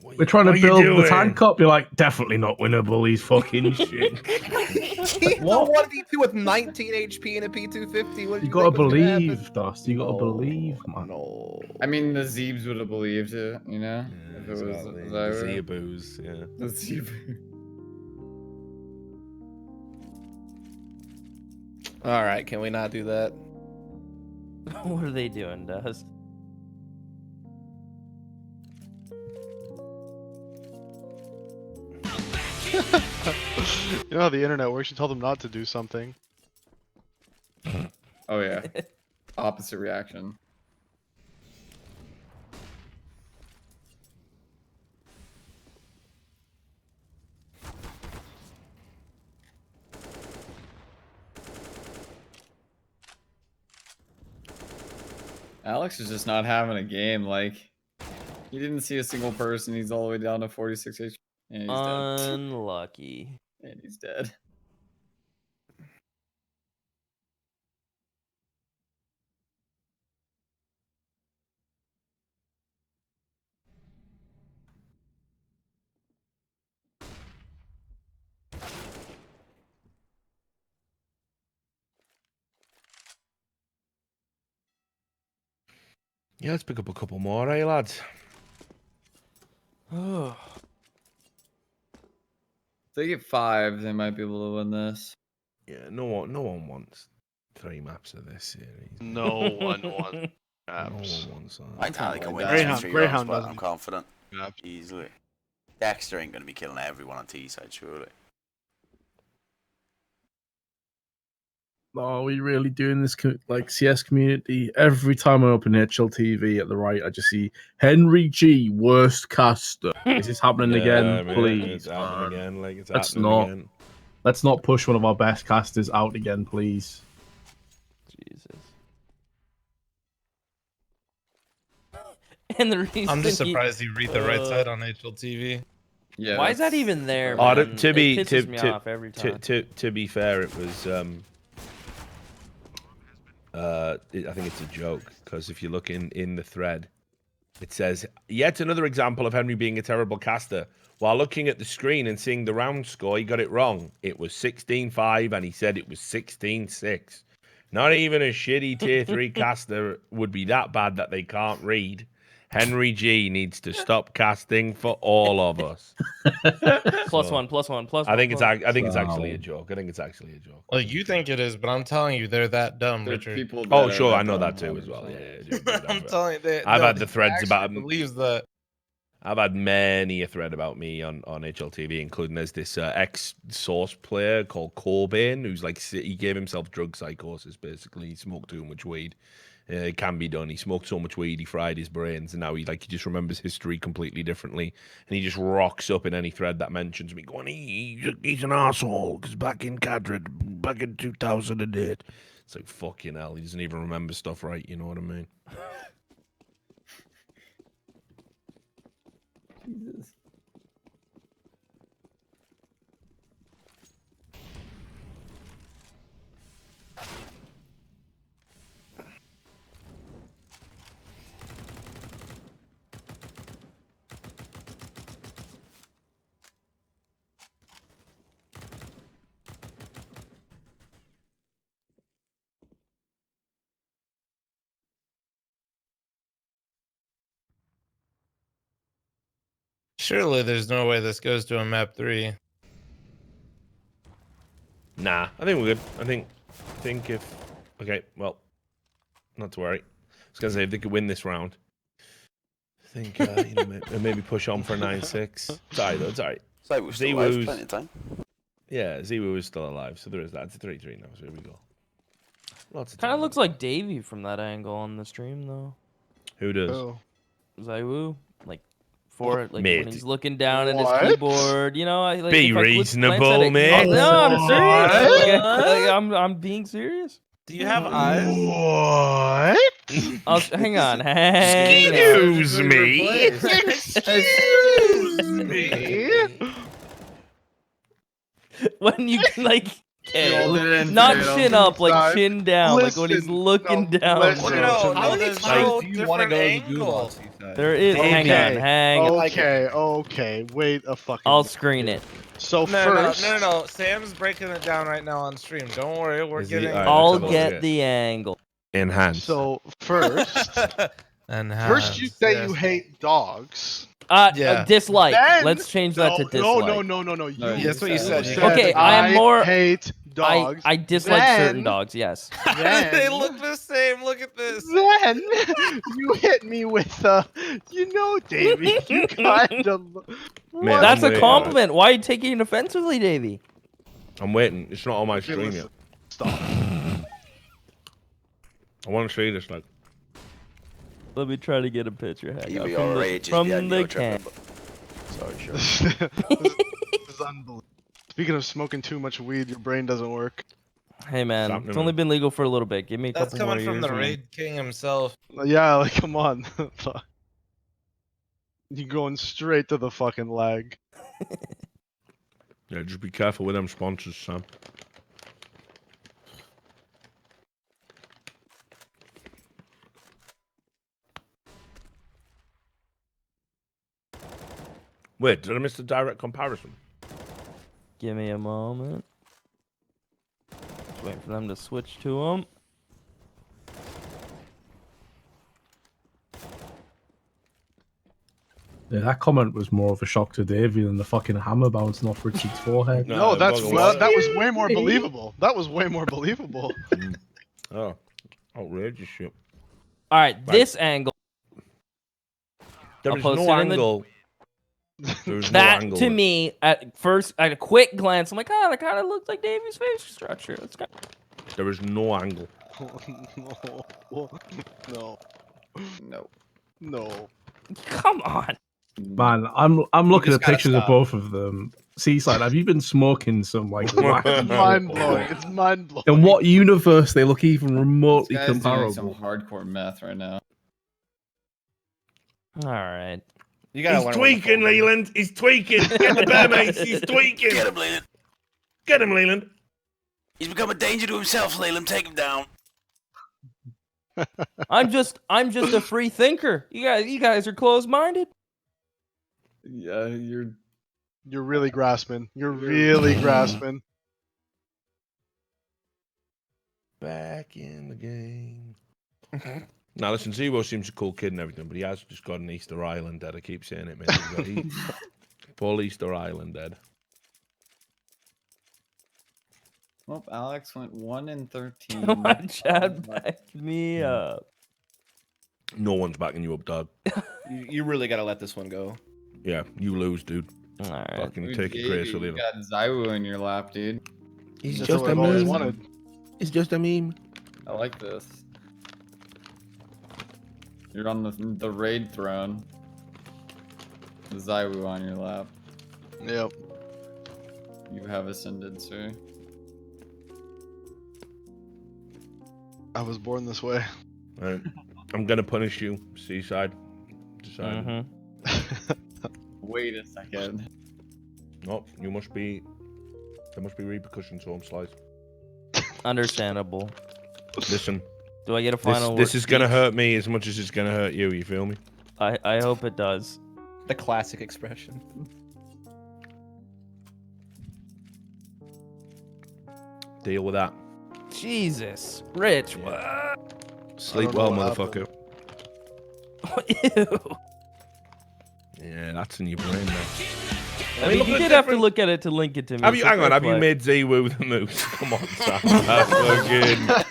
We're trying to What are you build the tank doing? up. You're like, definitely not winnable. He's fucking shit. He's What? the 1v2 with 19 HP and a P250. What did You you gotta think was gonna happen? believe, Dust. You gotta believe, man. No. I mean, the Zeebs would have believed it, you know? If it was Exactly. The Zyra. Zeaboos, yeah. The Zeeb. All right, can we not do that? What are they doing, Dust? You know how the internet works. You tell them not to do something. Oh yeah. Opposite reaction. Alex is just not having a game. Like, he didn't see a single person. He's all the way down to 46 HP. And he's dead. Unlucky. And he's dead. Yeah, let's pick up a couple more, eh, lads? Oh. If they get 5, they might be able to win this. Yeah, no one wants 3 maps of this series. No one wants maps. No one wants that. Vitality can win this for 3 rounds, Greyhound but doesn't I'm confident. Maps. Easily. Dexter ain't going to be killing everyone on T-side, surely. Are we really doing this like CS community? Every time I open HLTV at the right, I just see Henry G, worst caster. Is this happening again? Man, Please, it's happening again. Like it's let's happening not. again. Let's not push one of our best casters out again, please. Jesus. And the reason I'm just surprised you read the right side on HLTV. Yeah. Why is that even there? Oh, Man? to be It pisses me off every time. To be fair, it was I think it's a joke because if you look in the thread, it says yet another example of Henry being a terrible caster. While looking at the screen and seeing the round score, he got it wrong. It was 16-5 and he said it was 16-6. Not even a shitty tier 3 caster would be that bad that they can't read. Henry G needs to stop casting for all of us. Plus one. I think it's actually a joke. I think it's actually a joke. Well, you think it is, but I'm telling you, they're that dumb, Richard. People Oh, sure, I know that too as well. Yeah, I'm telling you, I've had the threads about him. Believes that. I've had many a thread about me on HLTV, including there's this ex-Source player called Corbin, who's like, he gave himself drug psychosis, basically. He smoked too much weed. It can be done. He smoked so much weed, he fried his brains, and now he just remembers history completely differently. And he just rocks up in any thread that mentions me, going, he's an asshole, because back in Cadred, back in 2008. It's like, fucking hell, he doesn't even remember stuff right, you know what I mean? Jesus. Surely there's no way this goes to a map 3. Nah, I think we're good. I think if... Okay, well, not to worry. I was going to say, if they could win this round, I think, maybe push on for a 9-6. It's alright, though. It's alright. It's like we're still alive, plenty of time. Yeah, Ziwu is still alive, so there is that. It's a 3-3 now, so here we go. Lots of Kind of looks like Davey from that angle on the stream, though. Who does? Oh. Ziwu, like when Mate. he's looking down at his keyboard, you know. Be reasonable, mate. No, I'm serious. I'm being serious. Do you have eyes? What? Hang on. Excuse me. Excuse me. When you like, not chin up, like chin down, like when he's looking down. Do you want to go to the Goulash? There is. Hang on. Okay. Wait a fucking. I'll screen it. So first, No. Sam's breaking it down right now on stream. Don't worry, we're getting. I'll get the angle. Enhance. So first, first you say you hate dogs. Dislike. Then, Let's change that to dislike. No. That's what you said. Okay, I am more. Hate dogs. I dislike certain dogs. Yes. They look the same. Look at this. Then you hit me with Davey. You kind of. Man, That's a compliment. Why are you taking it offensively, Davey? I'm waiting. It's not on my stream yet. Stop. I want to see this. Like, let me try to get a picture. From the can. Sorry, sure. This is unbelievable. Speaking of smoking too much weed, your brain doesn't work. Hey man, it's only been legal for a little bit. Give me a couple more years. That's coming from the Raid King himself. Yeah, like come on. You're going straight to the fucking lag. Yeah, just be careful with them sponsors, Sam. Wait, did I miss the direct comparison? Give me a moment. Just waiting for them to switch to them. Yeah, that comment was more of a shock to Davey than the fucking hammer bouncing off Richard's forehead. No, that was way more believable. That was way more believable. Oh, outrageous shit. All right, this angle. There I'll is post no it in the- angle. There's no That angle. to me, at a quick glance, I'm like, oh, that kind of looks like Davey's face structure. Let's go. There is no angle. No. No. No. Come on. Man, I'm looking just at pictures gotta of both of them. Seaside, have you been smoking some like wacky It's mind blowing. It's mind blowing. In what universe they look even remotely This guy's doing some comparable? hardcore meth right now. All right. You gotta He's learn tweaking, Leland. He's tweaking. Get the bear mates. He's tweaking. Get him, Leland. Get him, Leland. He's become a danger to himself, Leland. Take him down. I'm just a free thinker. You guys are closed-minded. Yeah, You're really grasping. You're really grasping. Back in the game. Now listen, Zero seems a cool kid and everything, but he has just got an Easter Island dead. I keep saying it, man. Full Easter Island dead. Well, Alex went 1-13. Come on, Chad, back me up. No one's backing you up, dog. You really gotta let this one go. Yeah, you lose, dude. All right. Fucking Dude, take it Davey, gracefully. you got Zywoo in your lap, dude. He's That's just what a I've always meme. wanted. It's just a meme. I like this. You're on the raid throne. Zywoo on your lap. Yep. You have ascended, sir. I was born this way. All right. I'm gonna punish you, Seaside. Decide. Wait a second. No, you must be. There must be repercussions, home slice. Understandable. Listen. Do I get a final This word is gonna speech? hurt me as much as it's gonna hurt you. You feel me? I hope it does. The classic expression. Deal with that. Jesus, Rich. Sleep know well, what motherfucker. Ew. Yeah, that's in your brain, man. I mean, you did have to look at it to link it to me. Have you? so Hang on. fair Have you play. made Zewoo the moose? Come on, Sam. That's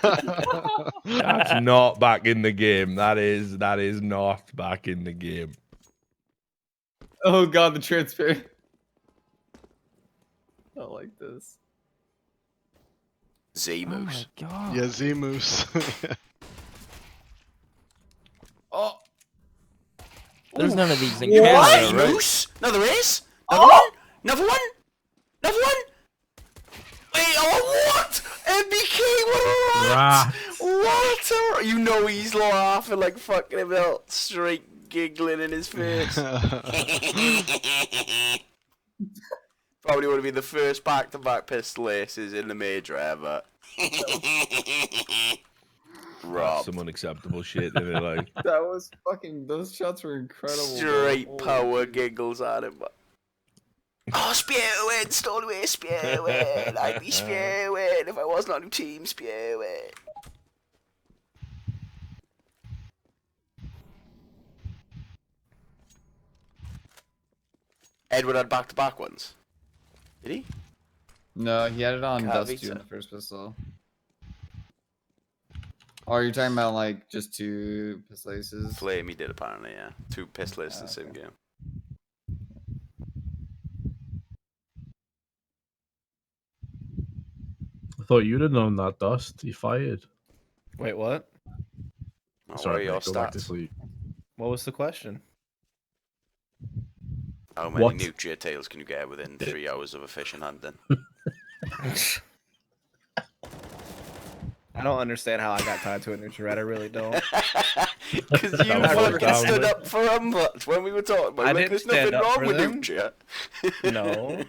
fucking. That's not back in the game. That is not back in the game. Oh god, the transparent. I like this. Z-Moose. Oh my god. Yeah, Z-Moose. Oh. There's none of these in What? Canada, right? Moose? No, there is. Another one? Another one? Another one? Wait, oh, what? MBK, what a rat! What a... You know he's laughing like fucking about straight giggling in his face. Probably would have been the first back-to-back pistol aces in the major ever. Rob. Some unacceptable shit. Isn't it? Like That was fucking. Those shots were incredible. Straight bro. power giggles at him. Oh, spewing, stole away, spewing. I'd be spewing if I wasn't on your team, spewing. Edward had back-to-back ones. Did he? No, he had it on Cavita. Dust 2 in the first pistol. Oh, you're talking about like just 2 pistol aces? fl0m he did apparently, yeah. 2 pistol aces in the same game. I thought you'd have known that, Dust. He fired. Wait, what? Oh, Sorry, what are mate, your go back to stats? sleep. What was the question? How many What? nuclear tails can you get within 3 hours of a fishing hunting? I don't understand how I got tied to a neutral red. I really don't. Because you fucking stood up for them, but when we were talking about I like, didn't there's stand nothing up wrong for with them. nuclear. No.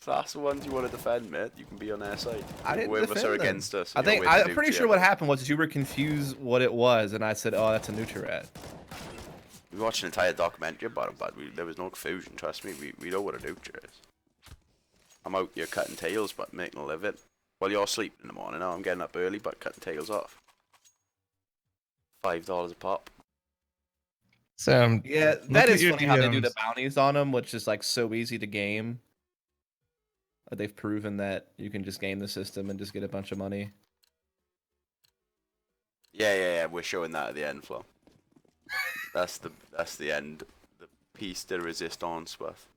So that's the ones you want to defend, mate. You can be on their side. I didn't With us defend or them. against us. I and think you're with I'm pretty nuclear. sure what happened was you were confused what it was, and I said, "Oh, that's a neutral red." We watched an entire documentary about it, but there was no confusion. Trust me, we know what a nuclear is. I'm out here cutting tails, but making a living. While you're sleeping in the morning, now I'm getting up early, but cutting tails off. $5 a pop. Sam, Yeah, look that at is your funny how they do DMs. the bounties on them, which is like so easy to game. They've proven that you can just game the system and just get a bunch of money. Yeah. We're showing that at the end, Flo. That's the end. The piece de resistance with.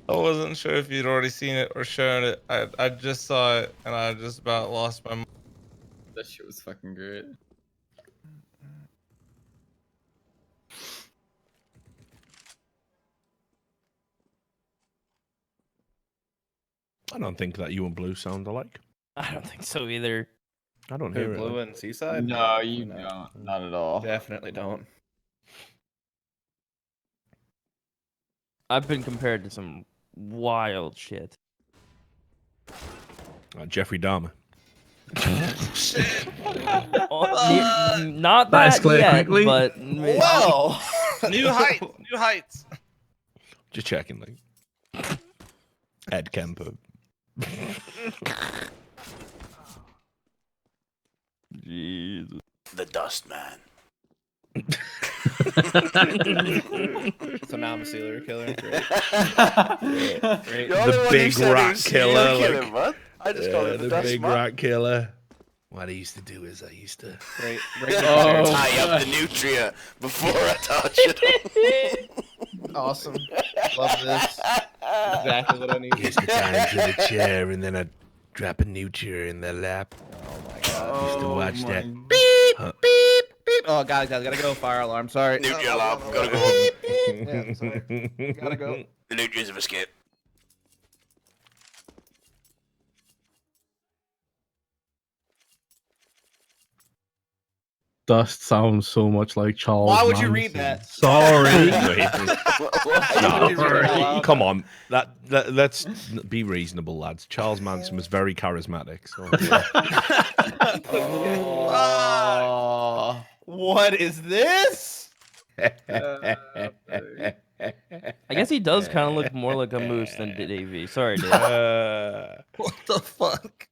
I wasn't sure if you'd already seen it or shown it. I just saw it and I just about lost my mind. That shit was fucking great. I don't think that you and Blue sound alike. I don't think so either. I don't Who, hear it. Blue Like. and Seaside? No, you don't. Not at all. Definitely don't. I've been compared to some wild shit. Jeffrey Dahmer. Not that yet, but whoa, new heights. Just checking, like Ed Kemper. Jesus. The Dust Man. So now I'm a serial killer. Great. Great. The big rat killer. Like, what? I just call him the Dust big Man. rat killer. What I used to do is I used to tie up the nutria before I touch it. Awesome. Love this. Exactly what I need. Used to tie him to the chair and then I'd drop a nutria in their lap. Oh my god. Used to watch that. Beep, beep, beep. Oh, guys, gotta go. Fire alarm. Sorry. Nutria alarm. Gotta go. Yeah, sorry. Gotta go. The nutrias have escaped. Dust sounds so much like Charles. Why would you Manson. read that? Sorry. No. Come on. Let's be reasonable, lads. Charles Manson was very charismatic. So. Oh, what is this? I guess he does kind of look more like a moose than Davey. Sorry, Dave. What the fuck?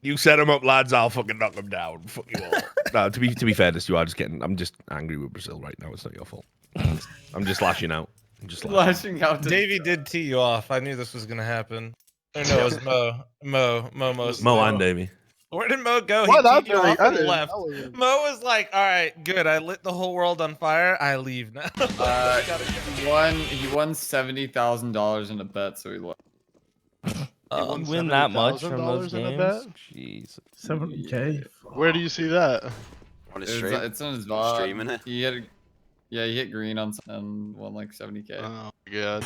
You set him up, lads. I'll fucking knock him down. Fuck you all. No, to be fair, you are just getting. I'm just angry with Brazil right now. It's not your fault. I'm just lashing out. Lashing out. Davey did tee you off. I knew this was gonna happen. Or no, it was Mo and Davey. Where did Mo go? What? He I teed you off didn't- and left. Mo was like, "All right, good. I lit the whole world on fire. I leave now." He won $70,000 in a bet, so he left. You win that much from those in a games? bet? Jeez. 70K. Where do you see that? On his stream. It's on his VOD. Streaming it. He hit green on and won like 70K. Oh my god.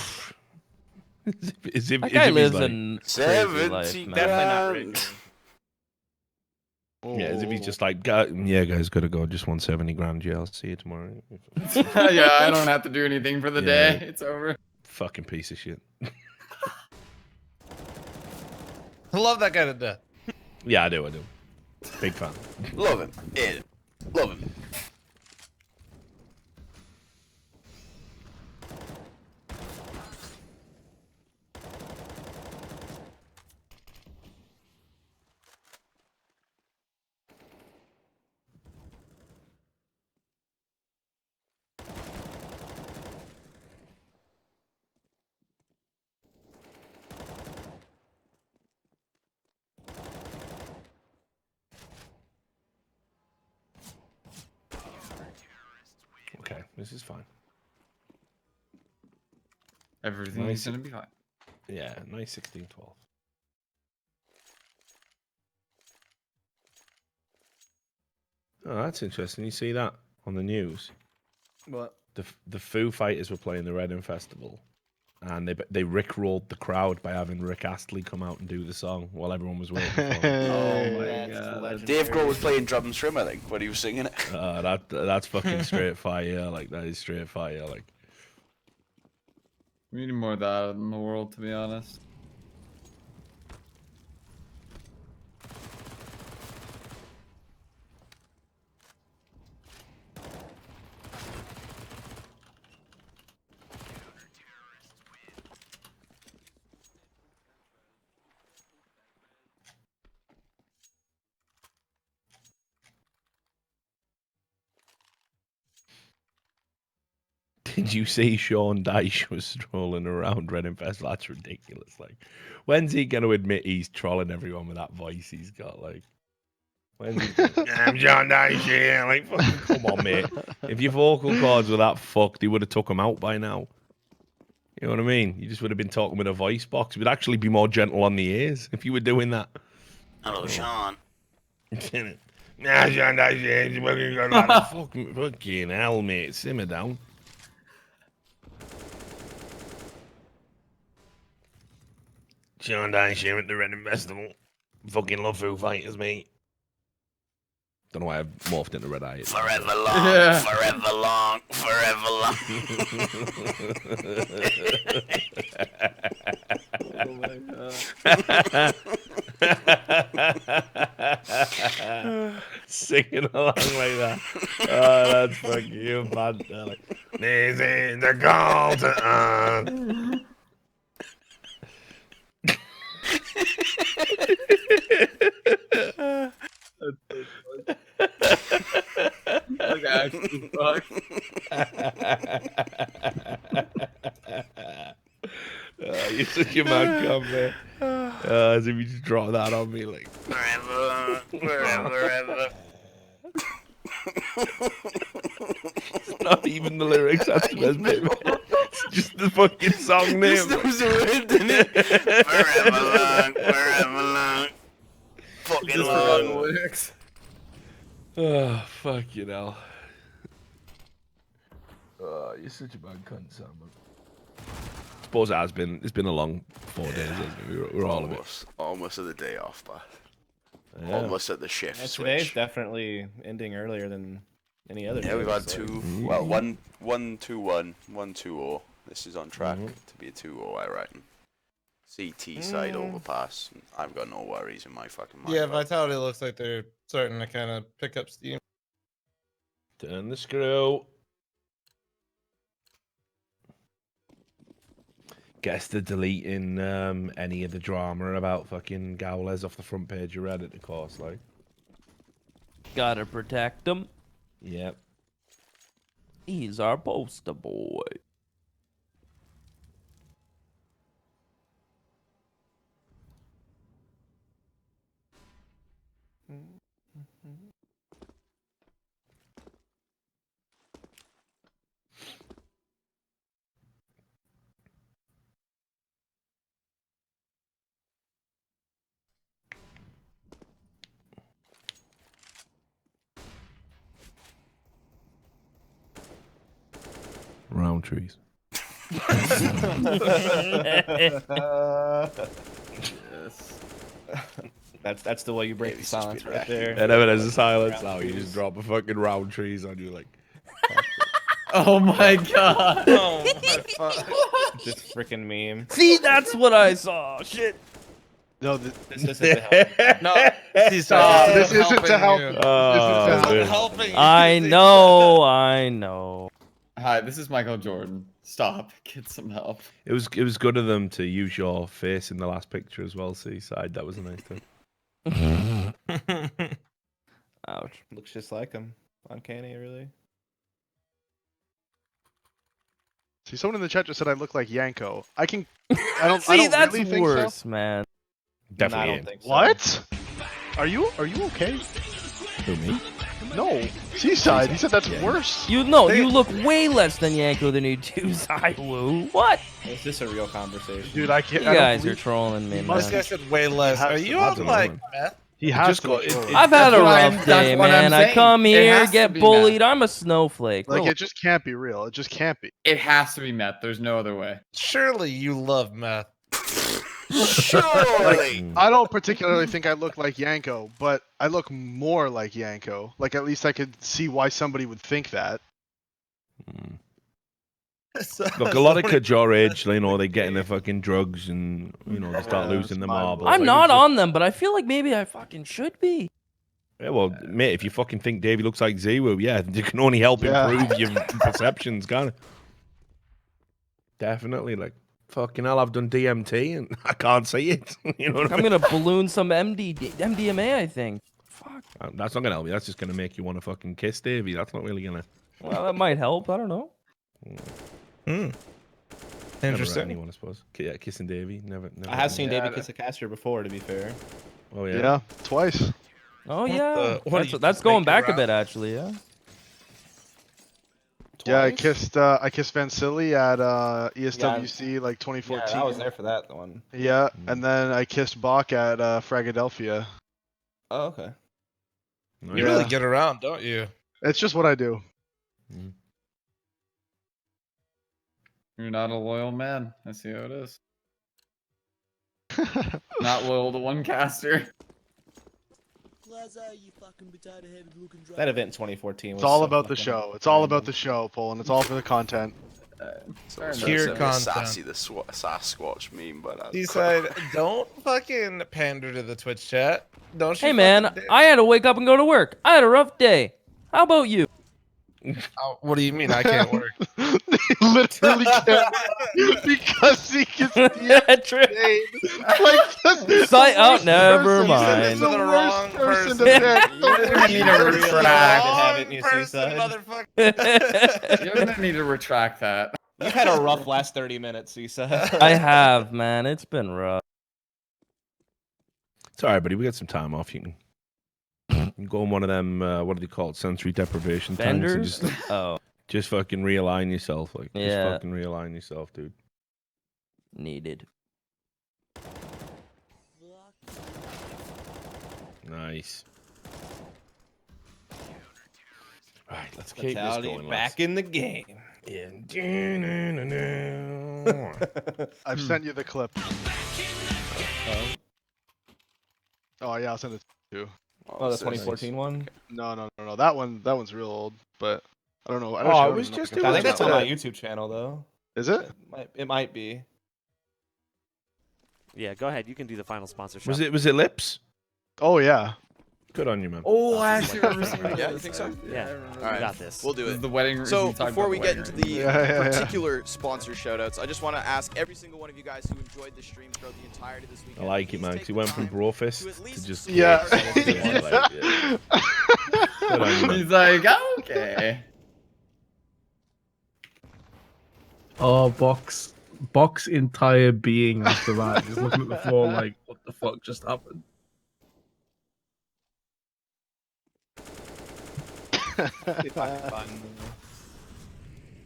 That guy lives in crazy life, 70 man. Definitely not grand. rich. Yeah, as if he's just like, yeah, guys, gotta go. Just 170 grand. Yeah, I'll see you tomorrow. Yeah, I don't have to do anything for the day. It's over. Fucking piece of shit. I love that guy to death. Yeah, I do. Big fan. Love him. Yeah. Love him. Okay, this is fine. Everything is gonna be fine. Yeah, nice 16-12. Oh, that's interesting. You see that on the news? What? The Foo Fighters were playing the Reading Festival, and they rickrolled the crowd by having Rick Astley come out and do the song while everyone was waiting for him. Oh my god. Dave Grohl was playing drum and string, I think, when he was singing it. That's fucking straight fire. Like that is straight fire. Like We need more of that in the world, to be honest. Did you see Sean Dyche was strolling around Reading Festival? That's ridiculous. Like, when's he going to admit he's trolling everyone with that voice he's got? Like, when's he I'm Sean Dyche, yeah. Like, fucking come on, mate. If your vocal cords were that fucked, he would have took them out by now. You know what I mean? You just would have been talking with a voice box. It would actually be more gentle on the ears if you were doing that. Hello, Sean. Nah, Sean Dyche, fucking hell, mate. Simmer down. Sean Dyche at the Reading Festival. Fucking love Foo Fighters, mate. Don't know why I've morphed into Red Eye. Forever long, forever long, forever long. Singing along like that. Oh, that's fucking you, man. Like, this is the call to on. You're such a man, come man. As if you just drop that on me, like forever, forever. It's not even the lyrics. That's the best bit. It's just the fucking song name. This was word, didn't it? Forever long, forever long. Fucking long. Lyrics. Oh, fuck you know. Oh, you're such a bad cunt, Sam. I suppose it has been. It's been a long 4 days. We're all almost at the day off, but almost at the shift. Yeah, switch. today's definitely ending earlier than any other. Yeah, we've had so. two. Well, 1-2-1, 1-2-0. This is on track to be a 2-0, I reckon. Seaside overpass. I've got no worries in my fucking mind. Yeah, Vitality looks like they're starting to kind of pick up steam. Turn the screw. Guess they're deleting any of the drama about fucking Gowles off the front page of Reddit, of course, like. Gotta protect him. Yep. He's our poster boy. Round trees. Yes. That's the way you break the silence right there. And then there's a silence now. You just drop a fucking round trees on you like. Oh my god. Oh my fuck. This freaking meme. See, that's what I saw. Shit. No, this isn't to help. No, this isn't to help. Oh, This isn't helping you. I know. Hi, this is Michael Jordan. Stop. Get some help. It was good of them to use your face in the last picture as well, Seaside. That was a nice thing. Ouch. Looks just like him. Uncanny, really. See, someone in the chat just said I look like Yanko. I don't. See, I don't that's really worse, think so. man. Definitely. I don't think so. What? Are you okay? Who, me? No, Seaside. He said that's worse. You look way less than Yanko than you do, Zywoo. What? Is this a real conversation? Dude, I can't. You guys are trolling me, man. This guy said way less. Are you on like meth? He has to. I've had a rough day, man. I come here, get bullied. I'm a snowflake. Like, it just can't be real. It just can't be. It has to be meth. There's no other way. Surely you love meth. Surely. I don't particularly think I look like Yanko, but I look more like Yanko. Like, at least I could see why somebody would think that. Look, a lot of kids your age, you know, they get into fucking drugs and, you know, they start losing the marbles. I'm Like, not it's just- on them, but I feel like maybe I fucking should be. Yeah, well, mate, if you fucking think Davey looks like Zewoo, yeah, you can only help improve your perceptions, can't it? Definitely, like, fucking hell, I've done DMT and I can't see it. You know what I I'm mean? gonna balloon some MDMA, I think. Fuck. That's not gonna help you. That's just gonna make you want to fucking kiss Davey. That's not really gonna. Well, that might help. I don't know. Hmm. Never Interesting. met anyone, I suppose. Yeah, kissing Davey. Never. I have seen met Davey kiss a caster before, to be fair. Oh yeah. Yeah, twice. Oh yeah, what do you that's just going make your back a bit route? actually. Yeah. Yeah, I Twice? kissed Vansili at ESWC like 2014. Yeah, I was there for that one. Yeah, and then I kissed Bach at Fragadelphia. Oh, okay. You really get around, don't you? It's just what I do. You're not a loyal man. I see how it is. Not loyal to one caster. That event in 2014 was It's all so about the fucking show. It's all about random. the show, Polen. It's all for the content. Pure content. Sassy, the Sasquatch meme, but Seaside, don't fucking pander to the Twitch chat. Don't you? Hey man, I had to wake up and go to work. I had a rough day. How about you? Oh, what do you mean I can't work? Literally can't because he gets Never mind. The wrong person. You're gonna need to retract. Motherfucker. You're gonna need to retract that. You've had a rough last 30 minutes, Seaside. I have, man. It's been rough. It's all right, buddy. We got some time off. You can go on one of them. What do they call it? Sensory deprivation times. And Benders? just fucking realign yourself. Like, just Yeah. fucking realign yourself, dude. Needed. Nice. All right, let's keep this Fatality going. back in the game. Yeah. I've sent you the clip. Oh yeah, I'll send it to you. Oh, the 2014 one? No. That one's real old, but I don't know. I Oh, it was just. I think that's on my YouTube channel, though. Is it? It might be. Yeah, go ahead. You can do the final sponsorship. Was it Lips? Oh yeah. Good on you, man. Oh, I actually remember seeing Yeah, this. you think so? Yeah. All right, got this. We'll do This it. is the wedding. So we talked before about we the get wedding into ring. the particular sponsor shoutouts, I just want to ask every single one of you guys who enjoyed the stream throughout the entirety of this weekend. I like it, man. Because he went from Brofist to just. Yeah. Good on you, man. He's like, okay. Oh, Box entire being after that. Just looking at the floor like, what the fuck just happened? If I can find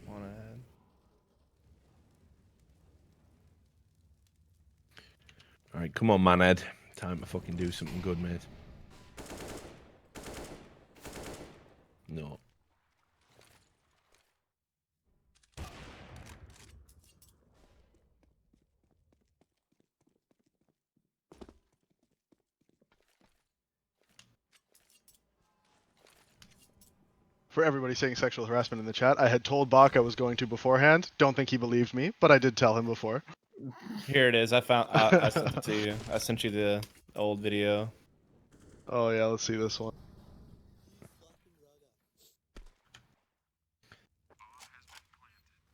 one ahead. All right, come on, man, Ed. Time to fucking do something good, mate. No. For everybody saying sexual harassment in the chat, I had told Bach I was going to beforehand. Don't think he believed me, but I did tell him before. Here it is. I found. I sent it to you. I sent you the old video. Oh yeah, let's see this one.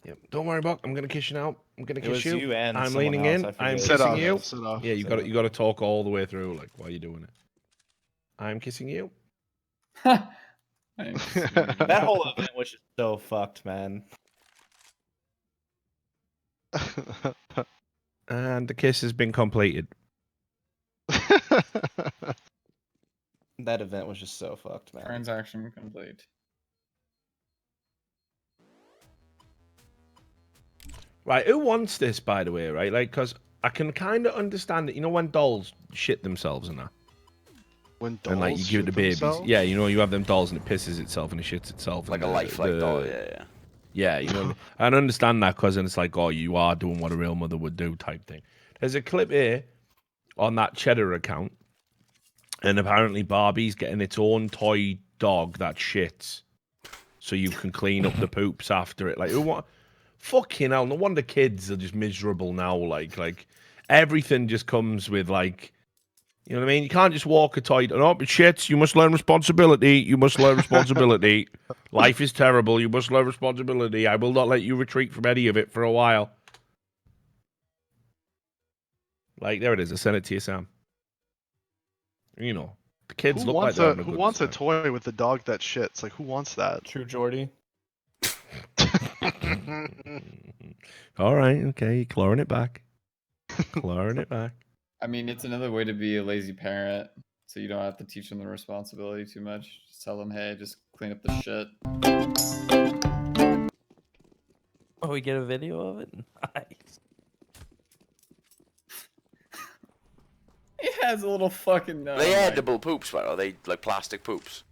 Yep. Don't worry, Buck. I'm gonna kiss you now. I'm gonna It kiss was you. you and I'm someone leaning else, in. I I'm forget. kissing you. Sit off. Yeah, you got to talk all the way through, like while you're doing it. I'm kissing you. That whole event was just so fucked, man. And the kiss has been completed. That event was just so fucked, man. Transaction complete. Right, who wants this, by the way, right? Like, because I can kind of understand it. You know when dolls shit themselves and that? When and, like, you dolls give it to shit babies. themselves? Yeah, you know, you have them dolls and it pisses itself and it shits itself. Like and a lifelike doll, yeah. Yeah, you know, I understand that because it's like, oh, you are doing what a real mother would do type thing. There's a clip here on that Cheddar account, and apparently Barbie's getting its own toy dog that shits, so you can clean up the poops after it. Like, what? Fucking hell! No wonder kids are just miserable now. Like everything just comes with like, you know what I mean? You can't just walk a toy. No, it shits. You must learn responsibility. You must learn responsibility. Life is terrible. You must learn responsibility. I will not let you retreat from any of it for a while. Like, there it is. I sent it to you, Sam. You know, the kids Who look like wants they're a having who good wants a time. toy with the dog that shits? Like, who wants that? True Jordy. All right, okay, clawing it back. Clawing it back. I mean, it's another way to be a lazy parent, so you don't have to teach them the responsibility too much. Just tell them, hey, just clean up the shit. Oh, we get a video of it? Nice. It has a little fucking... They edible poops, man. Are they like plastic poops?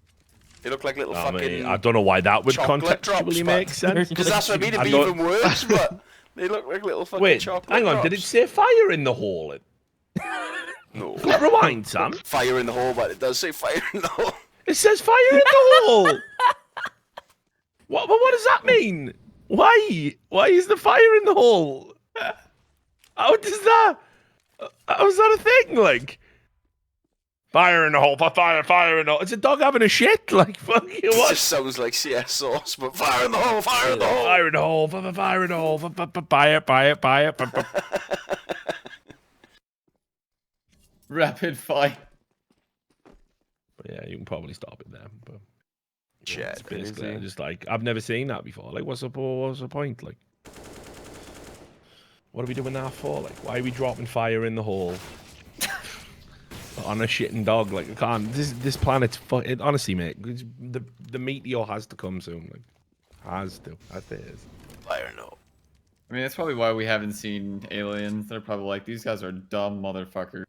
They look like little fucking... I don't know why that would chocolate contextually drops, make sense. Because that's what I mean, it'd be even worse, but they look like little fucking Wait, chocolate hang on, drops. did it say fire in the hole? No. Rewind, Sam. Fire in the hole, but it does say fire in the hole. It says fire in the hole! What does that mean? Why? Why is the fire in the hole? How does that... How's that a thing? Like... Fire in the hole, fire in the hole. It's a dog having a shit. Like, fucking what? It just sounds like CS sauce, but fire in the hole, fire in the hole. Fire in the hole, fire in the hole, buy it. Rapid fire. But yeah, you can probably stop it there. But yeah, it's basically just like, I've never seen that before. Like, what's the point? Like, what are we doing that for? Like, why are we dropping fire in the hole? On a shitting dog, like, I can't. This planet's honestly, mate. The meteor has to come soon. Like, has to. That is. I don't know. I mean, that's probably why we haven't seen aliens. They're probably like, these guys are dumb motherfuckers.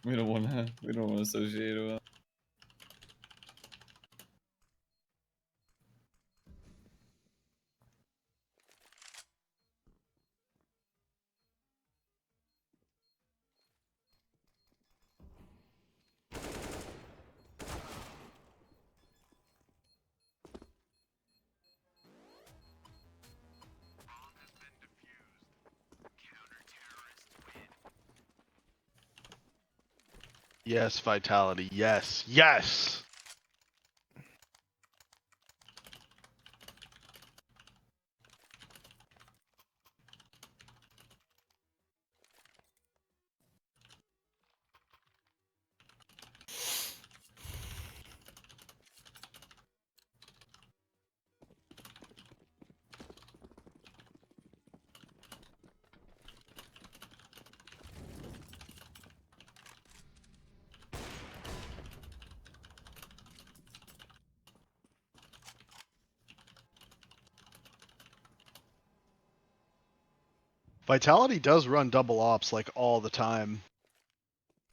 We don't want to associate with. Yes, Vitality. Yes. Yes! Vitality does run double ops like all the time.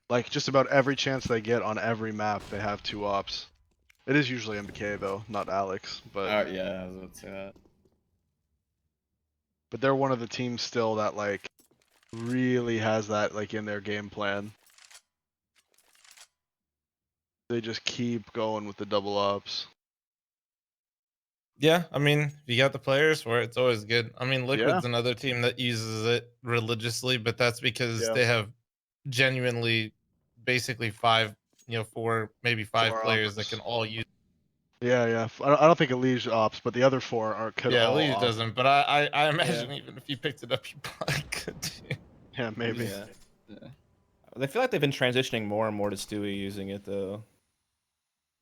Like just about every chance they get on every map, they have 2 ops. It is usually MBK though, not Alex. But yeah, I was about to say that. But they're one of the teams still that like really has that like in their game plan. They just keep going with the double ops. Yeah, I mean, if you got the players for it, it's always good. I mean, Liquid's another team that uses it religiously, but that's because they have genuinely basically 4, maybe 5 players that can all use. Yeah. I don't think it leaves ops, but the other 4 are could all Leaves ops. doesn't, but I imagine even if you picked it up, you probably could too. Yeah, maybe. Yeah. I feel like they've been transitioning more and more to Stewie using it though.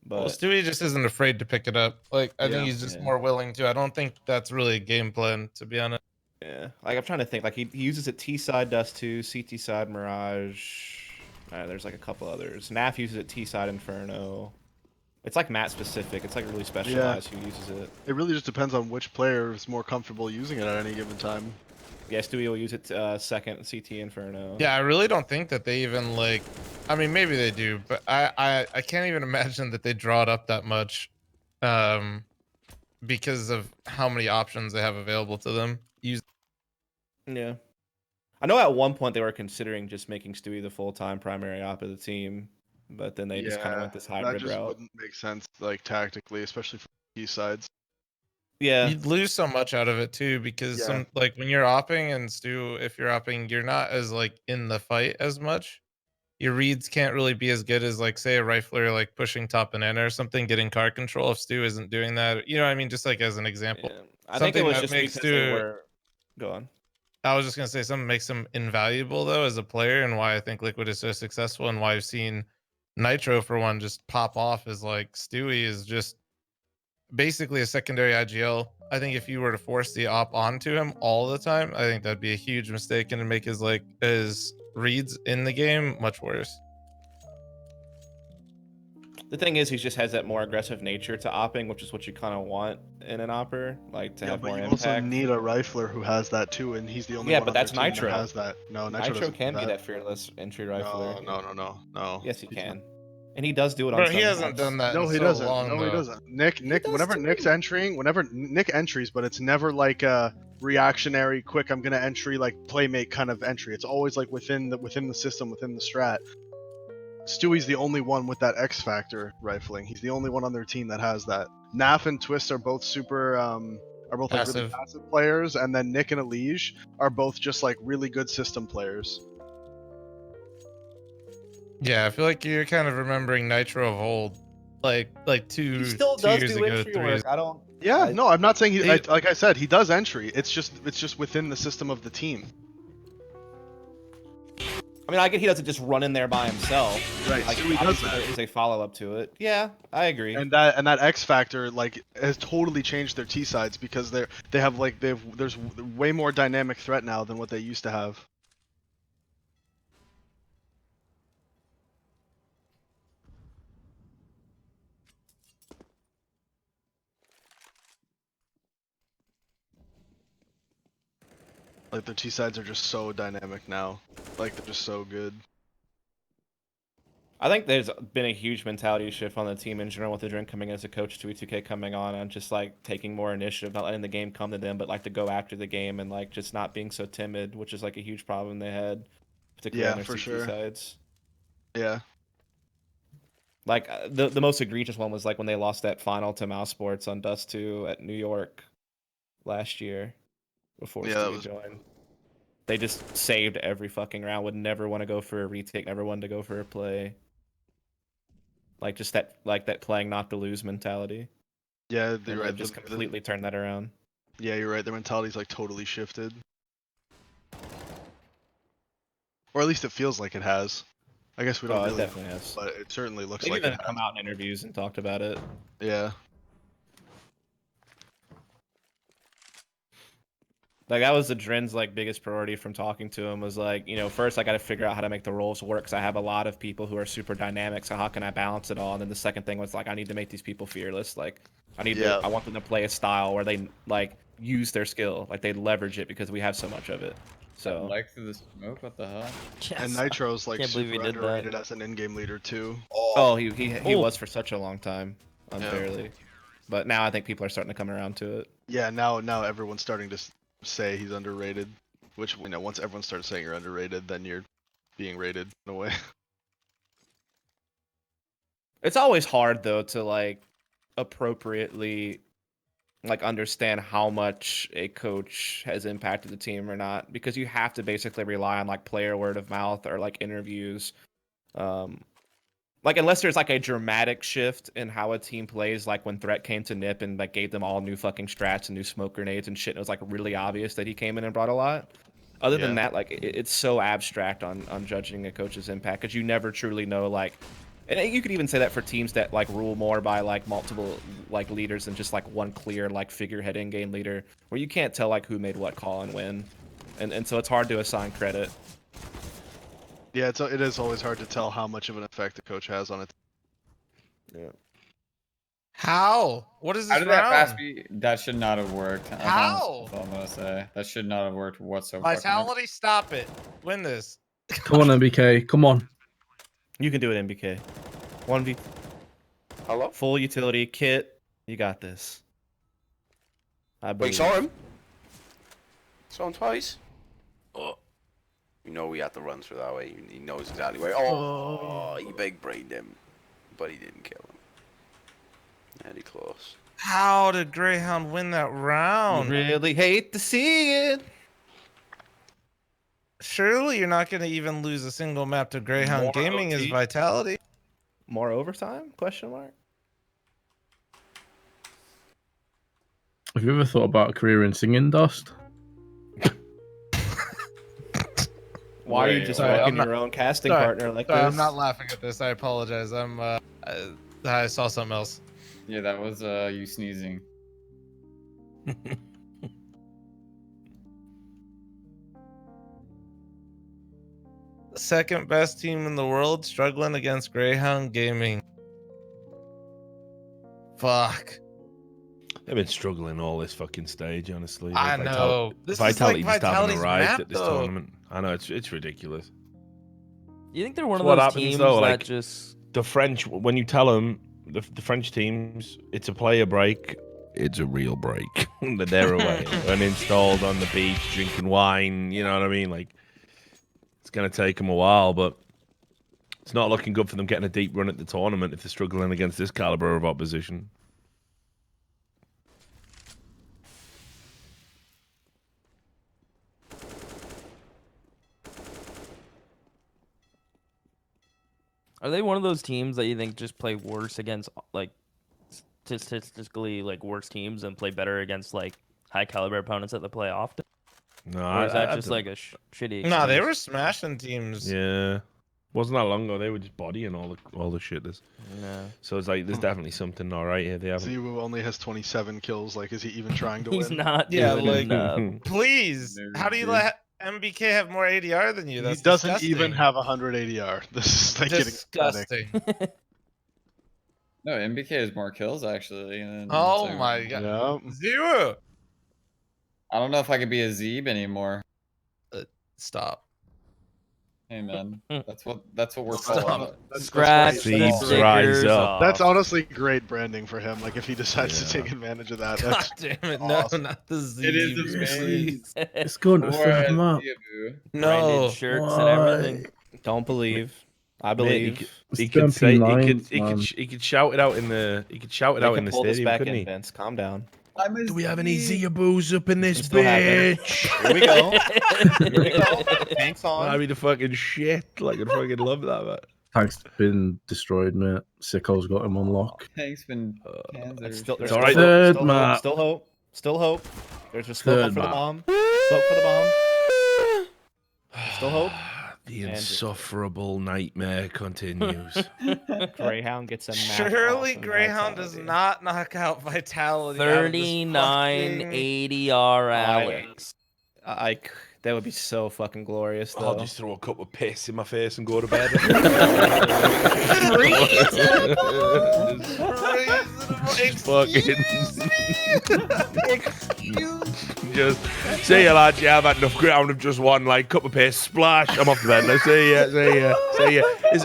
But Stewie just isn't afraid to pick it up. Like I think he's just more willing to. I don't think that's really a game plan, to be honest. Yeah, like I'm trying to think. Like he uses it T side, Dust 2, CT side, Mirage. There's like a couple others. NAF uses it T side, Inferno. It's like map specific. It's like really specialized who uses it. It really just depends on which player is more comfortable using it at any given time. Yeah, Stewie will use it second, CT Inferno. Yeah, I really don't think that they even like. I mean, maybe they do, but I can't even imagine that they draw it up that much, because of how many options they have available to them. Yeah, I know at one point they were considering just making Stewie the full-time primary op of the team, but then they just kind of went this hybrid that just route. wouldn't make sense, like tactically, especially for Seaside. Yeah, you'd lose so much out of it too, because some like when you're opping and Stu, if you're opping, you're not as like in the fight as much. Your reads can't really be as good as like say a rifler like pushing top banana or something, getting car control. If Stu isn't doing that, you know what I mean? Just like as an example. Yeah. I think it was just because they were. Go on. I was just gonna say something makes him invaluable though as a player, and why I think Liquid is so successful, and why I've seen Nitro for one just pop off is like Stewie is just basically a secondary IGL. I think if you were to force the op onto him all the time, I think that'd be a huge mistake and make his reads in the game much worse. The thing is, he just has that more aggressive nature to opping, which is what you kind of want in an opper, like to have more you impact. also need a rifler who has that too, and he's the only one but on their that's team Nitro. that has that. No, Nitro can be that fearless entry rifler. No. Yes, he can. And he does do it on But he some hasn't maps. done that No, in he so doesn't. long, No, he though. doesn't. Nick, whenever Nick's entering, whenever Nick entries, but it's never like a reactionary, quick, I'm gonna entry like playmate kind of entry. It's always like within the system, within the strat. Stewie's the only one with that X factor rifling. He's the only one on their team that has that. Naf and Twist are both like really passive players, and then Nick and Elige are both just like really good system players. Yeah, I feel like you're kind of remembering Nitro of old, like two. He still two does years do ago, entry 3 years work. I don't. Yeah, no, I'm not saying like I said, he does entry. It's just within the system of the team. I mean, I get he doesn't just run in there by himself. Right, Like, Stewie does that. There is a follow up to it. Yeah, I agree. And that X factor like has totally changed their T sides because there's way more dynamic threat now than what they used to have. Like their T sides are just so dynamic now. Like they're just so good. I think there's been a huge mentality shift on the team in general with the drink coming in as a coach, 2v2k coming on, and just like taking more initiative, not letting the game come to them, but like to go after the game and like just not being so timid, which is like a huge problem they had, particularly on their CT sides. Yeah. Like the most egregious one was like when they lost that final to Mouse Sports on Dust 2 at New York last year before Stevie joined. They just saved every fucking round, would never want to go for a retake, never wanted to go for a play. Like just that playing not to lose mentality. Yeah, you're right. Just completely turned that around. Yeah, you're right. Their mentality's like totally shifted. Or at least it feels like it has. I guess we don't really it definitely has. But it certainly looks They've like even it come out in interviews and talked about it. Yeah. Like that was the Dren's like biggest priority from talking to him was like, first I got to figure out how to make the roles work because I have a lot of people who are super dynamic. So how can I balance it all? And then the second thing was like, I need to make these people fearless. Like I want them to play a style where they like use their skill, like they leverage it because we have so much of it. So like through the smoke, what the hell? Yes. And Nitro's like super underrated as an in-game leader too. Oh, he was for such a long time, unfairly. Yeah. But now I think people are starting to come around to it. Yeah, now everyone's starting to say he's underrated, which once everyone starts saying you're underrated, then you're being rated in a way. It's always hard though to like appropriately like understand how much a coach has impacted the team or not, because you have to basically rely on like player word of mouth or like interviews. Like unless there's like a dramatic shift in how a team plays, like when Threat came to Nip and like gave them all new fucking strats and new smoke grenades and shit, and it was like really obvious that he came in and brought a lot. Other than that, like it's so abstract on judging a coach's impact because you never truly know like, and you could even say that for teams that like rule more by like multiple like leaders than just like one clear like figurehead in-game leader, where you can't tell like who made what call and when, and so it's hard to assign credit. Yeah, it is always hard to tell how much of an effect the coach has on it. Yeah. How? What is this How did that fast be? That should not have worked. How? That's all I'm gonna say. That should not have worked whatsoever. Vitality, stop it. Win this. Come on, MBK. Come on. You can do it, MBK. 1v. Hello? Full utility kit. You got this. Wait, saw him? Saw him twice? Oh. You know we have to run through that way. He knows exactly where. Oh, he big brained him. But he didn't kill him. Pretty close. How did Greyhound win that round? Really hate to see it. Surely you're not going to even lose a single map to Greyhound. More Gaming OT? is Vitality. More overtime? Question mark. Have you ever thought about a career in singing, Dust? Why are you just wrecking your own casting partner like this? I'm not laughing at this. I apologize. I saw something else. Yeah, that was you sneezing. Second best team in the world struggling against Greyhound Gaming. Fuck. They've been struggling all this fucking stage, honestly. I know. This Vitality is like just haven't Vitality's arrived map, at this though. tournament. I know it's ridiculous. You think they're one It's of what those happens, teams though, that like, just the French, when you tell them the French teams it's a player break, it's a real break. They're away, uninstalled on the beach, drinking wine. You know what I mean? Like, it's gonna take them a while, but it's not looking good for them getting a deep run at the tournament if they're struggling against this caliber of opposition. are they one of those teams that you think just play worse against like statistically like worse teams and play better against like high caliber opponents that they play often? No, Or is that I just don't- like a shitty? Nah, they excuse? were smashing teams. Yeah, wasn't that long ago. They were just bodying all the shit. Yeah. So it's like there's definitely something all right here. They haven't. Ziwu only has 27 kills. Like, is he even trying to He's win? not Yeah, doing like, enough. please. How do you let MBK have more ADR than you? That's He doesn't disgusting. even have 100 ADR. This is like disgusting. No, MBK has more kills actually. Oh my god. Zero. I don't know if I could be a Zeeb anymore. Stop. Hey man, that's what we're Stop. calling. Scratch the the stickers rise up. off. That's honestly great branding for him. Like, if he decides to take advantage of that. God That's damn it! awesome. No, not the Z. It is amazing. It's going to Or third as map. Zeebu. No. Branded shirts and everything. Don't believe. I Mate, believe. he It's could say jumping he lines, could man. he could shout it out in the They can pull this stadium, back couldn't in, he? Vince. Calm down. Do we have any Ziaboos up in this Can still happen. bitch? Here we go. Here we go. Thanks on. That'd be the fucking shit. Like, I'd fucking love that, man. Tank's been destroyed, mate. Sicko's got him on lock. Tank's been It's still, there's It's all still right. hope, Third still map. hope, still hope. Still hope. There's just smoke Third for the map. bomb. Smoke for the bomb. Still hope. The And- insufferable nightmare continues. Greyhound gets a map Surely off and Greyhound does Vitality. not knock out Vitality. out of this 39 fucking- ADR Alex. That would be so fucking glorious, though. I'll just throw a cup of piss in my face and go to bed. Fucking. Just see you, lads. Yeah, I've had enough ground of just one like cup of piss. Splash. I'm off to bed. Let's see ya. See ya. See ya.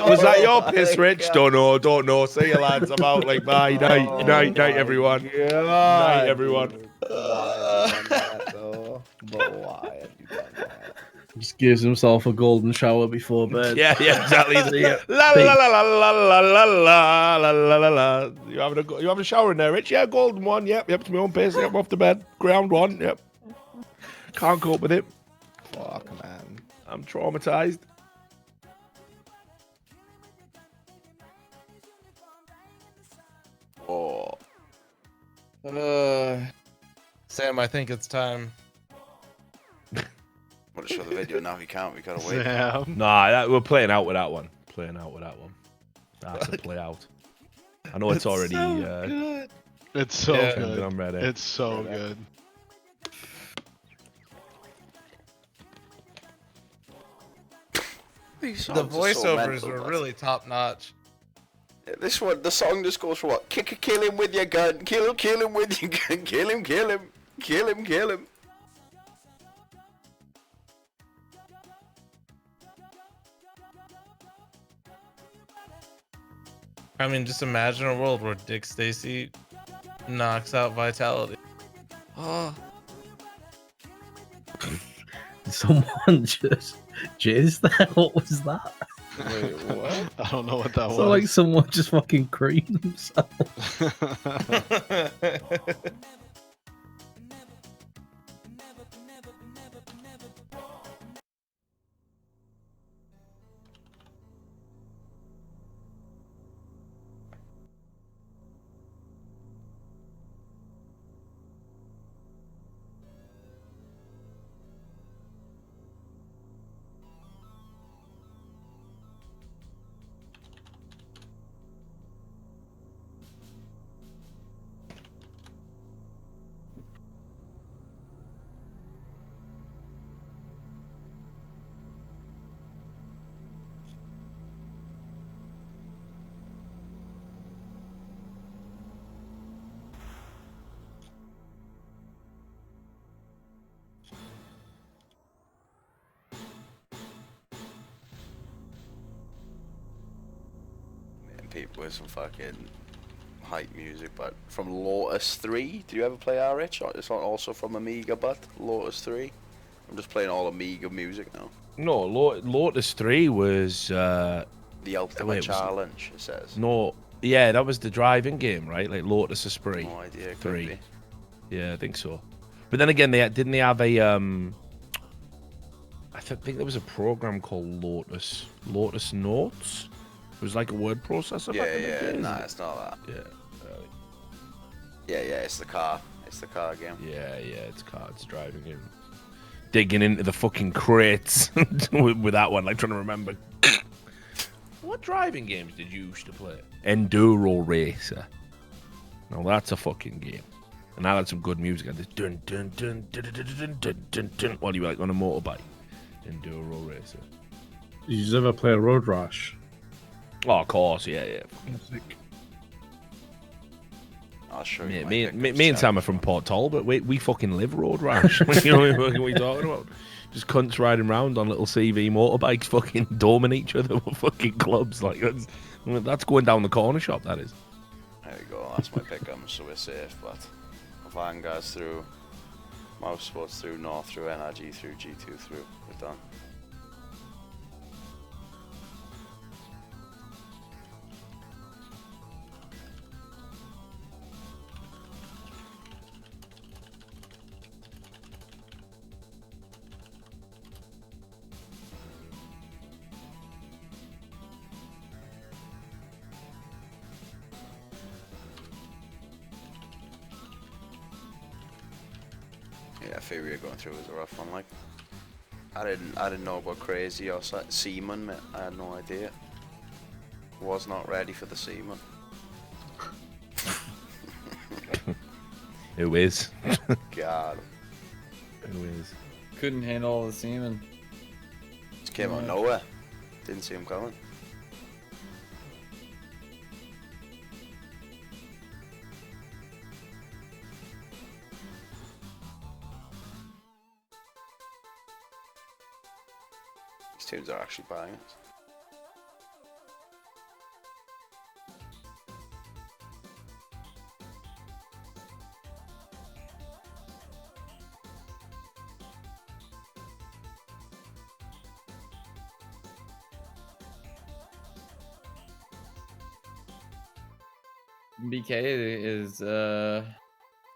Was that your piss, Rich? Don't know. Don't know. See you, lads. I'm out. Like, bye. Night, everyone. Night, everyone. But why have you done that? Just gives himself a golden shower before bed. Yeah, exactly. See ya. La la la la la la la la la la la la. You having a shower in there, Rich? Yeah, golden one. Yep, it's my own piss. Yep, I'm off to bed. Ground one. Yep. Can't cope with it. Fuck, man. I'm traumatized. Oh. Sam, I think it's time. I'm gonna show the video now. He can't. We gotta wait. Nah, we're playing out with that one. That's a play out. I know it's already. good. It's so Yeah. good. I'm ready. It's so good. These The songs are so voiceovers mental, were but- really top notch. This one, the song just goes for what? Kill him with your gun. Kill him with your gun. Kill him. Kill him. I mean, just imagine a world where Dick Stacy knocks out Vitality. Oh. Someone just jizzed there. What was that? Wait, what? I don't know what that was. So like someone just fucking creamed himself. people with some fucking hype music, but from Lotus 3, do you ever play RH? It's not also from Amiga, but Lotus 3. I'm just playing all Amiga music now. No, Lotus 3 was The Ultimate Challenge, it says. No, yeah, that was the driving game, right? Like Lotus Esprit. No idea. It 3. could be. Yeah, I think so. But then again, didn't they have a I think there was a program called Lotus Notes. It was like a word processor. Yeah, back in the day, nah, it's not that. Yeah. Yeah, it's the car. It's the car game. Yeah, it's cards driving game. Digging into the fucking crates with that one, like trying to remember. What driving games did you used to play? Enduro Racer. No, that's a fucking game. And that had some good music. And this dun dun dun dun dun dun dun dun dun while you were like on a motorbike. Enduro Racer. Did you ever play Road Rash? Oh, of course, yeah. I'll show Yeah, you. me and Sam are from Port Talbot. We fucking live Road Rash. You know what are you talking about? Just cunts riding around on little CV motorbikes, fucking doming each other with fucking clubs. Like that's going down the corner shop. That is. There we go. That's my pick'em, so we're safe. But Vanguard's through, Mouse Sports through, North through, NRG through, G2 through. We're done. Yeah, Furia going through was a rough one. Like, I didn't know about Crazy or Seaman. Mate. I had no idea. Was not ready for the Seaman. Who is? God. Who is? Couldn't handle all the semen. Just came out of nowhere. Didn't see him coming. These tunes are actually bangers. BK is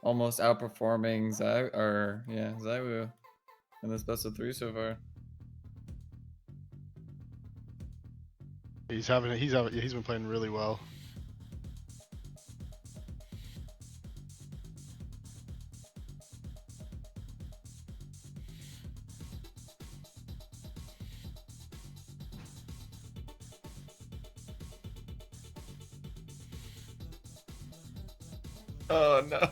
almost outperforming Zaiwu in this best of 3 so far. He's been playing really well. Oh no.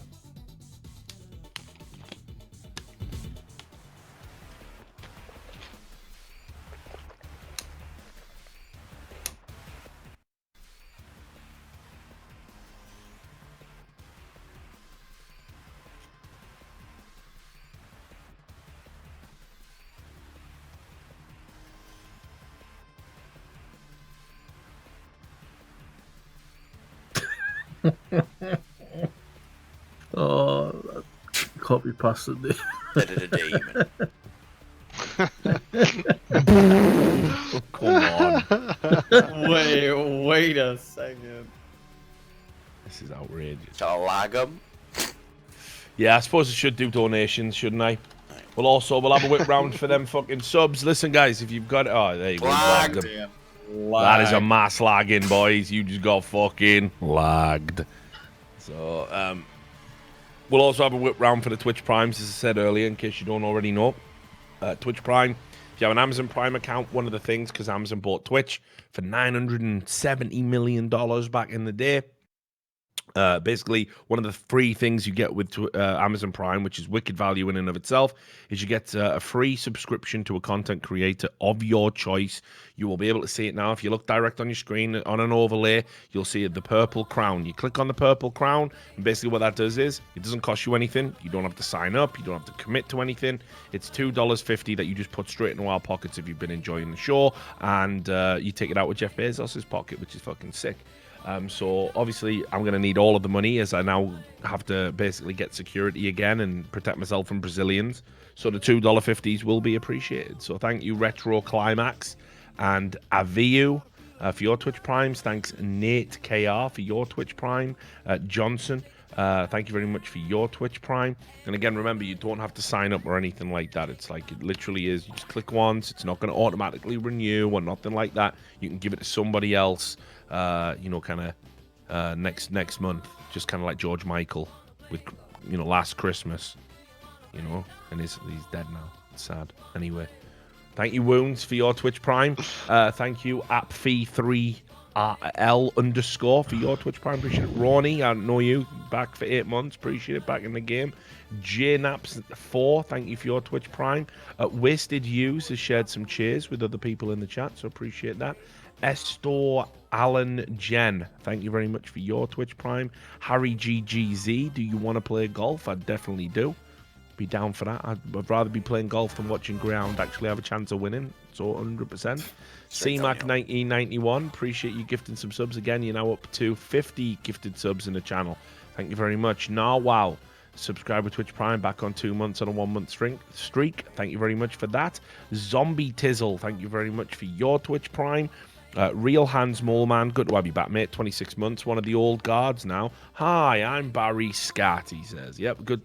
Oh, that can't be past it. Come on. Wait a second. This is outrageous. Shall I lag 'em? Yeah, I suppose I should do donations, shouldn't I? We'll have a whip round for them fucking subs. Listen, guys, if you've got there you go. Lagged. That is a mass lagging, boys. You just got fucking lagged. So, we'll also have a whip round for the Twitch Primes, as I said earlier, in case you don't already know. Twitch Prime, if you have an Amazon Prime account, one of the things, because Amazon bought Twitch for $970 million back in the day. Basically, one of the free things you get with Amazon Prime, which is wicked value in and of itself, is you get a free subscription to a content creator of your choice. You will be able to see it now. If you look direct on your screen on an overlay, you'll see the purple crown. You click on the purple crown, and basically what that does is it doesn't cost you anything. You don't have to sign up. You don't have to commit to anything. It's $2.50 that you just put straight into our pockets if you've been enjoying the show, and you take it out with Jeff Bezos' pocket, which is fucking sick. So obviously I'm going to need all of the money as I now have to basically get security again and protect myself from Brazilians. So the $2.50s will be appreciated. So thank you, Retro Climax and Aviu for your Twitch Primes. Thanks, Nate KR, for your Twitch Prime. Johnson, thank you very much for your Twitch Prime. And again, remember, you don't have to sign up or anything like that. It's like, it literally is, you just click once. It's not going to automatically renew or nothing like that. You can give it to somebody else. You know, kind of next month, just kind of like George Michael with, you know, Last Christmas, you know, and he's dead now. It's sad. Anyway, thank you, Wounds, for your Twitch Prime. Thank you, AppFee3L _ for your Twitch Prime. Appreciate it. Ronnie, I know you, back for 8 months. Appreciate it, back in the game. JNaps4, thank you for your Twitch Prime. Wasted Use has shared some cheers with other people in the chat, so appreciate that. Estor Alan Jen, thank you very much for your Twitch Prime. Harry GGZ, do you want to play golf? I definitely do. Be down for that. I'd rather be playing golf than watching Ground actually have a chance of winning. So 100%. CMAC 1991, appreciate you gifting some subs again. You're now up to 50 gifted subs in the channel. Thank you very much. Narwhal, subscriber Twitch Prime, back on 2 months on a 1 month streak. Thank you very much for that. Zombie Tizzle, thank you very much for your Twitch Prime. Real Hands Moleman, good to have you back, mate. 26 months, one of the old guards now. Hi, I'm Barry Scat, he says. Yep, good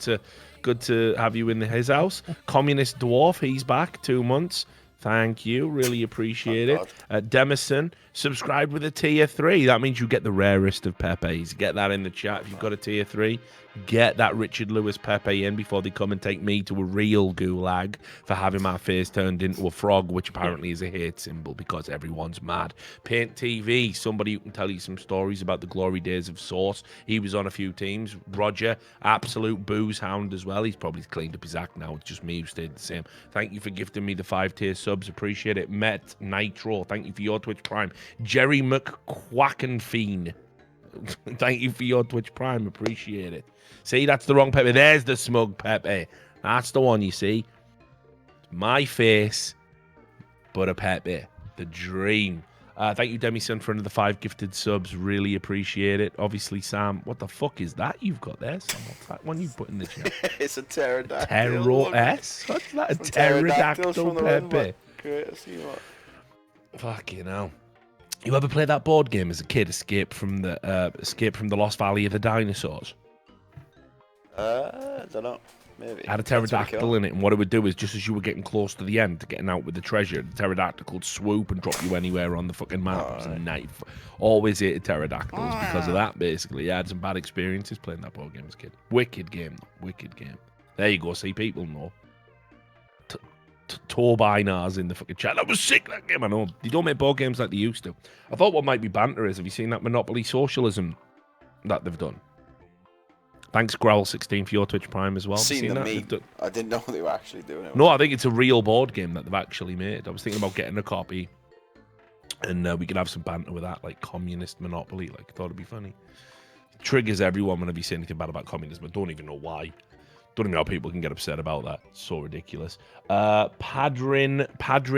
to have you in his house. Communist Dwarf, he's back, 2 months. Thank you, really appreciate it. Demison, subscribe with a tier 3. That means you get the rarest of Pepes. Get that in the chat if you've got a tier 3. Get that Richard Lewis Pepe in before they come and take me to a real gulag for having my face turned into a frog, which apparently is a hate symbol because everyone's mad. Paint TV, somebody who can tell you some stories about the glory days of Source. He was on a few teams. Roger, absolute booze hound as well. He's probably cleaned up his act now. It's just me who stayed the same. Thank you for gifting me the 5-tier subs. Appreciate it. Met Nitro, thank you for your Twitch Prime. Jerry McQuackenfiend, thank you for your Twitch Prime. Appreciate it. See, that's the wrong Pepe. There's the smug Pepe. That's the one, you see. My face, but a Pepe. The dream. Thank you, Demison, for another 5 gifted subs. Really appreciate it. Obviously, Sam, what the fuck is that you've got there, Sam? What's that one you put in the chat? It's a pterodactyl. Pterodactyl? What's that? A pterodactyl Pepe. Great to see you. Fucking hell. You ever played that board game as a kid, Escape from the Lost Valley of the Dinosaurs? I don't know. Maybe. It had a pterodactyl in it, and what it would do is, just as you were getting close to the end, to getting out with the treasure, the pterodactyl would swoop and drop you anywhere on the fucking map. It was a knife. Always hated pterodactyls because of that, basically. I had some bad experiences playing that board game as a kid. Wicked game, though. Wicked game. There you go. See, people know. Turbinars in the fucking chat. That was sick, that game. I know. They don't make board games like they used to. I thought what might be banter is, have you seen that Monopoly Socialism that they've done? Thanks, Growl16, for your Twitch Prime as well. Seen the meme. I didn't know they were actually doing it. No, I think it's a real board game that they've actually made. I was thinking about getting a copy, and we could have some banter with that, like communist Monopoly. Like, I thought it'd be funny. It triggers everyone whenever you say anything bad about communism. I don't even know why. Don't even know how people can get upset about that. It's so ridiculous. Padrin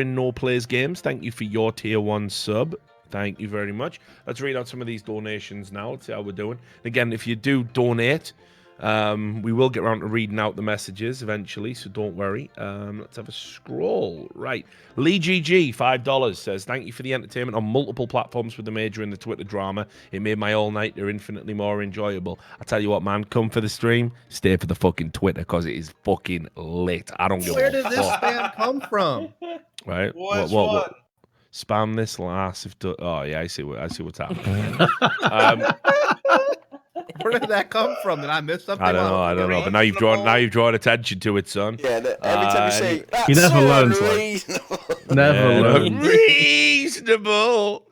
No Plays Games, thank you for your tier 1 sub. Thank you very much. Let's read out some of these donations now. Let's see how we're doing. Again, if you do donate, we will get around to reading out the messages eventually, so don't worry. Let's have a scroll. Right. Lee GG, $5, says, thank you for the entertainment on multiple platforms with the major and the Twitter drama. It made my all night infinitely more enjoyable. I tell you what, man, come for the stream, stay for the fucking Twitter, because it is fucking lit. I don't give a fuck. Where did this spam come from? Right? What? Spam this last. Oh yeah, I see what's happening. Where did that come from? Did I miss something? I don't know. But now you've drawn attention to it, son. Yeah. Every time you say that's he never learns. reasonable. Never learns. Reasonable.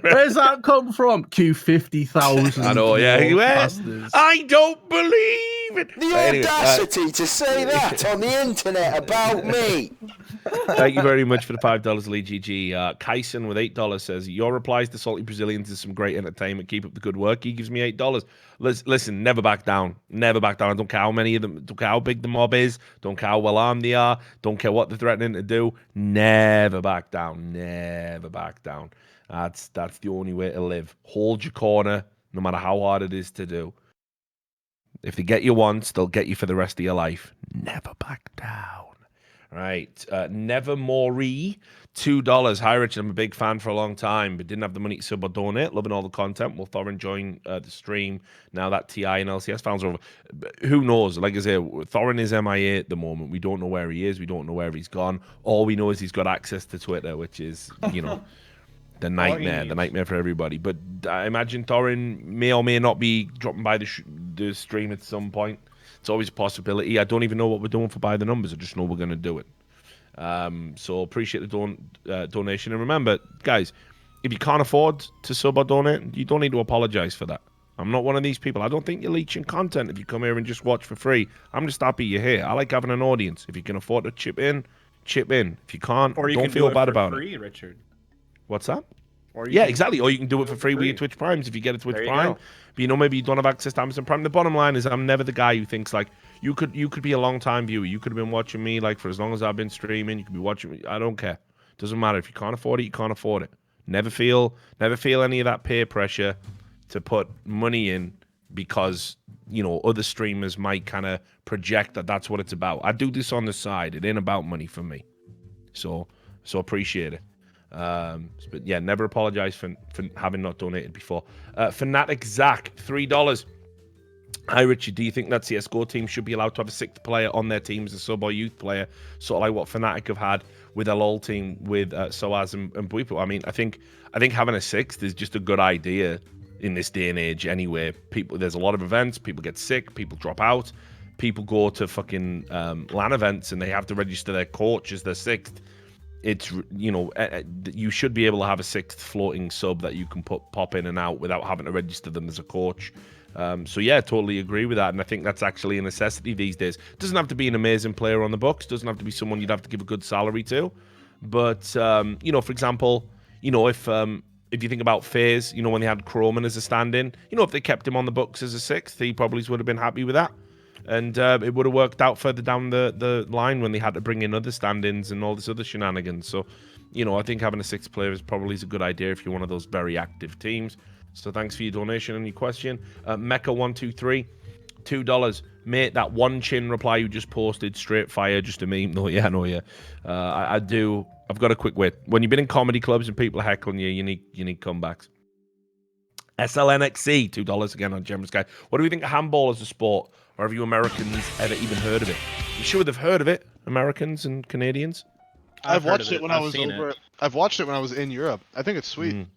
Where's that come from? Q50,000. I know. Yeah. I don't believe it. The audacity to say that on the internet about me. Thank you very much for the $5, Lee GG. Kyson with $8 says, your replies to salty Brazilians is some great entertainment. Keep up the good work. He gives me $8. Listen, never back down. Never back down. I don't care how many of them, don't care how big the mob is, don't care how well armed they are, don't care what they're threatening to do. Never back down. Never back down. That's the only way to live. Hold your corner, no matter how hard it is to do. If they get you once, they'll get you for the rest of your life. Never back down. Right. Nevermore, $2. Hi, Richard. I'm a big fan for a long time, but didn't have the money to sub or donate. Loving all the content. Will Thorin join the stream now that TI and LCS fans are over? Who knows? Like I say, Thorin is MIA at the moment. We don't know where he is. We don't know where he's gone. All we know is he's got access to Twitter, which is, the nightmare for everybody. But I imagine Thorin may or may not be dropping by the stream at some point. It's always a possibility. I don't even know what we're doing for Buy the Numbers. I just know we're going to do it. So appreciate the donation. And remember, guys, if you can't afford to sub or donate, you don't need to apologize for that. I'm not one of these people. I don't think you're leeching content if you come here and just watch for free. I'm just happy you're here. I like having an audience. If you can afford to chip in, chip in. If you can't, or you don't can feel do it bad for about free, it. Richard. What's that? Or Yeah, exactly. Or you can do it for free with your Twitch Primes if you get a Twitch Prime. Go. But maybe you don't have access to Amazon Prime. The bottom line is I'm never the guy who thinks like you could be a long time viewer. You could have been watching me like for as long as I've been streaming. You could be watching me. I don't care. Doesn't matter. If you can't afford it, you can't afford it. Never feel any of that peer pressure to put money in because other streamers might kind of project that that's what it's about. I do this on the side. It ain't about money for me. So appreciate it. But yeah, never apologize for having not donated before. Fnatic Zach, $3. Hi Richard, do you think that CSGO team should be allowed to have a sixth player on their team as a sub or youth player, sort of like what Fnatic have had with their LoL team with Soaz and Buipo? I mean, I think having a sixth is just a good idea in this day and age. Anyway, there's a lot of events. People get sick. People drop out. People go to fucking LAN events and they have to register their coach as their sixth. It's you should be able to have a sixth floating sub that you can pop in and out without having to register them as a coach. So yeah, totally agree with that, and I think that's actually a necessity these days. Doesn't have to be an amazing player on the books. Doesn't have to be someone you'd have to give a good salary to. But for example, if you think about FaZe, when they had Croman as a stand-in, if they kept him on the books as a sixth, he probably would have been happy with that. And it would have worked out further down the line when they had to bring in other stand-ins and all this other shenanigans. So, I think having a sixth player is probably a good idea if you're one of those very active teams. So thanks for your donation and your question. Mecha123, $2. Mate, that one chin reply you just posted, straight fire, just a meme. No, yeah, no, yeah. I do. I've got a quick wit. When you've been in comedy clubs and people are heckling you, you need comebacks. SLNXC, $2 again on Generous Guy. What do we think of handball as a sport? Or have you Americans ever even heard of it? You sure they've heard of it, Americans and Canadians? I've watched it when I was over. I've watched it when I was in Europe. I think it's sweet.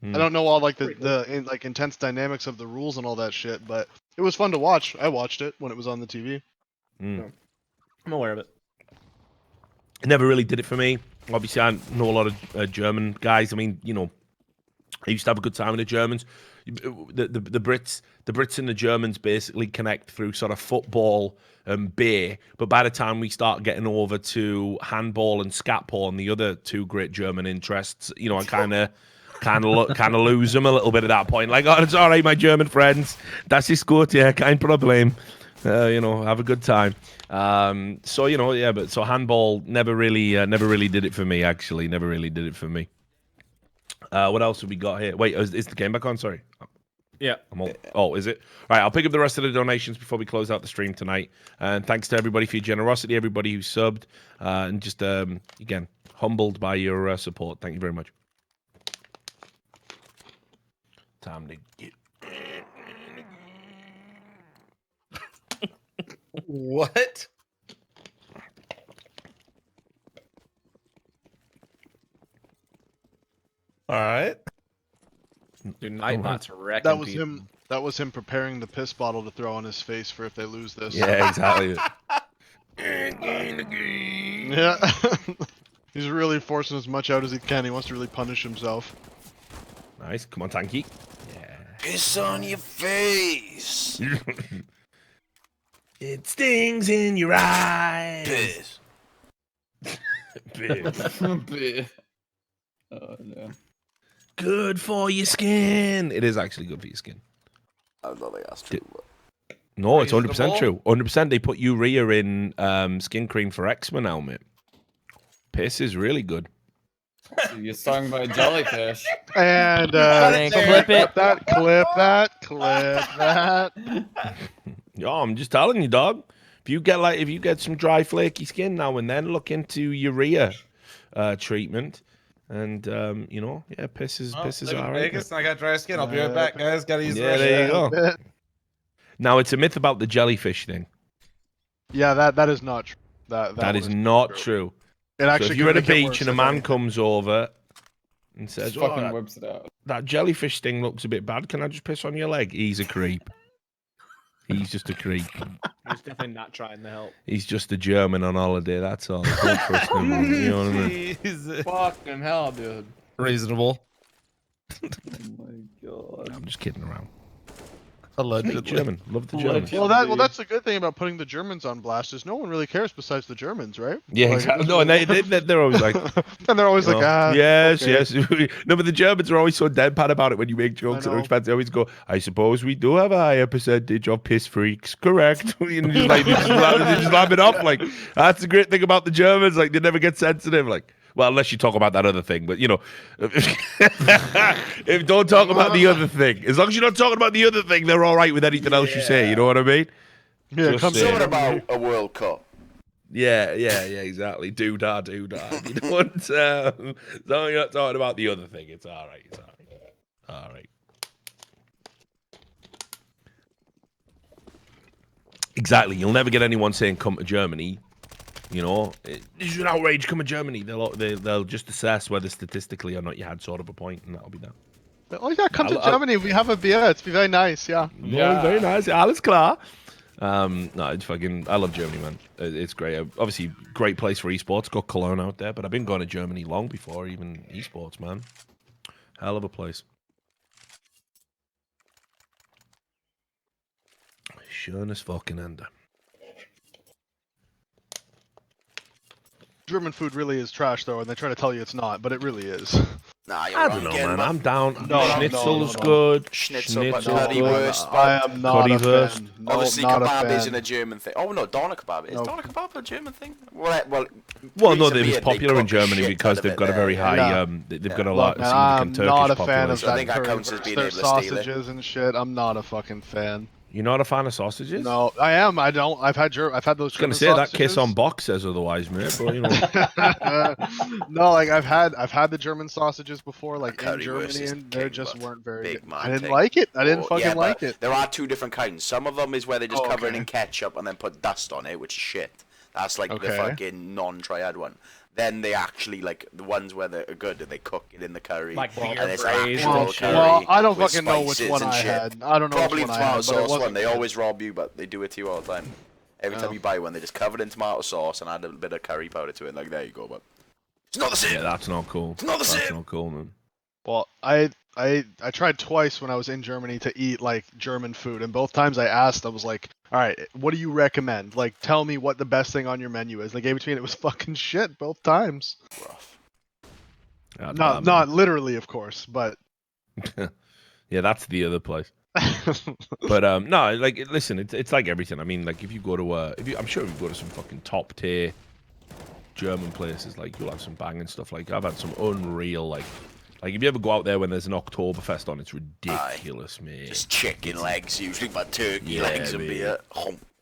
I don't know all the intense dynamics of the rules and all that shit, but it was fun to watch. I watched it when it was on the TV. I'm aware of it. It never really did it for me. Obviously, I know a lot of German guys. I mean, I used to have a good time with the Germans. The Brits and the Germans basically connect through sort of football and beer. But by the time we start getting over to handball and scat porn, the other two great German interests, I kind of lose them a little bit at that point. Like, oh, it's all right, my German friends. Das ist gut, yeah, kein Problem. Have a good time. So handball never really did it for me. Actually, never really did it for me. What else have we got here? Wait, is the game back on? Sorry. Yeah. Is it? All right, I'll pick up the rest of the donations before we close out the stream tonight. And thanks to everybody for your generosity, everybody who subbed, and just, again, humbled by your support. Thank you very much. Time to get... What? All right. Dude, Nightbot's wrecking That was people. him. That was him preparing the piss bottle to throw on his face for if they lose this. Yeah, exactly. Yeah. He's really forcing as much out as he can. He wants to really punish himself. Nice. Come on, Tanky. Yeah. Piss on your face. It stings in your eyes. Piss. Beer. Oh no. Good for your skin. It is actually good for your skin. I don't think that's true. No, it's 100% Reasonable. true. 100%. They put urea in skin cream for eczema now, mate. Piss is really good. So you're stung by a jellyfish. And Clip it. clip that. Yo, I'm just telling you, dog. If you get some dry, flaky skin now and then, look into urea treatment. And piss is Oh, piss is live in all right. Vegas, and I got dry skin. I'll be right back, guys. Gotta use the Yeah, restroom. there you go. Now it's a myth about the jellyfish thing. Yeah, that is not true. That is not true. It actually so if you're at a could make it beach worse, and a if man anything. comes over and says, Just fucking whips it out. That jellyfish thing looks a bit bad. Can I just piss on your leg? He's a creep. He's just a creep. He's definitely not trying to help. He's just a German on holiday. That's all. Don't trust him. You know what I mean? Jesus. Fucking hell, dude. Reasonable. Oh my god. I'm just kidding around. Allegedly. German. Love the Germans. Well, that's the good thing about putting the Germans on blast is no one really cares besides the Germans, right? Yeah, Like, exactly. No, and they're always like, and they're always like, yes, okay. yes. No, but the Germans are always so deadpan about it when you make jokes at their expense. They always go, I suppose we do have a higher percentage of piss freaks, correct? And just like, they just laugh it off. Like, that's the great thing about the Germans. Like, they never get sensitive. Like, well, unless you talk about that other thing, but if don't talk about the other thing. As long as you're not talking about the other thing, they're all right with anything else you say. You know what I mean? Yeah, Something about a World Cup. Yeah, exactly. Do da. You don't. So you're not talking about the other thing. It's all right. All right. Exactly. You'll never get anyone saying come to Germany. You know, this is an outrage. Come to Germany. They'll just assess whether statistically or not you had sort of a point, and that'll be that. Oh yeah, come to Germany. We have a beer. It's very nice. Yeah. Yeah, very nice. Alles klar. No, it's fucking. I love Germany, man. It's great. Obviously, great place for esports. Got Cologne out there, but I've been going to Germany long before even esports, man. Hell of a place. Schönes Wochenende. German food really is trash, though, and they try to tell you it's not, but it really is. Nah, I don't know, man. I'm down. No, Schnitzel's good. Schnitzel, but currywurst. I am not a fan. No, Obviously, not kebab a fan. isn't a German thing. Oh no, doner kebab. Is doner kebab a German thing? Well, no, Theresa it was May, popular they in cook a Germany shit because ton they've of got it a very there. high. They've got a lot. I'm Turkish not a fan of population. that. I think that counts as being Their able to steal it. sausages and shit. I'm not a fucking fan. You're not a fan of sausages? No, I am. I don't. I've had those. I was gonna German say sausages. that kiss on box says otherwise, mate. But you know. No, like I've had the German sausages before, like in Currywurst Germany, is and they king, just but weren't very big good. man I didn't thing. like it. I didn't fucking yeah, like but it. There are two different kinds. Some of them is where they just cover it okay. in ketchup and then put dust on it, which is shit. That's like the Okay. fucking non-triad one. Then they actually like the ones where they're good and they cook it in the curry. Like and beer it's braised actual and shit. curry. Well, I don't with fucking know which spices one and I shit. had. I don't know Probably which one the I tomato had, but it sauce wasn't one. They good. always rob you, but they do it to you all the time. Every time you buy one, they just cover it in tomato sauce and add a bit of curry powder to it. Like there you go, but it's not the same. Yeah, that's not cool. It's not the That's same. not cool, man. Well, I tried twice when I was in Germany to eat like German food, and both times I asked, I was like, "All right, what do you recommend? Like, tell me what the best thing on your menu is." They gave it to me, and it was fucking shit both times. Rough. Not literally, of course, but Yeah, that's the other place. But no, like listen, it's like everything. I mean, like if you go to I'm sure if you go to some fucking top tier German places, like you'll have some banging stuff. Like I've had some unreal like if you ever go out there when there's an Oktoberfest on, it's ridiculous, mate. Just chicken legs, usually, but turkey legs and beer.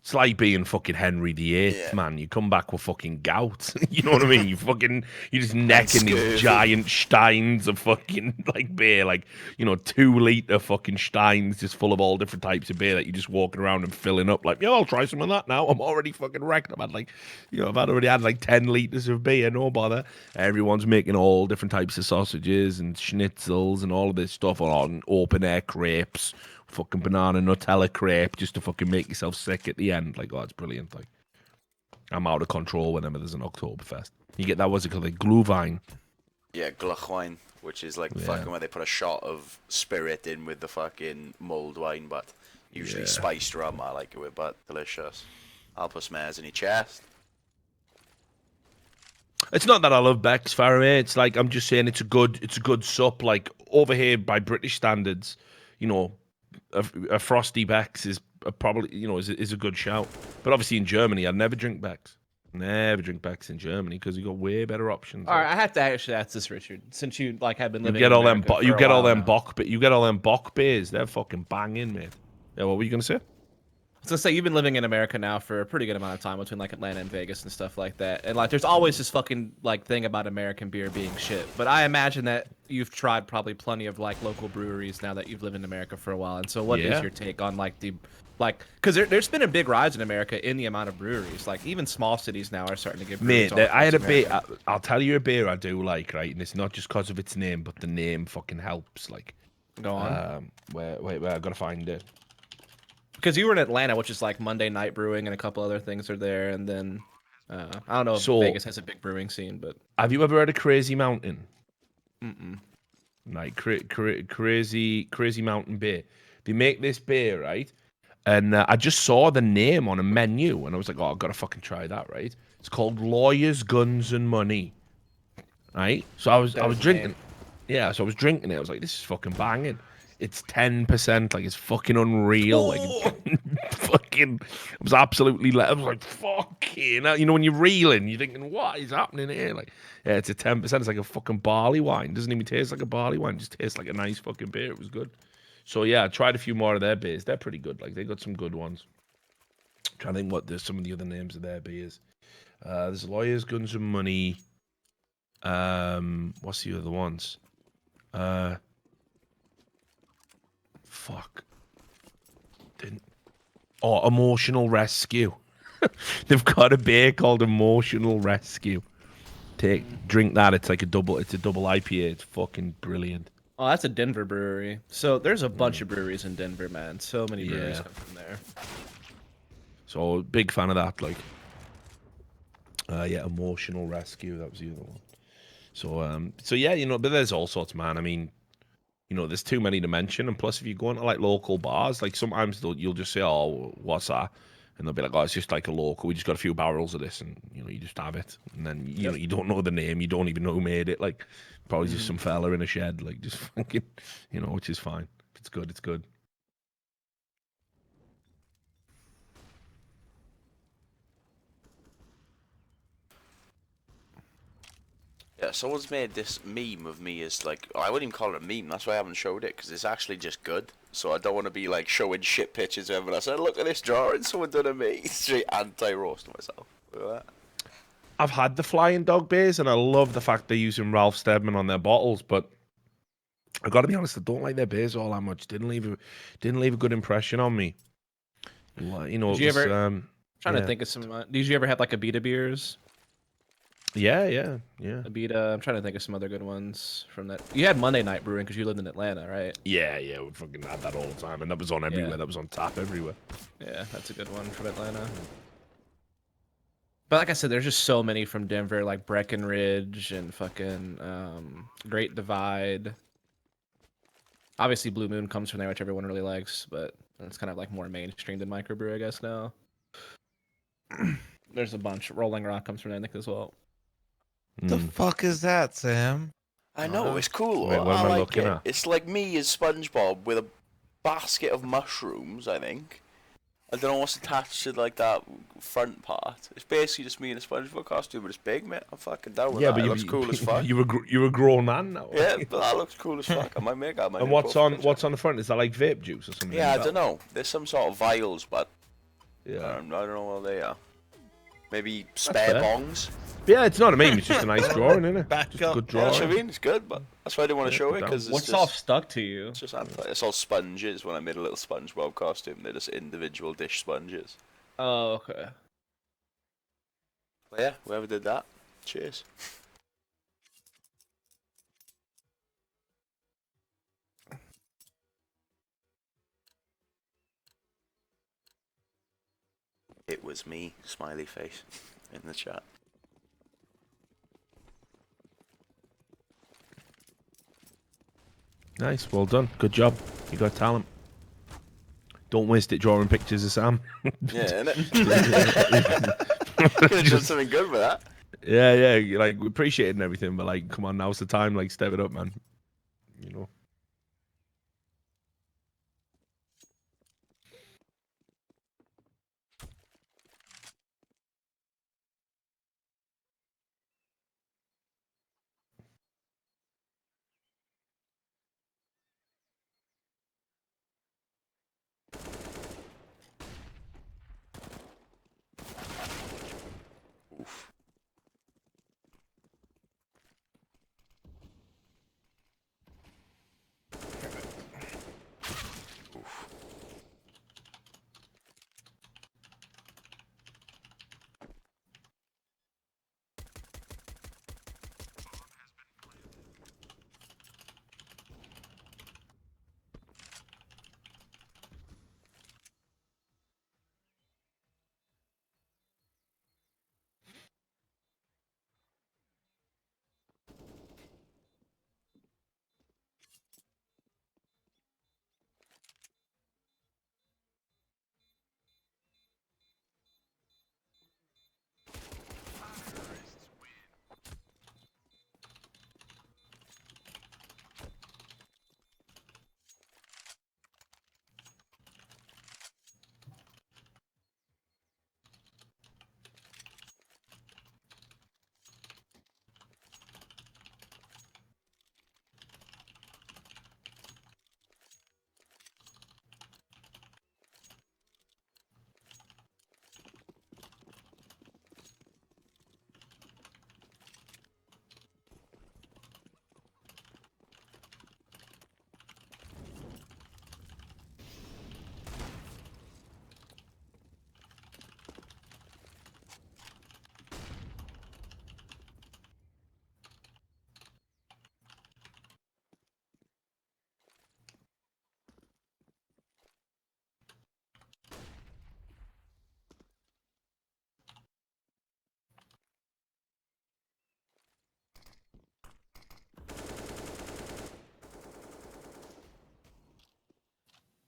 It's like being fucking Henry VIII, man. You come back with fucking gout. You know what I mean? You're just necking these giant steins of fucking like beer, like 2-liter fucking steins just full of all different types of beer that you're just walking around and filling up. Like, I'll try some of that now. I'm already fucking wrecked. I've already had like 10 liters of beer, no bother. Everyone's making all different types of sausages and schnitzels and all of this stuff on open air crepes. Fucking banana Nutella crepe just to fucking make yourself sick at the end. Like, oh, it's brilliant. Like, I'm out of control whenever there's an Oktoberfest. You get that, what's it called? Like Glühwein. Yeah, Glühwein, which is like fucking where they put a shot of spirit in with the fucking mulled wine, but usually spiced rum. I like it with, but delicious. I'll put smears in your chest. It's not that I love Beck's, fl0m. It's like I'm just saying it's a good sup. Like over here by British standards, you know, a frosty Beck's is probably is a good shout. But obviously in Germany, I'd never drink Beck's. Never drink Beck's in Germany because you got way better options. All right, I have to actually ask this, Richard. Since you like have been living, You get in all them, America you for a get all while them now. Bock, but you get all them Bock beers. They're fucking banging, mate. Yeah, what were you gonna say? So say you've been living in America now for a pretty good amount of time between like Atlanta and Vegas and stuff like that. And like there's always this fucking like thing about American beer being shit. But I imagine that you've tried probably plenty of like local breweries now that you've lived in America for a while. And so what is your take on like the because there's been a big rise in America in the amount of breweries. Like even small cities now are starting to get breweries. Mate, I had a beer. I'll tell you a beer I do like, right? And it's not just because of its name, but the name fucking helps. Like, go on. Wait, I gotta find it. Because you were in Atlanta, which is like Monday Night Brewing and a couple other things are there, and then I don't know if Vegas has a big brewing scene, but have you ever heard of Crazy Mountain? Mm-mm. Like Crazy Mountain beer. They make this beer, right? And I just saw the name on a menu, and I was like, "Oh, I've got to fucking try that." Right? It's called Lawyers, Guns, and Money. Right? So I was drinking. Yeah, so I was drinking it. I was like, "This is fucking banging." It's 10%, like it's fucking unreal. Like fucking, it was absolutely. I was like, fucking. You know, when you're reeling, you're thinking, what is happening here? Like, yeah, it's a 10%. It's like a fucking barley wine. It doesn't even taste like a barley wine. It just tastes like a nice fucking beer. It was good. So yeah, I tried a few more of their beers. They're pretty good. Like they got some good ones. I'm trying to think what there's some of the other names of their beers. There's Lawyers, Guns and Money. What's the other ones? Fuck. Emotional Rescue. They've got a beer called Emotional Rescue. Drink that. It's like a double IPA. It's fucking brilliant. Oh, that's a Denver brewery. So there's a bunch of breweries in Denver, man. So many breweries come from there. So big fan of that. Like, Emotional Rescue. That was the other one. So yeah, but there's all sorts, man. I mean, there's too many to mention, and plus, if you go into like local bars, like sometimes you'll just say, "Oh, what's that?" And they'll be like, "Oh, it's just like a local. We just got a few barrels of this, and you just have it." And then you don't know the name, you don't even know who made it. Like, probably just some fella in a shed, like just fucking, which is fine. It's good. It's good. Yeah, someone's made this meme of me as like, I wouldn't even call it a meme, that's why I haven't showed it, because it's actually just good. So I don't want to be like showing shit pictures of everyone. I said, look at this drawing someone done of me. Straight anti-roast myself. Look at that. I've had the Flying Dog beers, and I love the fact they're using Ralph Steadman on their bottles, but I got to be honest, I don't like their beers all that much. Didn't leave a good impression on me. Did you ever? Trying to think of some. Did you ever have like Abita beers? Yeah. Abita. I'm trying to think of some other good ones from that. You had Monday Night Brewing because you lived in Atlanta, right? Yeah, we fucking had that all the time, and that was on everywhere. That was on tap everywhere. Yeah, that's a good one from Atlanta. But like I said, there's just so many from Denver, like Breckenridge and fucking Great Divide. Obviously, Blue Moon comes from there, which everyone really likes, but it's kind of like more mainstream than microbrew, I guess, now. There's a bunch. Rolling Rock comes from there, I think, as well. The fuck is that, Sam? I know, it's cool. Wait, what am I like looking it. at? It's like me as SpongeBob with a basket of mushrooms, I think. I don't know what's attached to like that front part. It's basically just me in a SpongeBob costume, but it's big, mate. I'm fucking down with that. But it looks cool as fuck. You're a grown man now. Yeah, but that looks cool as fuck. I might make that. And what's on the front? Is that like vape juice or something? Yeah, I don't know. There's some sort of vials, but yeah, I don't know what they are. Maybe spare bongs. Yeah, it's not a meme. It's just a nice drawing, isn't it? Just a good drawing. Yeah, that's what I mean. It's good, but that's why I didn't want to show it because what's all stuck to you? It's just it's all sponges. When I made a little SpongeBob costume, they're just individual dish sponges. Oh, okay. But yeah, whoever did that, cheers. It was me, smiley face, in the chat. Nice, well done. Good job. You got talent. Don't waste it drawing pictures of Sam. Yeah, innit? Could have done something good with that. Yeah. Like, we appreciate it and everything, but like, come on, now's the time. Like, step it up, man. You know. Oof.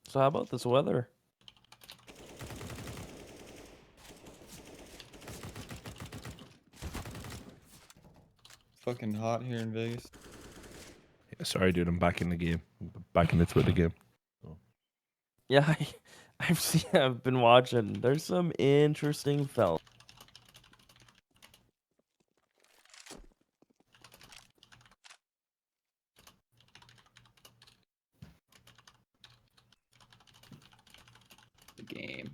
So how about this weather? Fucking hot here in Vegas. Yeah, sorry, dude. I'm back in the game. Back in the Twitter game. Yeah, I've been watching. There's some interesting fellas. The game.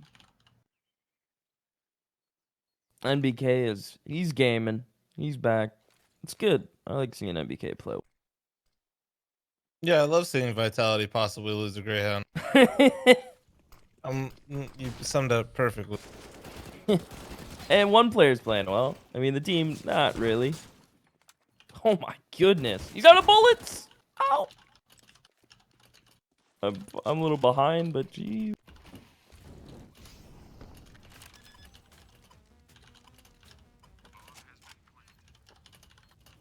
NBK he's gaming. He's back. It's good. I like seeing NBK play. Yeah, I love seeing Vitality possibly lose a Greyhound. You summed up perfectly. And one player's playing well. I mean, the team, not really. Oh my goodness. He's out of bullets! Ow! I'm a little behind, but geez.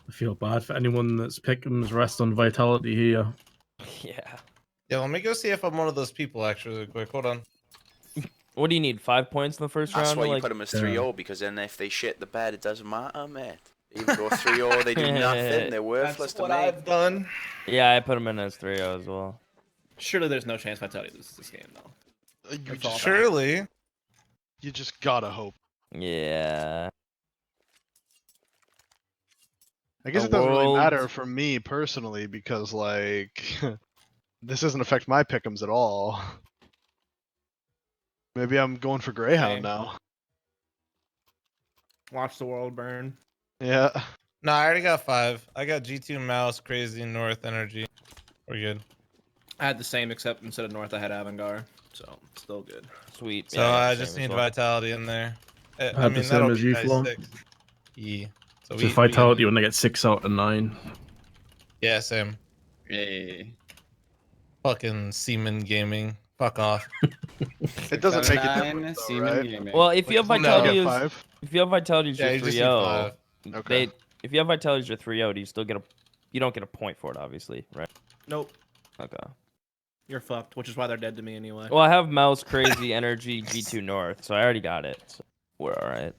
I feel bad for anyone that's picking rest on Vitality here. Yeah. Yeah, let me go see if I'm one of those people actually real quick. Hold on. What do you need? 5 points in the first That's round? why to, you like... put them as 3-0, because then if they shit the bed, it doesn't matter, mate. Even though 3-0, they do nothing. They're worthless to me. I've done. Yeah, I put him in as 3-0 as well. Surely there's no chance Vitality loses this game, though. Surely. You just gotta hope. Yeah. I guess The it doesn't really world- matter for me personally because, like, this doesn't affect my pick'ems at all. Maybe I'm going for Greyhound Same. now. Watch the world burn. Yeah. No, I already got 5. I got G2 Mouse, Crazy, North, Energy. We're good. I had the same, except instead of North, I had Avangar. So, still good. Sweet. So I just need Vitality in there. I had the same that'll as be you, nice fl0m. 6. Yeah. So Just Vitality when they get 6 out of 9. Yeah, same. Hey. Fucking Seaman Gaming. Fuck off. It doesn't make a 9, difference, though, Seaman right? Gaming. Well, if you have Vitality No. as... If you have Vitality as Yeah, your you just 3-0... need 5. Okay. If you have Vitality as your 3-0, do you still get a... You don't get a point for it, obviously, right? Nope. Okay. You're fucked, which is why they're dead to me anyway. Well, I have Mouse, Crazy, Energy, G2 North, so I already got it. So we're alright.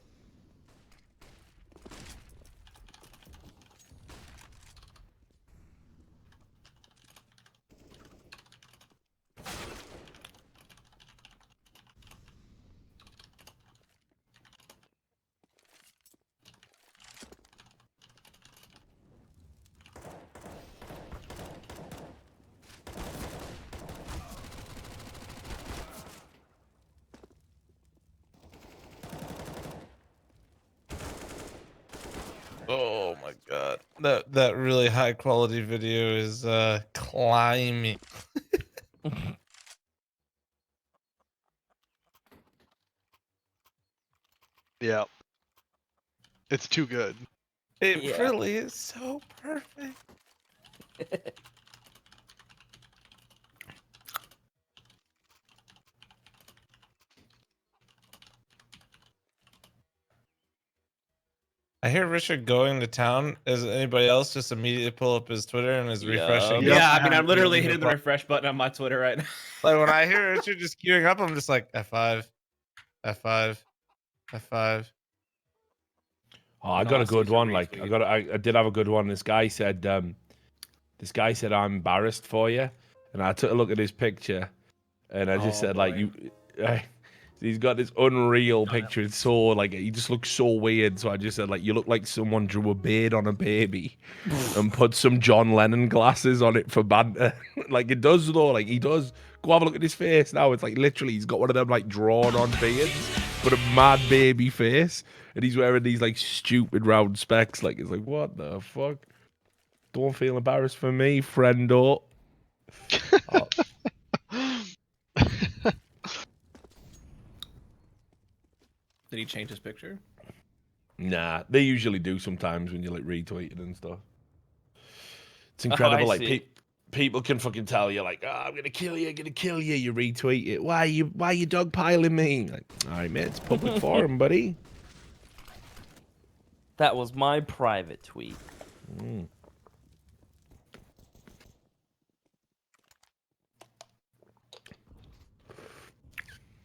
Oh my god. That really high quality video is climbing. Yeah. It's too good. It really is so perfect. I hear Richard going to town. Is anybody else just immediately pull up his Twitter and is refreshing? Yeah, I mean, I'm literally hitting the refresh button on my Twitter right now. Like when I hear Richard just queuing up, I'm just like F5, F5, F5. Oh, I got a good one. Like I did have a good one. This guy said I'm embarrassed for you, and I took a look at his picture, and I just said like you. He's got this unreal picture. It's so like he just looks so weird. So I just said like you look like someone drew a beard on a baby, and put some John Lennon glasses on it for banter. Like it does though. Like he does. Go have a look at his face now. It's like literally he's got one of them like drawn on beards, but a mad baby face, and he's wearing these like stupid round specs. Like it's like what the fuck? Don't feel embarrassed for me, friendo. Oh. Did he change his picture? Nah, they usually do sometimes when you like retweet it and stuff. It's incredible. Like people can fucking tell you like, "Oh, I'm gonna kill you, I'm gonna kill you." You retweet it. Why you dogpiling me? Like, all right, man, it's public forum, buddy. That was my private tweet.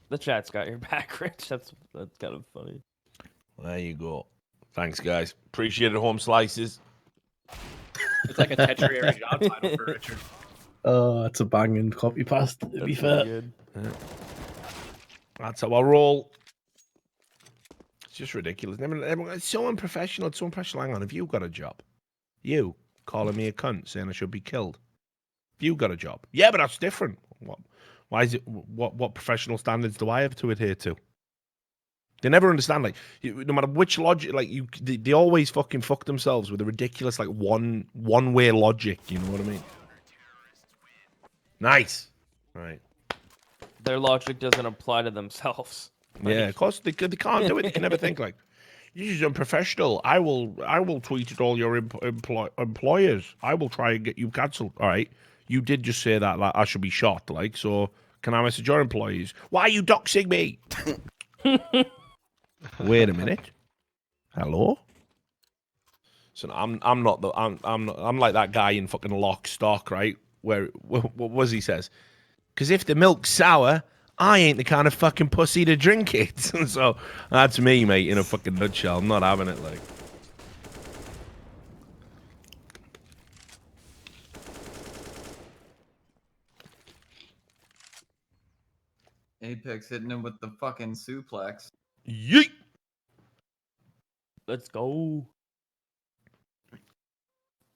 The chat's got your back, Rich. That's kind of funny. There you go. Thanks, guys. Appreciate it, home slices. It's like a Tetrary job title for Richard. Oh, it's a banging copy paste, to be fair. Good. Yeah. That's how I roll. It's just ridiculous. It's so unprofessional. It's so unprofessional. Hang on. Have you got a job? You calling me a cunt, saying I should be killed. Have you got a job? Yeah, but that's different. What? Why is it? What professional standards do I have to adhere to? They never understand. Like, no matter which logic, like they always fucking fuck themselves with a ridiculous like one way logic. You know what I mean? Nice. Right. Their logic doesn't apply to themselves. Yeah, of course they can't do it. They can never think like, this is unprofessional. I will tweet at all your employers. I will try and get you cancelled. All right. You did just say that like I should be shot. Like, so can I message your employees? Why are you doxing me? Wait a minute. Hello. So I'm like that guy in fucking Lock, Stock, right? Where what was he says? Because if the milk's sour, I ain't the kind of fucking pussy to drink it. So that's me, mate, in a fucking nutshell. I'm not having it, like. Apex hitting him with the fucking suplex. Yeet! Let's go.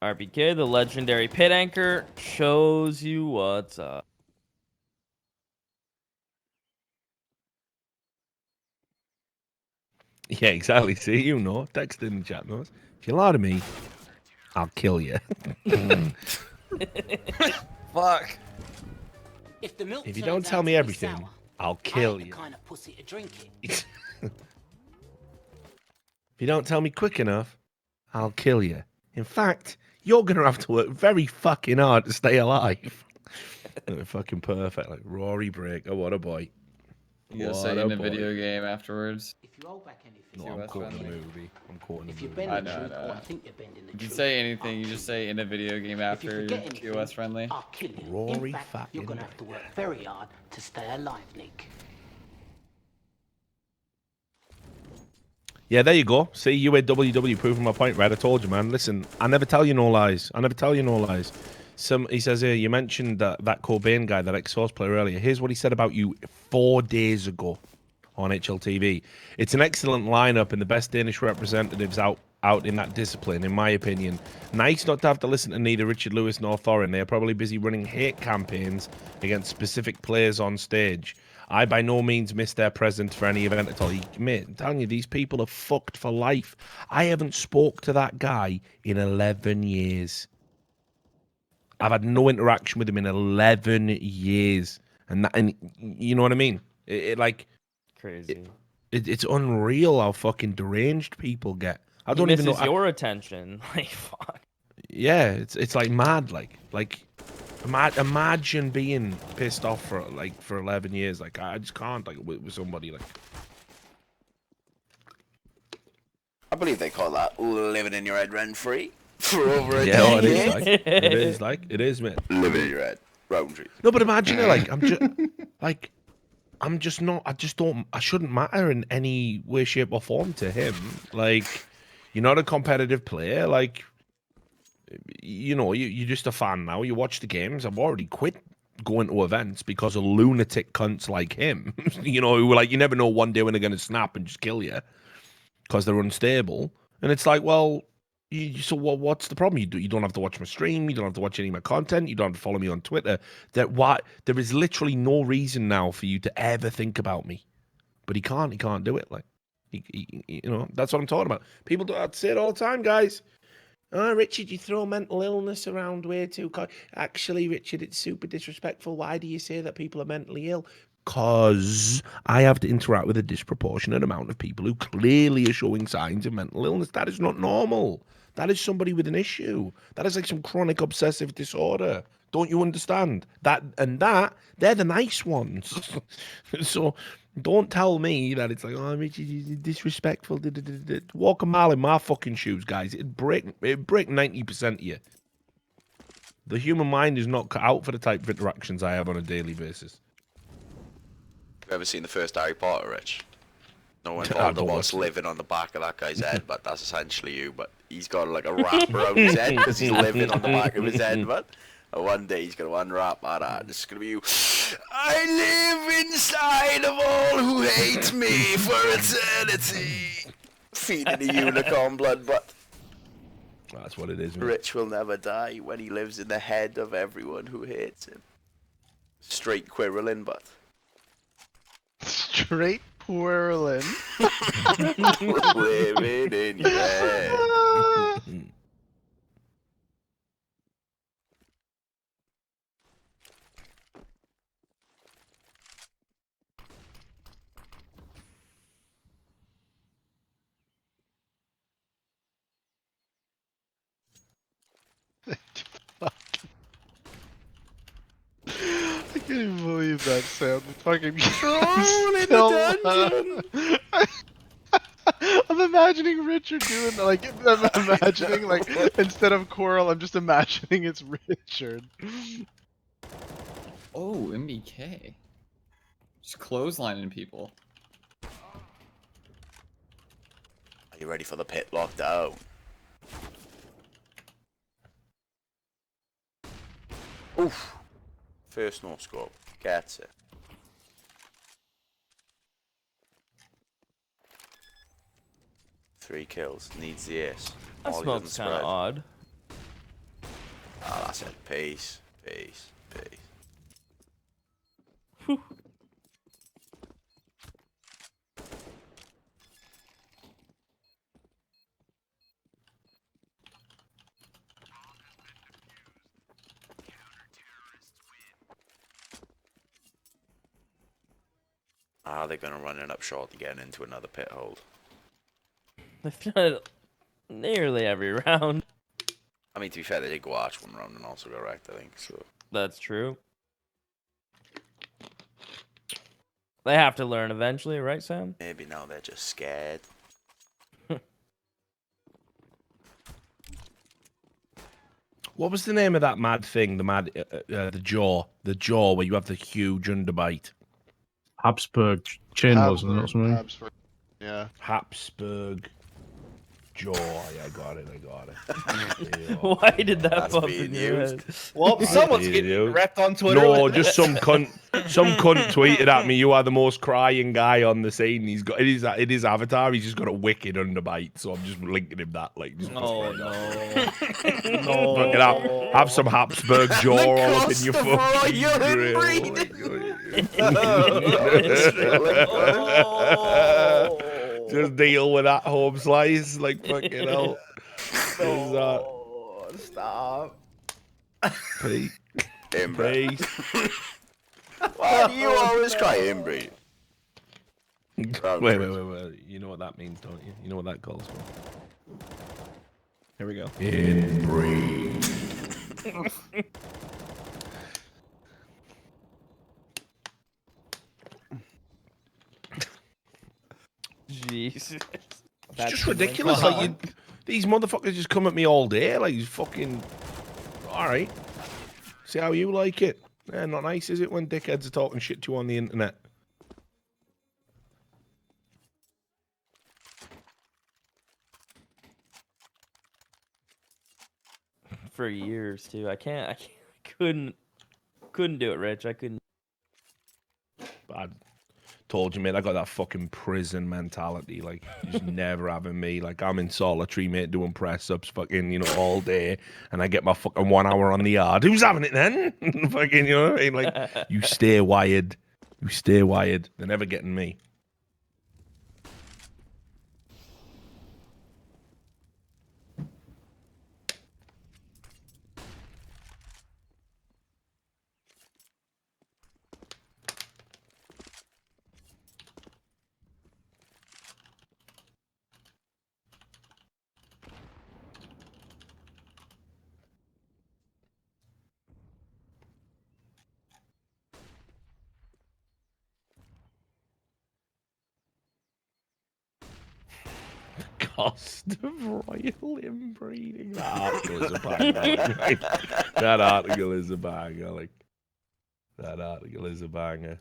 RBK, the legendary pit anchor, shows you what's up. Yeah, exactly. See, you know. Text in the chat knows. If you lie to me, I'll kill you. Fuck. If you don't tell me everything, I'll kill you. Kind of pussy to drink it. If you don't tell me quick enough, I'll kill you. In fact, you're going to have to work very fucking hard to stay alive. Fucking perfect. Like Rory Breaker. What a boy. You gotta say in a video game afterwards. If you hold back anything, no, I'm quoting a movie. I'm quoting a movie. bend the truth, or I think you're bending the If you truth, say anything, you just say in a video game after forget you're anything, TOS friendly. I'll kill you. Rory In fact, you're gonna have to work very hard to stay alive, Nick. Yeah, there you go. See, you at WW proving my point, right? I told you, man. Listen, I never tell you no lies. I never tell you no lies. He says here, you mentioned that Cobain guy, that ex-Source player earlier. Here's what he said about you 4 days ago on HLTV. It's an excellent lineup and the best Danish representatives out in that discipline, in my opinion. Nice not to have to listen to neither Richard Lewis nor Thorin. They are probably busy running hate campaigns against specific players on stage. I by no means missed their presence for any event at all. Mate, I'm telling you, these people are fucked for life. I haven't spoke to that guy in 11 years. I've had no interaction with him in 11 years. And you know what I mean? Crazy. It's unreal how fucking deranged people get. I don't even know. Your attention. Like, fuck. Yeah, it's like mad. Imagine being pissed off for 11 years. Like, I just can't with somebody like. I believe they call that living in your head rent free for over a Yeah, decade. it is, man. Living in your head, roundry. No, but imagine it. I'm just not. I shouldn't matter in any way, shape, or form to him. Like, you're not a competitive player. Like, you're just a fan now. You watch the games. I've already quit going to events because of lunatic cunts like him. Who are like, you never know one day when they're going to snap and just kill you because they're unstable. And it's like, well, what's the problem? You don't have to watch my stream. You don't have to watch any of my content. You don't have to follow me on Twitter. There is literally no reason now for you to ever think about me. But he can't do it. Like, that's what I'm talking about. People don't say it all the time, guys. Oh, Richard, you throw mental illness around way too. Actually, Richard, it's super disrespectful. Why do you say that people are mentally ill? Because I have to interact with a disproportionate amount of people who clearly are showing signs of mental illness. That is not normal. That is somebody with an issue. That is like some chronic obsessive disorder. Don't you understand? They're the nice ones. So don't tell me that it's like, oh, Richard, you're disrespectful. Walk a mile in my fucking shoes, guys. It'd break 90% of you. The human mind is not cut out for the type of interactions I have on a daily basis. Have you ever seen the first Harry Potter, Rich? No one Voldemort's living on the back of that guy's head, but that's essentially you. But he's got like a wrap around his head because he's living on the back of his head, but one day he's going to unwrap that and it's going to be you. I live inside of all who hate me for eternity. Feeding the unicorn blood, but that's what it is, man. Rich will never die when he lives in the head of everyone who hates him. Straight quirling, but straight whirling. Living in your head. I can't even believe that sound. Fucking thrown in the dungeon. I'm imagining Richard doing I'm imagining like instead of Coral, I'm just imagining it's Richard. Oh, MBK. Just clotheslining people. Are you ready for the pit lockdown? Oof. First no scope. Gets it. Three kills. Needs the ace. That smoke's kind of odd. Ah, that's it. Peace. Peace. Peace. Whew. Ah, they're gonna run it up short again into another pit hold. They've done it nearly every round. I mean, to be fair, they did go arch one round and also go wrecked, I think. So that's true. They have to learn eventually, right, Sam? Maybe now they're just scared. What was the name of that mad thing? The jaw where you have the huge underbite. Habsburg chain, wasn't it? Or something? Habsburg. Yeah. Habsburg. Jaw, I got it. Yeah, Why did that That's pop being in your used. head? Well, someone's did, getting yo. wrecked on Twitter. No, with just some cunt. Some cunt tweeted at me, "You are the most crying guy on the scene." He's got it is avatar. He's just got a wicked underbite, so I'm just linking him that. Like, just Oh fucking no! fucking have some Habsburg jaw all up in your fucking grill. Just deal with that home slice, like fucking hell. No, stop. Peace. Inbreed. Why do you always cry, Inbreed? Wait. You know what that means, don't you? You know what that calls for? Here we go. Inbreed. Jesus. It's just ridiculous. Like, these motherfuckers just come at me all day. Like, fucking. All right. See how you like it. Yeah, not nice, is it, when dickheads are talking shit to you on the internet? For years too. I couldn't do it, Rich. I couldn't. I told you, mate, I got that fucking prison mentality. Like, just never having me. Like, I'm in solitary, mate, doing press ups, fucking, you know, all day, and I get my fucking 1 hour on the yard. Who's having it then? Fucking, you know what I mean? Like, you stay wired. You stay wired. They're never getting me. Cost of royal inbreeding. That article is a banger. That article is a banger. Like, that article is a banger.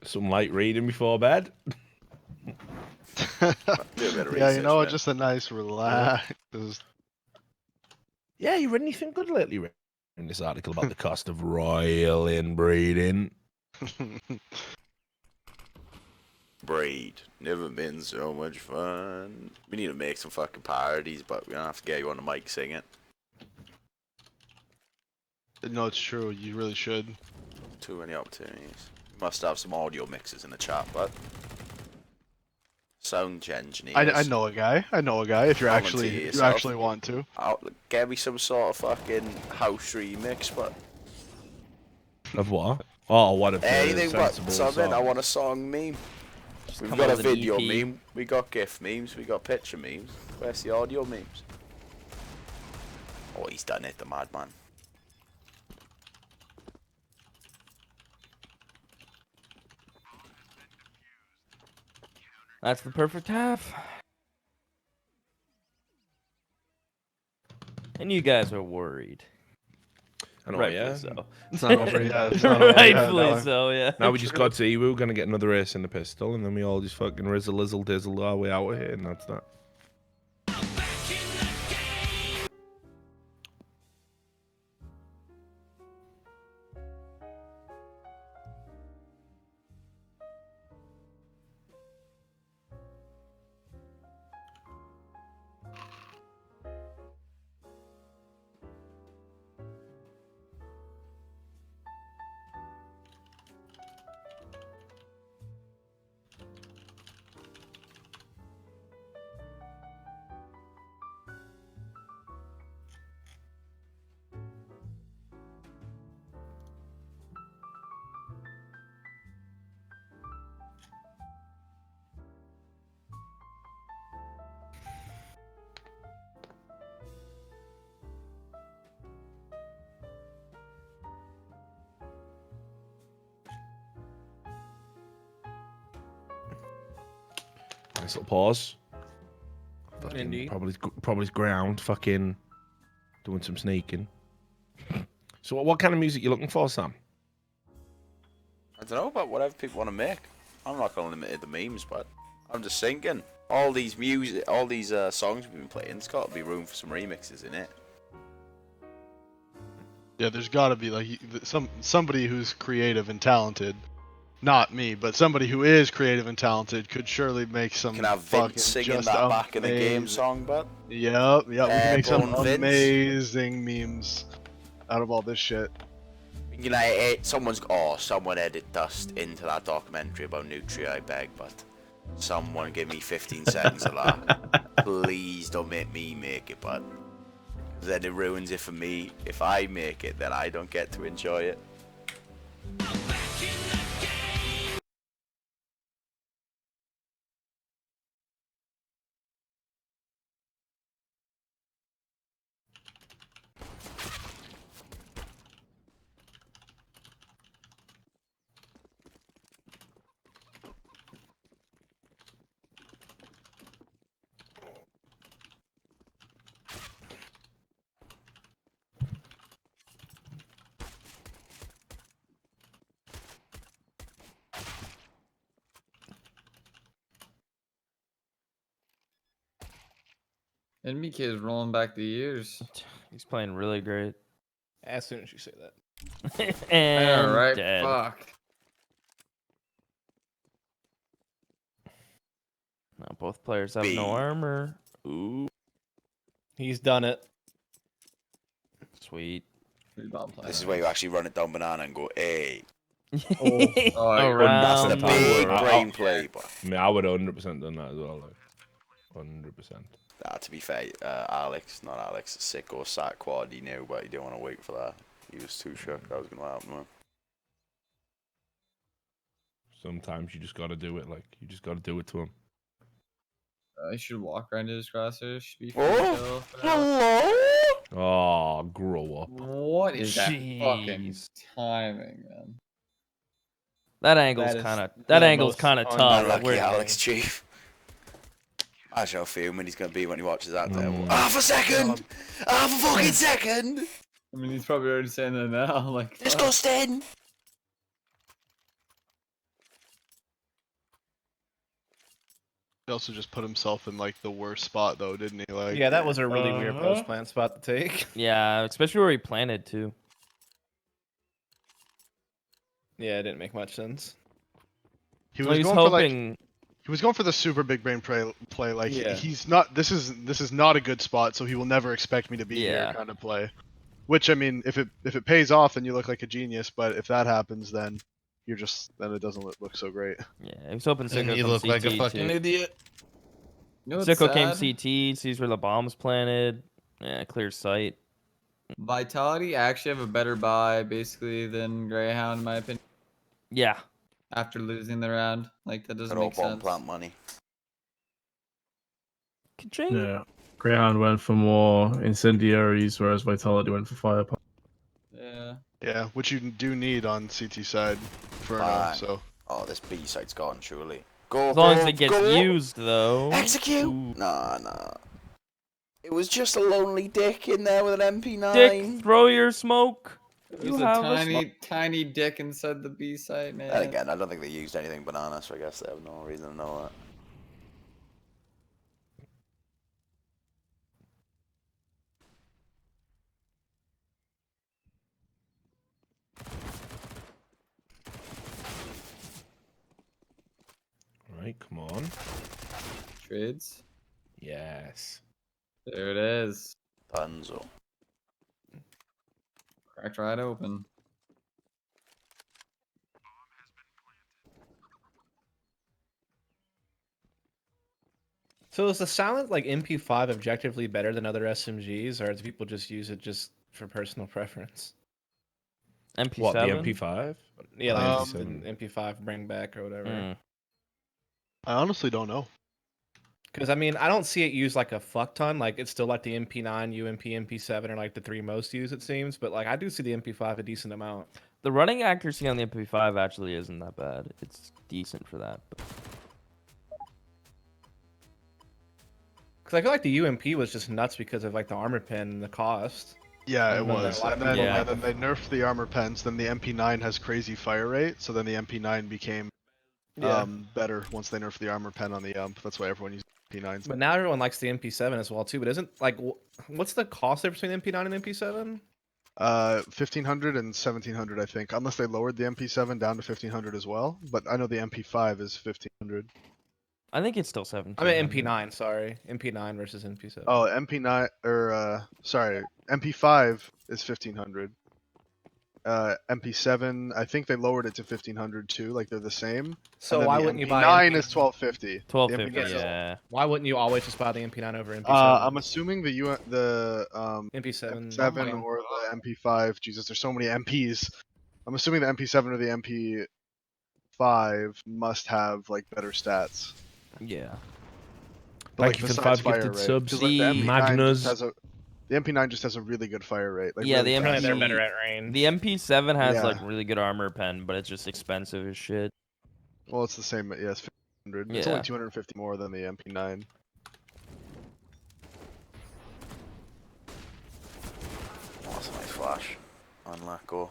Some light reading before bed. Yeah, you know, just a nice relax. Yeah, you read anything good lately, Rick? In this article about the cost of royal inbreeding. Breed. Never been so much fun. We need to make some fucking parodies, but we don't have to get you on the mic singing. No, it's true. You really should. Too many opportunities. Must have some audio mixes in the chat, but sound engineers. I know a guy. If you're actually want to. Get me some sort of fucking house remix, but Of what? Oh, what a anything but sensible something. song. I want a song meme. We've come got up a with an video EP. meme. We got GIF memes. We got picture memes. Where's the audio memes? Oh, he's done it, the madman. That's the perfect half. And you guys are worried. I know, Rightfully yeah. so. It's not over yet. It's not over yet, Rightfully no. so, yeah. Now we just got to see we're gonna get another ace in the pistol, and then we all just fucking rizzle dizzle our way out of here, and that's that. Nice little pause. Fucking Indeed. probably ground. Fucking doing some sneaking. So what kind of music you looking for, Sam? don't know about whatever people want to make. I'm not gonna limit it to memes, but I'm just thinking all these songs we've been playing. There's got to be room for some remixes in it. Yeah, there's got to be like somebody who's creative and talented. Not me, but somebody who is creative and talented could surely make some. You can have fucking Vince singing just that back in the game amazing- song, but Yep, we can make some Airborne Vince. amazing memes out of all this shit. You know, someone edit dust into that documentary about Nutria, I beg, but someone give me 15 seconds of that. Please don't make me make it, but then it ruins it for me. If I make it, then I don't get to enjoy it. NBK is rolling back the years. He's playing really great. As soon as you say that. And yeah, right. dead. Fuck. Now both players have no armor. Ooh. He's done it. Sweet. This is where you actually run it down banana and go, hey. Around That's the big brain play, but I mean, I would 100% done that as well. Like, 100%. To be fair, Alex, Sicko sat quad, he knew, but he didn't want to wait for that. He was too shook that was going to happen, man. Sometimes you just got to do it. Like, you just got to do it to him. I should walk right into his crosshairs. Should be Oh, hello? Oh, grow up. What is that fucking timing, man? That angle's kind of tough. Unlucky Alex, chief. I shall feel when he's going to be when he watches that. Half a second! Half a fucking second! I mean, he's probably already saying that now. Like, disgusting! He also just put himself in like the worst spot though, didn't he? Like, yeah, that was a really weird post plant spot to take. Yeah, especially where he planted too. Yeah, it didn't make much sense. He was going for like he was going for the super big brain play. Like he's not. This is not a good spot, so he will never expect me to be here kind of play. Which I mean, if it pays off, then you look like a genius. But if that happens, then then it doesn't look so great. Yeah, he was hoping Sicko you look like a fucking idiot. You know Sicko came CT, sees where the bomb's planted. Yeah, clear sight. Vitality actually have a better buy, basically, than Greyhound, in my opinion. Yeah. After losing the round, like that doesn't make sense. Plant money. Yeah. Greyhound went for more incendiaries, whereas Vitality went for firepower. Yeah. Yeah, which you do need on CT side for now. So. Oh, this B side's gone, surely. As long as it gets used, though. Execute! Ooh. Nah. It was just a lonely dick in there with an MP9. Dick, throw your smoke. There's a tiny dick inside the B site, man. And again, I don't think they used anything banana, so I guess they have no reason to know that. Right, come on. Trades. Yes. There it is. Dunzo. Cracked right open. So is the silent like MP5 objectively better than other SMGs, or do people just use it just for personal preference? MP7? What, the MP5? Yeah, like MP5 bring back or whatever. I honestly don't know. Because I mean, I don't see it used like a fuck ton. Like it's still like the MP9, UMP, MP7 are like the three most used, it seems. But like I do see the MP5 a decent amount. The running accuracy on the MP5 actually isn't that bad. It's decent for that. Because I feel like the UMP was just nuts because of like the armor pen and the cost. Yeah, it was. And then, Yeah. and then they nerfed the armor pens. Then the MP9 has crazy fire rate. So then the MP9 became better once they nerfed the armor pen on the That's why everyone uses MP9s. But now everyone likes the MP7 as well too. But isn't like what's the cost difference between MP9 and MP7? 1500 and 1700, I think, unless they lowered the MP7 down to 1500 as well. But I know the MP5 is 1500. I think it's still 17. I mean MP9, sorry, MP9 versus MP7. Oh, MP9 or sorry, MP5 is 1500. MP7, I think they lowered it to 1500 too. Like they're the same. So why wouldn't you buy MP9 is 1250. 1250, yeah. Why wouldn't you always just buy the MP9 over MP7? I'm assuming the MP7 MP7 or the MP5. Jesus, there's so many MPs. I'm assuming the MP7 or the MP5 must have like better stats. Yeah. But, Thank you for the 5 gifted subs. Magnus. The MP9 just has a really good fire rate. Like, Yeah, really fast. they're better at range. The MP7 has Yeah. like really good armor pen, but it's just expensive as shit. Well, it's the same. Yeah, it's 1500. It's Yeah. only 250 more than the MP9. Oh, that's a nice flash. On let go.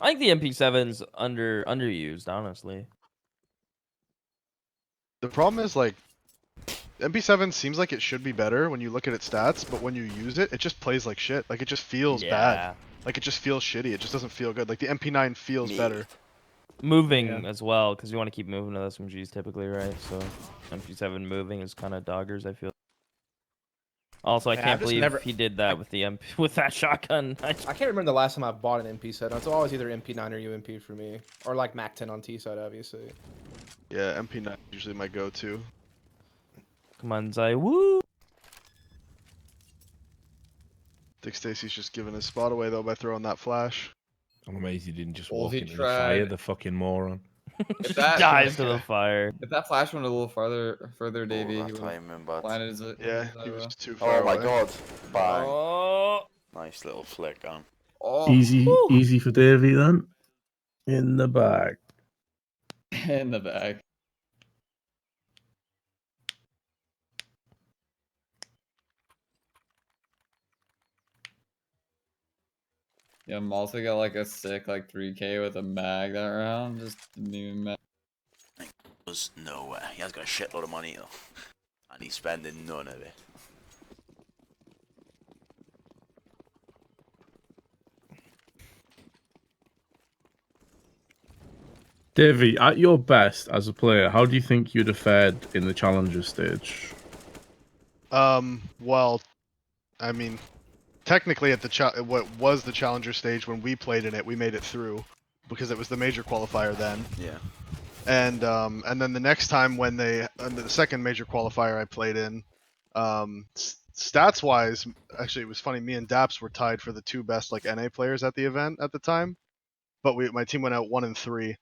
I think the MP7's underused, honestly. The problem is like MP7 seems like it should be better when you look at its stats, but when you use it, it just plays like shit. Like it just feels bad. Like it just feels shitty. It just doesn't feel good. Like the MP9 feels better. Moving as well, because you want to keep moving to SMGs typically, right? So MP7 moving is kind of doggers, I feel. Also, I Yeah, can't I've just believe never- he did that with the with that shotgun. I can't remember the last time I bought an MP7. It's always either MP9 or UMP for me, or like Mac 10 on T side, obviously. Yeah, MP9 is usually my go-to. Come on, Zai, woo! Dick Stacy's just giving his spot away though by throwing that flash. I'm amazed he didn't just Well, walk he into the fire, tried. the fucking moron. If that Dies to the fire. If that flash went a little further, Davey, that he would timing, but blinded it. Yeah, he was too far Oh my away. god. Bang. Oh. Nice little flick on. Oh. Easy for Davey then. In the bag. In the bag. Yeah, Malta got like a sick like 3K with a mag that round. Just didn't even matter. There's no way. He has got a shitload of money though. And he's spending none of it. Davey, at your best as a player, how do you think you'd have fared in the challenger stage? Well, I mean, technically at the what was the challenger stage when we played in it, we made it through because it was the major qualifier then. Yeah. And then the next time when the second major qualifier I played in, stats wise, actually it was funny. Me and Daps were tied for the 2 best like NA players at the event at the time, but my team went out 1-3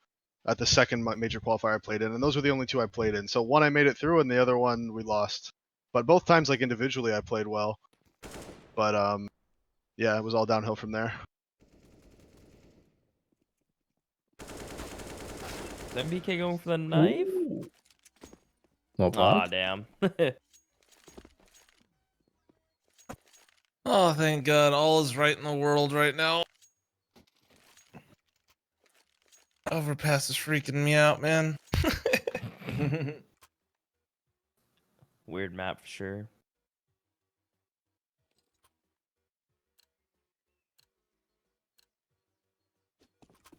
at the second major qualifier I played in, and those were the only 2 I played in. So one I made it through, and the other one we lost. But both times, like individually, I played well. But yeah, it was all downhill from there. Is MBK going for the knife? Not bad. Aw, damn. Oh, thank God. All is right in the world right now. Overpass is freaking me out, man. Weird map for sure.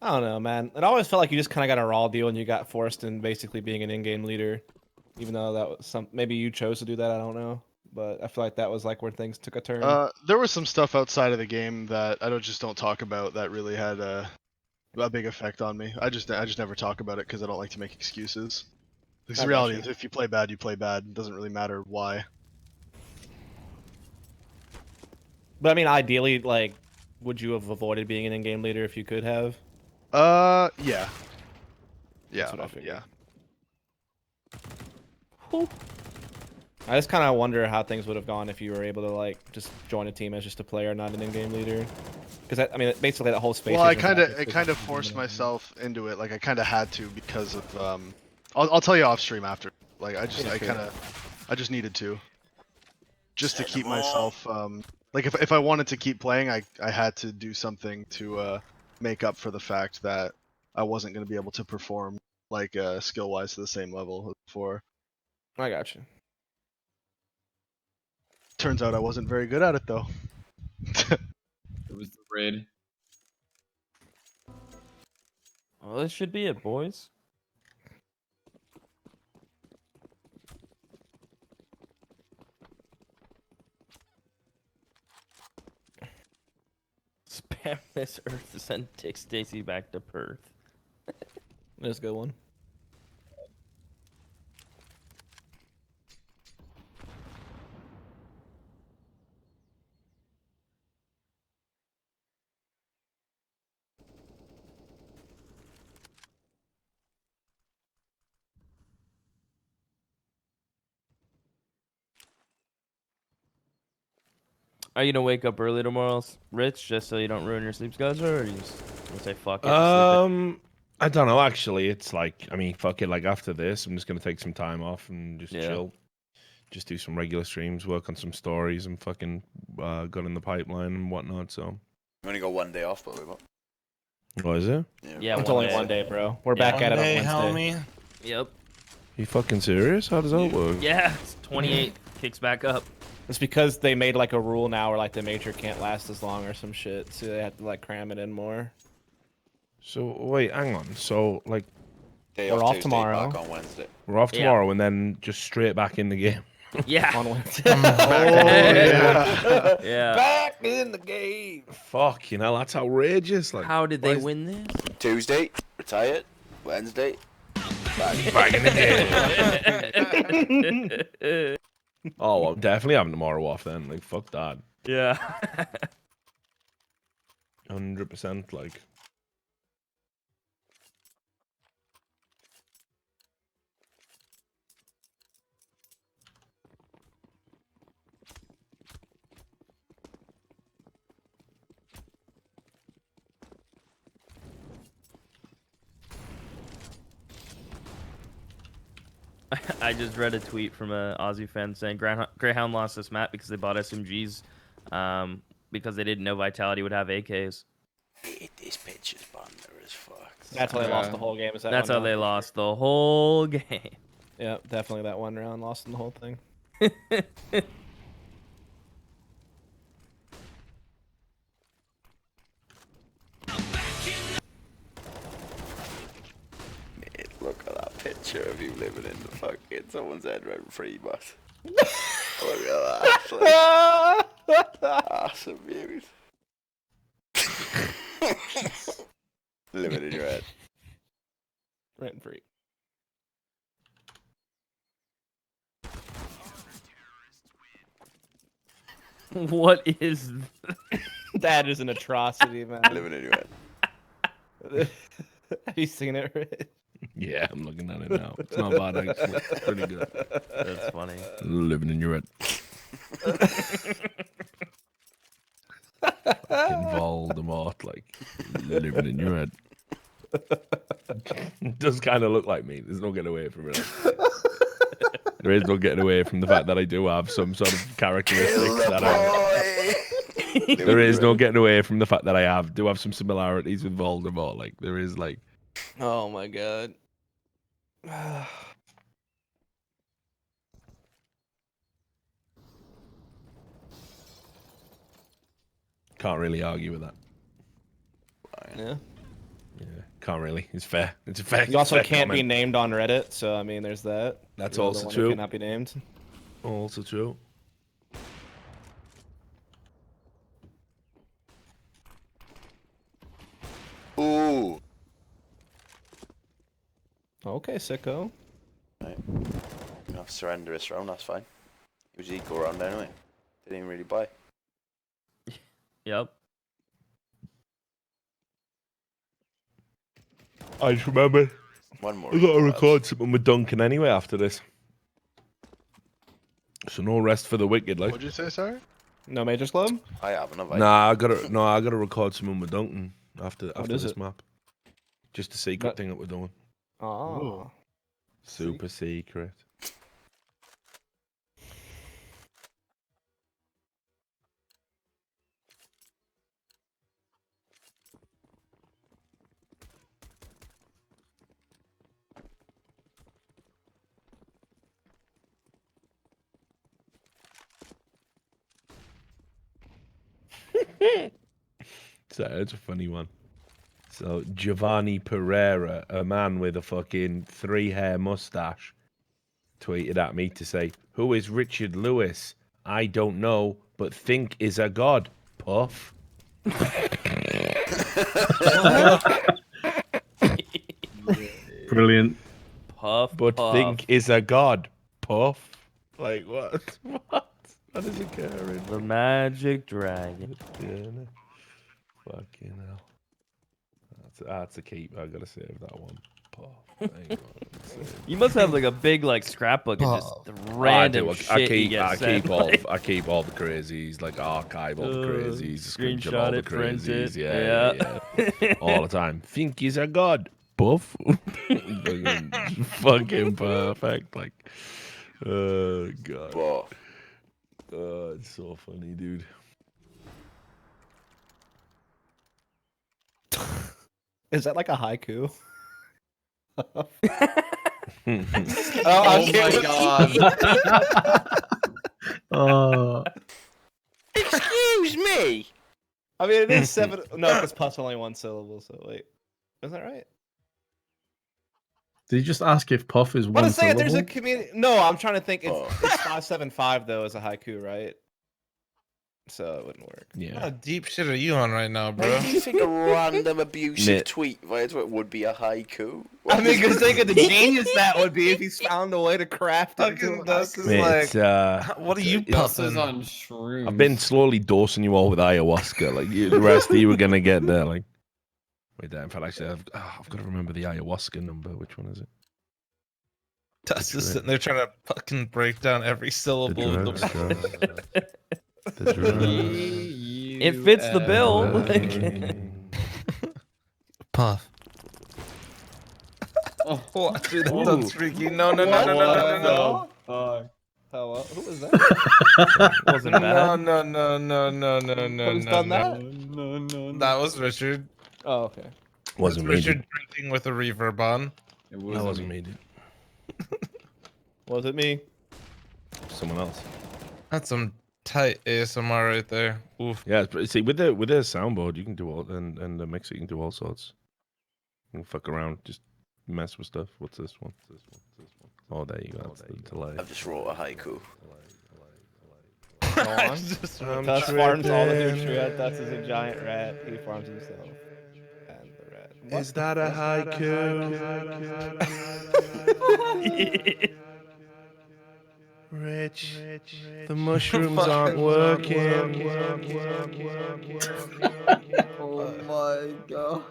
I don't know, man. It always felt like you just kind of got a raw deal and you got forced in basically being an in-game leader, even though that was maybe you chose to do that. I don't know, but I feel like that was like where things took a turn. There was some stuff outside of the game that I just don't talk about that really had a big effect on me. I just never talk about it because I don't like to make excuses. Because the reality is, if you play bad, you play bad. It doesn't really matter why. But I mean, ideally, like, would you have avoided being an in-game leader if you could have? Yeah. That's what I figured. Yeah. I just kind of wonder how things would have gone if you were able to like just join a team as just a player, not an in-game leader. Because I mean, basically that whole space. Well, I kind of forced myself into it. Like I kind of had to because of I'll tell you off stream after. Like I just needed to, just to keep myself Like if I wanted to keep playing, I had to do something to make up for the fact that I wasn't going to be able to perform like skill wise to the same level as before. I got you. Turns out I wasn't very good at it though. It was the raid. Well, this should be it, boys. Spam this Earth to send Dick Stacy back to Perth. That's a good one. Are you gonna wake up early tomorrow, Rich, just so you don't ruin your sleep schedule, or are you just gonna say fuck it? Sleep it? I don't know. Actually, it's like, I mean, fuck it. Like after this, I'm just gonna take some time off and just chill, just do some regular streams, work on some stories, and fucking got in the pipeline and whatnot. So We only got 1 day off, but we got. what is it? Yeah, it's only 1 day, bro. We're back at it on Wednesday. Yep. You fucking serious? How does that work? Yeah, it's 28 kicks back up. It's because they made like a rule now where like the major can't last as long or some shit, so they have to like cram it in more. So wait, hang on. So like, Day we're off off Tuesday, tomorrow. Back on Wednesday. we're off tomorrow and then just straight back in the game. Yeah. On Wednesday. yeah. Yeah. Back in the game. Fuck, you know, that's outrageous. Like, How did they win this? Tuesday, retired. Wednesday, back in the game. Oh, well, definitely having tomorrow off then. Like, fuck that. Yeah. 100%. Like, I just read a tweet from a Aussie fan saying Greyhound lost this map because they bought SMGs, because they didn't know Vitality would have AKs. This pitch is bundler as fuck. That's how they lost the whole game. Is that That's one how they round? lost the whole game. Yeah, definitely that one round lost in the whole thing. Look at that picture of you living in the fucking someone's head rent free bus. Look at that. Awesome views. Living in your head. Rent free. What is that? Is an atrocity, man. Living in your head. Have you seen it, Rich? yeah, I'm looking at it now. It's not bad, actually. It's pretty good. That's funny. Living in your head. Fucking Voldemort, like, living in your head. It does kind of look like me. There's no getting away from it. There is no getting away from the fact that I do have some sort of characteristics that there is no getting away from the fact that I do have some similarities with Voldemort. Like, there is, like... Oh my god. Can't really argue with that. Yeah. Yeah, can't really. It's fair. It's a fair. You also fair can't be comment. named on Reddit, so I mean, there's that. That's You're the also one who true. Cannot be named. Also true. Ooh. Okay, sicko. Right. I'll surrender this round, that's fine. It was equal round anyway. Didn't even really buy. Yep. I just remember. One more. I got to record something with Duncan anyway after this. So no rest for the wicked, like. What'd you say, sorry? No Majors Club? I haven't, have I? Nah, I gotta record something with Duncan after is this it? map. Just a secret thing that we're doing. Oh. Super secret. So it's a funny one. So Giovanni Pereira, a man with a fucking 3-hair mustache, tweeted at me to say, "Who is Richard Lewis? I don't know, but think is a god. Puff." Brilliant. Puff, But puff. think is a god. Puff. Like what? What? That is occurring. The magic dragon. Yeah. Fucking hell. That's a keep. I gotta save that one. Puff. You must have like a big like scrapbook of just the random shit you get sent. I keep all the crazies, like archive all the crazies, screenshot all screenshot the it, print crazies, it. yeah. All the time. Think he's a god, buff. fucking perfect, like. Oh god. Oh, it's so funny, dude. Is that like a haiku? Oh my god. Oh. Excuse me. I mean, it is 7. No, because plus only 1 syllable. So wait, is that right? Did you just ask if puff is What one to say? syllable? There's a community. No, I'm trying to think. It's 575 though as a haiku, right? So it wouldn't work. What Yeah. kind of deep shit are you on right now, bro? Why do you think a random abusive Nit. tweet would be a haiku? I mean, because think of the genius that would be if he's found a way to craft it. into a Dust is Mate, like, what are you This is puffing? on shrooms. I've been slowly dosing you all with ayahuasca. Like the rest of you were gonna get there. Like, wait, in fact, actually, I've got to remember the ayahuasca number. Which one is it? Dust is sitting there trying to fucking break down every syllable of drugs, the The drugs. It fits the bill. Puff. Oh, dude, that sounds freaky. No. Hello? Who was that? Wasn't bad. No. Who's done that? No. That was Richard. Oh, okay. Wasn't me. Richard Dude. drinking with a reverb on. It That wasn't me, dude. Was it me? Someone else. That's some tight ASMR right there. Oof. Yeah, see, with the soundboard, you can do all, and the mixer, you can do all sorts. You can fuck around, just mess with stuff. What's this one? This one. Oh, there you go. That's the delay. I've just wrote a haiku. Go on. Dust farms all the nutrients. Dust is a giant rat. He farms himself. And the rat. What? Is that a haiku? Rich, the mushrooms aren't working. Oh my god.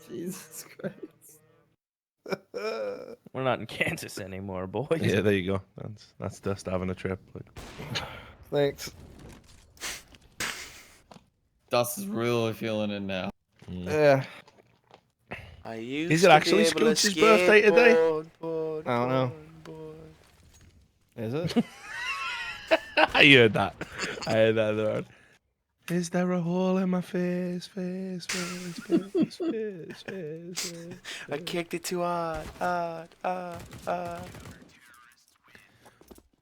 Jesus Christ. We're not in Kansas anymore, boys. Yeah, there you go. That's Dust having a trip. Thanks. Dust is really feeling it now. Yeah. I used Is it to actually be able to Scooch's birthday today? skateboard, I don't know. board. Is it? I heard that. I heard that. Lord. Is there a hole in my face? I kicked it too hard.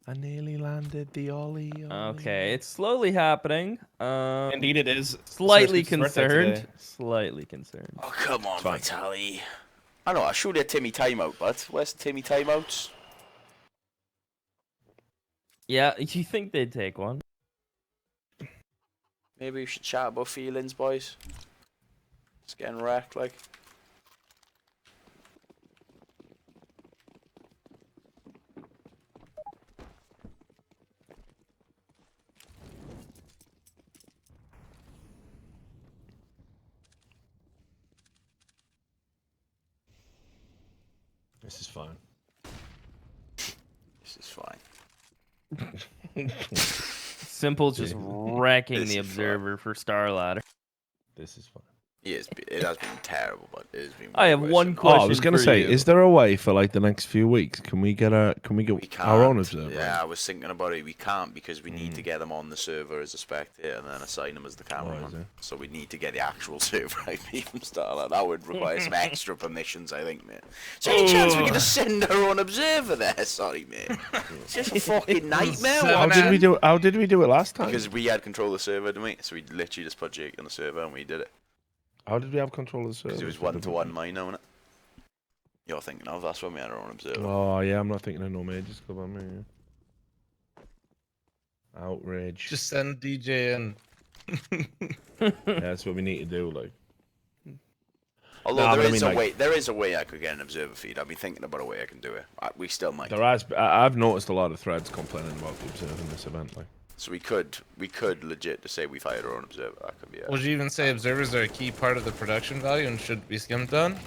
I nearly landed the ollie. Okay, it's slowly happening. Indeed, it is. Slightly Scoot's birthday today. concerned. Slightly concerned. Oh, come on, Vitaly. I know, I should have Timmy timeout, but where's the Timmy timeouts? Yeah, you think they'd take one? Maybe we should chat about feelings, boys. It's getting wrecked, like. This is fine. This is fine. Simple's just wrecking the observer for Star Ladder. This is fine. It has been terrible, but it has been. I have one question. I was gonna say, is there a way for like the next few weeks? Can we get our own observer? Yeah, I was thinking about it. We can't because we need to get them on the server as a spectator and then assign them as the cameraman. So we need to get the actual server IP from Starlight. That would require some extra permissions, I think, mate. Is there any chance we could just send our own observer there? Sorry, mate. It's just a fucking nightmare. How did we do it last time? Because we had control of the server, didn't we? So we literally just put Jake on the server and we did it. How did we have control of the server? Because it was 1-to-1 mine, wasn't it? You're thinking of, that's when we had our own observer. Oh yeah, I'm not thinking of no mages. Come on, man. Outrage. Just send DJ in. Yeah, that's what we need to do, like. Although there is a way I could get an observer feed. I've been thinking about a way I can do it. We still might. I've noticed a lot of threads complaining about the observer in this event, like. So we could legit to say we've hired our own observer. That could be. Would you even say observers are a key part of the production value and should be skimmed on?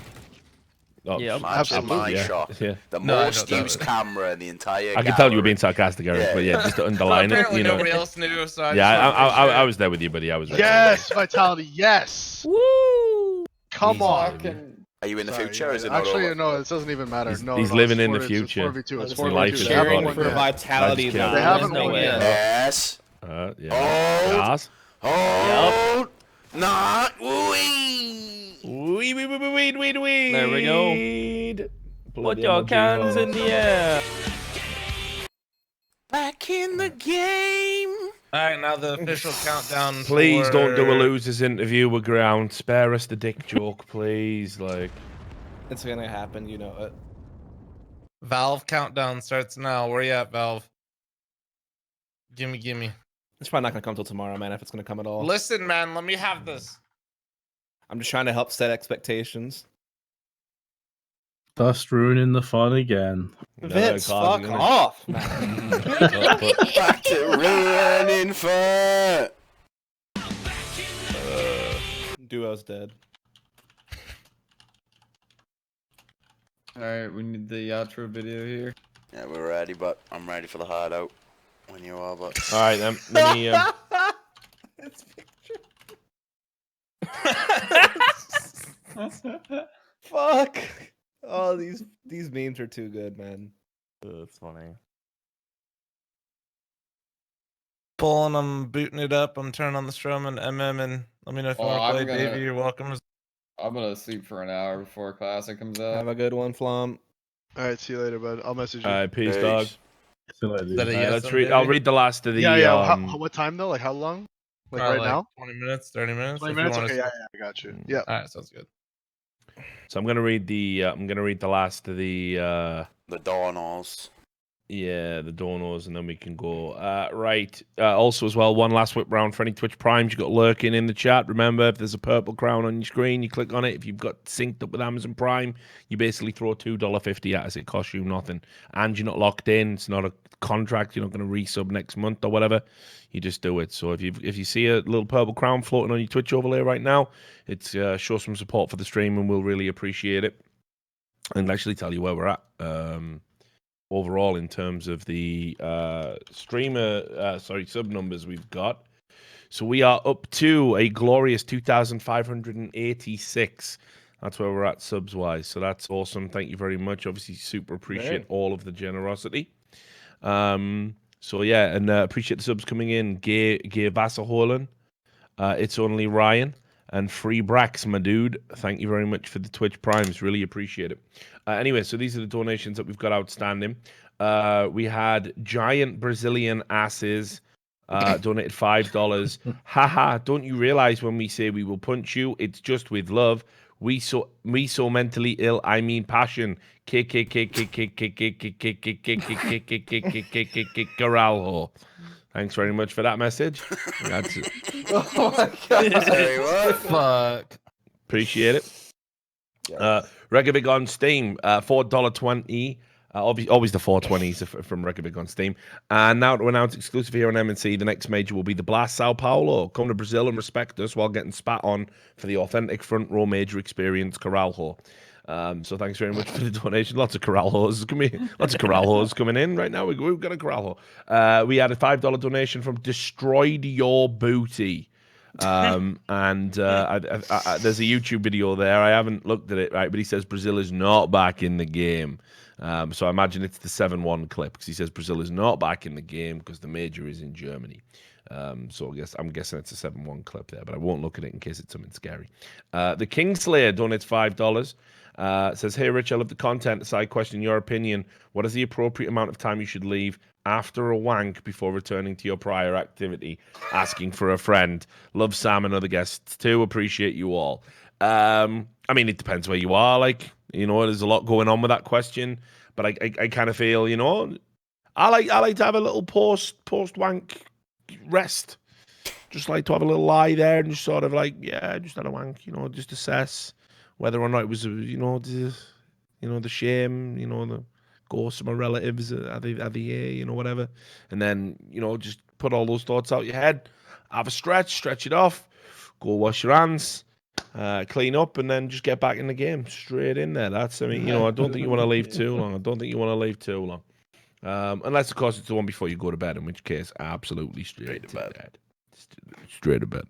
Oh, yeah, absolutely. My shot. Yeah. The most used camera in the entire. I can tell you were being sarcastic, Eric, but yeah, just to underline it, you know. Nobody else knew, so I was there with you, buddy. I was. Yes, Vitality. Yes. Woo! Come on. Are you in the future? Or is it actually not over? no? It doesn't even matter. He's living in the future. It's 4v2. It's His life is Cheering iconic, for yeah. Vitality. They haven't won yet. Yes. Yeah. Yes. Yep. Not wee. There we go. Put your cans in the air. Back in the game. Alright, now the official countdown. Please don't do a losers interview with Ground. Spare us the dick joke, please. Like, it's gonna happen, you know it. Valve countdown starts now. Where you at, Valve? Gimme. It's probably not gonna come till tomorrow, man. If it's gonna come at all. Listen, man, let me have this. I'm just trying to help set expectations. Thus ruining the fun again. Vince, fuck off, man. Back to ruining fun. Duo's dead. Alright, we need the outro video here. Yeah, we're ready, but I'm ready for the hard out. When you are, but. Alright, then. Let me. Fuck. Oh, these memes are too good, man. That's funny. Polen, I'm booting it up. I'm turning on the strum and MM, and let me know if you want to play. Davey, you're welcome. I'm gonna sleep for an hour before Classic comes out. Have a good one, fl0m. All right, see you later, bud. I'll message you. All right, peace, dog. Let's read. I'll read the last of the. Yeah. What time though? Like how long? Like right now? 20 minutes, 30 minutes. 20 minutes. Okay, yeah, I got you. Yeah. All right, sounds good. So I'm gonna read the. Last of the. The Dornos. Yeah, the Dornos, and then we can go. Right. Also, as well, one last whip round for any Twitch Primes you got lurking in the chat. Remember, if there's a purple crown on your screen, you click on it. If you've got synced up with Amazon Prime, you basically throw $2.50 at us. It costs you nothing, and you're not locked in. It's not a contract. You're not going to resub next month or whatever. You just do it. So if you see a little purple crown floating on your Twitch overlay right now, it's show some support for the stream, and we'll really appreciate it. And actually tell you where we're at. Overall, in terms of the sub numbers we've got. So we are up to a glorious 2,586. That's where we're at subs-wise. So that's awesome. Thank you very much. Obviously, super appreciate all of the generosity. So yeah, and appreciate the subs coming in. Gay Vasserholen. It's Only Ryan. And Free Brax, my dude. Thank you very much for the Twitch Primes. Really appreciate it. Anyway, so these are the donations that we've got outstanding. We had Giant Brazilian Asses donated $5. Haha, don't you realize when we say we will punch you, it's just with love. We so mentally ill, I mean passion. Garalho. Thanks very much for that message. That's it. Oh my god. Sorry, what? Fuck. Appreciate it. Regabig on Steam, $4.20. Always the 420s from Regabig on Steam. And now to announce exclusive here on MNC, the next major will be the Blast Sao Paulo. Come to Brazil and respect us while getting spat on for the authentic front row major experience, Caralho. So thanks very much for the donation. Lots of Caralhos coming in right now. We've got a Caralho. We had a $5 donation from Destroyed Your Booty. And there's a YouTube video there. I haven't looked at it, right? But he says Brazil is not back in the game. So I imagine it's the 7-1 clip because he says Brazil is not back in the game because the major is in Germany. So I'm guessing it's a 7-1 clip there, but I won't look at it in case it's something scary. The Kingslayer donates $5. Says, hey, Rich, I love the content. Side question, your opinion. What is the appropriate amount of time you should leave after a wank before returning to your prior activity? Asking for a friend. Love Sam and other guests too. Appreciate you all. I mean, it depends where you are. Like, there's a lot going on with that question. But I kind of feel, I like to have a little post wank rest. Just like to have a little lie there and just sort of like, just had a wank, just assess whether or not it was, the shame, the ghosts of my relatives, are they here, whatever. And then, just put all those thoughts out your head, have a stretch it off, go wash your hands, clean up, and then just get back in the game, straight in there. I don't think you want to leave too long. Unless, of course, it's the one before you go to bed, in which case, absolutely straight to bed. Straight to bed.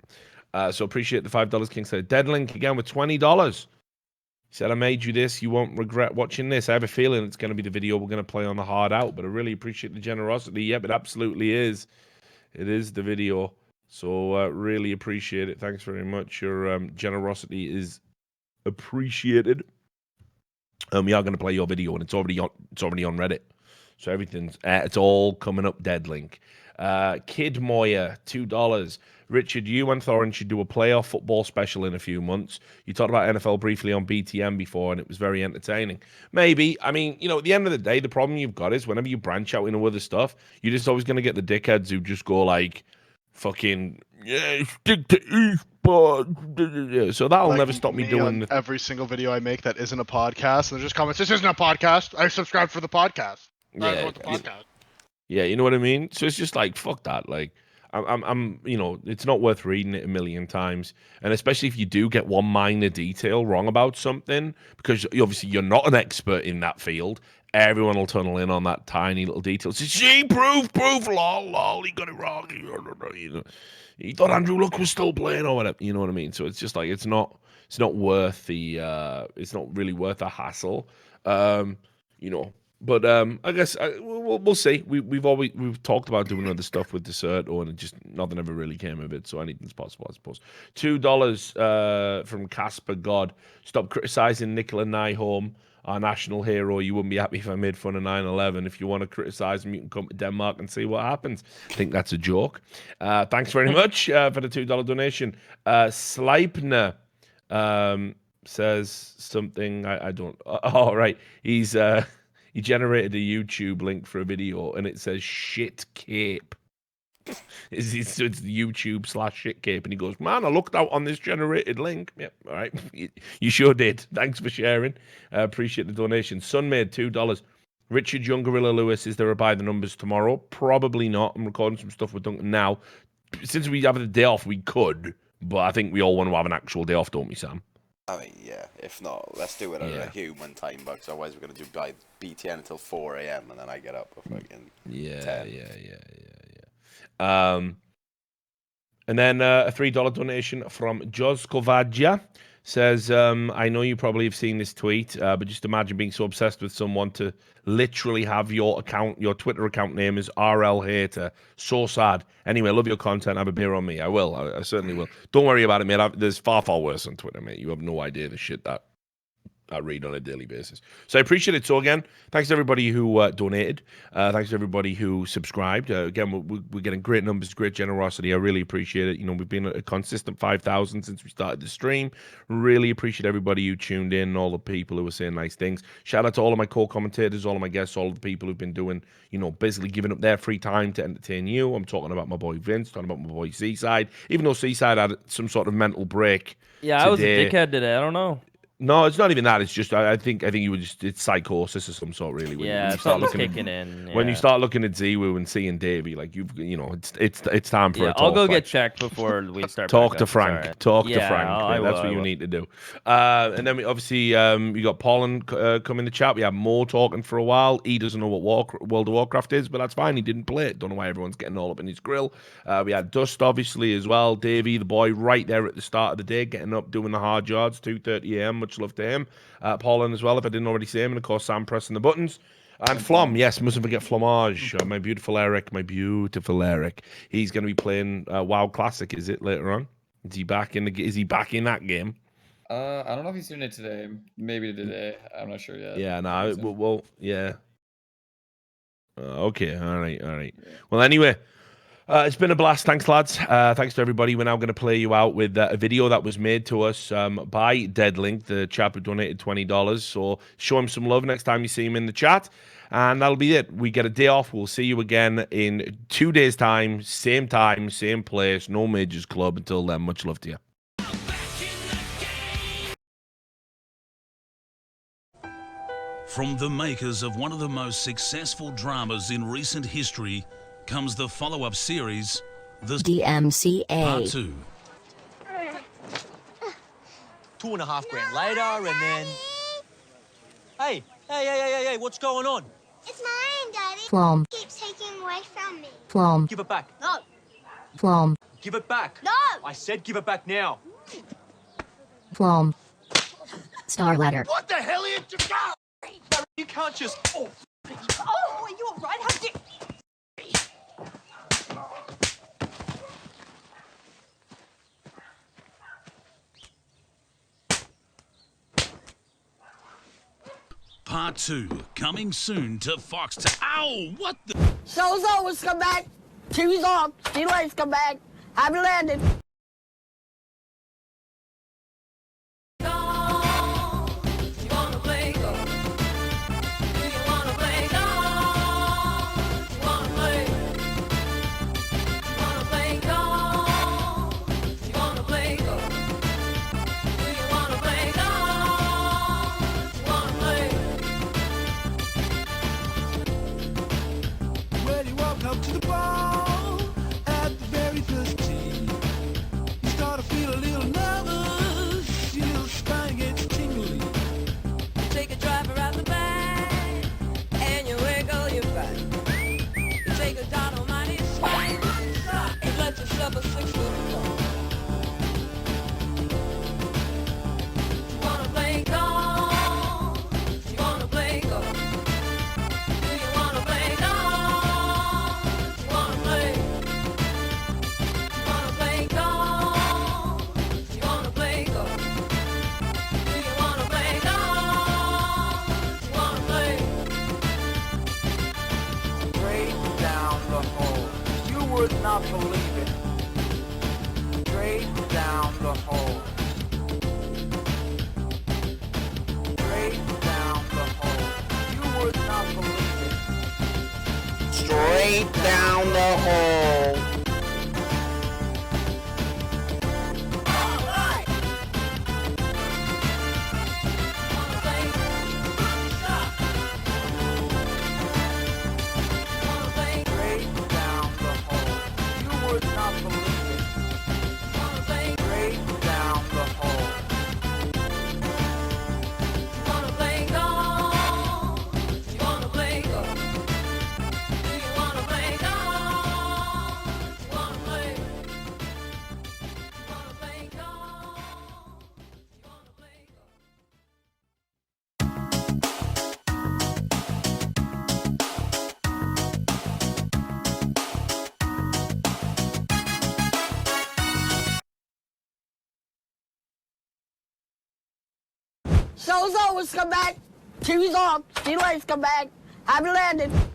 So appreciate the $5, King said. Deadlink again with $20. He said, I made you this. You won't regret watching this. I have a feeling it's going to be the video we're going to play on the hard out, but I really appreciate the generosity. Yep, it absolutely is. It is the video. So really appreciate it. Thanks very much. Your generosity is appreciated. We are going to play your video, and it's already on Reddit. So everything's it's all coming up. Deadlink. Kid Moya, $2. Richard, you and Thorin should do a playoff football special in a few months. You talked about NFL briefly on BTM before, and it was very entertaining. Maybe. I mean, at the end of the day, the problem you've got is whenever you branch out into other stuff, you're just always going to get the dickheads who just go like, fucking, stick to esports. So that'll never stop me doing every single video I make that isn't a podcast, and there's just comments, this isn't a podcast. I subscribed for the podcast. Yeah, you know what I mean? So it's just like, fuck that. Like, I'm it's not worth reading it a million times. And especially if you do get one minor detail wrong about something, because obviously you're not an expert in that field, everyone will tunnel in on that tiny little detail. Say, see, proof, lol, he got it wrong. He thought Andrew Luck was still playing or whatever. You know what I mean? So it's just like, it's not worth it's not really worth the hassle. But I guess we'll see. We've talked about doing other stuff with Deserto, and just nothing ever really came of it. So anything's possible, I suppose. $2 from Casper God. Stop criticizing Nicola Nyholm, our national hero. You wouldn't be happy if I made fun of 9/11. If you want to criticize him, you can come to Denmark and see what happens. I think that's a joke. Thanks very much for the $2 donation. Sleipner says something I don't. Oh, right. He generated a YouTube link for a video, and it says shit cape. It's YouTube/shit cape, and he goes, man, I looked out on this generated link. Yep, all right. You sure did. Thanks for sharing. Appreciate the donation. Sunmade, $2. Richard Young, Gorilla Lewis, is there a buy the numbers tomorrow? Probably not. I'm recording some stuff with Duncan now. Since we have the day off, we could, but I think we all want to have an actual day off, don't we, Sam? I mean, yeah. If not, let's do it at a human time, because otherwise we're going to do by BTN until 4 a.m. and then I get up at fucking 10. And then a $3 donation from Jos Kovadia says, I know you probably have seen this tweet, but just imagine being so obsessed with someone to literally have your Twitter account name is RL Hater. So sad. Anyway, love your content. Have a beer on me. I will. I certainly will. Don't worry about it, mate. There's far worse on Twitter, mate. You have no idea the shit that I read on a daily basis. So I appreciate it. So again, thanks to everybody who donated. Thanks to everybody who subscribed. Again, we're getting great numbers, great generosity. I really appreciate it. We've been a consistent 5,000 since we started the stream. Really appreciate everybody who tuned in, all the people who were saying nice things. Shout out to all of my co-commentators, all of my guests, all of the people who've been doing, basically giving up their free time to entertain you. I'm talking about my boy Vince, talking about my boy Seaside. Even though Seaside had some sort of mental break. Yeah, I was a dickhead today. I don't know. No, it's not even that. It's just I think you would just it's psychosis of some sort, really. When Yeah, you start something's looking kicking at, in. When you yeah. start looking at Ziwu and seeing Davey, like it's time for Yeah, a talk. I'll go like, get checked before we start. Talk back to up. It's Frank. alright. Talk to Yeah, Frank. I Mate. will, That's what I you will. need to do. And then we obviously you got Polen come in the chat. We had more talking for a while. He doesn't know what World of Warcraft is, but that's fine. He didn't play it. Don't know why everyone's getting all up in his grill. We had Dust obviously as well. Davey, the boy, right there at the start of the day, getting up, doing the hard yards. 2:30 a.m. Much love to him. Polen as well, if I didn't already say him, and of course Sam pressing the buttons. And fl0m, yes, mustn't forget fl0mage. My beautiful Eric, He's going to be playing WoW Classic. Is it later on? Is he back in that game? I don't know if he's doing it today. Maybe today. I'm not sure yet. Yeah, no. Well, yeah. Okay, all right. Yeah. Well, anyway. It's been a blast. Thanks, lads. Thanks to everybody. We're now going to play you out with a video that was made to us by Deadlink, the chap who donated $20. So show him some love next time you see him in the chat. And that'll be it. We get a day off. We'll see you again in 2 days' time, same place, no Majors Club. Until then, much love to you. From the makers of one of the most successful dramas in recent history comes the follow-up series, The DMCA Part 2. 2.5 grand later, and then... Hey, what's going on? It's mine, Daddy. fl0m. Keeps taking away from me. fl0m. Give it back. No. fl0m. Give it back. No. I said give it back now. fl0m. Star letter. What the hell are you doing? You can't just... Oh, are you alright? How did... Part 2, coming soon to Fox. Ow! What the? Show's over, scumbag. TV's on. See you later, scumbag. Happy landing. To the ball at the very first tee. You start to feel a little nervous, your little spine gets tingly. You take a driver out the back, and you wiggle your back. You take a dynamite swing, and let yourself a 6 foot fall. You wanna play golf? You wanna play golf? Do you wanna play golf? Would not believe it. Straight down the hole. Straight down the hole. You would not believe it. Straight down the hole. Show's over, scumbag. TV's on. See you later, scumbag. Happy landing.